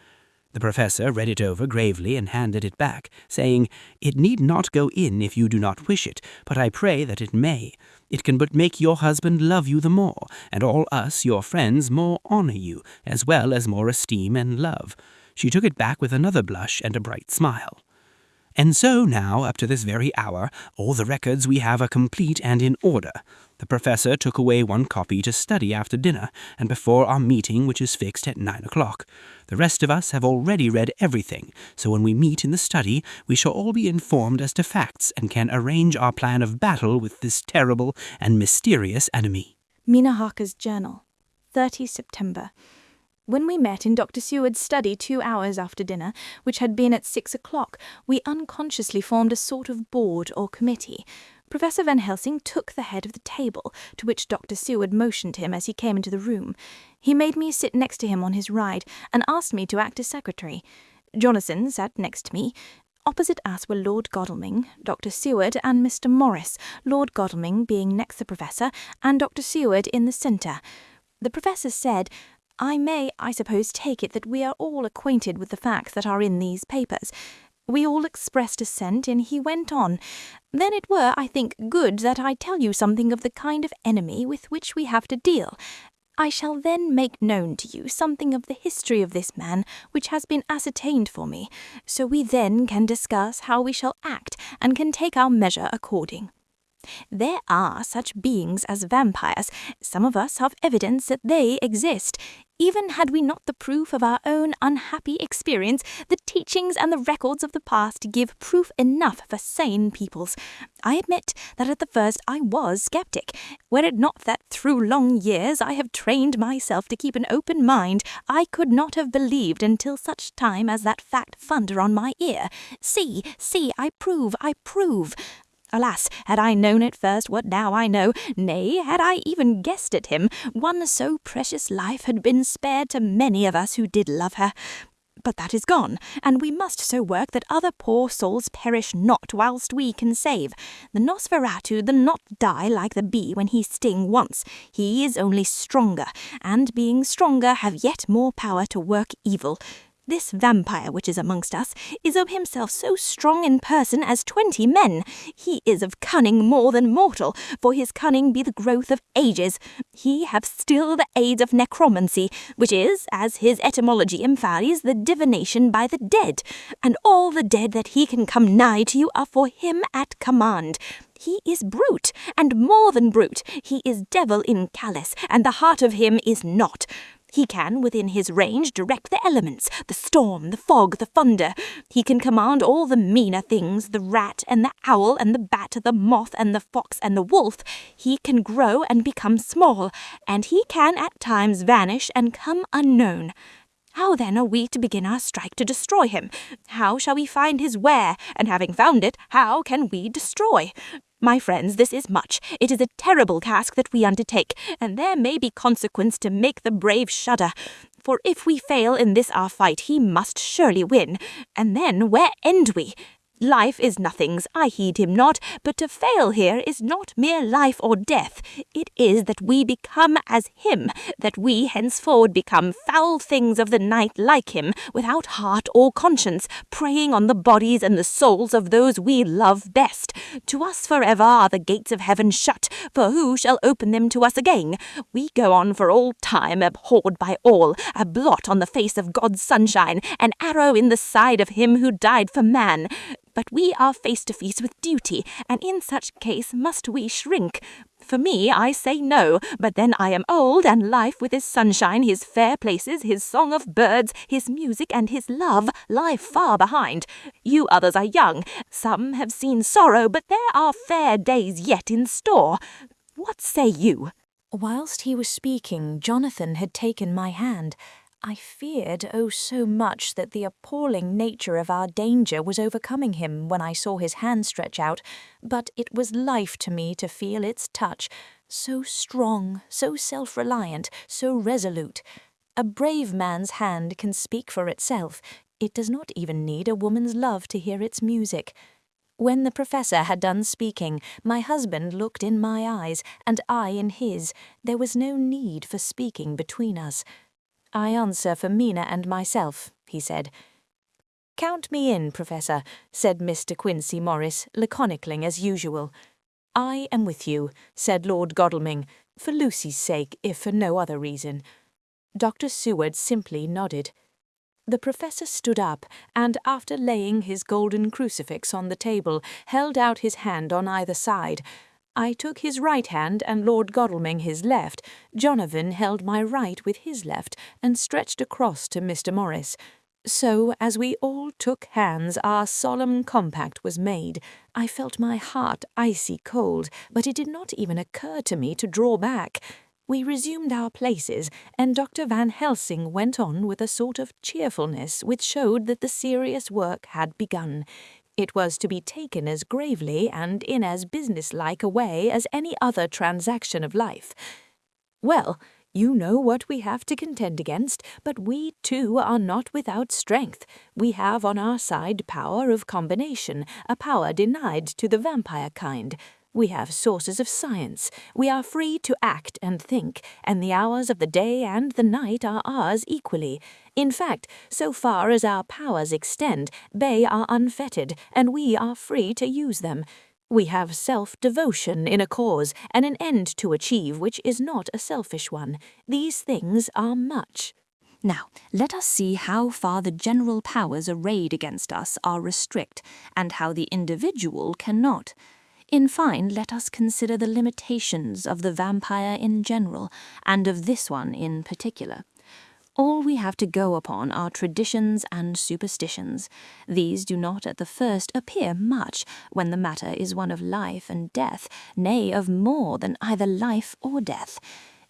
The professor read it over gravely and handed it back, saying, It need not go in if you do not wish it, but I pray that it may. It can but make your husband love you the more, and all us, your friends, more honour you, as well as more esteem and love. She took it back with another blush and a bright smile. And so now, up to this very hour, all the records we have are complete and in order. The professor took away one copy to study after dinner, and before our meeting, which is fixed at 9 o'clock. The rest of us have already read everything, so when we meet in the study, we shall all be informed as to facts, and can arrange our plan of battle with this terrible and mysterious enemy. Mina Harker's Journal, 30 September. When we met in Dr. Seward's study 2 hours after dinner, which had been at 6 o'clock, we unconsciously formed a sort of board or committee. Professor Van Helsing took the head of the table, to which Dr. Seward motioned him as he came into the room. He made me sit next to him on his right, and asked me to act as secretary. Jonathan sat next to me. Opposite us were Lord Godalming, Dr. Seward, and Mr. Morris, Lord Godalming being next the professor, and Dr. Seward in the centre. The professor said, I may, I suppose, take it that we are all acquainted with the facts that are in these papers. We all expressed assent, and he went on. Then it were, I think, good that I tell you something of the kind of enemy with which we have to deal. I shall then make known to you something of the history of this man, which has been ascertained for me, so we then can discuss how we shall act, and can take our measure according. There are such beings as vampires. Some of us have evidence that they exist. Even had we not the proof of our own unhappy experience, the teachings and the records of the past give proof enough for sane peoples. I admit that at the first I was sceptic. Were it not that through long years I have trained myself to keep an open mind, I could not have believed until such time as that fact thundered on my ear. See, I prove. Alas, had I known at first what now I know, nay, had I even guessed at him, one so precious life had been spared to many of us who did love her. But that is gone, and we must so work that other poor souls perish not whilst we can save. The Nosferatu do not die like the bee when he sting once. He is only stronger, and being stronger have yet more power to work evil. This vampire which is amongst us is of himself so strong in person as 20 men. He is of cunning more than mortal, for his cunning be the growth of ages. He hath still the aids of necromancy, which is, as his etymology implies, the divination by the dead. And all the dead that he can come nigh to you are for him at command. He is brute, and more than brute. He is devil in callous, and the heart of him is not. He can, within his range, direct the elements, the storm, the fog, the thunder. He can command all the meaner things, the rat and the owl and the bat, the moth and the fox and the wolf. He can grow and become small, and he can at times vanish and come unknown. How then are we to begin our strike to destroy him? How shall we find his where? And having found it, how can we destroy? My friends, this is much. It is a terrible task that we undertake, and there may be consequence to make the brave shudder. For if we fail in this our fight, he must surely win. And then where end we? Life is nothing's, I heed him not, but to fail here is not mere life or death. It is that we become as him, that we henceforward become foul things of the night like him, without heart or conscience, preying on the bodies and the souls of those we love best. To us forever are the gates of heaven shut, for who shall open them to us again? We go on for all time, abhorred by all, a blot on the face of God's sunshine, an arrow in the side of him who died for man. But we are face to face with duty, and in such case must we shrink. For me, I say no, but then I am old, and life with his sunshine, his fair places, his song of birds, his music, and his love lie far behind. You others are young. Some have seen sorrow, but there are fair days yet in store. What say you? Whilst he was speaking, Jonathan had taken my hand. I feared, oh so much, that the appalling nature of our danger was overcoming him when I saw his hand stretch out, but it was life to me to feel its touch, so strong, so self-reliant, so resolute. A brave man's hand can speak for itself. It does not even need a woman's love to hear its music. When the professor had done speaking, my husband looked in my eyes, and I in his. There was no need for speaking between us. "I answer for Mina and myself," he said. "Count me in, Professor," said Mr. Quincy Morris, laconically as usual. "I am with you," said Lord Godalming, "for Lucy's sake, if for no other reason." Dr. Seward simply nodded. The professor stood up, and after laying his golden crucifix on the table, held out his hand on either side. I took his right hand and Lord Godalming his left. Jonathan held my right with his left and stretched across to Mr. Morris. So, as we all took hands, our solemn compact was made. I felt my heart icy cold, but it did not even occur to me to draw back. We resumed our places, and Dr. Van Helsing went on with a sort of cheerfulness which showed that the serious work had begun. It was to be taken as gravely and in as businesslike a way as any other transaction of life. "Well, you know what we have to contend against, but we too are not without strength. We have on our side power of combination, a power denied to the vampire kind. We have sources of science. We are free to act and think, and the hours of the day and the night are ours equally. In fact, so far as our powers extend, they are unfettered, and we are free to use them. We have self-devotion in a cause, and an end to achieve which is not a selfish one. These things are much. Now, let us see how far the general powers arrayed against us are restrict, and how the individual cannot. In fine, let us consider the limitations of the vampire in general, and of this one in particular. All we have to go upon are traditions and superstitions. These do not at the first appear much, when the matter is one of life and death, nay, of more than either life or death.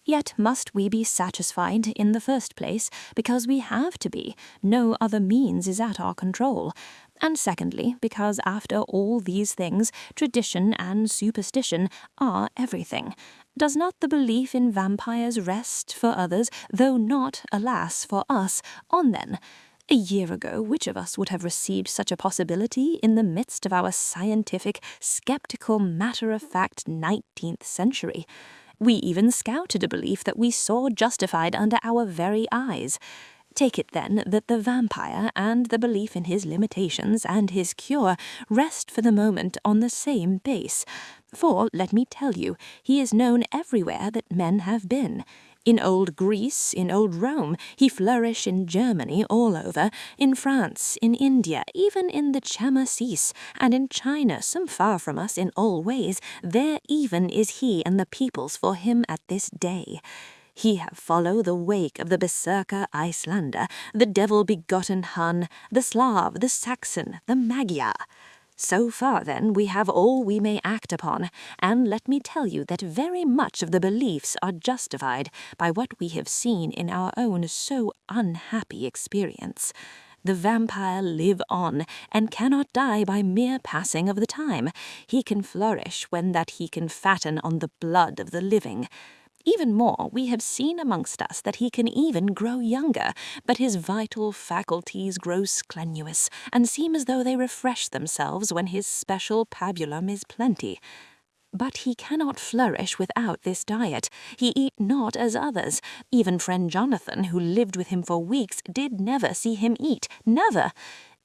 Yet must we be satisfied in the first place, because we have to be, no other means is at our control, and secondly, because after all these things, tradition and superstition are everything. Does not the belief in vampires rest for others, though not, alas, for us, on them? A year ago, which of us would have received such a possibility in the midst of our scientific, sceptical, matter-of-fact 19th century? We even scouted a belief that we saw justified under our very eyes. Take it, then, that the vampire and the belief in his limitations and his cure rest for the moment on the same base. For, let me tell you, he is known everywhere that men have been. In old Greece, in old Rome, he flourished in Germany all over, in France, in India, even in the Chamasis, and in China, some far from us in all ways. There even is he and the peoples for him at this day. He have followed the wake of the Berserker Icelander, the devil-begotten Hun, the Slav, the Saxon, the Magyar. So far, then, we have all we may act upon, and let me tell you that very much of the beliefs are justified by what we have seen in our own so unhappy experience. The vampire live on, and cannot die by mere passing of the time. He can flourish when that he can fatten on the blood of the living. Even more, we have seen amongst us that he can even grow younger, but his vital faculties grow strenuous, and seem as though they refresh themselves when his special pabulum is plenty. But he cannot flourish without this diet. He eat not as others. Even friend Jonathan, who lived with him for weeks, did never see him eat, never.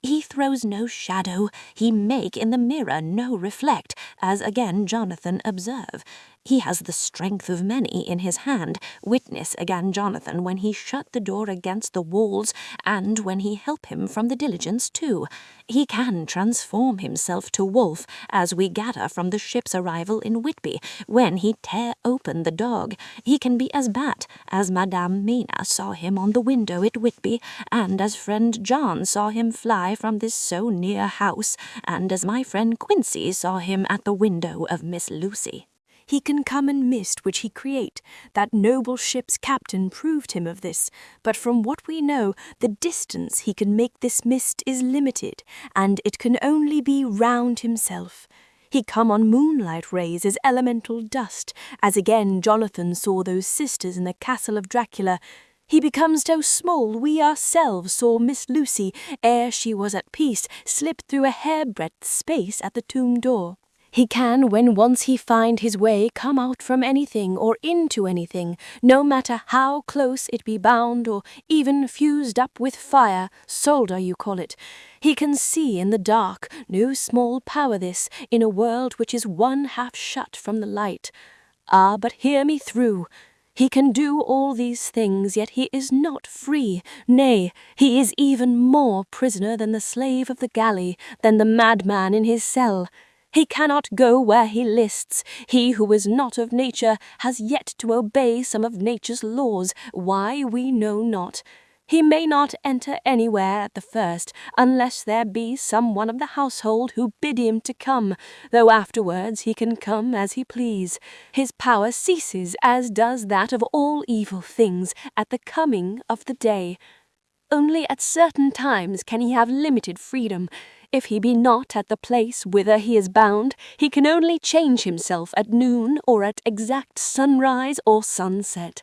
He throws no shadow, he make in the mirror no reflect, as again Jonathan observe. He has the strength of many in his hand, witness again Jonathan when he shut the door against the walls, and when he help him from the diligence too. He can transform himself to wolf, as we gather from the ship's arrival in Whitby, when he tear open the dog. He can be as bat, as Madame Mina saw him on the window at Whitby, and as friend John saw him fly from this so near house, and as my friend Quincy saw him at the window of Miss Lucy. He can come and mist which he create. That noble ship's captain proved him of this, but from what we know, the distance he can make this mist is limited, and it can only be round himself. He come on moonlight rays as elemental dust, as again Jonathan saw those sisters in the castle of Dracula. He becomes so small we ourselves saw Miss Lucy, ere she was at peace, slip through a hairbreadth space at the tomb door. He can, when once he find his way, come out from anything or into anything, no matter how close it be bound or even fused up with fire, solder you call it. He can see in the dark, no small power this, in a world which is one half shut from the light. Ah, but hear me through. He can do all these things, yet he is not free. Nay, he is even more prisoner than the slave of the galley, than the madman in his cell. He cannot go where he lists. He who is not of nature has yet to obey some of nature's laws, why we know not. He may not enter anywhere at the first, unless there be some one of the household who bid him to come, though afterwards he can come as he please. His power ceases, as does that of all evil things, at the coming of the day. Only at certain times can he have limited freedom. If he be not at the place whither he is bound, he can only change himself at noon or at exact sunrise or sunset.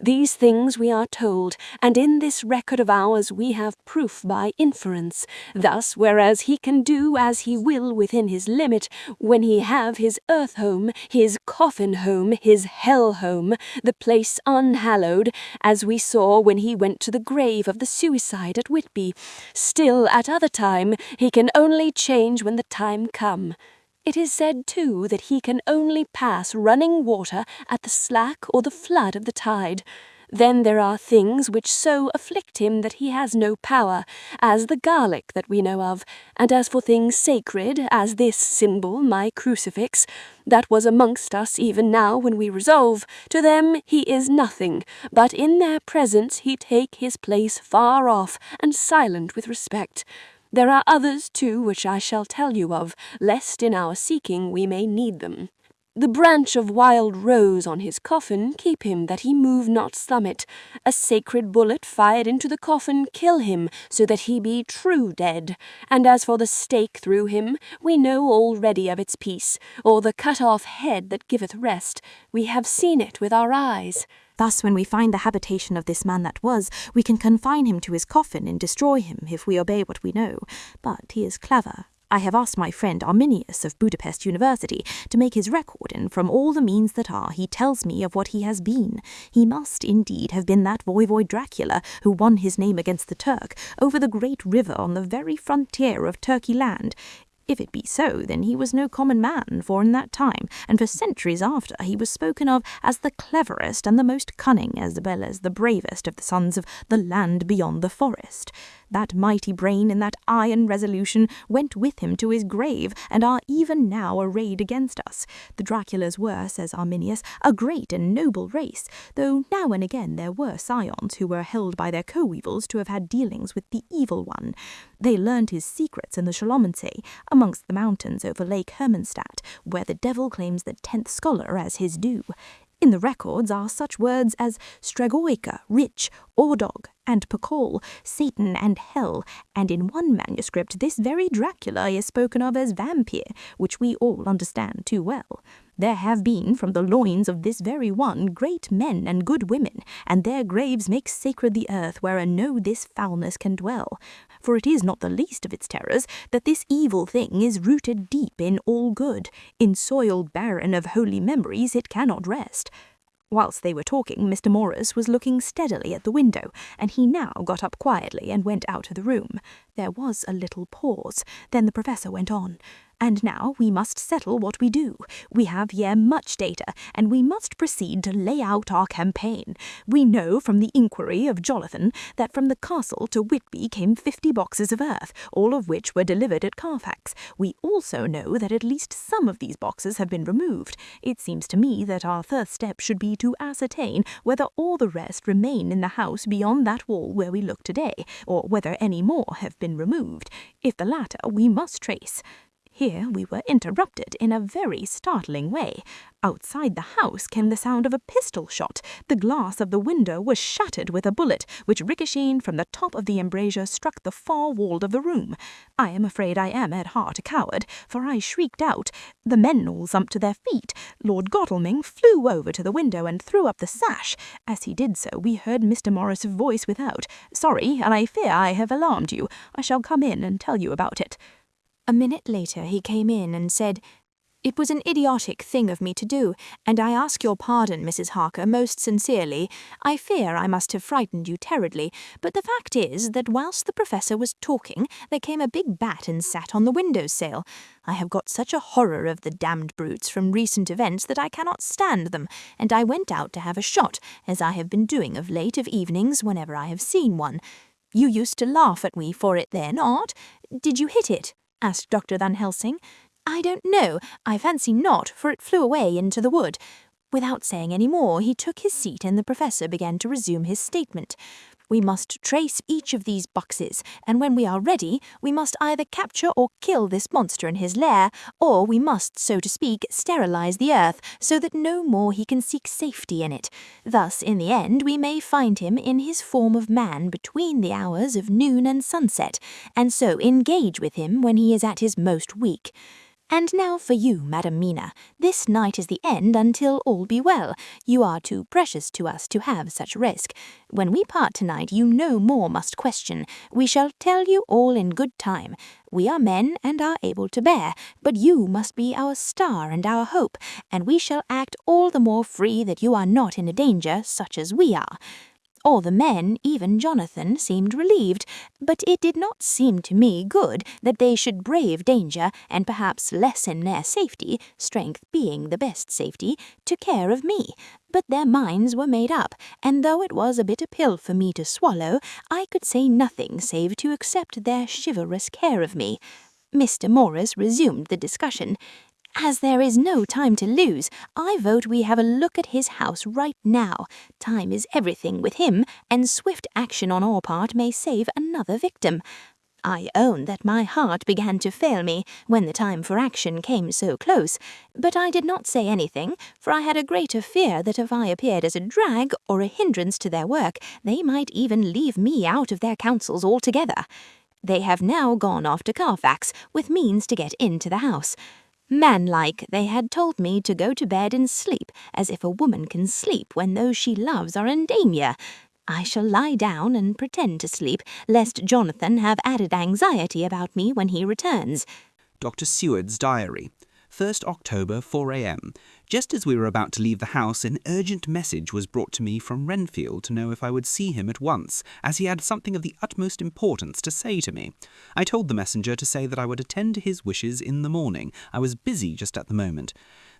These things we are told, and in this record of ours we have proof by inference. Thus, whereas he can do as he will within his limit, when he have his earth home, his coffin home, his hell home, the place unhallowed, as we saw when he went to the grave of the suicide at Whitby, still at other time he can only change when the time come. It is said, too, that he can only pass running water at the slack or the flood of the tide. Then there are things which so afflict him that he has no power, as the garlic that we know of, and as for things sacred, as this symbol, my crucifix, that was amongst us even now when we resolve, to them he is nothing, but in their presence he take his place far off, and silent with respect. There are others, too, which I shall tell you of, lest in our seeking we may need them. The branch of wild rose on his coffin keep him that he move not summit. A sacred bullet fired into the coffin kill him, so that he be true dead. And as for the stake through him, we know already of its peace, or the cut-off head that giveth rest. We have seen it with our eyes. Thus, when we find the habitation of this man that was, we can confine him to his coffin and destroy him if we obey what we know. But he is clever. I have asked my friend Arminius of Budapest University to make his record, and from all the means that are, he tells me of what he has been. He must indeed have been that voivode Dracula who won his name against the Turk over the great river on the very frontier of Turkey land. If it be so, then he was no common man, for in that time, and for centuries after, he was spoken of as the cleverest and the most cunning, as well as the bravest of the sons of the land beyond the forest. That mighty brain and that iron resolution went with him to his grave, and are even now arrayed against us. The Draculas were, says Arminius, a great and noble race, though now and again there were scions who were held by their coevals to have had dealings with the evil one. They learned his secrets in the Schlomensee, amongst the mountains over Lake Hermannstadt, where the devil claims the 10th scholar as his due. In the records are such words as Stregoica, rich, Ordog, and Pakol, Satan and hell, and in one manuscript this very Dracula is spoken of as vampire, which we all understand too well. There have been from the loins of this very one great men and good women, and their graves make sacred the earth wherein no this foulness can dwell. For it is not the least of its terrors that this evil thing is rooted deep in all good. In soil barren of holy memories it cannot rest. Whilst they were talking, Mr. Morris was looking steadily at the window, and he now got up quietly and went out of the room. There was a little pause. Then the Professor went on. And now we must settle what we do. We have here much data, and we must proceed to lay out our campaign. We know from the inquiry of Jonathan that from the castle to Whitby came 50 boxes of earth, all of which were delivered at Carfax. We also know that at least some of these boxes have been removed. It seems to me that our first step should be to ascertain whether all the rest remain in the house beyond that wall where we look today, or whether any more have been removed. If the latter, we must trace. Here we were interrupted in a very startling way. Outside the house came the sound of a pistol shot. The glass of the window was shattered with a bullet, which ricocheting from the top of the embrasure struck the far wall of the room. I am afraid I am at heart a coward, for I shrieked out. The men all jumped to their feet. Lord Godalming flew over to the window and threw up the sash. As he did so, we heard Mr. Morris's voice without. "Sorry, and I fear I have alarmed you. I shall come in and tell you about it." A minute later he came in and said, "It was an idiotic thing of me to do, and I ask your pardon, Mrs. Harker, most sincerely. I fear I must have frightened you terribly, but the fact is that whilst the Professor was talking, there came a big bat and sat on the window-sill. I have got such a horror of the damned brutes from recent events that I cannot stand them, and I went out to have a shot, as I have been doing of late of evenings whenever I have seen one. You used to laugh at me for it then, Art? Did you hit it?" asked Dr. Van Helsing. "I don't know. I fancy not, for it flew away into the wood." Without saying any more, he took his seat and the Professor began to resume his statement. "We must trace each of these boxes, and when we are ready, we must either capture or kill this monster in his lair, or we must, so to speak, sterilize the earth, so that no more he can seek safety in it. Thus, in the end, we may find him in his form of man between the hours of noon and sunset, and so engage with him when he is at his most weak. And now for you, Madam Mina. This night is the end until all be well. You are too precious to us to have such risk. When we part tonight, you no more must question. We shall tell you all in good time. We are men and are able to bear, but you must be our star and our hope, and we shall act all the more free that you are not in a danger such as we are." All the men, even Jonathan, seemed relieved, but it did not seem to me good that they should brave danger and perhaps lessen their safety, strength being the best safety, to care of me. But their minds were made up, and though it was a bitter pill for me to swallow, I could say nothing save to accept their chivalrous care of me. Mr. Morris resumed the discussion. "As there is no time to lose, I vote we have a look at his house right now. Time is everything with him, and swift action on our part may save another victim." I own that my heart began to fail me when the time for action came so close, but I did not say anything, for I had a greater fear that if I appeared as a drag or a hindrance to their work, they might even leave me out of their counsels altogether. They have now gone off to Carfax, with means to get into the house. Manlike, they had told me to go to bed and sleep, as if a woman can sleep when those she loves are in danger. I shall lie down and pretend to sleep, lest Jonathan have added anxiety about me when he returns. Dr. Seward's diary. 1st October, 4 a.m. Just as we were about to leave the house, an urgent message was brought to me from Renfield to know if I would see him at once, as he had something of the utmost importance to say to me. I told the messenger to say that I would attend to his wishes in the morning. I was busy just at the moment.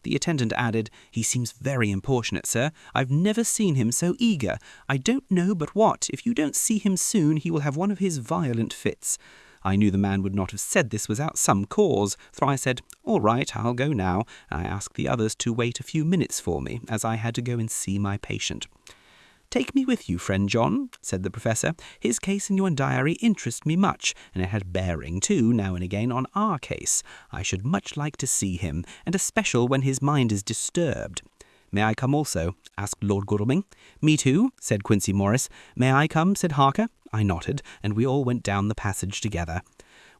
The attendant added, "He seems very importunate, sir. I've never seen him so eager. I don't know but what, if you don't see him soon, he will have one of his violent fits." I knew the man would not have said this without some cause, so I said, "All right, I'll go now," and I asked the others to wait a few minutes for me, as I had to go and see my patient. "Take me with you, friend John," said the Professor. "His case in your diary interests me much, and it had bearing, too, now and again on our case. I should much like to see him, and especial when his mind is disturbed." "May I come also?" asked Lord Godalming. "Me too," said Quincey Morris. "May I come?" said Harker. I nodded, and we all went down the passage together.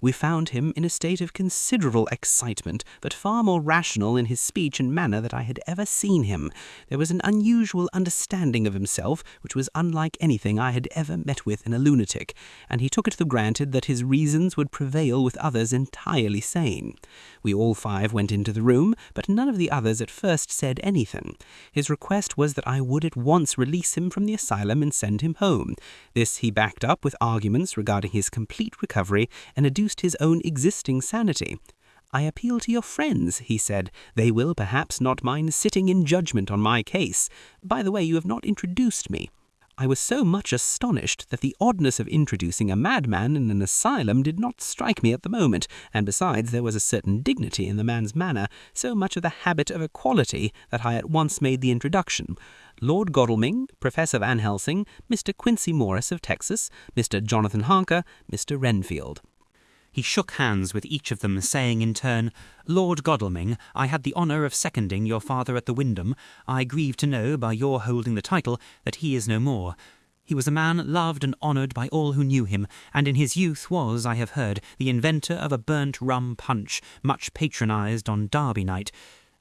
We found him in a state of considerable excitement, but far more rational in his speech and manner than I had ever seen him. There was an unusual understanding of himself, which was unlike anything I had ever met with in a lunatic, and he took it for granted that his reasons would prevail with others entirely sane. We all 5 went into the room, but none of the others at first said anything. His request was that I would at once release him from the asylum and send him home. This he backed up with arguments regarding his complete recovery and adduced his own existing sanity. "I appeal to your friends," he said. "They will perhaps not mind sitting in judgment on my case. By the way, you have not introduced me." I was so much astonished that the oddness of introducing a madman in an asylum did not strike me at the moment, and besides there was a certain dignity in the man's manner, so much of the habit of equality, that I at once made the introduction. Lord Godalming, Professor Van Helsing, Mr. Quincey Morris of Texas, Mr. Jonathan Harker, Mr. Renfield. He shook hands with each of them, saying in turn, "Lord Godalming, I had the honour of seconding your father at the Wyndham. I grieve to know, by your holding the title, that he is no more. He was a man loved and honoured by all who knew him, and in his youth was, I have heard, the inventor of a burnt rum punch, much patronised on Derby night.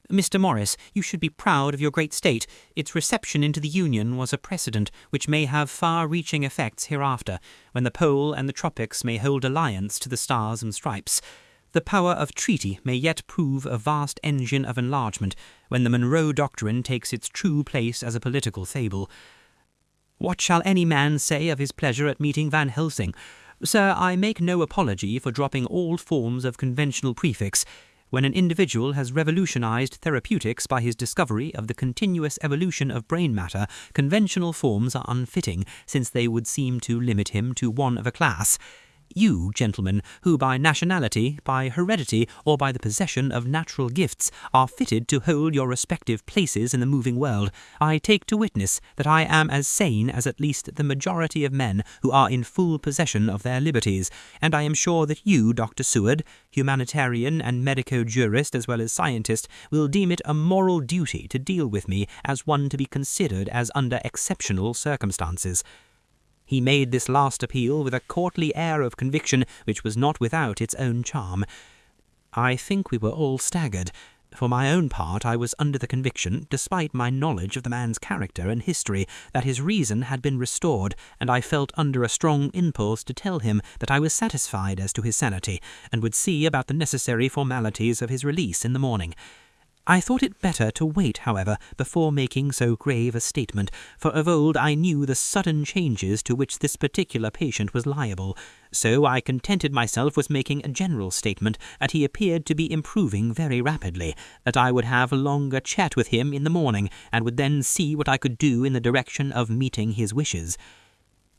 Mr. Morris, you should be proud of your great state. Its reception into the Union was a precedent which may have far-reaching effects hereafter, when the pole and the tropics may hold alliance to the stars and stripes. The power of treaty may yet prove a vast engine of enlargement, when the Monroe Doctrine takes its true place as a political fable. What shall any man say of his pleasure at meeting Van Helsing? Sir, I make no apology for dropping all forms of conventional prefix. When an individual has revolutionized therapeutics by his discovery of the continuous evolution of brain matter, conventional forms are unfitting, since they would seem to limit him to one of a class. You, gentlemen, who by nationality, by heredity, or by the possession of natural gifts are fitted to hold your respective places in the moving world, I take to witness that I am as sane as at least the majority of men who are in full possession of their liberties, and I am sure that you, Dr. Seward, humanitarian and medico-jurist as well as scientist, will deem it a moral duty to deal with me as one to be considered as under exceptional circumstances." He made this last appeal with a courtly air of conviction which was not without its own charm. I think we were all staggered. For my own part, I was under the conviction, despite my knowledge of the man's character and history, that his reason had been restored, and I felt under a strong impulse to tell him that I was satisfied as to his sanity, and would see about the necessary formalities of his release in the morning. I thought it better to wait, however, before making so grave a statement, for of old I knew the sudden changes to which this particular patient was liable. So I contented myself with making a general statement that he appeared to be improving very rapidly, that I would have a longer chat with him in the morning, and would then see what I could do in the direction of meeting his wishes.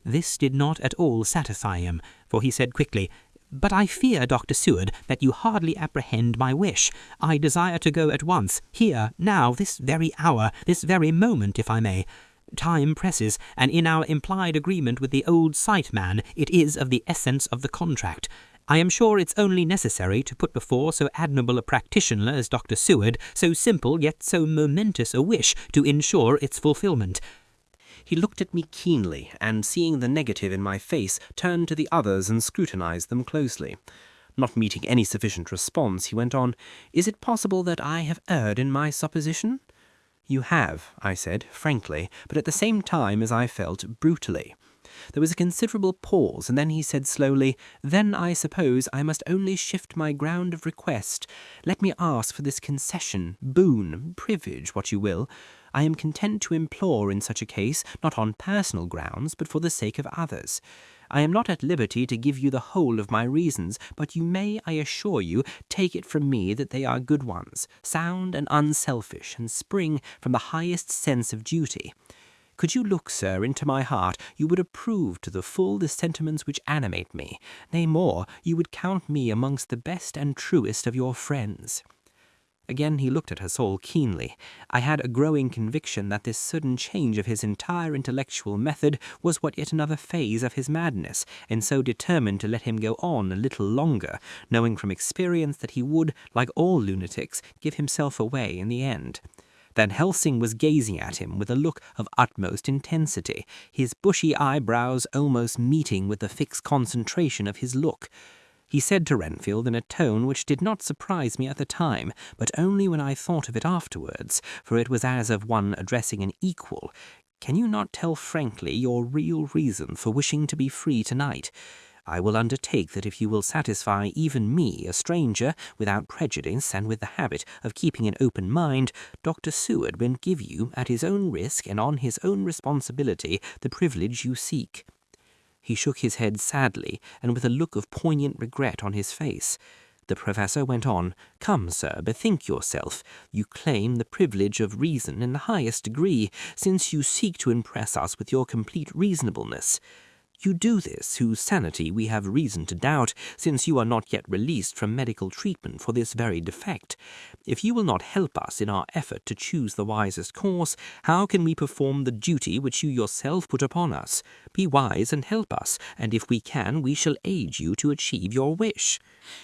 This did not at all satisfy him, for he said quickly, "But I fear, Dr. Seward, that you hardly apprehend my wish. I desire to go at once, here, now, this very hour, this very moment, if I may. Time presses, and in our implied agreement with the old sight man, it is of the essence of the contract. I am sure it's only necessary to put before so admirable a practitioner as Dr. Seward so simple yet so momentous a wish to ensure its fulfilment." He looked at me keenly, and seeing the negative in my face, turned to the others and scrutinized them closely. Not meeting any sufficient response, he went on, "Is it possible that I have erred in my supposition?" "You have," I said, frankly, but at the same time, as I felt, brutally. There was a considerable pause, and then he said slowly, "Then I suppose I must only shift my ground of request. Let me ask for this concession, boon, privilege, what you will. I am content to implore in such a case, not on personal grounds, but for the sake of others. I am not at liberty to give you the whole of my reasons, but you may, I assure you, take it from me that they are good ones, sound and unselfish, and spring from the highest sense of duty. Could you look, sir, into my heart, you would approve to the full the sentiments which animate me. Nay, more, you would count me amongst the best and truest of your friends." Again he looked at us all keenly. I had a growing conviction that this sudden change of his entire intellectual method was but yet another phase of his madness, and so determined to let him go on a little longer, knowing from experience that he would, like all lunatics, give himself away in the end. Van Helsing was gazing at him with a look of utmost intensity, his bushy eyebrows almost meeting with the fixed concentration of his look. He said to Renfield in a tone which did not surprise me at the time, but only when I thought of it afterwards, for it was as of one addressing an equal, "Can you not tell frankly your real reason for wishing to be free tonight? I will undertake that if you will satisfy even me, a stranger, without prejudice and with the habit of keeping an open mind, Dr. Seward will give you, at his own risk and on his own responsibility, the privilege you seek." He shook his head sadly, and with a look of poignant regret on his face. The Professor went on, "Come, sir, bethink yourself. You claim the privilege of reason in the highest degree, since you seek to impress us with your complete reasonableness. You do this, whose sanity we have reason to doubt, since you are not yet released from medical treatment for this very defect. If you will not help us in our effort to choose the wisest course, how can we perform the duty which you yourself put upon us? Be wise and help us, and if we can, we shall aid you to achieve your wish."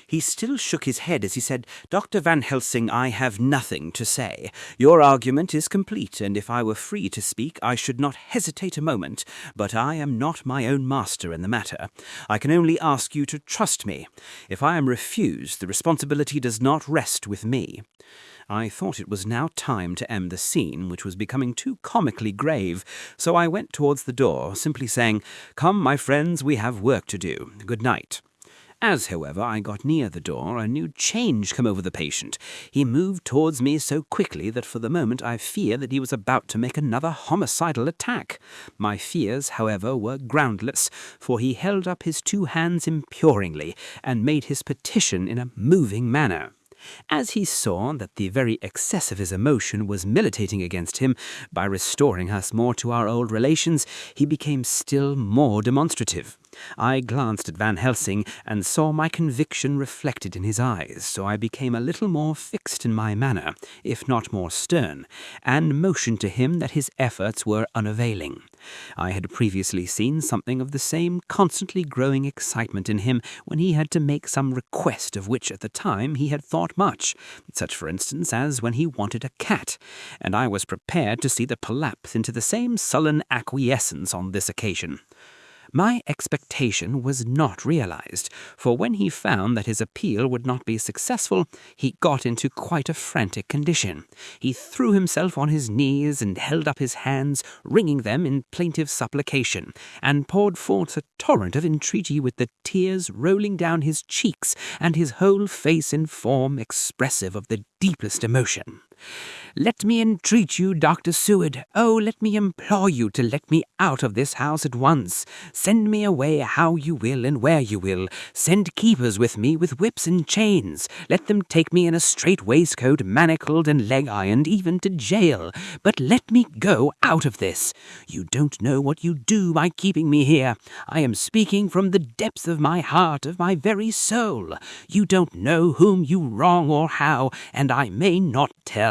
He still shook his head as he said, "Dr. Van Helsing, I have nothing to say. Your argument is complete, and if I were free to speak, I should not hesitate a moment. But I am not my own master in the matter. I can only ask you to trust me. If I am refused, the responsibility does not rest with me." I thought it was now time to end the scene, which was becoming too comically grave, so I went towards the door, simply saying, "Come, my friends, we have work to do. Good night." As, however, I got near the door, a new change came over the patient. He moved towards me so quickly that for the moment I feared that he was about to make another homicidal attack. My fears, however, were groundless, for he held up his two hands imploringly and made his petition in a moving manner. As he saw that the very excess of his emotion was militating against him, by restoring us more to our old relations, he became still more demonstrative. I glanced at Van Helsing and saw my conviction reflected in his eyes, so I became a little more fixed in my manner, if not more stern, and motioned to him that his efforts were unavailing. I had previously seen something of the same constantly growing excitement in him when he had to make some request of which at the time he had thought much, such for instance as when he wanted a cat, and I was prepared to see the lapse into the same sullen acquiescence on this occasion. My expectation was not realized, for when he found that his appeal would not be successful, he got into quite a frantic condition. He threw himself on his knees and held up his hands, wringing them in plaintive supplication, and poured forth a torrent of entreaty with the tears rolling down his cheeks and his whole face in form expressive of the deepest emotion. "Let me entreat you, Dr. Seward, oh, let me implore you to let me out of this house at once. Send me away how you will and where you will. Send keepers with me with whips and chains. Let them take me in a strait waistcoat, manacled and leg-ironed, even to jail. But let me go out of this. You don't know what you do by keeping me here. I am speaking from the depths of my heart, of my very soul. You don't know whom you wrong or how, and I may not tell.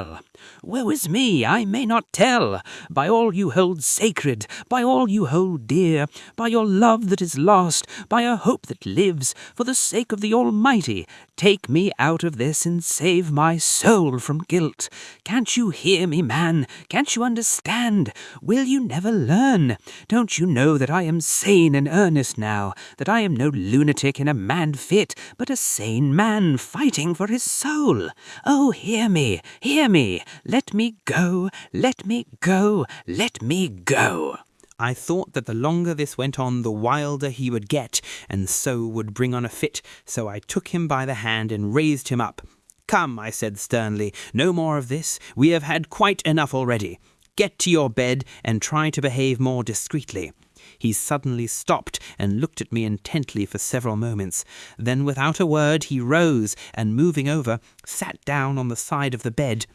Woe is me, I may not tell. By all you hold sacred, by all you hold dear, by your love that is lost, by a hope that lives, for the sake of the Almighty, take me out of this and save my soul from guilt. Can't you hear me, man? Can't you understand? Will you never learn? Don't you know that I am sane and earnest now, that I am no lunatic in a mad fit, but a sane man fighting for his soul? Oh, hear me, hear me. Let me go, let me go, let me go." I thought that the longer this went on, the wilder he would get, and so would bring on a fit, so I took him by the hand and raised him up. "Come," I said sternly, "no more of this. We have had quite enough already. Get to your bed and try to behave more discreetly." He suddenly stopped and looked at me intently for several moments. Then without a word he rose and, moving over, sat down on the side of the bed.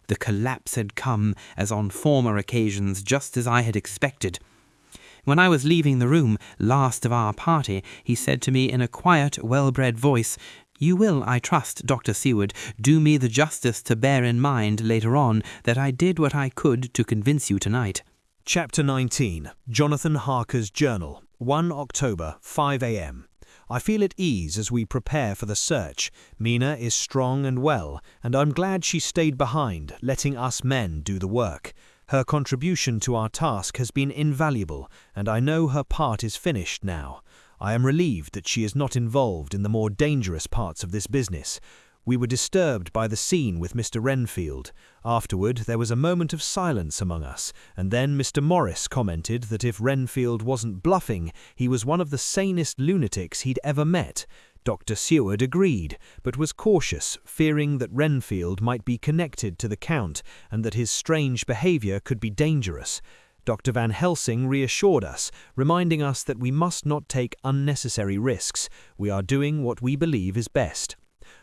The collapse had come, as on former occasions, just as I had expected. When I was leaving the room, last of our party, he said to me in a quiet, well-bred voice, "You will, I trust, Dr. Seward, do me the justice to bear in mind later on that I did what I could to convince you tonight." Chapter 19. Jonathan Harker's Journal. 1 October, 5 a.m. I feel at ease as we prepare for the search. Mina is strong and well, and I'm glad she stayed behind, letting us men do the work. Her contribution to our task has been invaluable, and I know her part is finished now. I am relieved that she is not involved in the more dangerous parts of this business. We were disturbed by the scene with Mr. Renfield. Afterward, there was a moment of silence among us, and then Mr. Morris commented that if Renfield wasn't bluffing, he was one of the sanest lunatics he'd ever met. Dr. Seward agreed, but was cautious, fearing that Renfield might be connected to the Count and that his strange behavior could be dangerous. Dr. Van Helsing reassured us, reminding us that we must not take unnecessary risks. We are doing what we believe is best.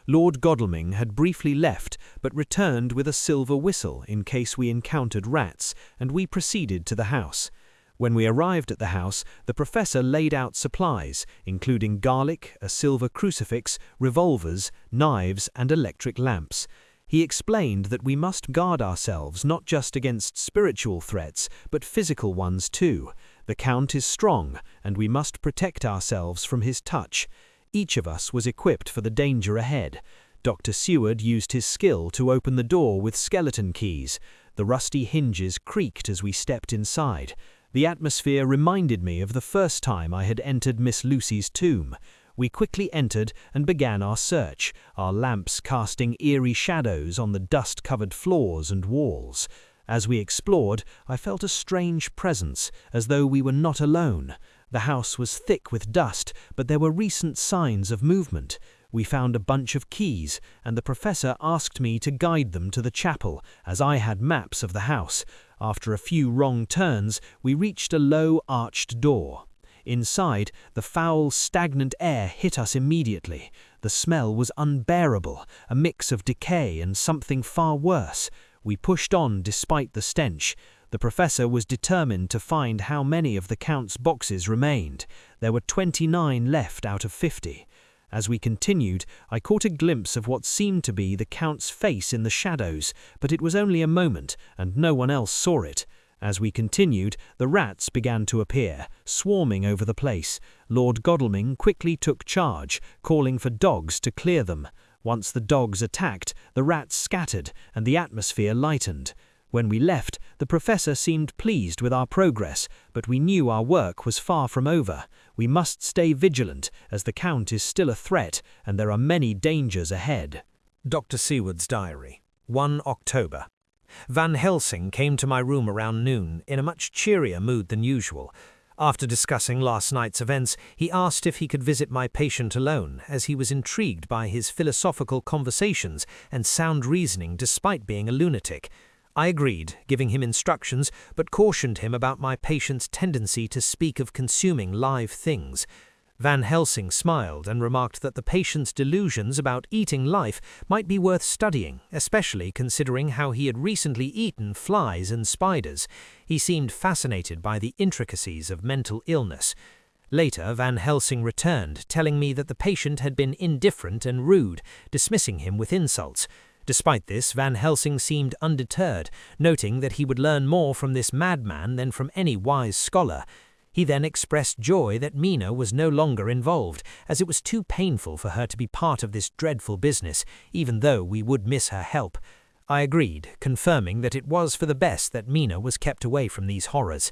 Lord Godalming had briefly left, but returned with a silver whistle in case we encountered rats, and we proceeded to the house. When we arrived at the house, the professor laid out supplies, including garlic, a silver crucifix, revolvers, knives, and electric lamps. He explained that we must guard ourselves not just against spiritual threats, but physical ones too. The Count is strong, and we must protect ourselves from his touch. Each of us was equipped for the danger ahead. Dr. Seward used his skill to open the door with skeleton keys. The rusty hinges creaked as we stepped inside. The atmosphere reminded me of the first time I had entered Miss Lucy's tomb. We quickly entered and began our search, our lamps casting eerie shadows on the dust-covered floors and walls. As we explored, I felt a strange presence, as though we were not alone. The house was thick with dust, but there were recent signs of movement. We found a bunch of keys, and the professor asked me to guide them to the chapel, as I had maps of the house. After a few wrong turns, we reached a low, arched door. Inside, the foul, stagnant air hit us immediately. The smell was unbearable, a mix of decay and something far worse. We pushed on despite the stench. The professor was determined to find how many of the Count's boxes remained. There were 29 left out of 50. As we continued, I caught a glimpse of what seemed to be the Count's face in the shadows, but it was only a moment, and no one else saw it. As we continued, the rats began to appear, swarming over the place. Lord Godalming quickly took charge, calling for dogs to clear them. Once the dogs attacked, the rats scattered, and the atmosphere lightened. When we left, the professor seemed pleased with our progress, but we knew our work was far from over. We must stay vigilant, as the Count is still a threat, and there are many dangers ahead. Dr. Seward's diary, 1 October. Van Helsing came to my room around noon, in a much cheerier mood than usual. After discussing last night's events, he asked if he could visit my patient alone, as he was intrigued by his philosophical conversations and sound reasoning despite being a lunatic. I agreed, giving him instructions, but cautioned him about my patient's tendency to speak of consuming live things. Van Helsing smiled and remarked that the patient's delusions about eating life might be worth studying, especially considering how he had recently eaten flies and spiders. He seemed fascinated by the intricacies of mental illness. Later, Van Helsing returned, telling me that the patient had been indifferent and rude, dismissing him with insults. Despite this, Van Helsing seemed undeterred, noting that he would learn more from this madman than from any wise scholar. He then expressed joy that Mina was no longer involved, as it was too painful for her to be part of this dreadful business, even though we would miss her help. I agreed, confirming that it was for the best that Mina was kept away from these horrors.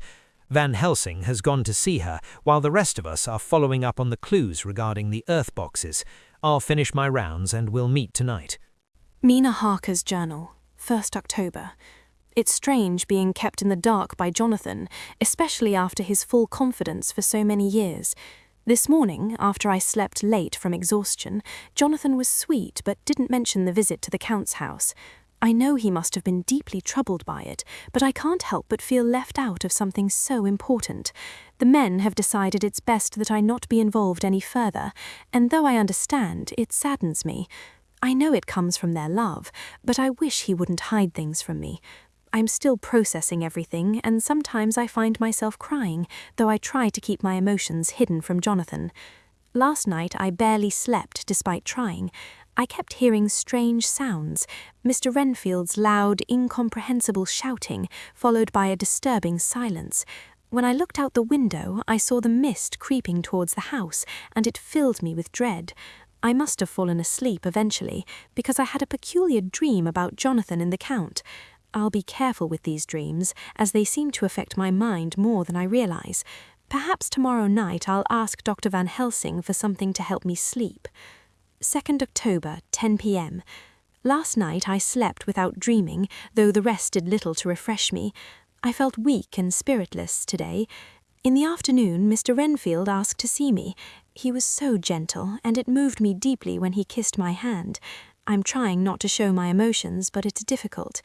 Van Helsing has gone to see her, while the rest of us are following up on the clues regarding the earth boxes. I'll finish my rounds and we'll meet tonight. Mina Harker's journal, 1st October. It's strange being kept in the dark by Jonathan, especially after his full confidence for so many years. This morning, after I slept late from exhaustion, Jonathan was sweet but didn't mention the visit to the Count's house. I know he must have been deeply troubled by it, but I can't help but feel left out of something so important. The men have decided it's best that I not be involved any further, and though I understand, it saddens me. I know it comes from their love, but I wish he wouldn't hide things from me. I'm still processing everything, and sometimes I find myself crying, though I try to keep my emotions hidden from Jonathan. Last night I barely slept despite trying. I kept hearing strange sounds, Mr. Renfield's loud, incomprehensible shouting, followed by a disturbing silence. When I looked out the window, I saw the mist creeping towards the house, and it filled me with dread. I must have fallen asleep eventually, because I had a peculiar dream about Jonathan and the Count. I'll be careful with these dreams, as they seem to affect my mind more than I realize. Perhaps tomorrow night I'll ask Dr. Van Helsing for something to help me sleep. 2nd October, 10 p.m. Last night I slept without dreaming, though the rest did little to refresh me. I felt weak and spiritless today. In the afternoon, Mr. Renfield asked to see me. He was so gentle, and it moved me deeply when he kissed my hand. I'm trying not to show my emotions, but it's difficult.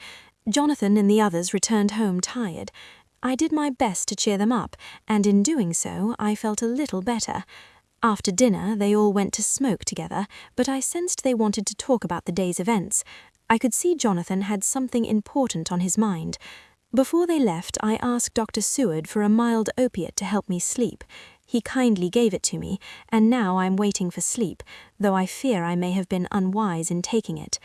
Jonathan and the others returned home tired. I did my best to cheer them up, and in doing so, I felt a little better. After dinner, they all went to smoke together, but I sensed they wanted to talk about the day's events. I could see Jonathan had something important on his mind. Before they left, I asked Dr. Seward for a mild opiate to help me sleep. He kindly gave it to me, and now I'm waiting for sleep, though I fear I may have been unwise in taking it.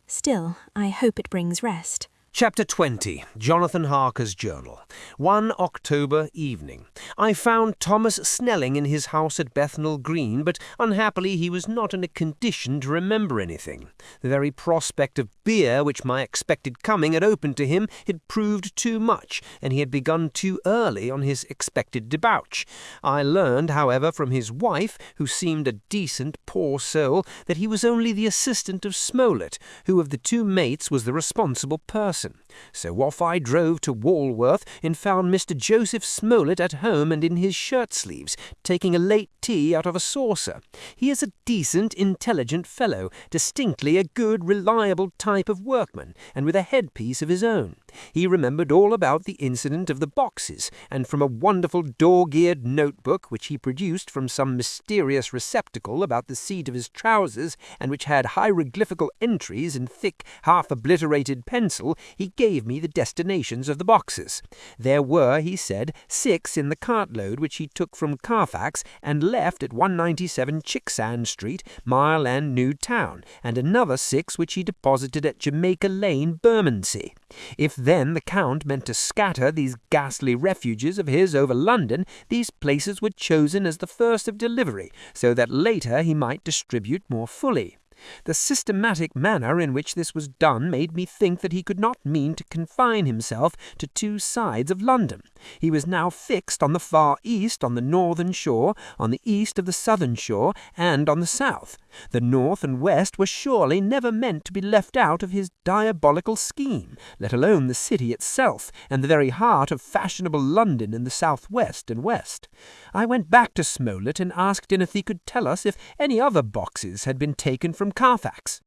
Still, I hope it brings rest. Chapter 20. Jonathan Harker's Journal. 1 October evening. I found Thomas Snelling in his house at Bethnal Green, but unhappily he was not in a condition to remember anything. The very prospect of beer which my expected coming had opened to him had proved too much, and he had begun too early on his expected debauch. I learned, however, from his wife, who seemed a decent, poor soul, that he was only the assistant of Smollett, who of the two mates was the responsible person. So off I drove to Walworth and found Mr. Joseph Smollett at home and in his shirt-sleeves, taking a late tea out of a saucer. He is a decent, intelligent fellow, distinctly a good, reliable type of workman, and with a headpiece of his own. He remembered all about the incident of the boxes, and from a wonderful dog-eared notebook which he produced from some mysterious receptacle about the seat of his trousers, and which had hieroglyphical entries in thick, half-obliterated pencil, he gave me the destinations of the boxes. There were, he said, 6 in the cartload which he took from Carfax and left at 197 Chicksand Street, Mile End New Town, and another 6 which he deposited at Jamaica Lane, Bermondsey. If then the Count meant to scatter these ghastly refuges of his over London, these places were chosen as the first of delivery, so that later he might distribute more fully. The systematic manner in which this was done made me think that he could not mean to confine himself to 2 sides of London. He was now fixed on the far east, on the northern shore, on the east of the southern shore, and on the south. The north and west were surely never meant to be left out of his diabolical scheme, let alone the city itself, and the very heart of fashionable London in the south-west and west. I went back to Smollett and asked him if he could tell us if any other boxes had been taken from Carfax.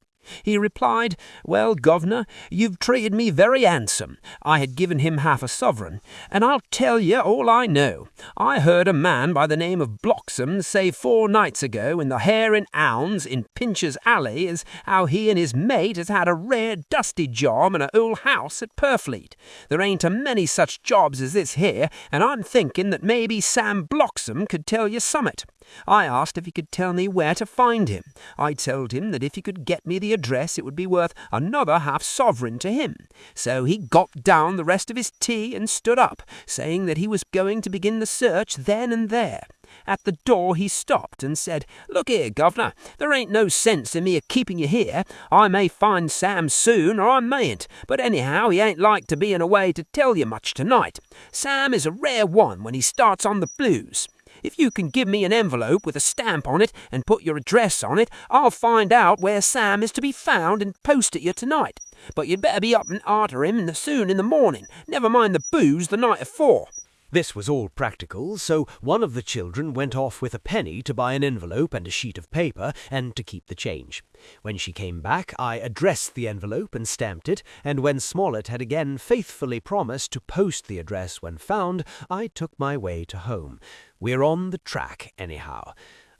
He replied, "Well, governor, you've treated me very handsome." I had given him half a sovereign, "and I'll tell you all I know. I heard a man by the name of Bloxham say 4 nights ago in the Hare and Hounds in Pincher's Alley as how he and his mate has had a rare dusty job in a old house at Purfleet. There ain't a many such jobs as this here, and I'm thinking that maybe Sam Bloxham could tell you summat. I asked if he could tell me where to find him. I told him that if he could get me the address it would be worth another half sovereign to him. So he gulped down the rest of his tea and stood up, saying that he was going to begin the search then and there. At the door he stopped and said, "Look here, governor, there ain't no sense in me a keeping you here. I may find Sam soon, or I mayn't, but anyhow he ain't like to be in a way to tell you much tonight. Sam is a rare one when he starts on the blues. If you can give me an envelope with a stamp on it and put your address on it, I'll find out where Sam is to be found and post it you tonight. But you'd better be up and arter him soon in the morning. Never mind the booze the night afore." This was all practical, so one of the children went off with a penny to buy an envelope and a sheet of paper, and to keep the change. When she came back, I addressed the envelope and stamped it, and when Smollett had again faithfully promised to post the address when found, I took my way to home. We're on the track, anyhow.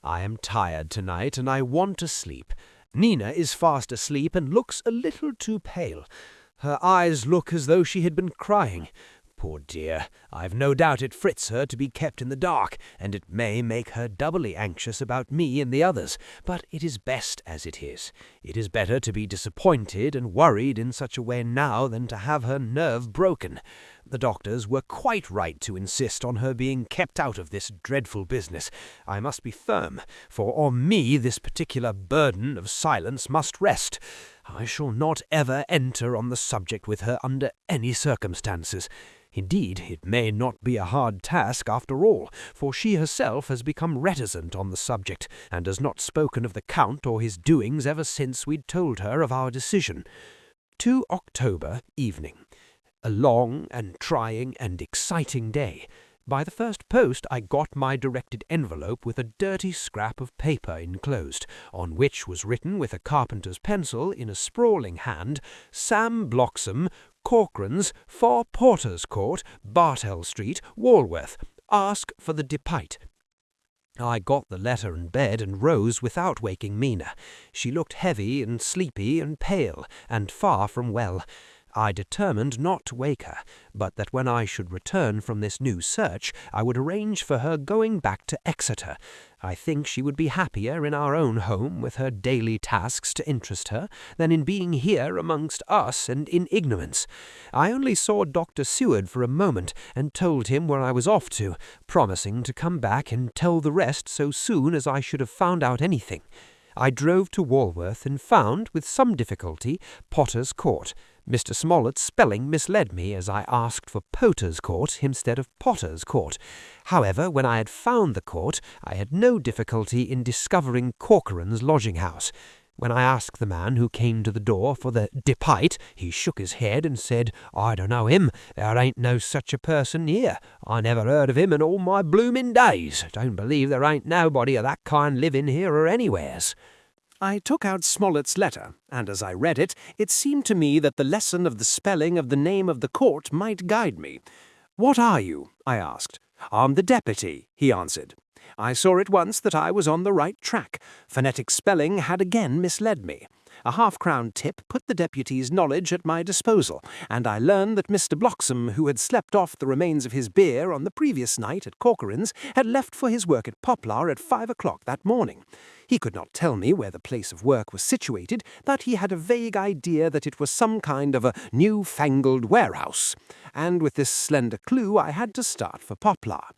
I am tired tonight, and I want to sleep. Nina is fast asleep and looks a little too pale. Her eyes look as though she had been crying. Poor dear, I've no doubt it frits her to be kept in the dark, and it may make her doubly anxious about me and the others, but it is best as it is. It is better to be disappointed and worried in such a way now than to have her nerve broken. The doctors were quite right to insist on her being kept out of this dreadful business. I must be firm, for on me this particular burden of silence must rest. I shall not ever enter on the subject with her under any circumstances. Indeed, it may not be a hard task after all, for she herself has become reticent on the subject, and has not spoken of the Count or his doings ever since we'd told her of our decision. 2 October evening. A long and trying and exciting day. By the first post I got my directed envelope with a dirty scrap of paper enclosed, on which was written with a carpenter's pencil in a sprawling hand, "Sam Bloxham, Corcoran's, 4 Porter's Court, Bartell Street, Walworth. Ask for the Depite." I got the letter in bed and rose without waking Mina. She looked heavy and sleepy and pale, and far from well. I determined not to wake her, but that when I should return from this new search, I would arrange for her going back to Exeter. I think she would be happier in our own home with her daily tasks to interest her than in being here amongst us and in ignorance. I only saw Dr. Seward for a moment and told him where I was off to, promising to come back and tell the rest so soon as I should have found out anything. I drove to Walworth and found, with some difficulty, Potter's Court. Mr. Smollett's spelling misled me, as I asked for Poter's Court instead of Potter's Court. However, when I had found the court, I had no difficulty in discovering Corcoran's lodging-house. When I asked the man who came to the door for the depite, he shook his head and said, "I don't know him. There ain't no such a person here. I never heard of him in all my bloomin' days. Don't believe there ain't nobody of that kind living here or anywheres." I took out Smollett's letter, and as I read it, it seemed to me that the lesson of the spelling of the name of the court might guide me. "What are you?" I asked. "I'm the deputy," he answered. I saw at once that I was on the right track. Phonetic spelling had again misled me. A half-crown tip put the deputy's knowledge at my disposal, and I learned that Mr. Bloxam, who had slept off the remains of his beer on the previous night at Corcoran's, had left for his work at Poplar at 5 o'clock that morning. He could not tell me where the place of work was situated, but he had a vague idea that it was some kind of a new-fangled warehouse, and with this slender clue I had to start for Poplar.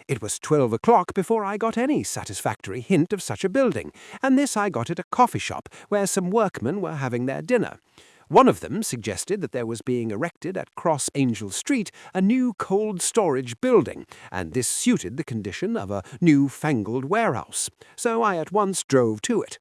It was 12 o'clock before I got any satisfactory hint of such a building, and this I got at a coffee shop where some workmen were having their dinner. One of them suggested that there was being erected at Cross Angel Street a new cold storage building, and this suited the condition of a new-fangled warehouse, so I at once drove to it.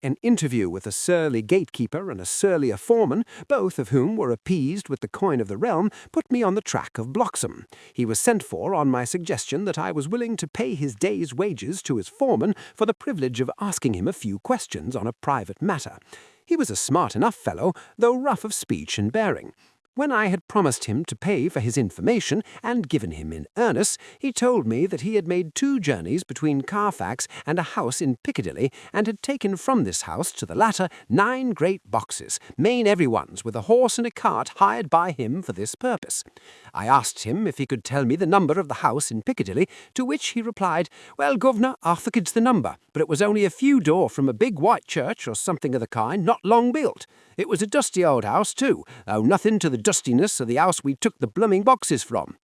An interview with a surly gatekeeper and a surlier foreman, both of whom were appeased with the coin of the realm, put me on the track of Bloxam. He was sent for on my suggestion that I was willing to pay his day's wages to his foreman for the privilege of asking him a few questions on a private matter. He was a smart enough fellow, though rough of speech and bearing. When I had promised him to pay for his information and given him in earnest, he told me that he had made 2 journeys between Carfax and a house in Piccadilly, and had taken from this house to the latter 9 great boxes, main every ones, with a horse and a cart hired by him for this purpose. I asked him if he could tell me the number of the house in Piccadilly, to which he replied, "Well, governor, I forgets the number, but it was only a few door from a big white church or something of the kind, not long built. It was a dusty old house, too, though nothing to the dustiness of the house we took the blooming boxes from."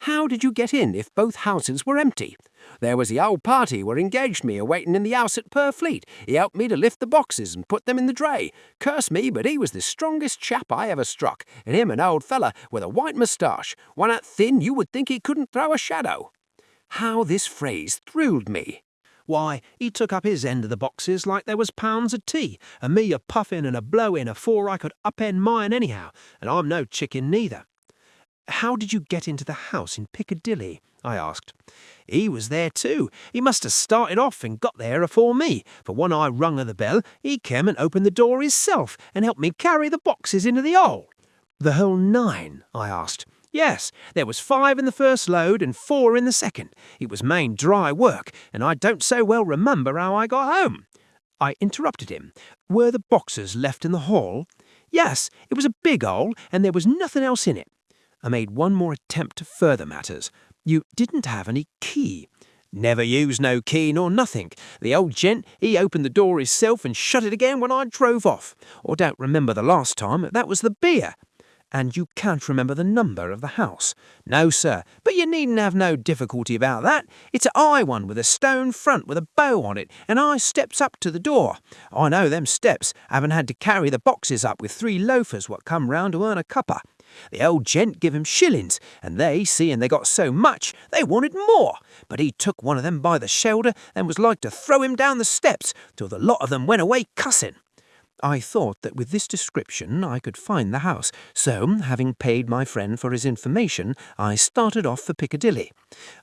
"How did you get in if both houses were empty?" "There was the old party where engaged me a-waiting in the house at Purfleet. He helped me to lift the boxes and put them in the dray. Curse me, but he was the strongest chap I ever struck, and him an old fella with a white moustache, one that thin you would think he couldn't throw a shadow." How this phrase thrilled me. Why, he took up his end of the boxes like there was pounds of tea, and me a puffin' and a blowin' afore I could upend mine anyhow, and I'm no chicken neither. "How did you get into the house in Piccadilly?" I asked. "He was there too. He must have started off and got there afore me, for when I rung of the bell, he came and opened the door hisself and helped me carry the boxes into the hole." "The whole 9?" I asked. "Yes, there was 5 in the first load and 4 in the second. It was main dry work, and I don't so well remember how I got home." I interrupted him. "Were the boxes left in the hall?" "Yes, it was a big hole, and there was nothing else in it." I made one more attempt to further matters. "You didn't have any key?" "Never used no key nor nothing. The old gent, he opened the door hisself and shut it again when I drove off. I don't remember the last time, that was the beer." "And you can't remember the number of the house?" "No, sir, but you needn't have no difficulty about that. It's a high one with a stone front with a bow on it, and I steps up to the door. I know them steps, having had to carry the boxes up with 3 loafers what come round to earn a cuppa. The old gent give 'em shillings, and they, seeing they got so much, they wanted more, but he took one of them by the shoulder and was like to throw him down the steps, till the lot of them went away cussing." I thought that with this description I could find the house, so, having paid my friend for his information, I started off for Piccadilly.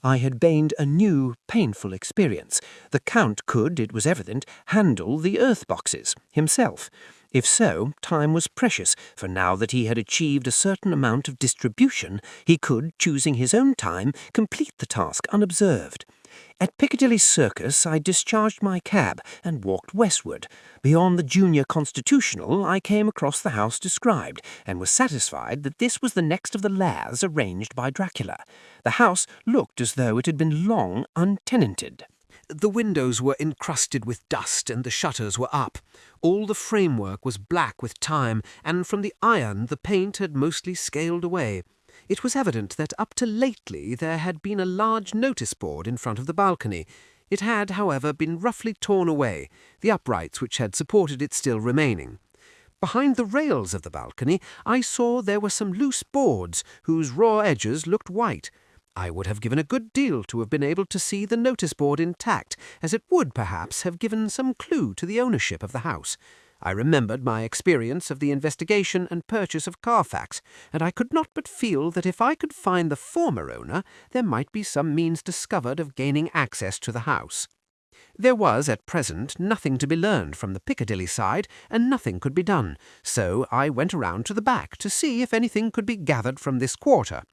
I had gained a new, painful experience. The Count could, it was evident, handle the earth boxes himself. If so, time was precious, for now that he had achieved a certain amount of distribution, he could, choosing his own time, complete the task unobserved. At Piccadilly Circus I discharged my cab and walked westward. Beyond the Junior Constitutional I came across the house described, and was satisfied that this was the next of the lairs arranged by Dracula. The house looked as though it had been long untenanted. The windows were encrusted with dust and the shutters were up. All the framework was black with time, and from the iron the paint had mostly scaled away. It was evident that up to lately there had been a large notice board in front of the balcony. It had, however, been roughly torn away, the uprights which had supported it still remaining. Behind the rails of the balcony I saw there were some loose boards whose raw edges looked white. I would have given a good deal to have been able to see the notice board intact, as it would perhaps have given some clue to the ownership of the house. I remembered my experience of the investigation and purchase of Carfax, and I could not but feel that if I could find the former owner, there might be some means discovered of gaining access to the house. There was, at present, nothing to be learned from the Piccadilly side, and nothing could be done, so I went around to the back to see if anything could be gathered from this quarter.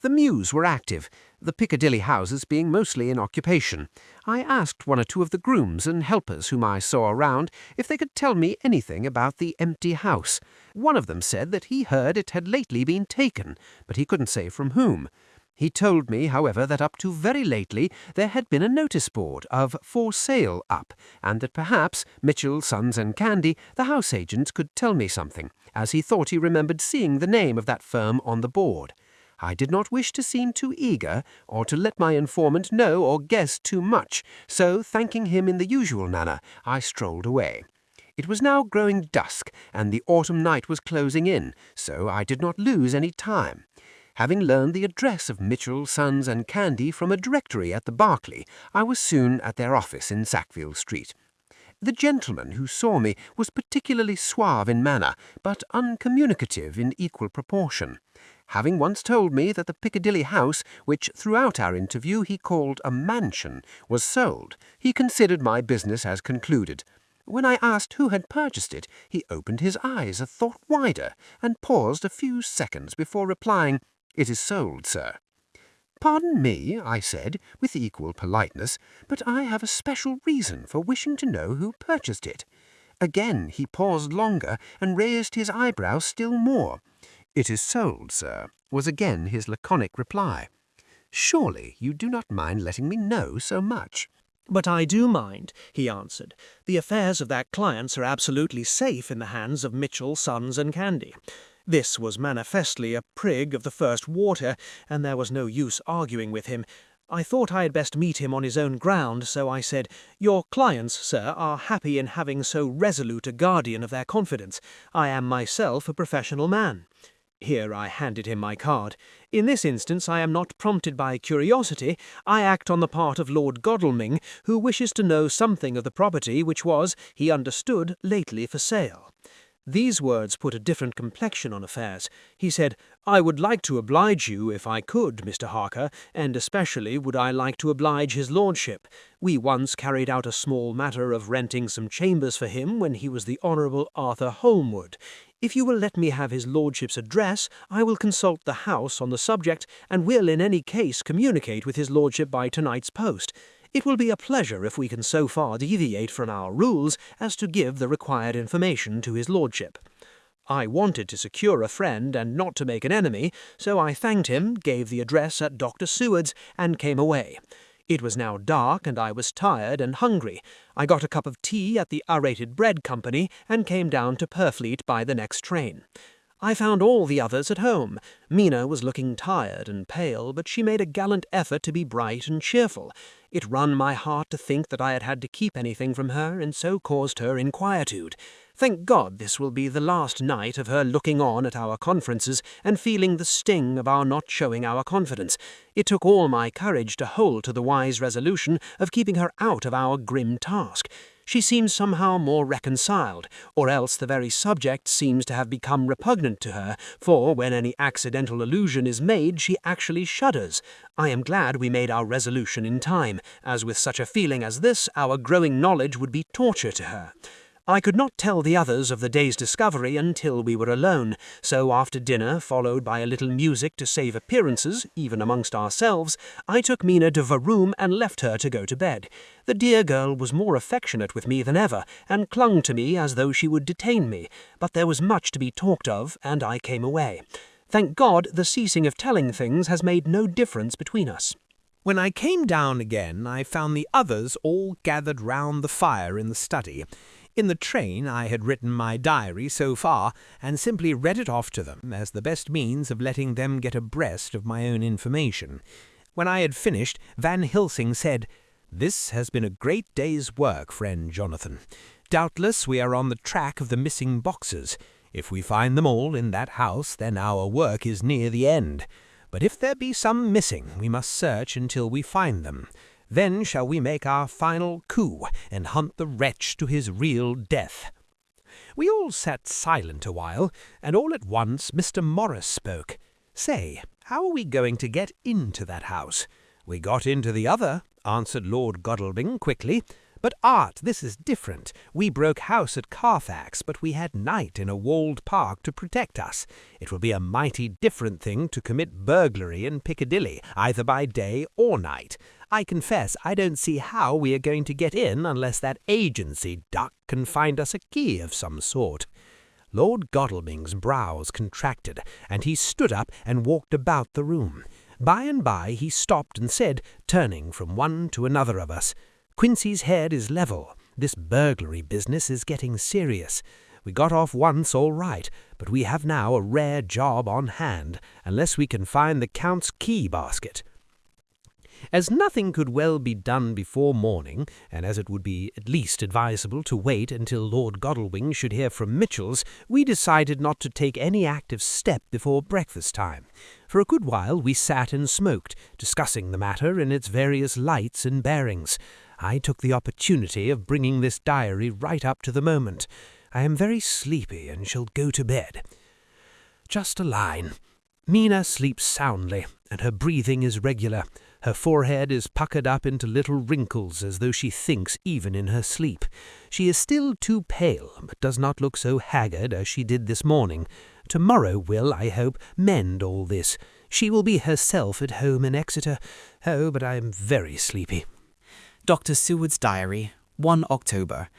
The mews were active, the Piccadilly houses being mostly in occupation. I asked one or two of the grooms and helpers whom I saw around if they could tell me anything about the empty house. One of them said that he heard it had lately been taken, but he couldn't say from whom. He told me, however, that up to very lately there had been a notice board of "For Sale" up, and that perhaps Mitchell, Sons and Candy, the house agents, could tell me something, as he thought he remembered seeing the name of that firm on the board. I did not wish to seem too eager, or to let my informant know or guess too much, so, thanking him in the usual manner, I strolled away. It was now growing dusk, and the autumn night was closing in, so I did not lose any time. Having learned the address of Mitchell, Sons and Candy from a directory at the Berkeley, I was soon at their office in Sackville Street. The gentleman who saw me was particularly suave in manner, but uncommunicative in equal proportion. Having once told me that the Piccadilly house, which throughout our interview he called a mansion, was sold, he considered my business as concluded. When I asked who had purchased it, he opened his eyes a thought wider, and paused a few seconds before replying, "It is sold, sir." "Pardon me," I said, with equal politeness, "but I have a special reason for wishing to know who purchased it." Again he paused longer, and raised his eyebrows still more. "It is sold, sir," was again his laconic reply. "Surely you do not mind letting me know so much?" "But I do mind," he answered. "The affairs of that clients are absolutely safe in the hands of Mitchell, Sons and Candy." This was manifestly a prig of the first water, and there was no use arguing with him. I thought I had best meet him on his own ground, so I said, "Your clients, sir, are happy in having so resolute a guardian of their confidence. I am myself a professional man." Here I handed him my card. "In this instance I am not prompted by curiosity. I act on the part of Lord Godalming, who wishes to know something of the property which was, he understood, lately for sale." These words put a different complexion on affairs. He said, "I would like to oblige you if I could, Mr. Harker, and especially would I like to oblige his lordship. We once carried out a small matter of renting some chambers for him when he was the Honourable Arthur Holmwood. If you will let me have his lordship's address, I will consult the house on the subject, and will in any case communicate with his lordship by tonight's post. It will be a pleasure if we can so far deviate from our rules as to give the required information to his lordship." I wanted to secure a friend and not to make an enemy, so I thanked him, gave the address at Dr. Seward's, and came away. It was now dark, and I was tired and hungry. I got a cup of tea at the Aerated Bread Company, and came down to Purfleet by the next train. I found all the others at home. Mina was looking tired and pale, but she made a gallant effort to be bright and cheerful. It wrung my heart to think that I had had to keep anything from her, and so caused her inquietude. Thank God this will be the last night of her looking on at our conferences and feeling the sting of our not showing our confidence. It took all my courage to hold to the wise resolution of keeping her out of our grim task. She seems somehow more reconciled, or else the very subject seems to have become repugnant to her, for when any accidental allusion is made she actually shudders. I am glad we made our resolution in time, as with such a feeling as this our growing knowledge would be torture to her. I could not tell the others of the day's discovery until we were alone, so after dinner, followed by a little music to save appearances, even amongst ourselves, I took Mina to her room and left her to go to bed. The dear girl was more affectionate with me than ever, and clung to me as though she would detain me, but there was much to be talked of, and I came away. Thank God, the ceasing of telling things has made no difference between us. When I came down again, I found the others all gathered round the fire in the study. In the train I had written my diary so far, and simply read it off to them as the best means of letting them get abreast of my own information. When I had finished, Van Helsing said, "This has been a great day's work, friend Jonathan. Doubtless we are on the track of the missing boxes. If we find them all in that house, then our work is near the end. But if there be some missing, we must search until we find them. Then shall we make our final coup and hunt the wretch to his real death." We all sat silent a while, and all at once Mr. Morris spoke. "Say, how are we going to get into that house?" "We got into the other," answered Lord Godalming quickly. "But, Art, this is different. We broke house at Carfax, but we had night in a walled park to protect us. It will be a mighty different thing to commit burglary in Piccadilly, either by day or night. I confess I don't see how we are going to get in unless that agency duck can find us a key of some sort." Lord Godalming's brows contracted, and he stood up and walked about the room. By and by he stopped and said, turning from one to another of us, "Quincy's head is level. This burglary business is getting serious. We got off once all right, but we have now a rare job on hand, unless we can find the Count's key basket." As nothing could well be done before morning, and as it would be at least advisable to wait until Lord Godalming should hear from Mitchell's, we decided not to take any active step before breakfast time. For a good while we sat and smoked, discussing the matter in its various lights and bearings. I took the opportunity of bringing this diary right up to the moment. I am very sleepy and shall go to bed. Just a line. Mina sleeps soundly, and her breathing is regular. Her forehead is puckered up into little wrinkles as though she thinks even in her sleep. She is still too pale, but does not look so haggard as she did this morning. Tomorrow will, I hope, mend all this. She will be herself at home in Exeter. Oh, but I am very sleepy. Dr. Seward's Diary, 1 October.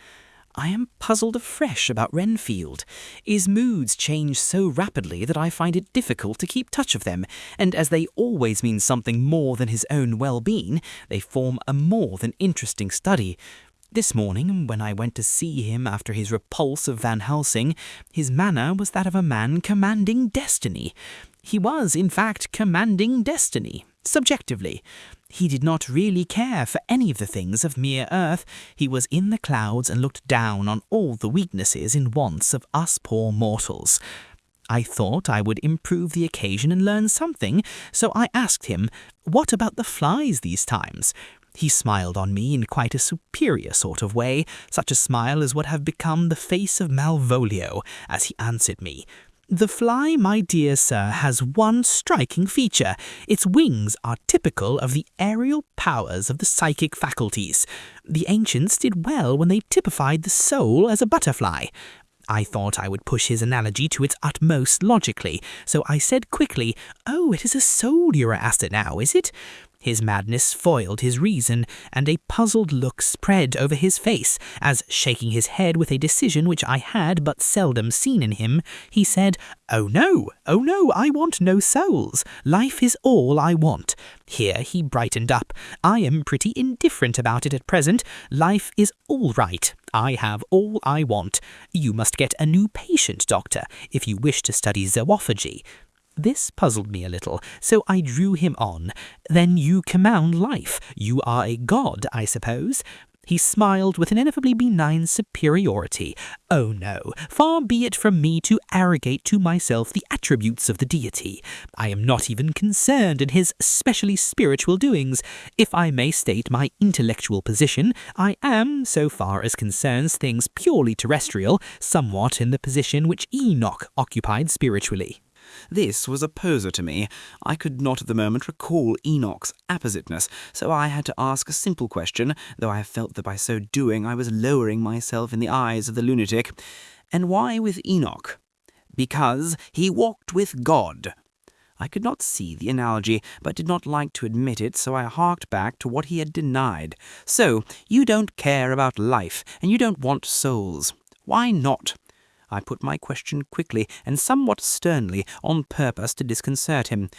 I am puzzled afresh about Renfield. His moods change so rapidly that I find it difficult to keep touch of them, and as they always mean something more than his own well-being, they form a more than interesting study. This morning, when I went to see him after his repulse of Van Helsing, his manner was that of a man commanding destiny. He was, in fact, commanding destiny, subjectively. He did not really care for any of the things of mere earth. He was in the clouds and looked down on all the weaknesses and wants of us poor mortals. I thought I would improve the occasion and learn something, so I asked him, "What about the flies these times?" He smiled on me in quite a superior sort of way, such a smile as would have become the face of Malvolio, as he answered me, "The fly, my dear sir, has one striking feature. Its wings are typical of the aerial powers of the psychic faculties. The ancients did well when they typified the soul as a butterfly." I thought I would push his analogy to its utmost logically, so I said quickly, "Oh, it is a soul you are after now, is it?" His madness foiled his reason, and a puzzled look spread over his face, as, shaking his head with a decision which I had but seldom seen in him, he said, oh no, I want no souls. Life is all I want." Here he brightened up. "I am pretty indifferent about it at present. Life is all right. I have all I want. You must get a new patient, doctor, if you wish to study zoophagy." This puzzled me a little, so I drew him on. "Then you command life. You are a god, I suppose?" He smiled with an ineffably benign superiority. "Oh no, far be it from me to arrogate to myself the attributes of the deity. I am not even concerned in his specially spiritual doings. If I may state my intellectual position, I am, so far as concerns things purely terrestrial, somewhat in the position which Enoch occupied spiritually." This was a poser to me. I could not at the moment recall Enoch's appositeness, so I had to ask a simple question, though I felt that by so doing I was lowering myself in the eyes of the lunatic. And why with Enoch? Because he walked with God. I could not see the analogy, but did not like to admit it, so I harked back to what he had denied. So, you don't care about life, and you don't want souls. Why not? I put my question quickly and somewhat sternly, on purpose to disconcert him.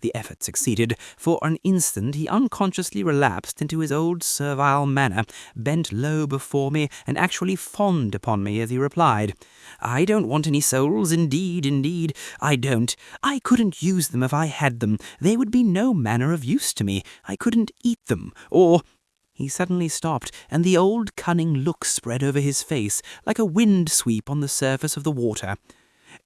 The effort succeeded. For an instant he unconsciously relapsed into his old servile manner, bent low before me, and actually fawned upon me as he replied, "I don't want any souls, indeed, I don't. I couldn't use them if I had them. They would be no manner of use to me. I couldn't eat them, or—" He suddenly stopped, and the old cunning look spread over his face, like a wind sweep on the surface of the water.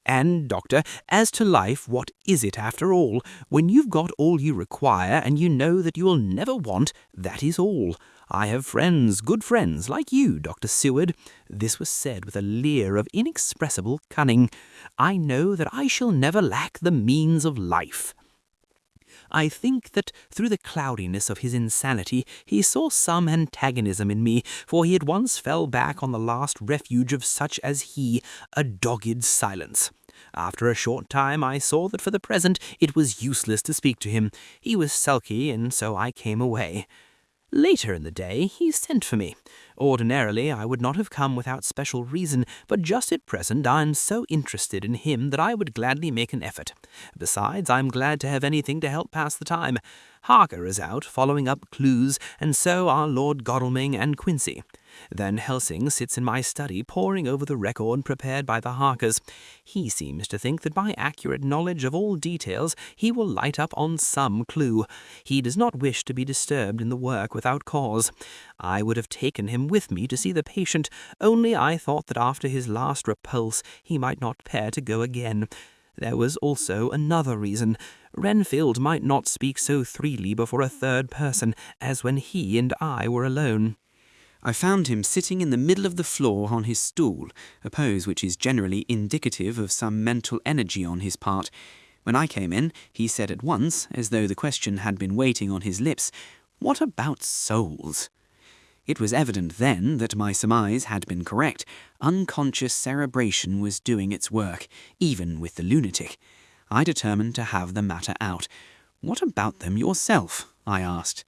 "And, Doctor, as to life, what is it after all? When you've got all you require, and you know that you will never want, that is all. I have friends, good friends, like you, Dr. Seward." This was said with a leer of inexpressible cunning. "I know that I shall never lack the means of life." I think that through the cloudiness of his insanity he saw some antagonism in me, for he at once fell back on the last refuge of such as he, a dogged silence. After a short time I saw that for the present it was useless to speak to him. He was sulky, and so I came away. Later in the day he sent for me. Ordinarily I would not have come without special reason, but just at present I am so interested in him that I would gladly make an effort. Besides, I am glad to have anything to help pass the time. Harker is out, following up clues, and so are Lord Godalming and Quincy. Van Helsing sits in my study poring over the record prepared by the Harkers. He seems to think that by accurate knowledge of all details he will light up on some clue. He does not wish to be disturbed in the work without cause. I would have taken him with me to see the patient, only I thought that after his last repulse he might not care to go again. There was also another reason. Renfield might not speak so freely before a third person as when he and I were alone. I found him sitting in the middle of the floor on his stool, a pose which is generally indicative of some mental energy on his part. When I came in, he said at once, as though the question had been waiting on his lips, "What about souls?" It was evident then that my surmise had been correct. Unconscious cerebration was doing its work, even with the lunatic. I determined to have the matter out. "What about them yourself?" I asked.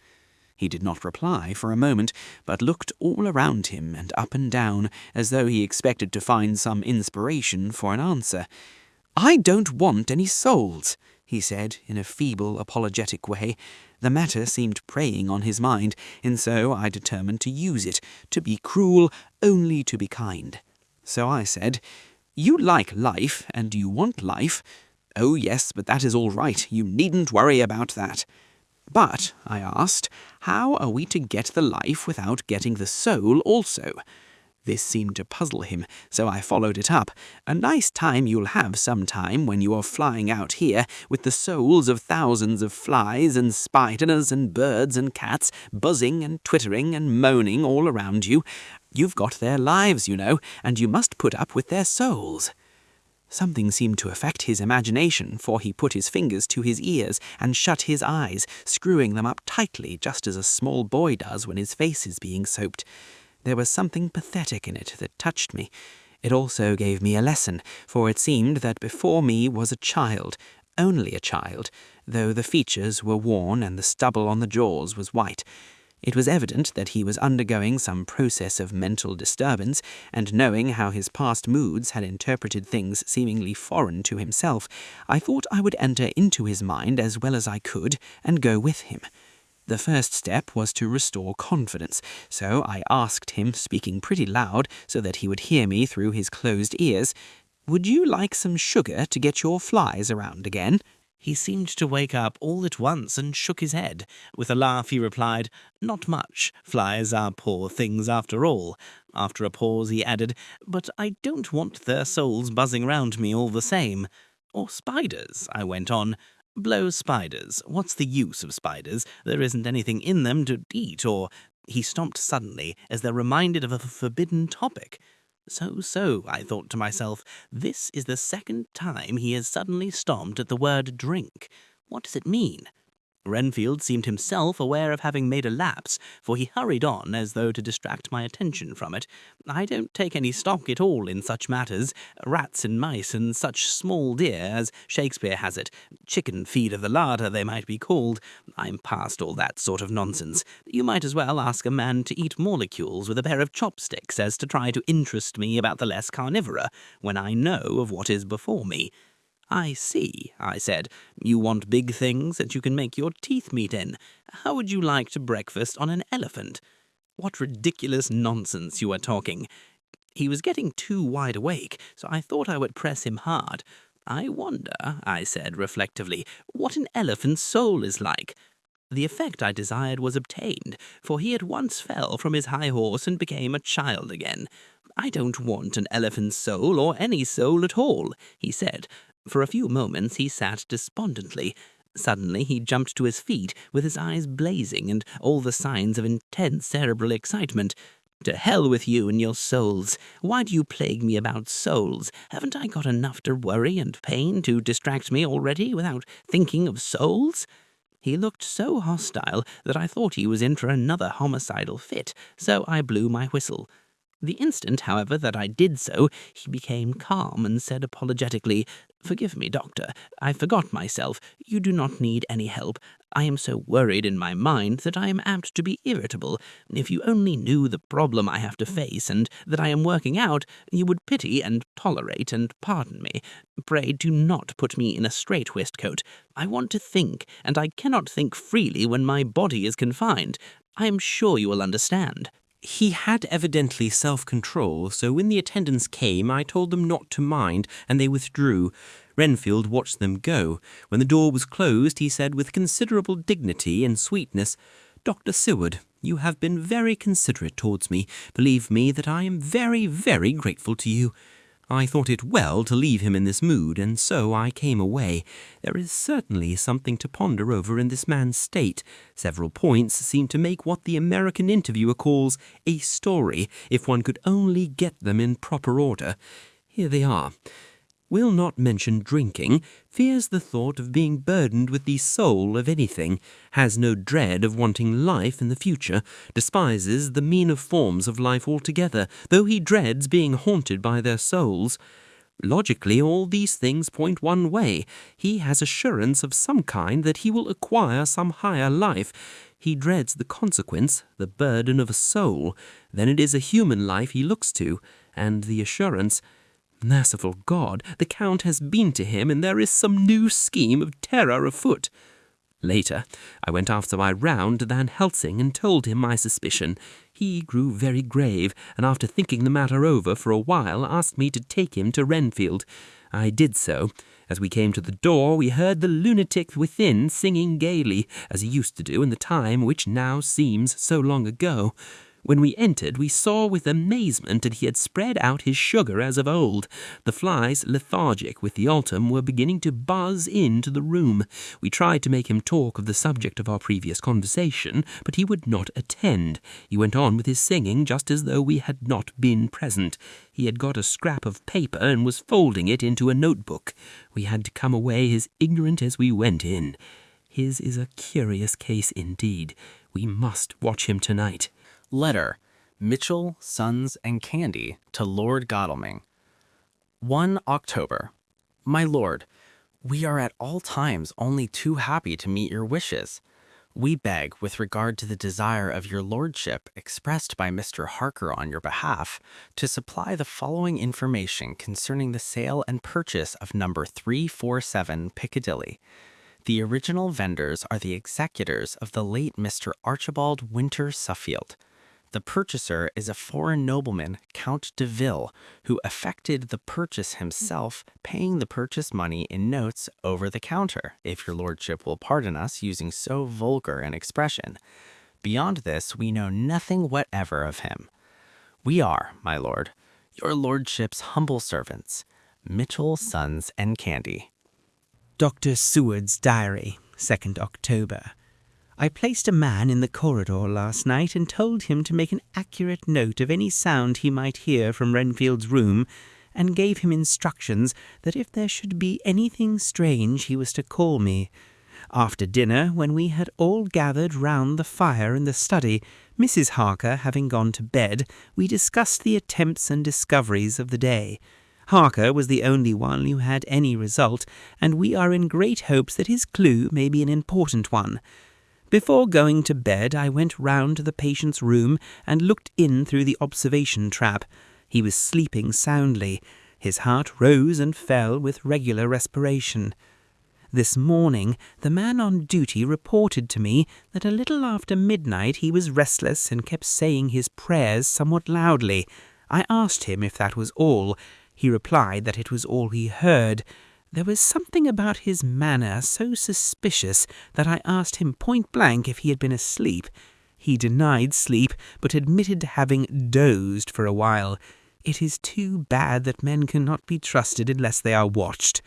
He did not reply for a moment, but looked all around him and up and down, as though he expected to find some inspiration for an answer. "I don't want any souls," he said in a feeble, apologetic way. The matter seemed preying on his mind, and so I determined to use it, to be cruel, only to be kind. So I said, "You like life, and you want life. Oh yes, but that is all right. You needn't worry about that." "But," I asked, "how are we to get the life without getting the soul also?" This seemed to puzzle him, so I followed it up. "A nice time you'll have some time when you are flying out here, with the souls of thousands of flies and spiders and birds and cats buzzing and twittering and moaning all around you. You've got their lives, you know, and you must put up with their souls." Something seemed to affect his imagination, for he put his fingers to his ears and shut his eyes, screwing them up tightly just as a small boy does when his face is being soaped. There was something pathetic in it that touched me. It also gave me a lesson, for it seemed that before me was a child, only a child, though the features were worn and the stubble on the jaws was white. It was evident that he was undergoing some process of mental disturbance, and knowing how his past moods had interpreted things seemingly foreign to himself, I thought I would enter into his mind as well as I could and go with him. The first step was to restore confidence, so I asked him, speaking pretty loud so that he would hear me through his closed ears, "Would you like some sugar to get your flies around again?" He seemed to wake up all at once and shook his head. With a laugh he replied, "Not much. Flies are poor things after all." After a pause he added, "But I don't want their souls buzzing round me all the same." "Or spiders," I went on. "Blow spiders. What's the use of spiders? There isn't anything in them to eat, or—" He stopped suddenly, as though reminded of a forbidden topic. So, I thought to myself, this is the second time he has suddenly stopped at the word drink. What does it mean? Renfield seemed himself aware of having made a lapse, for he hurried on as though to distract my attention from it. I don't take any stock at all in such matters, rats and mice and such small deer, as Shakespeare has it. Chicken feed of the larder, they might be called. I'm past all that sort of nonsense. You might as well ask a man to eat molecules with a pair of chopsticks as to try to interest me about the less carnivora, when I know of what is before me. I see, I said. You want big things that you can make your teeth meet in. How would you like to breakfast on an elephant? What ridiculous nonsense you are talking. He was getting too wide awake, so I thought I would press him hard. I wonder, I said reflectively, what an elephant's soul is like. The effect I desired was obtained, for he at once fell from his high horse and became a child again. I don't want an elephant's soul, or any soul at all, he said. For a few moments he sat despondently. Suddenly he jumped to his feet, with his eyes blazing and all the signs of intense cerebral excitement. To hell with you and your souls. Why do you plague me about souls? Haven't I got enough to worry and pain to distract me already without thinking of souls? He looked so hostile that I thought he was in for another homicidal fit, so I blew my whistle. The instant, however, that I did so, he became calm and said apologetically, "Forgive me, doctor. I forgot myself. You do not need any help. I am so worried in my mind that I am apt to be irritable. If you only knew the problem I have to face and that I am working out, you would pity and tolerate and pardon me. Pray do not put me in a strait waistcoat. I want to think, and I cannot think freely when my body is confined. I am sure you will understand." He had evidently self-control, so when the attendants came, I told them not to mind, and they withdrew. Renfield watched them go. When the door was closed, he said with considerable dignity and sweetness, "Dr. Seward, you have been very considerate towards me. Believe me that I am very, very grateful to you." I thought it well to leave him in this mood, and so I came away. There is certainly something to ponder over in this man's state. Several points seem to make what the American interviewer calls a story, if one could only get them in proper order. Here they are. Will not mention drinking, fears the thought of being burdened with the soul of anything, has no dread of wanting life in the future, despises the meaner forms of life altogether, though he dreads being haunted by their souls. Logically, all these things point one way. He has assurance of some kind that he will acquire some higher life. He dreads the consequence, the burden of a soul. Then it is a human life he looks to, and the assurance— Merciful God, the Count has been to him, and there is some new scheme of terror afoot. Later, I went after my round to Van Helsing and told him my suspicion. He grew very grave, and after thinking the matter over for a while, asked me to take him to Renfield. I did so. As we came to the door, we heard the lunatic within singing gaily, as he used to do in the time which now seems so long ago. When we entered, we saw with amazement that he had spread out his sugar as of old. The flies, lethargic with the autumn, were beginning to buzz into the room. We tried to make him talk of the subject of our previous conversation, but he would not attend. He went on with his singing just as though we had not been present. He had got a scrap of paper and was folding it into a notebook. We had to come away as ignorant as we went in. His is a curious case indeed. We must watch him tonight. Letter, Mitchell, Sons, and Candy to Lord Godalming. 1 October. My lord, we are at all times only too happy to meet your wishes. We beg, with regard to the desire of your lordship expressed by Mr. Harker on your behalf, to supply the following information concerning the sale and purchase of number 347 Piccadilly. The original vendors are the executors of the late Mr. Archibald Winter Suffield. The purchaser is a foreign nobleman, Count de Ville, who effected the purchase himself, paying the purchase money in notes over the counter, if your lordship will pardon us using so vulgar an expression. Beyond this, we know nothing whatever of him. We are, my lord, your lordship's humble servants, Mitchell, Sons, and Candy. Dr. Seward's Diary, 2nd October. I placed a man in the corridor last night and told him to make an accurate note of any sound he might hear from Renfield's room, and gave him instructions that if there should be anything strange he was to call me. After dinner, when we had all gathered round the fire in the study, Mrs. Harker having gone to bed, we discussed the attempts and discoveries of the day. Harker was the only one who had any result, and we are in great hopes that his clue may be an important one. Before going to bed, I went round to the patient's room and looked in through the observation trap. He was sleeping soundly. His heart rose and fell with regular respiration. This morning, the man on duty reported to me that a little after midnight he was restless and kept saying his prayers somewhat loudly. I asked him if that was all. He replied that it was all he heard. There was something about his manner so suspicious that I asked him point-blank if he had been asleep. He denied sleep, but admitted to having dozed for a while. It is too bad that men cannot be trusted unless they are watched.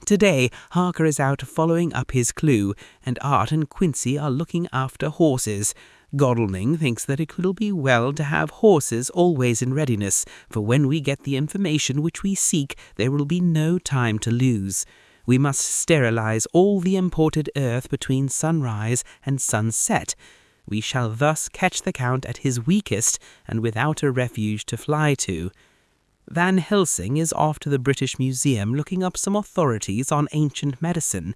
Today, Harker is out following up his clue, and Art and Quincy are looking after horses. Godalming thinks that it will be well to have horses always in readiness, for when we get the information which we seek, there will be no time to lose. We must sterilize all the imported earth between sunrise and sunset. We shall thus catch the Count at his weakest and without a refuge to fly to. Van Helsing is off to the British Museum looking up some authorities on ancient medicine.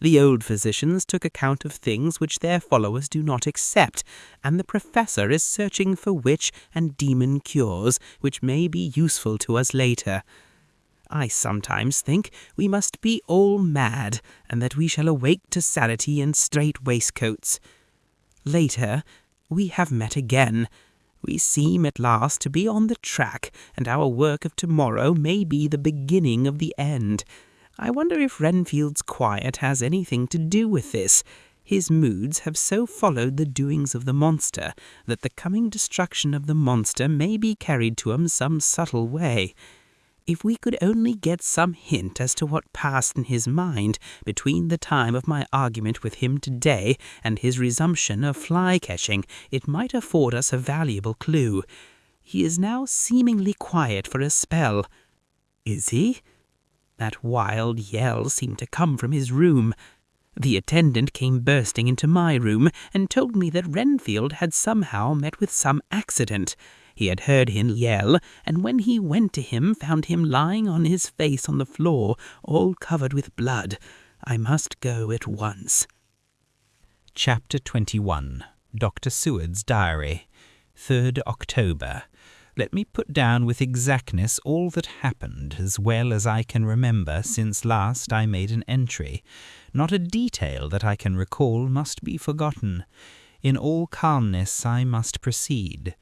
The old physicians took account of things which their followers do not accept, and the professor is searching for witch and demon cures which may be useful to us later. I sometimes think we must be all mad, and that we shall awake to sanity in strait waistcoats. Later, we have met again. We seem at last to be on the track, and our work of tomorrow may be the beginning of the end. I wonder if Renfield's quiet has anything to do with this. His moods have so followed the doings of the monster that the coming destruction of the monster may be carried to him some subtle way. If we could only get some hint as to what passed in his mind between the time of my argument with him today and his resumption of fly-catching, it might afford us a valuable clue. He is now seemingly quiet for a spell. Is he? That wild yell seemed to come from his room. The attendant came bursting into my room and told me that Renfield had somehow met with some accident. He had heard him yell, and when he went to him, found him lying on his face on the floor, all covered with blood. I must go at once. Chapter 21. Dr. Seward's Diary. 3rd October. Let me put down with exactness all that happened, as well as I can remember since last I made an entry. Not a detail that I can recall must be forgotten. In all calmness I must proceed.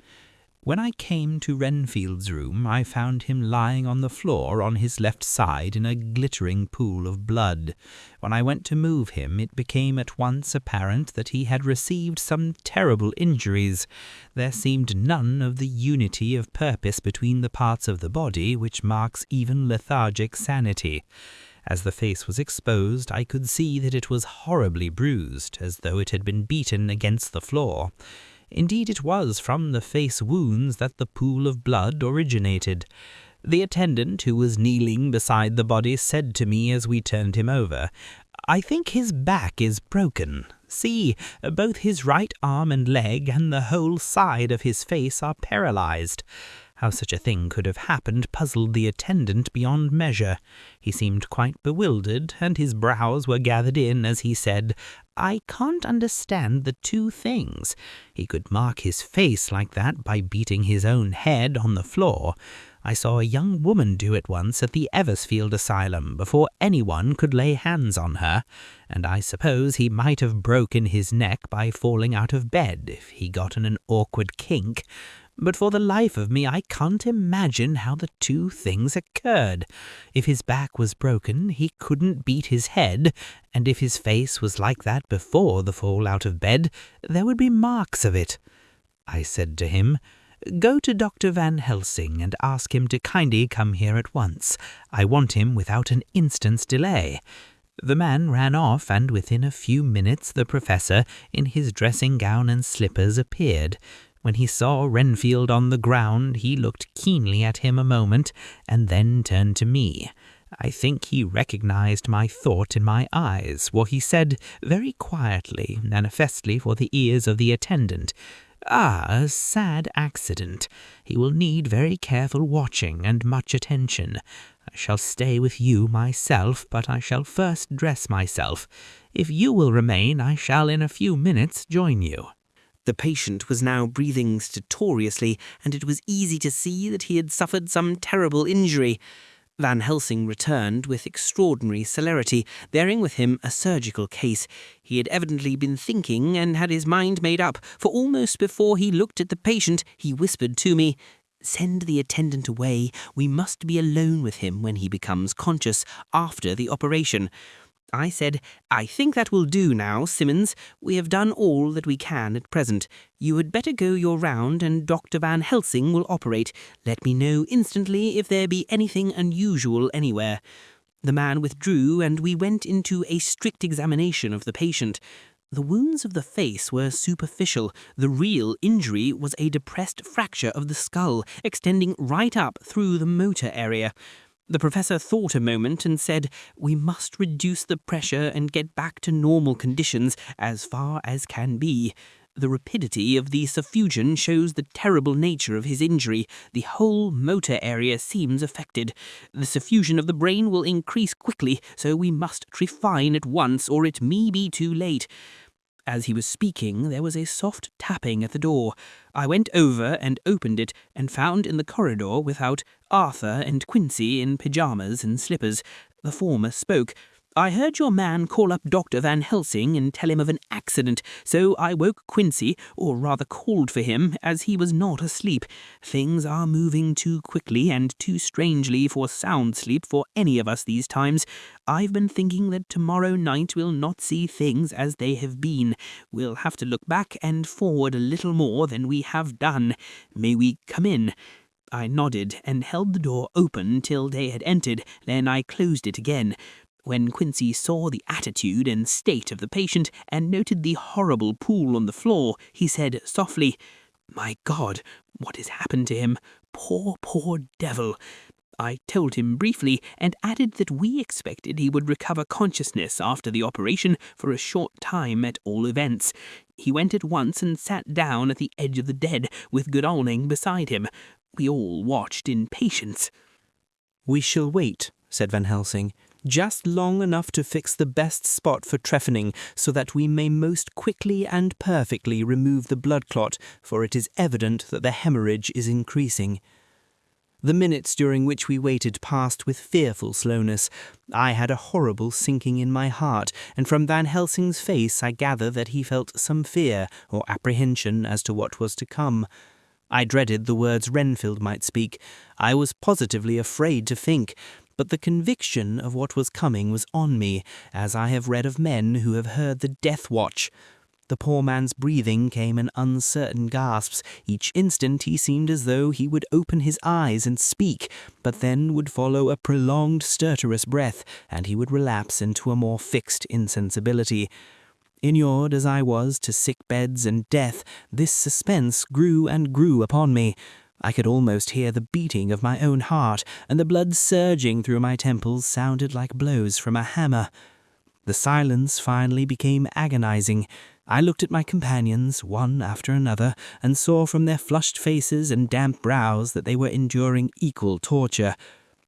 When I came to Renfield's room, I found him lying on the floor on his left side in a glittering pool of blood. When I went to move him, it became at once apparent that he had received some terrible injuries. There seemed none of the unity of purpose between the parts of the body which marks even lethargic sanity. As the face was exposed, I could see that it was horribly bruised, as though it had been beaten against the floor. Indeed, it was from the face wounds that the pool of blood originated. The attendant who was kneeling beside the body said to me as we turned him over, "I think his back is broken. See, both his right arm and leg and the whole side of his face are paralyzed." How such a thing could have happened puzzled the attendant beyond measure. He seemed quite bewildered, and his brows were gathered in as he said, "I can't understand the two things. He could mark his face like that by beating his own head on the floor. I saw a young woman do it once at the Eversfield Asylum before anyone could lay hands on her, and I suppose he might have broken his neck by falling out of bed if he got in an awkward kink. But for the life of me I can't imagine how the two things occurred. If his back was broken, he couldn't beat his head, and if his face was like that before the fall out of bed, there would be marks of it. I said to him, "Go to Dr. Van Helsing and ask him to kindly come here at once. I want him without an instant's delay." The man ran off, and within a few minutes the professor, in his dressing gown and slippers, appeared. When he saw Renfield on the ground, he looked keenly at him a moment, and then turned to me. I think he recognized my thought in my eyes, for he said, very quietly, manifestly for the ears of the attendant, "Ah, a sad accident. He will need very careful watching and much attention. I shall stay with you myself, but I shall first dress myself. If you will remain, I shall in a few minutes join you." The patient was now breathing stertorously, and it was easy to see that he had suffered some terrible injury. Van Helsing returned with extraordinary celerity, bearing with him a surgical case. He had evidently been thinking and had his mind made up, for almost before he looked at the patient, he whispered to me, "Send the attendant away. We must be alone with him when he becomes conscious after the operation." I said, "I think that will do now, Simmons. We have done all that we can at present. You had better go your round, and Dr. Van Helsing will operate. Let me know instantly if there be anything unusual anywhere." The man withdrew, and we went into a strict examination of the patient. The wounds of the face were superficial. The real injury was a depressed fracture of the skull, extending right up through the motor area. The professor thought a moment and said, "We must reduce the pressure and get back to normal conditions as far as can be. The rapidity of the suffusion shows the terrible nature of his injury. The whole motor area seems affected. The suffusion of the brain will increase quickly, so we must trephine at once, or it may be too late." As he was speaking, there was a soft tapping at the door. I went over and opened it, and found in the corridor without Arthur and Quincy in pyjamas and slippers. The former spoke. "I heard your man call up Dr. Van Helsing and tell him of an accident, so I woke Quincy, or rather called for him, as he was not asleep. Things are moving too quickly and too strangely for sound sleep for any of us these times. I've been thinking that tomorrow night we'll not see things as they have been. We'll have to look back and forward a little more than we have done. May we come in?" I nodded and held the door open till they had entered, then I closed it again. When Quincy saw the attitude and state of the patient and noted the horrible pool on the floor, he said softly, "My God, what has happened to him? Poor, poor devil." I told him briefly and added that we expected he would recover consciousness after the operation for a short time at all events. He went at once and sat down at the edge of the bed with Godalming beside him. We all watched in patience. "We shall wait," said Van Helsing, "just long enough to fix the best spot for trephining, so that we may most quickly and perfectly remove the blood clot, for it is evident that the hemorrhage is increasing." The minutes during which we waited passed with fearful slowness. I had a horrible sinking in my heart, and from Van Helsing's face I gathered that he felt some fear or apprehension as to what was to come. I dreaded the words Renfield might speak. I was positively afraid to think, but the conviction of what was coming was on me, as I have read of men who have heard the death watch. The poor man's breathing came in uncertain gasps. Each instant he seemed as though he would open his eyes and speak, but then would follow a prolonged stertorous breath, and he would relapse into a more fixed insensibility. Inured as I was to sick beds and death, this suspense grew and grew upon me. I could almost hear the beating of my own heart, and the blood surging through my temples sounded like blows from a hammer. The silence finally became agonizing. I looked at my companions, one after another, and saw from their flushed faces and damp brows that they were enduring equal torture.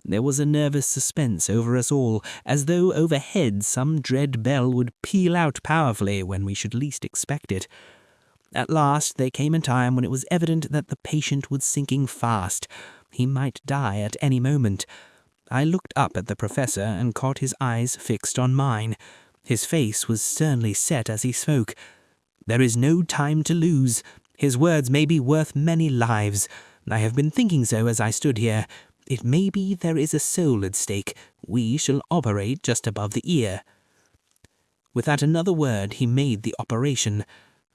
There was a nervous suspense over us all, as though overhead some dread bell would peal out powerfully when we should least expect it. At last there came a time when it was evident that the patient was sinking fast. He might die at any moment. I looked up at the professor and caught his eyes fixed on mine. His face was sternly set as he spoke. "There is no time to lose. His words may be worth many lives. I have been thinking so as I stood here. It may be there is a soul at stake. We shall operate just above the ear." Without another word he made the operation.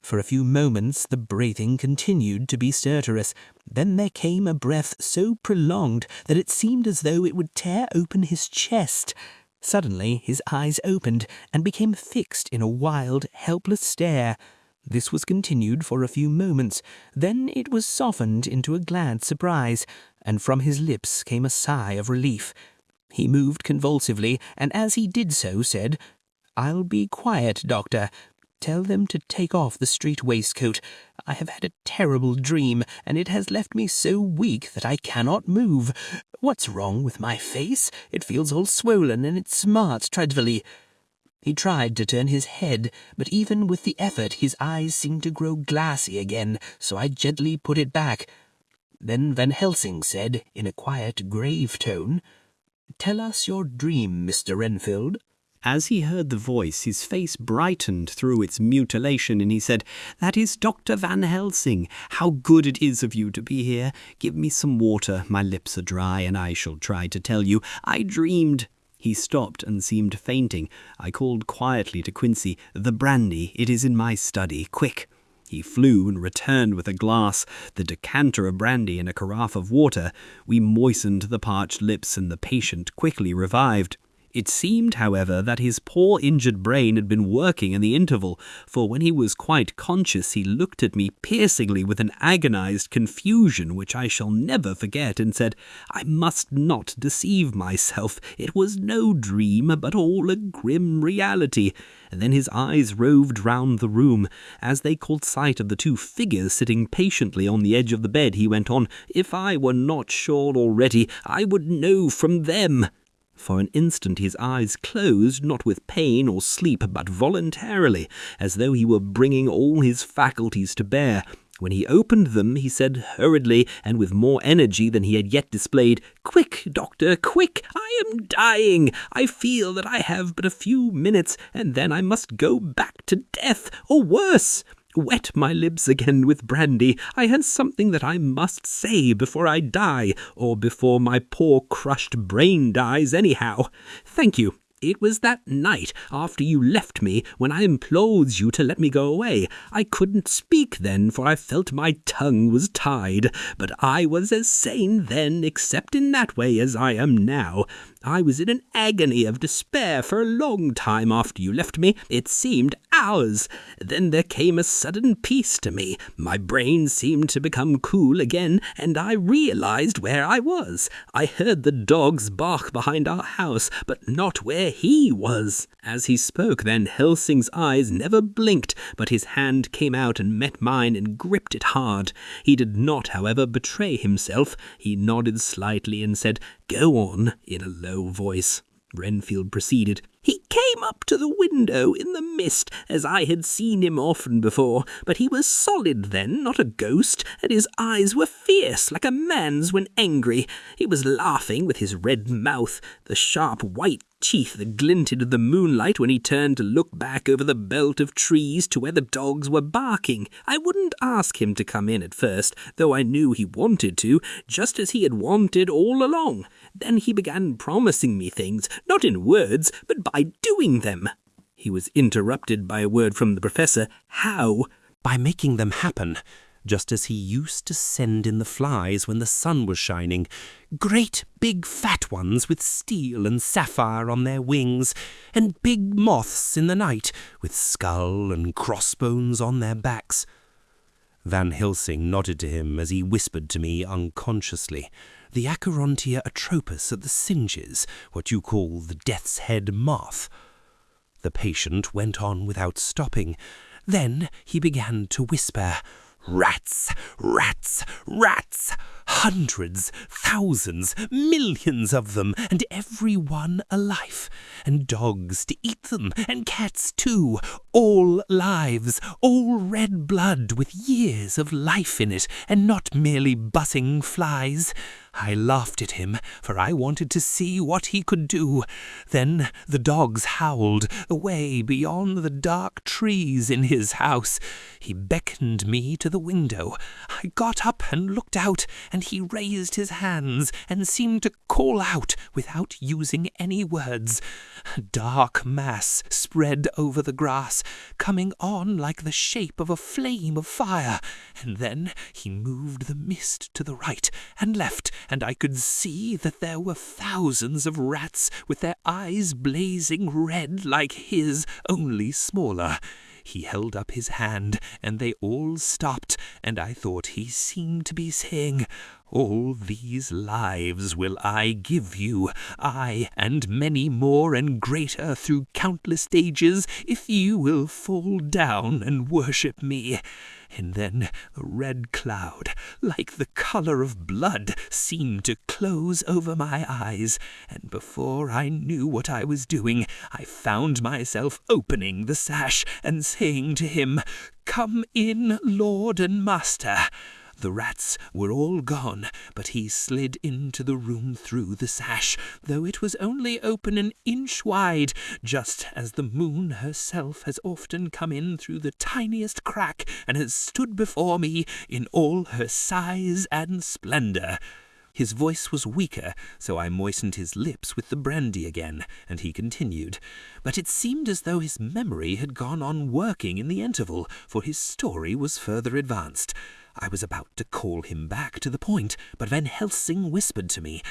For a few moments the breathing continued to be stertorous. Then there came a breath so prolonged that it seemed as though it would tear open his chest. Suddenly his eyes opened and became fixed in a wild, helpless stare. This was continued for a few moments, then it was softened into a glad surprise, and from his lips came a sigh of relief. He moved convulsively, and as he did so said, "I'll be quiet, Doctor. Tell them to take off the street waistcoat. I have had a terrible dream, and it has left me so weak that I cannot move. What's wrong with my face? It feels all swollen, and it smarts dreadfully." He tried to turn his head, but even with the effort his eyes seemed to grow glassy again, so I gently put it back. Then Van Helsing said, in a quiet, grave tone, "Tell us your dream, Mr. Renfield." As he heard the voice, his face brightened through its mutilation, and he said, "That is Dr. Van Helsing. How good it is of you to be here. Give me some water. My lips are dry, and I shall try to tell you. I dreamed—" He stopped and seemed fainting. I called quietly to Quincy, "The brandy, it is in my study. Quick!" He flew and returned with a glass, the decanter of brandy, and a carafe of water. We moistened the parched lips, and the patient quickly revived. It seemed, however, that his poor injured brain had been working in the interval, for when he was quite conscious he looked at me piercingly with an agonized confusion which I shall never forget, and said, "I must not deceive myself. It was no dream, but all a grim reality." And then his eyes roved round the room. As they caught sight of the two figures sitting patiently on the edge of the bed, he went on, "If I were not sure already, I would know from them." For an instant his eyes closed, not with pain or sleep, but voluntarily, as though he were bringing all his faculties to bear. When he opened them, he said hurriedly, and with more energy than he had yet displayed, "Quick, doctor, quick! I am dying! I feel that I have but a few minutes, and then I must go back to death, or worse! Wet my lips again with brandy. I had something that I must say before I die, or before my poor crushed brain dies anyhow. Thank you. It was that night after you left me when I implored you to let me go away. I couldn't speak then, for I felt my tongue was tied, but I was as sane then, except in that way, as I am now. I was in an agony of despair for a long time after you left me. It seemed hours. Then there came a sudden peace to me. My brain seemed to become cool again, and I realized where I was. I heard the dogs bark behind our house, but not where he was." As he spoke, Van Helsing's eyes never blinked, but his hand came out and met mine and gripped it hard. He did not, however, betray himself. He nodded slightly and said, "Go on," in a low voice. Renfield proceeded. "He came up to the window in the mist, as I had seen him often before, but he was solid then, not a ghost, and his eyes were fierce, like a man's when angry. He was laughing with his red mouth, the sharp white teeth that glinted in the moonlight when he turned to look back over the belt of trees to where the dogs were barking. I wouldn't ask him to come in at first, though I knew he wanted to, just as he had wanted all along. Then he began promising me things, not in words, but by doing them." He was interrupted by a word from the professor. "How?" "By making them happen, just as he used to send in the flies when the sun was shining. Great big fat ones with steel and sapphire on their wings, and big moths in the night with skull and crossbones on their backs." Van Helsing nodded to him as he whispered to me unconsciously, "The Acherontia atropus at the Singes, what you call the death's head moth." The patient went on without stopping. Then he began to whisper, "Rats, rats, rats! Hundreds, thousands, millions of them, and every one alive, and dogs to eat them, and cats too, all lives, all red blood with years of life in it, and not merely buzzing flies." I laughed at him, for I wanted to see what he could do. Then the dogs howled, away beyond the dark trees in his house. He beckoned me to the window. I got up and looked out, and and he raised his hands and seemed to call out without using any words. A dark mass spread over the grass, coming on like the shape of a flame of fire, and then he moved the mist to the right and left, and I could see that there were thousands of rats with their eyes blazing red like his, only smaller. He held up his hand, and they all stopped, and I thought he seemed to be saying, "All these lives will I give you, I, and many more and greater through countless ages, if you will fall down and worship me." And then a red cloud, like the colour of blood, seemed to close over my eyes, and before I knew what I was doing, I found myself opening the sash and saying to him, "Come in, Lord and Master." The rats were all gone, but he slid into the room through the sash, though it was only open an inch wide, just as the moon herself has often come in through the tiniest crack and has stood before me in all her size and splendour. His voice was weaker, so I moistened his lips with the brandy again, and he continued. But it seemed as though his memory had gone on working in the interval, for his story was further advanced. I was about to call him back to the point, but Van Helsing whispered to me,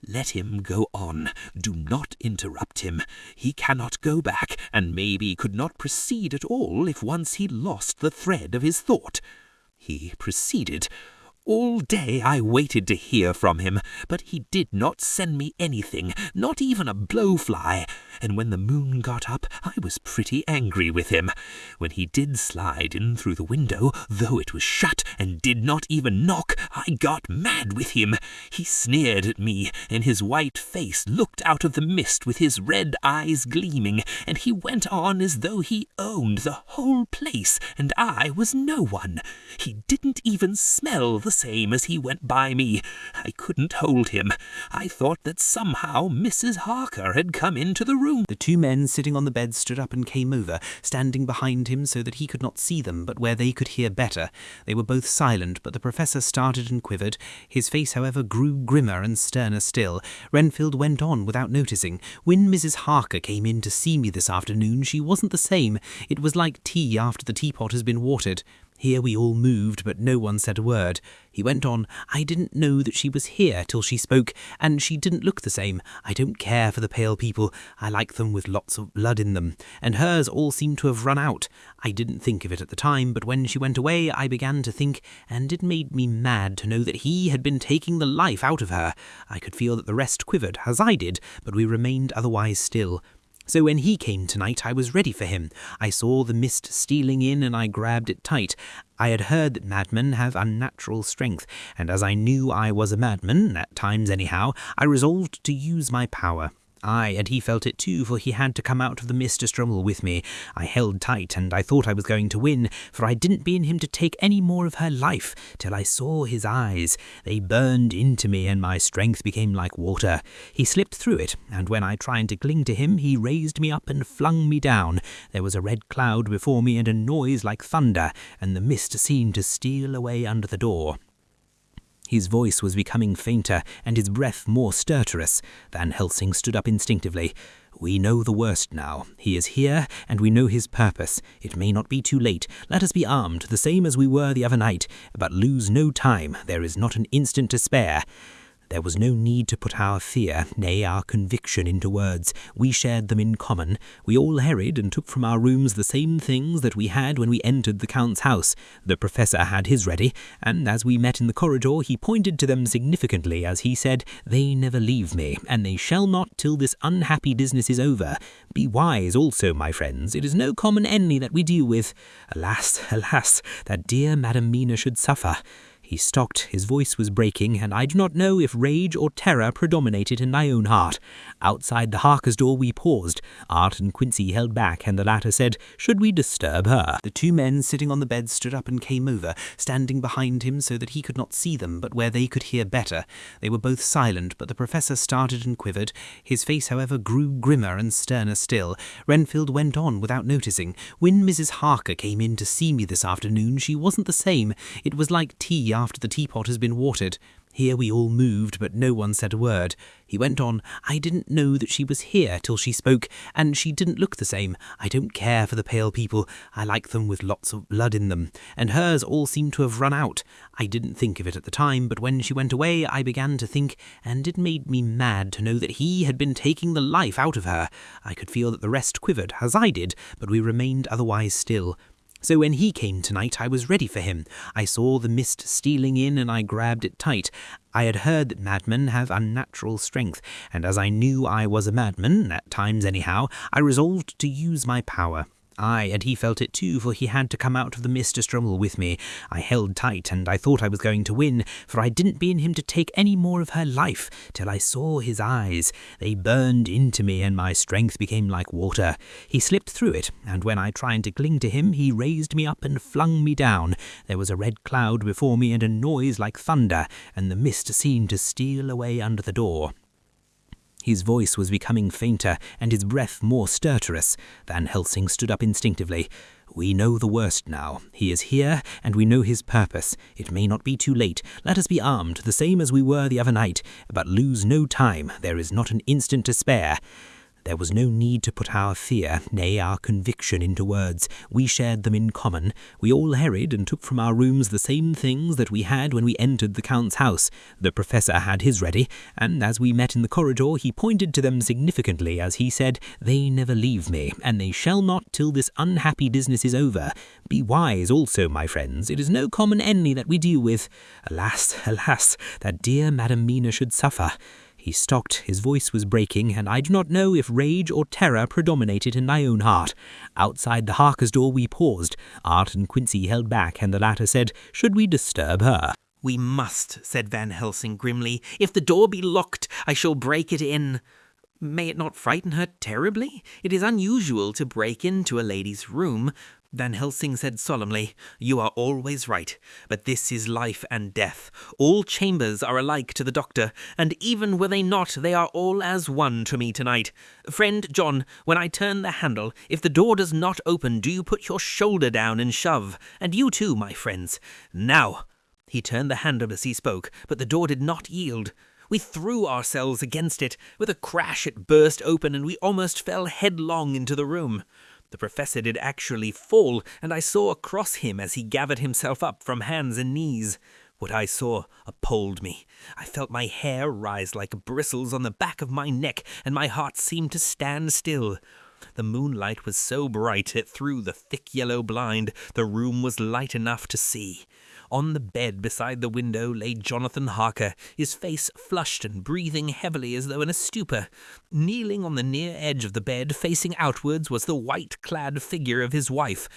"Let him go on. Do not interrupt him. He cannot go back, and maybe could not proceed at all if once he lost the thread of his thought." He proceeded. All day I waited to hear from him, but he did not send me anything, not even a blowfly, and when the moon got up, I was pretty angry with him. When he did slide in through the window, though it was shut, and did not even knock, I got mad with him. He sneered at me, and his white face looked out of the mist with his red eyes gleaming, and he went on as though he owned the whole place, and I was no one. He didn't even smell the same as he went by me. I couldn't hold him. I thought that somehow Mrs. Harker had come into the room. The two men sitting on the bed stood up and came over, standing behind him so that he could not see them, but where they could hear better. They were both silent, but the Professor started and quivered. His face, however, grew grimmer and sterner still. Renfield went on without noticing. "When Mrs. Harker came in to see me this afternoon, she wasn't the same. It was like tea after the teapot has been watered." Here we all moved, but no one said a word. He went on, "I didn't know that she was here till she spoke, and she didn't look the same. I don't care for the pale people. I like them with lots of blood in them, and hers all seemed to have run out. I didn't think of it at the time, but when she went away I began to think, and it made me mad to know that he had been taking the life out of her. I could feel that the rest quivered, as I did, but we remained otherwise still. So when he came tonight, I was ready for him. I saw the mist stealing in, and I grabbed it tight. I had heard that madmen have unnatural strength, and as I knew I was a madman, at times anyhow, I resolved to use my power. Aye, and he felt it too, for he had to come out of the mist to struggle with me. I held tight, and I thought I was going to win, for I didn't mean him to take any more of her life, till I saw his eyes. They burned into me, and my strength became like water. He slipped through it, and when I tried to cling to him, he raised me up and flung me down. There was a red cloud before me and a noise like thunder, and the mist seemed to steal away under the door. His voice was becoming fainter, and his breath more stertorous. Van Helsing stood up instinctively. "We know the worst now. He is here, and we know his purpose. It may not be too late. Let us be armed, the same as we were the other night. But lose no time. There is not an instant to spare." There was no need to put our fear, nay, our conviction into words. We shared them in common. We all hurried and took from our rooms the same things that we had when we entered the Count's house. The Professor had his ready, and as we met in the corridor, he pointed to them significantly as he said, "They never leave me, and they shall not till this unhappy business is over. Be wise also, my friends. It is no common enemy that we deal with. Alas, alas, that dear Madam Mina should suffer." He stopped, his voice was breaking, and I do not know if rage or terror predominated in my own heart. Outside the Harkers' door we paused. Art and Quincy held back, and the latter said, "Should we disturb her?" The two men sitting on the bed stood up and came over, standing behind him so that he could not see them, but where they could hear better. They were both silent, but the Professor started and quivered. His face, however, grew grimmer and sterner still. Renfield went on without noticing. "When Mrs. Harker came in to see me this afternoon, she wasn't the same. It was like tea after the teapot has been watered." Here we all moved, but no one said a word. He went on, I didn't know that she was here till she spoke, and she didn't look the same. I don't care for the pale people. I like them with lots of blood in them, and hers all seemed to have run out. I didn't think of it at the time, but when she went away, I began to think, and it made me mad to know that he had been taking the life out of her. I could feel that the rest quivered, as I did, but we remained otherwise still. So when he came tonight, I was ready for him. I saw the mist stealing in, and I grabbed it tight. I had heard that madmen have unnatural strength, and as I knew I was a madman, at times anyhow, I resolved to use my power. Aye, and he felt it too, for he had to come out of the mist to struggle with me. I held tight, and I thought I was going to win, for I didn't mean him to take any more of her life, till I saw his eyes. They burned into me, and my strength became like water. He slipped through it, and when I tried to cling to him, he raised me up and flung me down. There was a red cloud before me and a noise like thunder, and the mist seemed to steal away under the door. His voice was becoming fainter, and his breath more stertorous. Van Helsing stood up instinctively. We know the worst now. He is here, and we know his purpose. It may not be too late. Let us be armed, the same as we were the other night. But lose no time. There is not an instant to spare. There was no need to put our fear, nay, our conviction into words. We shared them in common. We all hurried and took from our rooms the same things that we had when we entered the Count's house. The Professor had his ready, and as we met in the corridor, he pointed to them significantly as he said, They never leave me, and they shall not till this unhappy business is over. Be wise also, my friends. It is no common enemy that we deal with. Alas, alas, that dear Madam Mina should suffer. He stopped, his voice was breaking, and I do not know if rage or terror predominated in my own heart. Outside the Harker's door we paused. Art and Quincy held back, and the latter said, Should we disturb her? We must, said Van Helsing grimly. If the door be locked, I shall break it in. May it not frighten her terribly? It is unusual to break into a lady's room. Van Helsing said solemnly, You are always right, but this is life and death. All chambers are alike to the doctor, and even were they not, they are all as one to me tonight. Friend John, when I turn the handle, if the door does not open, do you put your shoulder down and shove, and you too, my friends. Now. He turned the handle as he spoke, but the door did not yield. We threw ourselves against it. With a crash it burst open, and we almost fell headlong into the room. The Professor did actually fall, and I saw across him as he gathered himself up from hands and knees. What I saw appalled me. I felt my hair rise like bristles on the back of my neck, and my heart seemed to stand still. The moonlight was so bright it threw the thick yellow blind. The room was light enough to see. On the bed beside the window lay Jonathan Harker, his face flushed and breathing heavily as though in a stupor. Kneeling on the near edge of the bed, facing outwards, was the white-clad figure of his wife.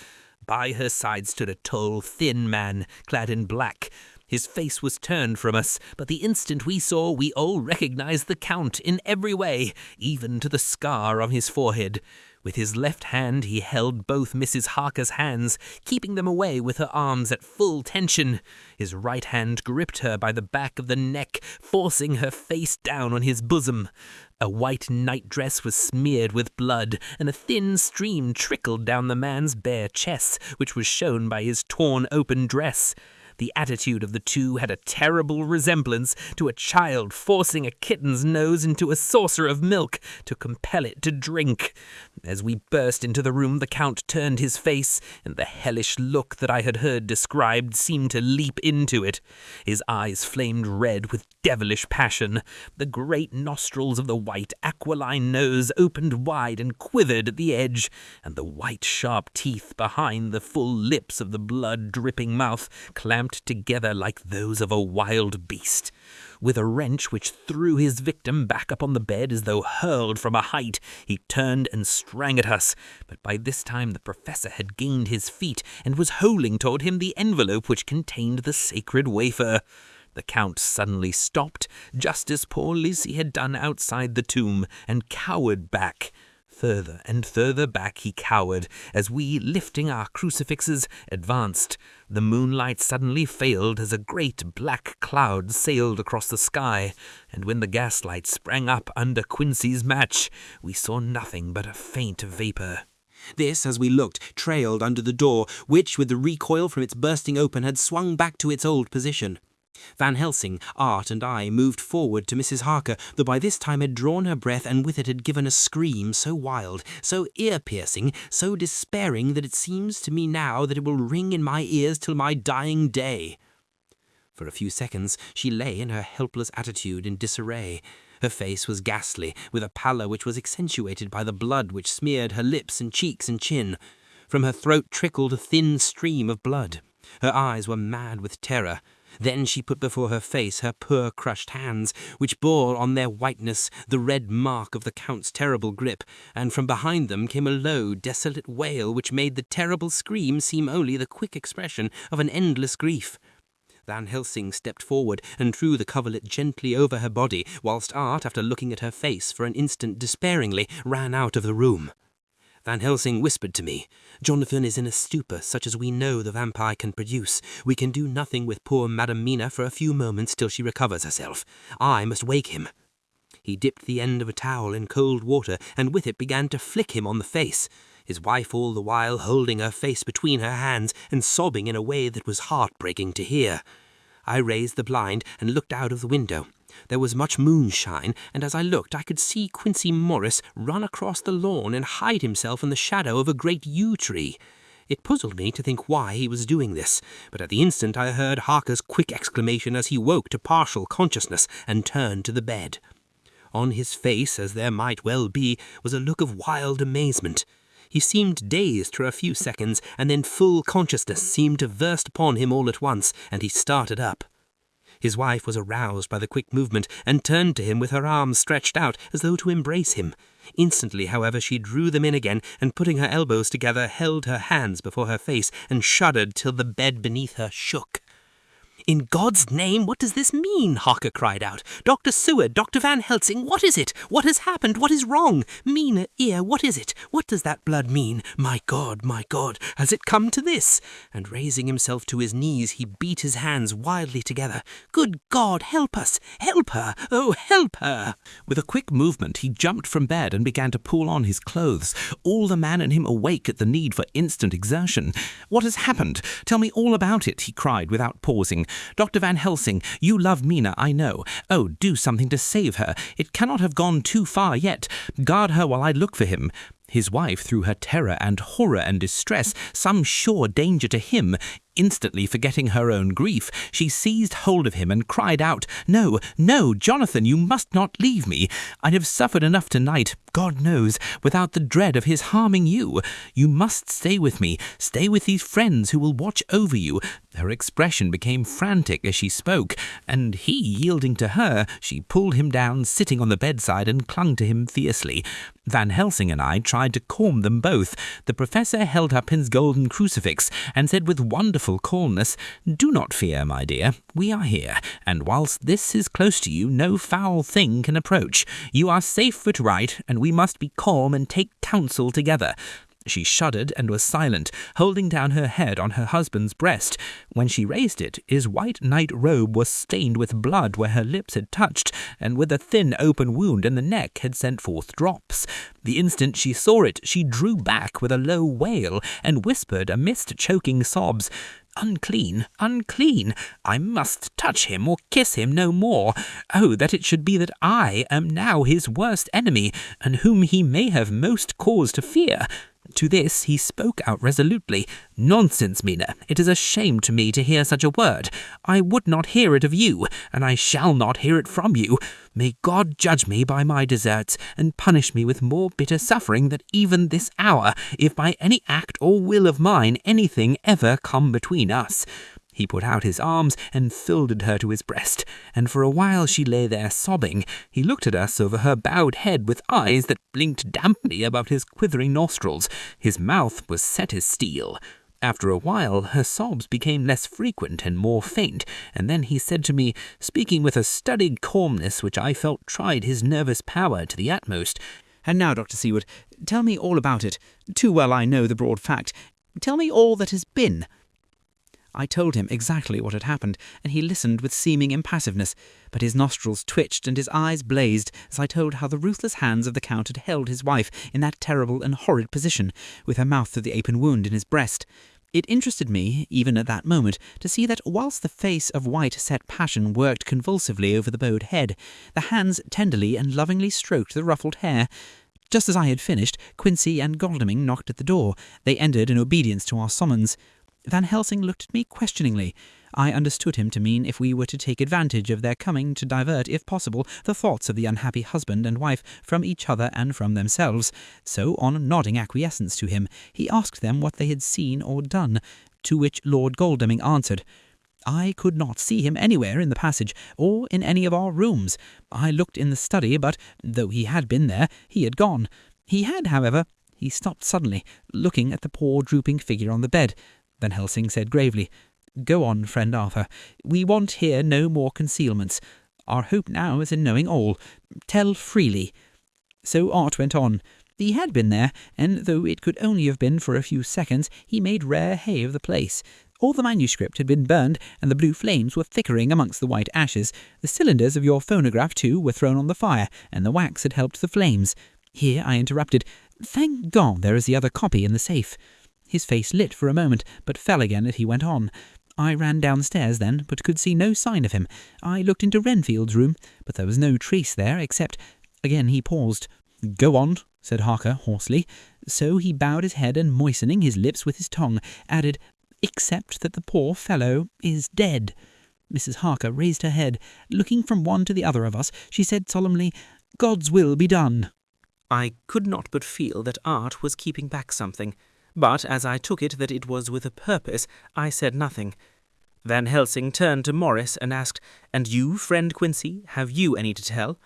By her side stood a tall, thin man, clad in black. His face was turned from us, but the instant we saw, we all recognized the Count in every way, even to the scar on his forehead. With his left hand he held both Mrs. Harker's hands, keeping them away with her arms at full tension. His right hand gripped her by the back of the neck, forcing her face down on his bosom. A white nightdress was smeared with blood, and a thin stream trickled down the man's bare chest, which was shown by his torn open dress. The attitude of the two had a terrible resemblance to a child forcing a kitten's nose into a saucer of milk to compel it to drink. As we burst into the room, the Count turned his face, and the hellish look that I had heard described seemed to leap into it. His eyes flamed red with devilish passion. The great nostrils of the white aquiline nose opened wide and quivered at the edge, and the white sharp teeth behind the full lips of the blood-dripping mouth clamped together like those of a wild beast. With a wrench which threw his victim back upon the bed as though hurled from a height, he turned and sprang at us. But by this time the Professor had gained his feet and was hurling toward him the envelope which contained the sacred wafer. The Count suddenly stopped, just as poor Lucy had done outside the tomb, and cowered back. Further and further back he cowered, as we, lifting our crucifixes, advanced. The moonlight suddenly failed as a great black cloud sailed across the sky, and when the gaslight sprang up under Quincy's match, we saw nothing but a faint vapour. This, as we looked, trailed under the door, which, with the recoil from its bursting open, had swung back to its old position. Van Helsing, Art, and I moved forward to Mrs. Harker, though by this time had drawn her breath and with it had given a scream so wild, so ear-piercing, so despairing that it seems to me now that it will ring in my ears till my dying day. For a few seconds she lay in her helpless attitude in disarray. Her face was ghastly, with a pallor which was accentuated by the blood which smeared her lips and cheeks and chin. From her throat trickled a thin stream of blood. Her eyes were mad with terror. Then she put before her face her poor crushed hands, which bore on their whiteness the red mark of the Count's terrible grip, and from behind them came a low, desolate wail which made the terrible scream seem only the quick expression of an endless grief. Van Helsing stepped forward and drew the coverlet gently over her body, whilst Art, after looking at her face for an instant despairingly, ran out of the room. Van Helsing whispered to me, "Jonathan is in a stupor such as we know the vampire can produce. We can do nothing with poor Madam Mina for a few moments till she recovers herself. I must wake him." He dipped the end of a towel in cold water and with it began to flick him on the face, his wife all the while holding her face between her hands and sobbing in a way that was heartbreaking to hear. I raised the blind and looked out of the window. There was much moonshine, and as I looked I could see Quincy Morris run across the lawn and hide himself in the shadow of a great yew tree. It puzzled me to think why he was doing this, but at the instant I heard Harker's quick exclamation as he woke to partial consciousness and turned to the bed. On his face, as there might well be, was a look of wild amazement. He seemed dazed for a few seconds, and then full consciousness seemed to burst upon him all at once, and he started up. His wife was aroused by the quick movement, and turned to him with her arms stretched out, as though to embrace him. Instantly, however, she drew them in again, and putting her elbows together, held her hands before her face, and shuddered till the bed beneath her shook. "In God's name, what does this mean?" Harker cried out. "Dr. Seward, Dr. Van Helsing, what is it? What has happened? What is wrong? Mina, ear, what is it? What does that blood mean? My God, has it come to this?" And raising himself to his knees, he beat his hands wildly together. "Good God, help us! Help her! Oh, help her!" With a quick movement, he jumped from bed and began to pull on his clothes, all the man in him awake at the need for instant exertion. "What has happened? Tell me all about it," he cried without pausing. "Dr. Van Helsing, you love Mina, I know. Oh, do something to save her. It cannot have gone too far yet. Guard her while I look for him." His wife, through her terror and horror and distress, some sure danger to him, instantly forgetting her own grief, she seized hold of him and cried out, "No, no, Jonathan, you must not leave me. I have suffered enough tonight, God knows, without the dread of his harming you. You must stay with me, stay with these friends who will watch over you." Her expression became frantic as she spoke, and he, yielding to her, she pulled him down, sitting on the bedside, and clung to him fiercely. Van Helsing and I tried to calm them both. The professor held up his golden crucifix and said with wonderful calmness, "Do not fear, my dear. We are here, and whilst this is close to you, no foul thing can approach. You are safe but right, and we must be calm and take counsel together." She shuddered and was silent, holding down her head on her husband's breast. When she raised it, his white night robe was stained with blood where her lips had touched, and with a thin open wound in the neck had sent forth drops. The instant she saw it, she drew back with a low wail, and whispered amidst choking sobs, "Unclean, unclean! I must touch him or kiss him no more. Oh, that it should be that I am now his worst enemy, and whom he may have most cause to fear." To this he spoke out resolutely. "Nonsense, Mina. It is a shame to me to hear such a word. I would not hear it of you, and I shall not hear it from you. May God judge me by my deserts, and punish me with more bitter suffering than even this hour, if by any act or will of mine anything ever come between us." He put out his arms and folded her to his breast, and for a while she lay there sobbing. He looked at us over her bowed head with eyes that blinked damply above his quivering nostrils. His mouth was set as steel. After a while her sobs became less frequent and more faint, and then he said to me, speaking with a studied calmness which I felt tried his nervous power to the utmost, "And now, Dr. Seward, tell me all about it. Too well I know the broad fact. Tell me all that has been." I told him exactly what had happened, and he listened with seeming impassiveness, but his nostrils twitched and his eyes blazed as I told how the ruthless hands of the Count had held his wife in that terrible and horrid position, with her mouth to the open wound in his breast. It interested me, even at that moment, to see that whilst the face of white-set passion worked convulsively over the bowed head, the hands tenderly and lovingly stroked the ruffled hair. Just as I had finished, Quincy and Godalming knocked at the door. They entered in obedience to our summons. Van Helsing looked at me questioningly. I understood him to mean if we were to take advantage of their coming to divert, if possible, the thoughts of the unhappy husband and wife from each other and from themselves. So, on nodding acquiescence to him, he asked them what they had seen or done, to which Lord Godalming answered, "I could not see him anywhere in the passage, or in any of our rooms. I looked in the study, but, though he had been there, he had gone. He had, however—" He stopped suddenly, looking at the poor drooping figure on the bed. Van Helsing said gravely, "Go on, friend Arthur. We want here no more concealments. Our hope now is in knowing all. Tell freely." So Art went on. He had been there, and though it could only have been for a few seconds, he made rare hay of the place. All the manuscript had been burned, and the blue flames were flickering amongst the white ashes. The cylinders of your phonograph, too, were thrown on the fire, and the wax had helped the flames. Here I interrupted. "Thank God there is the other copy in the safe." His face lit for a moment, but fell again as he went on. I ran downstairs then, but could see no sign of him. I looked into Renfield's room, but there was no trace there, except— Again he paused. "Go on," said Harker hoarsely. So he bowed his head and, moistening his lips with his tongue, added, "Except that the poor fellow is dead." Mrs. Harker raised her head. Looking from one to the other of us, she said solemnly, "God's will be done." I could not but feel that Art was keeping back something, but as I took it that it was with a purpose, I said nothing. Van Helsing turned to Morris and asked, "And you, friend Quincy, have you any to tell?"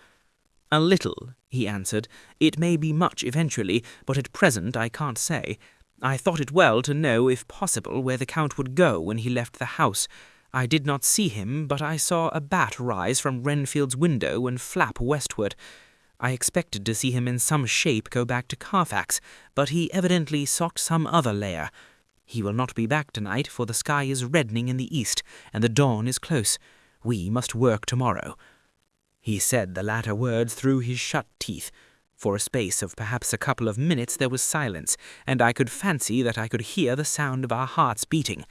"A little," he answered. "It may be much eventually, but at present I can't say. I thought it well to know, if possible, where the Count would go when he left the house. I did not see him, but I saw a bat rise from Renfield's window and flap westward. I expected to see him in some shape go back to Carfax, but he evidently sought some other lair. He will not be back tonight, for the sky is reddening in the east, and the dawn is close. We must work tomorrow." He said the latter words through his shut teeth. For a space of perhaps a couple of minutes there was silence, and I could fancy that I could hear the sound of our hearts beating.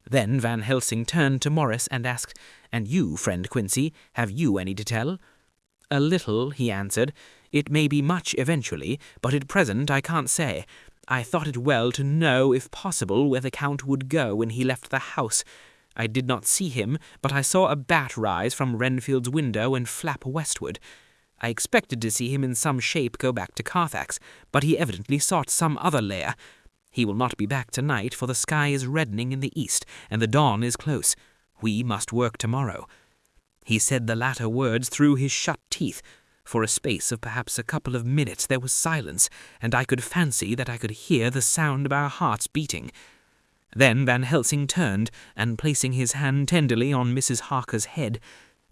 Then Van Helsing turned to Morris and asked, "And you, friend Quincy, have you any to tell?" "A little," he answered. "It may be much eventually, but at present I can't say. I thought it well to know, if possible, where the Count would go when he left the house. I did not see him, but I saw a bat rise from Renfield's window and flap westward. I expected to see him in some shape go back to Carfax, but he evidently sought some other lair. He will not be back tonight, for the sky is reddening in the east, and the dawn is close. We must work tomorrow." He said the latter words through his shut teeth. For a space of perhaps a couple of minutes there was silence, and I could fancy that I could hear the sound of our hearts beating. Then Van Helsing turned, and placing his hand tenderly on Mrs. Harker's head,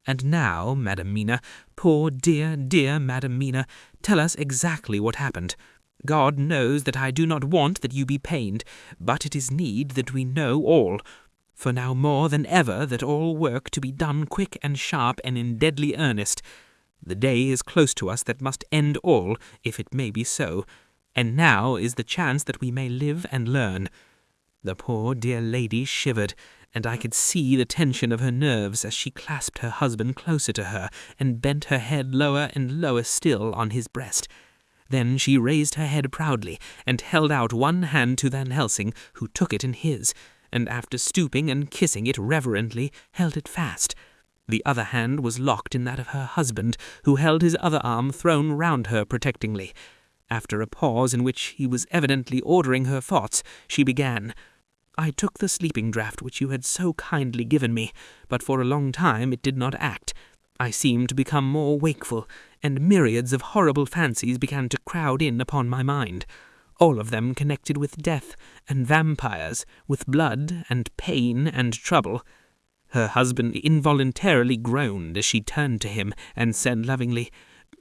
"And now, Madam Mina, poor dear, dear Madam Mina, tell us exactly what happened. God knows that I do not want that you be pained, but it is need that we know all. For now more than ever that all work to be done quick and sharp and in deadly earnest. The day is close to us that must end all, if it may be so, and now is the chance that we may live and learn." The poor dear lady shivered, and I could see the tension of her nerves as she clasped her husband closer to her and bent her head lower and lower still on his breast. Then she raised her head proudly and held out one hand to Van Helsing, who took it in his, and after stooping and kissing it reverently, held it fast. The other hand was locked in that of her husband, who held his other arm thrown round her protectingly. After a pause in which he was evidently ordering her thoughts, she began, "I took the sleeping draught which you had so kindly given me, but for a long time it did not act. I seemed to become more wakeful, and myriads of horrible fancies began to crowd in upon my mind, all of them connected with death and vampires, with blood and pain and trouble." Her husband involuntarily groaned as she turned to him and said lovingly,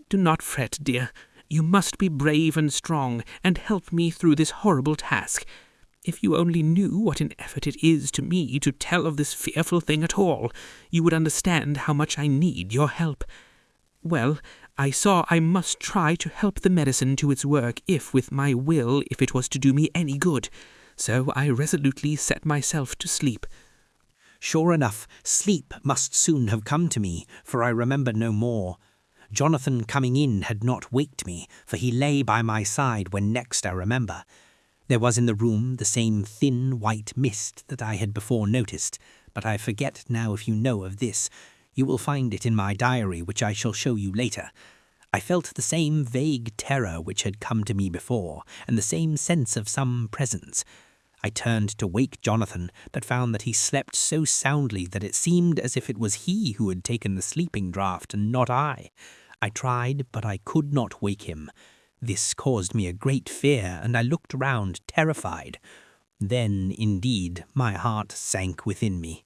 "Do not fret, dear. You must be brave and strong, and help me through this horrible task. If you only knew what an effort it is to me to tell of this fearful thing at all, you would understand how much I need your help. Well, I saw I must try to help the medicine to its work if with my will, if it was to do me any good. so I resolutely set myself to sleep. Sure enough, sleep must soon have come to me, for I remember no more. Jonathan coming in had not waked me, for he lay by my side when next I remember. There was in the room the same thin white mist that I had before noticed, but I forget now if you know of this. You will find it in my diary, which I shall show you later. I felt the same vague terror which had come to me before, and the same sense of some presence. I turned to wake Jonathan, but found that he slept so soundly that it seemed as if it was he who had taken the sleeping draught and not I. I tried, but I could not wake him. This caused me a great fear, and I looked round, terrified. Then, indeed, my heart sank within me.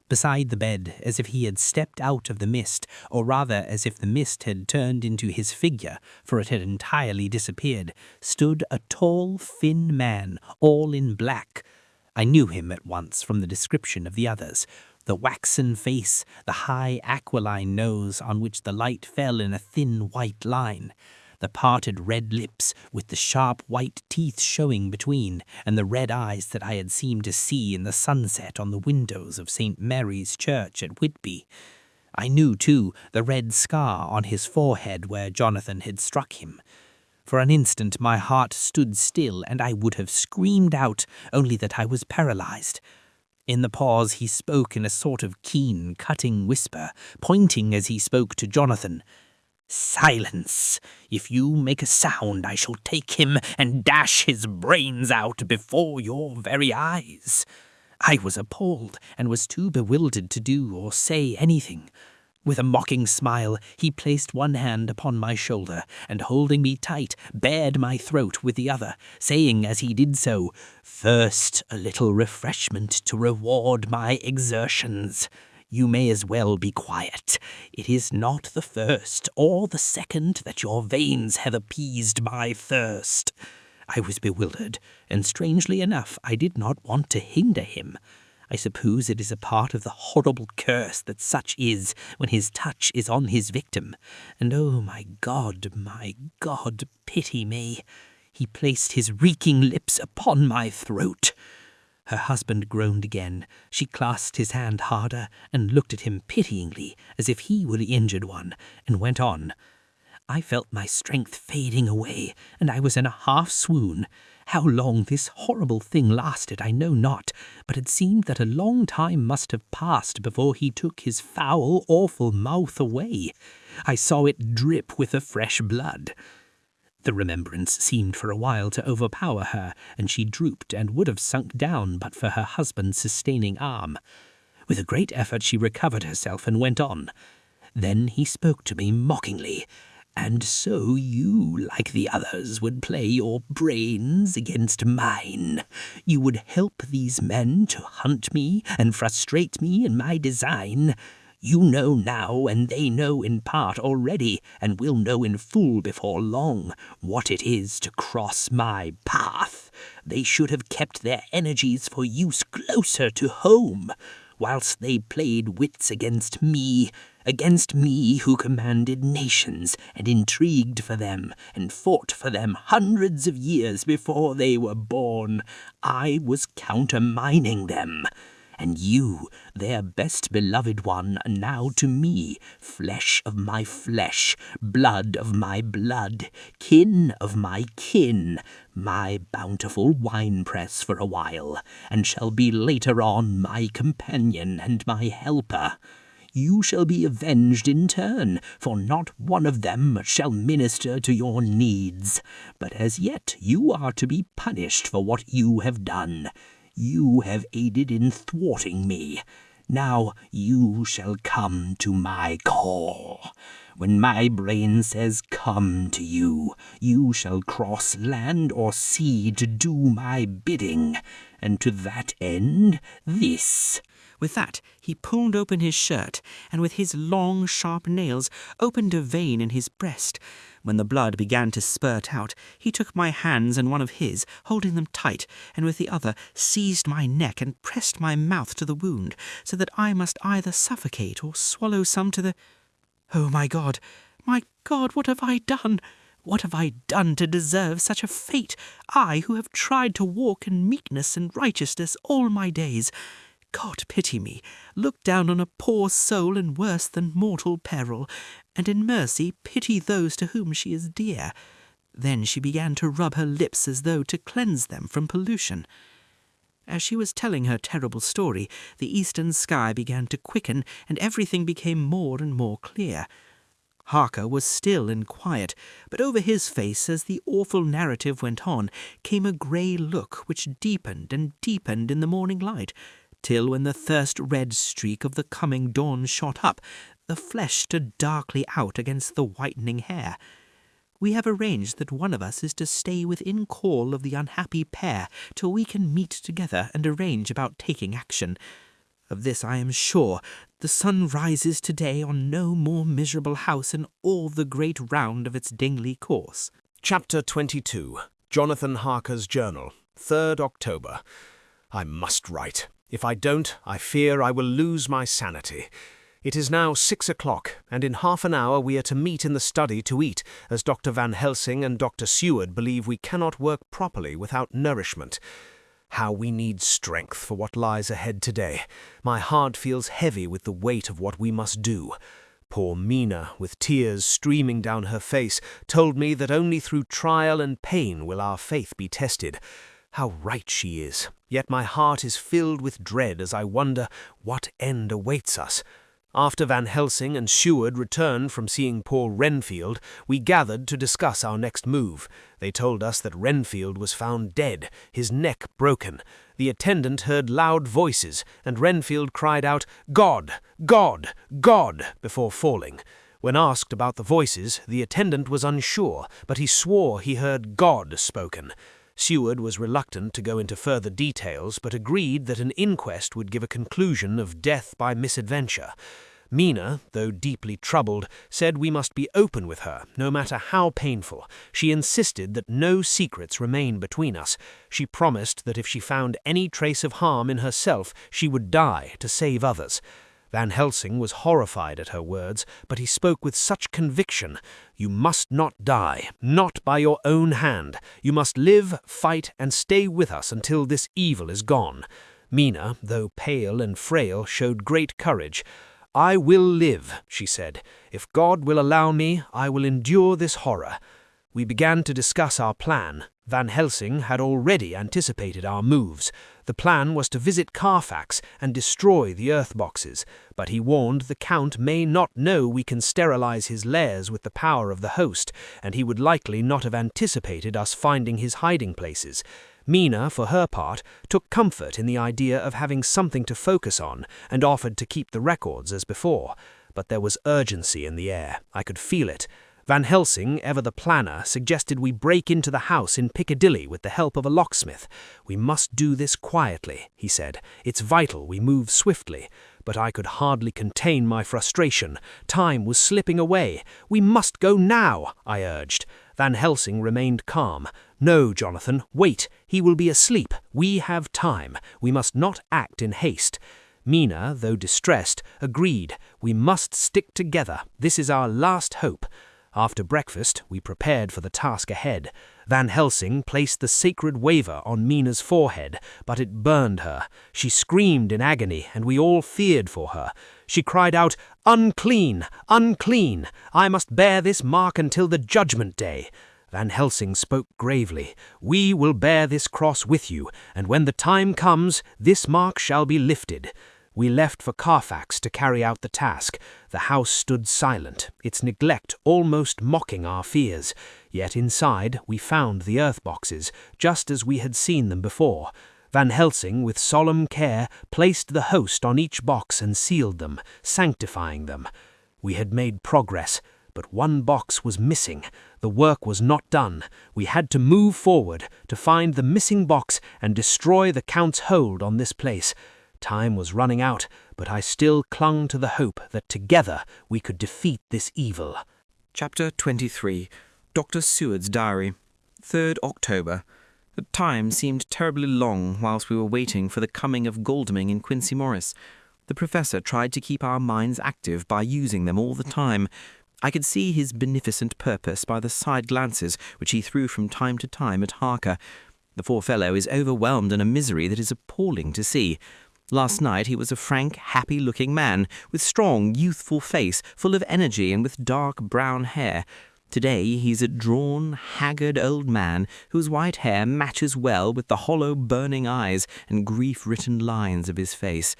Beside the bed, as if he had stepped out of the mist, or rather as if the mist had turned into his figure, for it had entirely disappeared, stood a tall, thin man, all in black. I knew him at once from the description of the others. The waxen face, the high aquiline nose on which the light fell in a thin white line, the parted red lips with the sharp white teeth showing between, and the red eyes that I had seemed to see in the sunset on the windows of St. Mary's Church at Whitby. I knew, too, the red scar on his forehead where Jonathan had struck him. For an instant my heart stood still, and I would have screamed out, only that I was paralyzed. In the pause he spoke in a sort of keen, cutting whisper, pointing as he spoke to Jonathan. "Silence! If you make a sound, I shall take him and dash his brains out before your very eyes." I was appalled, and was too bewildered to do or say anything. With a mocking smile, he placed one hand upon my shoulder, and holding me tight, bared my throat with the other, saying as he did so, "First, a little refreshment to reward my exertions. You may as well be quiet. It is not the first or the second that your veins have appeased my thirst." I was bewildered, and strangely enough I did not want to hinder him. I suppose it is a part of the horrible curse that such is when his touch is on his victim. And oh, my God, pity me. He placed his reeking lips upon my throat. Her husband groaned again. She clasped his hand harder and looked at him pityingly, as if he were the injured one, and went on. I felt my strength fading away, and I was in a half-swoon. How long this horrible thing lasted I know not, but it seemed that a long time must have passed before he took his foul, awful mouth away. I saw it drip with the fresh blood. The remembrance seemed for a while to overpower her, and she drooped and would have sunk down but for her husband's sustaining arm. With a great effort she recovered herself and went on. Then he spoke to me mockingly. "And so you, like the others, would play your brains against mine. You would help these men to hunt me and frustrate me in my design. You know now, and they know in part already, and will know in full before long, what it is to cross my path. They should have kept their energies for use closer to home, whilst they played wits against me who commanded nations, and intrigued for them, and fought for them hundreds of years before they were born. I was countermining them. And you, their best beloved one, are now to me flesh of my flesh, blood of my blood, kin of my kin, my bountiful winepress for a while, and shall be later on my companion and my helper. You shall be avenged in turn, for not one of them shall minister to your needs. But as yet you are to be punished for what you have done. You have aided in thwarting me. Now you shall come to my call. When my brain says come to you, you shall cross land or sea to do my bidding, and to that end this." With that, he pulled open his shirt, and with his long, sharp nails opened a vein in his breast. When the blood began to spurt out, he took my hands in one of his, holding them tight, and with the other seized my neck and pressed my mouth to the wound, so that I must either suffocate or swallow some to the... Oh, my God, what have I done? What have I done to deserve such a fate? I, who have tried to walk in meekness and righteousness all my days. God pity me, look down on a poor soul in worse than mortal peril, and in mercy pity those to whom she is dear. Then she began to rub her lips as though to cleanse them from pollution. As she was telling her terrible story, the eastern sky began to quicken, and everything became more and more clear. Harker was still and quiet, but over his face, as the awful narrative went on, came a grey look which deepened and deepened in the morning light, till when the thirst-red streak of the coming dawn shot up, the flesh stood darkly out against the whitening hair. We have arranged that one of us is to stay within call of the unhappy pair till we can meet together and arrange about taking action. Of this I am sure. The sun rises today on no more miserable house in all the great round of its Dingley course. Chapter 22. Jonathan Harker's Journal, 3rd October. I must write. If I don't, I fear I will lose my sanity. It is now 6 o'clock, and in half an hour we are to meet in the study to eat, as Dr. Van Helsing and Dr. Seward believe we cannot work properly without nourishment. How we need strength for what lies ahead today. My heart feels heavy with the weight of what we must do. Poor Mina, with tears streaming down her face, told me that only through trial and pain will our faith be tested. How right she is, yet my heart is filled with dread as I wonder what end awaits us. After Van Helsing and Seward returned from seeing poor Renfield, we gathered to discuss our next move. They told us that Renfield was found dead, his neck broken. The attendant heard loud voices, and Renfield cried out, "God! God! God!" before falling. When asked about the voices, the attendant was unsure, but he swore he heard God spoken. Seward was reluctant to go into further details, but agreed that an inquest would give a conclusion of death by misadventure. Mina, though deeply troubled, said we must be open with her, no matter how painful. She insisted that no secrets remain between us. She promised that if she found any trace of harm in herself, she would die to save others. Van Helsing was horrified at her words, but he spoke with such conviction. You must not die, not by your own hand. You must live, fight, and stay with us until this evil is gone. Mina, though pale and frail, showed great courage. I will live, she said. If God will allow me, I will endure this horror. We began to discuss our plan. Van Helsing had already anticipated our moves. The plan was to visit Carfax and destroy the earth boxes, but he warned the Count may not know we can sterilize his lairs with the power of the host, and he would likely not have anticipated us finding his hiding places. Mina, for her part, took comfort in the idea of having something to focus on and offered to keep the records as before. But there was urgency in the air. I could feel it. Van Helsing, ever the planner, suggested we break into the house in Piccadilly with the help of a locksmith. We must do this quietly, he said. It's vital we move swiftly. But I could hardly contain my frustration. Time was slipping away. We must go now, I urged. Van Helsing remained calm. No, Jonathan, wait. He will be asleep. We have time. We must not act in haste. Mina, though distressed, agreed. We must stick together. This is our last hope. After breakfast, we prepared for the task ahead. Van Helsing placed the sacred waver on Mina's forehead, but it burned her. She screamed in agony, and we all feared for her. She cried out, "Unclean! Unclean! I must bear this mark until the judgment day." Van Helsing spoke gravely. "We will bear this cross with you, and when the time comes, this mark shall be lifted." We left for Carfax to carry out the task. The house stood silent, its neglect almost mocking our fears. Yet inside we found the earth boxes, just as we had seen them before. Van Helsing, with solemn care, placed the host on each box and sealed them, sanctifying them. We had made progress, but one box was missing. The work was not done. We had to move forward to find the missing box and destroy the Count's hold on this place. Time was running out, but I still clung to the hope that together we could defeat this evil. Chapter 23. Dr. Seward's Diary. 3rd October. The time seemed terribly long whilst we were waiting for the coming of Godalming and Quincey Morris. The Professor tried to keep our minds active by using them all the time. I could see his beneficent purpose by the side glances which he threw from time to time at Harker. The poor fellow is overwhelmed in a misery that is appalling to see. Last night he was a frank, happy-looking man, with strong, youthful face, full of energy and with dark brown hair. Today he's a drawn, haggard old man whose white hair matches well with the hollow, burning eyes and grief-written lines of his face.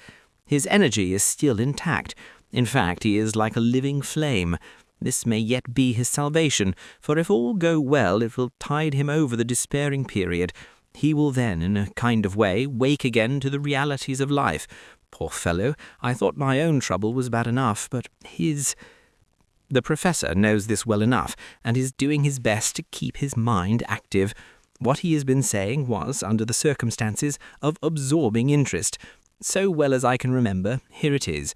His energy is still intact. In fact, he is like a living flame. This may yet be his salvation, for if all go well it will tide him over the despairing period. He will then, in a kind of way, wake again to the realities of life. Poor fellow, I thought my own trouble was bad enough, but his... The Professor knows this well enough, and is doing his best to keep his mind active. What he has been saying was, under the circumstances, of absorbing interest. So well as I can remember, here it is.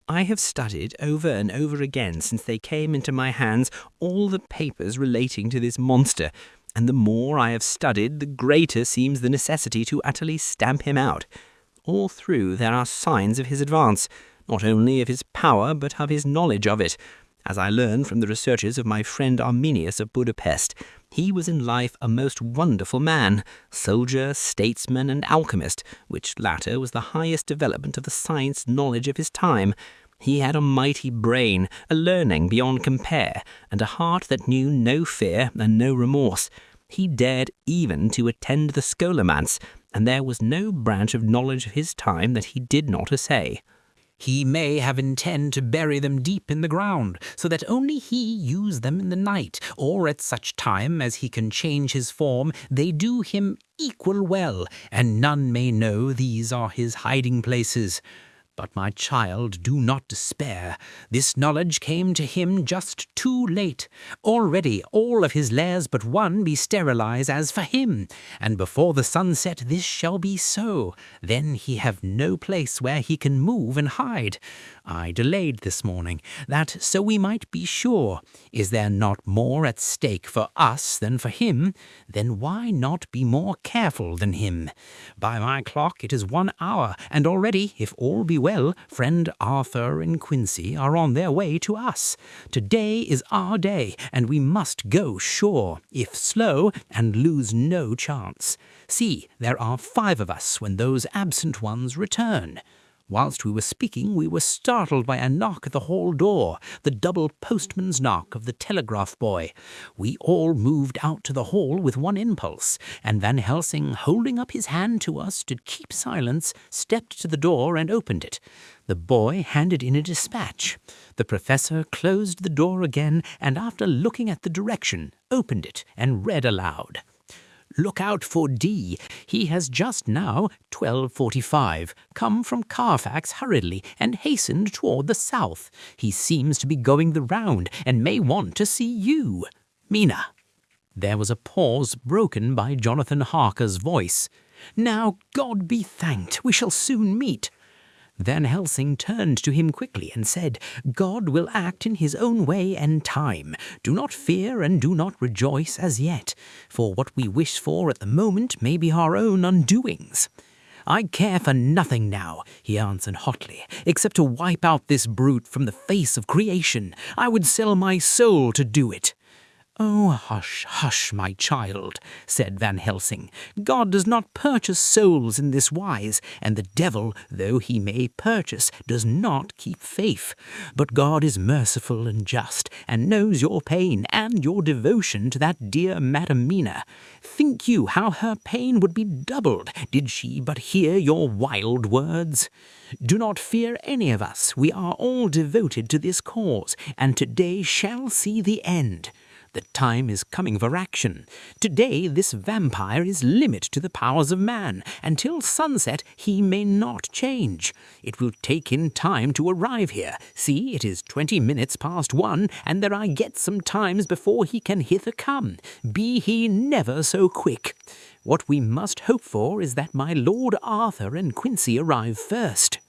I have studied over and over again since they came into my hands all the papers relating to this monster, and the more I have studied, the greater seems the necessity to utterly stamp him out. All through there are signs of his advance, not only of his power, but of his knowledge of it. As I learned from the researches of my friend Arminius of Budapest, he was in life a most wonderful man, soldier, statesman, and alchemist, which latter was the highest development of the science knowledge of his time. He had a mighty brain, a learning beyond compare, and a heart that knew no fear and no remorse. He dared even to attend the scholomance, and there was no branch of knowledge of his time that he did not essay. He may have intent to bury them deep in the ground, so that only he use them in the night, or at such time as he can change his form, they do him equal well, and none may know these are his hiding places. But, my child, do not despair. This knowledge came to him just too late. Already all of his lairs but one be sterilized as for him, and before the sunset this shall be so. Then he have no place where he can move and hide. I delayed this morning, that so we might be sure. Is there not more at stake for us than for him? Then why not be more careful than him? By my clock it is 1 hour, and already, if all be well, friend Arthur and Quincy are on their way to us. Today is our day, and we must go sure, if slow, and lose no chance. See, there are 5 of us when those absent ones return. Whilst we were speaking, we were startled by a knock at the hall door, the double postman's knock of the telegraph boy. We all moved out to the hall with one impulse, and Van Helsing, holding up his hand to us to keep silence, stepped to the door and opened it. The boy handed in a dispatch. The Professor closed the door again, and after looking at the direction, opened it and read aloud. Look out for D. He has just now, 12:45, come from Carfax hurriedly and hastened toward the south. He seems to be going the round and may want to see you. Mina. There was a pause broken by Jonathan Harker's voice. Now, God be thanked, we shall soon meet. Van Helsing turned to him quickly and said, God will act in his own way and time. Do not fear and do not rejoice as yet, for what we wish for at the moment may be our own undoings. I care for nothing now, he answered hotly, except to wipe out this brute from the face of creation. I would sell my soul to do it. Oh, hush, hush, my child, said Van Helsing. God does not purchase souls in this wise, and the devil, though he may purchase, does not keep faith. But God is merciful and just, and knows your pain and your devotion to that dear Madam Mina. Think you how her pain would be doubled did she but hear your wild words? Do not fear any of us. We are all devoted to this cause, and today shall see the end. The time is coming for action. Today this vampire is limit to the powers of man. Until sunset he may not change. It will take him time to arrive here. See, it is 20 minutes past 1, and there are yet some times before he can hither come. Be he never so quick. What we must hope for is that my Lord Arthur and Quincy arrive first.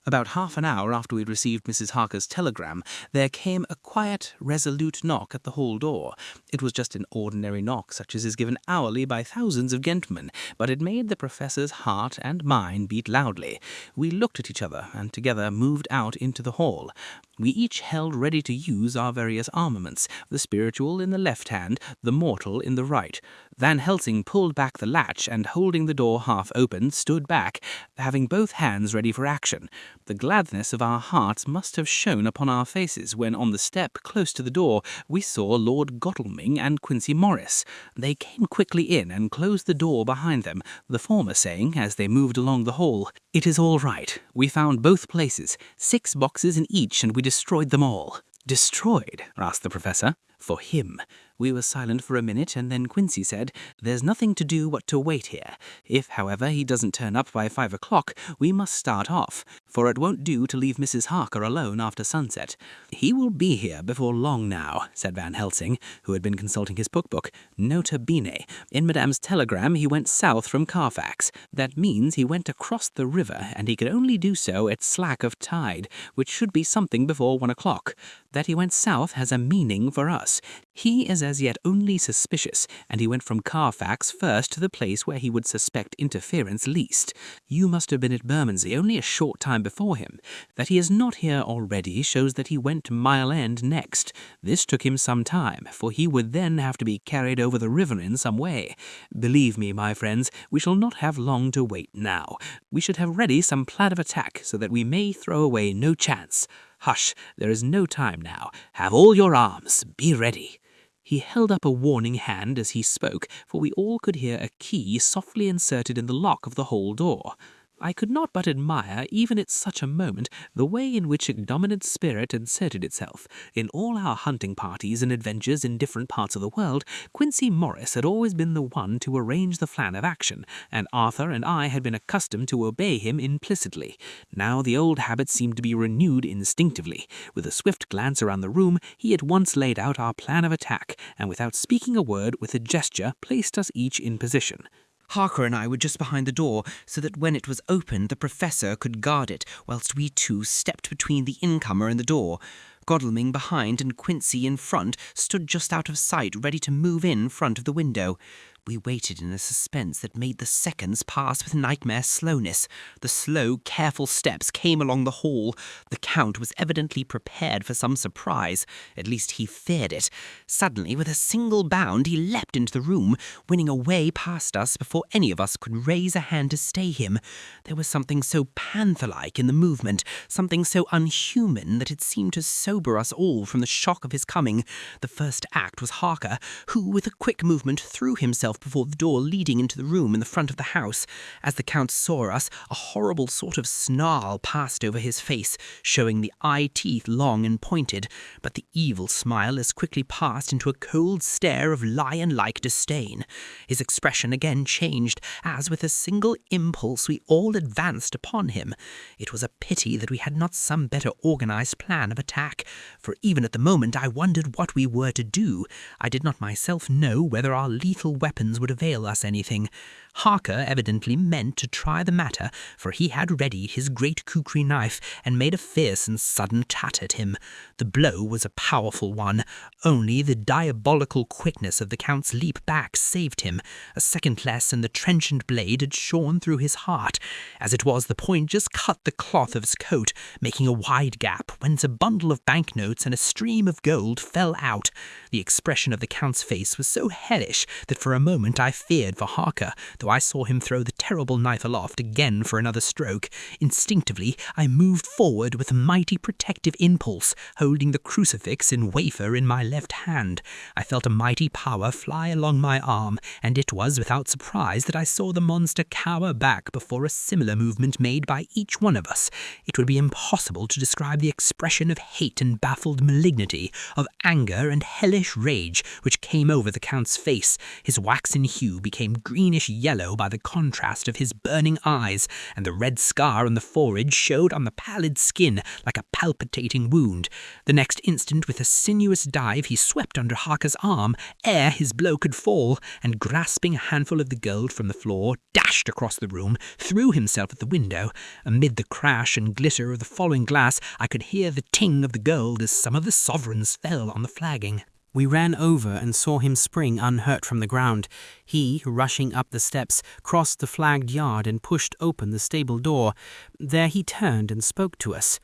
About half an hour after we had received Mrs. Harker's telegram, there came a quiet, resolute knock at the hall door. It was just an ordinary knock, such as is given hourly by thousands of gentlemen, but it made the Professor's heart and mine beat loudly. We looked at each other, and together moved out into the hall. We each held ready to use our various armaments, the spiritual in the left hand, the mortal in the right. Van Helsing pulled back the latch, and holding the door half open, stood back, having both hands ready for action. The gladness of our hearts must have shone upon our faces when, on the step close to the door, we saw Lord Godalming and Quincey Morris. They came quickly in and closed the door behind them, the former saying, as they moved along the hall, "It is all right. We found both places, 6 boxes in each, and we destroyed them all." "Destroyed?" asked the Professor. "For him." We were silent for a minute, and then Quincey said, "There's nothing to do but to wait here. If, however, he doesn't turn up by 5 o'clock, we must start off, for it won't do to leave Mrs. Harker alone after sunset." "He will be here before long now," said Van Helsing, who had been consulting his book. "Nota bene, in Madame's telegram he went south from Carfax. That means he went across the river, and he could only do so at slack of tide, which should be something before 1 o'clock. That he went south has a meaning for us. He is as yet only suspicious, and he went from Carfax first to the place where he would suspect interference least. You must have been at Bermondsey only a short time before him. That he is not here already shows that he went to Mile End next. This took him some time, for he would then have to be carried over the river in some way. Believe me, my friends, we shall not have long to wait now. We should have ready some plan of attack, so that we may throw away no chance. Hush, there is no time now. Have all your arms. Be ready." He held up a warning hand as he spoke, for we all could hear a key softly inserted in the lock of the hall door. I could not but admire, even at such a moment, the way in which a dominant spirit inserted itself. In all our hunting parties and adventures in different parts of the world, Quincey Morris had always been the one to arrange the plan of action, and Arthur and I had been accustomed to obey him implicitly. Now the old habit seemed to be renewed instinctively. With a swift glance around the room, he at once laid out our plan of attack, and without speaking a word, with a gesture, placed us each in position. Harker and I were just behind the door, so that when it was opened the Professor could guard it, whilst we two stepped between the incomer and the door. Godalming behind and Quincey in front stood just out of sight, ready to move in front of the window. We waited in a suspense that made the seconds pass with nightmare slowness. The slow, careful steps came along the hall. The Count was evidently prepared for some surprise. At least he feared it. Suddenly, with a single bound, he leapt into the room, winning a way past us before any of us could raise a hand to stay him. There was something so panther-like in the movement, something so unhuman that it seemed to sober us all from the shock of his coming. The first act was Harker, who, with a quick movement, threw himself before the door leading into the room in the front of the house. As the Count saw us, a horrible sort of snarl passed over his face, showing the eye-teeth long and pointed, but the evil smile as quickly passed into a cold stare of lion-like disdain. His expression again changed, as with a single impulse we all advanced upon him. It was a pity that we had not some better organized plan of attack, for even at the moment I wondered what we were to do. I did not myself know whether our lethal weapons would avail us anything. Harker evidently meant to try the matter, for he had ready his great kukri knife and made a fierce and sudden tat at him. The blow was a powerful one. Only the diabolical quickness of the Count's leap back saved him. A second less and the trenchant blade had shorn through his heart. As it was, the point just cut the cloth of his coat, making a wide gap, whence a bundle of banknotes and a stream of gold fell out. The expression of the Count's face was so hellish that for a moment I feared for Harker, though I saw him throw the terrible knife aloft again for another stroke. Instinctively, I moved forward with a mighty protective impulse, holding the crucifix and wafer in my left hand. I felt a mighty power fly along my arm, and it was without surprise that I saw the monster cower back before a similar movement made by each one of us. It would be impossible to describe the expression of hate and baffled malignity, of anger and hellish rage which came over the Count's face. His waxen hue became greenish yellow yellow by the contrast of his burning eyes, and the red scar on the forehead showed on the pallid skin like a palpitating wound. The next instant, with a sinuous dive, he swept under Harker's arm ere his blow could fall, and grasping a handful of the gold from the floor, dashed across the room, threw himself at the window. Amid the crash and glitter of the falling glass, I could hear the ting of the gold as some of the sovereigns fell on the flagging. We ran over and saw him spring unhurt from the ground. He, rushing up the steps, crossed the flagged yard and pushed open the stable door. There he turned and spoke to us.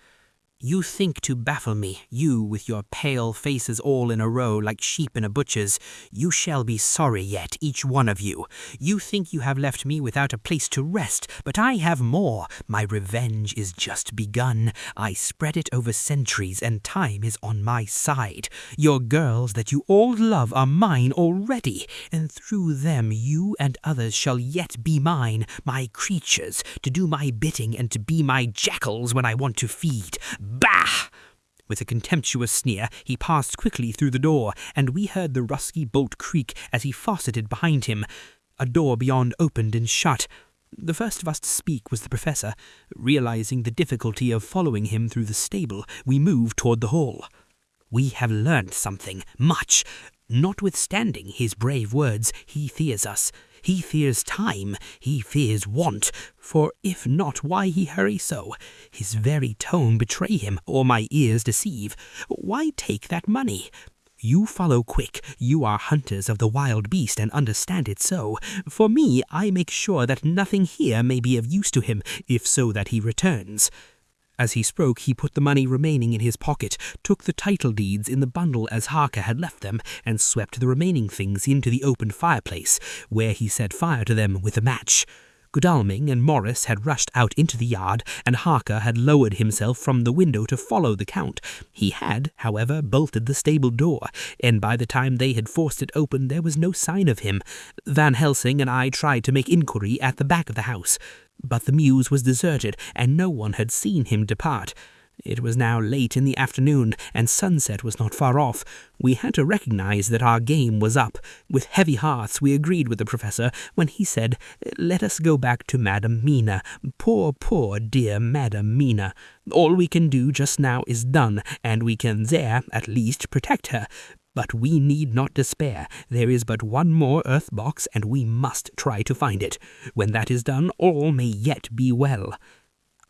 "You think to baffle me, you with your pale faces all in a row like sheep in a butcher's. You shall be sorry yet, each one of you. You think you have left me without a place to rest, but I have more. My revenge is just begun. I spread it over centuries, and time is on my side. Your girls that you all love are mine already, and through them you and others shall yet be mine, my creatures, to do my bidding and to be my jackals when I want to feed. Bah!" With a contemptuous sneer, he passed quickly through the door, and we heard the rusty bolt creak as he faceted behind him. A door beyond opened and shut. The first of us to speak was the professor. Realizing the difficulty of following him through the stable, we moved toward the hall. "We have learned something, much. Notwithstanding his brave words, he fears us. He fears time, he fears want, for if not, why he hurry so? His very tone betray him, or my ears deceive. Why take that money? You follow quick, you are hunters of the wild beast and understand it so. For me, I make sure that nothing here may be of use to him, if so that he returns." As he spoke, he put the money remaining in his pocket, took the title deeds in the bundle as Harker had left them, and swept the remaining things into the open fireplace, where he set fire to them with a match. Godalming and Morris had rushed out into the yard, and Harker had lowered himself from the window to follow the Count. He had, however, bolted the stable door, and by the time they had forced it open there was no sign of him. Van Helsing and I tried to make inquiry at the back of the house, but the mews was deserted, and no one had seen him depart. It was now late in the afternoon, and sunset was not far off. We had to recognize that our game was up. With heavy hearts we agreed with the professor when he said, "Let us go back to Madam Mina. Poor, poor, dear Madam Mina. All we can do just now is done, and we can there, at least, protect her. But we need not despair. There is but one more earth box, and we must try to find it. When that is done, all may yet be well."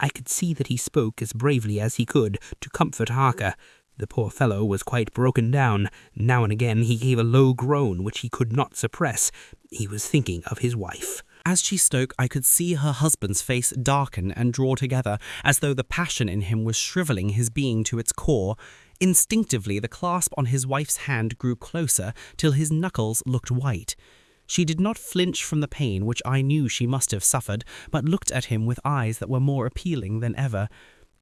I could see that he spoke as bravely as he could to comfort Harker. The poor fellow was quite broken down. Now and again he gave a low groan which he could not suppress. He was thinking of his wife. As she spoke, I could see her husband's face darken and draw together, as though the passion in him was shriveling his being to its core. Instinctively, the clasp on his wife's hand grew closer, till his knuckles looked white. She did not flinch from the pain which I knew she must have suffered, but looked at him with eyes that were more appealing than ever.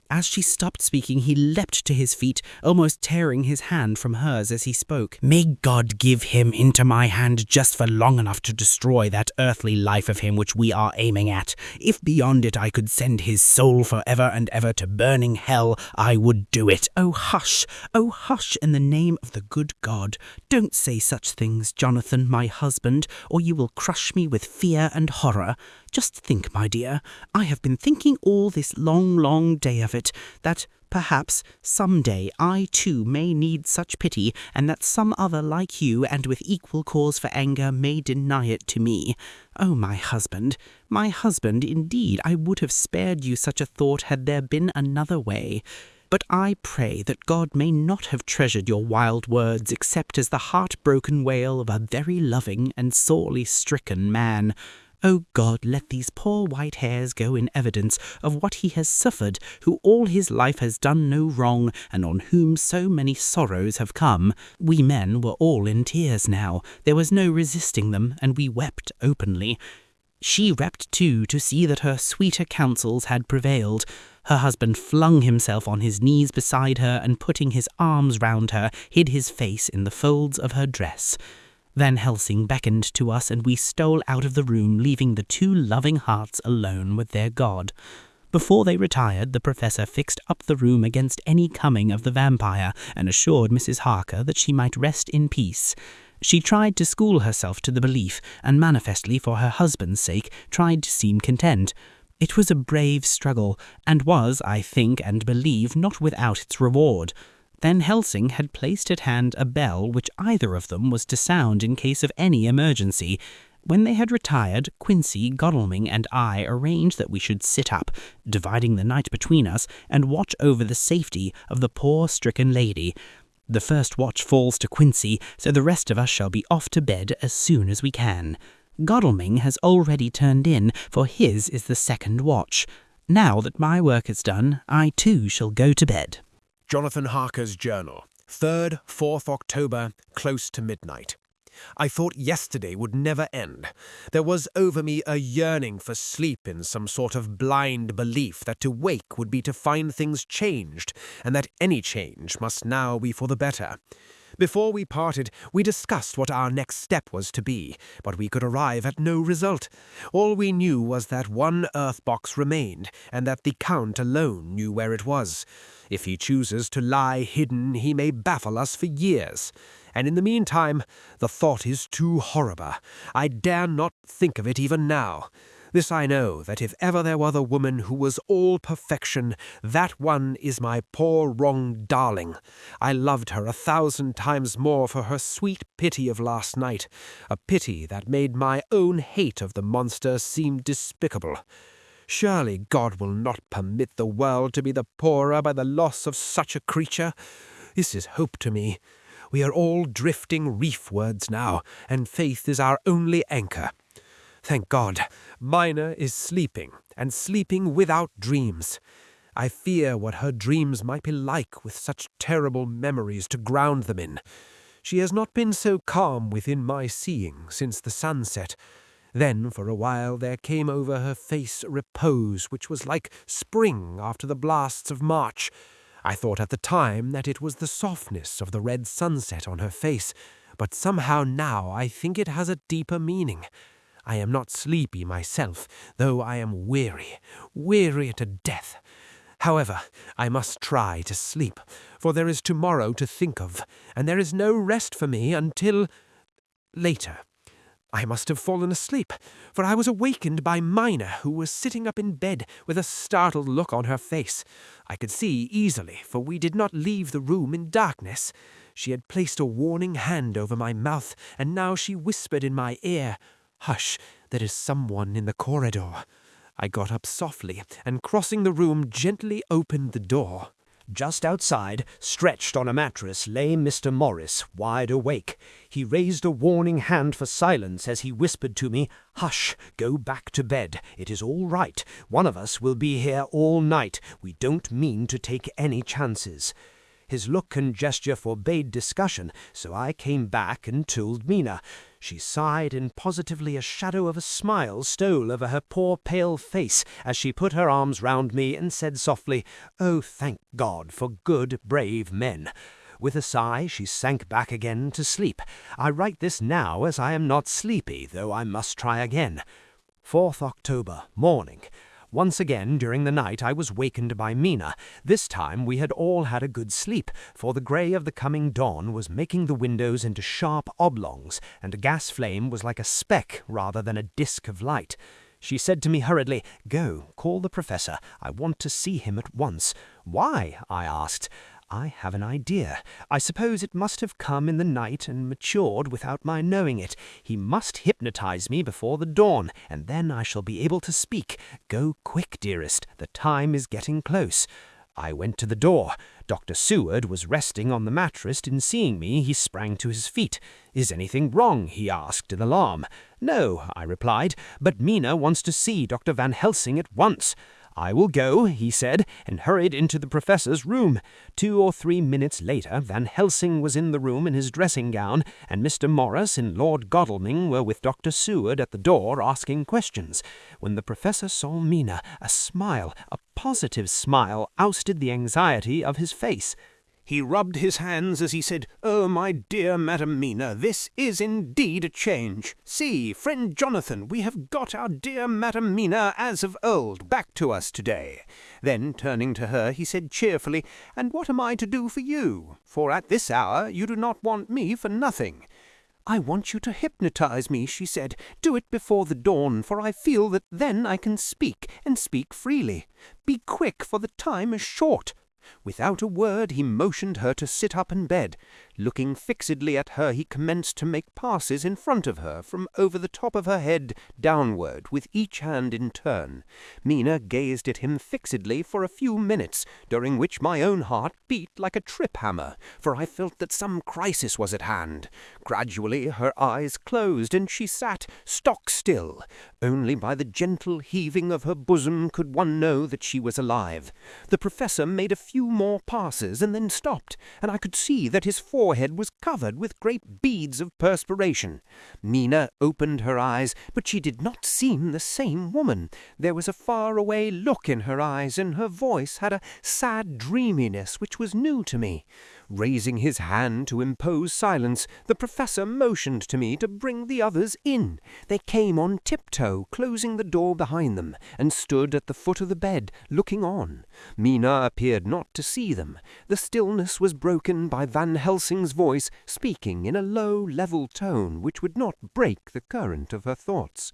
As she stopped speaking, he leapt to his feet, almost tearing his hand from hers as he spoke. "May God give him into my hand just for long enough to destroy that earthly life of him which we are aiming at. If beyond it I could send his soul for ever and ever to burning hell, I would do it. Oh, hush! Oh, hush, in the name of the good God. Don't say such things, Jonathan, my husband, or you will crush me with fear and horror. Just think, my dear, I have been thinking all this long, long day of it, that perhaps some day I too may need such pity, and that some other like you and with equal cause for anger may deny it to me. Oh, my husband, indeed, I would have spared you such a thought had there been another way. But I pray that God may not have treasured your wild words except as the heart-broken wail of a very loving and sorely stricken man. O God, let these poor white hairs go in evidence of what he has suffered, who all his life has done no wrong, and on whom so many sorrows have come. We men were all in tears now. There was no resisting them, and we wept openly. She wept too, to see that her sweeter counsels had prevailed. Her husband flung himself on his knees beside her, and putting his arms round her, hid his face in the folds of her dress. Van Helsing beckoned to us, and we stole out of the room, leaving the two loving hearts alone with their God. Before they retired, the professor fixed up the room against any coming of the vampire, and assured Mrs. Harker that she might rest in peace. She tried to school herself to the belief, and manifestly for her husband's sake tried to seem content. It was a brave struggle, and was, I think and believe, not without its reward. Van Helsing had placed at hand a bell which either of them was to sound in case of any emergency. When they had retired, Quincy, Godalming, and I arranged that we should sit up, dividing the night between us, and watch over the safety of the poor stricken lady. The first watch falls to Quincy, so the rest of us shall be off to bed as soon as we can. Godalming has already turned in, for his is the second watch. Now that my work is done, I too shall go to bed. Jonathan Harker's Journal, 3rd, 4th October, close to midnight. I thought yesterday would never end. There was over me a yearning for sleep in some sort of blind belief that to wake would be to find things changed, and that any change must now be for the better. Before we parted, we discussed what our next step was to be, but we could arrive at no result. All we knew was that one earth box remained, and that the Count alone knew where it was. If he chooses to lie hidden, he may baffle us for years. And in the meantime, the thought is too horrible. I dare not think of it even now. This I know, that if ever there were the woman who was all perfection, that one is my poor wronged darling. I loved her 1,000 times more for her sweet pity of last night, a pity that made my own hate of the monster seem despicable. Surely God will not permit the world to be the poorer by the loss of such a creature. This is hope to me. We are all drifting reefwards now, and faith is our only anchor. Thank God, Mina is sleeping, and sleeping without dreams. I fear what her dreams might be like with such terrible memories to ground them in. She has not been so calm within my seeing since the sunset. Then for a while there came over her face a repose which was like spring after the blasts of March. I thought at the time that it was the softness of the red sunset on her face, but somehow now I think it has a deeper meaning. I am not sleepy myself, though I am weary to death. However, I must try to sleep, for there is tomorrow to think of, and there is no rest for me until later. I must have fallen asleep, for I was awakened by Mina, who was sitting up in bed with a startled look on her face. I could see easily, for we did not leave the room in darkness. She had placed a warning hand over my mouth, and now she whispered in my ear, "Hush, there is someone in the corridor." I got up softly, and crossing the room, gently opened the door. Just outside, stretched on a mattress, lay Mr. Morris, wide awake. He raised a warning hand for silence as he whispered to me, "Hush, go back to bed. It is all right. One of us will be here all night. We don't mean to take any chances." His look and gesture forbade discussion, so I came back and told Mina. She sighed, and positively a shadow of a smile stole over her poor pale face as she put her arms round me and said softly, "Oh, thank God for good, brave men." With a sigh, she sank back again to sleep. I write this now as I am not sleepy, though I must try again. 4th October, morning. Once again during the night I was wakened by Mina. This time we had all had a good sleep, for the grey of the coming dawn was making the windows into sharp oblongs, and a gas flame was like a speck rather than a disk of light. She said to me hurriedly, "Go, call the professor. I want to see him at once." "Why?" I asked. "I have an idea. I suppose it must have come in the night and matured without my knowing it. He must hypnotize me before the dawn, and then I shall be able to speak. Go quick, dearest. The time is getting close." I went to the door. Dr. Seward was resting on the mattress, and seeing me, he sprang to his feet. "Is anything wrong?" he asked in alarm. "No," I replied, "but Mina wants to see Dr. Van Helsing at once." "I will go," he said, and hurried into the professor's room. 2 or 3 minutes later, Van Helsing was in the room in his dressing gown, and Mr. Morris and Lord Godalming were with Dr. Seward at the door asking questions. When the professor saw Mina, a smile, a positive smile, ousted the anxiety of his face. He rubbed his hands as he said, "Oh, my dear Madam Mina, this is indeed a change. See, friend Jonathan, we have got our dear Madam Mina as of old back to us today." Then, turning to her, he said cheerfully, "And what am I to do for you? For at this hour you do not want me for nothing." "I want you to hypnotize me," she said. "Do it before the dawn, for I feel that then I can speak, and speak freely. Be quick, for the time is short." Without a word he motioned her to sit up in bed. Looking fixedly at her, he commenced to make passes in front of her, from over the top of her head downward, with each hand in turn. Mina gazed at him fixedly for a few minutes, during which my own heart beat like a trip-hammer, for I felt that some crisis was at hand. Gradually her eyes closed, and she sat stock-still. Only by the gentle heaving of her bosom could one know that she was alive. The professor made a few more passes and then stopped, and I could see that his forehead was covered with great beads of perspiration. Mina opened her eyes, but she did not seem the same woman. There was a far-away look in her eyes, and her voice had a sad dreaminess which was new to me. Raising his hand to impose silence, the professor motioned to me to bring the others in. They came on tiptoe, closing the door behind them, and stood at the foot of the bed, looking on. Mina appeared not to see them. The stillness was broken by Van Helsing's voice, speaking in a low, level tone which would not break the current of her thoughts.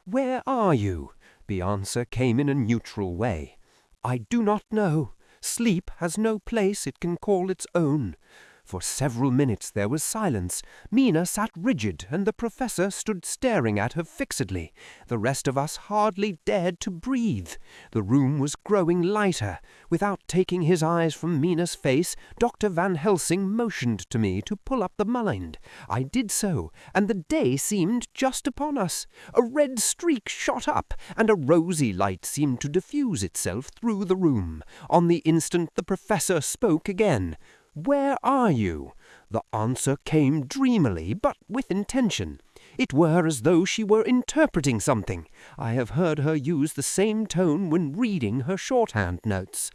"Where are you?" The answer came in a neutral way. "I do not know. Sleep has no place it can call its own." For several minutes there was silence. Mina sat rigid, and the professor stood staring at her fixedly. The rest of us hardly dared to breathe. The room was growing lighter. Without taking his eyes from Mina's face, Dr. Van Helsing motioned to me to pull up the blind. I did so, and the day seemed just upon us. A red streak shot up, and a rosy light seemed to diffuse itself through the room. On the instant the professor spoke again. "Where are you?" The answer came dreamily, but with intention. It were as though she were interpreting something. I have heard her use the same tone when reading her shorthand notes.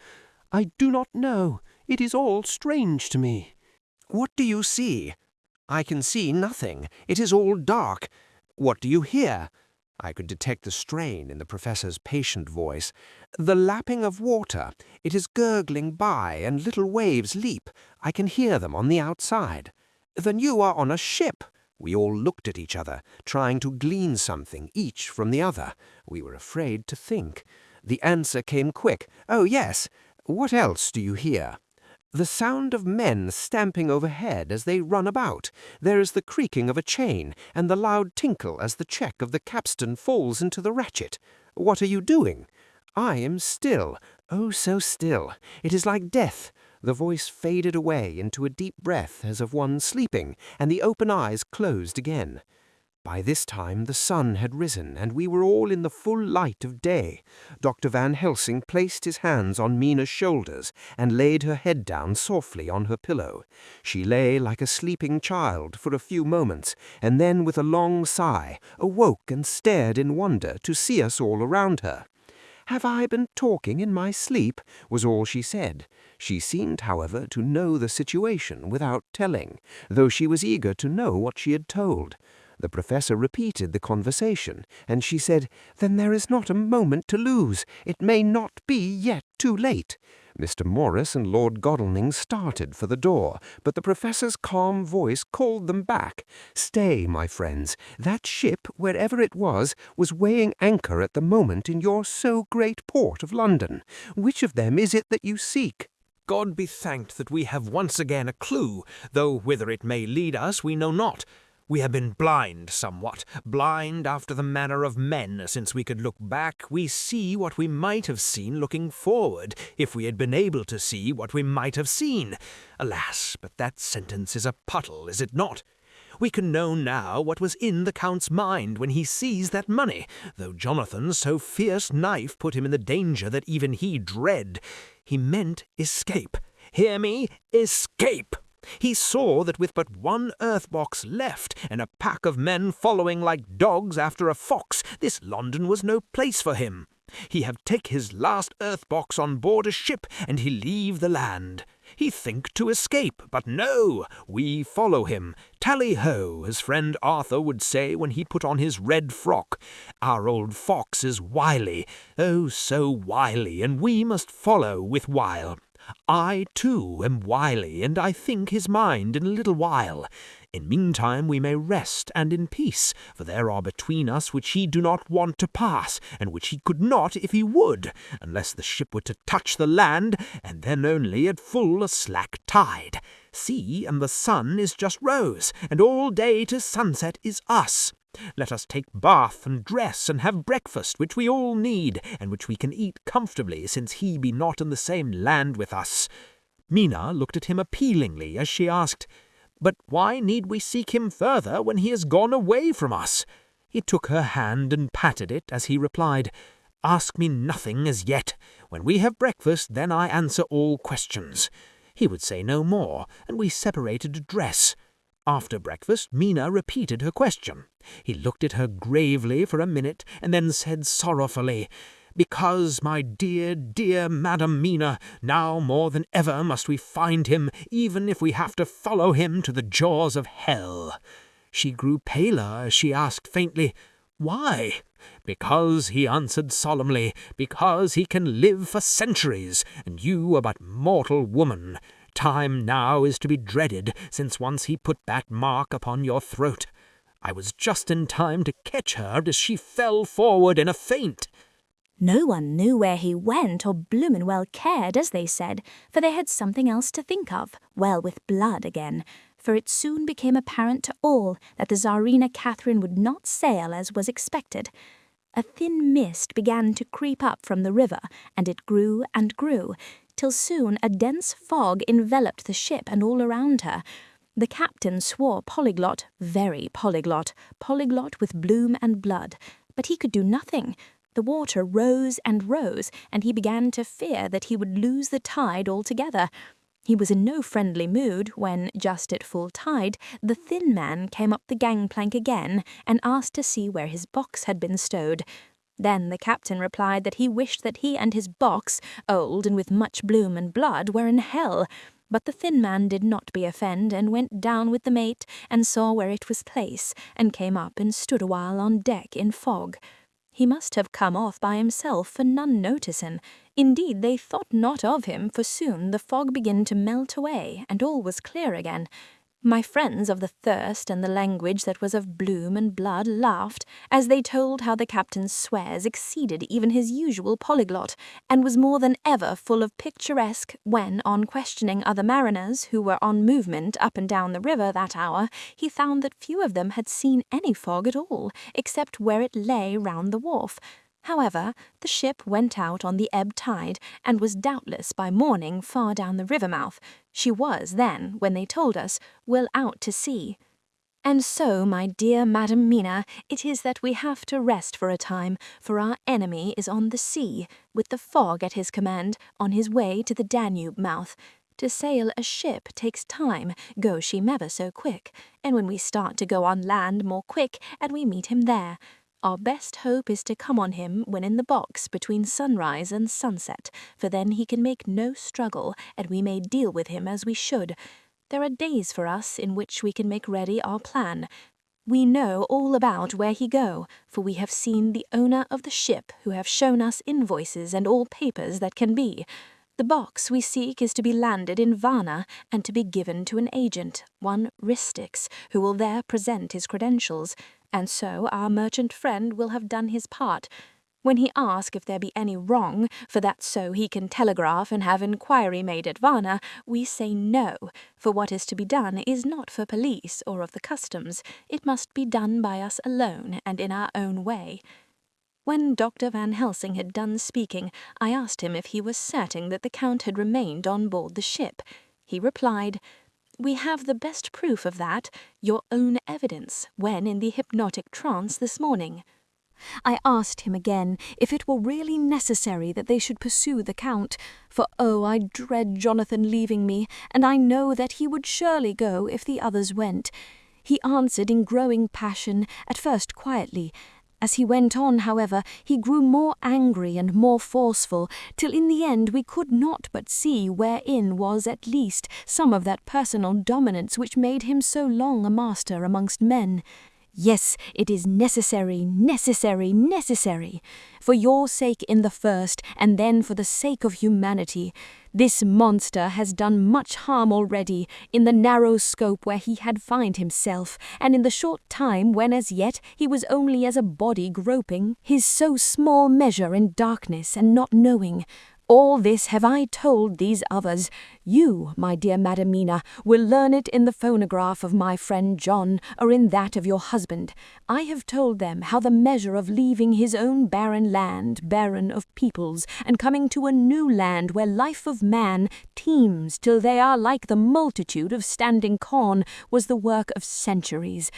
"I do not know. It is all strange to me." "What do you see?" "I can see nothing. It is all dark." "What do you hear?" I could detect the strain in the professor's patient voice. "The lapping of water. It is gurgling by, and little waves leap. I can hear them on the outside." "Then you are on a ship." We all looked at each other, trying to glean something, each from the other. We were afraid to think. The answer came quick. "Oh, yes. What else do you hear?" "The sound of men stamping overhead as they run about. There is the creaking of a chain, and the loud tinkle as the check of the capstan falls into the ratchet." "What are you doing?" "I am still. Oh, so still. It is like death." The voice faded away into a deep breath as of one sleeping, and the open eyes closed again. By this time the sun had risen, and we were all in the full light of day. Dr. Van Helsing placed his hands on Mina's shoulders and laid her head down softly on her pillow. She lay like a sleeping child for a few moments, and then with a long sigh awoke and stared in wonder to see us all around her. "Have I been talking in my sleep?" was all she said. She seemed, however, to know the situation without telling, though she was eager to know what she had told. The professor repeated the conversation, and she said, "Then there is not a moment to lose. It may not be yet too late." Mr. Morris and Lord Godalming started for the door, but the professor's calm voice called them back. "Stay, my friends. That ship, wherever it was weighing anchor at the moment in your so great port of London. Which of them is it that you seek?" "God be thanked that we have once again a clue, though whither it may lead us we know not. We have been blind somewhat, blind after the manner of men. Since we could look back, we see what we might have seen looking forward, if we had been able to see what we might have seen. Alas, but that sentence is a puddle, is it not? We can know now what was in the Count's mind when he seized that money, though Jonathan's so fierce knife put him in the danger that even he dread. He meant escape. Hear me? Escape! He saw that with but one earth-box left, and a pack of men following like dogs after a fox, this London was no place for him. He have take his last earth-box on board a ship, and he leave the land. He think to escape, but no, we follow him. Tally-ho, as friend Arthur would say when he put on his red frock. Our old fox is wily, oh so wily, and we must follow with wile. I, too, am wily, and I think his mind in a little while. In meantime we may rest and in peace, for there are between us which he do not want to pass, and which he could not if he would, unless the ship were to touch the land, and then only at full a slack tide. See, and the sun is just rose, and all day to sunset is us. Let us take bath and dress and have breakfast, which we all need, and which we can eat comfortably, since he be not in the same land with us." Mina looked at him appealingly as she asked, "But why need we seek him further when he has gone away from us?" He took her hand and patted it as he replied, "Ask me nothing as yet. When we have breakfast, then I answer all questions." He would say no more, and we separated to dress. After breakfast, Mina repeated her question. He looked at her gravely for a minute, and then said sorrowfully, "Because, my dear, dear Madam Mina, now more than ever must we find him, even if we have to follow him to the jaws of hell." She grew paler as she asked faintly, "Why?" "Because," he answered solemnly, "because he can live for centuries, and you are but mortal woman. Time now is to be dreaded, since once he put that mark upon your throat. I was just in time to catch her as she fell forward in a faint." No one knew where he went or bloomin' well cared, as they said, for they had something else to think of, well with blood again, for it soon became apparent to all that the Tsarina Catherine would not sail as was expected. A thin mist began to creep up from the river, and it grew and grew, till soon a dense fog enveloped the ship and all around her. The captain swore polyglot, very polyglot, polyglot with bloom and blood, but he could do nothing. The water rose and rose, and he began to fear that he would lose the tide altogether. He was in no friendly mood when, just at full tide, the thin man came up the gangplank again and asked to see where his box had been stowed. Then the captain replied that he wished that he and his box, old and with much bloom and blood, were in hell. But the thin man did not be offend, and went down with the mate, and saw where it was placed, and came up and stood a while on deck in fog. He must have come off by himself, for none notice him. Indeed, they thought not of him, for soon the fog began to melt away, and all was clear again. My friends of the thirst and the language that was of bloom and blood laughed, as they told how the captain's swears exceeded even his usual polyglot, and was more than ever full of picturesque when, on questioning other mariners who were on movement up and down the river that hour, he found that few of them had seen any fog at all, except where it lay round the wharf. However, the ship went out on the ebb tide, and was doubtless by morning far down the river mouth. She was then, when they told us, well out to sea. And so, my dear Madam Mina, it is that we have to rest for a time, for our enemy is on the sea, with the fog at his command, on his way to the Danube mouth. To sail a ship takes time, go she never so quick, and when we start to go on land more quick, and we meet him there. Our best hope is to come on him when in the box between sunrise and sunset, for then he can make no struggle, and we may deal with him as we should. There are days for us in which we can make ready our plan. We know all about where he go, for we have seen the owner of the ship, who have shown us invoices and all papers that can be. The box we seek is to be landed in Varna, and to be given to an agent, one Ristix, who will there present his credentials, and so our merchant friend will have done his part. When he asks if there be any wrong, for that so he can telegraph and have inquiry made at Varna, we say no, for what is to be done is not for police or of the customs. It must be done by us alone and in our own way. When Dr. Van Helsing had done speaking, I asked him if he was certain that the Count had remained on board the ship. He replied, "We have the best proof of that, your own evidence, when in the hypnotic trance this morning." I asked him again if it were really necessary that they should pursue the Count, for oh, I dread Jonathan leaving me, and I know that he would surely go if the others went. He answered in growing passion, at first quietly. As he went on, however, he grew more angry and more forceful, till in the end we could not but see wherein was at least some of that personal dominance which made him so long a master amongst men. Yes, it is necessary, necessary, necessary. For your sake in the first, and then for the sake of humanity. This monster has done much harm already, in the narrow scope where he had found himself, and in the short time when as yet he was only as a body groping, his so small measure in darkness and not knowing. All this have I told these others. You, my dear Madam Mina, will learn it in the phonograph of my friend John, or in that of your husband. I have told them how the measure of leaving his own barren land, barren of peoples, and coming to a new land where life of man teems till they are like the multitude of standing corn, was the work of centuries.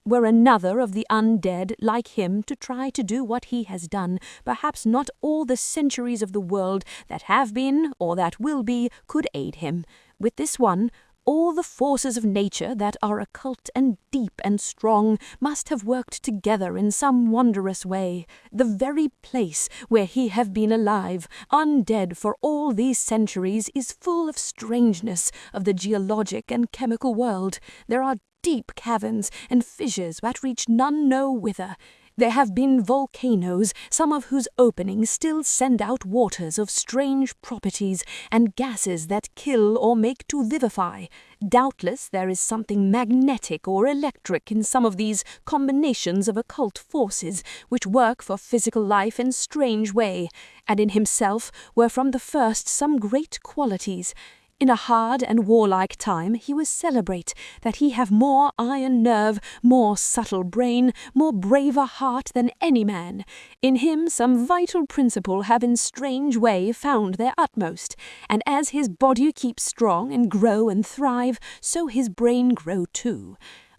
Were another of the undead like him to try to do what he has done, perhaps not all the centuries of the world that have been or that will be could aid him. With this one, all the forces of nature that are occult and deep and strong must have worked together in some wondrous way. The very place where he have been alive, undead for all these centuries, is full of strangeness of the geologic and chemical world. There are deep caverns and fissures that reach none know whither. There have been volcanoes, some of whose openings still send out waters of strange properties and gases that kill or make to vivify. Doubtless there is something magnetic or electric in some of these combinations of occult forces which work for physical life in strange way, and in himself were from the first some great qualities. In a hard and warlike time he was celebrate, that he have more iron nerve, more subtle brain, more braver heart than any man. In him some vital principle have in strange way found their utmost, and as his body keeps strong and grow and thrive, so his brain grow too.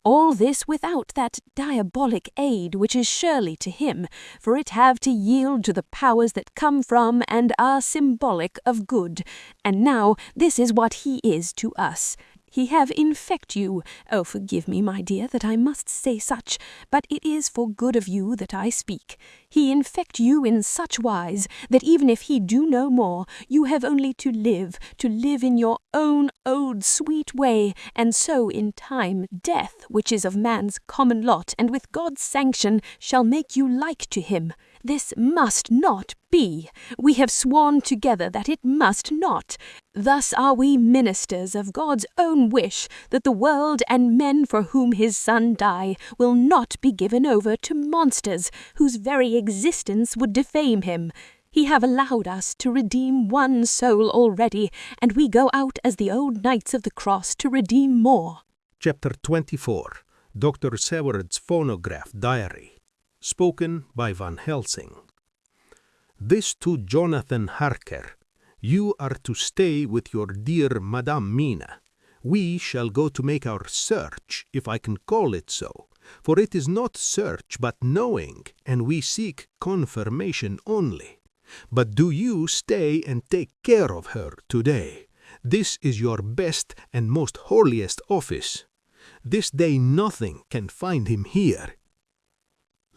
All this without that diabolic aid which is surely to him, for it have to yield to the powers that come from and are symbolic of good. And now this is what he is to us. He have infect you. Oh, forgive me, my dear, that I must say such, but it is for good of you that I speak. He infect you in such wise that even if he do no more, you have only to live in your own old sweet way, and so in time death, which is of man's common lot, and with God's sanction, shall make you like to him. This must not be. We have sworn together that it must not. Thus are we ministers of God's own wish, that the world and men for whom his Son die will not be given over to monsters, whose very existence would defame him. He have allowed us to redeem one soul already, and we go out as the old Knights of the Cross to redeem more. Chapter 24. Dr. Seward's Phonograph Diary. Spoken by Van Helsing. This to Jonathan Harker. You are to stay with your dear Madame Mina. We shall go to make our search, if I can call it so. For it is not search, but knowing, and we seek confirmation only. But do you stay and take care of her today. This is your best and most holiest office. This day nothing can find him here.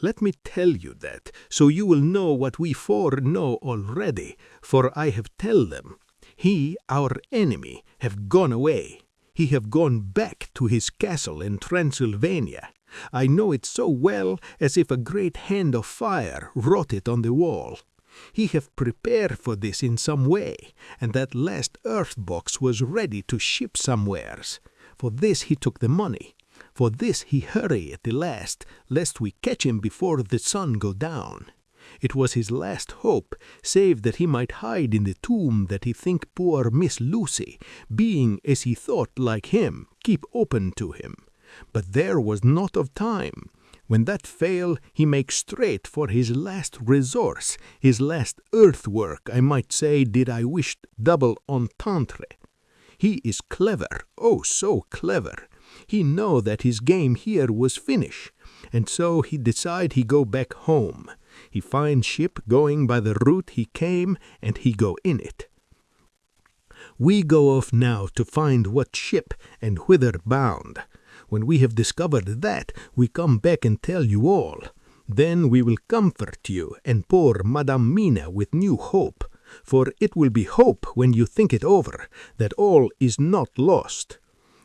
Let me tell you that, so you will know what we four know already, for I have tell them. He, our enemy, have gone away. He have gone back to his castle in Transylvania. I know it so well as if a great hand of fire wrought it on the wall. He have prepared for this in some way, and that last earth box was ready to ship somewheres. For this he took the money. For this he hurry at the last, lest we catch him before the sun go down. It was his last hope, save that he might hide in the tomb that he think poor Miss Lucy, being, as he thought, like him, keep open to him. But there was not of time. When that fail, he make straight for his last resource, his last earthwork, I might say, did I wish double entendre. He is clever, oh so clever. He know that his game here was finish, and so he decide he go back home. He find ship going by the route he came, and he go in it. We go off now to find what ship and whither bound. When we have discovered that, we come back and tell you all. Then we will comfort you and poor Madame Mina with new hope, for it will be hope when you think it over, that all is not lost.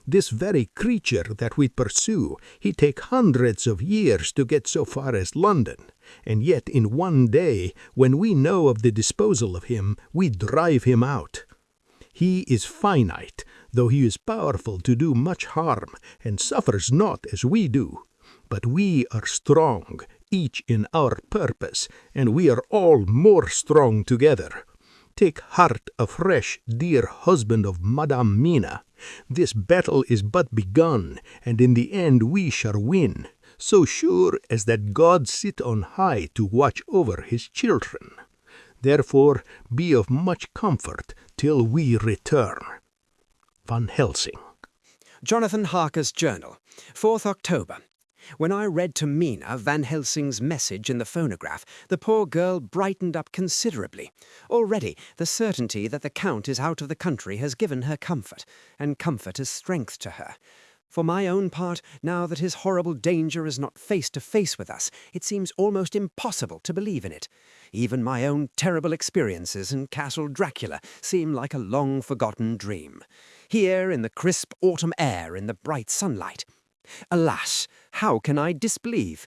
This very creature that we pursue, he take hundreds of years to get so far as London, and yet in one day, when we know of the disposal of him, we drive him out. He is finite, though he is powerful to do much harm, and suffers not as we do. But we are strong, each in our purpose, and we are all more strong together. Take heart afresh, dear husband of Madame Mina. This battle is but begun, and in the end we shall win, so sure as that God sit on high to watch over his children. Therefore be of much comfort till we return. Van Helsing. Jonathan Harker's Journal, 4th October. When I read to Mina Van Helsing's message in the phonograph, the poor girl brightened up considerably. Already, the certainty that the Count is out of the country has given her comfort, and comfort is strength to her. For my own part, now that his horrible danger is not face to face with us, it seems almost impossible to believe in it. Even my own terrible experiences in Castle Dracula seem like a long-forgotten dream. Here, in the crisp autumn air, in the bright sunlight. Alas, how can I disbelieve?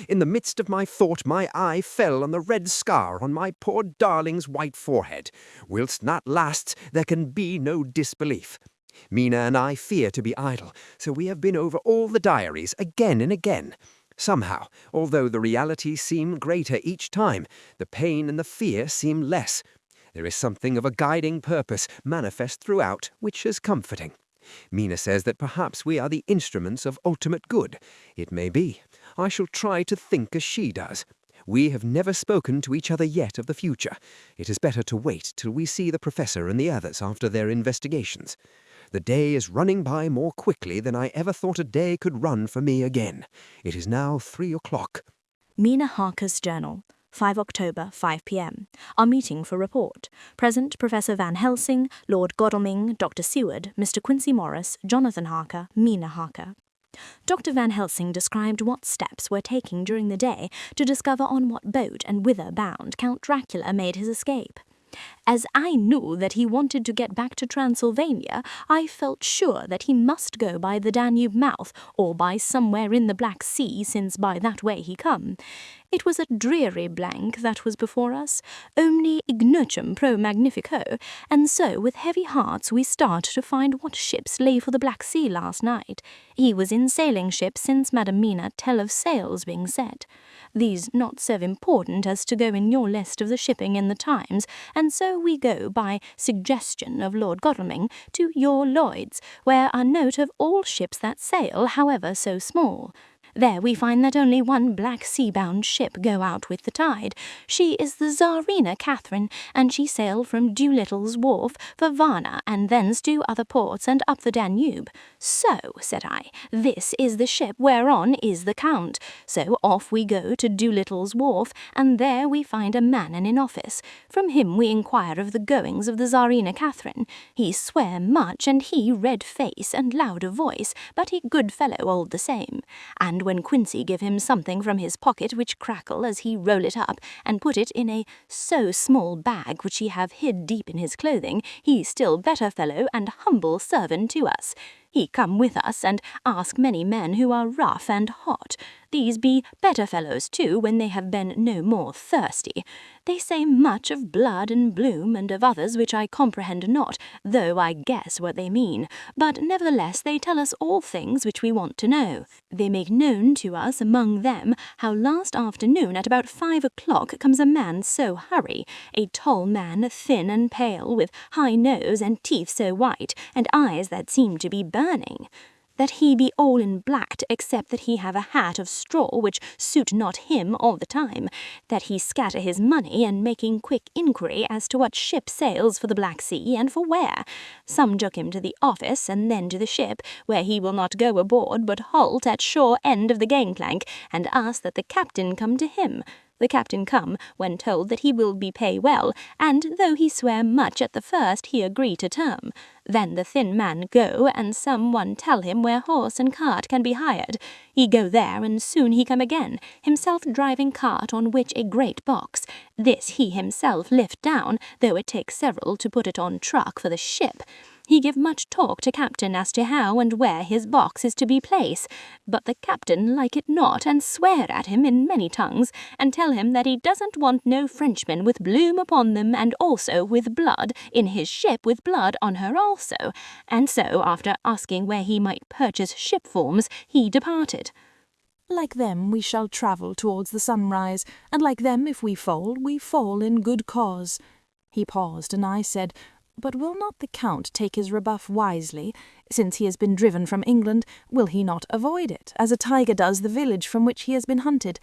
In the midst of my thought, my eye fell on the red scar on my poor darling's white forehead. Whilst that lasts, there can be no disbelief. Mina and I fear to be idle, so we have been over all the diaries again and again. Somehow, although the realities seem greater each time, the pain and the fear seem less. There is something of a guiding purpose manifest throughout, which is comforting. Mina says that perhaps we are the instruments of ultimate good. It may be. I shall try to think as she does. We have never spoken to each other yet of the future. It is better to wait till we see the Professor and the others after their investigations. The day is running by more quickly than I ever thought a day could run for me again. It is now 3 o'clock. Mina Harker's Journal, 5 October, 5 p.m. Our meeting for report. Present Professor Van Helsing, Lord Godalming, Dr. Seward, Mr. Quincy Morris, Jonathan Harker, Mina Harker. Dr. Van Helsing described what steps were taking during the day to discover on what boat and whither bound Count Dracula made his escape. As I knew that he wanted to get back to Transylvania, I felt sure that he must go by the Danube mouth, or by somewhere in the Black Sea, since by that way he come. It was a dreary blank that was before us, omni ignotum pro magnifico, and so with heavy hearts we start to find what ships lay for the Black Sea last night. He was in sailing ship since Madam Mina tell of sails being set. These not so important as to go in your list of the shipping in the Times, and so we go by suggestion of Lord Godalming to your Lloyd's, where are note of all ships that sail, however so small. There we find that only one Black Sea-bound ship go out with the tide. She is the Tsarina Catherine, and she sailed from Doolittle's wharf for Varna, and thence to other ports and up the Danube. So, said I, this is the ship whereon is the Count. So off we go to Doolittle's wharf, and there we find a man in office. From him we inquire of the goings of the Tsarina Catherine. He swear much, and he red face and loud of voice, but he good fellow all the same. And when Quincy give him something from his pocket which crackle as he roll it up, and put it in a so small bag which he have hid deep in his clothing, he still better fellow and humble servant to us. He come with us, and ask many men who are rough and hot. These be better fellows too, when they have been no more thirsty. They say much of blood and bloom, and of others which I comprehend not, though I guess what they mean. But nevertheless they tell us all things which we want to know. They make known to us among them how last afternoon at about 5 o'clock comes a man so hurry, a tall man, thin and pale, with high nose and teeth so white, and eyes that seem to be burning. That he be all in black, except that he have a hat of straw which suit not him all the time, that he scatter his money, and making quick inquiry as to what ship sails for the Black Sea, and for where. Some took him to the office, and then to the ship, where he will not go aboard, but halt at shore end of the gangplank, and ask that the captain come to him. The captain come, when told that he will be pay well, and though he swear much at the first, he agree to term. Then the thin man go, and some one tell him where horse and cart can be hired. He go there, and soon he come again, himself driving cart on which a great box. This he himself lift down, though it take several to put it on truck for the ship. He give much talk to captain as to how and where his box is to be placed, but the captain like it not, and swear at him in many tongues, and tell him that he doesn't want no Frenchmen with bloom upon them, and also with blood, in his ship with blood on her also. And so, after asking where he might purchase ship forms, he departed. Like them we shall travel towards the sunrise, and like them if we fall in good cause. He paused, and I said, But will not the Count take his rebuff wisely? Since he has been driven from England, will he not avoid it, as a tiger does the village from which he has been hunted?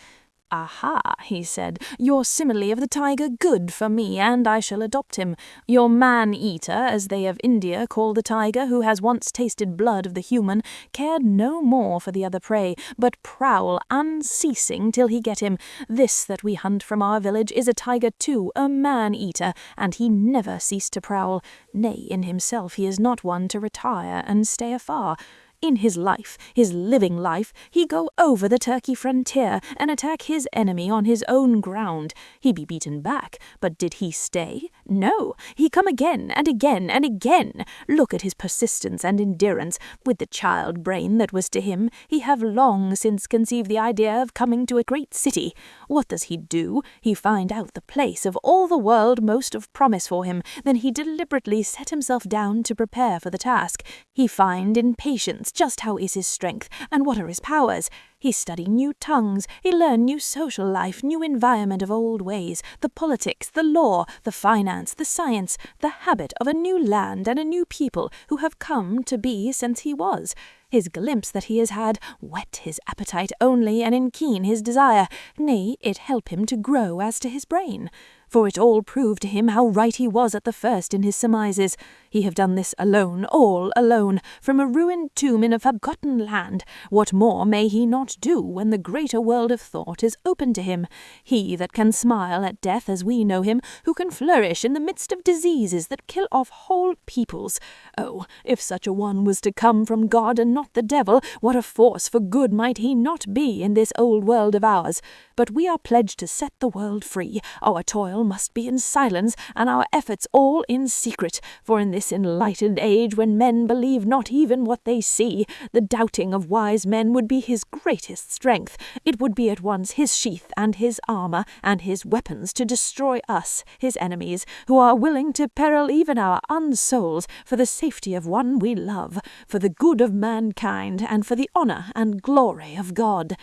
Aha, he said, your simile of the tiger good for me, and I shall adopt him. Your man-eater, as they of India call the tiger, who has once tasted blood of the human, cared no more for the other prey, but prowl unceasing till he get him. This that we hunt from our village is a tiger too, a man-eater, and he never ceased to prowl. Nay, in himself he is not one to retire and stay afar. In his life, his living life, he go over the Turkey frontier and attack his enemy on his own ground. He be beaten back, but did he stay? No, he come again and again and again. Look at his persistence and endurance. With the child brain that was to him, he have long since conceived the idea of coming to a great city. What does he do? He find out the place of all the world most of promise for him. Then he deliberately set himself down to prepare for the task. He find in patience just how is his strength, and what are his powers. He study new tongues, he learn new social life, new environment of old ways, the politics, the law, the finance, the science, the habit of a new land and a new people who have come to be since he was. His glimpse that he has had whet his appetite only, and enkeen his desire, nay, it help him to grow as to his brain. For it all proved to him how right he was at the first in his surmises. He have done this alone, all alone, from a ruined tomb in a forgotten land. What more may he not do when the greater world of thought is open to him? He that can smile at death as we know him, who can flourish in the midst of diseases that kill off whole peoples. Oh, if such a one was to come from God and not the devil, what a force for good might he not be in this old world of ours? But we are pledged to set the world free. Our toil must be in silence, and our efforts all in secret, for in this enlightened age, when men believe not even what they see, the doubting of wise men would be his greatest strength. It would be at once his sheath and his armour and his weapons to destroy us, his enemies, who are willing to peril even our unsouls for the safety of one we love, for the good of mankind, and for the honour and glory of God.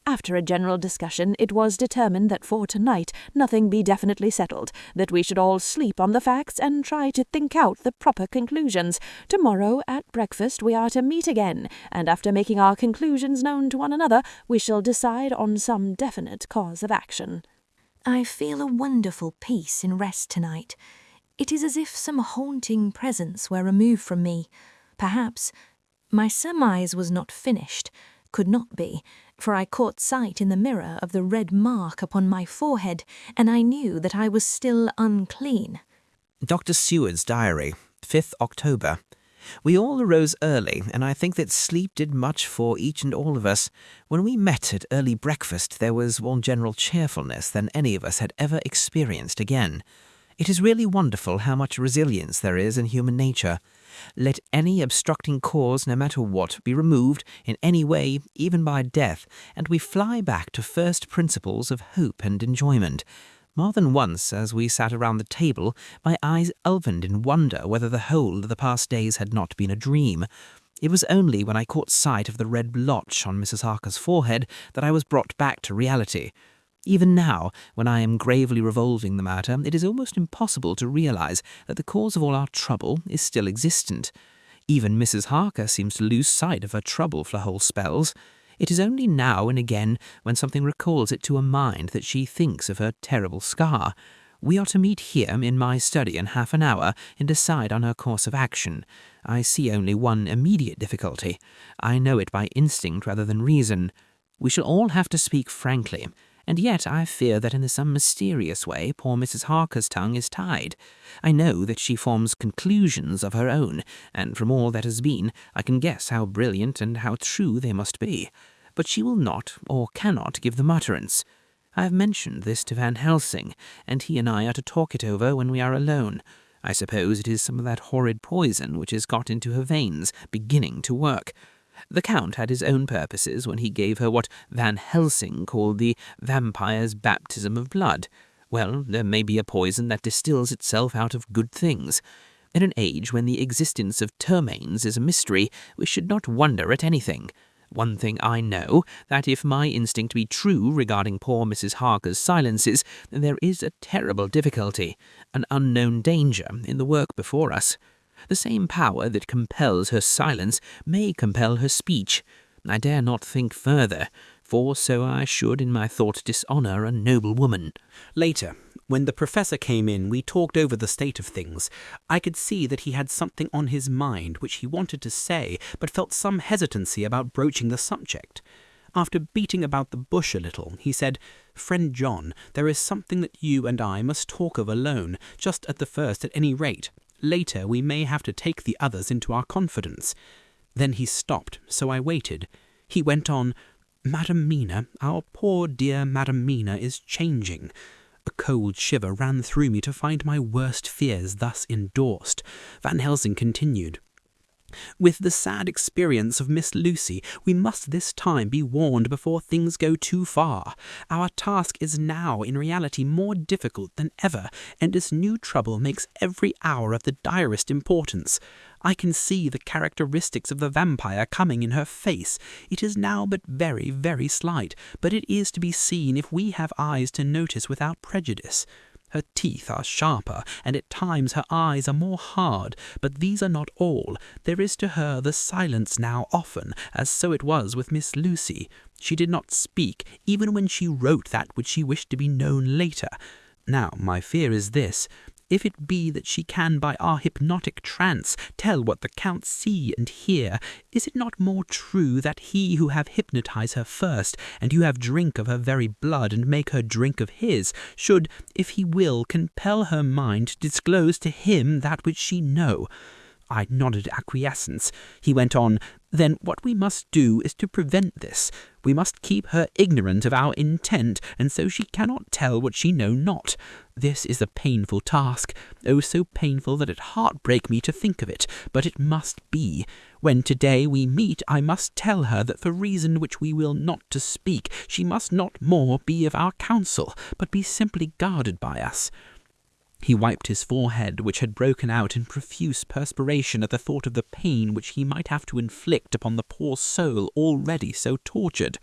After a general discussion, it was determined that for tonight nothing be definitely settled, that we should all sleep on the facts and try to think out the proper conclusions. Tomorrow at breakfast we are to meet again, and after making our conclusions known to one another, we shall decide on some definite cause of action. I feel a wonderful peace and rest tonight. It is as if some haunting presence were removed from me. Perhaps my surmise was not finished, could not be, for I caught sight in the mirror of the red mark upon my forehead, and I knew that I was still unclean. Dr. Seward's diary, 5th October. We all arose early, and I think that sleep did much for each and all of us. When we met at early breakfast, there was more general cheerfulness than any of us had ever experienced again. It is really wonderful how much resilience there is in human nature. Let any obstructing cause, no matter what, be removed in any way, even by death, and we fly back to first principles of hope and enjoyment. More than once, as we sat around the table, my eyes opened in wonder whether the whole of the past days had not been a dream. It was only when I caught sight of the red blotch on Mrs. Harker's forehead that I was brought back to reality. Even now, when I am gravely revolving the matter, it is almost impossible to realize that the cause of all our trouble is still existent. Even Mrs. Harker seems to lose sight of her trouble for whole spells. It is only now and again, when something recalls it to her mind, that she thinks of her terrible scar. We are to meet here in my study in half an hour and decide on her course of action. I see only one immediate difficulty. I know it by instinct rather than reason. We shall all have to speak frankly, and yet I fear that in some mysterious way poor Mrs. Harker's tongue is tied. I know that she forms conclusions of her own, and from all that has been, I can guess how brilliant and how true they must be. But she will not, or cannot, give them utterance. I have mentioned this to Van Helsing, and he and I are to talk it over when we are alone. I suppose it is some of that horrid poison which has got into her veins, beginning to work. The Count had his own purposes when he gave her what Van Helsing called the vampire's baptism of blood. Well, there may be a poison that distills itself out of good things. In an age when the existence of termains is a mystery, we should not wonder at anything. One thing I know, that if my instinct be true regarding poor Mrs. Harker's silences, there is a terrible difficulty, an unknown danger in the work before us. The same power that compels her silence may compel her speech. I dare not think further, for so I should in my thought dishonour a noble woman. Later, when the professor came in, we talked over the state of things. I could see that he had something on his mind which he wanted to say, but felt some hesitancy about broaching the subject. After beating about the bush a little, he said, "Friend John, there is something that you and I must talk of alone, just at the first at any rate. Later we may have to take the others into our confidence." Then he stopped, so I waited. He went on, "Madam Mina, our poor dear Madam Mina is changing." A cold shiver ran through me to find my worst fears thus endorsed. Van Helsing continued, "With the sad experience of Miss Lucy, we must this time be warned before things go too far. Our task is now in reality more difficult than ever, and this new trouble makes every hour of the direst importance. I can see the characteristics of the vampire coming in her face. It is now but very, very slight, but it is to be seen if we have eyes to notice without prejudice. Her teeth are sharper, and at times her eyes are more hard, but these are not all. There is to her the silence now often, as so it was with Miss Lucy. She did not speak, even when she wrote that which she wished to be known later. Now, my fear is this. If it be that she can by our hypnotic trance tell what the Count see and hear, is it not more true that he who have hypnotized her first, and you have drink of her very blood and make her drink of his, should, if he will, compel her mind to disclose to him that which she know?" I nodded acquiescence. He went on, "Then what we must do is to prevent this. We must keep her ignorant of our intent, and so she cannot tell what she know not. This is a painful task, oh so painful that it heartbreak me to think of it, but it must be. When today we meet, I must tell her that for reason which we will not to speak, she must not more be of our counsel, but be simply guarded by us." He wiped his forehead, which had broken out in profuse perspiration at the thought of the pain which he might have to inflict upon the poor soul already so tortured.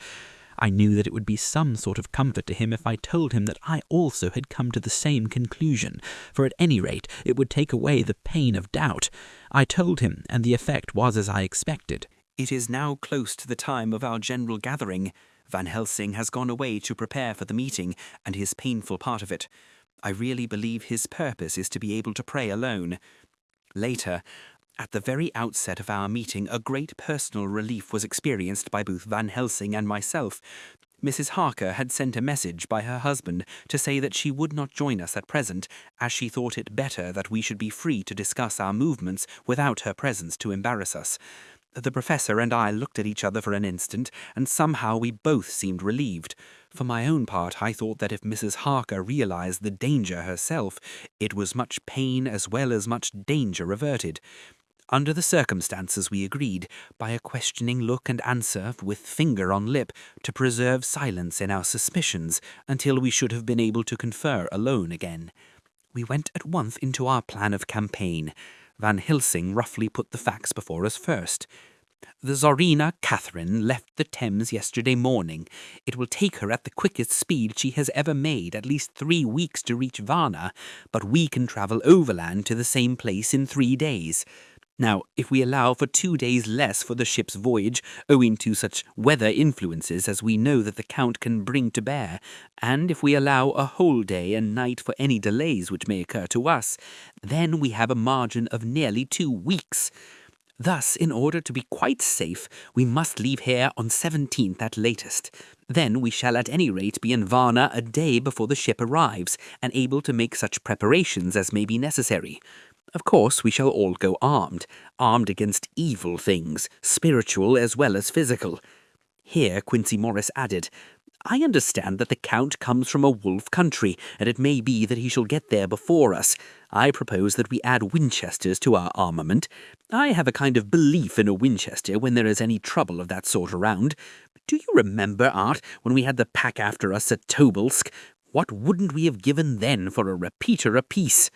I knew that it would be some sort of comfort to him if I told him that I also had come to the same conclusion, for at any rate it would take away the pain of doubt. I told him, and the effect was as I expected. It is now close to the time of our general gathering. Van Helsing has gone away to prepare for the meeting, and his painful part of it. I really believe his purpose is to be able to pray alone. Later, at the very outset of our meeting, a great personal relief was experienced by both Van Helsing and myself. Mrs. Harker had sent a message by her husband to say that she would not join us at present, as she thought it better that we should be free to discuss our movements without her presence to embarrass us. The professor and I looked at each other for an instant, and somehow we both seemed relieved. For my own part, I thought that if Mrs. Harker realized the danger herself, it was much pain as well as much danger averted. Under the circumstances we agreed, by a questioning look and answer, with finger on lip, to preserve silence in our suspicions until we should have been able to confer alone again. We went at once into our plan of campaign. Van Helsing roughly put the facts before us first. The Tsarina Catherine left the Thames yesterday morning. It will take her at the quickest speed she has ever made at least 3 weeks to reach Varna, but we can travel overland to the same place in 3 days. Now, if we allow for 2 days less for the ship's voyage, owing to such weather influences as we know that the Count can bring to bear, and if we allow a whole day and night for any delays which may occur to us, then we have a margin of nearly 2 weeks. Thus, in order to be quite safe, we must leave here on 17th at latest. Then we shall at any rate be in Varna a day before the ship arrives, and able to make such preparations as may be necessary. Of course, we shall all go armed against evil things, spiritual as well as physical. Here Quincey Morris added, I understand that the Count comes from a wolf country, and it may be that he shall get there before us. I propose that we add Winchesters to our armament. I have a kind of belief in a Winchester when there is any trouble of that sort around. Do you remember, Art, when we had the pack after us at Tobolsk? What wouldn't we have given then for a repeater apiece?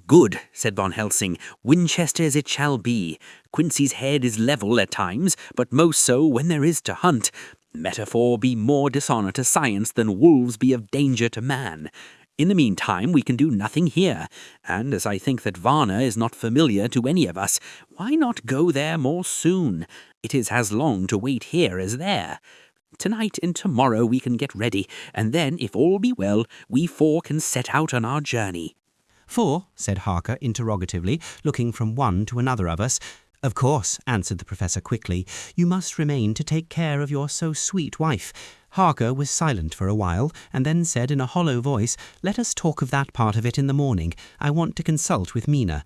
Good, said Van Helsing. Winchesters it shall be. Quincey's head is level at times, but most so when there is to hunt. Metaphor be more dishonour to science than wolves be of danger to man. In the meantime, we can do nothing here, and as I think that Varna is not familiar to any of us, why not go there more soon? It is as long to wait here as there. Tonight and tomorrow we can get ready, and then, if all be well, we four can set out on our journey. For, said Harker interrogatively, looking from one to another of us, Of course, answered the Professor quickly, you must remain to take care of your so sweet wife. Harker was silent for a while, and then said in a hollow voice, Let us talk of that part of it in the morning. I want to consult with Mina.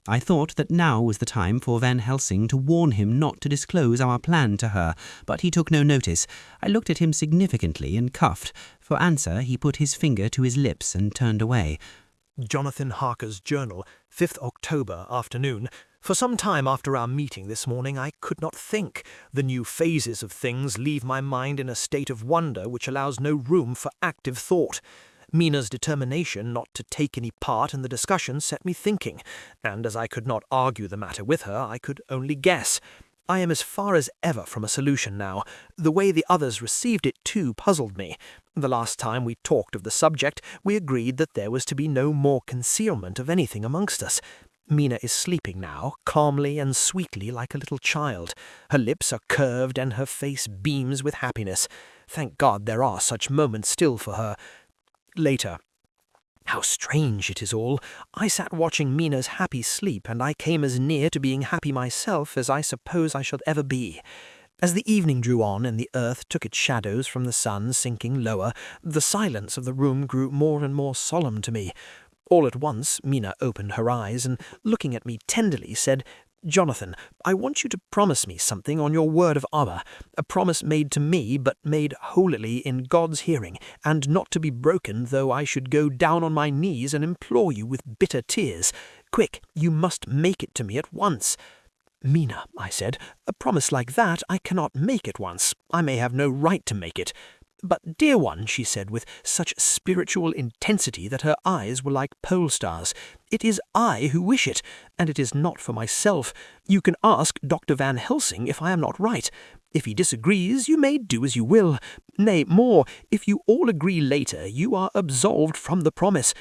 I thought that now was the time for Van Helsing to warn him not to disclose our plan to her, but he took no notice. I looked at him significantly and coughed. For answer, he put his finger to his lips and turned away. Jonathan Harker's Journal, 5th October afternoon. For some time after our meeting this morning, I could not think. The new phases of things leave my mind in a state of wonder which allows no room for active thought. Mina's determination not to take any part in the discussion set me thinking, and as I could not argue the matter with her, I could only guess. I am as far as ever from a solution now. The way the others received it, too, puzzled me. The last time we talked of the subject, we agreed that there was to be no more concealment of anything amongst us. Mina is sleeping now, calmly and sweetly like a little child. Her lips are curved and her face beams with happiness. Thank God there are such moments still for her. Later. How strange it is all. I sat watching Mina's happy sleep, and I came as near to being happy myself as I suppose I shall ever be. As the evening drew on and the earth took its shadows from the sun sinking lower, the silence of the room grew more and more solemn to me. All at once Mina opened her eyes and, looking at me tenderly, said, Jonathan, I want you to promise me something on your word of honour, a promise made to me, but made holily in God's hearing, and not to be broken, though I should go down on my knees and implore you with bitter tears. Quick, you must make it to me at once. Mina, I said, a promise like that I cannot make at once. I may have no right to make it. But, dear one, she said with such spiritual intensity that her eyes were like pole stars, it is I who wish it, and it is not for myself. You can ask Dr. Van Helsing if I am not right. If he disagrees, you may do as you will. Nay, more, if you all agree later, you are absolved from the promise.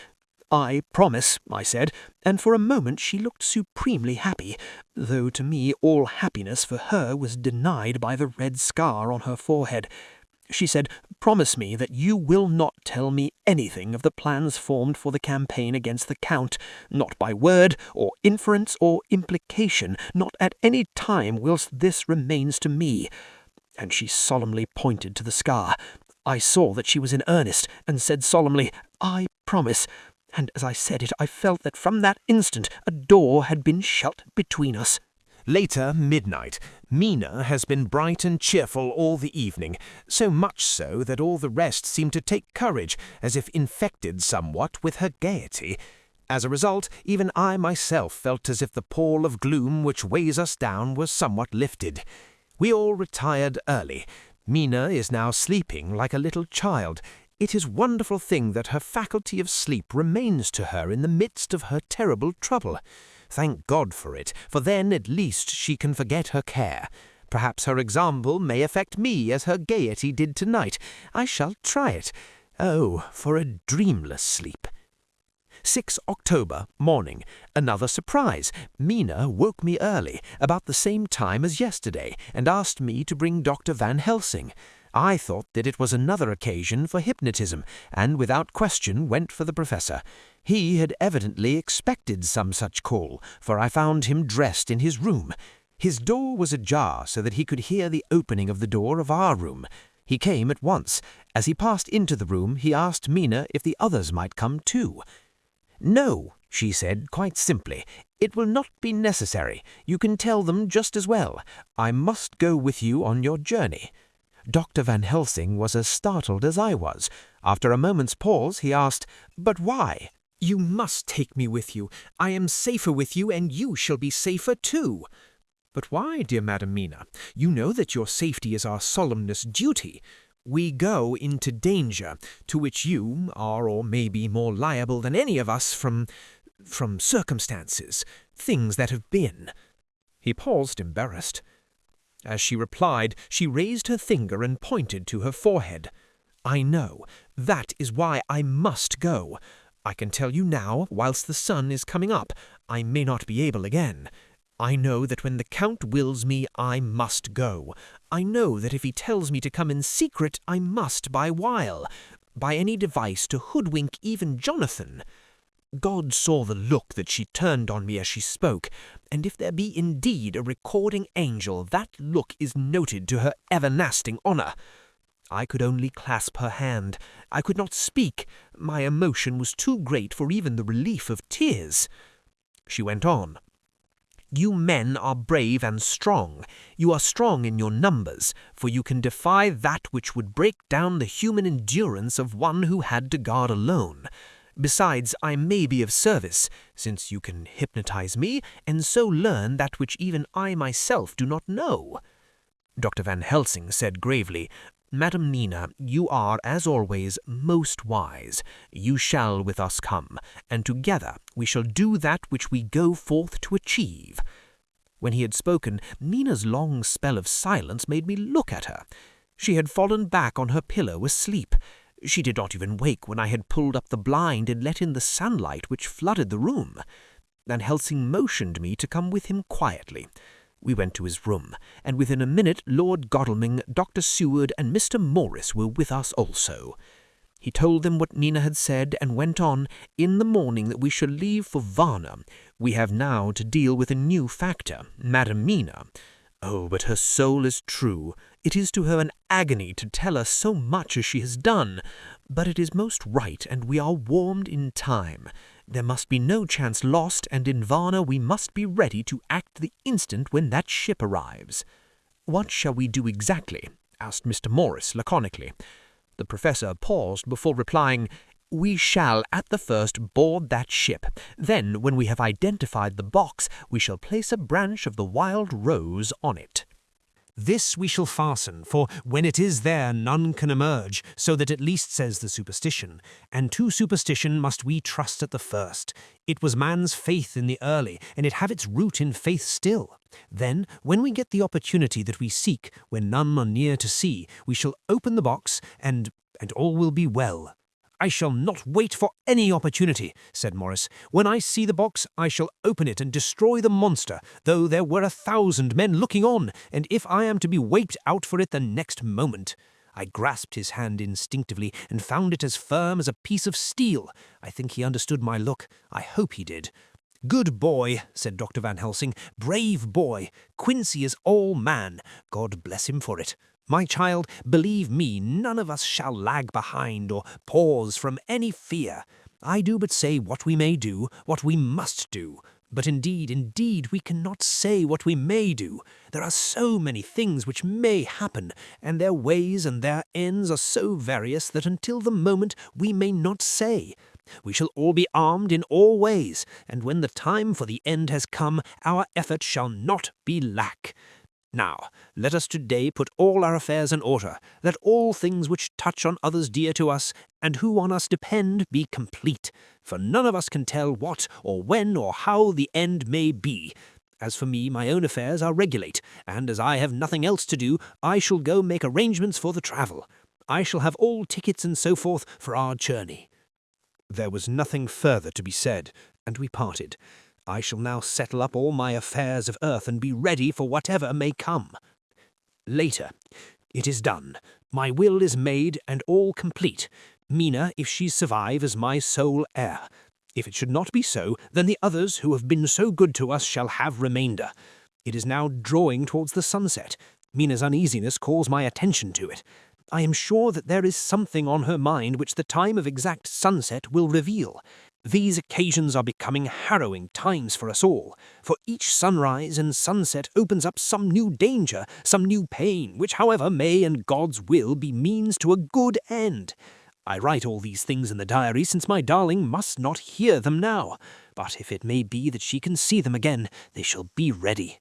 I promise, I said, and for a moment she looked supremely happy, though to me all happiness for her was denied by the red scar on her forehead. She said, Promise me that you will not tell me anything of the plans formed for the campaign against the Count, not by word, or inference, or implication, not at any time whilst this remains to me. And she solemnly pointed to the scar. I saw that she was in earnest, and said solemnly, I promise. And as I said it, I felt that from that instant a door had been shut between us. Later, midnight. Mina has been bright and cheerful all the evening, so much so that all the rest seemed to take courage, as if infected somewhat with her gaiety. As a result, even I myself felt as if the pall of gloom which weighs us down was somewhat lifted. We all retired early. Mina is now sleeping like a little child. It is a wonderful thing that her faculty of sleep remains to her in the midst of her terrible trouble. Thank God for it, for then at least she can forget her care. Perhaps her example may affect me as her gaiety did tonight. I shall try it. Oh, for a dreamless sleep. 6 October, morning. Another surprise. Mina woke me early, about the same time as yesterday, and asked me to bring Dr. Van Helsing. I thought that it was another occasion for hypnotism, and without question went for the Professor. He had evidently expected some such call, for I found him dressed in his room. His door was ajar so that he could hear the opening of the door of our room. He came at once. As he passed into the room, he asked Mina if the others might come too. "No," she said quite simply. "It will not be necessary. You can tell them just as well. I must go with you on your journey." Dr. Van Helsing was as startled as I was. After a moment's pause, he asked, "But why?" "You must take me with you. I am safer with you, and you shall be safer too." "But why, dear Madam Mina? You know that your safety is our solemnest duty. We go into danger, to which you are or may be more liable than any of us from circumstances, things that have been." He paused, embarrassed. As she replied, she raised her finger and pointed to her forehead. "I know. That is why I must go. I can tell you now, whilst the sun is coming up. I may not be able again. I know that when the Count wills me, I must go. I know that if he tells me to come in secret, I must by wile, by any device to hoodwink even Jonathan." God saw the look that she turned on me as she spoke, and if there be indeed a recording angel, that look is noted to her everlasting honour. I could only clasp her hand. I could not speak. My emotion was too great for even the relief of tears. She went on. "You men are brave and strong. You are strong in your numbers, for you can defy that which would break down the human endurance of one who had to guard alone. Besides, I may be of service, since you can hypnotize me, and so learn that which even I myself do not know." Dr. Van Helsing said gravely, "Madam Mina, you are, as always, most wise. You shall with us come, and together we shall do that which we go forth to achieve." When he had spoken, Mina's long spell of silence made me look at her. She had fallen back on her pillow asleep. She did not even wake when I had pulled up the blind and let in the sunlight which flooded the room. Van Helsing motioned me to come with him quietly. We went to his room, and within a minute Lord Godalming, Dr. Seward, and Mr. Morris were with us also. He told them what Mina had said, and went on, "In the morning that we shall leave for Varna. We have now to deal with a new factor, Madam Mina. Oh, but her soul is true. It is to her an agony to tell us so much as she has done, but it is most right, and we are warned in time. There must be no chance lost, and in Varna we must be ready to act the instant when that ship arrives." "What shall we do exactly?" asked Mr. Morris laconically. The professor paused before replying, "We shall at the first board that ship. Then, when we have identified the box, we shall place a branch of the wild rose on it. This we shall fasten, for when it is there none can emerge, so that at least says the superstition, and to superstition must we trust at the first. It was man's faith in the early, and it have its root in faith still. Then, when we get the opportunity that we seek, when none are near to see, we shall open the box, and all will be well." "I shall not wait for any opportunity," said Morris. "When I see the box, I shall open it and destroy the monster, though there were 1,000 men looking on, and if I am to be wiped out for it the next moment." I grasped his hand instinctively and found it as firm as a piece of steel. I think he understood my look. I hope he did. "Good boy," said Dr. Van Helsing. "Brave boy. Quincy is all man. God bless him for it. My child, believe me, none of us shall lag behind or pause from any fear. I do but say what we may do, what we must do. But indeed, we cannot say what we may do. There are so many things which may happen, and their ways and their ends are so various that until the moment we may not say. We shall all be armed in all ways, and when the time for the end has come, our effort shall not be lack. Now, let us today put all our affairs in order, that all things which touch on others dear to us, and who on us depend, be complete, for none of us can tell what, or when, or how the end may be. As for me, my own affairs are regulate, and as I have nothing else to do, I shall go make arrangements for the travel. I shall have all tickets and so forth for our journey." There was nothing further to be said, and we parted. I shall now settle up all my affairs of earth and be ready for whatever may come. Later. It is done. My will is made and all complete. Mina, if she survive, is my sole heir. If it should not be so, then the others who have been so good to us shall have remainder. It is now drawing towards the sunset. Mina's uneasiness calls my attention to it. I am sure that there is something on her mind which the time of exact sunset will reveal. These occasions are becoming harrowing times for us all, for each sunrise and sunset opens up some new danger, some new pain, which, however, may in God's will be means to a good end. I write all these things in the diary since my darling must not hear them now, but if it may be that she can see them again, they shall be ready.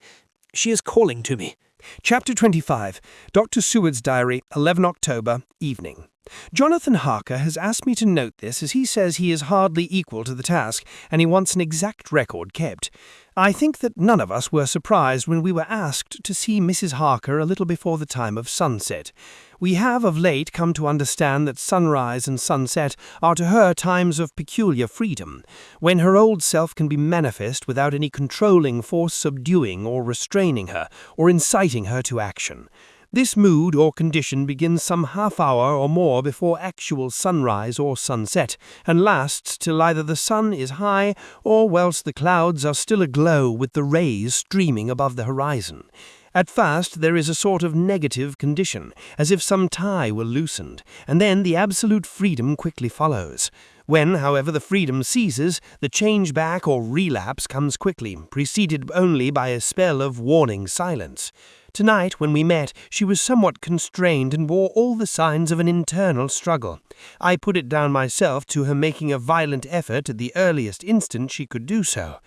She is calling to me. Chapter 25. Dr. Seward's Diary, 11 October, evening. Jonathan Harker has asked me to note this as he says he is hardly equal to the task and he wants an exact record kept. I think that none of us were surprised when we were asked to see Mrs. Harker a little before the time of sunset. We have of late come to understand that sunrise and sunset are to her times of peculiar freedom, when her old self can be manifest without any controlling force subduing or restraining her, or inciting her to action. This mood or condition begins some half hour or more before actual sunrise or sunset, and lasts till either the sun is high or whilst the clouds are still aglow with the rays streaming above the horizon. At first there is a sort of negative condition, as if some tie were loosened, and then the absolute freedom quickly follows. When, however, the freedom ceases, the change back or relapse comes quickly, preceded only by a spell of warning silence. Tonight, when we met, she was somewhat constrained and bore all the signs of an internal struggle. I put it down myself to her making a violent effort at the earliest instant she could do so.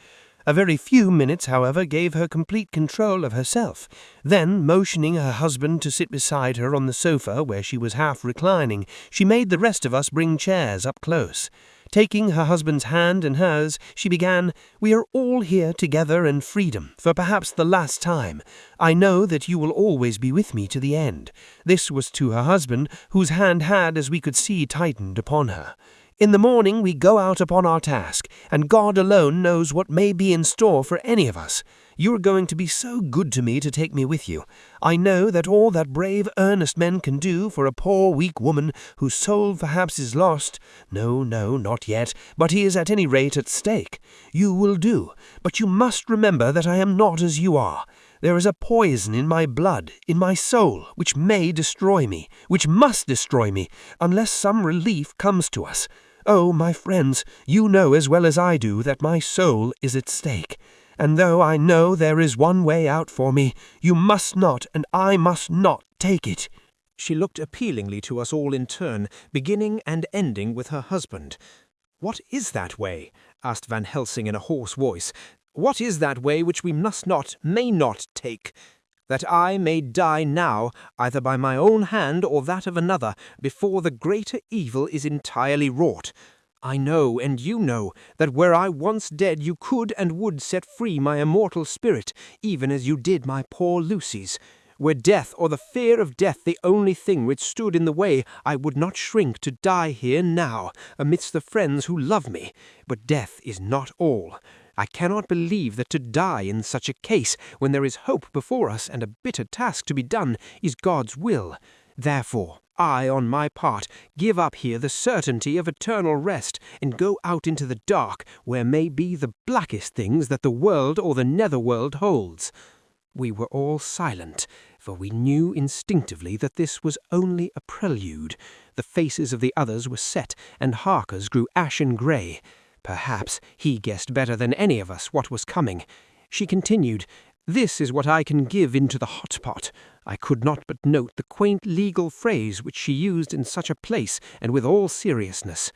A very few minutes, however, gave her complete control of herself. Then, motioning her husband to sit beside her on the sofa where she was half reclining, she made the rest of us bring chairs up close. Taking her husband's hand in hers, she began, "We are all here together in freedom, for perhaps the last time. I know that you will always be with me to the end." This was to her husband, whose hand had, as we could see, tightened upon her. "In the morning we go out upon our task, and God alone knows what may be in store for any of us. You are going to be so good to me to take me with you. I know that all that brave, earnest men can do for a poor, weak woman whose soul perhaps is lost, no, not yet, but he is at any rate at stake. You will do, but you must remember that I am not as you are. There is a poison in my blood, in my soul, which may destroy me, which must destroy me, unless some relief comes to us. Oh, my friends, you know as well as I do that my soul is at stake. And though I know there is one way out for me, you must not and I must not take it." She looked appealingly to us all in turn, beginning and ending with her husband. "What is that way?" asked Van Helsing in a hoarse voice. "What is that way which we must not, may not take? That I may die now, either by my own hand or that of another, before the greater evil is entirely wrought. I know, and you know, that were I once dead you could and would set free my immortal spirit, even as you did my poor Lucy's. Were death or the fear of death the only thing which stood in the way, I would not shrink to die here now, amidst the friends who love me. But death is not all. I cannot believe that to die in such a case, when there is hope before us and a bitter task to be done, is God's will. Therefore, I, on my part, give up here the certainty of eternal rest, and go out into the dark, where may be the blackest things that the world or the netherworld holds." We were all silent, for we knew instinctively that this was only a prelude. The faces of the others were set, and Harker's grew ashen grey. Perhaps he guessed better than any of us what was coming. She continued, "This is what I can give into the hot pot." I could not but note the quaint legal phrase which she used in such a place and with all seriousness.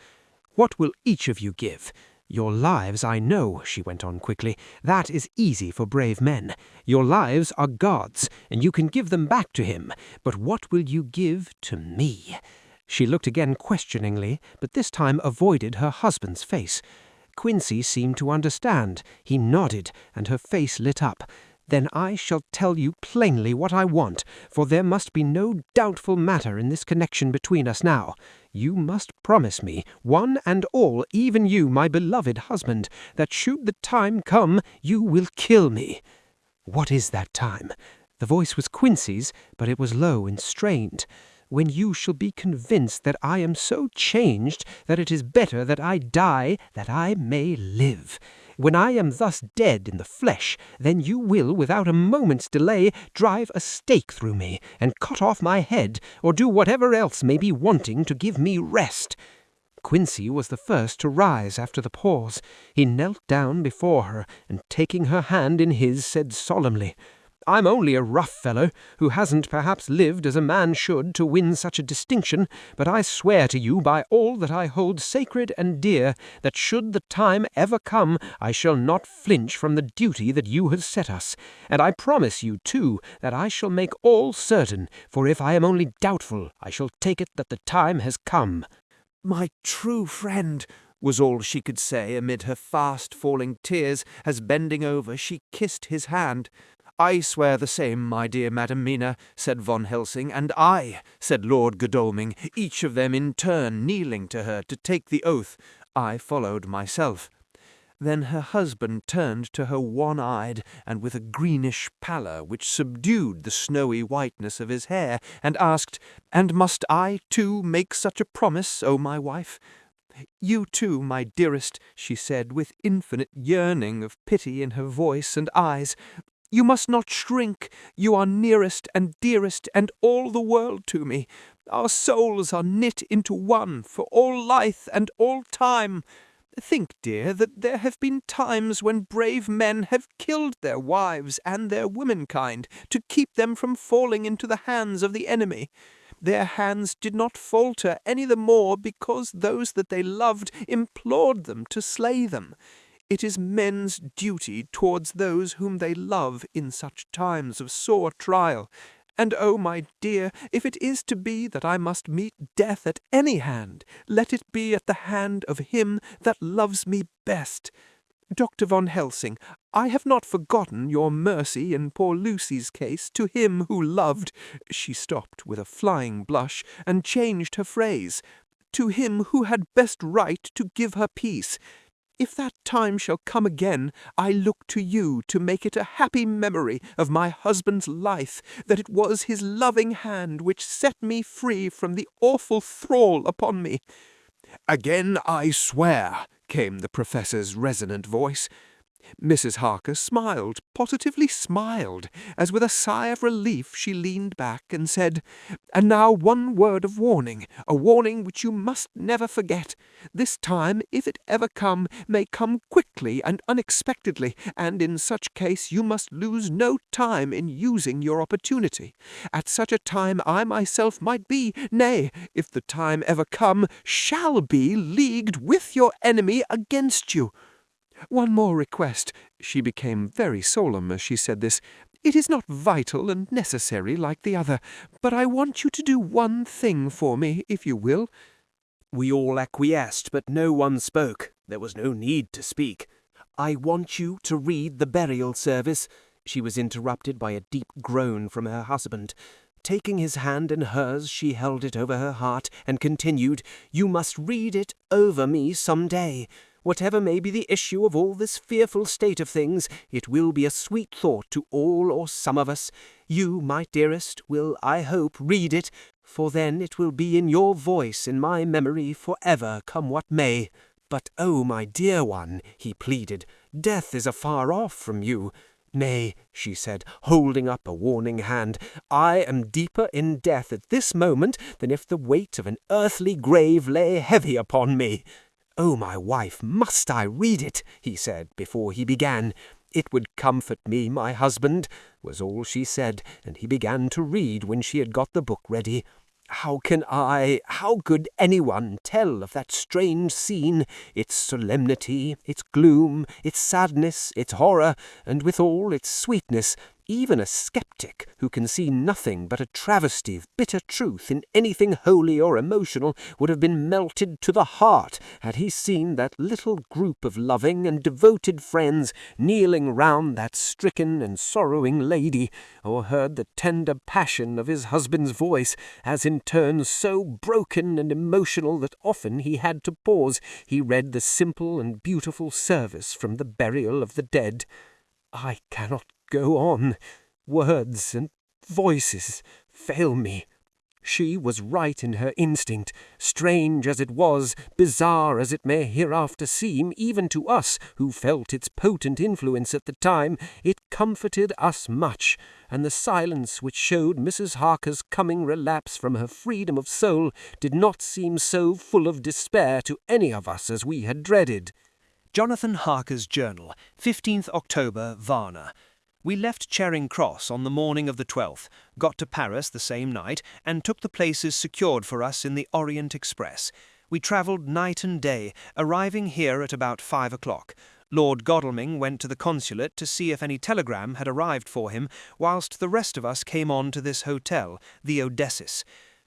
"What will each of you give? Your lives, I know," she went on quickly. "That is easy for brave men. Your lives are God's, and you can give them back to him. But what will you give to me?" She looked again questioningly, but this time avoided her husband's face. Quincy seemed to understand. He nodded, and her face lit up. "Then I shall tell you plainly what I want, for there must be no doubtful matter in this connection between us now. You must promise me, one and all, even you, my beloved husband, that should the time come, you will kill me." "What is that time?" The voice was Quincy's, but it was low and strained. "When you shall be convinced that I am so changed that it is better that I die that I may live. When I am thus dead in the flesh, then you will, without a moment's delay, drive a stake through me, and cut off my head, or do whatever else may be wanting to give me rest." Quincy was the first to rise after the pause. He knelt down before her, and taking her hand in his, said solemnly, "I'm only a rough fellow, who hasn't perhaps lived as a man should to win such a distinction, but I swear to you by all that I hold sacred and dear, that should the time ever come, I shall not flinch from the duty that you have set us. And I promise you, too, that I shall make all certain, for if I am only doubtful, I shall take it that the time has come." "My true friend," was all she could say amid her fast-falling tears, as bending over she kissed his hand. "I swear the same, my dear Madam Mina," said Van Helsing. "And I," said Lord Godalming, each of them in turn kneeling to her to take the oath. I followed myself. Then her husband turned to her one-eyed, and with a greenish pallor which subdued the snowy whiteness of his hair, and asked, "And must I, too, make such a promise, O my wife?" "You too, my dearest," she said, with infinite yearning of pity in her voice and eyes. "You must not shrink. You are nearest and dearest and all the world to me. Our souls are knit into one for all life and all time. Think, dear, that there have been times when brave men have killed their wives and their womenkind to keep them from falling into the hands of the enemy. Their hands did not falter any the more because those that they loved implored them to slay them. It is men's duty towards those whom they love in such times of sore trial. And, oh, my dear, if it is to be that I must meet death at any hand, let it be at the hand of him that loves me best. Dr. Van Helsing, I have not forgotten your mercy in poor Lucy's case to him who loved—" She stopped with a flying blush and changed her phrase. "To him who had best right to give her peace. If that time shall come again, I look to you to make it a happy memory of my husband's life, that it was his loving hand which set me free from the awful thrall upon me." "Again I swear," came the Professor's resonant voice. Mrs. Harker smiled, positively smiled, as with a sigh of relief she leaned back and said, "And now one word of warning, a warning which you must never forget. This time, if it ever come, may come quickly and unexpectedly, and in such case you must lose no time in using your opportunity. At such a time I myself might be, nay, if the time ever come, shall be leagued with your enemy against you. One more request." She became very solemn as she said this. "It is not vital and necessary like the other, but I want you to do one thing for me, if you will." We all acquiesced, but no one spoke. There was no need to speak. "I want you to read the burial service." She was interrupted by a deep groan from her husband. Taking his hand in hers, she held it over her heart and continued, "You must read it over me some day. Whatever may be the issue of all this fearful state of things, it will be a sweet thought to all or some of us. You, my dearest, will, I hope, read it, for then it will be in your voice in my memory for ever, come what may. But, oh, my dear one," he pleaded, "death is afar off from you. Nay," she said, holding up a warning hand, "I am deeper in death at this moment than if the weight of an earthly grave lay heavy upon me." "Oh, my wife, must I read it?" he said before he began. "It would comfort me, my husband," was all she said, and he began to read when she had got the book ready. How could anyone tell of that strange scene, its solemnity, its gloom, its sadness, its horror, and withal its sweetness? Even a skeptic, who can see nothing but a travesty of bitter truth in anything holy or emotional, would have been melted to the heart had he seen that little group of loving and devoted friends kneeling round that stricken and sorrowing lady, or heard the tender passion of his husband's voice, as in turns so broken and emotional that often he had to pause. He read the simple and beautiful service from the burial of the dead. I cannot go on. Words and voices fail me. She was right in her instinct. Strange as it was, bizarre as it may hereafter seem, even to us who felt its potent influence at the time, it comforted us much, and the silence which showed Mrs. Harker's coming relapse from her freedom of soul did not seem so full of despair to any of us as we had dreaded. Jonathan Harker's Journal, 15th October, Varna. We left Charing Cross on the morning of the 12th, got to Paris the same night, and took the places secured for us in the Orient Express. We travelled night and day, arriving here at about 5 o'clock. Lord Godalming went to the consulate to see if any telegram had arrived for him, whilst the rest of us came on to this hotel, the Odessis.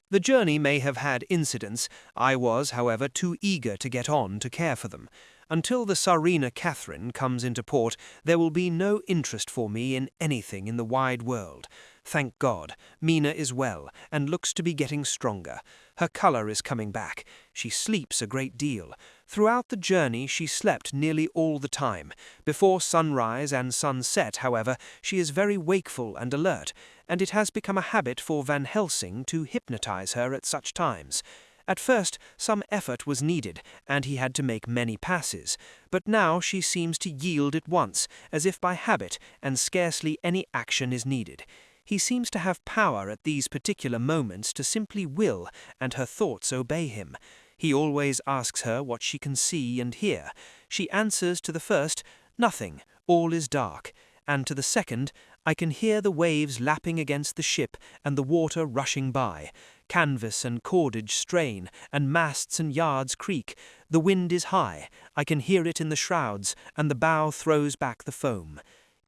The journey may have had incidents. I was, however, too eager to get on to care for them. Until the Tsarina Catherine comes into port, there will be no interest for me in anything in the wide world. Thank God, Mina is well, and looks to be getting stronger. Her colour is coming back. She sleeps a great deal. Throughout the journey she slept nearly all the time. Before sunrise and sunset, however, she is very wakeful and alert, and it has become a habit for Van Helsing to hypnotize her at such times. At first, some effort was needed, and he had to make many passes, but now she seems to yield at once, as if by habit, and scarcely any action is needed. He seems to have power at these particular moments to simply will, and her thoughts obey him. He always asks her what she can see and hear. She answers to the first, "Nothing, all is dark," and to the second, "I can hear the waves lapping against the ship and the water rushing by. Canvas and cordage strain, and masts and yards creak. The wind is high. I can hear it in the shrouds, and the bow throws back the foam."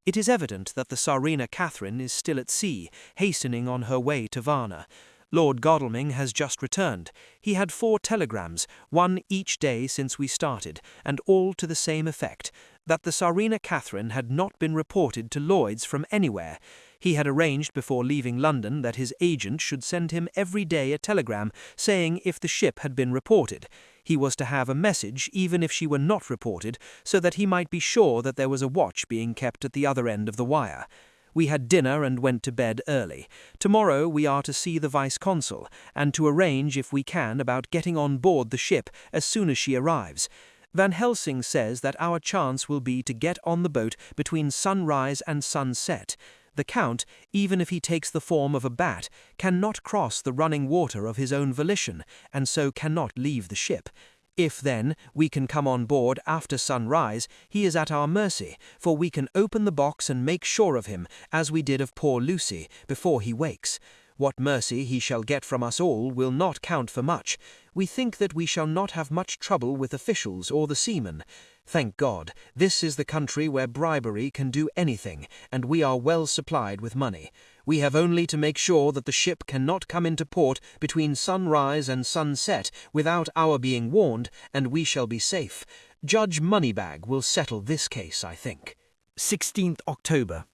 It is evident that the Tsarina Catherine is still at sea, hastening on her way to Varna. Lord Godalming has just returned. He had 4 telegrams, one each day since we started, and all to the same effect, that the Tsarina Catherine had not been reported to Lloyd's from anywhere. He had arranged before leaving London that his agent should send him every day a telegram saying if the ship had been reported. He was to have a message even if she were not reported, so that he might be sure that there was a watch being kept at the other end of the wire. We had dinner and went to bed early. Tomorrow we are to see the Vice-Consul, and to arrange, if we can, about getting on board the ship as soon as she arrives. Van Helsing says that our chance will be to get on the boat between sunrise and sunset. The Count, even if he takes the form of a bat, cannot cross the running water of his own volition, and so cannot leave the ship. If, then, we can come on board after sunrise, he is at our mercy, for we can open the box and make sure of him, as we did of poor Lucy, before he wakes. What mercy he shall get from us all will not count for much. We think that we shall not have much trouble with officials or the seamen. Thank God, this is the country where bribery can do anything, and we are well supplied with money. We have only to make sure that the ship cannot come into port between sunrise and sunset without our being warned, and we shall be safe. Judge Moneybag will settle this case, I think. 16th October.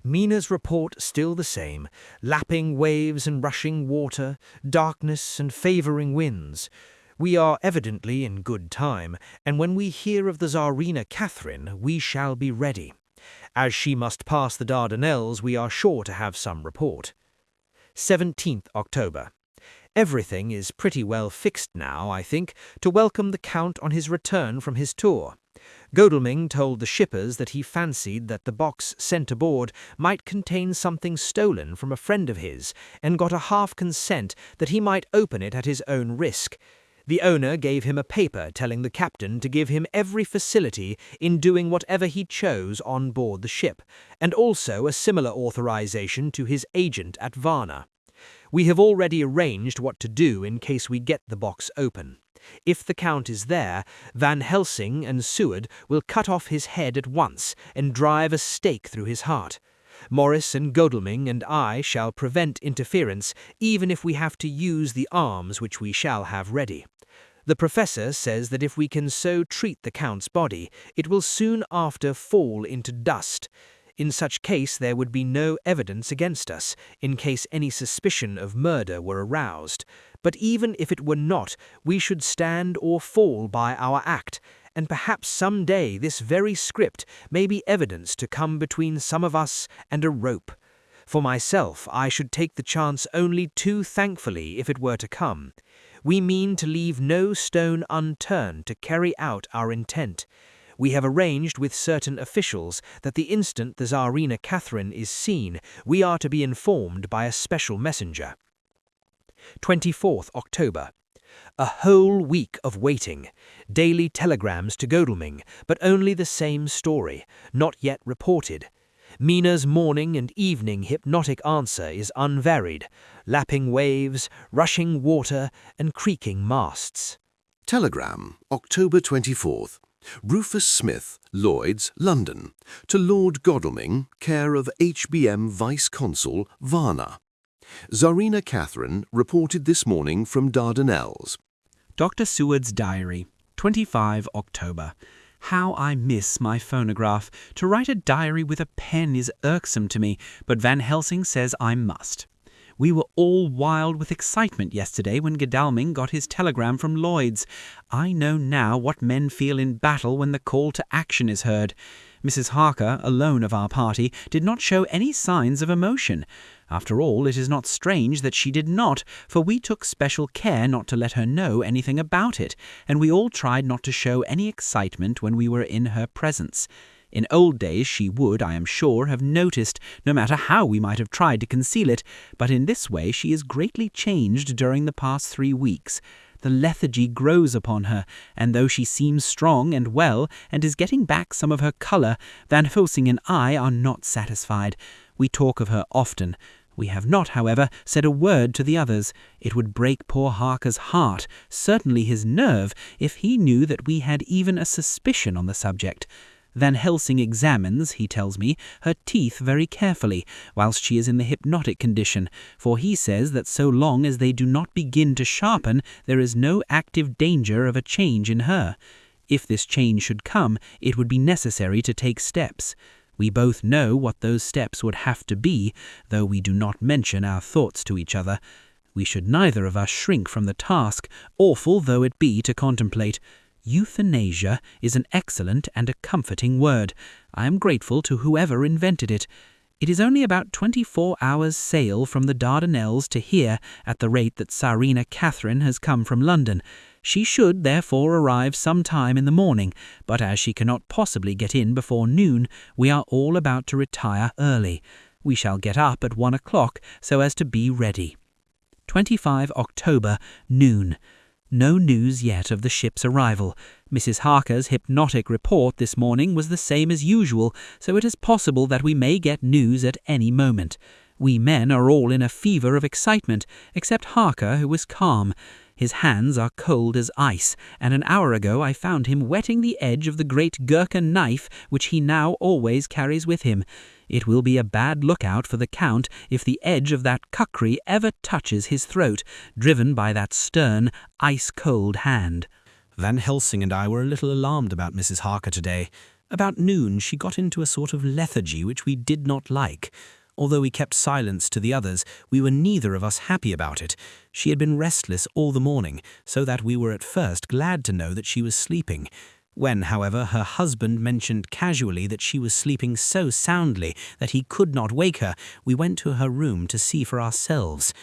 Mina's report still the same, lapping waves and rushing water, darkness and favouring winds. We are evidently in good time, and when we hear of the Tsarina Catherine, we shall be ready. As she must pass the Dardanelles, we are sure to have some report. 17th October. Everything is pretty well fixed now, I think, to welcome the Count on his return from his tour. Godalming told the shippers that he fancied that the box sent aboard might contain something stolen from a friend of his, and got a half consent that he might open it at his own risk. The owner gave him a paper telling the captain to give him every facility in doing whatever he chose on board the ship, and also a similar authorization to his agent at Varna. We have already arranged what to do in case we get the box open. If the Count is there, Van Helsing and Seward will cut off his head at once and drive a stake through his heart. Morris and Godalming and I shall prevent interference, even if we have to use the arms which we shall have ready. The Professor says that if we can so treat the Count's body, it will soon after fall into dust. In such case there would be no evidence against us, in case any suspicion of murder were aroused. But even if it were not, we should stand or fall by our act, and perhaps some day this very script may be evidence to come between some of us and a rope. For myself, I should take the chance only too thankfully if it were to come. We mean to leave no stone unturned to carry out our intent. We have arranged with certain officials that the instant the Tsarina Catherine is seen, we are to be informed by a special messenger. 24th October. A whole week of waiting. Daily telegrams to Godalming, but only the same story, not yet reported. Mina's morning and evening hypnotic answer is unvaried, lapping waves, rushing water, and creaking masts. Telegram, October 24th. Rufus Smith, Lloyd's, London. To Lord Godalming, care of HBM Vice-Consul, Varna. Tsarina Catherine reported this morning from Dardanelles. Dr. Seward's Diary, 25 October. How I miss my phonograph. To write a diary with a pen is irksome to me, but Van Helsing says I must. We were all wild with excitement yesterday when Godalming got his telegram from Lloyd's. I know now what men feel in battle when the call to action is heard. Mrs. Harker, alone of our party, did not show any signs of emotion. After all, it is not strange that she did not, for we took special care not to let her know anything about it, and we all tried not to show any excitement when we were in her presence. In old days she would, I am sure, have noticed, no matter how we might have tried to conceal it, but in this way she is greatly changed during the past 3 weeks. The lethargy grows upon her, and though she seems strong and well, and is getting back some of her colour, Van Helsing and I are not satisfied. We talk of her often. We have not, however, said a word to the others. It would break poor Harker's heart, certainly his nerve, if he knew that we had even a suspicion on the subject. Van Helsing examines, he tells me, her teeth very carefully, whilst she is in the hypnotic condition, for he says that so long as they do not begin to sharpen, there is no active danger of a change in her. If this change should come, it would be necessary to take steps. We both know what those steps would have to be, though we do not mention our thoughts to each other. We should neither of us shrink from the task, awful though it be to contemplate. Euthanasia is an excellent and a comforting word. I am grateful to whoever invented it. It is only about 24 hours' sail from the Dardanelles to here, at the rate that Tsarina Catherine has come from London. She should therefore arrive some time in the morning, but as she cannot possibly get in before noon, we are all about to retire early. We shall get up at 1 o'clock so as to be ready. 25 October, noon. No news yet of the ship's arrival. Mrs. Harker's hypnotic report this morning was the same as usual, so it is possible that we may get news at any moment. We men are all in a fever of excitement, except Harker, who is calm. His hands are cold as ice, and an hour ago I found him wetting the edge of the great Gurkha knife which he now always carries with him. It will be a bad lookout for the Count if the edge of that kukri ever touches his throat, driven by that stern, ice-cold hand. Van Helsing and I were a little alarmed about Mrs. Harker today. About noon she got into a sort of lethargy which we did not like. Although we kept silence to the others, we were neither of us happy about it. She had been restless all the morning, so that we were at first glad to know that she was sleeping. When, however, her husband mentioned casually that she was sleeping so soundly that he could not wake her, we went to her room to see for ourselves.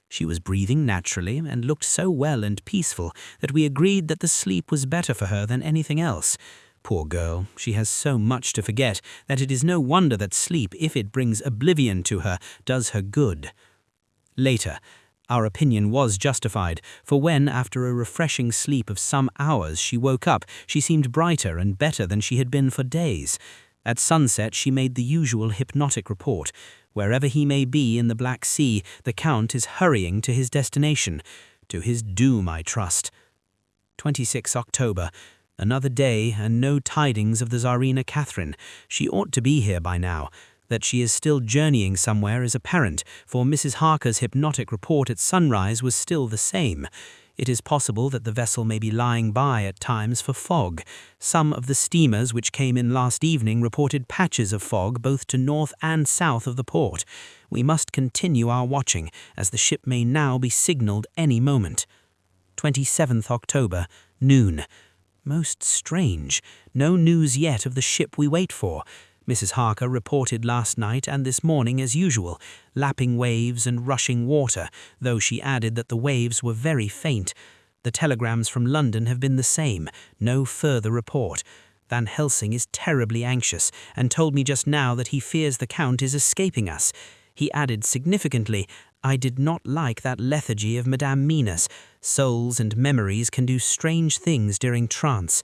She was breathing naturally and looked so well and peaceful that we agreed that the sleep was better for her than anything else. Poor girl, she has so much to forget that it is no wonder that sleep, if it brings oblivion to her, does her good. Later, our opinion was justified, for when, after a refreshing sleep of some hours, she woke up, she seemed brighter and better than she had been for days. At sunset she made the usual hypnotic report. Wherever he may be in the Black Sea, the Count is hurrying to his destination. To his doom, I trust. 26 October. Another day, and no tidings of the Tsarina Catherine. She ought to be here by now. That she is still journeying somewhere is apparent, for Mrs. Harker's hypnotic report at sunrise was still the same. It is possible that the vessel may be lying by at times for fog. Some of the steamers which came in last evening reported patches of fog both to north and south of the port. We must continue our watching, as the ship may now be signalled any moment. 27th October, noon. Most strange. No news yet of the ship we wait for. Mrs. Harker reported last night and this morning as usual, lapping waves and rushing water, though she added that the waves were very faint. The telegrams from London have been the same, no further report. Van Helsing is terribly anxious and told me just now that he fears the Count is escaping us. He added significantly, "I did not like that lethargy of Madame Mina's. Souls and memories can do strange things during trance."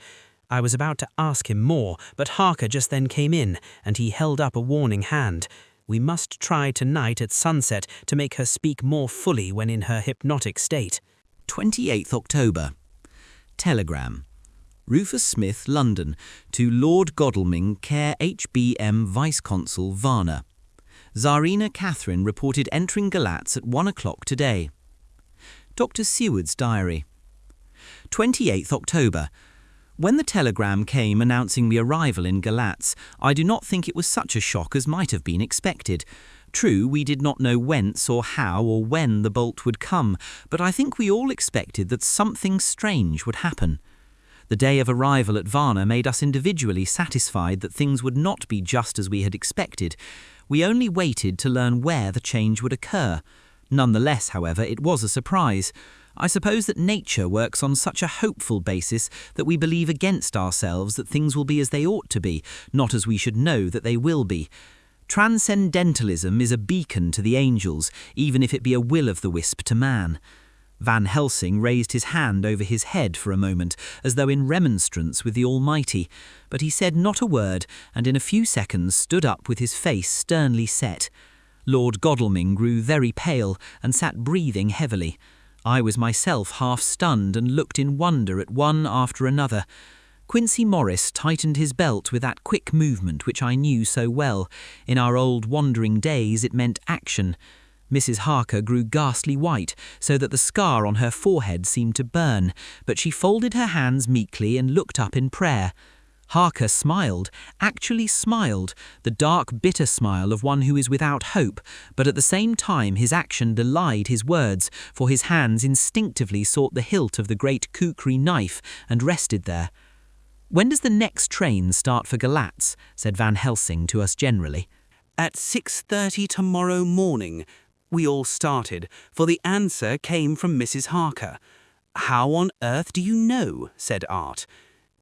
I was about to ask him more, but Harker just then came in, and he held up a warning hand. We must try tonight at sunset to make her speak more fully when in her hypnotic state. 28th October. Telegram. Rufus Smith, London, to Lord Godalming, care HBM Vice-Consul, Varna. Tsarina Catherine reported entering Galatz at 1 o'clock today. Dr. Seward's diary. 28th October. When the telegram came announcing the arrival in Galatz, I do not think it was such a shock as might have been expected. True, we did not know whence or how or when the bolt would come, but I think we all expected that something strange would happen. The day of arrival at Varna made us individually satisfied that things would not be just as we had expected. We only waited to learn where the change would occur. Nonetheless, however, it was a surprise. I suppose that nature works on such a hopeful basis that we believe against ourselves that things will be as they ought to be, not as we should know that they will be. Transcendentalism is a beacon to the angels, even if it be a will-o'-the-wisp to man. Van Helsing raised his hand over his head for a moment, as though in remonstrance with the Almighty, but he said not a word, and in a few seconds stood up with his face sternly set. Lord Godalming grew very pale and sat breathing heavily. I was myself half stunned and looked in wonder at one after another. Quincy Morris tightened his belt with that quick movement which I knew so well. In our old wandering days it meant action. Mrs. Harker grew ghastly white, so that the scar on her forehead seemed to burn, but she folded her hands meekly and looked up in prayer. Harker smiled, actually smiled, the dark, bitter smile of one who is without hope, but at the same time his action belied his words, for his hands instinctively sought the hilt of the great kukri knife and rested there. "When does the next train start for Galatz?" said Van Helsing to us generally. "At 6:30 tomorrow morning." We all started, for the answer came from Mrs. Harker. "How on earth do you know?" said Art.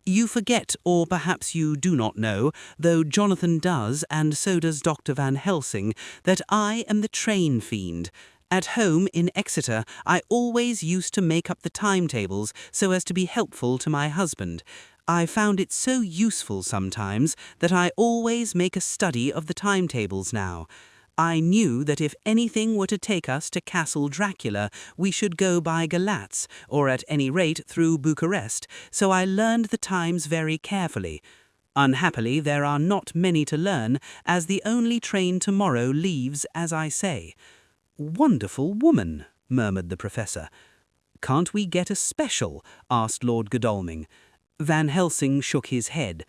"You forget, or perhaps you do not know, though Jonathan does, and so does Dr. Van Helsing, that I am the train fiend. At home in Exeter, I always used to make up the timetables so as to be helpful to my husband. I found it so useful sometimes that I always make a study of the timetables now. I knew that if anything were to take us to Castle Dracula, we should go by Galatz, or at any rate through Bucharest, so I learned the times very carefully. Unhappily, there are not many to learn, as the only train tomorrow leaves, as I say." "Wonderful woman," murmured the Professor. "Can't we get a special?" asked Lord Godalming. Van Helsing shook his head.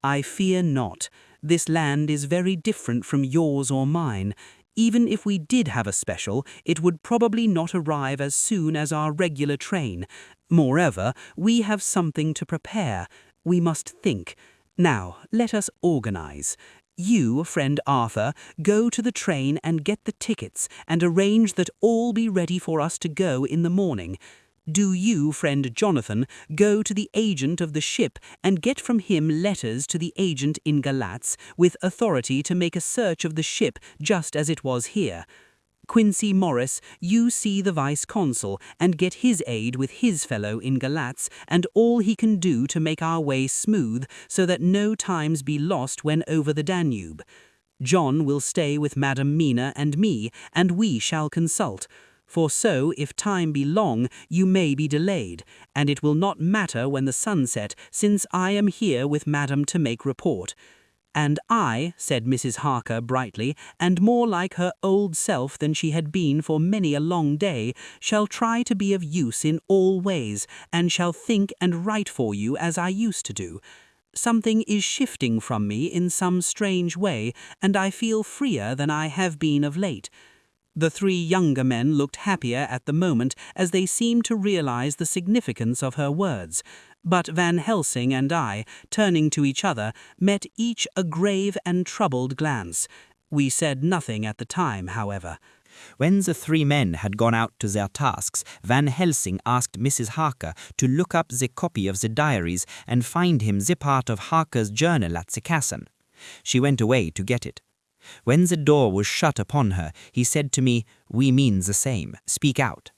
"I fear not. This land is very different from yours or mine. Even if we did have a special, it would probably not arrive as soon as our regular train. Moreover, we have something to prepare. We must think. Now, let us organize. You, friend Arthur, go to the train and get the tickets and arrange that all be ready for us to go in the morning. Do you, friend Jonathan, go to the agent of the ship and get from him letters to the agent in Galatz with authority to make a search of the ship just as it was here. Quincy Morris, you see the vice-consul and get his aid with his fellow in Galatz and all he can do to make our way smooth so that no times be lost when over the Danube. John will stay with Madam Mina and me, and we shall consult. For so, if time be long, you may be delayed, and it will not matter when the sun set, since I am here with Madam to make report. And I, said Mrs. Harker brightly, and more like her old self than she had been for many a long day, shall try to be of use in all ways, and shall think and write for you as I used to do. Something is shifting from me in some strange way, and I feel freer than I have been of late. The three younger men looked happier at the moment as they seemed to realize the significance of her words. But Van Helsing and I, turning to each other, met each a grave and troubled glance. We said nothing at the time, however. When the three men had gone out to their tasks, Van Helsing asked Mrs. Harker to look up the copy of the diaries and find him the part of Harker's journal at the castle. She went away to get it. When the door was shut upon her, he said to me, "We mean the same. Speak out."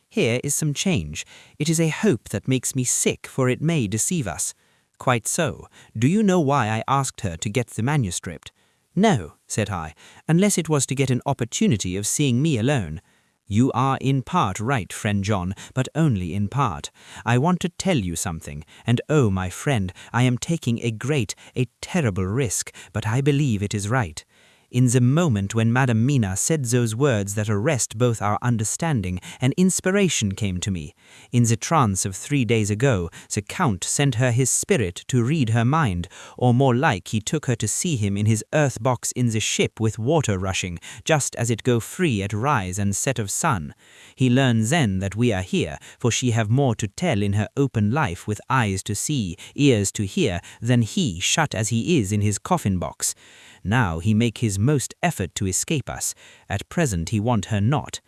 Here is some change. It is a hope that makes me sick, for it may deceive us. Quite so. Do you know why I asked her to get the manuscript? No, said I, unless it was to get an opportunity of seeing me alone. You are in part right, friend John, but only in part. I want to tell you something, and oh, my friend, I am taking a terrible risk, but I believe it is right. In the moment when Madam Mina said those words that arrest both our understanding, an inspiration came to me. In the trance of 3 days ago, the Count sent her his spirit to read her mind, or more like he took her to see him in his earth box in the ship with water rushing, just as it go free at rise and set of sun. He learned then that we are here, for she have more to tell in her open life with eyes to see, ears to hear, than he, shut as he is in his coffin box. Now he make his most effort to escape us. At present he want her not.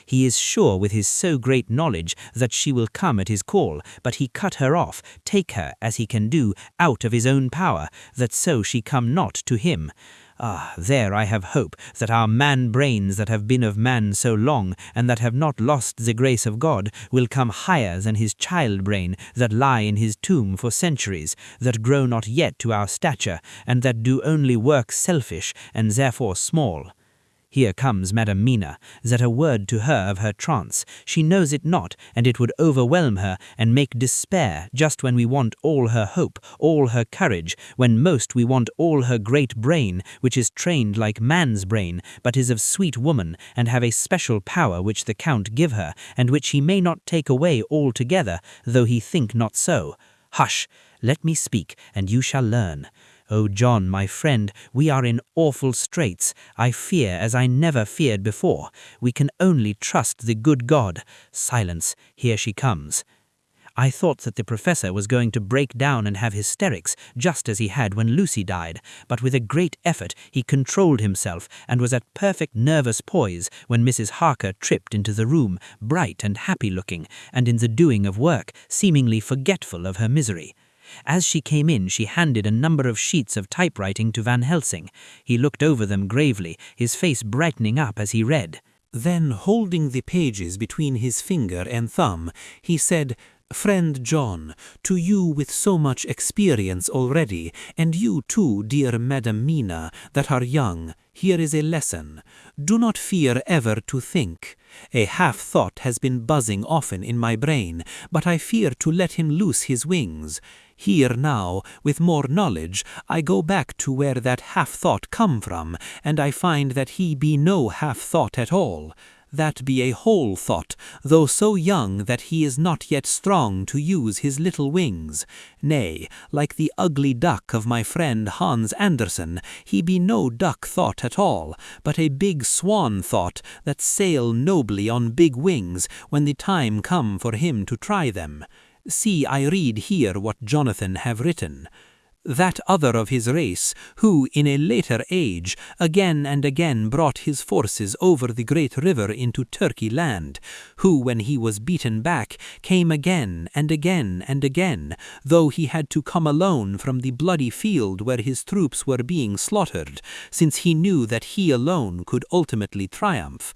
He is sure with his so great knowledge that she will come at his call, but he cut her off, take her, as he can do, out of his own power, that so she come not to him. Ah, there I have hope that our man-brains that have been of man so long, and that have not lost the grace of God, will come higher than his child-brain that lie in his tomb for centuries, that grow not yet to our stature, and that do only work selfish, and therefore small. Here comes Madam Mina, that a word to her of her trance, she knows it not, and it would overwhelm her, and make despair, just when we want all her hope, all her courage, when most we want all her great brain, which is trained like man's brain, but is of sweet woman, and have a special power which the Count give her, and which he may not take away altogether, though he think not so. Hush, let me speak, and you shall learn. Oh, John, my friend, we are in awful straits. I fear as I never feared before. We can only trust the good God. Silence, here she comes. I thought that the professor was going to break down and have hysterics, just as he had when Lucy died, but with a great effort he controlled himself and was at perfect nervous poise when Mrs. Harker tripped into the room, bright and happy-looking, and in the doing of work, seemingly forgetful of her misery. As she came in, she handed a number of sheets of typewriting to Van Helsing. He looked over them gravely, his face brightening up as he read. Then, holding the pages between his finger and thumb, he said, "Friend John, to you with so much experience already, and you too, dear Madam Mina, that are young, here is a lesson. Do not fear ever to think. A half-thought has been buzzing often in my brain, but I fear to let him loose his wings. Here now, with more knowledge, I go back to where that half-thought come from, and I find that he be no half-thought at all. That be a whole thought, though so young that he is not yet strong to use his little wings. Nay, like the ugly duck of my friend Hans Andersen, he be no duck thought at all, but a big swan thought that sail nobly on big wings when the time come for him to try them. See, I read here what Jonathan have written. That other of his race, who in a later age again and again brought his forces over the great river into Turkey land, who when he was beaten back came again and again and again, though he had to come alone from the bloody field where his troops were being slaughtered, since he knew that he alone could ultimately triumph.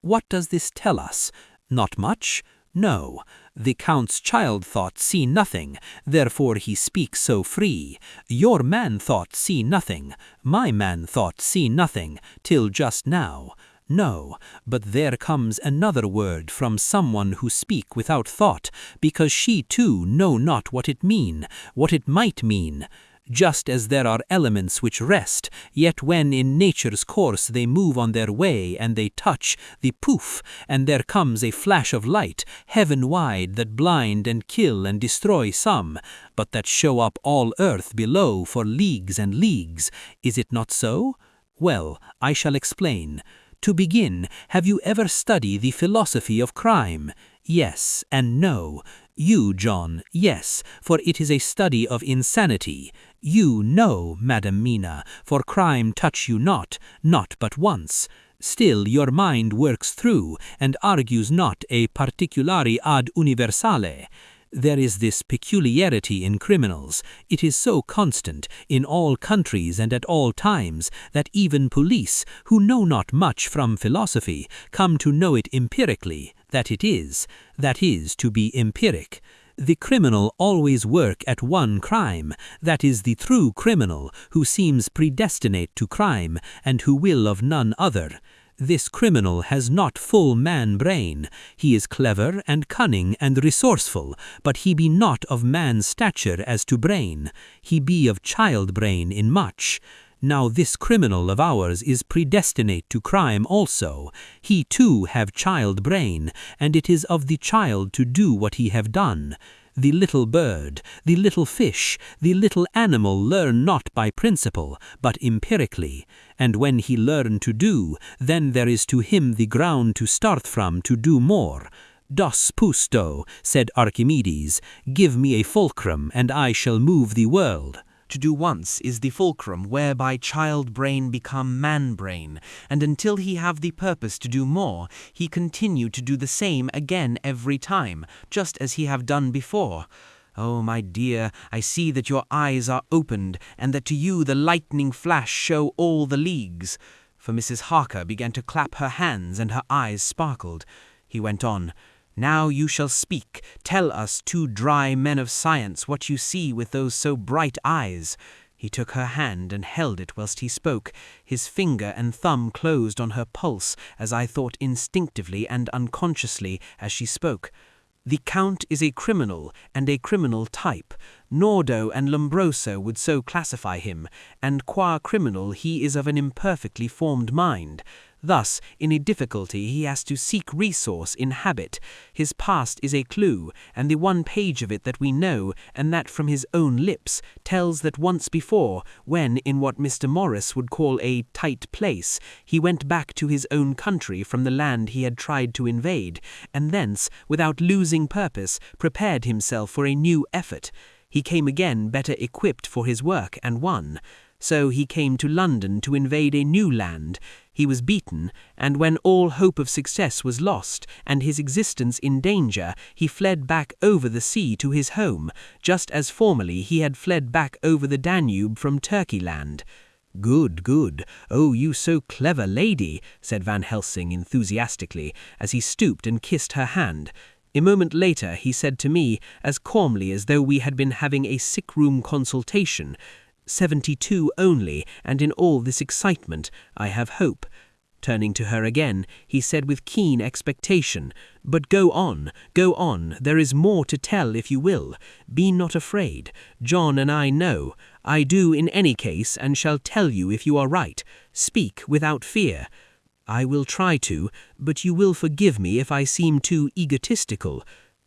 What does this tell us? Not much? No. The Count's child thought see nothing, therefore he speaks so free. Your man thought see nothing, my man thought see nothing, till just now. No, but there comes another word from someone who speak without thought, because she too know not what it mean, what it might mean. Just as there are elements which rest, yet when in nature's course they move on their way and they touch, the poof, and there comes a flash of light, heaven-wide, that blind and kill and destroy some, but that show up all earth below for leagues and leagues. Is it not so? Well, I shall explain. To begin, have you ever studied the philosophy of crime? Yes and no. You, John, yes, for it is a study of insanity. You, no, Madam Mina, for crime touch you not but once. Still your mind works through, and argues not a particulari ad universale. There is this peculiarity in criminals. It is so constant, in all countries and at all times, that even police, who know not much from philosophy, come to know it empirically, that is, to be empiric. The criminal always work at one crime, that is the true criminal, who seems predestinate to crime, and who will of none other. This criminal has not full man-brain. He is clever and cunning and resourceful, but he be not of man's stature as to brain. He be of child-brain in much. Now this criminal of ours is predestinate to crime also. He too have child-brain, and it is of the child to do what he have done. The little bird, the little fish, the little animal learn not by principle, but empirically. And when he learn to do, then there is to him the ground to start from to do more. Dos pusto, said Archimedes, give me a fulcrum, and I shall move the world. To do once is the fulcrum whereby child-brain become man-brain, and until he have the purpose to do more, he continue to do the same again every time, just as he have done before. Oh, my dear, I see that your eyes are opened, and that to you the lightning flash show all the leagues. For Mrs. Harker began to clap her hands, and her eyes sparkled. He went on. Now you shall speak. Tell us, two dry men of science, what you see with those so bright eyes. He took her hand and held it whilst he spoke. His finger and thumb closed on her pulse, as I thought instinctively and unconsciously as she spoke. The Count is a criminal, and a criminal type. Nordo and Lombroso would so classify him, and qua criminal he is of an imperfectly formed mind. Thus, in a difficulty he has to seek resource in habit. His past is a clue, and the one page of it that we know, and that from his own lips, tells that once before, when in what Mr. Morris would call a tight place, he went back to his own country from the land he had tried to invade, and thence, without losing purpose, prepared himself for a new effort. He came again better equipped for his work, and won. So he came to London to invade a new land. He was beaten, and when all hope of success was lost, and his existence in danger, he fled back over the sea to his home, just as formerly he had fled back over the Danube from Turkey-land. Good, good. Oh, you so clever lady, said Van Helsing enthusiastically, as he stooped and kissed her hand. A moment later he said to me, as calmly as though we had been having a sick-room consultation, 72 only, and in all this excitement I have hope. Turning to her again, he said with keen expectation, but go on, there is more to tell if you will. Be not afraid. John and I know. I do in any case, and shall tell you if you are right. Speak without fear. I will try to, but you will forgive me if I seem too egotistical.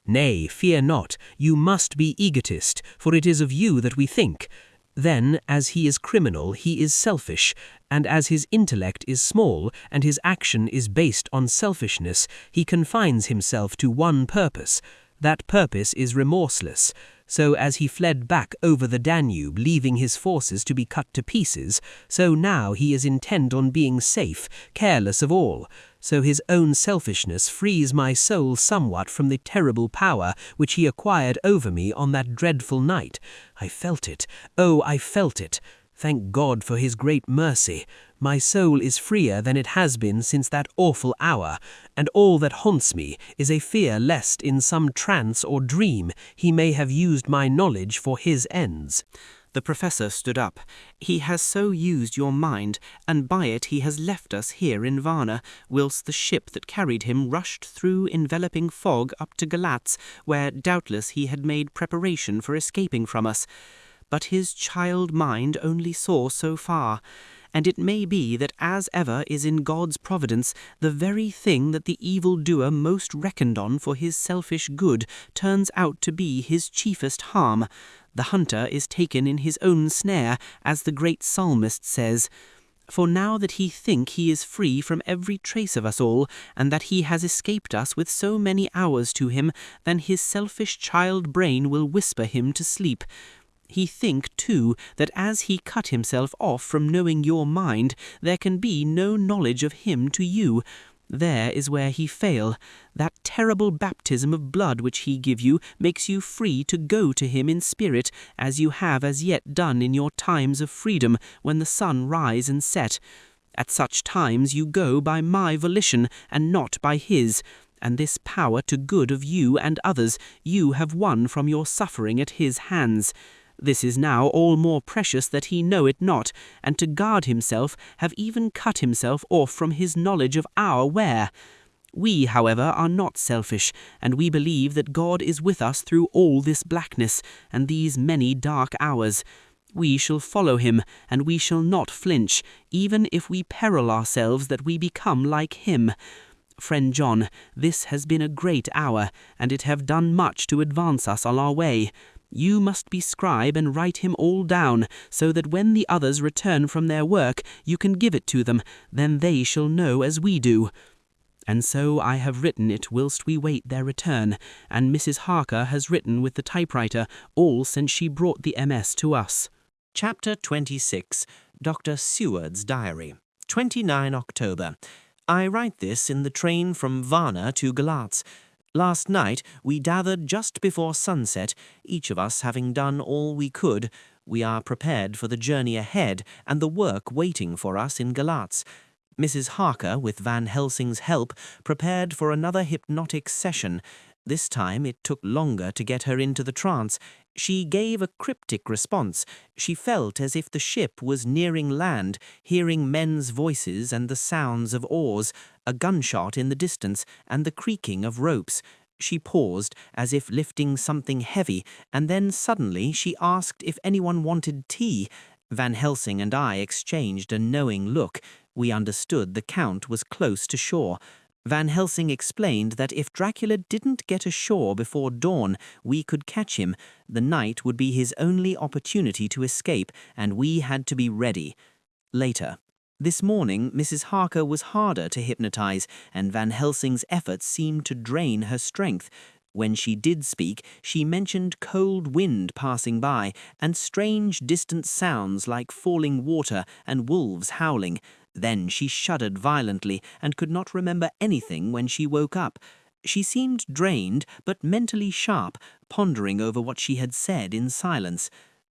Nay, fear not, you must be egotist, for it is of you that we think. Then, as he is criminal, he is selfish, and as his intellect is small, and his action is based on selfishness, he confines himself to one purpose. That purpose is remorseless. So as he fled back over the Danube, leaving his forces to be cut to pieces, so now he is intent on being safe, careless of all. So his own selfishness frees my soul somewhat from the terrible power which he acquired over me on that dreadful night. I felt it. Oh, I felt it. Thank God for his great mercy. My soul is freer than it has been since that awful hour, and all that haunts me is a fear lest in some trance or dream he may have used my knowledge for his ends. The professor stood up. He has so used your mind, and by it he has left us here in Varna, whilst the ship that carried him rushed through enveloping fog up to Galatz, where doubtless he had made preparation for escaping from us. But his child mind only saw so far, and it may be that as ever is in God's providence, the very thing that the evil-doer most reckoned on for his selfish good turns out to be his chiefest harm. The hunter is taken in his own snare, as the great psalmist says, For now that he think he is free from every trace of us all, and that he has escaped us with so many hours to him, then his selfish child brain will whisper him to sleep. He think, too, that as he cut himself off from knowing your mind, there can be no knowledge of him to you. There is where he fail. That terrible baptism of blood which he give you makes you free to go to him in spirit, as you have as yet done in your times of freedom, when the sun rise and set. At such times you go by my volition, and not by his, and this power to good of you and others you have won from your suffering at his hands. This is now all more precious that he know it not, and to guard himself have even cut himself off from his knowledge of our where. We, however, are not selfish, and we believe that God is with us through all this blackness, and these many dark hours. We shall follow him, and we shall not flinch, even if we peril ourselves that we become like him. Friend John, this has been a great hour, and it have done much to advance us on our way. You must be scribe and write him all down, so that when the others return from their work, you can give it to them, then they shall know as we do. And so I have written it whilst we wait their return, and Mrs. Harker has written with the typewriter, all since she brought the MS to us. Chapter 26. Dr. Seward's Diary. 29 October. I write this in the train from Varna to Galatz. Last night we gathered just before sunset, each of us having done all we could. We are prepared for the journey ahead and the work waiting for us in Galatz. Mrs. Harker, with Van Helsing's help, prepared for another hypnotic session. This time it took longer to get her into the trance. She gave a cryptic response. She felt as if the ship was nearing land, hearing men's voices and the sounds of oars, a gunshot in the distance, and the creaking of ropes. She paused, as if lifting something heavy, and then suddenly she asked if anyone wanted tea. Van Helsing and I exchanged a knowing look. We understood the Count was close to shore. Van Helsing explained that if Dracula didn't get ashore before dawn, we could catch him. The night would be his only opportunity to escape, and we had to be ready. Later. This morning, Mrs. Harker was harder to hypnotize, and Van Helsing's efforts seemed to drain her strength. When she did speak, she mentioned cold wind passing by, and strange distant sounds like falling water and wolves howling. Then she shuddered violently and could not remember anything when she woke up. She seemed drained, but mentally sharp, pondering over what she had said in silence.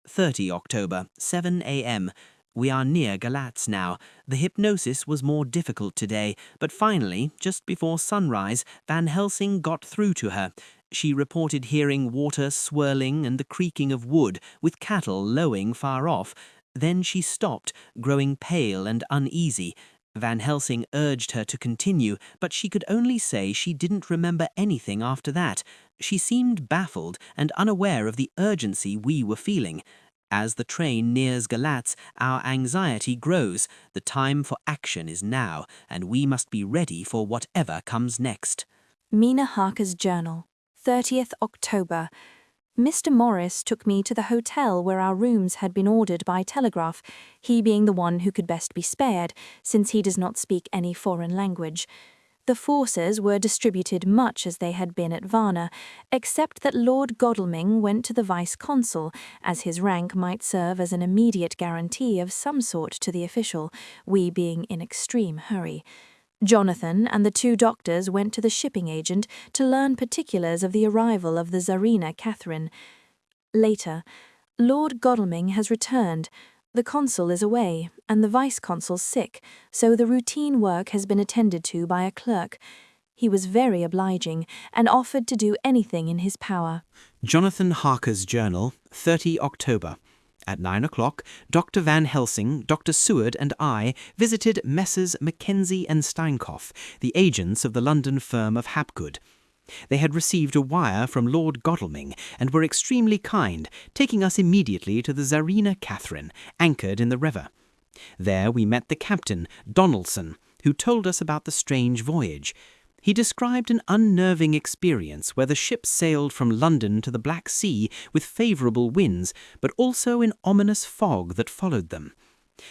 30 October, 7 a.m. We are near Galatz now. The hypnosis was more difficult today, but finally, just before sunrise, Van Helsing got through to her. She reported hearing water swirling and the creaking of wood, with cattle lowing far off. Then she stopped, growing pale and uneasy. Van Helsing urged her to continue, but she could only say she didn't remember anything after that. She seemed baffled and unaware of the urgency we were feeling. As the train nears Galatz, our anxiety grows. The time for action is now, and we must be ready for whatever comes next. Mina Harker's Journal, 30th October. Mr. Morris took me to the hotel where our rooms had been ordered by telegraph, he being the one who could best be spared, since he does not speak any foreign language. The forces were distributed much as they had been at Varna, except that Lord Godalming went to the vice-consul, as his rank might serve as an immediate guarantee of some sort to the official, we being in extreme hurry. Jonathan and the two doctors went to the shipping agent to learn particulars of the arrival of the Tsarina Catherine. Later, Lord Godalming has returned. The consul is away, and the vice-consul sick, so the routine work has been attended to by a clerk. He was very obliging, and offered to do anything in his power. Jonathan Harker's Journal, 30 October. At 9 o'clock, Dr. Van Helsing, Dr. Seward and I visited Messrs. Mackenzie and Steinkopf, the agents of the London firm of Hapgood. They had received a wire from Lord Godalming and were extremely kind, taking us immediately to the Tsarina Catherine, anchored in the river. There we met the captain, Donaldson, who told us about the strange voyage. He described an unnerving experience where the ship sailed from London to the Black Sea with favourable winds, but also in ominous fog that followed them.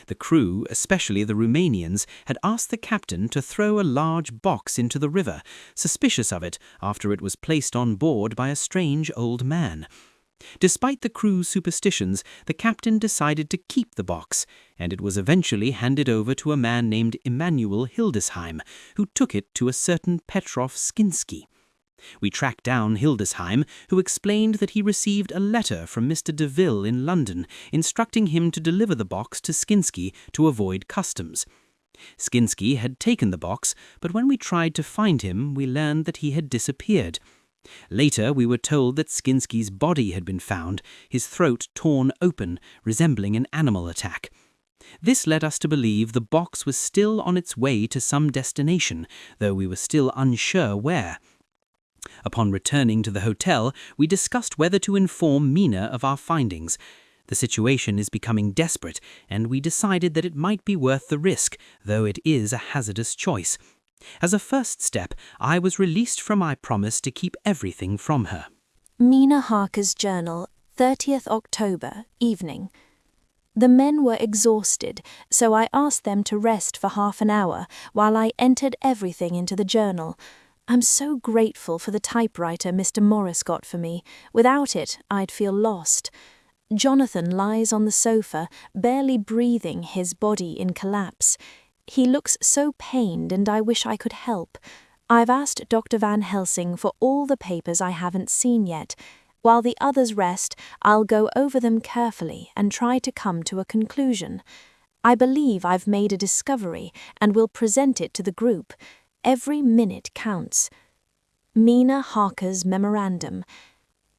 The crew, especially the Romanians, had asked the captain to throw a large box into the river, suspicious of it after it was placed on board by a strange old man. Despite the crew's superstitions, the captain decided to keep the box, and it was eventually handed over to a man named Emanuel Hildesheim, who took it to a certain Petrov Skinsky. We tracked down Hildesheim, who explained that he received a letter from Mr. de Ville in London instructing him to deliver the box to Skinsky to avoid customs. Skinsky had taken the box, but when we tried to find him, we learned that he had disappeared. Later, we were told that Skinsky's body had been found, his throat torn open, resembling an animal attack. This led us to believe the box was still on its way to some destination, though we were still unsure where. Upon returning to the hotel, we discussed whether to inform Mina of our findings. The situation is becoming desperate, and we decided that it might be worth the risk, though it is a hazardous choice. As a first step, I was released from my promise to keep everything from her. Mina Harker's journal, 30th October, evening. The men were exhausted, so I asked them to rest for half an hour while I entered everything into the journal. I'm so grateful for the typewriter Mr. Morris got for me. Without it, I'd feel lost. Jonathan lies on the sofa, barely breathing, his body in collapse. He looks so pained, and I wish I could help. I've asked Dr. Van Helsing for all the papers I haven't seen yet. While the others rest, I'll go over them carefully and try to come to a conclusion. I believe I've made a discovery and will present it to the group. Every minute counts. Mina Harker's memorandum.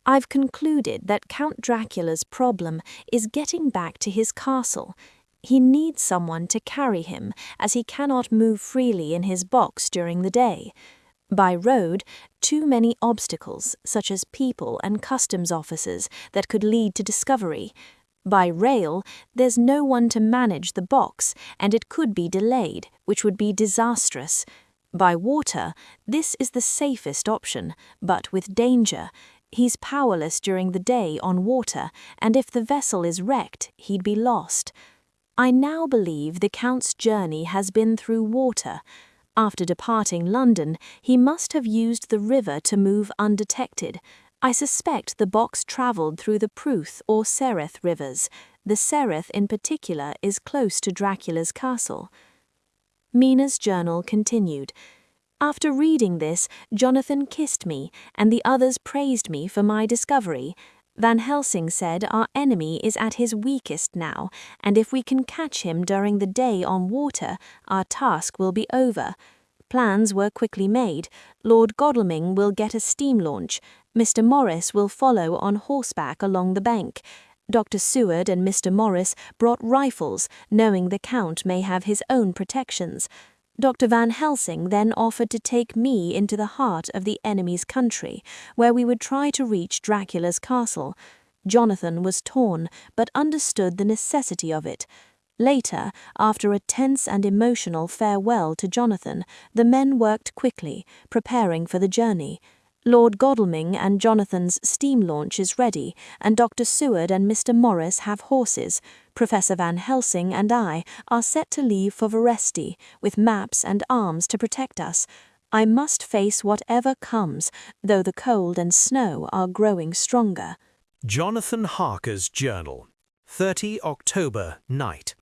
I've concluded that Count Dracula's problem is getting back to his castle. He needs someone to carry him, as he cannot move freely in his box during the day. By road, too many obstacles, such as people and customs officers, that could lead to discovery. By rail, there's no one to manage the box, and it could be delayed, which would be disastrous. By water, this is the safest option, but with danger. He's powerless during the day on water, and if the vessel is wrecked, he'd be lost. I now believe the Count's journey has been through water. After departing London, he must have used the river to move undetected. I suspect the box travelled through the Pruth or Sereth rivers. The Sereth in particular is close to Dracula's castle. Mina's journal continued. After reading this, Jonathan kissed me, and the others praised me for my discovery. Van Helsing said our enemy is at his weakest now, and if we can catch him during the day on water, our task will be over. Plans were quickly made. Lord Godalming will get a steam launch. Mr. Morris will follow on horseback along the bank. Dr. Seward and Mr. Morris brought rifles, knowing the Count may have his own protections. Dr. Van Helsing then offered to take me into the heart of the enemy's country, where we would try to reach Dracula's castle. Jonathan was torn, but understood the necessity of it. Later, after a tense and emotional farewell to Jonathan, the men worked quickly, preparing for the journey. Lord Godalming and Jonathan's steam launch is ready, and Dr. Seward and Mr. Morris have horses. Professor Van Helsing and I are set to leave for Veresti, with maps and arms to protect us. I must face whatever comes, though the cold and snow are growing stronger. Jonathan Harker's journal, 30 October night.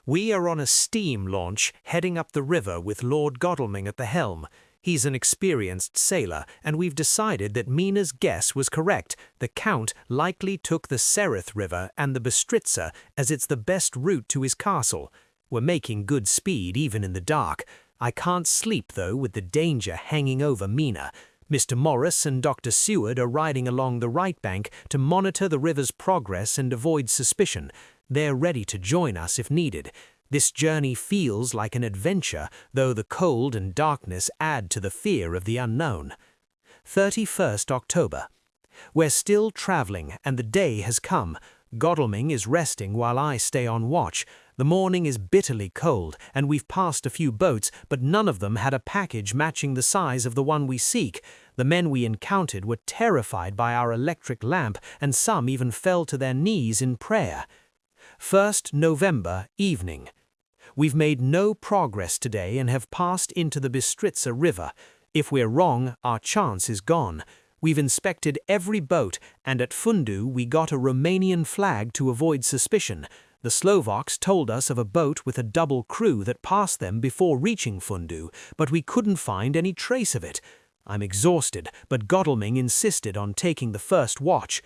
We are on a steam launch heading up the river with Lord Godalming at the helm. He's an experienced sailor, and we've decided that Mina's guess was correct. The Count likely took the Sereth River and the Bistritza, as it's the best route to his castle. We're making good speed even in the dark. I can't sleep, though, with the danger hanging over Mina. Mr. Morris and Dr. Seward are riding along the right bank to monitor the river's progress and avoid suspicion. They're ready to join us if needed. This journey feels like an adventure, though the cold and darkness add to the fear of the unknown. 31st October. We're still travelling, and the day has come. Godalming is resting while I stay on watch. The morning is bitterly cold, and we've passed a few boats, but none of them had a package matching the size of the one we seek. The men we encountered were terrified by our electric lamp, and some even fell to their knees in prayer. 1st November, evening. We've made no progress today and have passed into the Bistritza River. If we're wrong, our chance is gone. We've inspected every boat, and at Fundu we got a Romanian flag to avoid suspicion. The Slovaks told us of a boat with a double crew that passed them before reaching Fundu, but we couldn't find any trace of it. I'm exhausted, but Godalming insisted on taking the first watch.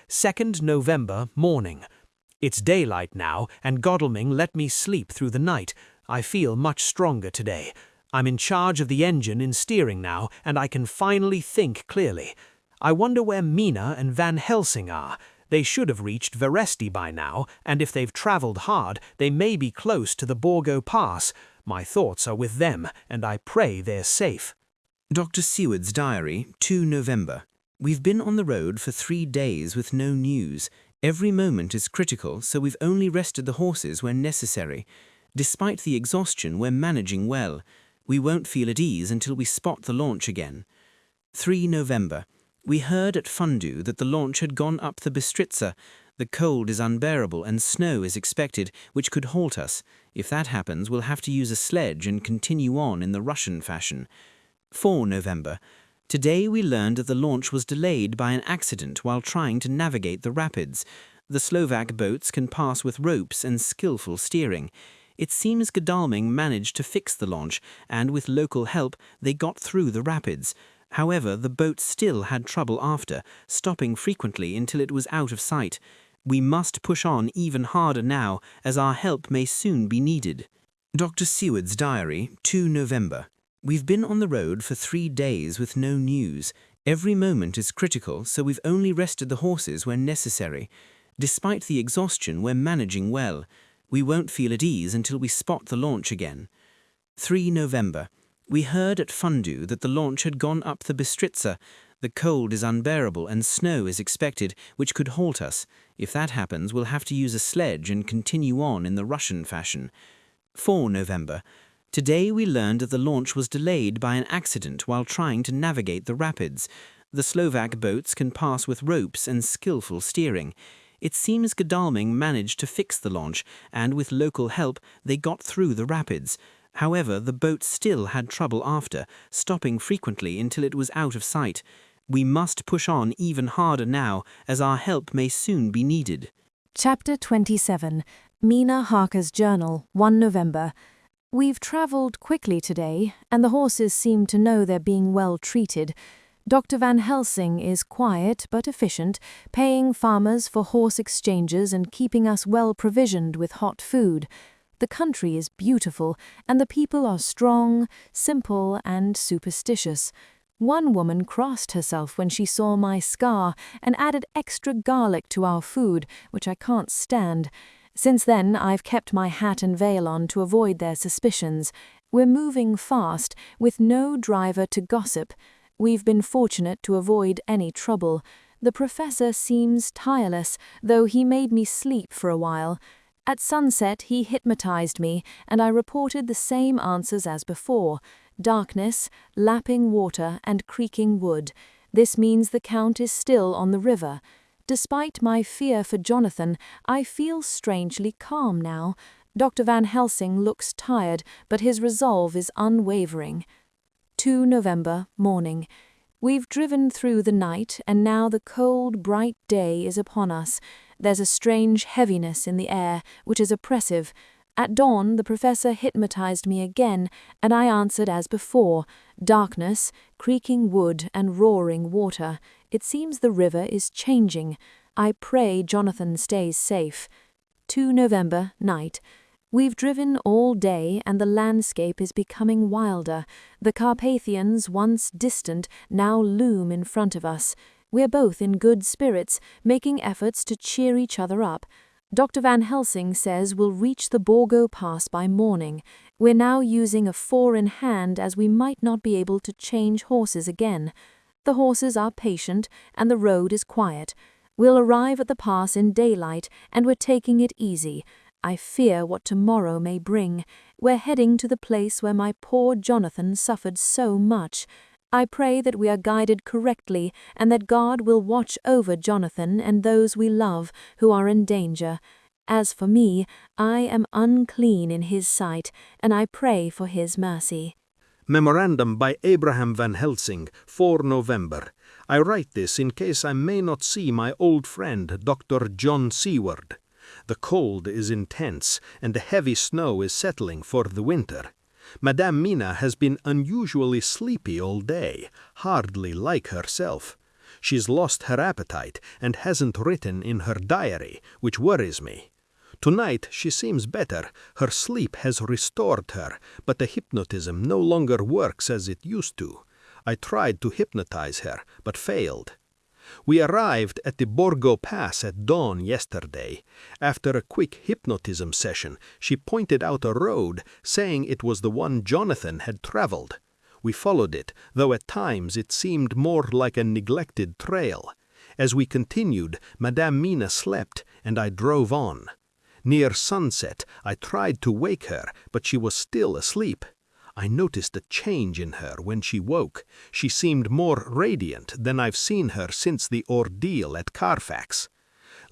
2nd November, morning. It's daylight now, and Godalming let me sleep through the night. I feel much stronger today. I'm in charge of the engine and steering now, and I can finally think clearly. I wonder where Mina and Van Helsing are. They should have reached Veresti by now, and if they've travelled hard, they may be close to the Borgo Pass. My thoughts are with them, and I pray they're safe. Dr. Seward's diary, 2 November. We've been on the road for 3 days with no news. Every moment is critical, so we've only rested the horses when necessary. Despite the exhaustion, we're managing well. We won't feel at ease until we spot the launch again. 3 November. We heard at Fundu that the launch had gone up the Bistritza. The cold is unbearable and snow is expected, which could halt us. If that happens, we'll have to use a sledge and continue on in the Russian fashion. 4 November. Today we learned that the launch was delayed by an accident while trying to navigate the rapids. The Slovak boats can pass with ropes and skillful steering. It seems Godalming managed to fix the launch, and with local help they got through the rapids. However, the boat still had trouble after, stopping frequently until it was out of sight. We must push on even harder now, as our help may soon be needed. Dr. Seward's diary, 2 November. We've been on the road for 3 days with no news. Every moment is critical, so we've only rested the horses when necessary. Despite the exhaustion, we're managing well. We won't feel at ease until we spot the launch again. 3 November. We heard at Fundu that the launch had gone up the Bistritza. The cold is unbearable and snow is expected, which could halt us. If that happens, we'll have to use a sledge and continue on in the Russian fashion. 4 November. Today we learned that the launch was delayed by an accident while trying to navigate the rapids. The Slovak boats can pass with ropes and skillful steering. It seems Godalming managed to fix the launch, and with local help they got through the rapids. However, the boat still had trouble after, stopping frequently until it was out of sight. We must push on even harder now, as our help may soon be needed. Chapter 27. Mina Harker's Journal, 1 November. We've travelled quickly today, and the horses seem to know they're being well treated. Dr. Van Helsing is quiet but efficient, paying farmers for horse exchanges and keeping us well provisioned with hot food. The country is beautiful, and the people are strong, simple, and superstitious. One woman crossed herself when she saw my scar and added extra garlic to our food, which I can't stand. Since then, I've kept my hat and veil on to avoid their suspicions. We're moving fast, with no driver to gossip. We've been fortunate to avoid any trouble. The professor seems tireless, though he made me sleep for a while. At sunset, he hypnotized me, and I reported the same answers as before: darkness, lapping water, and creaking wood. This means the Count is still on the river. Despite my fear for Jonathan, I feel strangely calm now. Dr. Van Helsing looks tired, but his resolve is unwavering. 2 November, morning. We've driven through the night, and now the cold, bright day is upon us. There's a strange heaviness in the air, which is oppressive. At dawn, the professor hypnotized me again, and I answered as before: darkness, creaking wood, and roaring water. It seems the river is changing. I pray Jonathan stays safe. 2 November, night. We've driven all day, and the landscape is becoming wilder. The Carpathians, once distant, now loom in front of us. We're both in good spirits, making efforts to cheer each other up. Dr. Van Helsing says we'll reach the Borgo Pass by morning. We're now using a 4 in hand, as we might not be able to change horses again. The horses are patient, and the road is quiet. We'll arrive at the pass in daylight, and we're taking it easy. I fear what tomorrow may bring. We're heading to the place where my poor Jonathan suffered so much. I pray that we are guided correctly, and that God will watch over Jonathan and those we love who are in danger. As for me, I am unclean in his sight, and I pray for his mercy. Memorandum by Abraham Van Helsing, 4 November. I write this in case I may not see my old friend, Dr. John Seward. The cold is intense, and the heavy snow is settling for the winter. Madame Mina has been unusually sleepy all day, hardly like herself. She's lost her appetite and hasn't written in her diary, which worries me. Tonight she seems better. Her sleep has restored her, but the hypnotism no longer works as it used to. I tried to hypnotize her, but failed. We arrived at the Borgo Pass at dawn yesterday. After a quick hypnotism session, she pointed out a road, saying it was the one Jonathan had traveled. We followed it, though at times it seemed more like a neglected trail. As we continued, Madame Mina slept, and I drove on. Near sunset, I tried to wake her, but she was still asleep. I noticed a change in her when she woke. She seemed more radiant than I've seen her since the ordeal at Carfax.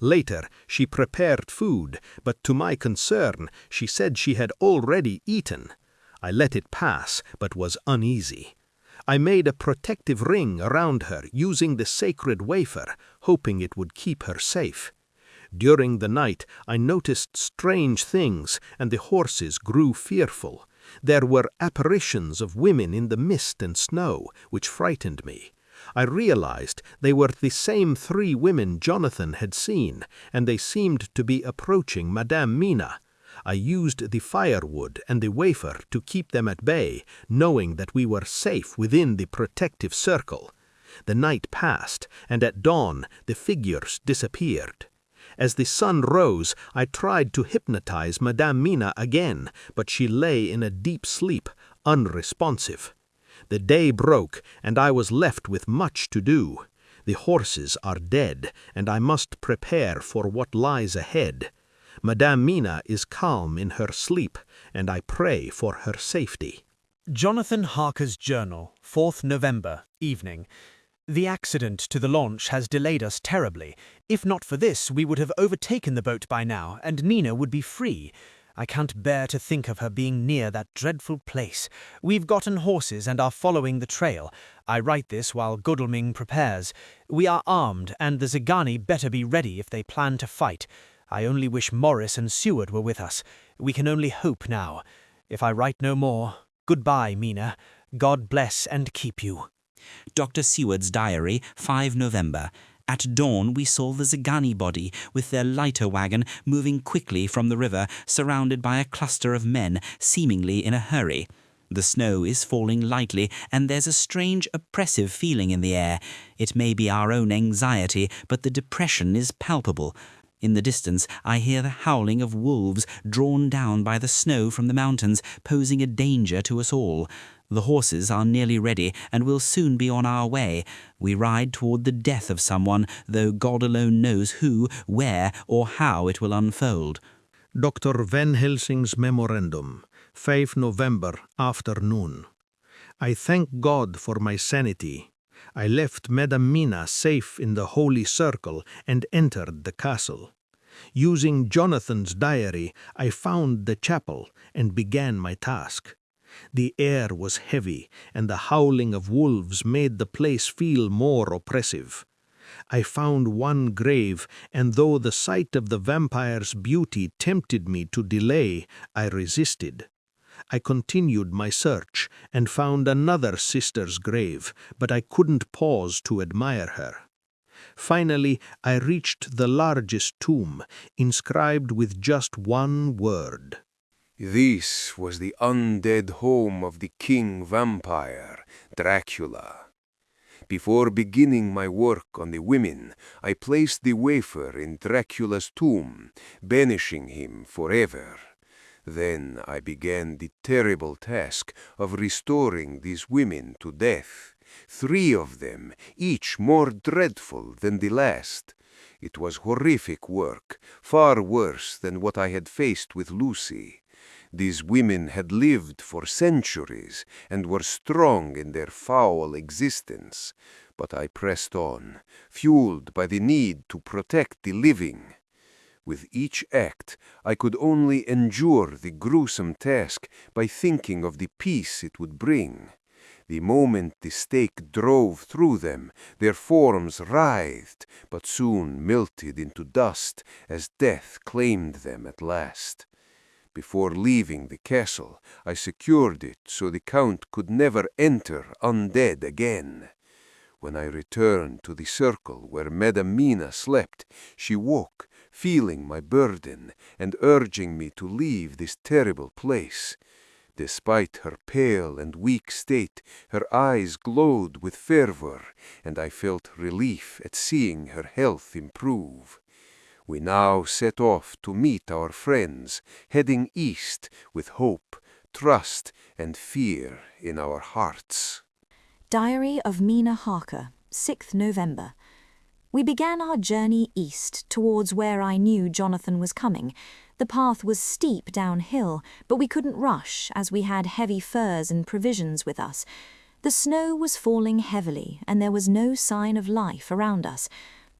Later, she prepared food, but to my concern, she said she had already eaten. I let it pass, but was uneasy. I made a protective ring around her using the sacred wafer, hoping it would keep her safe. During the night, I noticed strange things, and the horses grew fearful. There were apparitions of women in the mist and snow, which frightened me. I realized they were the same 3 women Jonathan had seen, and they seemed to be approaching Madame Mina. I used the firewood and the wafer to keep them at bay, knowing that we were safe within the protective circle. The night passed, and at dawn the figures disappeared. As the sun rose, I tried to hypnotize Madame Mina again, but she lay in a deep sleep, unresponsive. The day broke, and I was left with much to do. The horses are dead, and I must prepare for what lies ahead. Madame Mina is calm in her sleep, and I pray for her safety. Jonathan Harker's Journal, 4th November, evening. The accident to the launch has delayed us terribly. If not for this, we would have overtaken the boat by now, and Nina would be free. I can't bear to think of her being near that dreadful place. We've gotten horses and are following the trail. I write this while Godalming prepares. We are armed, and the Zagani better be ready if they plan to fight. I only wish Morris and Seward were with us. We can only hope now. If I write no more, goodbye, Mina. God bless and keep you. Dr. Seward's diary, 5 November. At dawn we saw the Zagani body, with their lighter wagon, moving quickly from the river, surrounded by a cluster of men, seemingly in a hurry. The snow is falling lightly, and there's a strange oppressive feeling in the air. It may be our own anxiety, but the depression is palpable. In the distance I hear the howling of wolves drawn down by the snow from the mountains, posing a danger to us all. The horses are nearly ready and will soon be on our way. We ride toward the death of someone, though God alone knows who, where, or how it will unfold. Dr. Van Helsing's Memorandum, 5 November, afternoon. I thank God for my sanity. I left Madame Mina safe in the holy circle and entered the castle. Using Jonathan's diary, I found the chapel and began my task. The air was heavy, and the howling of wolves made the place feel more oppressive. I found one grave, and though the sight of the vampire's beauty tempted me to delay, I resisted. I continued my search and found another sister's grave, but I couldn't pause to admire her. Finally, I reached the largest tomb, inscribed with just one word. This was the undead home of the king vampire, Dracula. Before beginning my work on the women, I placed the wafer in Dracula's tomb, banishing him forever. Then I began the terrible task of restoring these women to death, 3 of them, each more dreadful than the last. It was horrific work, far worse than what I had faced with Lucy. These women had lived for centuries and were strong in their foul existence, but I pressed on, fueled by the need to protect the living. With each act, I could only endure the gruesome task by thinking of the peace it would bring. The moment the stake drove through them, their forms writhed, but soon melted into dust as death claimed them at last. Before leaving the castle, I secured it so the Count could never enter undead again. When I returned to the circle where Madam Mina slept, she woke, feeling my burden, and urging me to leave this terrible place. Despite her pale and weak state, her eyes glowed with fervor, and I felt relief at seeing her health improve. We now set off to meet our friends, heading east with hope, trust, and fear in our hearts. Diary of Mina Harker, 6th November. We began our journey east, towards where I knew Jonathan was coming. The path was steep downhill, but we couldn't rush, as we had heavy furs and provisions with us. The snow was falling heavily, and there was no sign of life around us.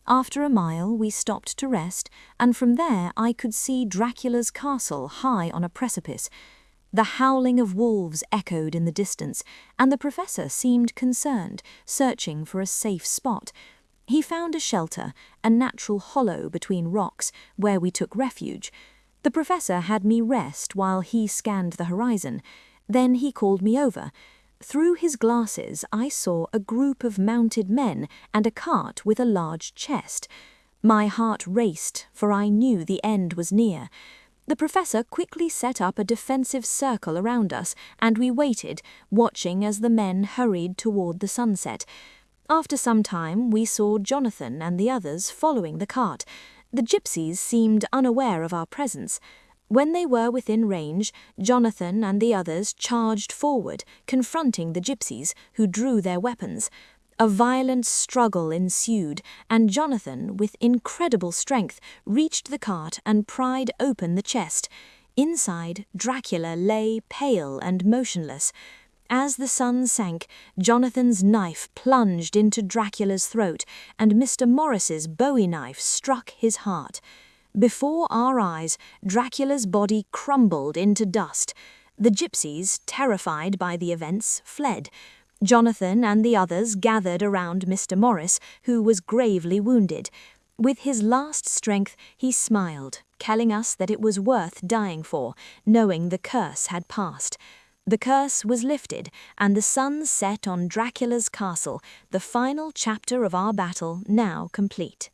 After a mile, we stopped to rest, and from there I could see Dracula's castle high on a precipice. The howling of wolves echoed in the distance, and the professor seemed concerned, searching for a safe spot. He found a shelter, a natural hollow between rocks, where we took refuge. The professor had me rest while he scanned the horizon. Then he called me over. Through his glasses I saw a group of mounted men and a cart with a large chest. My heart raced, for I knew the end was near. The professor quickly set up a defensive circle around us, and we waited, watching as the men hurried toward the sunset. After some time, we saw Jonathan and the others following the cart. The gypsies seemed unaware of our presence. When they were within range, Jonathan and the others charged forward, confronting the gypsies, who drew their weapons. A violent struggle ensued, and Jonathan, with incredible strength, reached the cart and pried open the chest. Inside, Dracula lay pale and motionless. As the sun sank, Jonathan's knife plunged into Dracula's throat, and Mr. Morris's bowie knife struck his heart. Before our eyes, Dracula's body crumbled into dust. The gypsies, terrified by the events, fled. Jonathan and the others gathered around Mr. Morris, who was gravely wounded. With his last strength, he smiled, telling us that it was worth dying for, knowing the curse had passed. The curse was lifted, and the sun set on Dracula's castle, the final chapter of our battle now complete.